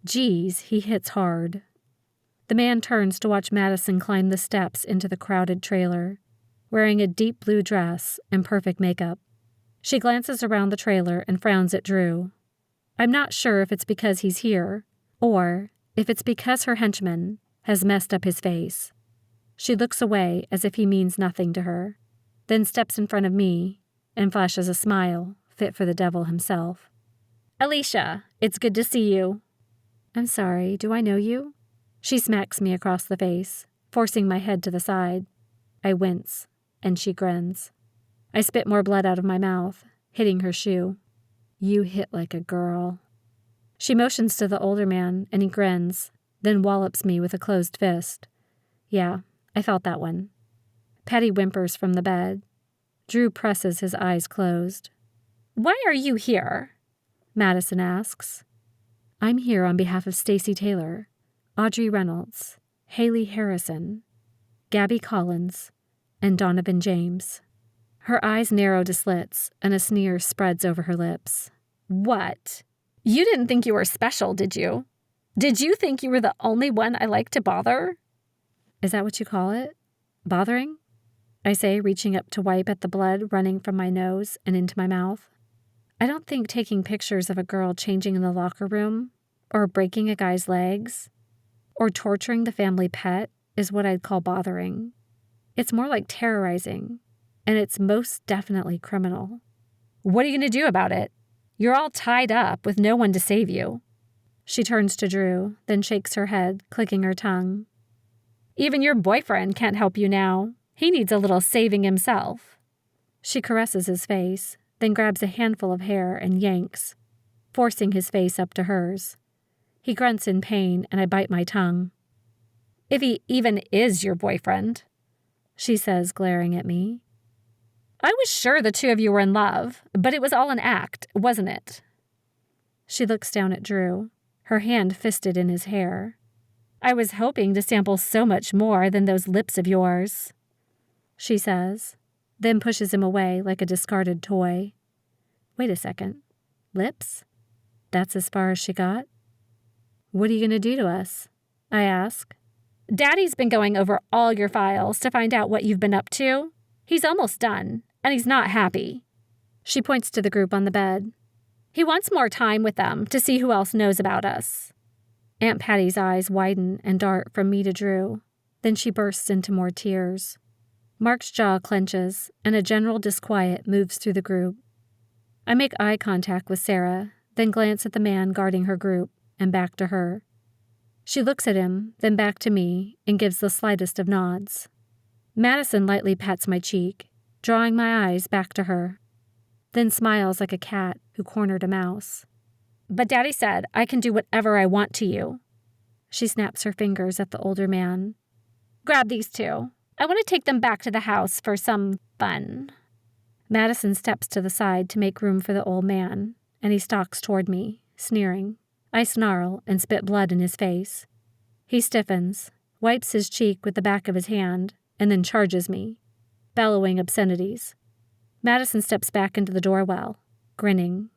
Geez, he hits hard. The man turns to watch Madison climb the steps into the crowded trailer, wearing a deep blue dress and perfect makeup. She glances around the trailer and frowns at Drew. I'm not sure if it's because he's here, or if it's because her henchman has messed up his face. She looks away as if he means nothing to her, then steps in front of me and flashes a smile fit for the devil himself. "Aleasha, it's good to see you." "I'm sorry, do I know you?" She smacks me across the face, forcing my head to the side. I wince, and she grins. I spit more blood out of my mouth, hitting her shoe. "You hit like a girl." She motions to the older man, and he grins, then wallops me with a closed fist. Yeah, I felt that one. Patty whimpers from the bed. Drew presses his eyes closed. "Why are you here?" Madison asks. "I'm here on behalf of Stacy Taylor, Audrey Reynolds, Haley Harrison, Gabby Collins, and Donovan James." Her eyes narrow to slits, and a sneer spreads over her lips. "What? You didn't think you were special, did you? Did you think you were the only one I like to bother?" "Is that what you call it? Bothering?" I say, reaching up to wipe at the blood running from my nose and into my mouth. I don't think taking pictures of a girl changing in the locker room, or breaking a guy's legs, or torturing the family pet is what I'd call bothering. It's more like terrorizing, and it's most definitely criminal. "What are you going to do about it? You're all tied up with no one to save you." She turns to Drew, then shakes her head, clicking her tongue. "Even your boyfriend can't help you now. He needs a little saving himself." She caresses his face, then grabs a handful of hair and yanks, forcing his face up to hers. He grunts in pain, and I bite my tongue. "If he even is your boyfriend," she says, glaring at me. "I was sure the two of you were in love, but it was all an act, wasn't it?" She looks down at Drew, her hand fisted in his hair. "I was hoping to sample so much more than those lips of yours," she says, then pushes him away like a discarded toy. Wait a second. Lips? That's as far as she got? "What are you going to do to us?" I ask. "Daddy's been going over all your files to find out what you've been up to. He's almost done, and he's not happy." She points to the group on the bed. "He wants more time with them to see who else knows about us." Aunt Patty's eyes widen and dart from me to Drew. Then she bursts into more tears. Mark's jaw clenches, and a general disquiet moves through the group. I make eye contact with Sarah, then glance at the man guarding her group, and back to her. She looks at him, then back to me, and gives the slightest of nods. Madison lightly pats my cheek, drawing my eyes back to her, then smiles like a cat who cornered a mouse. "But Daddy said I can do whatever I want to you." She snaps her fingers at the older man. "Grab these two. I want to take them back to the house for some fun." Madison steps to the side to make room for the old man, and he stalks toward me, sneering. I snarl and spit blood in his face. He stiffens, wipes his cheek with the back of his hand, and then charges me, bellowing obscenities. Madison steps back into the doorwell, grinning.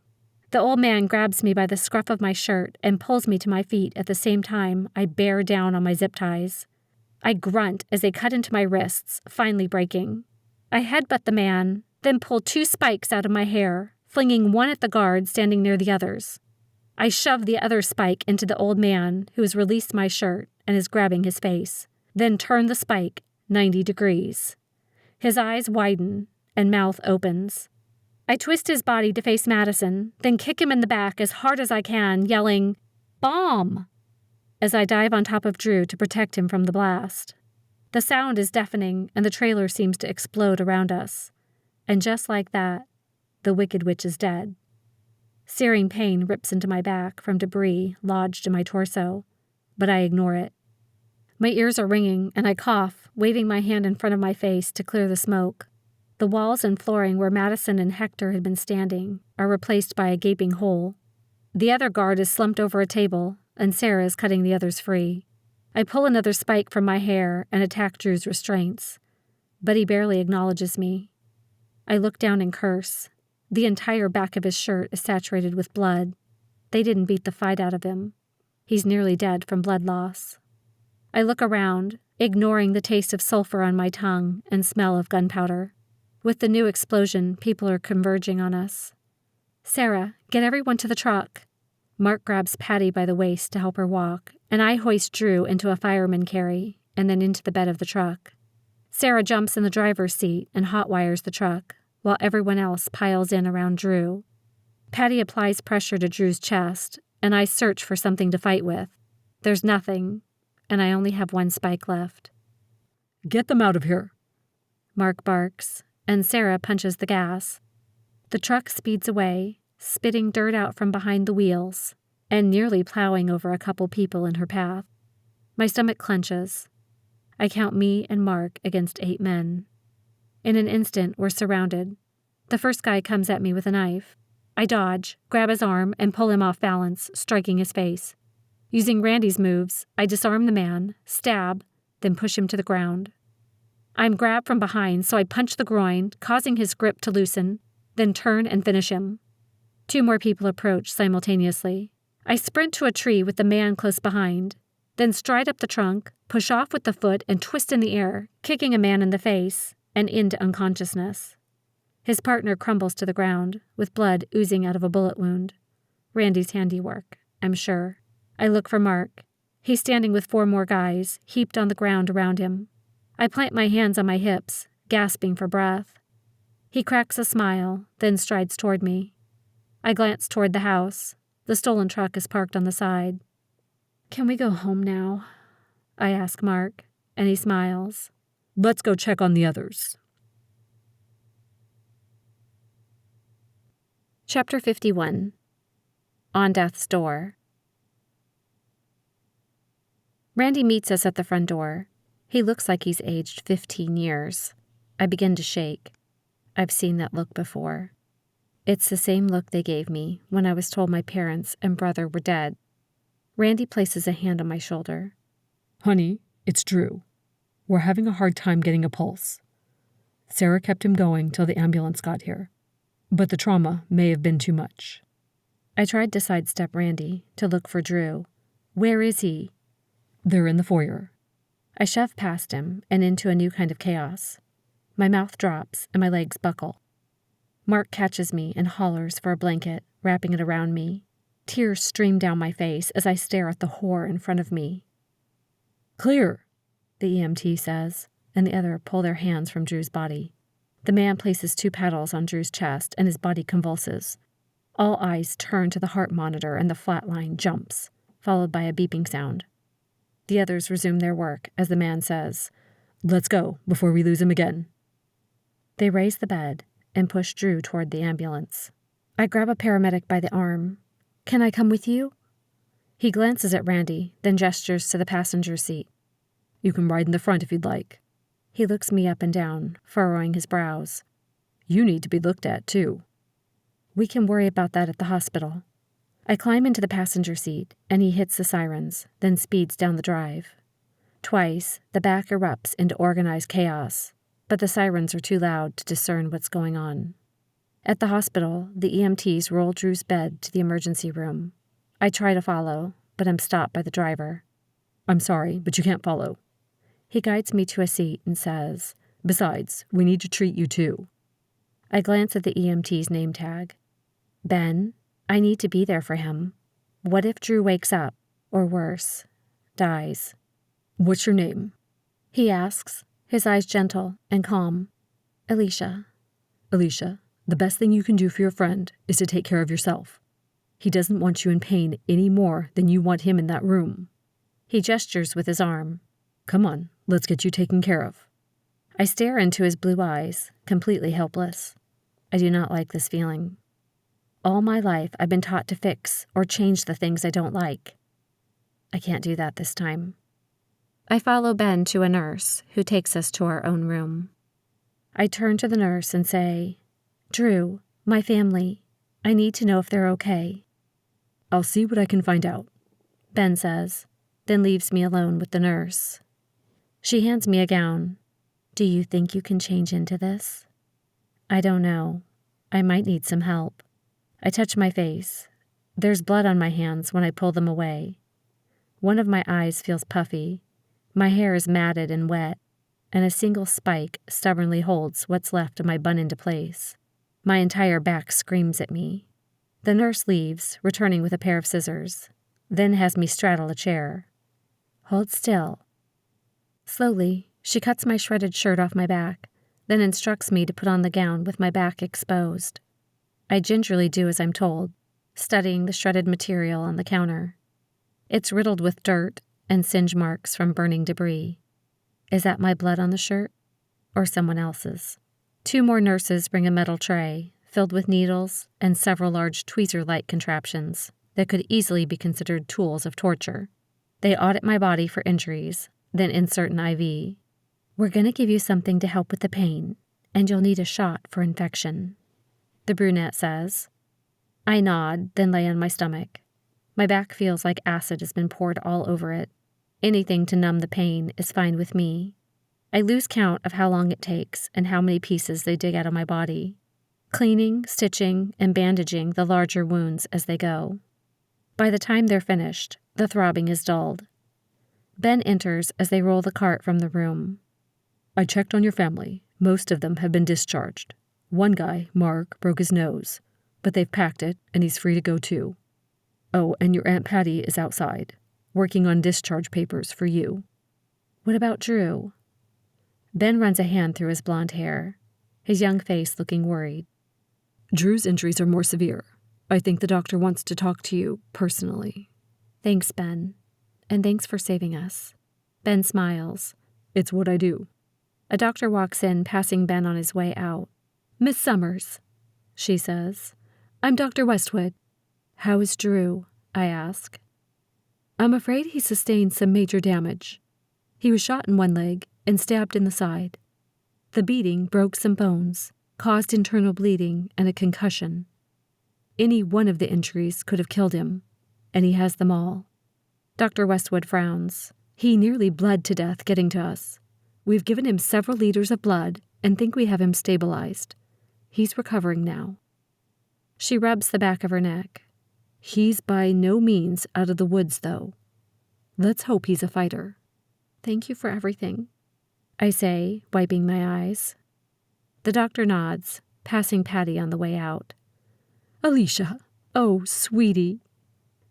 The old man grabs me by the scruff of my shirt and pulls me to my feet at the same time I bear down on my zip ties. I grunt as they cut into my wrists, finally breaking. I headbutt the man, then pull 2 spikes out of my hair, flinging one at the guard standing near the others. I shove the other spike into the old man, who has released my shirt and is grabbing his face, then turn the spike 90 degrees. His eyes widen and mouth opens. I twist his body to face Madison, then kick him in the back as hard as I can, yelling, "Bomb!" as I dive on top of Drew to protect him from the blast. The sound is deafening, and the trailer seems to explode around us. And just like that, the Wicked Witch is dead. Searing pain rips into my back from debris lodged in my torso, but I ignore it. My ears are ringing, and I cough, waving my hand in front of my face to clear the smoke. The walls and flooring where Madison and Hector had been standing are replaced by a gaping hole. The other guard is slumped over a table, and Sarah is cutting the others free. I pull another spike from my hair and attack Drew's restraints, but he barely acknowledges me. I look down and curse. The entire back of his shirt is saturated with blood. They didn't beat the fight out of him. He's nearly dead from blood loss. I look around, ignoring the taste of sulfur on my tongue and smell of gunpowder. With the new explosion, people are converging on us. Sarah, get everyone to the truck. Mark grabs Patty by the waist to help her walk, and I hoist Drew into a fireman carry and then into the bed of the truck. Sarah jumps in the driver's seat and hotwires the truck, while everyone else piles in around Drew. Patty applies pressure to Drew's chest, and I search for something to fight with. There's nothing, and I only have one spike left. Get them out of here, Mark barks, and Sarah punches the gas. The truck speeds away, spitting dirt out from behind the wheels, and nearly plowing over a couple people in her path. My stomach clenches. I count me and Mark against 8 men. In an instant, we're surrounded. The first guy comes at me with a knife. I dodge, grab his arm, and pull him off balance, striking his face. Using Randy's moves, I disarm the man, stab, then push him to the ground. I'm grabbed from behind, so I punch the groin, causing his grip to loosen, then turn and finish him. 2 more people approach simultaneously. I sprint to a tree with the man close behind, then stride up the trunk, push off with the foot, and twist in the air, kicking a man in the face and into unconsciousness. His partner crumbles to the ground, with blood oozing out of a bullet wound. Randy's handiwork, I'm sure. I look for Mark. He's standing with 4 more guys, heaped on the ground around him. I plant my hands on my hips, gasping for breath. He cracks a smile, then strides toward me. I glance toward the house. The stolen truck is parked on the side. Can we go home now? I ask Mark, and he smiles. Let's go check on the others. Chapter 51. On Death's Door. Randy meets us at the front door. He looks like he's aged 15 years. I begin to shake. I've seen that look before. It's the same look they gave me when I was told my parents and brother were dead. Randy places a hand on my shoulder. Honey, it's Drew. We're having a hard time getting a pulse. Sarah kept him going till the ambulance got here, but the trauma may have been too much. I tried to sidestep Randy to look for Drew. Where is he? They're in the foyer. I shove past him and into a new kind of chaos. My mouth drops and my legs buckle. Mark catches me and hollers for a blanket, wrapping it around me. Tears stream down my face as I stare at the horror in front of me. Clear, the EMT says, and the other pull their hands from Drew's body. The man places 2 paddles on Drew's chest and his body convulses. All eyes turn to the heart monitor and the flat line jumps, followed by a beeping sound. The others resume their work as the man says, Let's go before we lose him again. They raise the bed and push Drew toward the ambulance. I grab a paramedic by the arm. Can I come with you? He glances at Randy, then gestures to the passenger seat. You can ride in the front if you'd like. He looks me up and down, furrowing his brows. You need to be looked at, too. We can worry about that at the hospital. I climb into the passenger seat, and he hits the sirens, then speeds down the drive. Twice, the back erupts into organized chaos, but the sirens are too loud to discern what's going on. At the hospital, the EMTs roll Drew's bed to the emergency room. I try to follow, but I'm stopped by the driver. I'm sorry, but you can't follow. He guides me to a seat and says, Besides, we need to treat you too. I glance at the EMT's name tag. Ben, I need to be there for him. What if Drew wakes up, or worse, dies? What's your name? He asks, his eyes gentle and calm. Aleasha. Aleasha, the best thing you can do for your friend is to take care of yourself. He doesn't want you in pain any more than you want him in that room. He gestures with his arm. Come on, let's get you taken care of. I stare into his blue eyes, completely helpless. I do not like this feeling. All my life, I've been taught to fix or change the things I don't like. I can't do that this time. I follow Ben to a nurse who takes us to our own room. I turn to the nurse and say, Drew, my family, I need to know if they're okay. I'll see what I can find out. Ben says, then leaves me alone with the nurse. She hands me a gown. Do you think you can change into this? I don't know. I might need some help. I touch my face. There's blood on my hands when I pull them away. One of my eyes feels puffy. My hair is matted and wet, and a single spike stubbornly holds what's left of my bun into place. My entire back screams at me. The nurse leaves, returning with a pair of scissors, then has me straddle a chair. Hold still. Slowly, she cuts my shredded shirt off my back, then instructs me to put on the gown with my back exposed. I gingerly do as I'm told, studying the shredded material on the counter. It's riddled with dirt and singe marks from burning debris. Is that my blood on the shirt? Or someone else's? 2 more nurses bring a metal tray, filled with needles and several large tweezer-like contraptions that could easily be considered tools of torture. They audit my body for injuries, then insert an IV. We're going to give you something to help with the pain, and you'll need a shot for infection, the brunette says. I nod, then lay on my stomach. My back feels like acid has been poured all over it. Anything to numb the pain is fine with me. I lose count of how long it takes and how many pieces they dig out of my body, cleaning, stitching, and bandaging the larger wounds as they go. By the time they're finished, the throbbing is dulled. Ben enters as they roll the cart from the room. I checked on your family. Most of them have been discharged. One guy, Mark, broke his nose, but they've packed it and he's free to go too. Oh, and your Aunt Patty is outside, working on discharge papers for you. What about Drew? Ben runs a hand through his blonde hair, his young face looking worried. Drew's injuries are more severe. I think the doctor wants to talk to you personally. Thanks, Ben. And thanks for saving us. Ben smiles. It's what I do. A doctor walks in, passing Ben on his way out. Miss Summers, she says. I'm Dr. Westwood. How is Drew? I ask. I'm afraid he sustained some major damage. He was shot in one leg and stabbed in the side. The beating broke some bones, caused internal bleeding and a concussion. Any one of the injuries could have killed him, and he has them all. Dr. Westwood frowns. He nearly bled to death getting to us. We've given him several liters of blood and think we have him stabilized. He's recovering now. She rubs the back of her neck. He's by no means out of the woods, though. Let's hope he's a fighter. Thank you for everything, I say, wiping my eyes. The doctor nods, passing Patty on the way out. Aleasha, oh, sweetie.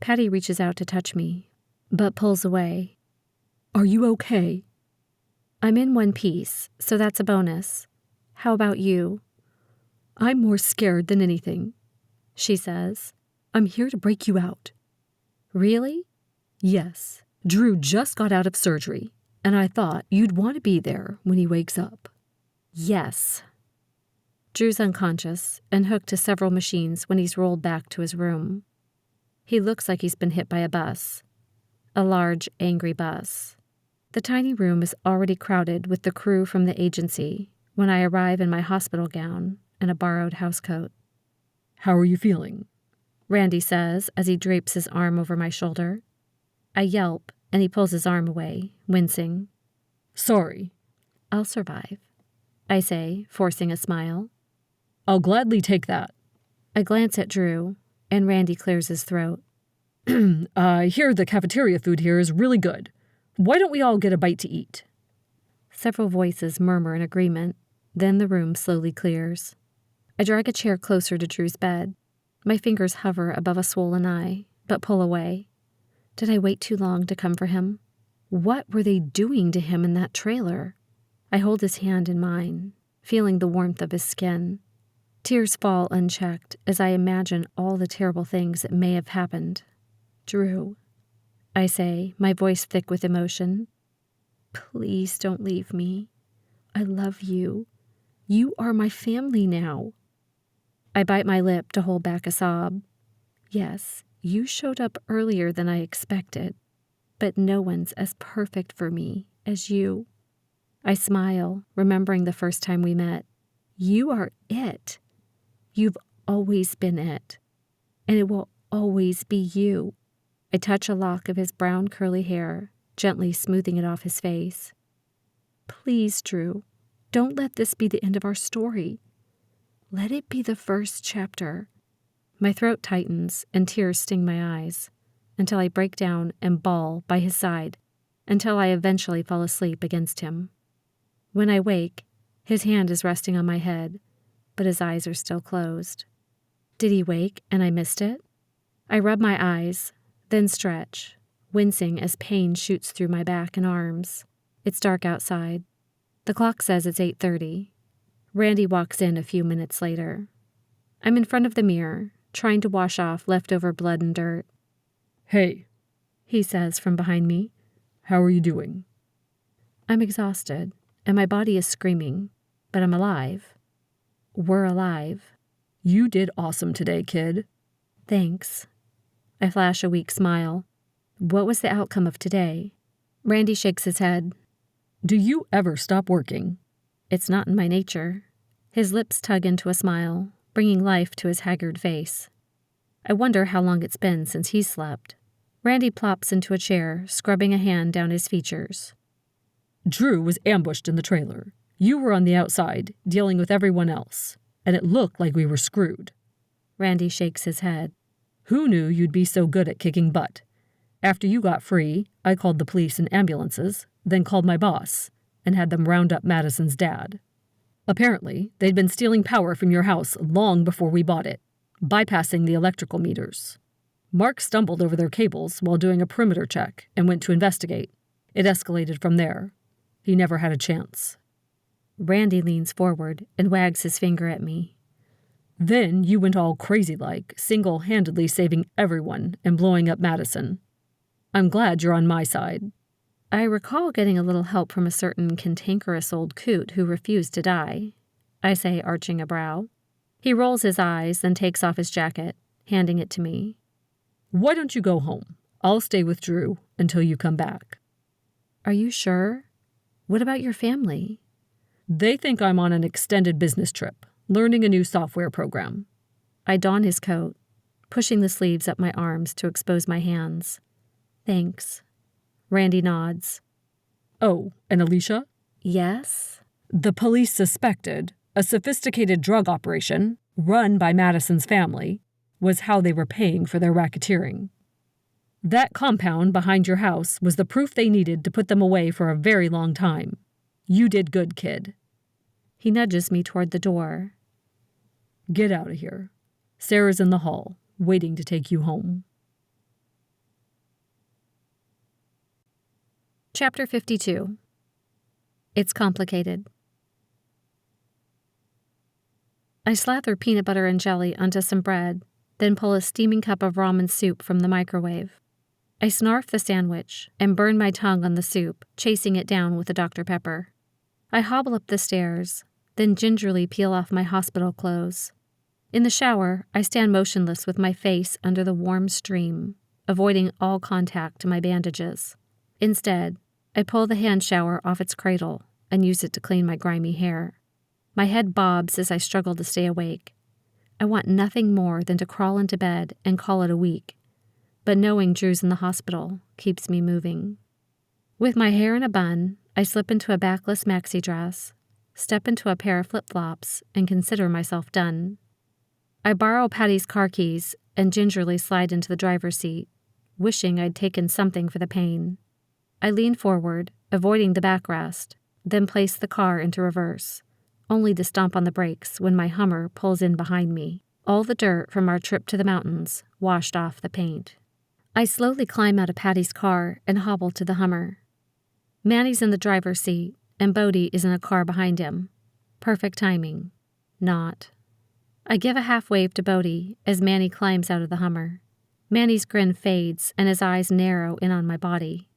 Patty reaches out to touch me, but pulls away. Are you okay? I'm in one piece, so that's a bonus. How about you? I'm more scared than anything, she says. I'm here to break you out. Really? Yes. Drew just got out of surgery, and I thought you'd want to be there when he wakes up. Yes. Drew's unconscious and hooked to several machines when he's rolled back to his room. He looks like he's been hit by a bus. A large, angry bus. The tiny room is already crowded with the crew from the agency when I arrive in my hospital gown and a borrowed housecoat. How are you feeling? Randy says as he drapes his arm over my shoulder. I yelp, and he pulls his arm away, wincing. Sorry. I'll survive, I say, forcing a smile. I'll gladly take that. I glance at Drew, and Randy clears his throat. I hear the cafeteria food here is really good. Why don't we all get a bite to eat? Several voices murmur in agreement. Then the room slowly clears. I drag a chair closer to Drew's bed. My fingers hover above a swollen eye, but pull away. Did I wait too long to come for him? What were they doing to him in that trailer? I hold his hand in mine, feeling the warmth of his skin. Tears fall unchecked as I imagine all the terrible things that may have happened. Drew, I say, my voice thick with emotion. Please don't leave me. I love you. You are my family now. I bite my lip to hold back a sob. Yes, you showed up earlier than I expected, but no one's as perfect for me as you. I smile, remembering the first time we met. You are it. You've always been it, and it will always be you. I touch a lock of his brown curly hair, gently smoothing it off his face. Please, Drew, don't let this be the end of our story. Let it be the first chapter. My throat tightens and tears sting my eyes, until I break down and bawl by his side, until I eventually fall asleep against him. When I wake, his hand is resting on my head, but his eyes are still closed. Did he wake and I missed it? I rub my eyes, then stretch, wincing as pain shoots through my back and arms. It's dark outside. The clock says it's 8:30. Randy walks in a few minutes later. I'm in front of the mirror, trying to wash off leftover blood and dirt. "Hey," he says from behind me. "How are you doing?" I'm exhausted, and my body is screaming, but I'm alive. We're alive. "You did awesome today, kid." Thanks. I flash a weak smile. What was the outcome of today? Randy shakes his head. "Do you ever stop working?" It's not in my nature. His lips tug into a smile, bringing life to his haggard face. I wonder how long it's been since he's slept. Randy plops into a chair, scrubbing a hand down his features. "Drew was ambushed in the trailer. You were on the outside, dealing with everyone else, and it looked like we were screwed." Randy shakes his head. "Who knew you'd be so good at kicking butt? After you got free, I called the police and ambulances, then called my boss, and had them round up Madison's dad. Apparently, they'd been stealing power from your house long before we bought it, bypassing the electrical meters. Mark stumbled over their cables while doing a perimeter check and went to investigate. It escalated from there. He never had a chance." Randy leans forward and wags his finger at me. "Then you went all crazy-like, single-handedly saving everyone and blowing up Madison. I'm glad you're on my side." I recall getting a little help from a certain cantankerous old coot who refused to die, I say, arching a brow. He rolls his eyes, then takes off his jacket, handing it to me. "Why don't you go home? I'll stay with Drew until you come back." Are you sure? What about your family? "They think I'm on an extended business trip, learning a new software program." I don his coat, pushing the sleeves up my arms to expose my hands. Thanks. Randy nods. "Oh, and Aleasha?" Yes? "The police suspected a sophisticated drug operation, run by Madison's family, was how they were paying for their racketeering. That compound behind your house was the proof they needed to put them away for a very long time. You did good, kid." He nudges me toward the door. "Get out of here. Sarah's in the hall, waiting to take you home." Chapter 52. It's complicated. I slather peanut butter and jelly onto some bread, then pull a steaming cup of ramen soup from the microwave. I snarf the sandwich and burn my tongue on the soup, chasing it down with a Dr. Pepper. I hobble up the stairs, then gingerly peel off my hospital clothes. In the shower, I stand motionless with my face under the warm stream, avoiding all contact to my bandages. Instead, I pull the hand shower off its cradle and use it to clean my grimy hair. My head bobs as I struggle to stay awake. I want nothing more than to crawl into bed and call it a week, but knowing Drew's in the hospital keeps me moving. With my hair in a bun, I slip into a backless maxi dress, step into a pair of flip-flops, and consider myself done. I borrow Patty's car keys and gingerly slide into the driver's seat, wishing I'd taken something for the pain. I lean forward, avoiding the backrest, then place the car into reverse, only to stomp on the brakes when my Hummer pulls in behind me, all the dirt from our trip to the mountains washed off the paint. I slowly climb out of Patty's car and hobble to the Hummer. Manny's in the driver's seat, and Bodie is in a car behind him. Perfect timing. Not. I give a half wave to Bodie as Manny climbs out of the Hummer. Manny's grin fades and his eyes narrow in on my body,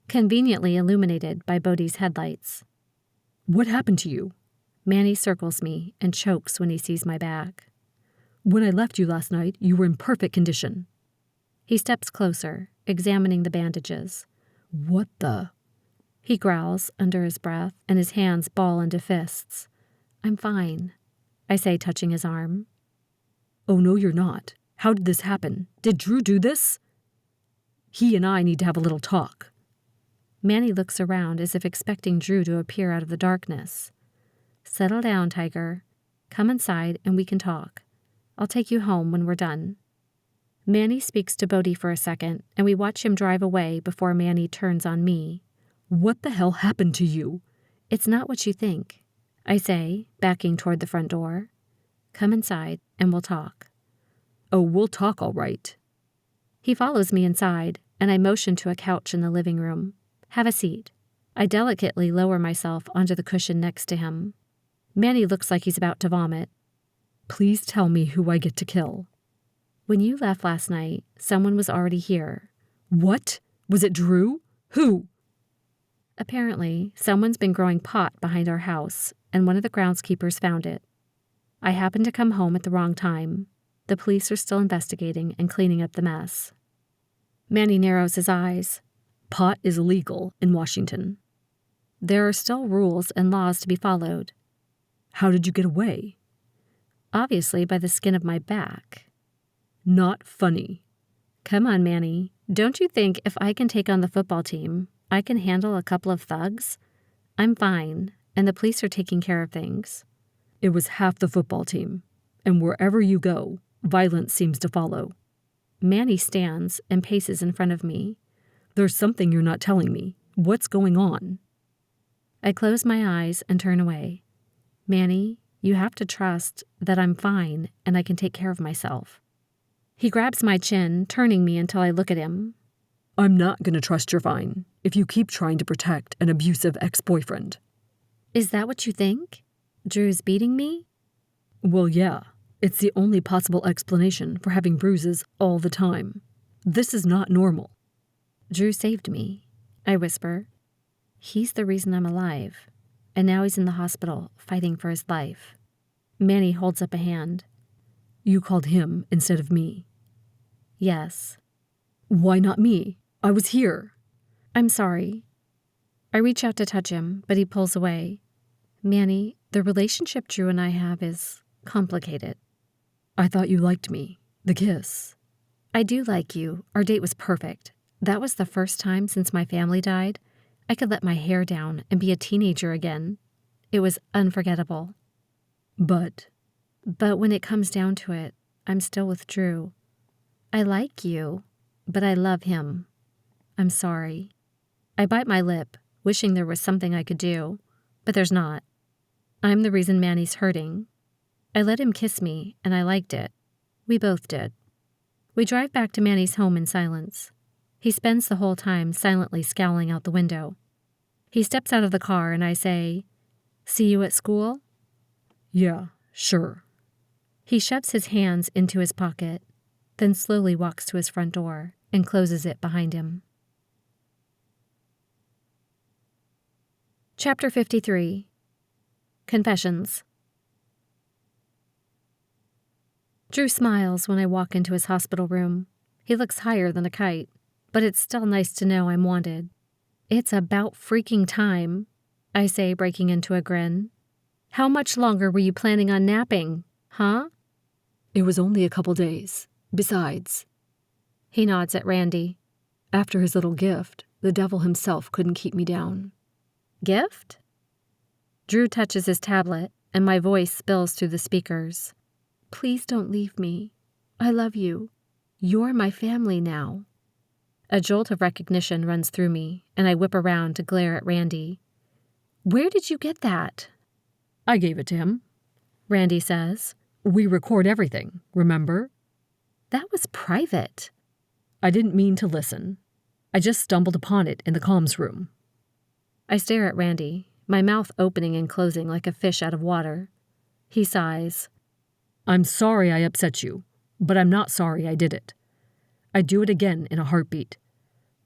conveniently illuminated by Bodie's headlights. "What happened to you?" Manny circles me and chokes when he sees my back. "When I left you last night, you were in perfect condition." He steps closer, examining the bandages. "What the?" He growls under his breath, and his hands ball into fists. "I'm fine," I say, touching his arm. "Oh, no, you're not. How did this happen? Did Drew do this?" He and I need to have a little talk. Manny looks around as if expecting Drew to appear out of the darkness. Settle down, Tiger. Come inside and we can talk. I'll take you home when we're done. Manny speaks to Bodhi for a second, and we watch him drive away before Manny turns on me. What the hell happened to you? It's not what you think, I say, backing toward the front door. Come inside and we'll talk. Oh, we'll talk all right. He follows me inside, and I motion to a couch in the living room. Have a seat. I delicately lower myself onto the cushion next to him. Manny looks like he's about to vomit. Please tell me who I get to kill. When you left last night, someone was already here. What? Was it Drew? Who? Apparently, someone's been growing pot behind our house, and one of the groundskeepers found it. I happened to come home at the wrong time. The police are still investigating and cleaning up the mess. Manny narrows his eyes. Pot is illegal in Washington. There are still rules and laws to be followed. How did you get away? Obviously by the skin of my back. Not funny. Come on, Manny. Don't you think if I can take on the football team, I can handle a couple of thugs? I'm fine, and the police are taking care of things. It was half the football team, and wherever you go, violence seems to follow. Manny stands and paces in front of me. There's something you're not telling me. What's going on? I close my eyes and turn away. Manny, you have to trust that I'm fine and I can take care of myself. He grabs my chin, turning me until I look at him. I'm not going to trust you're fine if you keep trying to protect an abusive ex-boyfriend. Is that what you think? Drew's beating me? Well, yeah. It's the only possible explanation for having bruises all the time. This is not normal. Drew saved me, I whisper. He's the reason I'm alive, and now he's in the hospital fighting for his life. Manny holds up a hand. You called him instead of me. Yes. Why not me? I was here. I'm sorry. I reach out to touch him, but he pulls away. Manny, the relationship Drew and I have is complicated. I thought you liked me. The kiss. I do like you. Our date was perfect. That was the first time since my family died I could let my hair down and be a teenager again. It was unforgettable. But when it comes down to it, I'm still with Drew. I like you, but I love him. I'm sorry. I bite my lip, wishing there was something I could do, but there's not. I'm the reason Manny's hurting. I let him kiss me, and I liked it. We both did. We drive back to Manny's home in silence. He spends the whole time silently scowling out the window. He steps out of the car, and I say, "See you at school?" Yeah, sure. He shoves his hands into his pocket, then slowly walks to his front door and closes it behind him. Chapter 53. Confessions. Drew smiles when I walk into his hospital room. He looks higher than a kite, but it's still nice to know I'm wanted. It's about freaking time, I say, breaking into a grin. How much longer were you planning on napping, huh? It was only a couple days. Besides, he nods at Randy. After his little gift, the devil himself couldn't keep me down. Gift? Drew touches his tablet, and my voice spills through the speakers. Please don't leave me. I love you. You're my family now. A jolt of recognition runs through me, and I whip around to glare at Randy. Where did you get that? I gave it to him, Randy says. We record everything, remember? That was private. I didn't mean to listen. I just stumbled upon it in the comms room. I stare at Randy, my mouth opening and closing like a fish out of water. He sighs. I'm sorry I upset you, but I'm not sorry I did it. I'd do it again in a heartbeat.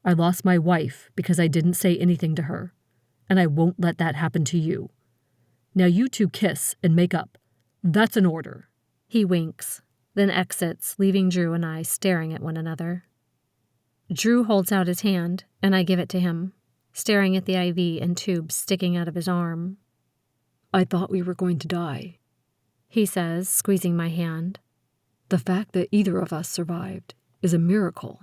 I lost my wife because I didn't say anything to her, and I won't let that happen to you. Now you two kiss and make up. That's an order. He winks, then exits, leaving Drew and I staring at one another. Drew holds out his hand, and I give it to him, staring at the IV and tubes sticking out of his arm. I thought we were going to die, he says, squeezing my hand. The fact that either of us survived is a miracle.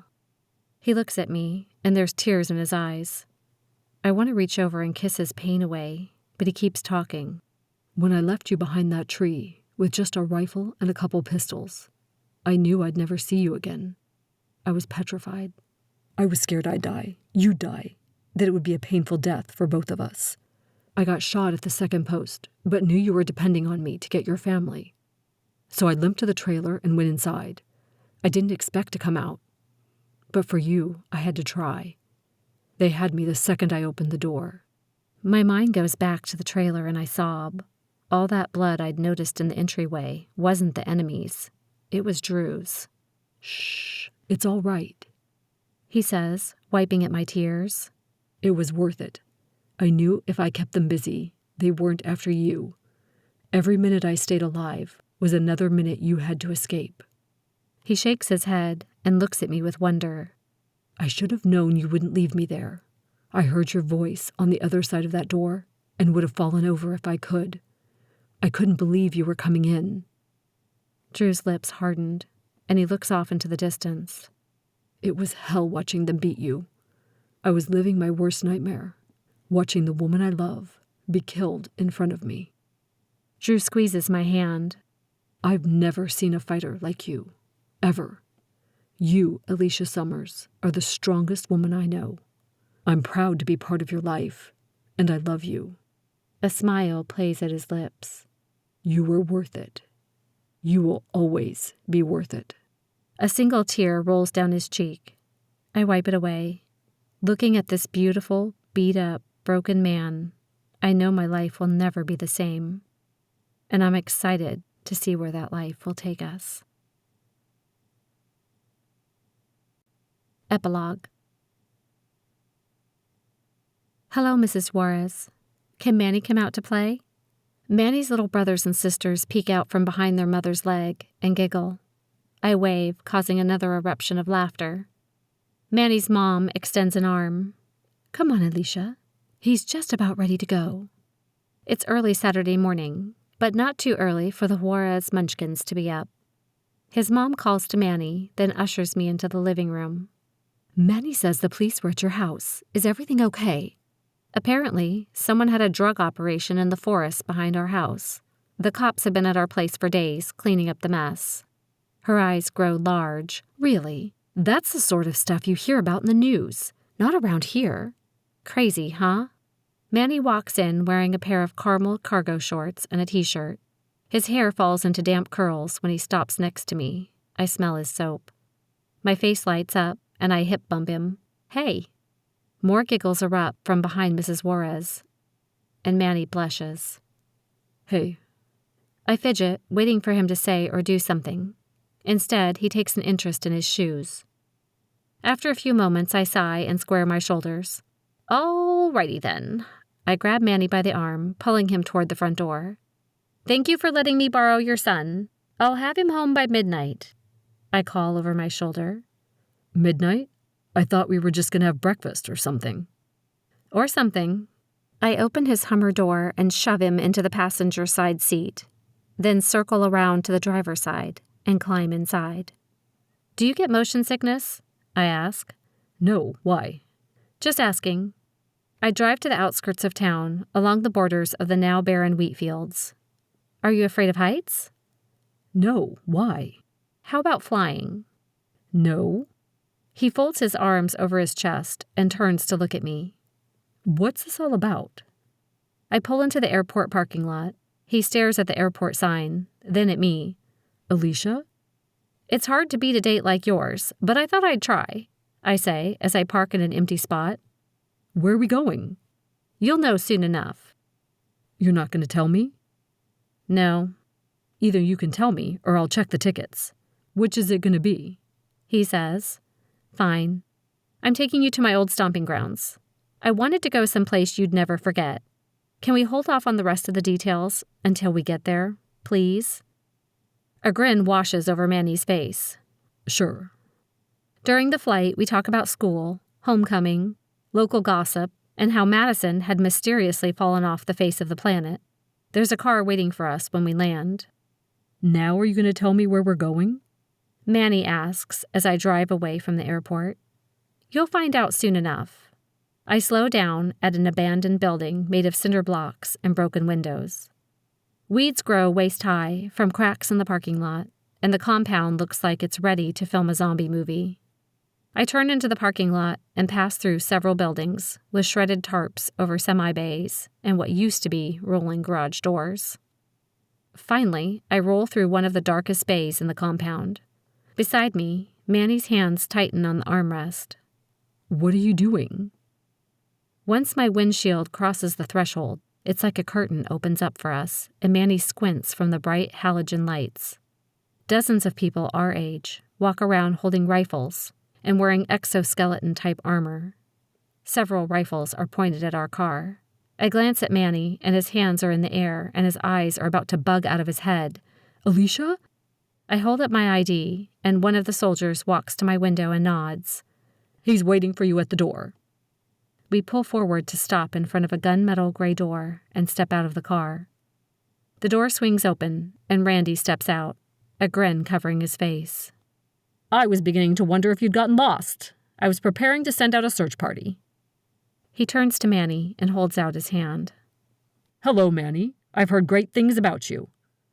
He looks at me, and there's tears in his eyes. I want to reach over and kiss his pain away, but he keeps talking. When I left you behind that tree, with just a rifle and a couple pistols, I knew I'd never see you again. I was petrified. I was scared I'd die, you'd die, that it would be a painful death for both of us. I got shot at the second post, but knew you were depending on me to get your family. So I limped to the trailer and went inside. I didn't expect to come out. But for you, I had to try. They had me the second I opened the door. My mind goes back to the trailer and I sob. All that blood I'd noticed in the entryway wasn't the enemy's. It was Drew's. Shh, it's all right, he says, wiping at my tears. It was worth it. I knew if I kept them busy, they weren't after you. Every minute I stayed alive was another minute you had to escape. He shakes his head and looks at me with wonder. I should have known you wouldn't leave me there. I heard your voice on the other side of that door and would have fallen over if I could. I couldn't believe you were coming in. Drew's lips hardened, and he looks off into the distance. It was hell watching them beat you. I was living my worst nightmare, watching the woman I love be killed in front of me. Drew squeezes my hand. I've never seen a fighter like you, ever. You, Aleasha Summers, are the strongest woman I know. I'm proud to be part of your life, and I love you. A smile plays at his lips. You were worth it. You will always be worth it. A single tear rolls down his cheek. I wipe it away. Looking at this beautiful, beat-up, broken man, I know my life will never be the same. And I'm excited to see where that life will take us. Epilogue. Hello, Mrs. Juarez. Can Manny come out to play? Manny's little brothers and sisters peek out from behind their mother's leg and giggle. I wave, causing another eruption of laughter. Manny's mom extends an arm. Come on, Aleasha. He's just about ready to go. It's early Saturday morning, but not too early for the Juarez munchkins to be up. His mom calls to Manny, then ushers me into the living room. Manny says the police were at your house. Is everything okay? Apparently, someone had a drug operation in the forest behind our house. The cops have been at our place for days, cleaning up the mess. Her eyes grow large. Really? That's the sort of stuff you hear about in the news. Not around here. Crazy, huh? Manny walks in wearing a pair of caramel cargo shorts and a t-shirt. His hair falls into damp curls when he stops next to me. I smell his soap. My face lights up, and I hip bump him. Hey! More giggles erupt from behind Mrs. Juarez, and Manny blushes. Hey. I fidget, waiting for him to say or do something. Instead, he takes an interest in his shoes. After a few moments, I sigh and square my shoulders. Alrighty then. I grab Manny by the arm, pulling him toward the front door. Thank you for letting me borrow your son. I'll have him home by midnight. I call over my shoulder. Midnight? I thought we were just going to have breakfast or something. Or something. I open his Hummer door and shove him into the passenger side seat, then circle around to the driver's side and climb inside. Do you get motion sickness? I ask. No, why? Just asking. I drive to the outskirts of town, along the borders of the now barren wheat fields. Are you afraid of heights? No, why? How about flying? No. He folds his arms over his chest and turns to look at me. What's this all about? I pull into the airport parking lot. He stares at the airport sign, then at me. Aleasha? It's hard to beat a date like yours, but I thought I'd try, I say as I park in an empty spot. Where are we going? You'll know soon enough. You're not going to tell me? No. Either you can tell me or I'll check the tickets. Which is it going to be? He says. Fine. I'm taking you to my old stomping grounds. I wanted to go someplace you'd never forget. Can we hold off on the rest of the details until we get there, please? A grin washes over Manny's face. Sure. During the flight, we talk about school, homecoming, local gossip, and how Madison had mysteriously fallen off the face of the planet. There's a car waiting for us when we land. Now are you going to tell me where we're going? Manny asks as I drive away from the airport. You'll find out soon enough. I slow down at an abandoned building made of cinder blocks and broken windows. Weeds grow waist-high from cracks in the parking lot, and the compound looks like it's ready to film a zombie movie. I turn into the parking lot and pass through several buildings with shredded tarps over semi-bays and what used to be rolling garage doors. Finally, I roll through one of the darkest bays in the compound. Beside me, Manny's hands tighten on the armrest. What are you doing? Once my windshield crosses the threshold, it's like a curtain opens up for us, and Manny squints from the bright halogen lights. Dozens of people our age walk around holding rifles and wearing exoskeleton-type armor. Several rifles are pointed at our car. I glance at Manny, and his hands are in the air, and his eyes are about to bug out of his head. Aleasha? I hold up my ID, and one of the soldiers walks to my window and nods. He's waiting for you at the door. We pull forward to stop in front of a gunmetal gray door and step out of the car. The door swings open, and Randy steps out, a grin covering his face. I was beginning to wonder if you'd gotten lost. I was preparing to send out a search party. He turns to Manny and holds out his hand. Hello, Manny. I've heard great things about you.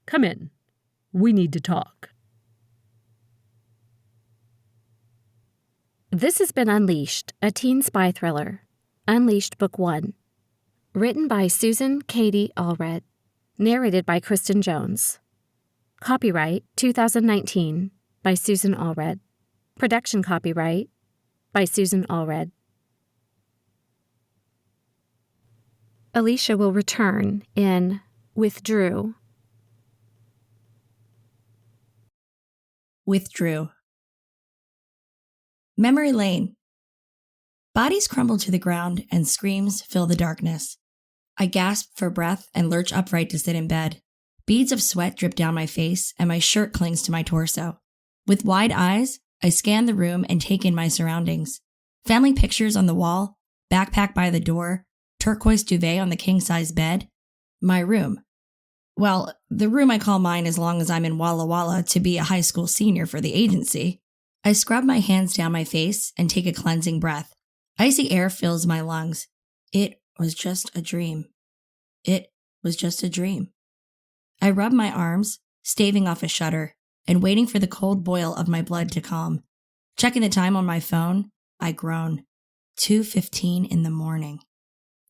Come in. We need to talk. This has been Unleashed, a teen spy thriller. Unleashed Book 1. Written by Susan Cady Allred. Narrated by Kristen Jones. Copyright 2019 by Susan Allred. Production copyright by Susan Allred. Aleasha will return in With Drew. With Drew. Memory lane. Bodies crumble to the ground and screams fill the darkness. I gasp for breath and lurch upright to sit in bed. Beads of sweat drip down my face and my shirt clings to my torso. With wide eyes, I scan the room and take in my surroundings. Family pictures on the wall, backpack by the door, turquoise duvet on the king-size bed. My room. Well, the room I call mine as long as I'm in Walla Walla to be a high school senior for the agency. I scrub my hands down my face and take a cleansing breath. Icy air fills my lungs. It was just a dream. It was just a dream. I rub my arms, staving off a shudder, and waiting for the cold boil of my blood to calm. Checking the time on my phone, I groan. 2:15 in the morning.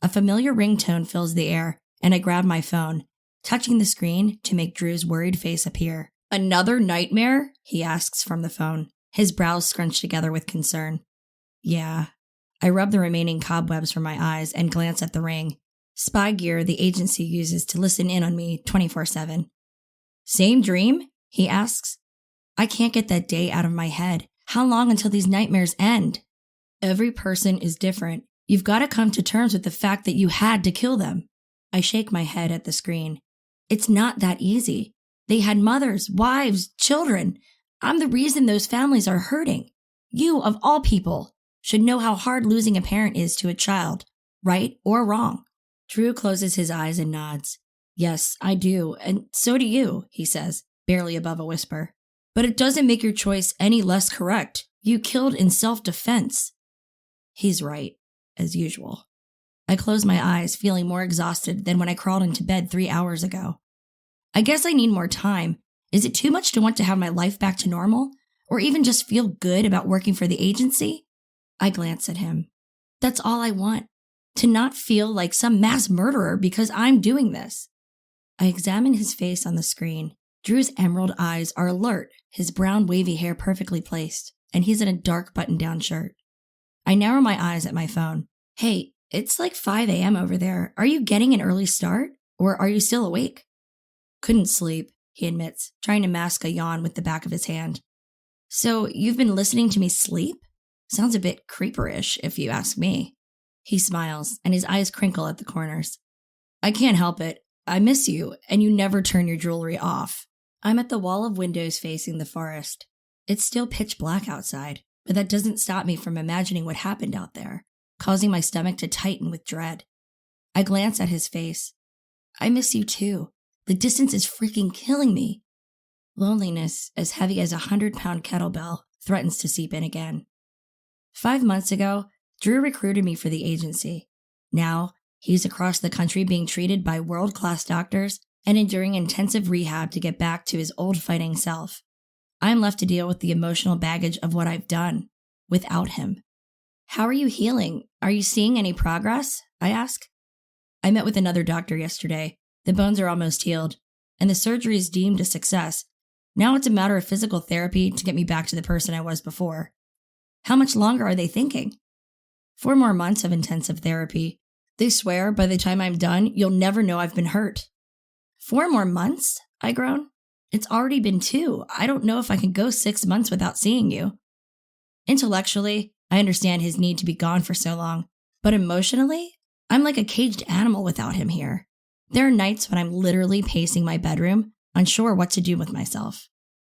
A familiar ringtone fills the air, and I grab my phone, touching the screen to make Drew's worried face appear. Another nightmare? He asks from the phone, his brows scrunched together with concern. Yeah. I rub the remaining cobwebs from my eyes and glance at the ring. Spy gear the agency uses to listen in on me 24/7. Same dream? He asks. I can't get that day out of my head. How long until these nightmares end? Every person is different. You've got to come to terms with the fact that you had to kill them. I shake my head at the screen. It's not that easy. They had mothers, wives, children. I'm the reason those families are hurting. You, of all people, should know how hard losing a parent is to a child, right or wrong. Drew closes his eyes and nods. Yes, I do, and so do you, he says, barely above a whisper. But it doesn't make your choice any less correct. You killed in self-defense. He's right, as usual. I close my eyes, feeling more exhausted than when I crawled into bed 3 hours ago. I guess I need more time. Is it too much to want to have my life back to normal? Or even just feel good about working for the agency? I glance at him. That's all I want. To not feel like some mass murderer because I'm doing this. I examine his face on the screen. Drew's emerald eyes are alert, his brown wavy hair perfectly placed, and he's in a dark button-down shirt. I narrow my eyes at my phone. Hey, it's like 5 a.m. over there. Are you getting an early start? Or are you still awake? Couldn't sleep, he admits, trying to mask a yawn with the back of his hand. So you've been listening to me sleep? Sounds a bit creeperish, if you ask me. He smiles, and his eyes crinkle at the corners. I can't help it. I miss you, and you never turn your jewelry off. I'm at the wall of windows facing the forest. It's still pitch black outside, but that doesn't stop me from imagining what happened out there, causing my stomach to tighten with dread. I glance at his face. I miss you too. The distance is freaking killing me. Loneliness, as heavy as a 100-pound kettlebell, threatens to seep in again. 5 months ago, Drew recruited me for the agency. Now, he's across the country being treated by world-class doctors and enduring intensive rehab to get back to his old fighting self. I'm left to deal with the emotional baggage of what I've done without him. How are you healing? Are you seeing any progress? I ask. I met with another doctor yesterday. The bones are almost healed, and the surgery is deemed a success. Now it's a matter of physical therapy to get me back to the person I was before. How much longer are they thinking? 4 more months of intensive therapy. They swear by the time I'm done, you'll never know I've been hurt. 4 more months? I groan. It's already been 2. I don't know if I can go 6 months without seeing you. Intellectually, I understand his need to be gone for so long, but emotionally, I'm like a caged animal without him here. There are nights when I'm literally pacing my bedroom, unsure what to do with myself.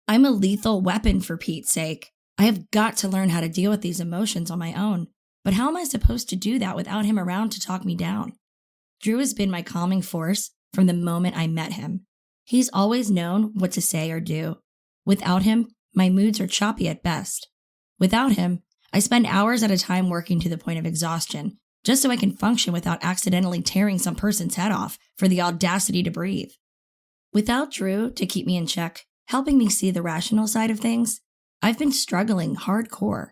I'm a lethal weapon for Pete's sake. I have got to learn how to deal with these emotions on my own, but how am I supposed to do that without him around to talk me down? Drew has been my calming force from the moment I met him. He's always known what to say or do. Without him, my moods are choppy at best. Without him, I spend hours at a time working to the point of exhaustion, just so I can function without accidentally tearing some person's head off for the audacity to breathe. Without Drew to keep me in check, helping me see the rational side of things, I've been struggling hardcore.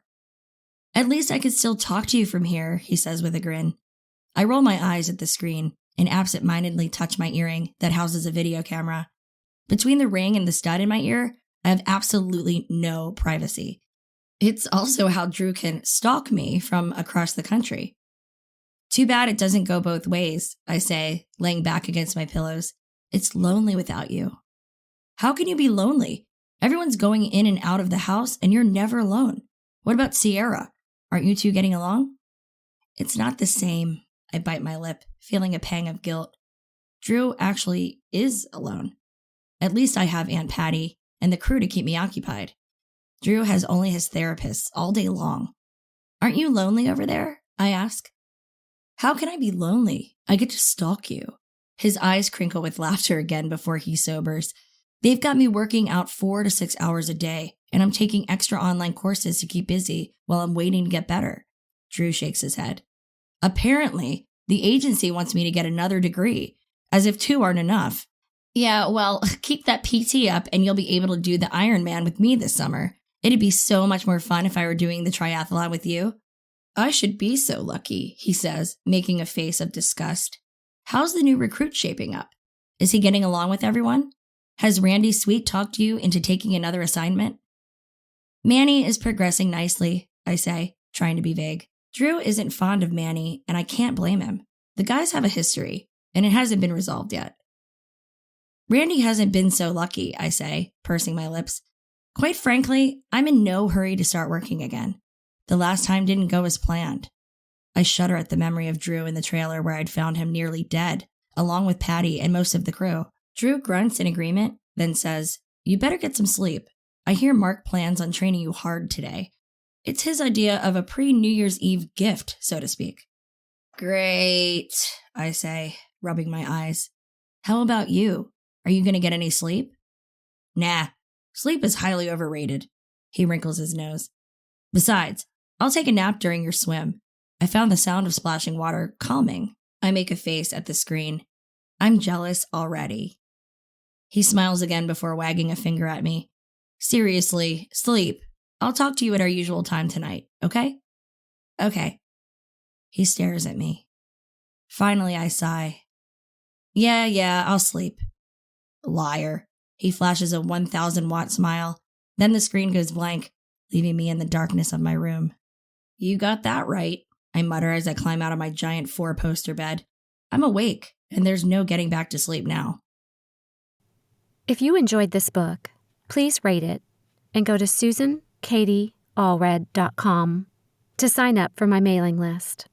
At least I could still talk to you from here, he says with a grin. I roll my eyes at the screen and absent-mindedly touch my earring that houses a video camera. Between the ring and the stud in my ear, I have absolutely no privacy. It's also how Drew can stalk me from across the country. Too bad it doesn't go both ways, I say, laying back against my pillows. It's lonely without you. How can you be lonely? Everyone's going in and out of the house and you're never alone. What about Sierra? Aren't you two getting along? It's not the same. I bite my lip, feeling a pang of guilt. Drew actually is alone. At least I have Aunt Patty and the crew to keep me occupied. Drew has only his therapists all day long. Aren't you lonely over there? I ask. How can I be lonely? I get to stalk you. His eyes crinkle with laughter again before he sobers. They've got me working out 4 to 6 hours a day, and I'm taking extra online courses to keep busy while I'm waiting to get better. Drew shakes his head. Apparently, the agency wants me to get another degree, as if 2 aren't enough. Yeah, well, keep that PT up and you'll be able to do the Ironman with me this summer. It'd be so much more fun if I were doing the triathlon with you. I should be so lucky, he says, making a face of disgust. How's the new recruit shaping up? Is he getting along with everyone? Has Randy Sweet talked you into taking another assignment? Manny is progressing nicely, I say, trying to be vague. Drew isn't fond of Manny, and I can't blame him. The guys have a history, and it hasn't been resolved yet. Randy hasn't been so lucky, I say, pursing my lips. Quite frankly, I'm in no hurry to start working again. The last time didn't go as planned. I shudder at the memory of Drew in the trailer where I'd found him nearly dead, along with Patty and most of the crew. Drew grunts in agreement, then says, You better get some sleep. I hear Mark plans on training you hard today. It's his idea of a pre-New Year's Eve gift, so to speak. Great, I say, rubbing my eyes. How about you? Are you going to get any sleep? Nah, sleep is highly overrated. He wrinkles his nose. Besides, I'll take a nap during your swim. I found the sound of splashing water calming. I make a face at the screen. I'm jealous already. He smiles again before wagging a finger at me. Seriously, sleep. I'll talk to you at our usual time tonight, okay? Okay. He stares at me. Finally, I sigh. Yeah, I'll sleep. Liar. He flashes a 1,000-watt smile. Then the screen goes blank, leaving me in the darkness of my room. You got that right, I mutter as I climb out of my giant 4-poster bed. I'm awake, and there's no getting back to sleep now. If you enjoyed this book, please rate it and go to SusanCadyAllred.com to sign up for my mailing list.